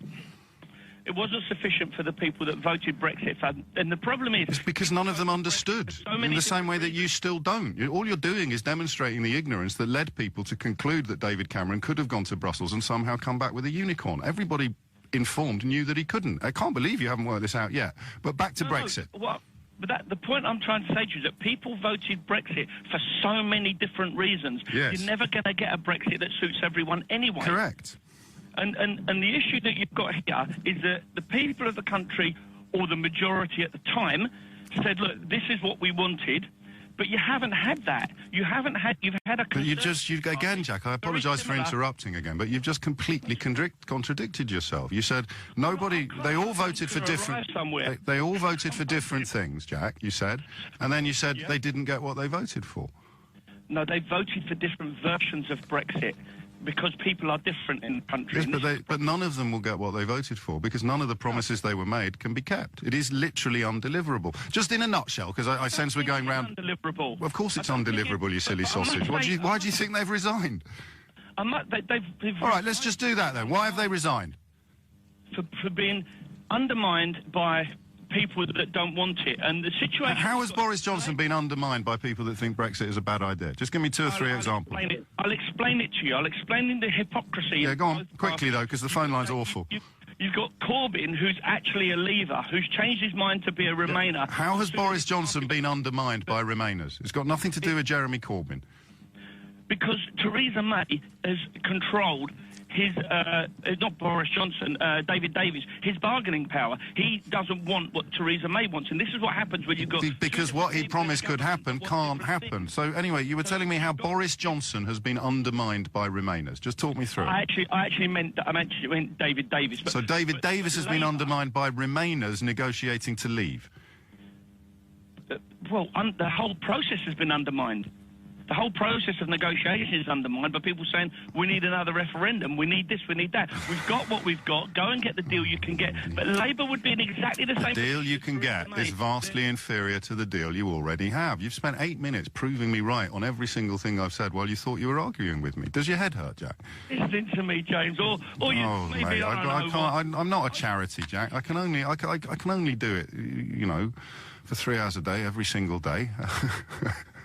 [SPEAKER 13] It wasn't sufficient for the people that voted Brexit for, and the problem is...
[SPEAKER 1] It's because none of them understood, in the same way that you still don't. All you're doing is demonstrating the ignorance that led people to conclude that David Cameron could have gone to Brussels and somehow come back with a unicorn. Everybody informed knew that he couldn't. I can't believe you haven't worked this out yet. But back to Brexit.
[SPEAKER 13] But the point I'm trying to say to you is that people voted Brexit for so many different reasons.
[SPEAKER 1] Yes.
[SPEAKER 13] You're never going to get a Brexit that suits everyone anyway.
[SPEAKER 1] Correct.
[SPEAKER 13] And the issue that you've got here is that the people of the country, or the majority at the time, said, look, this is what we wanted, but you haven't had that. You've had a...
[SPEAKER 1] But again, Jack, I apologise for interrupting again, but you've just completely contradicted yourself. You said they all voted for different... They all voted for different things, Jack, you said, and then you said they didn't get what they voted for.
[SPEAKER 13] No, they voted for different versions of Brexit. Because people are different in the country.
[SPEAKER 1] Yes, but none of them will get what they voted for, because none of the promises they were made can be kept. It is literally undeliverable. Just in a nutshell, because I sense we're going round...
[SPEAKER 13] Undeliverable.
[SPEAKER 1] Well, of course it's undeliverable, you silly sausage. Why do you think they've resigned? All right, let's just do that then. Why have they resigned?
[SPEAKER 13] For being undermined by people that don't want it, and the situation...
[SPEAKER 1] How has Boris Johnson been undermined by people that think Brexit is a bad idea? Just give me two or three examples.
[SPEAKER 13] I'll explain it to you. I'll explain the hypocrisy...
[SPEAKER 1] Yeah, go on, quickly, though, because the phone line's awful.
[SPEAKER 13] You've got Corbyn, who's actually a leaver, who's changed his mind to be a Remainer.
[SPEAKER 1] How has Boris Johnson been undermined by Remainers? It's got nothing to do with Jeremy Corbyn.
[SPEAKER 13] Because Theresa May has controlled his, not Boris Johnson, David Davis, his bargaining power. He doesn't want what Theresa May wants, and this is what happens when you've got...
[SPEAKER 1] Because what he promised could happen can't happen. So anyway, you were telling me how Boris Johnson has been undermined by Remainers. Just talk me through it.
[SPEAKER 13] I actually meant David Davis.
[SPEAKER 1] So David Davis has been undermined by Remainers negotiating to leave?
[SPEAKER 13] The whole process has been undermined. The whole process of negotiation is undermined by people saying, we need another referendum, we need this, we need that. We've got what we've got, go and get the deal you can get. But Labour would be in exactly the same...
[SPEAKER 1] The deal you can get is vastly inferior to the deal you already have. You've spent 8 minutes proving me right on every single thing I've said while you thought you were arguing with me. Does your head hurt, Jack?
[SPEAKER 13] Listen to me, James, or you...
[SPEAKER 1] Oh, mate, I'm not a charity, Jack. I can only do it, you know, for 3 hours a day, every single day.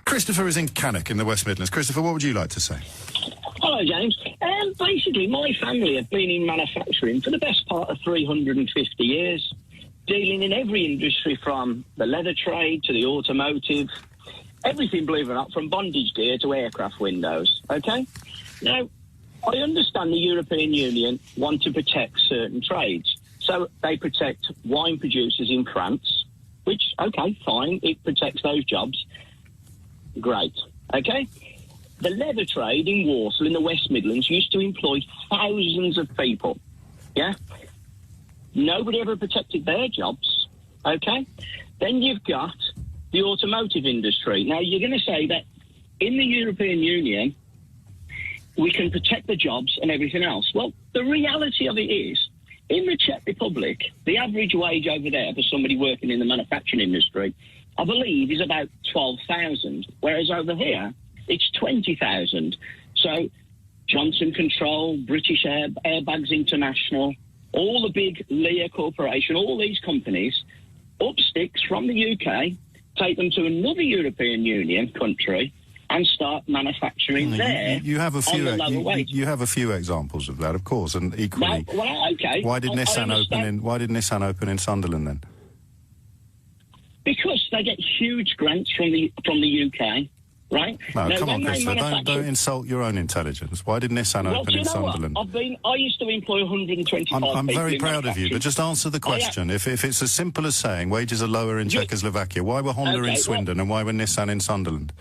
[SPEAKER 1] Christopher is in Cannock in the West Midlands. Christopher, what would you like to say?
[SPEAKER 14] Hello, James. Basically, my family have been in manufacturing for the best part of 350 years, dealing in every industry from the leather trade to the automotive, everything, believe it or not, from bondage gear to aircraft windows, OK? Now, I understand the European Union want to protect certain trades, so they protect wine producers in France, which, OK, fine, it protects those jobs. Great. Okay? The leather trade in Walsall in the West Midlands used to employ thousands of people. Yeah? Nobody ever protected their jobs. Okay? Then you've got the automotive industry. Now, you're going to say that in the European Union, we can protect the jobs and everything else. Well, the reality of it is, in the Czech Republic, the average wage over there for somebody working in the manufacturing industry, I believe, is about 12,000, whereas over here, it's 20,000. So Johnson Control, British Airbags International, all the big Lear Corporation, all these companies, up sticks from the UK, take them to another European Union country and start manufacturing there.
[SPEAKER 1] You have a few.
[SPEAKER 14] On the lower wage.
[SPEAKER 1] You have a few examples of that, of course, and equally.
[SPEAKER 14] Okay.
[SPEAKER 1] Why did Nissan open in Sunderland then?
[SPEAKER 14] Because they get huge grants from the UK, right?
[SPEAKER 19] No,
[SPEAKER 14] now,
[SPEAKER 19] come on,
[SPEAKER 14] when they
[SPEAKER 19] Christopher,
[SPEAKER 14] manufacture-
[SPEAKER 19] don't insult your own intelligence. Why did Nissan
[SPEAKER 14] Well,
[SPEAKER 19] open
[SPEAKER 14] do you
[SPEAKER 19] in
[SPEAKER 14] know what?
[SPEAKER 19] Sunderland?
[SPEAKER 14] I used to employ 125
[SPEAKER 19] I'm
[SPEAKER 14] people
[SPEAKER 19] very
[SPEAKER 14] in
[SPEAKER 19] proud of you, but
[SPEAKER 14] manufacturing.
[SPEAKER 19] just answer the question. If it's as simple as saying wages are lower in Czechoslovakia, why were Honda in Swindon and why were Nissan in Sunderland?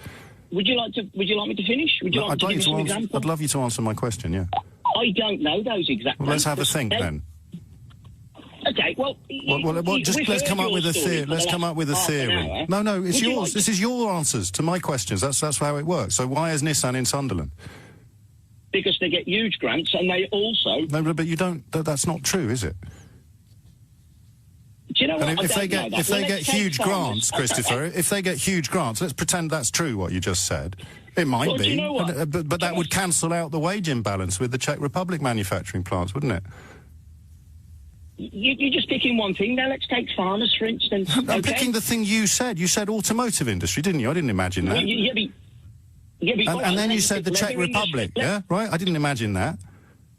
[SPEAKER 14] Would you like me to finish? Would you like me to give you some examples?
[SPEAKER 19] I'd love you to answer my question, yeah.
[SPEAKER 14] I don't know those exact
[SPEAKER 19] Well, let's have a
[SPEAKER 14] answers.
[SPEAKER 19] think then.
[SPEAKER 14] Okay, well,
[SPEAKER 19] let's come up with a theory. Let's come up with a theory. No, it's yours. This is your answers to my questions. That's how it works. So why is Nissan in Sunderland?
[SPEAKER 14] Because they get huge grants, and they also.
[SPEAKER 19] No, but you don't. That's not true, is it?
[SPEAKER 14] Do you know what?
[SPEAKER 19] And if they get huge grants, Christopher,
[SPEAKER 14] okay.
[SPEAKER 19] if they get huge grants, let's pretend that's true. What you just said. It might
[SPEAKER 14] Well,
[SPEAKER 19] be,
[SPEAKER 14] do you know what?
[SPEAKER 19] but that would cancel out the wage imbalance with the Czech Republic manufacturing plants, wouldn't it?
[SPEAKER 14] You're just picking one thing. Now let's take farmers, for instance.
[SPEAKER 19] I'm picking the thing you said. You said automotive industry, didn't you? I didn't imagine that. And then you said the Czech Republic, yeah? Right? I didn't imagine that.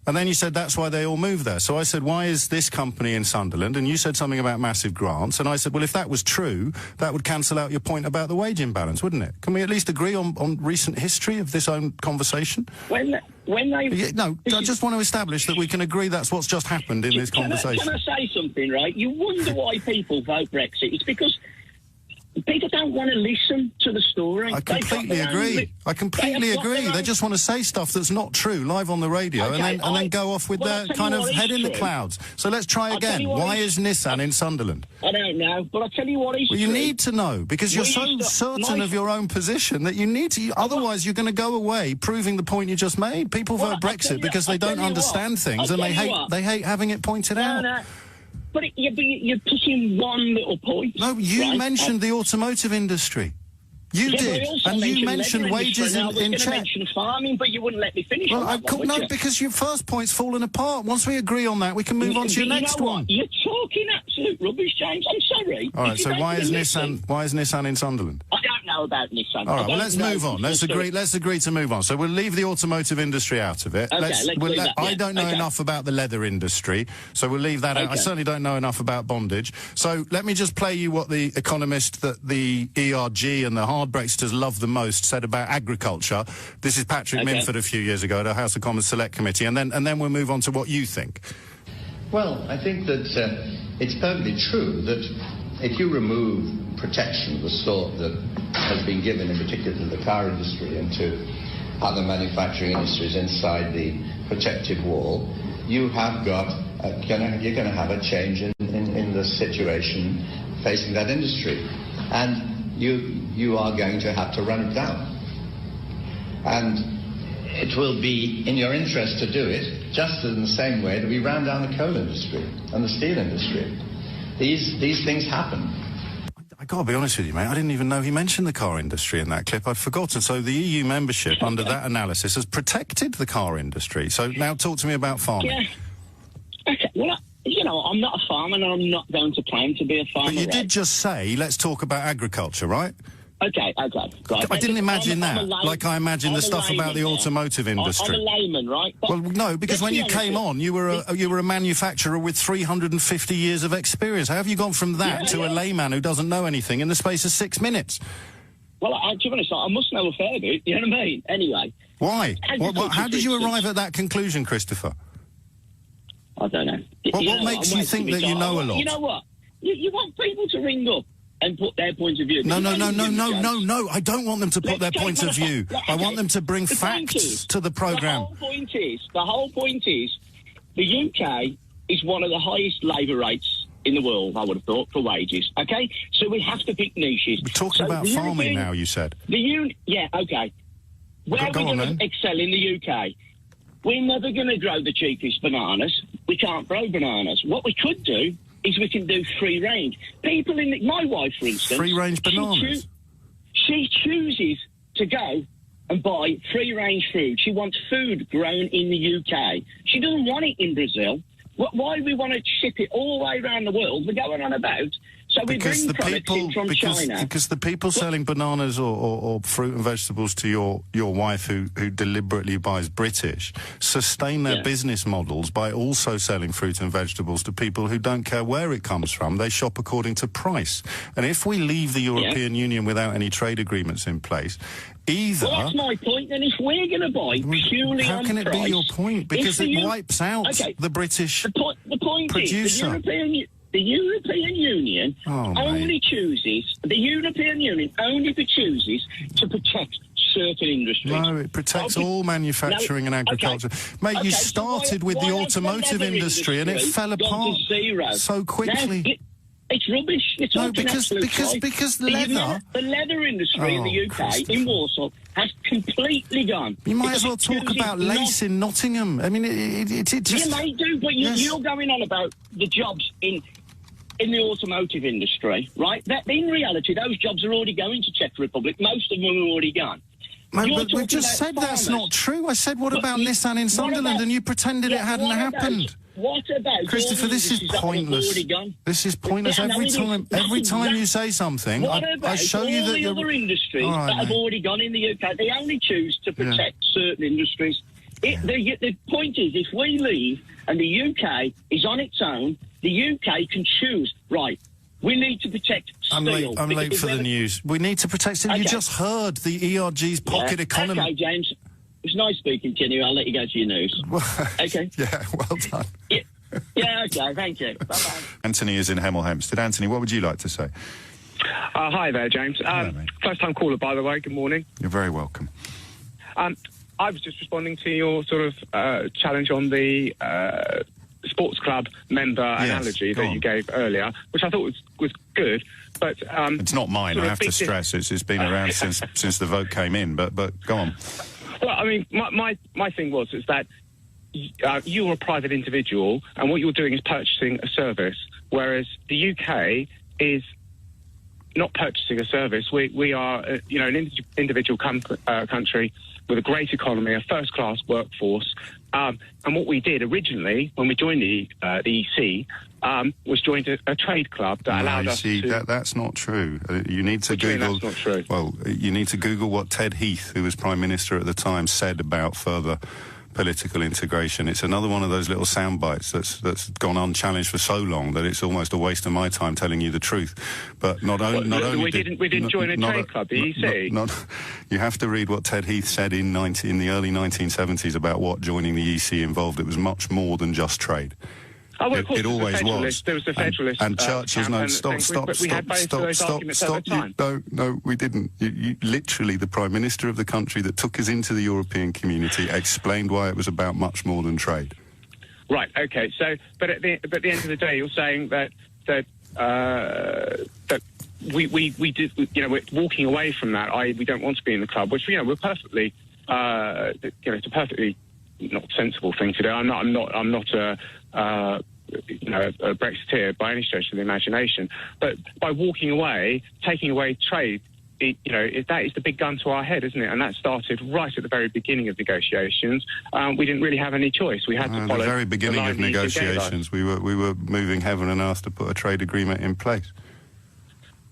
[SPEAKER 19] And then you said that's why they all moved there. So I said, why is this company in Sunderland? And you said something about massive grants. And I said, well, if that was true, that would cancel out your point about the wage imbalance, wouldn't it? Can we at least agree on recent history of this own conversation?
[SPEAKER 14] When they...
[SPEAKER 19] No, I just want to establish that we can agree that's what's just happened in this conversation.
[SPEAKER 14] Can I say something, right? You wonder why people vote Brexit. It's because people don't want to listen to the story.
[SPEAKER 19] I completely agree. They just want to say stuff that's not true live on the radio and then go off with their kind of head in the clouds. So let's try again. Why is Nissan in Sunderland?
[SPEAKER 14] I don't know, but I'll tell you what is true.
[SPEAKER 19] Well, you need to know, because you're so certain of your own position that you need to... Otherwise, you're going to go away proving the point you just made. People vote Brexit because they don't understand things and they hate having it pointed out.
[SPEAKER 14] No. But you're picking one little point.
[SPEAKER 19] No, you mentioned the automotive industry. You did, and you mentioned wages in Czech.
[SPEAKER 14] I was going to mention farming, but you wouldn't let me finish.
[SPEAKER 19] Well,
[SPEAKER 14] no,
[SPEAKER 19] because your first point's fallen apart. Once we agree on that, we can move on to your next one.
[SPEAKER 14] You're talking absolute rubbish, James. I'm sorry.
[SPEAKER 19] All right. So why is Nissan in Sunderland?
[SPEAKER 14] I don't know about Nissan.
[SPEAKER 19] All right. Well, let's move on. Let's agree to move on. So we'll leave the automotive industry out of it. I don't know enough about the leather industry, so we'll leave that out. I certainly don't know enough about bondage. So let me just play you what the economist that the ERG and the hard Brexiters love the most said about agriculture. This is Patrick Minford a few years ago at a House of Commons Select Committee, and then we'll move on to what you think.
[SPEAKER 15] Well, I think that it's perfectly true that if you remove protection of the sort that has been given in particular to the car industry and to other manufacturing industries inside the protective wall, you have got you're going to have a change in the situation facing that industry, and you are going to have to run it down. And it will be in your interest to do it, just in the same way that we ran down the coal industry and the steel industry. These things happen.
[SPEAKER 19] I got to be honest with you, mate, I didn't even know he mentioned the car industry in that clip. I'd forgotten. So the EU membership, under that analysis, has protected the car industry. So now talk to me about farming.
[SPEAKER 14] Yeah. Okay, well, I'm not a farmer and I'm not going to claim to be a farmer.
[SPEAKER 19] But you did just say, let's talk about agriculture, right?
[SPEAKER 14] Okay. Right.
[SPEAKER 19] I didn't imagine that, like I imagined the stuff about the automotive industry.
[SPEAKER 14] I'm a layman, right?
[SPEAKER 19] Well, no, because when you came on, you were a manufacturer with 350 years of experience. How have you gone from that to a layman who doesn't know anything in the space of 6 minutes?
[SPEAKER 14] Well, to be honest, I must know a fair bit, you know what I mean? Anyway.
[SPEAKER 19] Why? How did you arrive at that conclusion, Christopher?
[SPEAKER 14] I don't know.
[SPEAKER 19] What makes you think that you know a lot?
[SPEAKER 14] You know what? You want people to ring up and put their point of view.
[SPEAKER 19] No. I don't want them to put their point of view. I want them to bring facts to the programme.
[SPEAKER 14] The whole point is, the UK is one of the highest labour rates in the world, I would have thought, for wages. Okay? So we have to pick niches.
[SPEAKER 19] We're talking about farming now, you said.
[SPEAKER 14] Yeah, okay. Where are we going to excel in the UK? We're never going to grow the cheapest bananas. We can't grow bananas. What we could do is we can do free range. People my wife, for instance...
[SPEAKER 19] Free range bananas?
[SPEAKER 14] She chooses to go and buy free range food. She wants food grown in the UK. She doesn't want it in Brazil. Why we want to ship it all the way around the world? We're going on about So we bring products in from China.
[SPEAKER 19] Because the people selling bananas or fruit and vegetables to your wife who deliberately buys British sustain their business models by also selling fruit and vegetables to people who don't care where it comes from. They shop according to price. And if we leave the European Union without any trade agreements in place, either...
[SPEAKER 14] Well, that's my point. Then if we're going to buy purely
[SPEAKER 19] how
[SPEAKER 14] on
[SPEAKER 19] can it
[SPEAKER 14] price,
[SPEAKER 19] be your point? Because it wipes out the British
[SPEAKER 14] the point
[SPEAKER 19] producer.
[SPEAKER 14] Is the European Union only chooses to protect certain industries.
[SPEAKER 19] No, it protects all manufacturing and agriculture. Mate, you started with the automotive industry and it fell apart so quickly.
[SPEAKER 14] It's rubbish. It's
[SPEAKER 19] because leather...
[SPEAKER 14] The leather industry in the UK, in Warsaw, has completely gone.
[SPEAKER 19] You might as well talk about lace in Nottingham. I mean, it just...
[SPEAKER 14] You may do, but you're going on about the jobs in the automotive industry, right? That in reality, those jobs are already going to Czech Republic. Most of them are already gone.
[SPEAKER 19] But we just said that's not true. I said, what about Nissan in Sunderland? And you pretended it hadn't happened.
[SPEAKER 14] What about
[SPEAKER 19] Christopher? This is pointless. This is pointless every time. Every time you say something, I show you that
[SPEAKER 14] the other industries that have already gone in the UK. They only choose to protect certain industries. The point is, if we leave and the UK is on its own, the UK can choose. Right, we need to protect steel.
[SPEAKER 19] I'm late for the news. We need to protect steel. You just heard the ERG's pocket economy.
[SPEAKER 14] Okay, James. It's nice speaking to you. I'll let you go to your news. Okay.
[SPEAKER 19] Yeah, well done.
[SPEAKER 14] Yeah, okay, thank you. Bye-bye.
[SPEAKER 19] Anthony is in Hemel Hempstead. Anthony, what would you like to say?
[SPEAKER 16] Hi there, James. First-time caller, by the way. Good morning.
[SPEAKER 19] You're very welcome.
[SPEAKER 16] I was just responding to your sort of challenge on the sports club member analogy that you gave earlier, which I thought was good. But
[SPEAKER 19] it's not mine. I have to stress it's been around since the vote came in. But go on.
[SPEAKER 16] Well, I mean, my thing is that you're a private individual, and what you're doing is purchasing a service, whereas the UK is not purchasing a service. We are, an individual country with a great economy, a first-class workforce, and what we did originally when we joined the EC was joined a trade club that allowed us to...
[SPEAKER 19] that's not true. You need to Google...
[SPEAKER 16] That's not true?
[SPEAKER 19] Well, you need to Google what Ted Heath, who was Prime Minister at the time, said about further political integration. It's another one of those little sound bites that's gone unchallenged for so long that it's almost a waste of my time telling you the truth. But we
[SPEAKER 16] didn't join a trade club, the EC.
[SPEAKER 19] You have to read what Ted Heath said in the early 1970s about what joining the EC involved. It was much more than just trade.
[SPEAKER 16] Oh, well, of course,
[SPEAKER 19] it always was.
[SPEAKER 16] There was the Federalist.
[SPEAKER 19] And Churchill's stop. No, we didn't. You literally, the Prime Minister of the country that took us into the European community explained why it was about much more than trade.
[SPEAKER 16] Right. Okay. So, but at the end of the day, you're saying that we did. We're walking away from that. We don't want to be in the club, which we're perfectly. It's a perfectly not sensible thing to do. I'm not a Brexiteer by any stretch of the imagination, but by walking away, taking away trade, that is the big gun to our head, isn't it? And that started right at the very beginning of negotiations. We didn't really have any choice. We had to follow
[SPEAKER 19] the very beginning of negotiations. We were moving heaven and earth to put a trade agreement in place.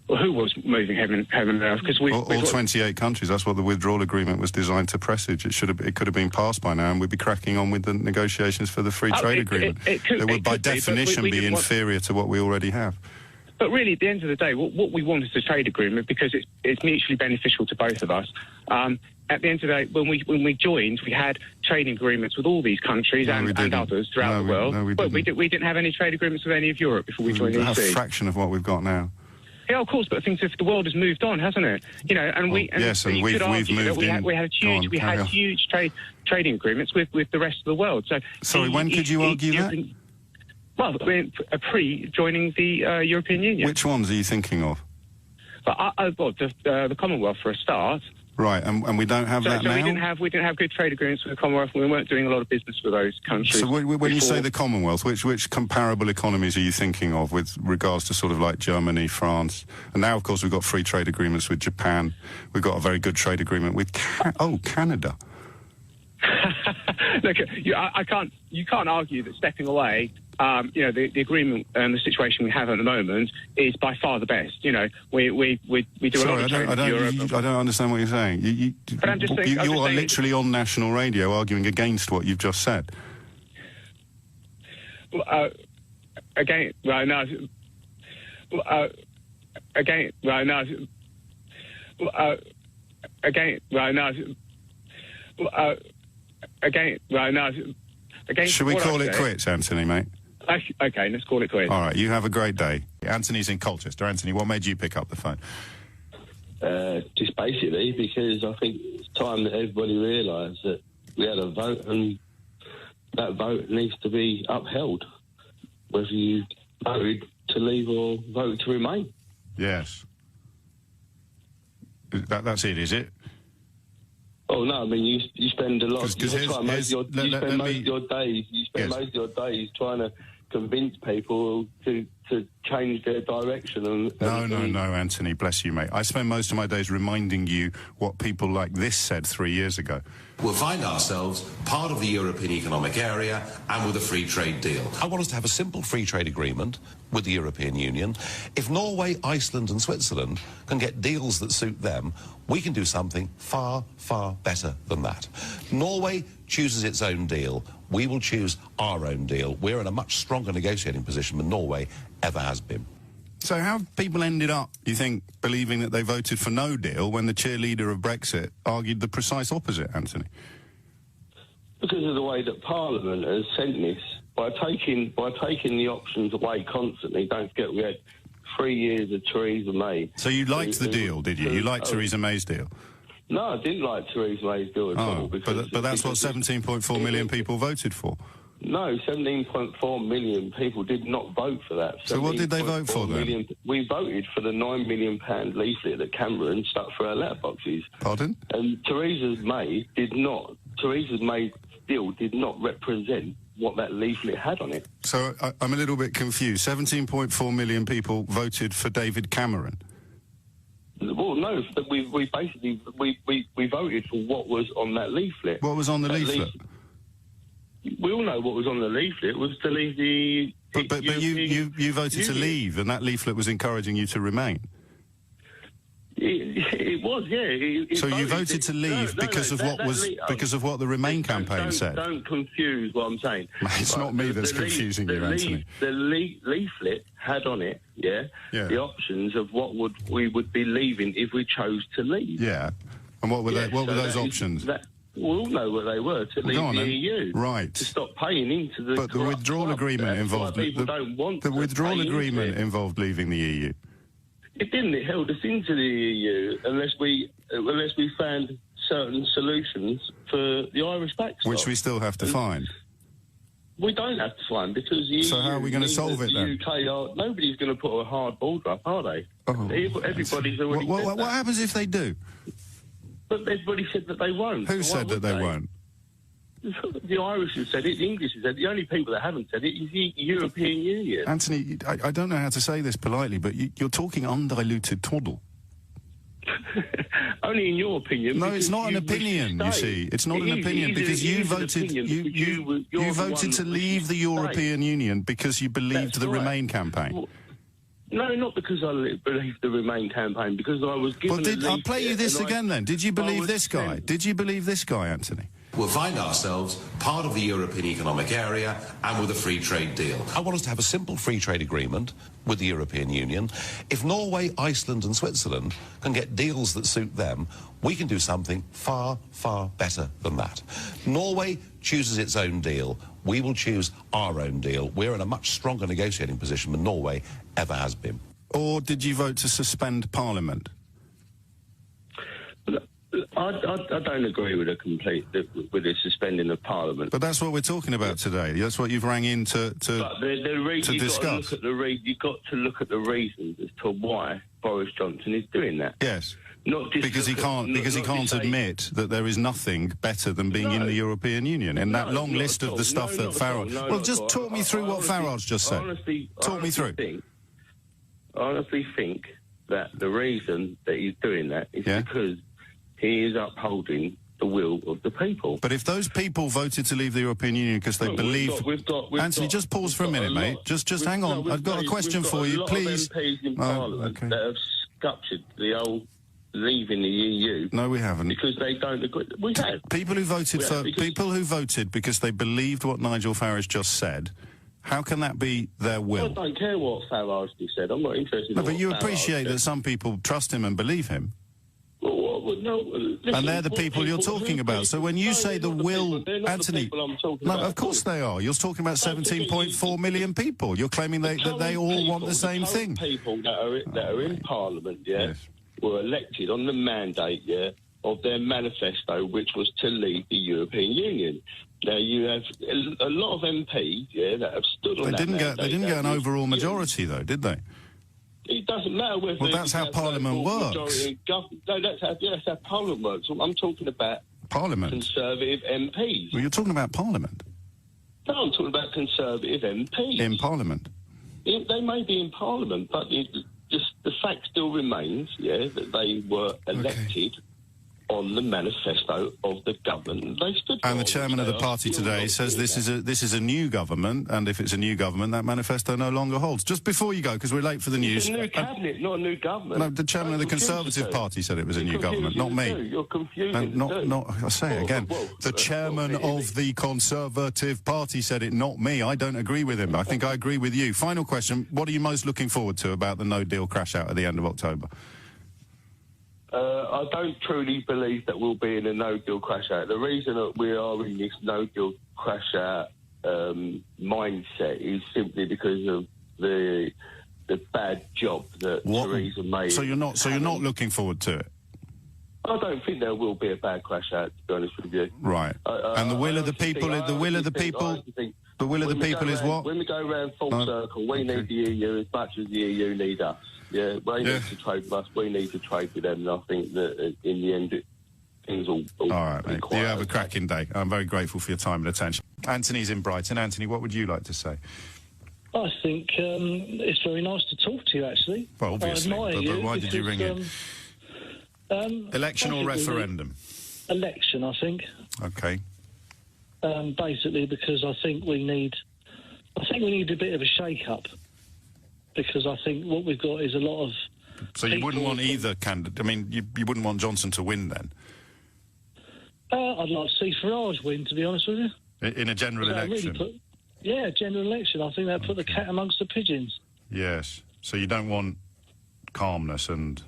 [SPEAKER 16] Well, who was moving heaven and earth? Because
[SPEAKER 19] all 28 countries. That's what the withdrawal agreement was designed to presage. It could have been passed by now, and we'd be cracking on with the negotiations for the free trade agreement. It would, by definition, be inferior to what we already have.
[SPEAKER 16] But really, at the end of the day, what we want is a trade agreement because it's mutually beneficial to both of us. At the end of the day, when we joined, we had trading agreements with all these countries and others throughout the world. But we didn't have any trade agreements with any of Europe before we joined the EC.
[SPEAKER 19] A fraction of what we've got now.
[SPEAKER 16] Yeah, of course, but things the world has moved on, hasn't it? And we've moved in. We had huge trading agreements with the rest of the world. So,
[SPEAKER 19] sorry, when could you argue that?
[SPEAKER 16] Well, pre-joining the European Union.
[SPEAKER 19] Which ones are you thinking of?
[SPEAKER 16] The Commonwealth for a start.
[SPEAKER 19] Right, and we don't have that now?
[SPEAKER 16] We didn't have good trade agreements with the Commonwealth. We weren't doing a lot of business with those countries.
[SPEAKER 19] So when you say the Commonwealth, which comparable economies are you thinking of with regards to sort of like Germany, France? And now, of course, we've got free trade agreements with Japan. We've got a very good trade agreement with Canada.
[SPEAKER 16] Look, you can't argue that stepping away the agreement and the situation we have at the moment is by far the best. We do a lot of trade with Europe.
[SPEAKER 19] I don't understand what you're saying.
[SPEAKER 16] But I'm just saying,
[SPEAKER 19] you are literally on national radio arguing against what you've just said.
[SPEAKER 16] Again, right now. Again, right now. Again, right now. Again, right now.
[SPEAKER 19] Should we call it quits, Anthony, mate?
[SPEAKER 16] Okay, let's call it quits.
[SPEAKER 19] All right, you have a great day. Anthony's in Colchester. Anthony, what made you pick up the phone?
[SPEAKER 2] Just basically because I think it's time that everybody realised that we had a vote and that vote needs to be upheld, whether you voted to leave or voted to remain.
[SPEAKER 19] Yes. That's it, is it?
[SPEAKER 2] Oh no! I mean, you spend a lot. You spend most of your days trying to convince people to change their direction.
[SPEAKER 19] No, Anthony, bless you, mate. I spend most of my days reminding you what people like this said 3 years ago.
[SPEAKER 18] We'll find ourselves part of the European Economic Area and with a free trade deal. I want us to have a simple free trade agreement with the European Union. If Norway, Iceland and Switzerland can get deals that suit them, we can do something far, far better than that. Norway chooses its own deal. We will choose our own deal. We're in a much stronger negotiating position than Norway ever has been.
[SPEAKER 19] So how have people ended up, you think, believing that they voted for no deal when the cheerleader of Brexit argued the precise opposite, Anthony?
[SPEAKER 2] Because of the way that Parliament has sent this, by taking the options away constantly. Don't forget, we had 3 years of Theresa May.
[SPEAKER 19] So you liked the deal, did you? You liked Theresa May's deal?
[SPEAKER 2] No, I didn't like Theresa May's deal at all.
[SPEAKER 19] But that's what 17.4 million people voted for.
[SPEAKER 2] No, 17.4 million people did not vote for that.
[SPEAKER 19] So what did they vote for then?
[SPEAKER 2] We voted for the £9 million leaflet that Cameron stuck for our letterboxes.
[SPEAKER 19] Pardon?
[SPEAKER 2] And Theresa May's deal did not represent what that leaflet had on it.
[SPEAKER 19] So I'm a little bit confused. 17.4 million people voted for David Cameron.
[SPEAKER 2] Well, no, but we basically voted for what was on that leaflet.
[SPEAKER 19] What was on the leaflet?
[SPEAKER 2] We all know what was on the leaflet was to leave the.
[SPEAKER 19] But you voted to leave, and that leaflet was encouraging you to remain.
[SPEAKER 2] It was, yeah.
[SPEAKER 19] So you voted to leave because of what the Remain campaign said.
[SPEAKER 2] Don't confuse what I'm saying.
[SPEAKER 19] It's not me that's confusing you, Anthony.
[SPEAKER 2] The leaflet had on it, the options of what we would be leaving if we chose to leave.
[SPEAKER 19] Yeah, and what were those options?
[SPEAKER 2] We all know what they were, to leave the EU.
[SPEAKER 19] Right.
[SPEAKER 2] To stop paying into the
[SPEAKER 19] But the withdrawal agreement involved... The withdrawal agreement involved leaving the EU.
[SPEAKER 2] It didn't. It held us into the EU unless we found certain solutions for the Irish backstop.
[SPEAKER 19] Which we still have to find.
[SPEAKER 2] We don't have to find, because the EU...
[SPEAKER 19] So how are we going to solve it then?
[SPEAKER 2] Nobody's going to put a hard border up, are they? Everybody's already said that.
[SPEAKER 19] What happens if they do?
[SPEAKER 2] But everybody said that they won't.
[SPEAKER 19] Who said that they won't?
[SPEAKER 2] The Irish have said it, the English have said it. The only people that haven't said it is the European Union.
[SPEAKER 19] Anthony, I don't know how to say this politely, but you're talking undiluted twaddle.
[SPEAKER 2] Only in your opinion.
[SPEAKER 19] No, it's not an opinion, you see. It's not an opinion, because you voted to leave the European Union because you believed the Remain campaign.
[SPEAKER 2] Well, no, not because I believed the Remain campaign, because I was given
[SPEAKER 19] I'll play you this again then. Did you believe this guy? Did you believe this guy, Anthony?
[SPEAKER 18] We'll find ourselves part of the European Economic Area and with a free trade deal. I want us to have a simple free trade agreement with the European Union. If Norway, Iceland and Switzerland can get deals that suit them, we can do something far, far better than that. Norway chooses its own deal. We will choose our own deal. We're in a much stronger negotiating position than Norway ever has been.
[SPEAKER 19] Or did you vote to suspend Parliament?
[SPEAKER 2] I don't agree with the suspending of Parliament.
[SPEAKER 19] But that's what we're talking about today. That's what you've rang in to discuss.
[SPEAKER 2] You've got to look at the reasons as to why Boris Johnson is doing that.
[SPEAKER 19] Yes.
[SPEAKER 2] Not just
[SPEAKER 19] because he can't admit that there is nothing better than being in the European Union. And that long list of the stuff that Farage... Well, just talk me through what Farage just said. Talk me through.
[SPEAKER 2] I honestly think that the reason that he's doing that is because he is upholding the will of the people.
[SPEAKER 19] But if those people voted to leave the European Union because they believe... Anthony, just pause for a minute, mate. Just hang on. I've got a question for you, please.
[SPEAKER 2] We've got a lot of MPs in Parliament that have sculptured the old leaving the EU.
[SPEAKER 19] No, we haven't.
[SPEAKER 2] Because they don't agree. We have.
[SPEAKER 19] People who voted because they believed what Nigel Farage just said, how can that be their will?
[SPEAKER 2] I don't care what Farage said. I'm not interested in
[SPEAKER 19] No,
[SPEAKER 2] what
[SPEAKER 19] but you
[SPEAKER 2] Farage
[SPEAKER 19] appreciate
[SPEAKER 2] said.
[SPEAKER 19] that some people trust him and believe him.
[SPEAKER 2] Listen,
[SPEAKER 19] and they're the people you're talking about. So when you say the will, Anthony, no, of course they are. You're talking about 17.4 million people. You're claiming that they all want the same thing.
[SPEAKER 2] People that are in Parliament, were elected on the mandate, of their manifesto, which was to leave the European Union. Now you have a lot of MPs, that have stood on that mandate.
[SPEAKER 19] They didn't get an overall majority, though, did they?
[SPEAKER 2] It doesn't matter whether...
[SPEAKER 19] Well, that's how Parliament works.
[SPEAKER 2] No, that's how Parliament works. I'm talking about...
[SPEAKER 19] Parliament?
[SPEAKER 2] Conservative MPs.
[SPEAKER 19] Well, you're talking about Parliament.
[SPEAKER 2] No, I'm talking about Conservative MPs.
[SPEAKER 19] In Parliament?
[SPEAKER 2] They may be in Parliament, but just the fact still remains, that they were elected on the manifesto of the government they stood for.
[SPEAKER 19] And the chairman of the party today says this is a new government, and if it's a new government, that manifesto no longer holds. Just before you go, because we're late for the news.
[SPEAKER 2] It's a new cabinet, not a new government.
[SPEAKER 19] No, the chairman of the Conservative Party said it was a new government, not me.
[SPEAKER 2] You're confusing.
[SPEAKER 19] I say it again. The chairman of the Conservative Party said it, not me. I don't agree with him. I think I agree with you. Final question: what are you most looking forward to about the No Deal crash out at the end of October?
[SPEAKER 2] I don't truly believe that we'll be in a no-deal crash-out. The reason that we are in this no-deal crash-out mindset is simply because of the bad job that Theresa May...
[SPEAKER 19] So you're not looking forward to it?
[SPEAKER 2] I don't think there will be a bad crash-out, to be honest with you.
[SPEAKER 19] Right. And the will of the people... The will of the people is what?
[SPEAKER 2] When we go around full circle, we need the EU as much as the EU need us. Yeah, they need to trade with us. We need to trade with them. And I think that in the end, things will
[SPEAKER 19] all right, mate. You have a cracking day. I'm very grateful for your time and attention. Anthony's in Brighton. Anthony, what would you like to say?
[SPEAKER 3] I think it's very nice to talk to you, actually.
[SPEAKER 19] Well, obviously. But why did you ring in? Election or referendum?
[SPEAKER 3] Election, I think.
[SPEAKER 19] Okay.
[SPEAKER 3] Basically, because I think we need a bit of a shake-up. Because I think what we've got is a lot of...
[SPEAKER 19] So you wouldn't want either candidate... I mean, you wouldn't want Johnson to win, then?
[SPEAKER 3] I'd like to see Farage win, to be honest with you.
[SPEAKER 19] In a general election?
[SPEAKER 3] General election. I think that put the cat amongst the pigeons.
[SPEAKER 19] Yes. So you don't want calmness and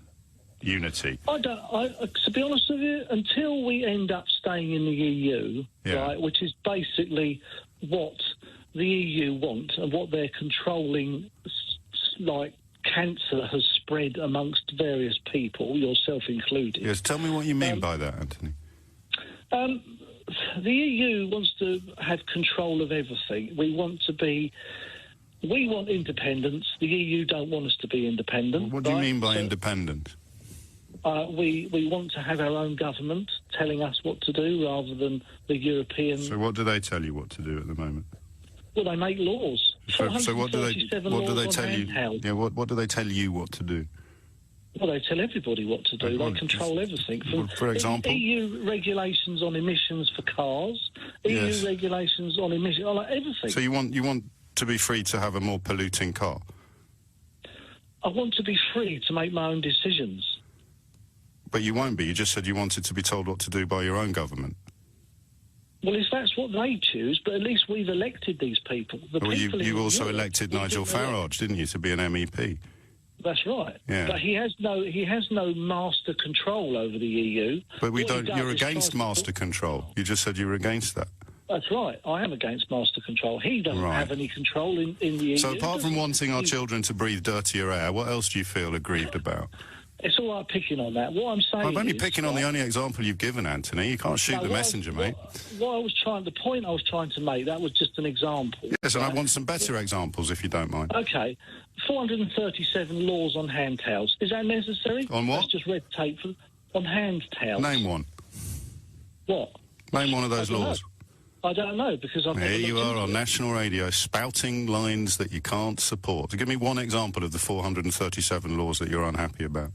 [SPEAKER 19] unity?
[SPEAKER 3] To be honest with you, until we end up staying in the EU, right, which is basically what the EU want and what they're controlling... like cancer has spread amongst various people, yourself included.
[SPEAKER 19] Yes, tell me what you mean by that, Anthony.
[SPEAKER 3] The EU wants to have control of everything. We want independence. The EU don't want us to be independent.
[SPEAKER 19] What do you mean by independent?
[SPEAKER 3] We want to have our own government telling us what to do rather than the European...
[SPEAKER 19] So what do they tell you what to do at the moment?
[SPEAKER 3] Well, they make laws.
[SPEAKER 19] So what do they tell you? Yeah, what do they tell you what to do?
[SPEAKER 3] Well, they tell everybody what to do. They control everything.
[SPEAKER 19] For example?
[SPEAKER 3] EU regulations on emissions for cars, EU regulations on emissions, like everything.
[SPEAKER 19] So you want to be free to have a more polluting car?
[SPEAKER 3] I want to be free to make my own decisions.
[SPEAKER 19] But you won't be. You just said you wanted to be told what to do by your own government.
[SPEAKER 3] Well, if that's what they choose, but at least we've elected these people.
[SPEAKER 19] You also elected Nigel Farage, didn't you, to be an MEP?
[SPEAKER 3] That's right.
[SPEAKER 19] Yeah.
[SPEAKER 3] But he has no master control over the EU.
[SPEAKER 19] But you're against master control. You just said you were against that.
[SPEAKER 3] That's right. I am against master control. He doesn't have any control in the EU.
[SPEAKER 19] So apart from wanting our children to breathe dirtier air, what else do you feel aggrieved about?
[SPEAKER 3] It's all right picking on that. What I'm saying
[SPEAKER 19] I'm only picking on the only example you've given, Anthony. You can't shoot the messenger, mate.
[SPEAKER 3] The point I was trying to make, that was just an example.
[SPEAKER 19] Yes, and I want some better examples, if you don't mind.
[SPEAKER 3] Okay. 437 laws on hand towels. Is that necessary?
[SPEAKER 19] On what?
[SPEAKER 3] That's just red tape on hand towels.
[SPEAKER 19] Name one.
[SPEAKER 3] What?
[SPEAKER 19] Name one of those laws.
[SPEAKER 3] I don't know, because I've
[SPEAKER 19] Here you are on national radio, spouting lines that you can't support. Give me one example of the 437 laws that you're unhappy about.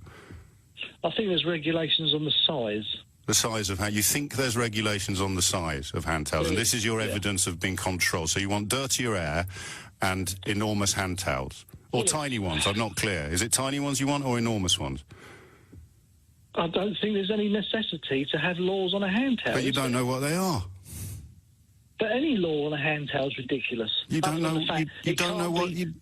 [SPEAKER 3] I think there's regulations on the size.
[SPEAKER 19] The size of you think there's regulations on the size of handhelds, and this is your evidence of being controlled. So you want dirtier air and enormous handhelds. Or tiny ones, I'm not clear. Is it tiny ones you want or enormous ones?
[SPEAKER 3] I don't think there's any necessity to have laws on a handheld.
[SPEAKER 19] But you don't know what they are.
[SPEAKER 3] But any law on a handheld's ridiculous.
[SPEAKER 19] You don't know. You don't know what you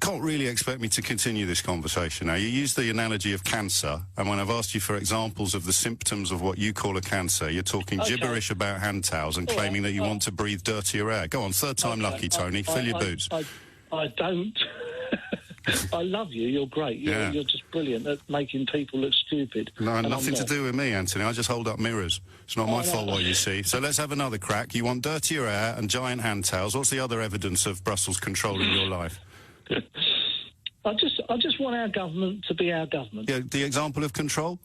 [SPEAKER 19] can't really expect me to continue this conversation now. You use the analogy of cancer, and when I've asked you for examples of the symptoms of what you call a cancer, you're talking gibberish about hand towels and claiming that you want to breathe dirtier air. Go on, third time lucky, Tony. Fill your boots.
[SPEAKER 3] I don't. I love you. You're great. You're just brilliant at making people look stupid.
[SPEAKER 19] No, nothing to do with me, Anthony. I just hold up mirrors. It's not my fault what you see. So let's have another crack. You want dirtier air and giant hand towels. What's the other evidence of Brussels controlling your life?
[SPEAKER 3] I just want our government to be our government.
[SPEAKER 19] Yeah, the example of control?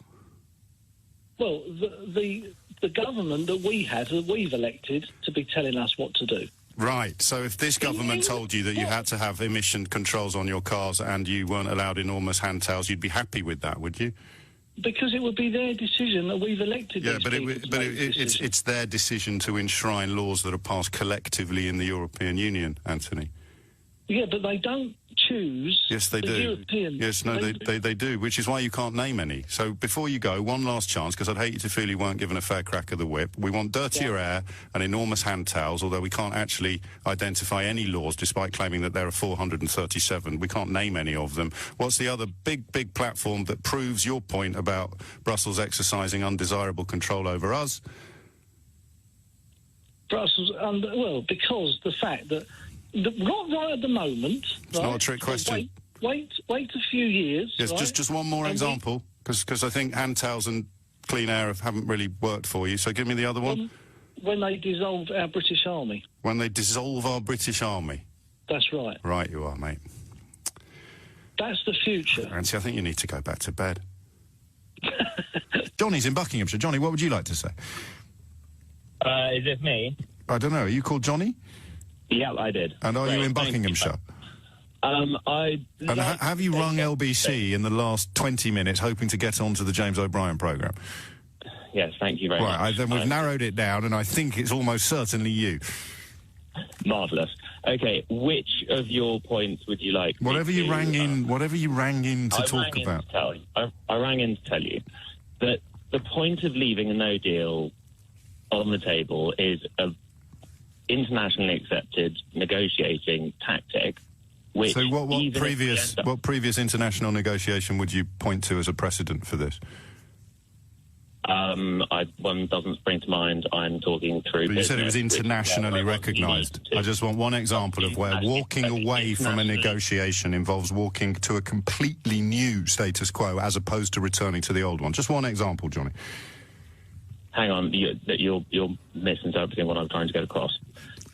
[SPEAKER 3] Well, the government that we have, that we've elected to be telling us what to do.
[SPEAKER 19] Right, so if this government told you that you had to have emission controls on your cars and you weren't allowed enormous hand towels, you'd be happy with that, would you?
[SPEAKER 3] Because it would be their decision that we've elected.
[SPEAKER 19] Yeah, but it's their decision to enshrine laws that are passed collectively in the European Union, Anthony.
[SPEAKER 3] Yeah, but they don't choose.
[SPEAKER 19] Yes, they do.
[SPEAKER 3] European.
[SPEAKER 19] Yes, no, they do, which is why you can't name any. So before you go, one last chance, because I'd hate you to feel you weren't given a fair crack of the whip. We want dirtier air and enormous hand towels, although we can't actually identify any laws, despite claiming that there are 437. We can't name any of them. What's the other big platform that proves your point about Brussels exercising undesirable control over us?
[SPEAKER 3] Brussels, well, because the fact that not right at the moment.
[SPEAKER 19] It's not a trick question.
[SPEAKER 3] Wait a few years.
[SPEAKER 19] Yes,
[SPEAKER 3] right?
[SPEAKER 19] just one more example, because I think hand towels and clean air haven't really worked for you. So give me the other one.
[SPEAKER 3] When they dissolve our British Army.
[SPEAKER 19] When they dissolve our British Army.
[SPEAKER 3] That's right.
[SPEAKER 19] Right, you are, mate.
[SPEAKER 3] That's the future.
[SPEAKER 19] Nancy, I think you need to go back to bed. Johnny's in Buckinghamshire. Johnny, what would you like to say?
[SPEAKER 7] Is it me?
[SPEAKER 19] I don't know. Are you called Johnny?
[SPEAKER 7] Yeah, I did.
[SPEAKER 19] And are you in Buckinghamshire? Have you rung LBC in the last 20 minutes hoping to get onto the James O'Brien programme?
[SPEAKER 7] Yes, thank you very much.
[SPEAKER 19] Right, then we've narrowed it down, and I think it's almost certainly you.
[SPEAKER 7] Marvellous. Okay, which of your points would you like?
[SPEAKER 19] Whatever you rang in to talk about.
[SPEAKER 7] I rang in to tell you that the point of leaving a no deal on the table is a internationally accepted negotiating tactic. Which
[SPEAKER 19] so what previous international negotiation would you point to as a precedent for this?
[SPEAKER 7] One doesn't spring to mind. I'm talking through.
[SPEAKER 19] But you said it was internationally recognised. I just want one example of where walking away from a negotiation involves walking to a completely new status quo as opposed to returning to the old one. Just one example, Johnny.
[SPEAKER 7] Hang on, you're misinterpreting what I'm trying to get across.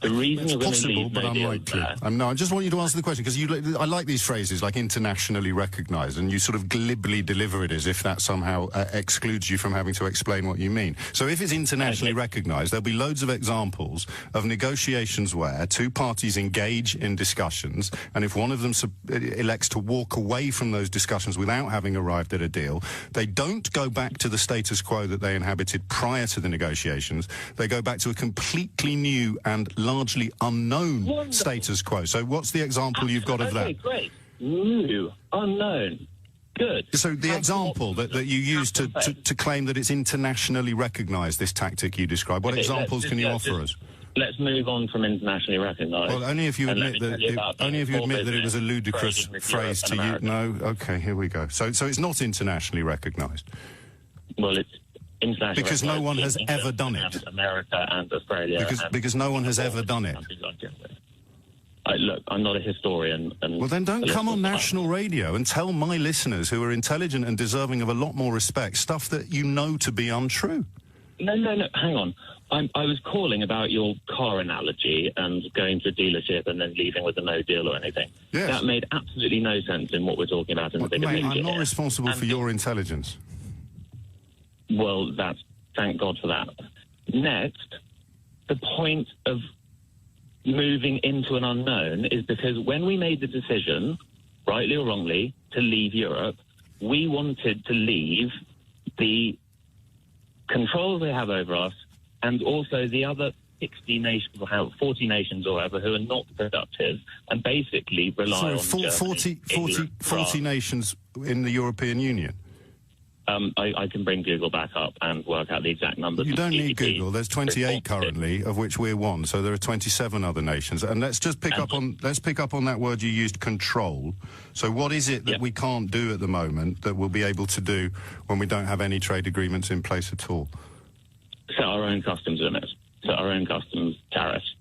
[SPEAKER 7] The reason you're going to leave
[SPEAKER 19] but unlikely. No, I just want you to answer the question, because I like these phrases like internationally recognised, and you sort of glibly deliver it as if that somehow excludes you from having to explain what you mean. So if it's internationally recognised, there'll be loads of examples of negotiations where two parties engage in discussions, and if one of them elects to walk away from those discussions without having arrived at a deal, they don't go back to the status quo that they inhabited prior to the negotiations. They go back to a completely new and largely unknown status quo. So what's the example you've got of that?
[SPEAKER 7] Okay, great. New, unknown. Good.
[SPEAKER 19] So the example that you use to claim that it's internationally recognised, this tactic you describe, what examples can you offer us?
[SPEAKER 7] Let's move on from internationally recognised.
[SPEAKER 19] Well, only if you admit that it was a ludicrous phrase to you. No? Okay, here we go. So it's not internationally recognised.
[SPEAKER 7] Well, it's
[SPEAKER 19] because no one has ever done it.
[SPEAKER 7] America and Australia.
[SPEAKER 19] Because no one has ever done it.
[SPEAKER 7] Look, I'm not a historian.
[SPEAKER 19] Well, then don't come on national radio and tell my listeners, who are intelligent and deserving of a lot more respect, stuff that you know to be untrue.
[SPEAKER 7] No, hang on. I was calling about your car analogy and going to a dealership and then leaving with a no deal or anything.
[SPEAKER 19] Yes.
[SPEAKER 7] That made absolutely no sense in what we're talking about in the bigger picture.
[SPEAKER 19] I'm not responsible for your intelligence.
[SPEAKER 7] Well, thank God for that. Next, the point of moving into an unknown is because when we made the decision, rightly or wrongly, to leave Europe, we wanted to leave the control they have over us, and also the other 60 nations or 40 nations or whatever who are not productive and basically rely on Germany,
[SPEAKER 19] 40 nations in the European Union.
[SPEAKER 7] I can bring Google back up and work out the exact numbers.
[SPEAKER 19] You don't need Google. There's 28 currently, of which we're one. So there are 27 other nations. And let's just pick up on that word you used, control. So what is it that we can't do at the moment that we'll be able to do when we don't have any trade agreements in place at all?
[SPEAKER 7] Set our own customs limits. Set our own customs tariffs.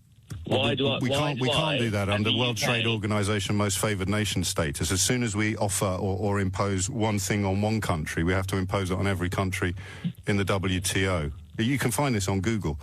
[SPEAKER 19] We can't do that under World Trade Organization most favored nation status. As soon as we offer or impose one thing on one country, we have to impose it on every country in the WTO. You can find this on Google.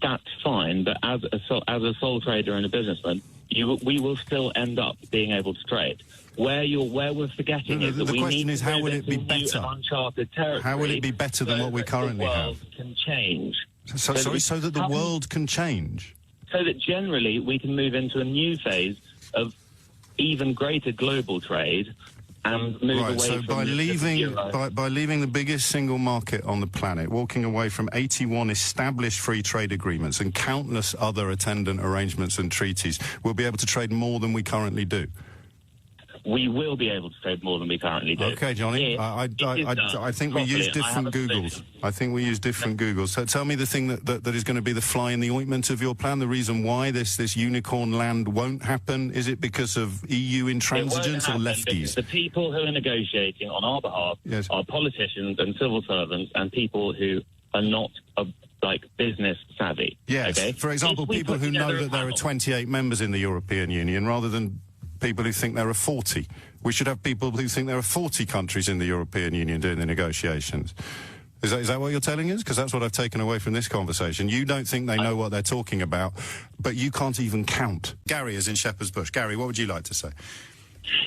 [SPEAKER 7] That's fine, but as a sole trader and a businessman, we will still end up being able to trade. Where we're forgetting is that
[SPEAKER 19] the
[SPEAKER 7] we
[SPEAKER 19] question
[SPEAKER 7] need
[SPEAKER 19] is,
[SPEAKER 7] to
[SPEAKER 19] how
[SPEAKER 7] move
[SPEAKER 19] will it
[SPEAKER 7] into
[SPEAKER 19] be
[SPEAKER 7] new
[SPEAKER 19] better?
[SPEAKER 7] and uncharted territory.
[SPEAKER 19] How will it be better than what we currently have?
[SPEAKER 7] The world can change.
[SPEAKER 19] So that the world can change?
[SPEAKER 7] So that generally we can move into a new phase of even greater global trade and move away
[SPEAKER 19] so
[SPEAKER 7] from
[SPEAKER 19] by leaving the biggest single market on the planet, walking away from 81 established free trade agreements and countless other attendant arrangements and treaties, we'll be able to trade more than we currently do.
[SPEAKER 7] We will be able to trade more than we currently do.
[SPEAKER 19] Okay, Johnny. I think we use different Googles. I think we use different Googles. So tell me the thing that is going to be the fly in the ointment of your plan, the reason why this unicorn land won't happen. Is it because of EU intransigence or lefties?
[SPEAKER 7] The people who are negotiating on our behalf are politicians and civil servants and people who are not business savvy.
[SPEAKER 19] Yes.
[SPEAKER 7] Okay?
[SPEAKER 19] For example, people who know that there are 28 members in the European Union rather than people who think there are 40. We should have people who think there are 40 countries in the European Union doing the negotiations. Is that what you're telling us? Because that's what I've taken away from this conversation. You don't think they know what they're talking about, but you can't even count. Gary is in Shepherd's Bush. Gary, what would you like to say?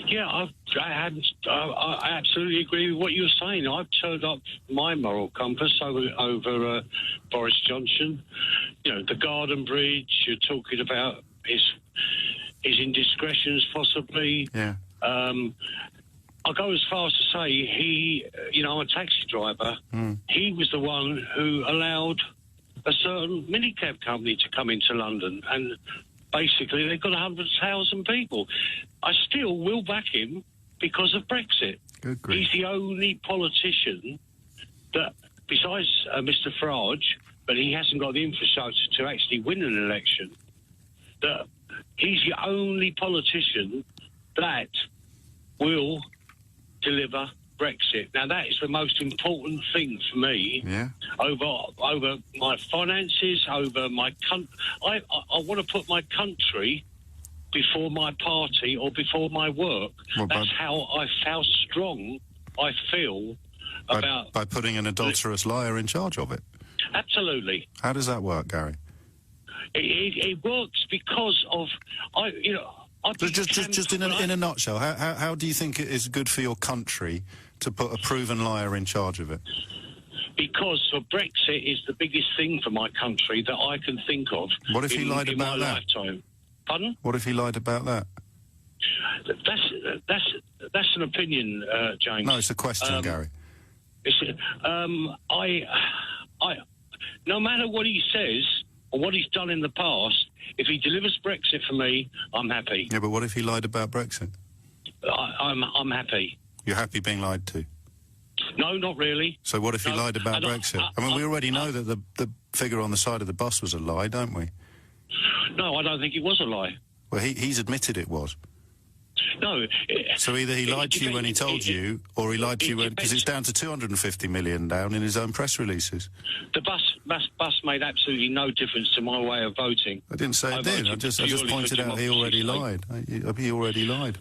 [SPEAKER 5] Yeah, I absolutely agree with what you were saying. I've turned up my moral compass over Boris Johnson. You know, the Garden Bridge, you're talking about his indiscretions, possibly.
[SPEAKER 19] Yeah.
[SPEAKER 5] I'll go as far as to say I'm a taxi driver. He was the one who allowed a certain minicab company to come into London, and basically they've got 100,000 people. I still will back him because of Brexit.
[SPEAKER 19] Good grief.
[SPEAKER 5] He's the only politician that, besides Mr. Farage, but he hasn't got the infrastructure to actually win an election, that he's the only politician that will deliver Brexit. Now, that is the most important thing for me over my finances, over my country. I want to put my country before my party or before my work. That's how strong I feel about...
[SPEAKER 19] By putting an adulterous liar in charge of it?
[SPEAKER 5] Absolutely.
[SPEAKER 19] How does that work, Gary?
[SPEAKER 5] It works because of...
[SPEAKER 19] Just in a nutshell, how do you think it is good for your country to put a proven liar in charge of it?
[SPEAKER 5] Because Brexit is the biggest thing for my country that I can think of.
[SPEAKER 19] What if he lied about that?
[SPEAKER 5] Lifetime. Pardon?
[SPEAKER 19] What if he lied about that?
[SPEAKER 5] That's an opinion, James.
[SPEAKER 19] No, it's a question, Gary.
[SPEAKER 5] No matter what he says or what he's done in the past, if he delivers Brexit for me, I'm happy.
[SPEAKER 19] Yeah, but what if he lied about Brexit?
[SPEAKER 5] I'm happy.
[SPEAKER 19] You're happy being lied to?
[SPEAKER 5] No, not really.
[SPEAKER 19] So what if he lied about Brexit? I mean, we already know that the figure on the side of the bus was a lie, don't we?
[SPEAKER 5] No, I don't think it was a lie.
[SPEAKER 19] Well, he's admitted it was.
[SPEAKER 5] No.
[SPEAKER 19] So either he lied to you when he told you, or he lied to you because it's down to 250 million down in his own press releases.
[SPEAKER 5] The bus made absolutely no difference to my way of voting.
[SPEAKER 19] I didn't say it did. I just pointed out he already lied. He already lied.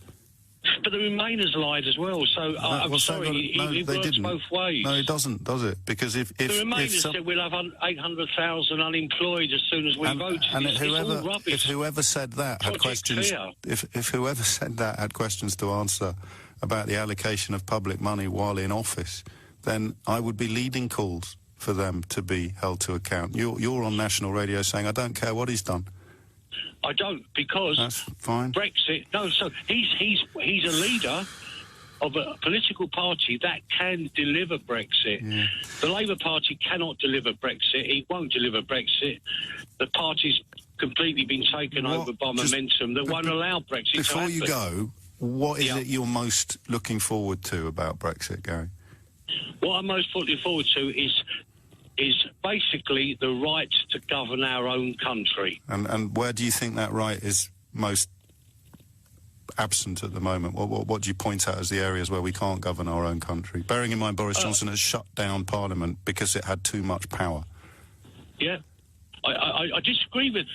[SPEAKER 5] But the Remainers lied as well, so I'm sorry, it works both ways.
[SPEAKER 19] No, it doesn't, does it? Because if
[SPEAKER 5] the Remainers said we'll have 800,000 unemployed as soon as we vote,
[SPEAKER 19] and
[SPEAKER 5] it's all rubbish.
[SPEAKER 19] If whoever said that had questions, if whoever said that had questions to answer about the allocation of public money while in office, then I would be leading calls for them to be held to account. You're on national radio saying I don't care what he's done.
[SPEAKER 5] I don't, because
[SPEAKER 19] that's fine.
[SPEAKER 5] Brexit. No, so he's a leader of a political party that can deliver Brexit.
[SPEAKER 1] Yeah.
[SPEAKER 5] The Labour Party cannot deliver Brexit. It won't deliver Brexit. The party's completely been taken over by momentum that won't allow Brexit to
[SPEAKER 19] Before
[SPEAKER 5] happen.
[SPEAKER 19] you go, what is it you're most looking forward to about Brexit, Gary?
[SPEAKER 5] What I'm most looking forward to is basically the right to govern our own country.
[SPEAKER 19] And where do you think that right is most absent at the moment? What do you point out as the areas where we can't govern our own country? Bearing in mind Boris Johnson has shut down Parliament because it had too much power.
[SPEAKER 5] Yeah. I disagree with...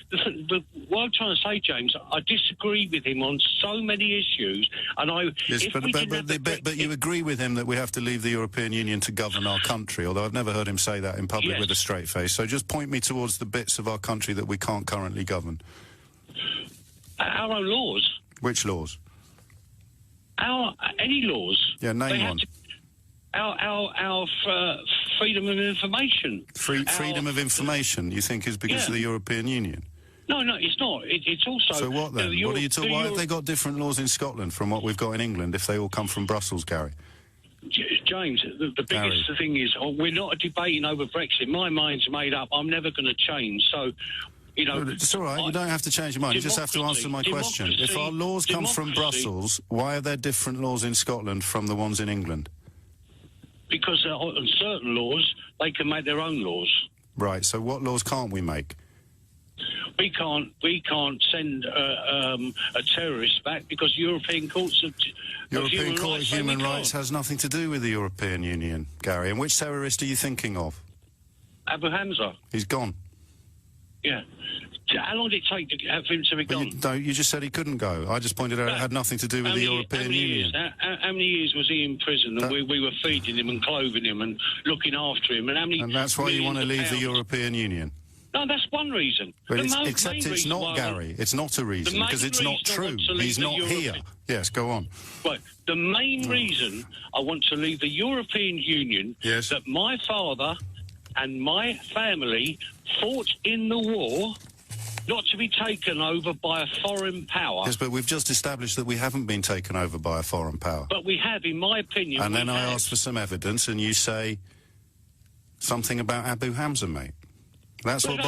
[SPEAKER 5] what I'm trying to say, James, I disagree with him on so many issues, and I...
[SPEAKER 19] Yes, but you agree with him that we have to leave the European Union to govern our country, although I've never heard him say that in public with a straight face. So just point me towards the bits of our country that we can't currently govern.
[SPEAKER 5] Our own laws.
[SPEAKER 19] Which laws?
[SPEAKER 5] Any laws.
[SPEAKER 19] Yeah, name one.
[SPEAKER 5] Our freedom of information.
[SPEAKER 19] Freedom of information, you think, is because of the European Union?
[SPEAKER 5] No, it's not. It's also...
[SPEAKER 19] So what then? What are you talking? Why have they got different laws in Scotland from what we've got in England if they all come from Brussels, Gary?
[SPEAKER 5] James, the biggest thing is we're not debating over Brexit. My mind's made up. I'm never going to change. So... You know,
[SPEAKER 19] it's all right. You don't have to change your mind. You just have to answer my question. If our laws come from Brussels, why are there different laws in Scotland from the ones in England?
[SPEAKER 5] Because on certain laws, they can make their own laws.
[SPEAKER 19] Right. So what laws can't we make?
[SPEAKER 5] We can't send a terrorist back because European courts of
[SPEAKER 19] European Court of Human Rights has nothing to do with the European Union, Gary. And which terrorist are you thinking of?
[SPEAKER 5] Abu Hamza.
[SPEAKER 19] He's gone.
[SPEAKER 5] Yeah. How long did it take to have him to be gone?
[SPEAKER 19] You just said he couldn't go. I just pointed out it had nothing to do with the European Union.
[SPEAKER 5] How many years was he in prison and we were feeding him and clothing him and looking after him? And
[SPEAKER 19] that's why you want to leave the European Union?
[SPEAKER 5] No, that's one reason.
[SPEAKER 19] But except it's not, Gary. It's not a reason, because it's not true. He's not here. Yes, go on.
[SPEAKER 5] Right. The main reason I want to leave the European Union is that my father and my family fought in the war not to be taken over by a foreign power.
[SPEAKER 19] Yes, but we've just established that we haven't been taken over by a foreign power.
[SPEAKER 5] But we have, in my opinion.
[SPEAKER 19] And then I ask for some evidence, and you say something about Abu Hamza, mate. That's what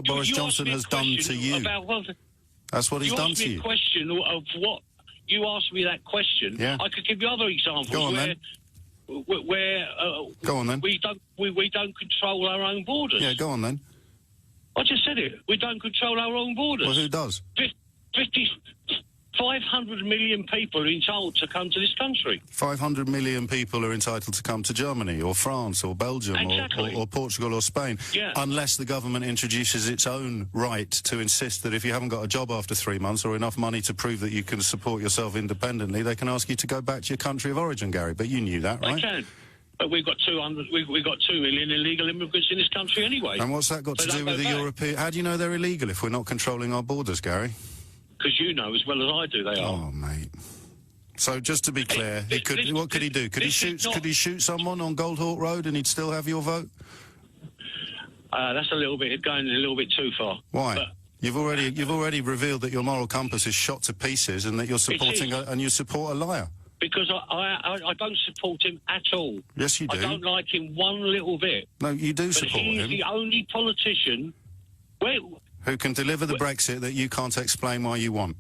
[SPEAKER 19] Boris Johnson has done to you. That's what he's done to you.
[SPEAKER 5] You asked me a question of what... You asked me that question.
[SPEAKER 19] Yeah.
[SPEAKER 5] I could give you other examples
[SPEAKER 19] go on, then. Go on, then.
[SPEAKER 5] We don't control our own borders.
[SPEAKER 19] Yeah, go on, then.
[SPEAKER 5] I just said it. We don't control our own borders.
[SPEAKER 19] Well, who does?
[SPEAKER 5] 500 million people are entitled to come to this country.
[SPEAKER 19] 500 million people are entitled to come to Germany or France or Belgium or Portugal or Spain, unless the government introduces its own right to insist that if you haven't got a job after 3 months or enough money to prove that you can support yourself independently, they can ask you to go back to your country of origin, Gary. But you knew that, right?
[SPEAKER 5] They can. But we've got 2 million illegal immigrants in this country anyway.
[SPEAKER 19] And what's that got to do with the European... How do you know they're illegal if we're not controlling our borders, Gary?
[SPEAKER 5] Because you know as well as I do they are.
[SPEAKER 19] Oh, mate. So just to be clear, what could he do? Could he shoot someone on Goldhawk Road and he'd still have your vote?
[SPEAKER 5] That's going a little bit too far.
[SPEAKER 19] Why? But you've already revealed that your moral compass is shot to pieces and that you're supporting you support a liar.
[SPEAKER 5] Because I don't support him at all.
[SPEAKER 19] Yes, you do.
[SPEAKER 5] I don't like him one little bit.
[SPEAKER 19] No, you do support him.
[SPEAKER 5] He's the only politician
[SPEAKER 19] who can deliver the Brexit that you can't explain why you want.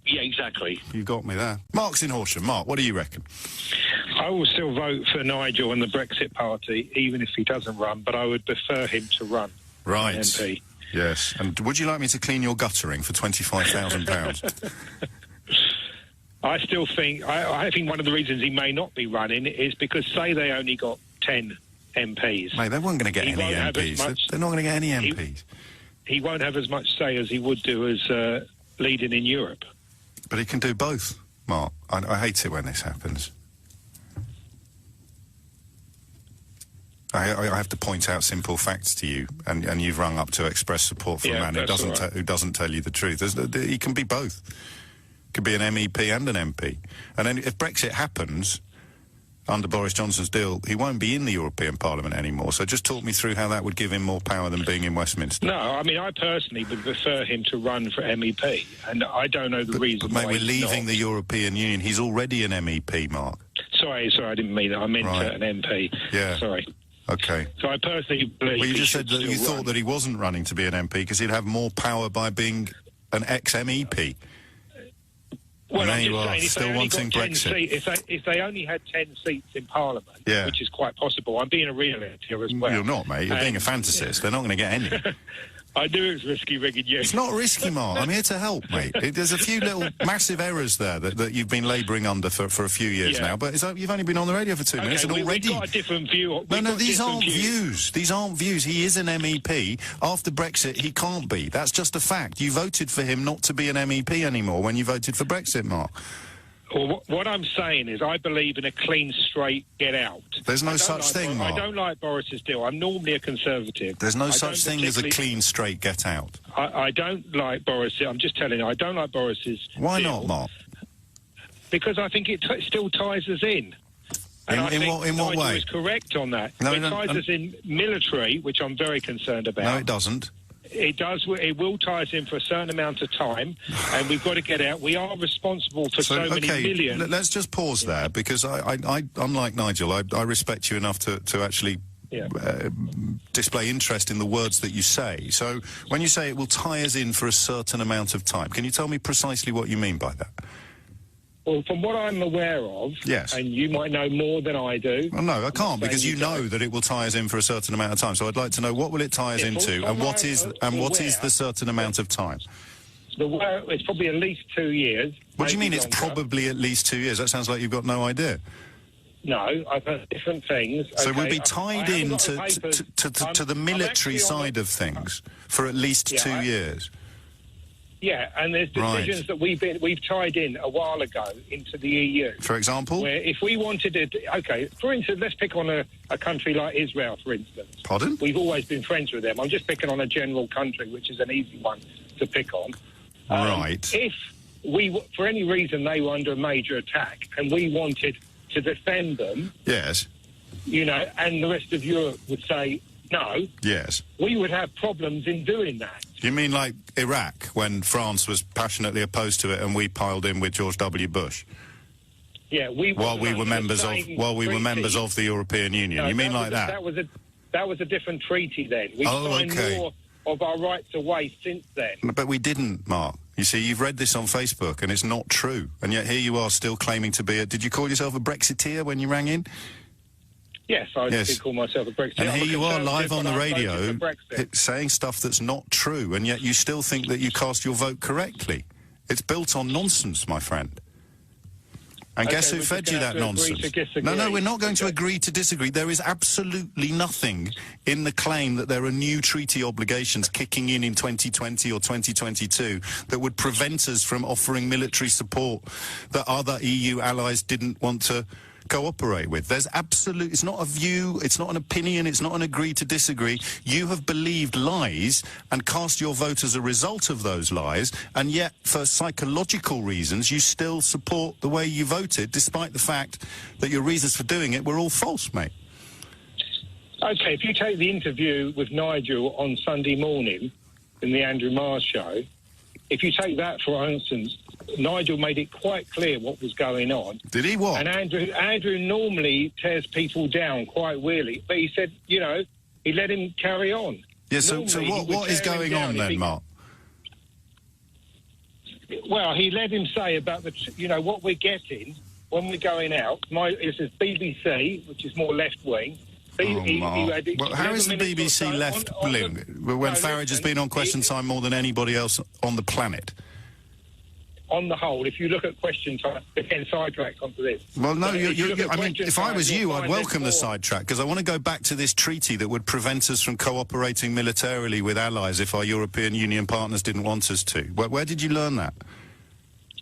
[SPEAKER 5] Yeah, exactly.
[SPEAKER 19] You got me there. Mark's in Horsham. Mark, what do you reckon?
[SPEAKER 17] I will still vote for Nigel and the Brexit Party, even if he doesn't run, but I would prefer him to run.
[SPEAKER 19] Right.
[SPEAKER 17] MP.
[SPEAKER 19] Yes. And would you like me to clean your guttering for £25,000?
[SPEAKER 17] I still think... I think one of the reasons he may not be running is because, say, they only got 10 MPs.
[SPEAKER 19] Mate, they weren't going to get any MPs. They're not going to get any MPs.
[SPEAKER 17] He won't have as much say as he would do as leading in Europe.
[SPEAKER 19] But he can do both, Mark. I hate it when this happens. I have to point out simple facts to you, and you've rung up to express support for a man who doesn't tell you the truth. He can be both. Could be an MEP and an MP. And then if Brexit happens under Boris Johnson's deal, he won't be in the European Parliament anymore. So just talk me through how that would give him more power than being in Westminster.
[SPEAKER 17] No, I mean, I personally would prefer him to run for MEP, and I don't know the reason
[SPEAKER 19] why. But, mate, we're
[SPEAKER 17] he's
[SPEAKER 19] leaving
[SPEAKER 17] not.
[SPEAKER 19] the European Union. He's already an MEP, Mark.
[SPEAKER 17] Sorry, I didn't mean that. I meant an MP.
[SPEAKER 19] Yeah.
[SPEAKER 17] Sorry.
[SPEAKER 19] Okay.
[SPEAKER 17] So I personally believe...
[SPEAKER 19] Well, you just said that you thought that he wasn't running to be an MP because he'd have more power by being an ex-MEP.
[SPEAKER 17] Well,
[SPEAKER 19] and
[SPEAKER 17] I'm
[SPEAKER 19] there you
[SPEAKER 17] just
[SPEAKER 19] are,
[SPEAKER 17] saying, if
[SPEAKER 19] still
[SPEAKER 17] they only
[SPEAKER 19] wanting
[SPEAKER 17] got 10
[SPEAKER 19] Brexit.
[SPEAKER 17] if they only had 10 seats in Parliament, which is quite possible, I'm being a realist here as well.
[SPEAKER 19] You're not, mate. You're being a fantasist. They're not going to get any.
[SPEAKER 17] I knew it was risky rigging you.
[SPEAKER 19] It's not risky, Mark. I'm here to help, mate. There's a few little massive errors there that you've been labouring under for a few years now, but you've only been on the radio for 2 minutes and already...
[SPEAKER 17] We've got a different view.
[SPEAKER 19] No, these aren't views. These aren't views. He is an MEP. After Brexit, he can't be. That's just a fact. You voted for him not to be an MEP anymore when you voted for Brexit, Mark.
[SPEAKER 17] Well, what I'm saying is I believe in a clean, straight get out.
[SPEAKER 19] There's no such thing, Mark.
[SPEAKER 17] I don't like Boris's deal. I'm normally a Conservative.
[SPEAKER 19] There's no such thing as a clean, straight get out.
[SPEAKER 17] I don't like Boris. I'm just telling you, I don't like Boris's
[SPEAKER 19] Why
[SPEAKER 17] deal
[SPEAKER 19] not, Mark?
[SPEAKER 17] Because I think it still ties us in. And I think
[SPEAKER 19] in what
[SPEAKER 17] Nigel
[SPEAKER 19] way?
[SPEAKER 17] is correct on that.
[SPEAKER 19] No,
[SPEAKER 17] it ties us in military, which I'm very concerned about.
[SPEAKER 19] No, it doesn't.
[SPEAKER 17] It does. It will tie us in for a certain amount of time, and we've got to get out. We are responsible for so many millions.
[SPEAKER 19] Let's just pause there, because I unlike Nigel, I respect you enough to actually display interest in the words that you say. So when you say it will tie us in for a certain amount of time, can you tell me precisely what you mean by that?
[SPEAKER 17] Well, from what I'm aware of,
[SPEAKER 19] yes,
[SPEAKER 17] and you might know more than I do.
[SPEAKER 19] Well, no, I can't, because you know that it will tie us in for a certain amount of time. So I'd like to know, what will it tie us into, and what is the certain amount of time?
[SPEAKER 17] It's probably at least 2 years.
[SPEAKER 19] What do you mean it's probably at least 2 years? That sounds like you've got no idea.
[SPEAKER 17] No, I've heard different things.
[SPEAKER 19] So we'll be tied in to the military side of things for at least 2 years.
[SPEAKER 17] Yeah, and there's decisions that we've tied in a while ago into the EU.
[SPEAKER 19] For example?
[SPEAKER 17] Where if we wanted to... for instance, let's pick on a country like Israel, for instance.
[SPEAKER 19] Pardon?
[SPEAKER 17] We've always been friends with them. I'm just picking on a general country, which is an easy one to pick on.
[SPEAKER 19] Right.
[SPEAKER 17] If for any reason, they were under a major attack and we wanted to defend them...
[SPEAKER 19] Yes.
[SPEAKER 17] And the rest of Europe would say no...
[SPEAKER 19] Yes.
[SPEAKER 17] We would have problems in doing that.
[SPEAKER 19] You mean like Iraq, when France was passionately opposed to it and we piled in with George W. Bush?
[SPEAKER 17] Yeah,
[SPEAKER 19] while we were members of the European Union.
[SPEAKER 17] No,
[SPEAKER 19] you mean like that?
[SPEAKER 17] That was a different treaty then. We signed more of our rights away since then.
[SPEAKER 19] But we didn't, Mark. You see, you've read this on Facebook and it's not true. And yet here you are still claiming to be did you call yourself a Brexiteer when you rang in?
[SPEAKER 17] Yes, I did call myself a Brexiteer.
[SPEAKER 19] And here you are live on the radio saying stuff that's not true, and yet you still think that you cast your vote correctly. It's built on nonsense, my friend. And guess who fed you that nonsense? No, we're not going to agree to disagree. There is absolutely nothing in the claim that there are new treaty obligations kicking in 2020 or 2022 that would prevent us from offering military support that other EU allies didn't want to cooperate with. It's not a view, it's not an opinion, it's not an agree to disagree. You have believed lies and cast your vote as a result of those lies, and yet for psychological reasons you still support the way you voted, despite the fact that your reasons for doing it were all false, mate.
[SPEAKER 17] Okay, if you take the interview with Nigel on Sunday morning in the Andrew Marr show, if you take that for instance, Nigel made it quite clear what was going on.
[SPEAKER 19] Did he? What?
[SPEAKER 17] And Andrew normally tears people down quite weirdly, but he said, he let him carry on.
[SPEAKER 19] Yeah, so what is going on then, Mark?
[SPEAKER 17] Well, he let him say about what we're getting when we're going out. This is BBC, which is more left-wing.
[SPEAKER 19] How is the BBC left-wing when Farage has been on Question Time more than anybody else on the planet?
[SPEAKER 17] On the whole, if you look at Question Time, again, sidetracked onto this.
[SPEAKER 19] Well, no, if I was you, I'd welcome the sidetrack, because I want to go back to this treaty that would prevent us from cooperating militarily with allies if our European Union partners didn't want us to. Where did you learn that?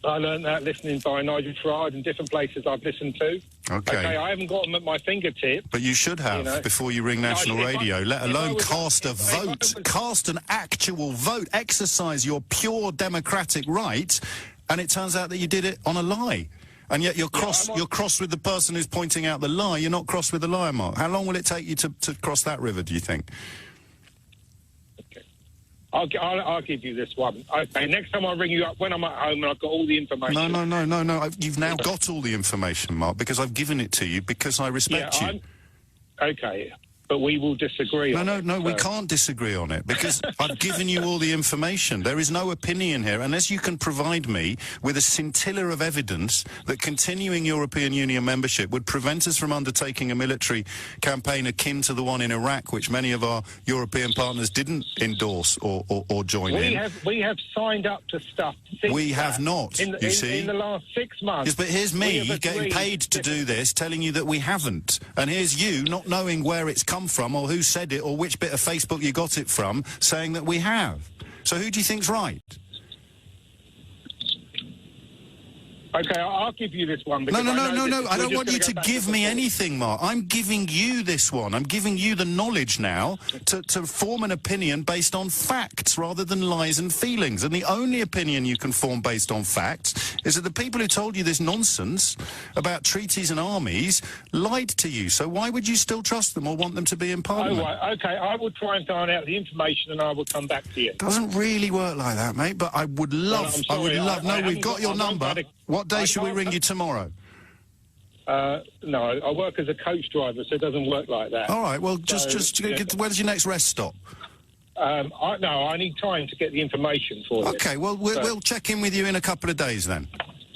[SPEAKER 17] I learned that listening by Nigel Farage in different places I've listened to. Okay, I haven't got them at my fingertips.
[SPEAKER 19] But you should have before you ring national radio, let alone cast a vote. Cast an actual vote. Exercise your pure democratic right. And it turns out that you did it on a lie. And yet you're cross with the person who's pointing out the lie. You're not cross with the liar, Mark. How long will it take you to cross that river, do you think?
[SPEAKER 17] Okay. I'll give you this one. Okay, next time I ring you up when I'm at home and I've got all the information.
[SPEAKER 19] No. You've now got all the information, Mark, because I've given it to you because I respect you.
[SPEAKER 17] Okay, but we will disagree on it.
[SPEAKER 19] No, we can't disagree on it because I've given you all the information. There is no opinion here unless you can provide me with a scintilla of evidence that continuing European Union membership would prevent us from undertaking a military campaign akin to the one in Iraq, which many of our European partners didn't endorse or join in.
[SPEAKER 17] We have signed up to stuff.
[SPEAKER 19] We have not, you see.
[SPEAKER 17] In the last 6 months.
[SPEAKER 19] Yes, but here's me getting paid to do this, telling you that we haven't. And here's you not knowing where it's come from or who said it or which bit of Facebook you got it from, saying that we have. So who do you think's right?
[SPEAKER 17] Okay, I'll give you this one.
[SPEAKER 19] No. I don't want you to give me anything, Mark. I'm giving you this one. I'm giving you the knowledge now to form an opinion based on facts rather than lies and feelings. And the only opinion you can form based on facts is that the people who told you this nonsense about treaties and armies lied to you. So why would you still trust them or want them to be in Parliament?
[SPEAKER 17] Oh, right. Okay, I will try and find out the information and I will come back to you.
[SPEAKER 19] Doesn't really work like that, mate, but I would love... No, we've got your number. What day should we ring you tomorrow?
[SPEAKER 17] No, I work as a coach driver, so it doesn't work like that.
[SPEAKER 19] All right, well, where's your next rest stop?
[SPEAKER 17] I need time to get the information for you.
[SPEAKER 19] Okay, well, we'll check in with you in a couple of days then.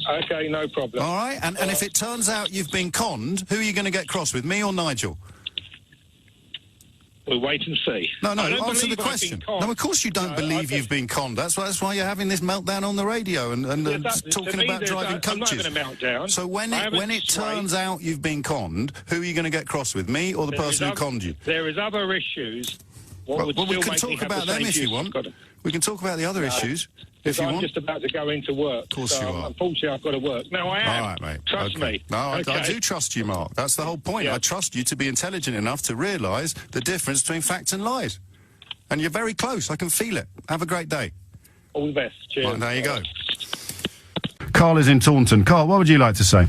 [SPEAKER 17] Okay, no problem.
[SPEAKER 19] All right, and if it turns out you've been conned, who are you going to get cross with, me or Nigel?
[SPEAKER 17] We'll wait and see.
[SPEAKER 19] No, answer the question. No, of course you don't believe you've been conned. That's why you're having this meltdown on the radio and talking about driving coaches.
[SPEAKER 17] I'm not going to meltdown.
[SPEAKER 19] So when it turns out you've been conned, who are you going to get cross with, me or the person who conned you?
[SPEAKER 17] There is other issues.
[SPEAKER 19] Well, we can talk about them if you want. We can talk about the other issues if you want.
[SPEAKER 17] I'm just about to go into work.
[SPEAKER 19] Of course you are.
[SPEAKER 17] Unfortunately, I've got to work. No, I am.
[SPEAKER 19] All right, mate.
[SPEAKER 17] Trust me.
[SPEAKER 19] No, I do trust you, Mark. That's the whole point. I trust you to be intelligent enough to realise the difference between facts and lies. And you're very close. I can feel it. Have a great day.
[SPEAKER 17] All the best. Cheers.
[SPEAKER 19] Right, there you go. Carl is in Taunton. Carl, what would you like to say?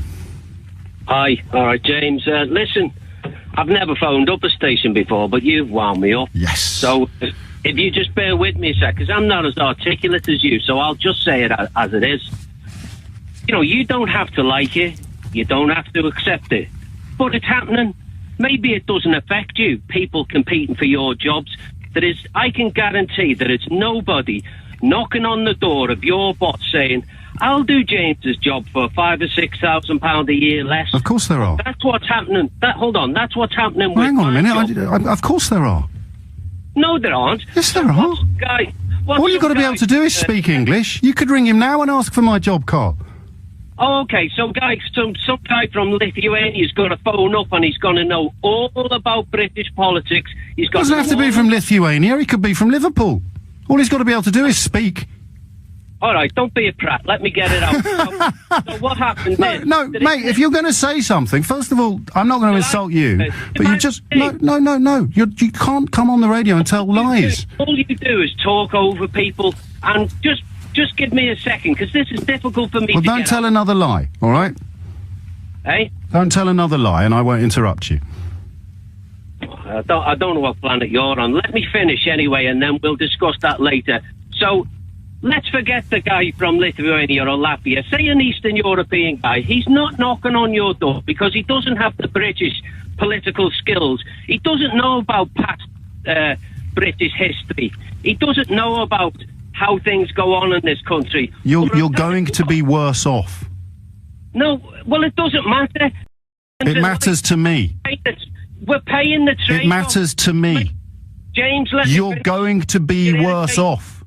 [SPEAKER 4] Hi. All right, James. Listen, I've never phoned up a station before, but you've wound me up.
[SPEAKER 19] Yes.
[SPEAKER 4] So if you just bear with me a sec, because I'm not as articulate as you, so I'll just say it as it is. You know, you don't have to like it. You don't have to accept it. But it's happening. Maybe it doesn't affect you, people competing for your jobs. I can guarantee that it's nobody knocking on the door of your boss saying, I'll do James's job for £5,000 or £6,000 a year less.
[SPEAKER 19] Of course there are.
[SPEAKER 4] That's what's happening. Hold on, that's what's happening.
[SPEAKER 19] Hang on a minute. Of course there are.
[SPEAKER 4] No, there aren't.
[SPEAKER 19] Yes, there are. All you've got to be able to do is speak English. You could ring him now and ask for my job, Carl.
[SPEAKER 4] Oh, okay. Some guy from Lithuania is going to phone up and he's going to know all about British politics.
[SPEAKER 19] Doesn't have to be from Lithuania. He could be from Liverpool. All he's got to be able to do is speak.
[SPEAKER 4] All right, don't be a prat. Let me get it out. So what happened then?
[SPEAKER 19] No, mate, if you're going to say something, first of all, I'm not going to insult you, but you just... No. You can't come on the radio and tell lies.
[SPEAKER 4] All you do is talk over people and just give me a second, because this is difficult for me to get
[SPEAKER 19] don't tell another lie, all right?
[SPEAKER 4] Hey?
[SPEAKER 19] Don't tell another lie, and I won't interrupt you.
[SPEAKER 4] I don't know what planet you're on. Let me finish anyway, and then we'll discuss that later. So... let's forget the guy from Lithuania or Latvia. Say an Eastern European guy. He's not knocking on your door because he doesn't have the British political skills. He doesn't know about past British history. He doesn't know about how things go on in this country.
[SPEAKER 19] You're going to be worse off.
[SPEAKER 4] No, well, it doesn't matter.
[SPEAKER 19] It matters to me.
[SPEAKER 4] We're paying the train.
[SPEAKER 19] It matters to me.
[SPEAKER 4] James,
[SPEAKER 19] you're going to be worse off.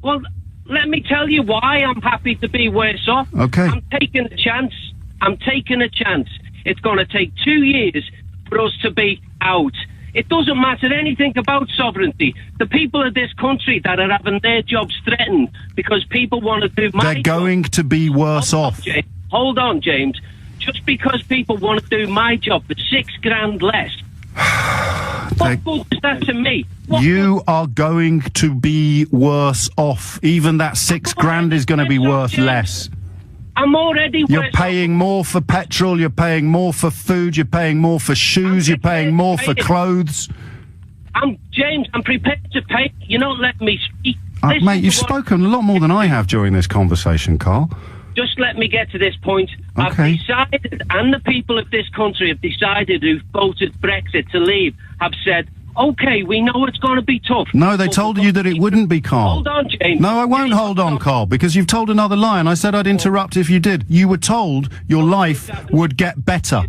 [SPEAKER 4] Well, let me tell you why I'm happy to be worse off.
[SPEAKER 19] Okay.
[SPEAKER 4] I'm taking a chance. It's going to take 2 years for us to be out. It doesn't matter anything about sovereignty. The people of this country that are having their jobs threatened because people want to do my job.
[SPEAKER 19] They're going to be worse off.
[SPEAKER 4] Hold on, James. Just because people want to do my job for £6,000 less. What good is that to me?
[SPEAKER 19] You are going to be worse off. Even that £6,000 is going to be worth less.
[SPEAKER 4] I'm already worse.
[SPEAKER 19] You're paying more for petrol, you're paying more for food, you're paying more for shoes, you're paying more for clothes.
[SPEAKER 4] James, I'm prepared to pay. You're not letting me speak.
[SPEAKER 19] Mate, you've spoken a lot more than I have during this conversation, Carl.
[SPEAKER 4] Just let me get to this point.
[SPEAKER 19] Okay.
[SPEAKER 4] I've decided, and the people of this country have decided who voted Brexit to leave, have said, OK, we know it's going to be tough.
[SPEAKER 19] No, they told you that it wouldn't be, Carl.
[SPEAKER 4] Hold on, James.
[SPEAKER 19] No, I won't hold on, Carl, because you've told another lie, and I said I'd interrupt if you did. You were told your life would get better.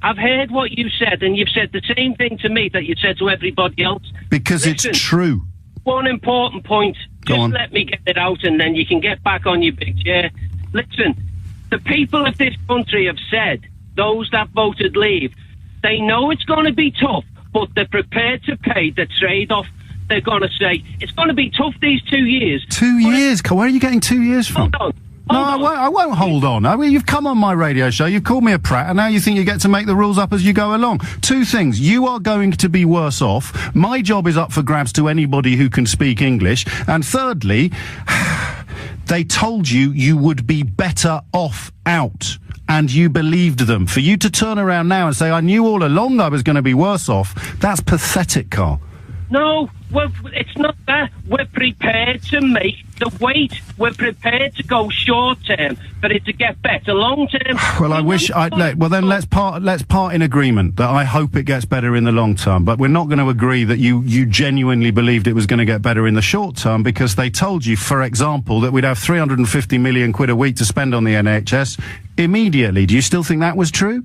[SPEAKER 4] I've heard what you said, and you've said the same thing to me that you said to everybody else.
[SPEAKER 19] Because
[SPEAKER 4] Listen,
[SPEAKER 19] it's true.
[SPEAKER 4] One important point.
[SPEAKER 19] Go on.
[SPEAKER 4] Just let me get it out, and then you can get back on your big chair. Listen, the people of this country have said, those that voted leave, they know it's going to be tough, but they're prepared to pay the trade-off. They're going to say, it's going to be tough these 2 years.
[SPEAKER 19] 2 years? Where are you getting 2 years from?
[SPEAKER 4] Hold on.
[SPEAKER 19] No, I won't hold on. I mean, you've come on my radio show, you've called me a prat, and now you think you get to make the rules up as you go along. Two things. You are going to be worse off. My job is up for grabs to anybody who can speak English. And thirdly, they told you you would be better off out. And you believed them. For you to turn around now and say, I knew all along I was going to be worse off, that's pathetic, Carl.
[SPEAKER 4] No, well, it's not that. We're prepared to make the wait. We're prepared to go short term for it to get better long term.
[SPEAKER 19] Well, I wish well, then let's part in agreement that I hope it gets better in the long term. But we're not going to agree that you genuinely believed it was going to get better in the short term, because they told you, for example, that we'd have 350 million quid a week to spend on the NHS immediately. Do you still think that was true?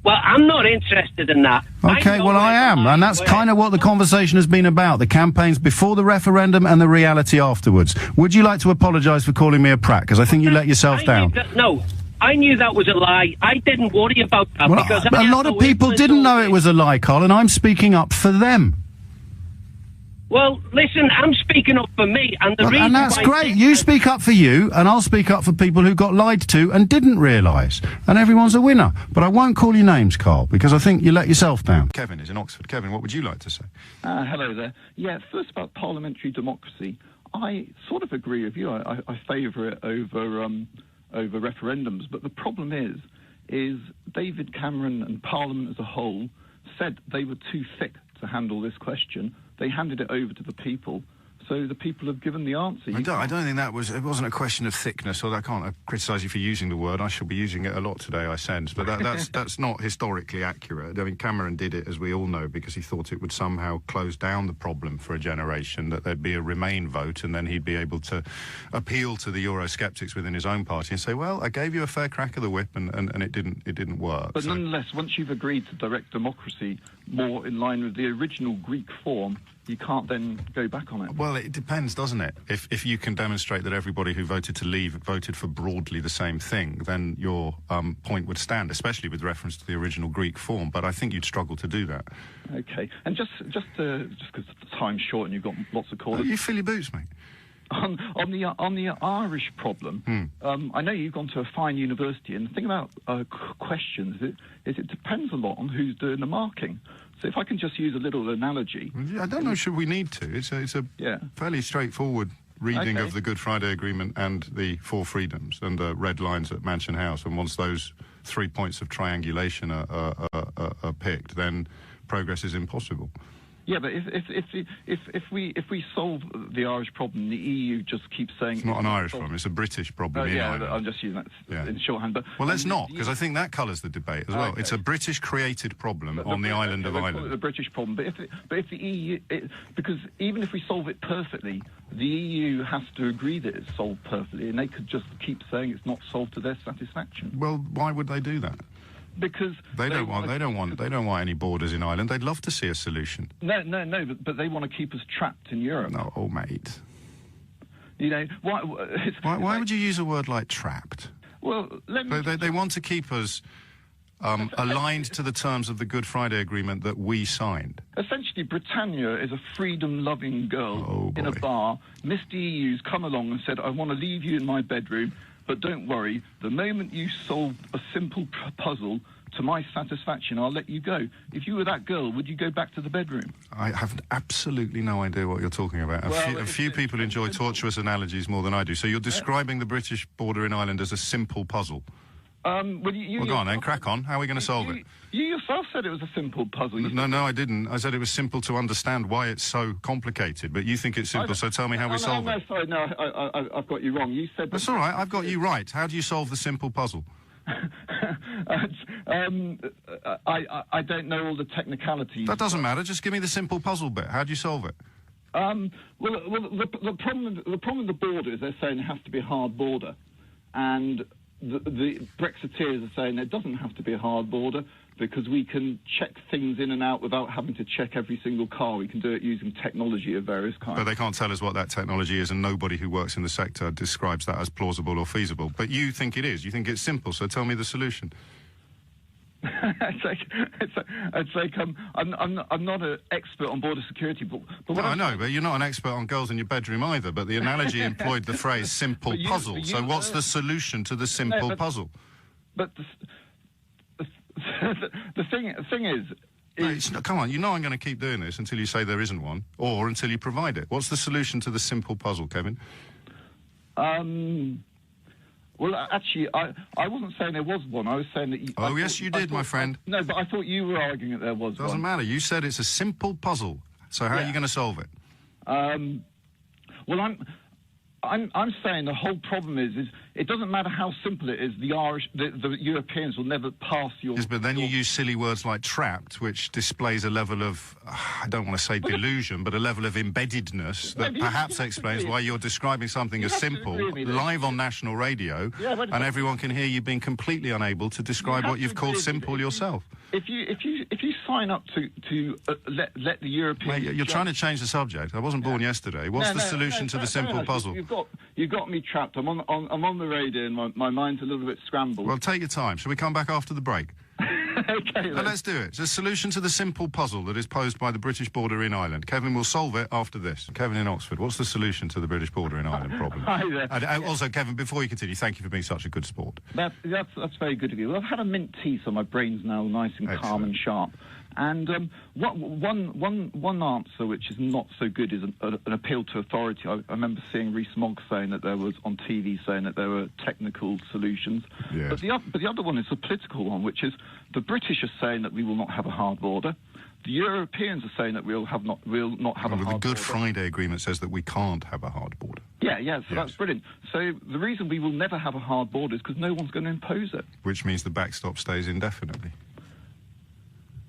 [SPEAKER 4] Well, I'm not interested in that.
[SPEAKER 19] Okay, well, I am, and that's kind of what the conversation has been about, the campaigns before the referendum and the reality afterwards. Would you like to apologise for calling me a prat? Because I think you let yourself down.
[SPEAKER 4] No, I knew that was a lie. I didn't worry about that.
[SPEAKER 19] Well,
[SPEAKER 4] because
[SPEAKER 19] a lot of people didn't know it was a lie, Carl, and I'm speaking up for them.
[SPEAKER 4] Well, listen, I'm speaking up for me, and the reason
[SPEAKER 19] and that's
[SPEAKER 4] why
[SPEAKER 19] great. You speak up for you, and I'll speak up for people who got lied to and didn't realise. And everyone's a winner. But I won't call you names, Carl, because I think you let yourself down.
[SPEAKER 1] Kevin is in Oxford. Kevin, what would you like to say?
[SPEAKER 6] Hello there. Yeah, first about parliamentary democracy. I sort of agree with you. I favour it over referendums. But the problem is David Cameron and Parliament as a whole said they were too thick to handle this question. They handed it over to the people, so the people have given the answer.
[SPEAKER 1] I don't think it wasn't a question of thickness, or I can't criticise you for using the word. I shall be using it a lot today, I sense, but that's not historically accurate. I mean, Cameron did it, as we all know, because he thought it would somehow close down the problem for a generation, that there'd be a Remain vote, and then he'd be able to appeal to the Eurosceptics within his own party and say, well, I gave you a fair crack of the whip, and it didn't work.
[SPEAKER 6] But nonetheless, once you've agreed to direct democracy more in line with the original Greek form, you can't then go back on it.
[SPEAKER 1] Well, it depends, doesn't it? If you can demonstrate that everybody who voted to leave voted for broadly the same thing, then your point would stand, especially with reference to the original Greek form. But I think you'd struggle to do that.
[SPEAKER 6] Okay, and just because the time's short and you've got lots of callers.
[SPEAKER 1] You fill your boots, mate.
[SPEAKER 6] On the Irish problem, I know you've gone to a fine university, and the thing about questions is it depends a lot on who's doing the marking. So if I can just use a little analogy...
[SPEAKER 1] I don't know, should we need to? It's a fairly straightforward reading of the Good Friday Agreement and the Four Freedoms and the red lines at Mansion House. And once those 3 points of triangulation are picked, then progress is impossible.
[SPEAKER 6] Yeah, but if we solve the Irish problem, the EU just keeps saying
[SPEAKER 1] it's not an Irish problem; it's a British problem.
[SPEAKER 6] I'm just using that in shorthand. But
[SPEAKER 1] well, let's not, because I think that colours the debate as well. Okay. It's a British-created problem on the island of Ireland.
[SPEAKER 6] Call it the British problem, but if the EU, because even if we solve it perfectly, the EU has to agree that it's solved perfectly, and they could just keep saying it's not solved to their satisfaction.
[SPEAKER 1] Well, why would they do that?
[SPEAKER 6] Because
[SPEAKER 1] they don't want any borders in Ireland. They'd love to see a solution.
[SPEAKER 6] No, but they want to keep us trapped in Europe.
[SPEAKER 1] No, mate.
[SPEAKER 6] You know
[SPEAKER 1] why would you use a word like trapped?
[SPEAKER 6] Well,
[SPEAKER 1] they want to keep us aligned to the terms of the Good Friday Agreement that we signed.
[SPEAKER 6] Essentially, Britannia is a freedom-loving girl in a bar. Mr. EU's come along and said, I want to leave you in my bedroom. But don't worry, the moment you solve a simple puzzle to my satisfaction, I'll let you go. If you were that girl, would you go back to the bedroom?
[SPEAKER 1] I have absolutely no idea what you're talking about. A few people enjoy tortuous analogies more than I do. So you're describing the British border in Ireland as a simple puzzle?
[SPEAKER 6] Well,
[SPEAKER 1] go on then, crack on. How are we going to solve it?
[SPEAKER 6] You yourself yourself said it was a simple puzzle.
[SPEAKER 19] No, I didn't. I said it was simple to understand why it's so complicated, but you think it's simple, so tell me how we solve it.
[SPEAKER 6] Sorry, no, I've got you wrong. You said...
[SPEAKER 19] That's all right, I've got you right. How do you solve the simple puzzle?
[SPEAKER 6] I don't know all the technicalities.
[SPEAKER 19] That doesn't matter, just give me the simple puzzle bit. How do you solve it?
[SPEAKER 6] The problem with the border is they're saying it has to be a hard border, and the Brexiteers are saying it doesn't have to be a hard border because we can check things in and out without having to check every single car. We can do it using technology of various kinds.
[SPEAKER 19] But they can't tell us what that technology is, and nobody who works in the sector describes that as plausible or feasible. But you think it is. You think it's simple, so tell me the solution.
[SPEAKER 6] it's like I'm not an expert on border security, but
[SPEAKER 19] no, I know, but you're not an expert on girls in your bedroom either. But the analogy employed the phrase "simple puzzle." So what's the solution to the simple puzzle?
[SPEAKER 6] But the thing is,
[SPEAKER 19] come on, you know I'm going to keep doing this until you say there isn't one, or until you provide it. What's the solution to the simple puzzle, Kevin?
[SPEAKER 6] Well, actually, I wasn't saying there was one. I was saying that...
[SPEAKER 19] Oh, yes, you did, my friend.
[SPEAKER 6] No, but I thought you were arguing that there was one.
[SPEAKER 19] Doesn't matter. You said it's a simple puzzle. So how are you going to solve it?
[SPEAKER 6] Well, I'm saying the whole problem is it doesn't matter how simple it is. The Europeans will never pass your...
[SPEAKER 19] Yes, but then you use silly words like trapped, which displays a level of, I don't want to say delusion, but a level of embeddedness that perhaps explains why you're describing something as simple live on national radio, and everyone can hear you being completely unable to describe what you've called simple yourself.
[SPEAKER 6] If you sign up to let the Europeans...
[SPEAKER 19] Mate, you're trying to change the subject. I wasn't born yesterday. What's the solution to the simple puzzle?
[SPEAKER 6] You've got me trapped. I'm on the radio and my mind's a little bit scrambled.
[SPEAKER 19] Well, take your time. Shall we come back after the break?
[SPEAKER 6] Okay,
[SPEAKER 19] then. Let's do it. It's a solution to the simple puzzle that is posed by the British border in Ireland. Kevin will solve it after this. Kevin in Oxford, what's the solution to the British border in Ireland problem?
[SPEAKER 6] Hi there.
[SPEAKER 19] And also, Kevin, before you continue, thank you for being such a good sport.
[SPEAKER 6] That's very good of you. Well, I've had a mint tea, so my brain's now nice and calm and sharp. And one answer which is not so good is an appeal to authority. I remember seeing Rees-Mogg saying that there was on TV saying that there were technical solutions. Yes. But the other one is a political one, which is the British are saying that we will not have a hard border. The Europeans are saying that we'll not have a hard border.
[SPEAKER 19] The Good Friday Agreement says that we can't have a hard border.
[SPEAKER 6] So that's brilliant. So the reason we will never have a hard border is because no one's going to impose it.
[SPEAKER 19] Which means the backstop stays indefinitely.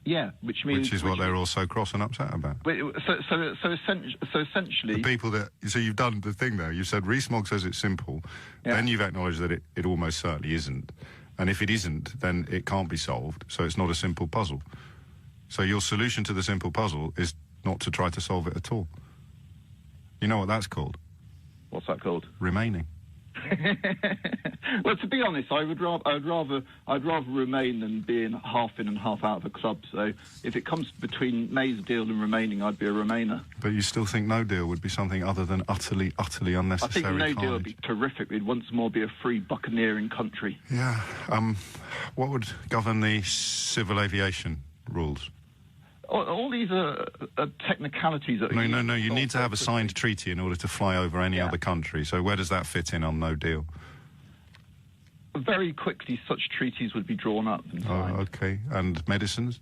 [SPEAKER 6] Yeah, which
[SPEAKER 19] is what they're all so cross and upset about.
[SPEAKER 6] So essentially...
[SPEAKER 19] The people that... So you've done the thing, though. You said Rees-Mogg says it's simple. Yeah. Then you've acknowledged that it almost certainly isn't. And if it isn't, then it can't be solved. So it's not a simple puzzle. So your solution to the simple puzzle is not to try to solve it at all. You know what that's called?
[SPEAKER 6] What's that called?
[SPEAKER 19] Remaining.
[SPEAKER 6] Well, to be honest, I'd rather remain than being half in and half out of a club. So if it comes between May's deal and remaining, I'd be a Remainer.
[SPEAKER 19] But you still think no deal would be something other than utterly unnecessary?
[SPEAKER 6] I think no deal would be terrific. We'd once more be a free buccaneering country.
[SPEAKER 19] Yeah. What would govern the civil aviation rules?
[SPEAKER 6] All these are technicalities.
[SPEAKER 19] No. You need to have a signed treaty in order to fly over any other country. So where does that fit in on no deal?
[SPEAKER 6] Very quickly, such treaties would be drawn up and signed.
[SPEAKER 19] Okay. And medicines?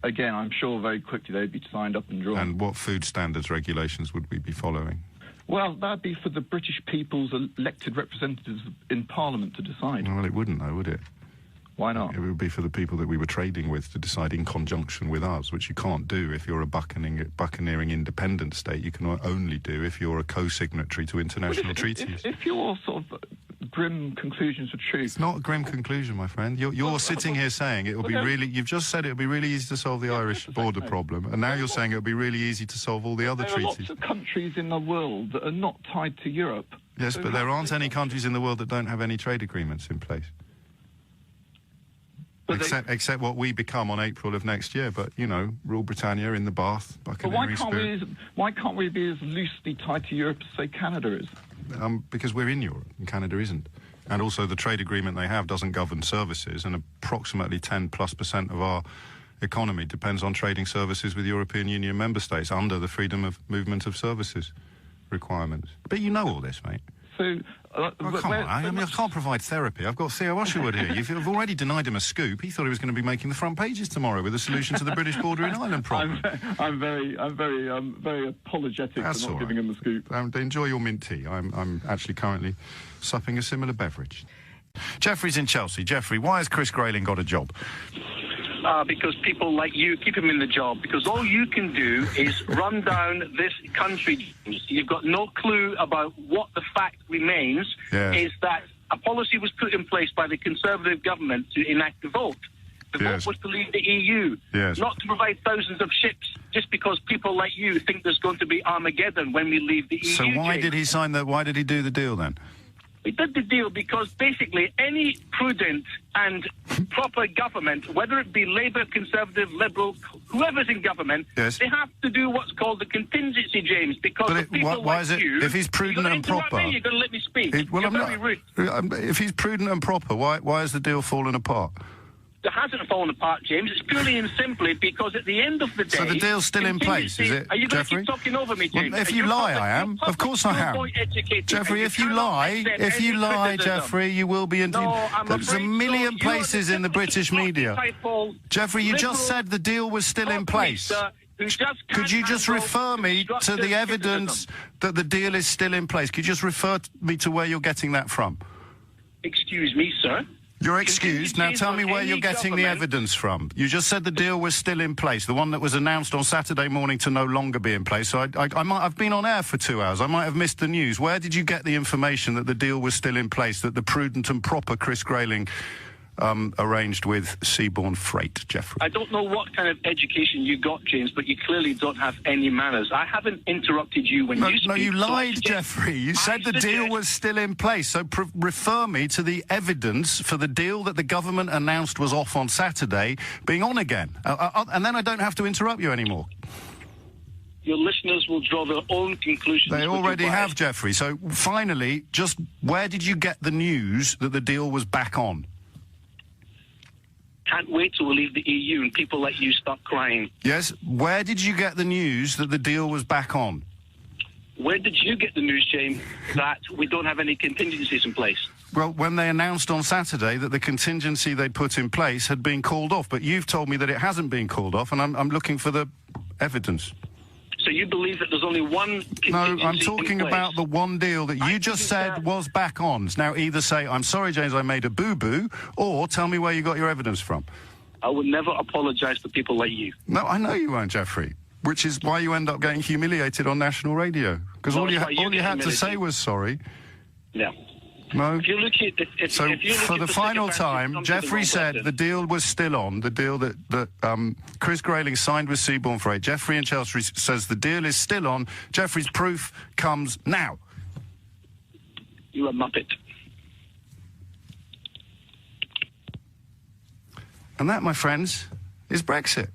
[SPEAKER 6] Again, I'm sure very quickly they'd be signed up and drawn.
[SPEAKER 19] And what food standards regulations would we be following?
[SPEAKER 6] Well, that'd be for the British people's elected representatives in Parliament to decide.
[SPEAKER 19] Well, it wouldn't, though, would it?
[SPEAKER 6] Why not?
[SPEAKER 19] It would be for the people that we were trading with to decide in conjunction with us, which you can't do if you're a buccaneering independent state. You can only do if you're a co-signatory to international treaties.
[SPEAKER 6] If your sort of grim conclusions are true...
[SPEAKER 19] It's not a grim conclusion, my friend. You're sitting here saying it will be really... You've just said it will be really easy to solve the Irish border problem, and now you're saying it will be really easy to solve all the other treaties.
[SPEAKER 6] There are lots of countries in the world that are not tied to Europe.
[SPEAKER 19] Yes, but there aren't any countries in the world that don't have any trade agreements in place. Except what we become on April of next year. But, you know, Rule Britannia in the Bath, buccaneering spirit.
[SPEAKER 6] Why can't we be as loosely tied to Europe as, say, Canada is?
[SPEAKER 19] Because we're in Europe and Canada isn't. And also the trade agreement they have doesn't govern services, and approximately 10+% of our economy depends on trading services with European Union member states under the freedom of movement of services requirements. But you know all this, mate.
[SPEAKER 1] Oh, come on. I mean, I can't provide therapy. I've got Theo Usherwood here. You've already denied him a scoop. He thought he was going to be making the front pages tomorrow with a solution to the British border in Ireland problem.
[SPEAKER 6] I'm very apologetic for not giving him the scoop.
[SPEAKER 1] Enjoy your mint tea. I'm actually currently supping a similar beverage. Jeffrey's in Chelsea. Jeffrey, why has Chris Grayling got a job?
[SPEAKER 20] Because people like you keep him in the job. Because all you can do is run down this country. You've got no clue about what the fact remains is that a policy was put in place by the Conservative government to enact the vote. The vote was to leave the EU, not to provide thousands of ships, just because people like you think there's going to be Armageddon when we leave the EU.
[SPEAKER 1] So why did he sign that? Why did he do the deal then?
[SPEAKER 20] We did the deal because basically any prudent and proper government, whether it be Labour, Conservative, Liberal, whoever's in government, they have to do what's called the contingency, James, because of people
[SPEAKER 1] why
[SPEAKER 20] like
[SPEAKER 1] is it,
[SPEAKER 20] you...
[SPEAKER 1] if he's prudent and proper...
[SPEAKER 20] You're going to let me speak. You're very rude.
[SPEAKER 1] If he's prudent and proper, why has the deal fallen apart?
[SPEAKER 20] It hasn't fallen apart, James. It's purely and simply because at the end of the day...
[SPEAKER 1] So the deal's still in place, is it,
[SPEAKER 20] Are you going to
[SPEAKER 1] Jeffrey?
[SPEAKER 20] keep talking over me, James?
[SPEAKER 1] Well, if you lie, I am. Of course I am. Jeffrey, if you lie, Jeffrey, you will be... There's a million places in the British media. Jeffrey, you just said the deal was still in place. Could you just refer me to the evidence that the deal is still in place? Could you just refer me to where you're getting that from?
[SPEAKER 20] Excuse me, sir.
[SPEAKER 1] You're excused. Now tell me where you're getting the evidence from. You just said the deal was still in place, the one that was announced on Saturday morning to no longer be in place. So I've been on air for 2 hours. I might have missed the news. Where did you get the information that the deal was still in place, that the prudent and proper Chris Grayling arranged with Seabourn Freight, Jeffrey?
[SPEAKER 20] I don't know what kind of education you got, James, but you clearly don't have any manners. I haven't interrupted you when you speak.
[SPEAKER 1] No, you lied, Jeffrey. You said the deal was still in place. So refer me to the evidence for the deal that the government announced was off on Saturday being on again. And then I don't have to interrupt you anymore.
[SPEAKER 20] Your listeners will draw their own conclusions.
[SPEAKER 1] They already have, Jeffrey. So finally, just where did you get the news that the deal was back on?
[SPEAKER 20] Can't wait till we leave the EU and people like you start crying.
[SPEAKER 1] Yes, where did you get the news that the deal was back on?
[SPEAKER 20] Where did you get the news, James, that we don't have any contingencies in place?
[SPEAKER 1] Well, when they announced on Saturday that the contingency they'd put in place had been called off, but you've told me that it hasn't been called off, and I'm looking for the evidence.
[SPEAKER 20] So you believe that there's only one contingency?
[SPEAKER 1] No, I'm talking about the one deal that you just said was back on. Now, either say, I'm sorry, James, I made a boo-boo, or tell me where you got your evidence from.
[SPEAKER 20] I would never apologise to people like you.
[SPEAKER 1] No, I know you won't, Jeffrey, which is why you end up getting humiliated on national radio. Because all you had to say was sorry.
[SPEAKER 20] Yeah.
[SPEAKER 1] No.
[SPEAKER 20] If you look at,
[SPEAKER 1] so for the final time, Jeffrey said the deal was still on. The deal that Chris Grayling signed with Seabourn Freight. Jeffrey in Chelsea says the deal is still on. Jeffrey's proof comes now.
[SPEAKER 20] You're a muppet.
[SPEAKER 1] And that, my friends, is Brexit.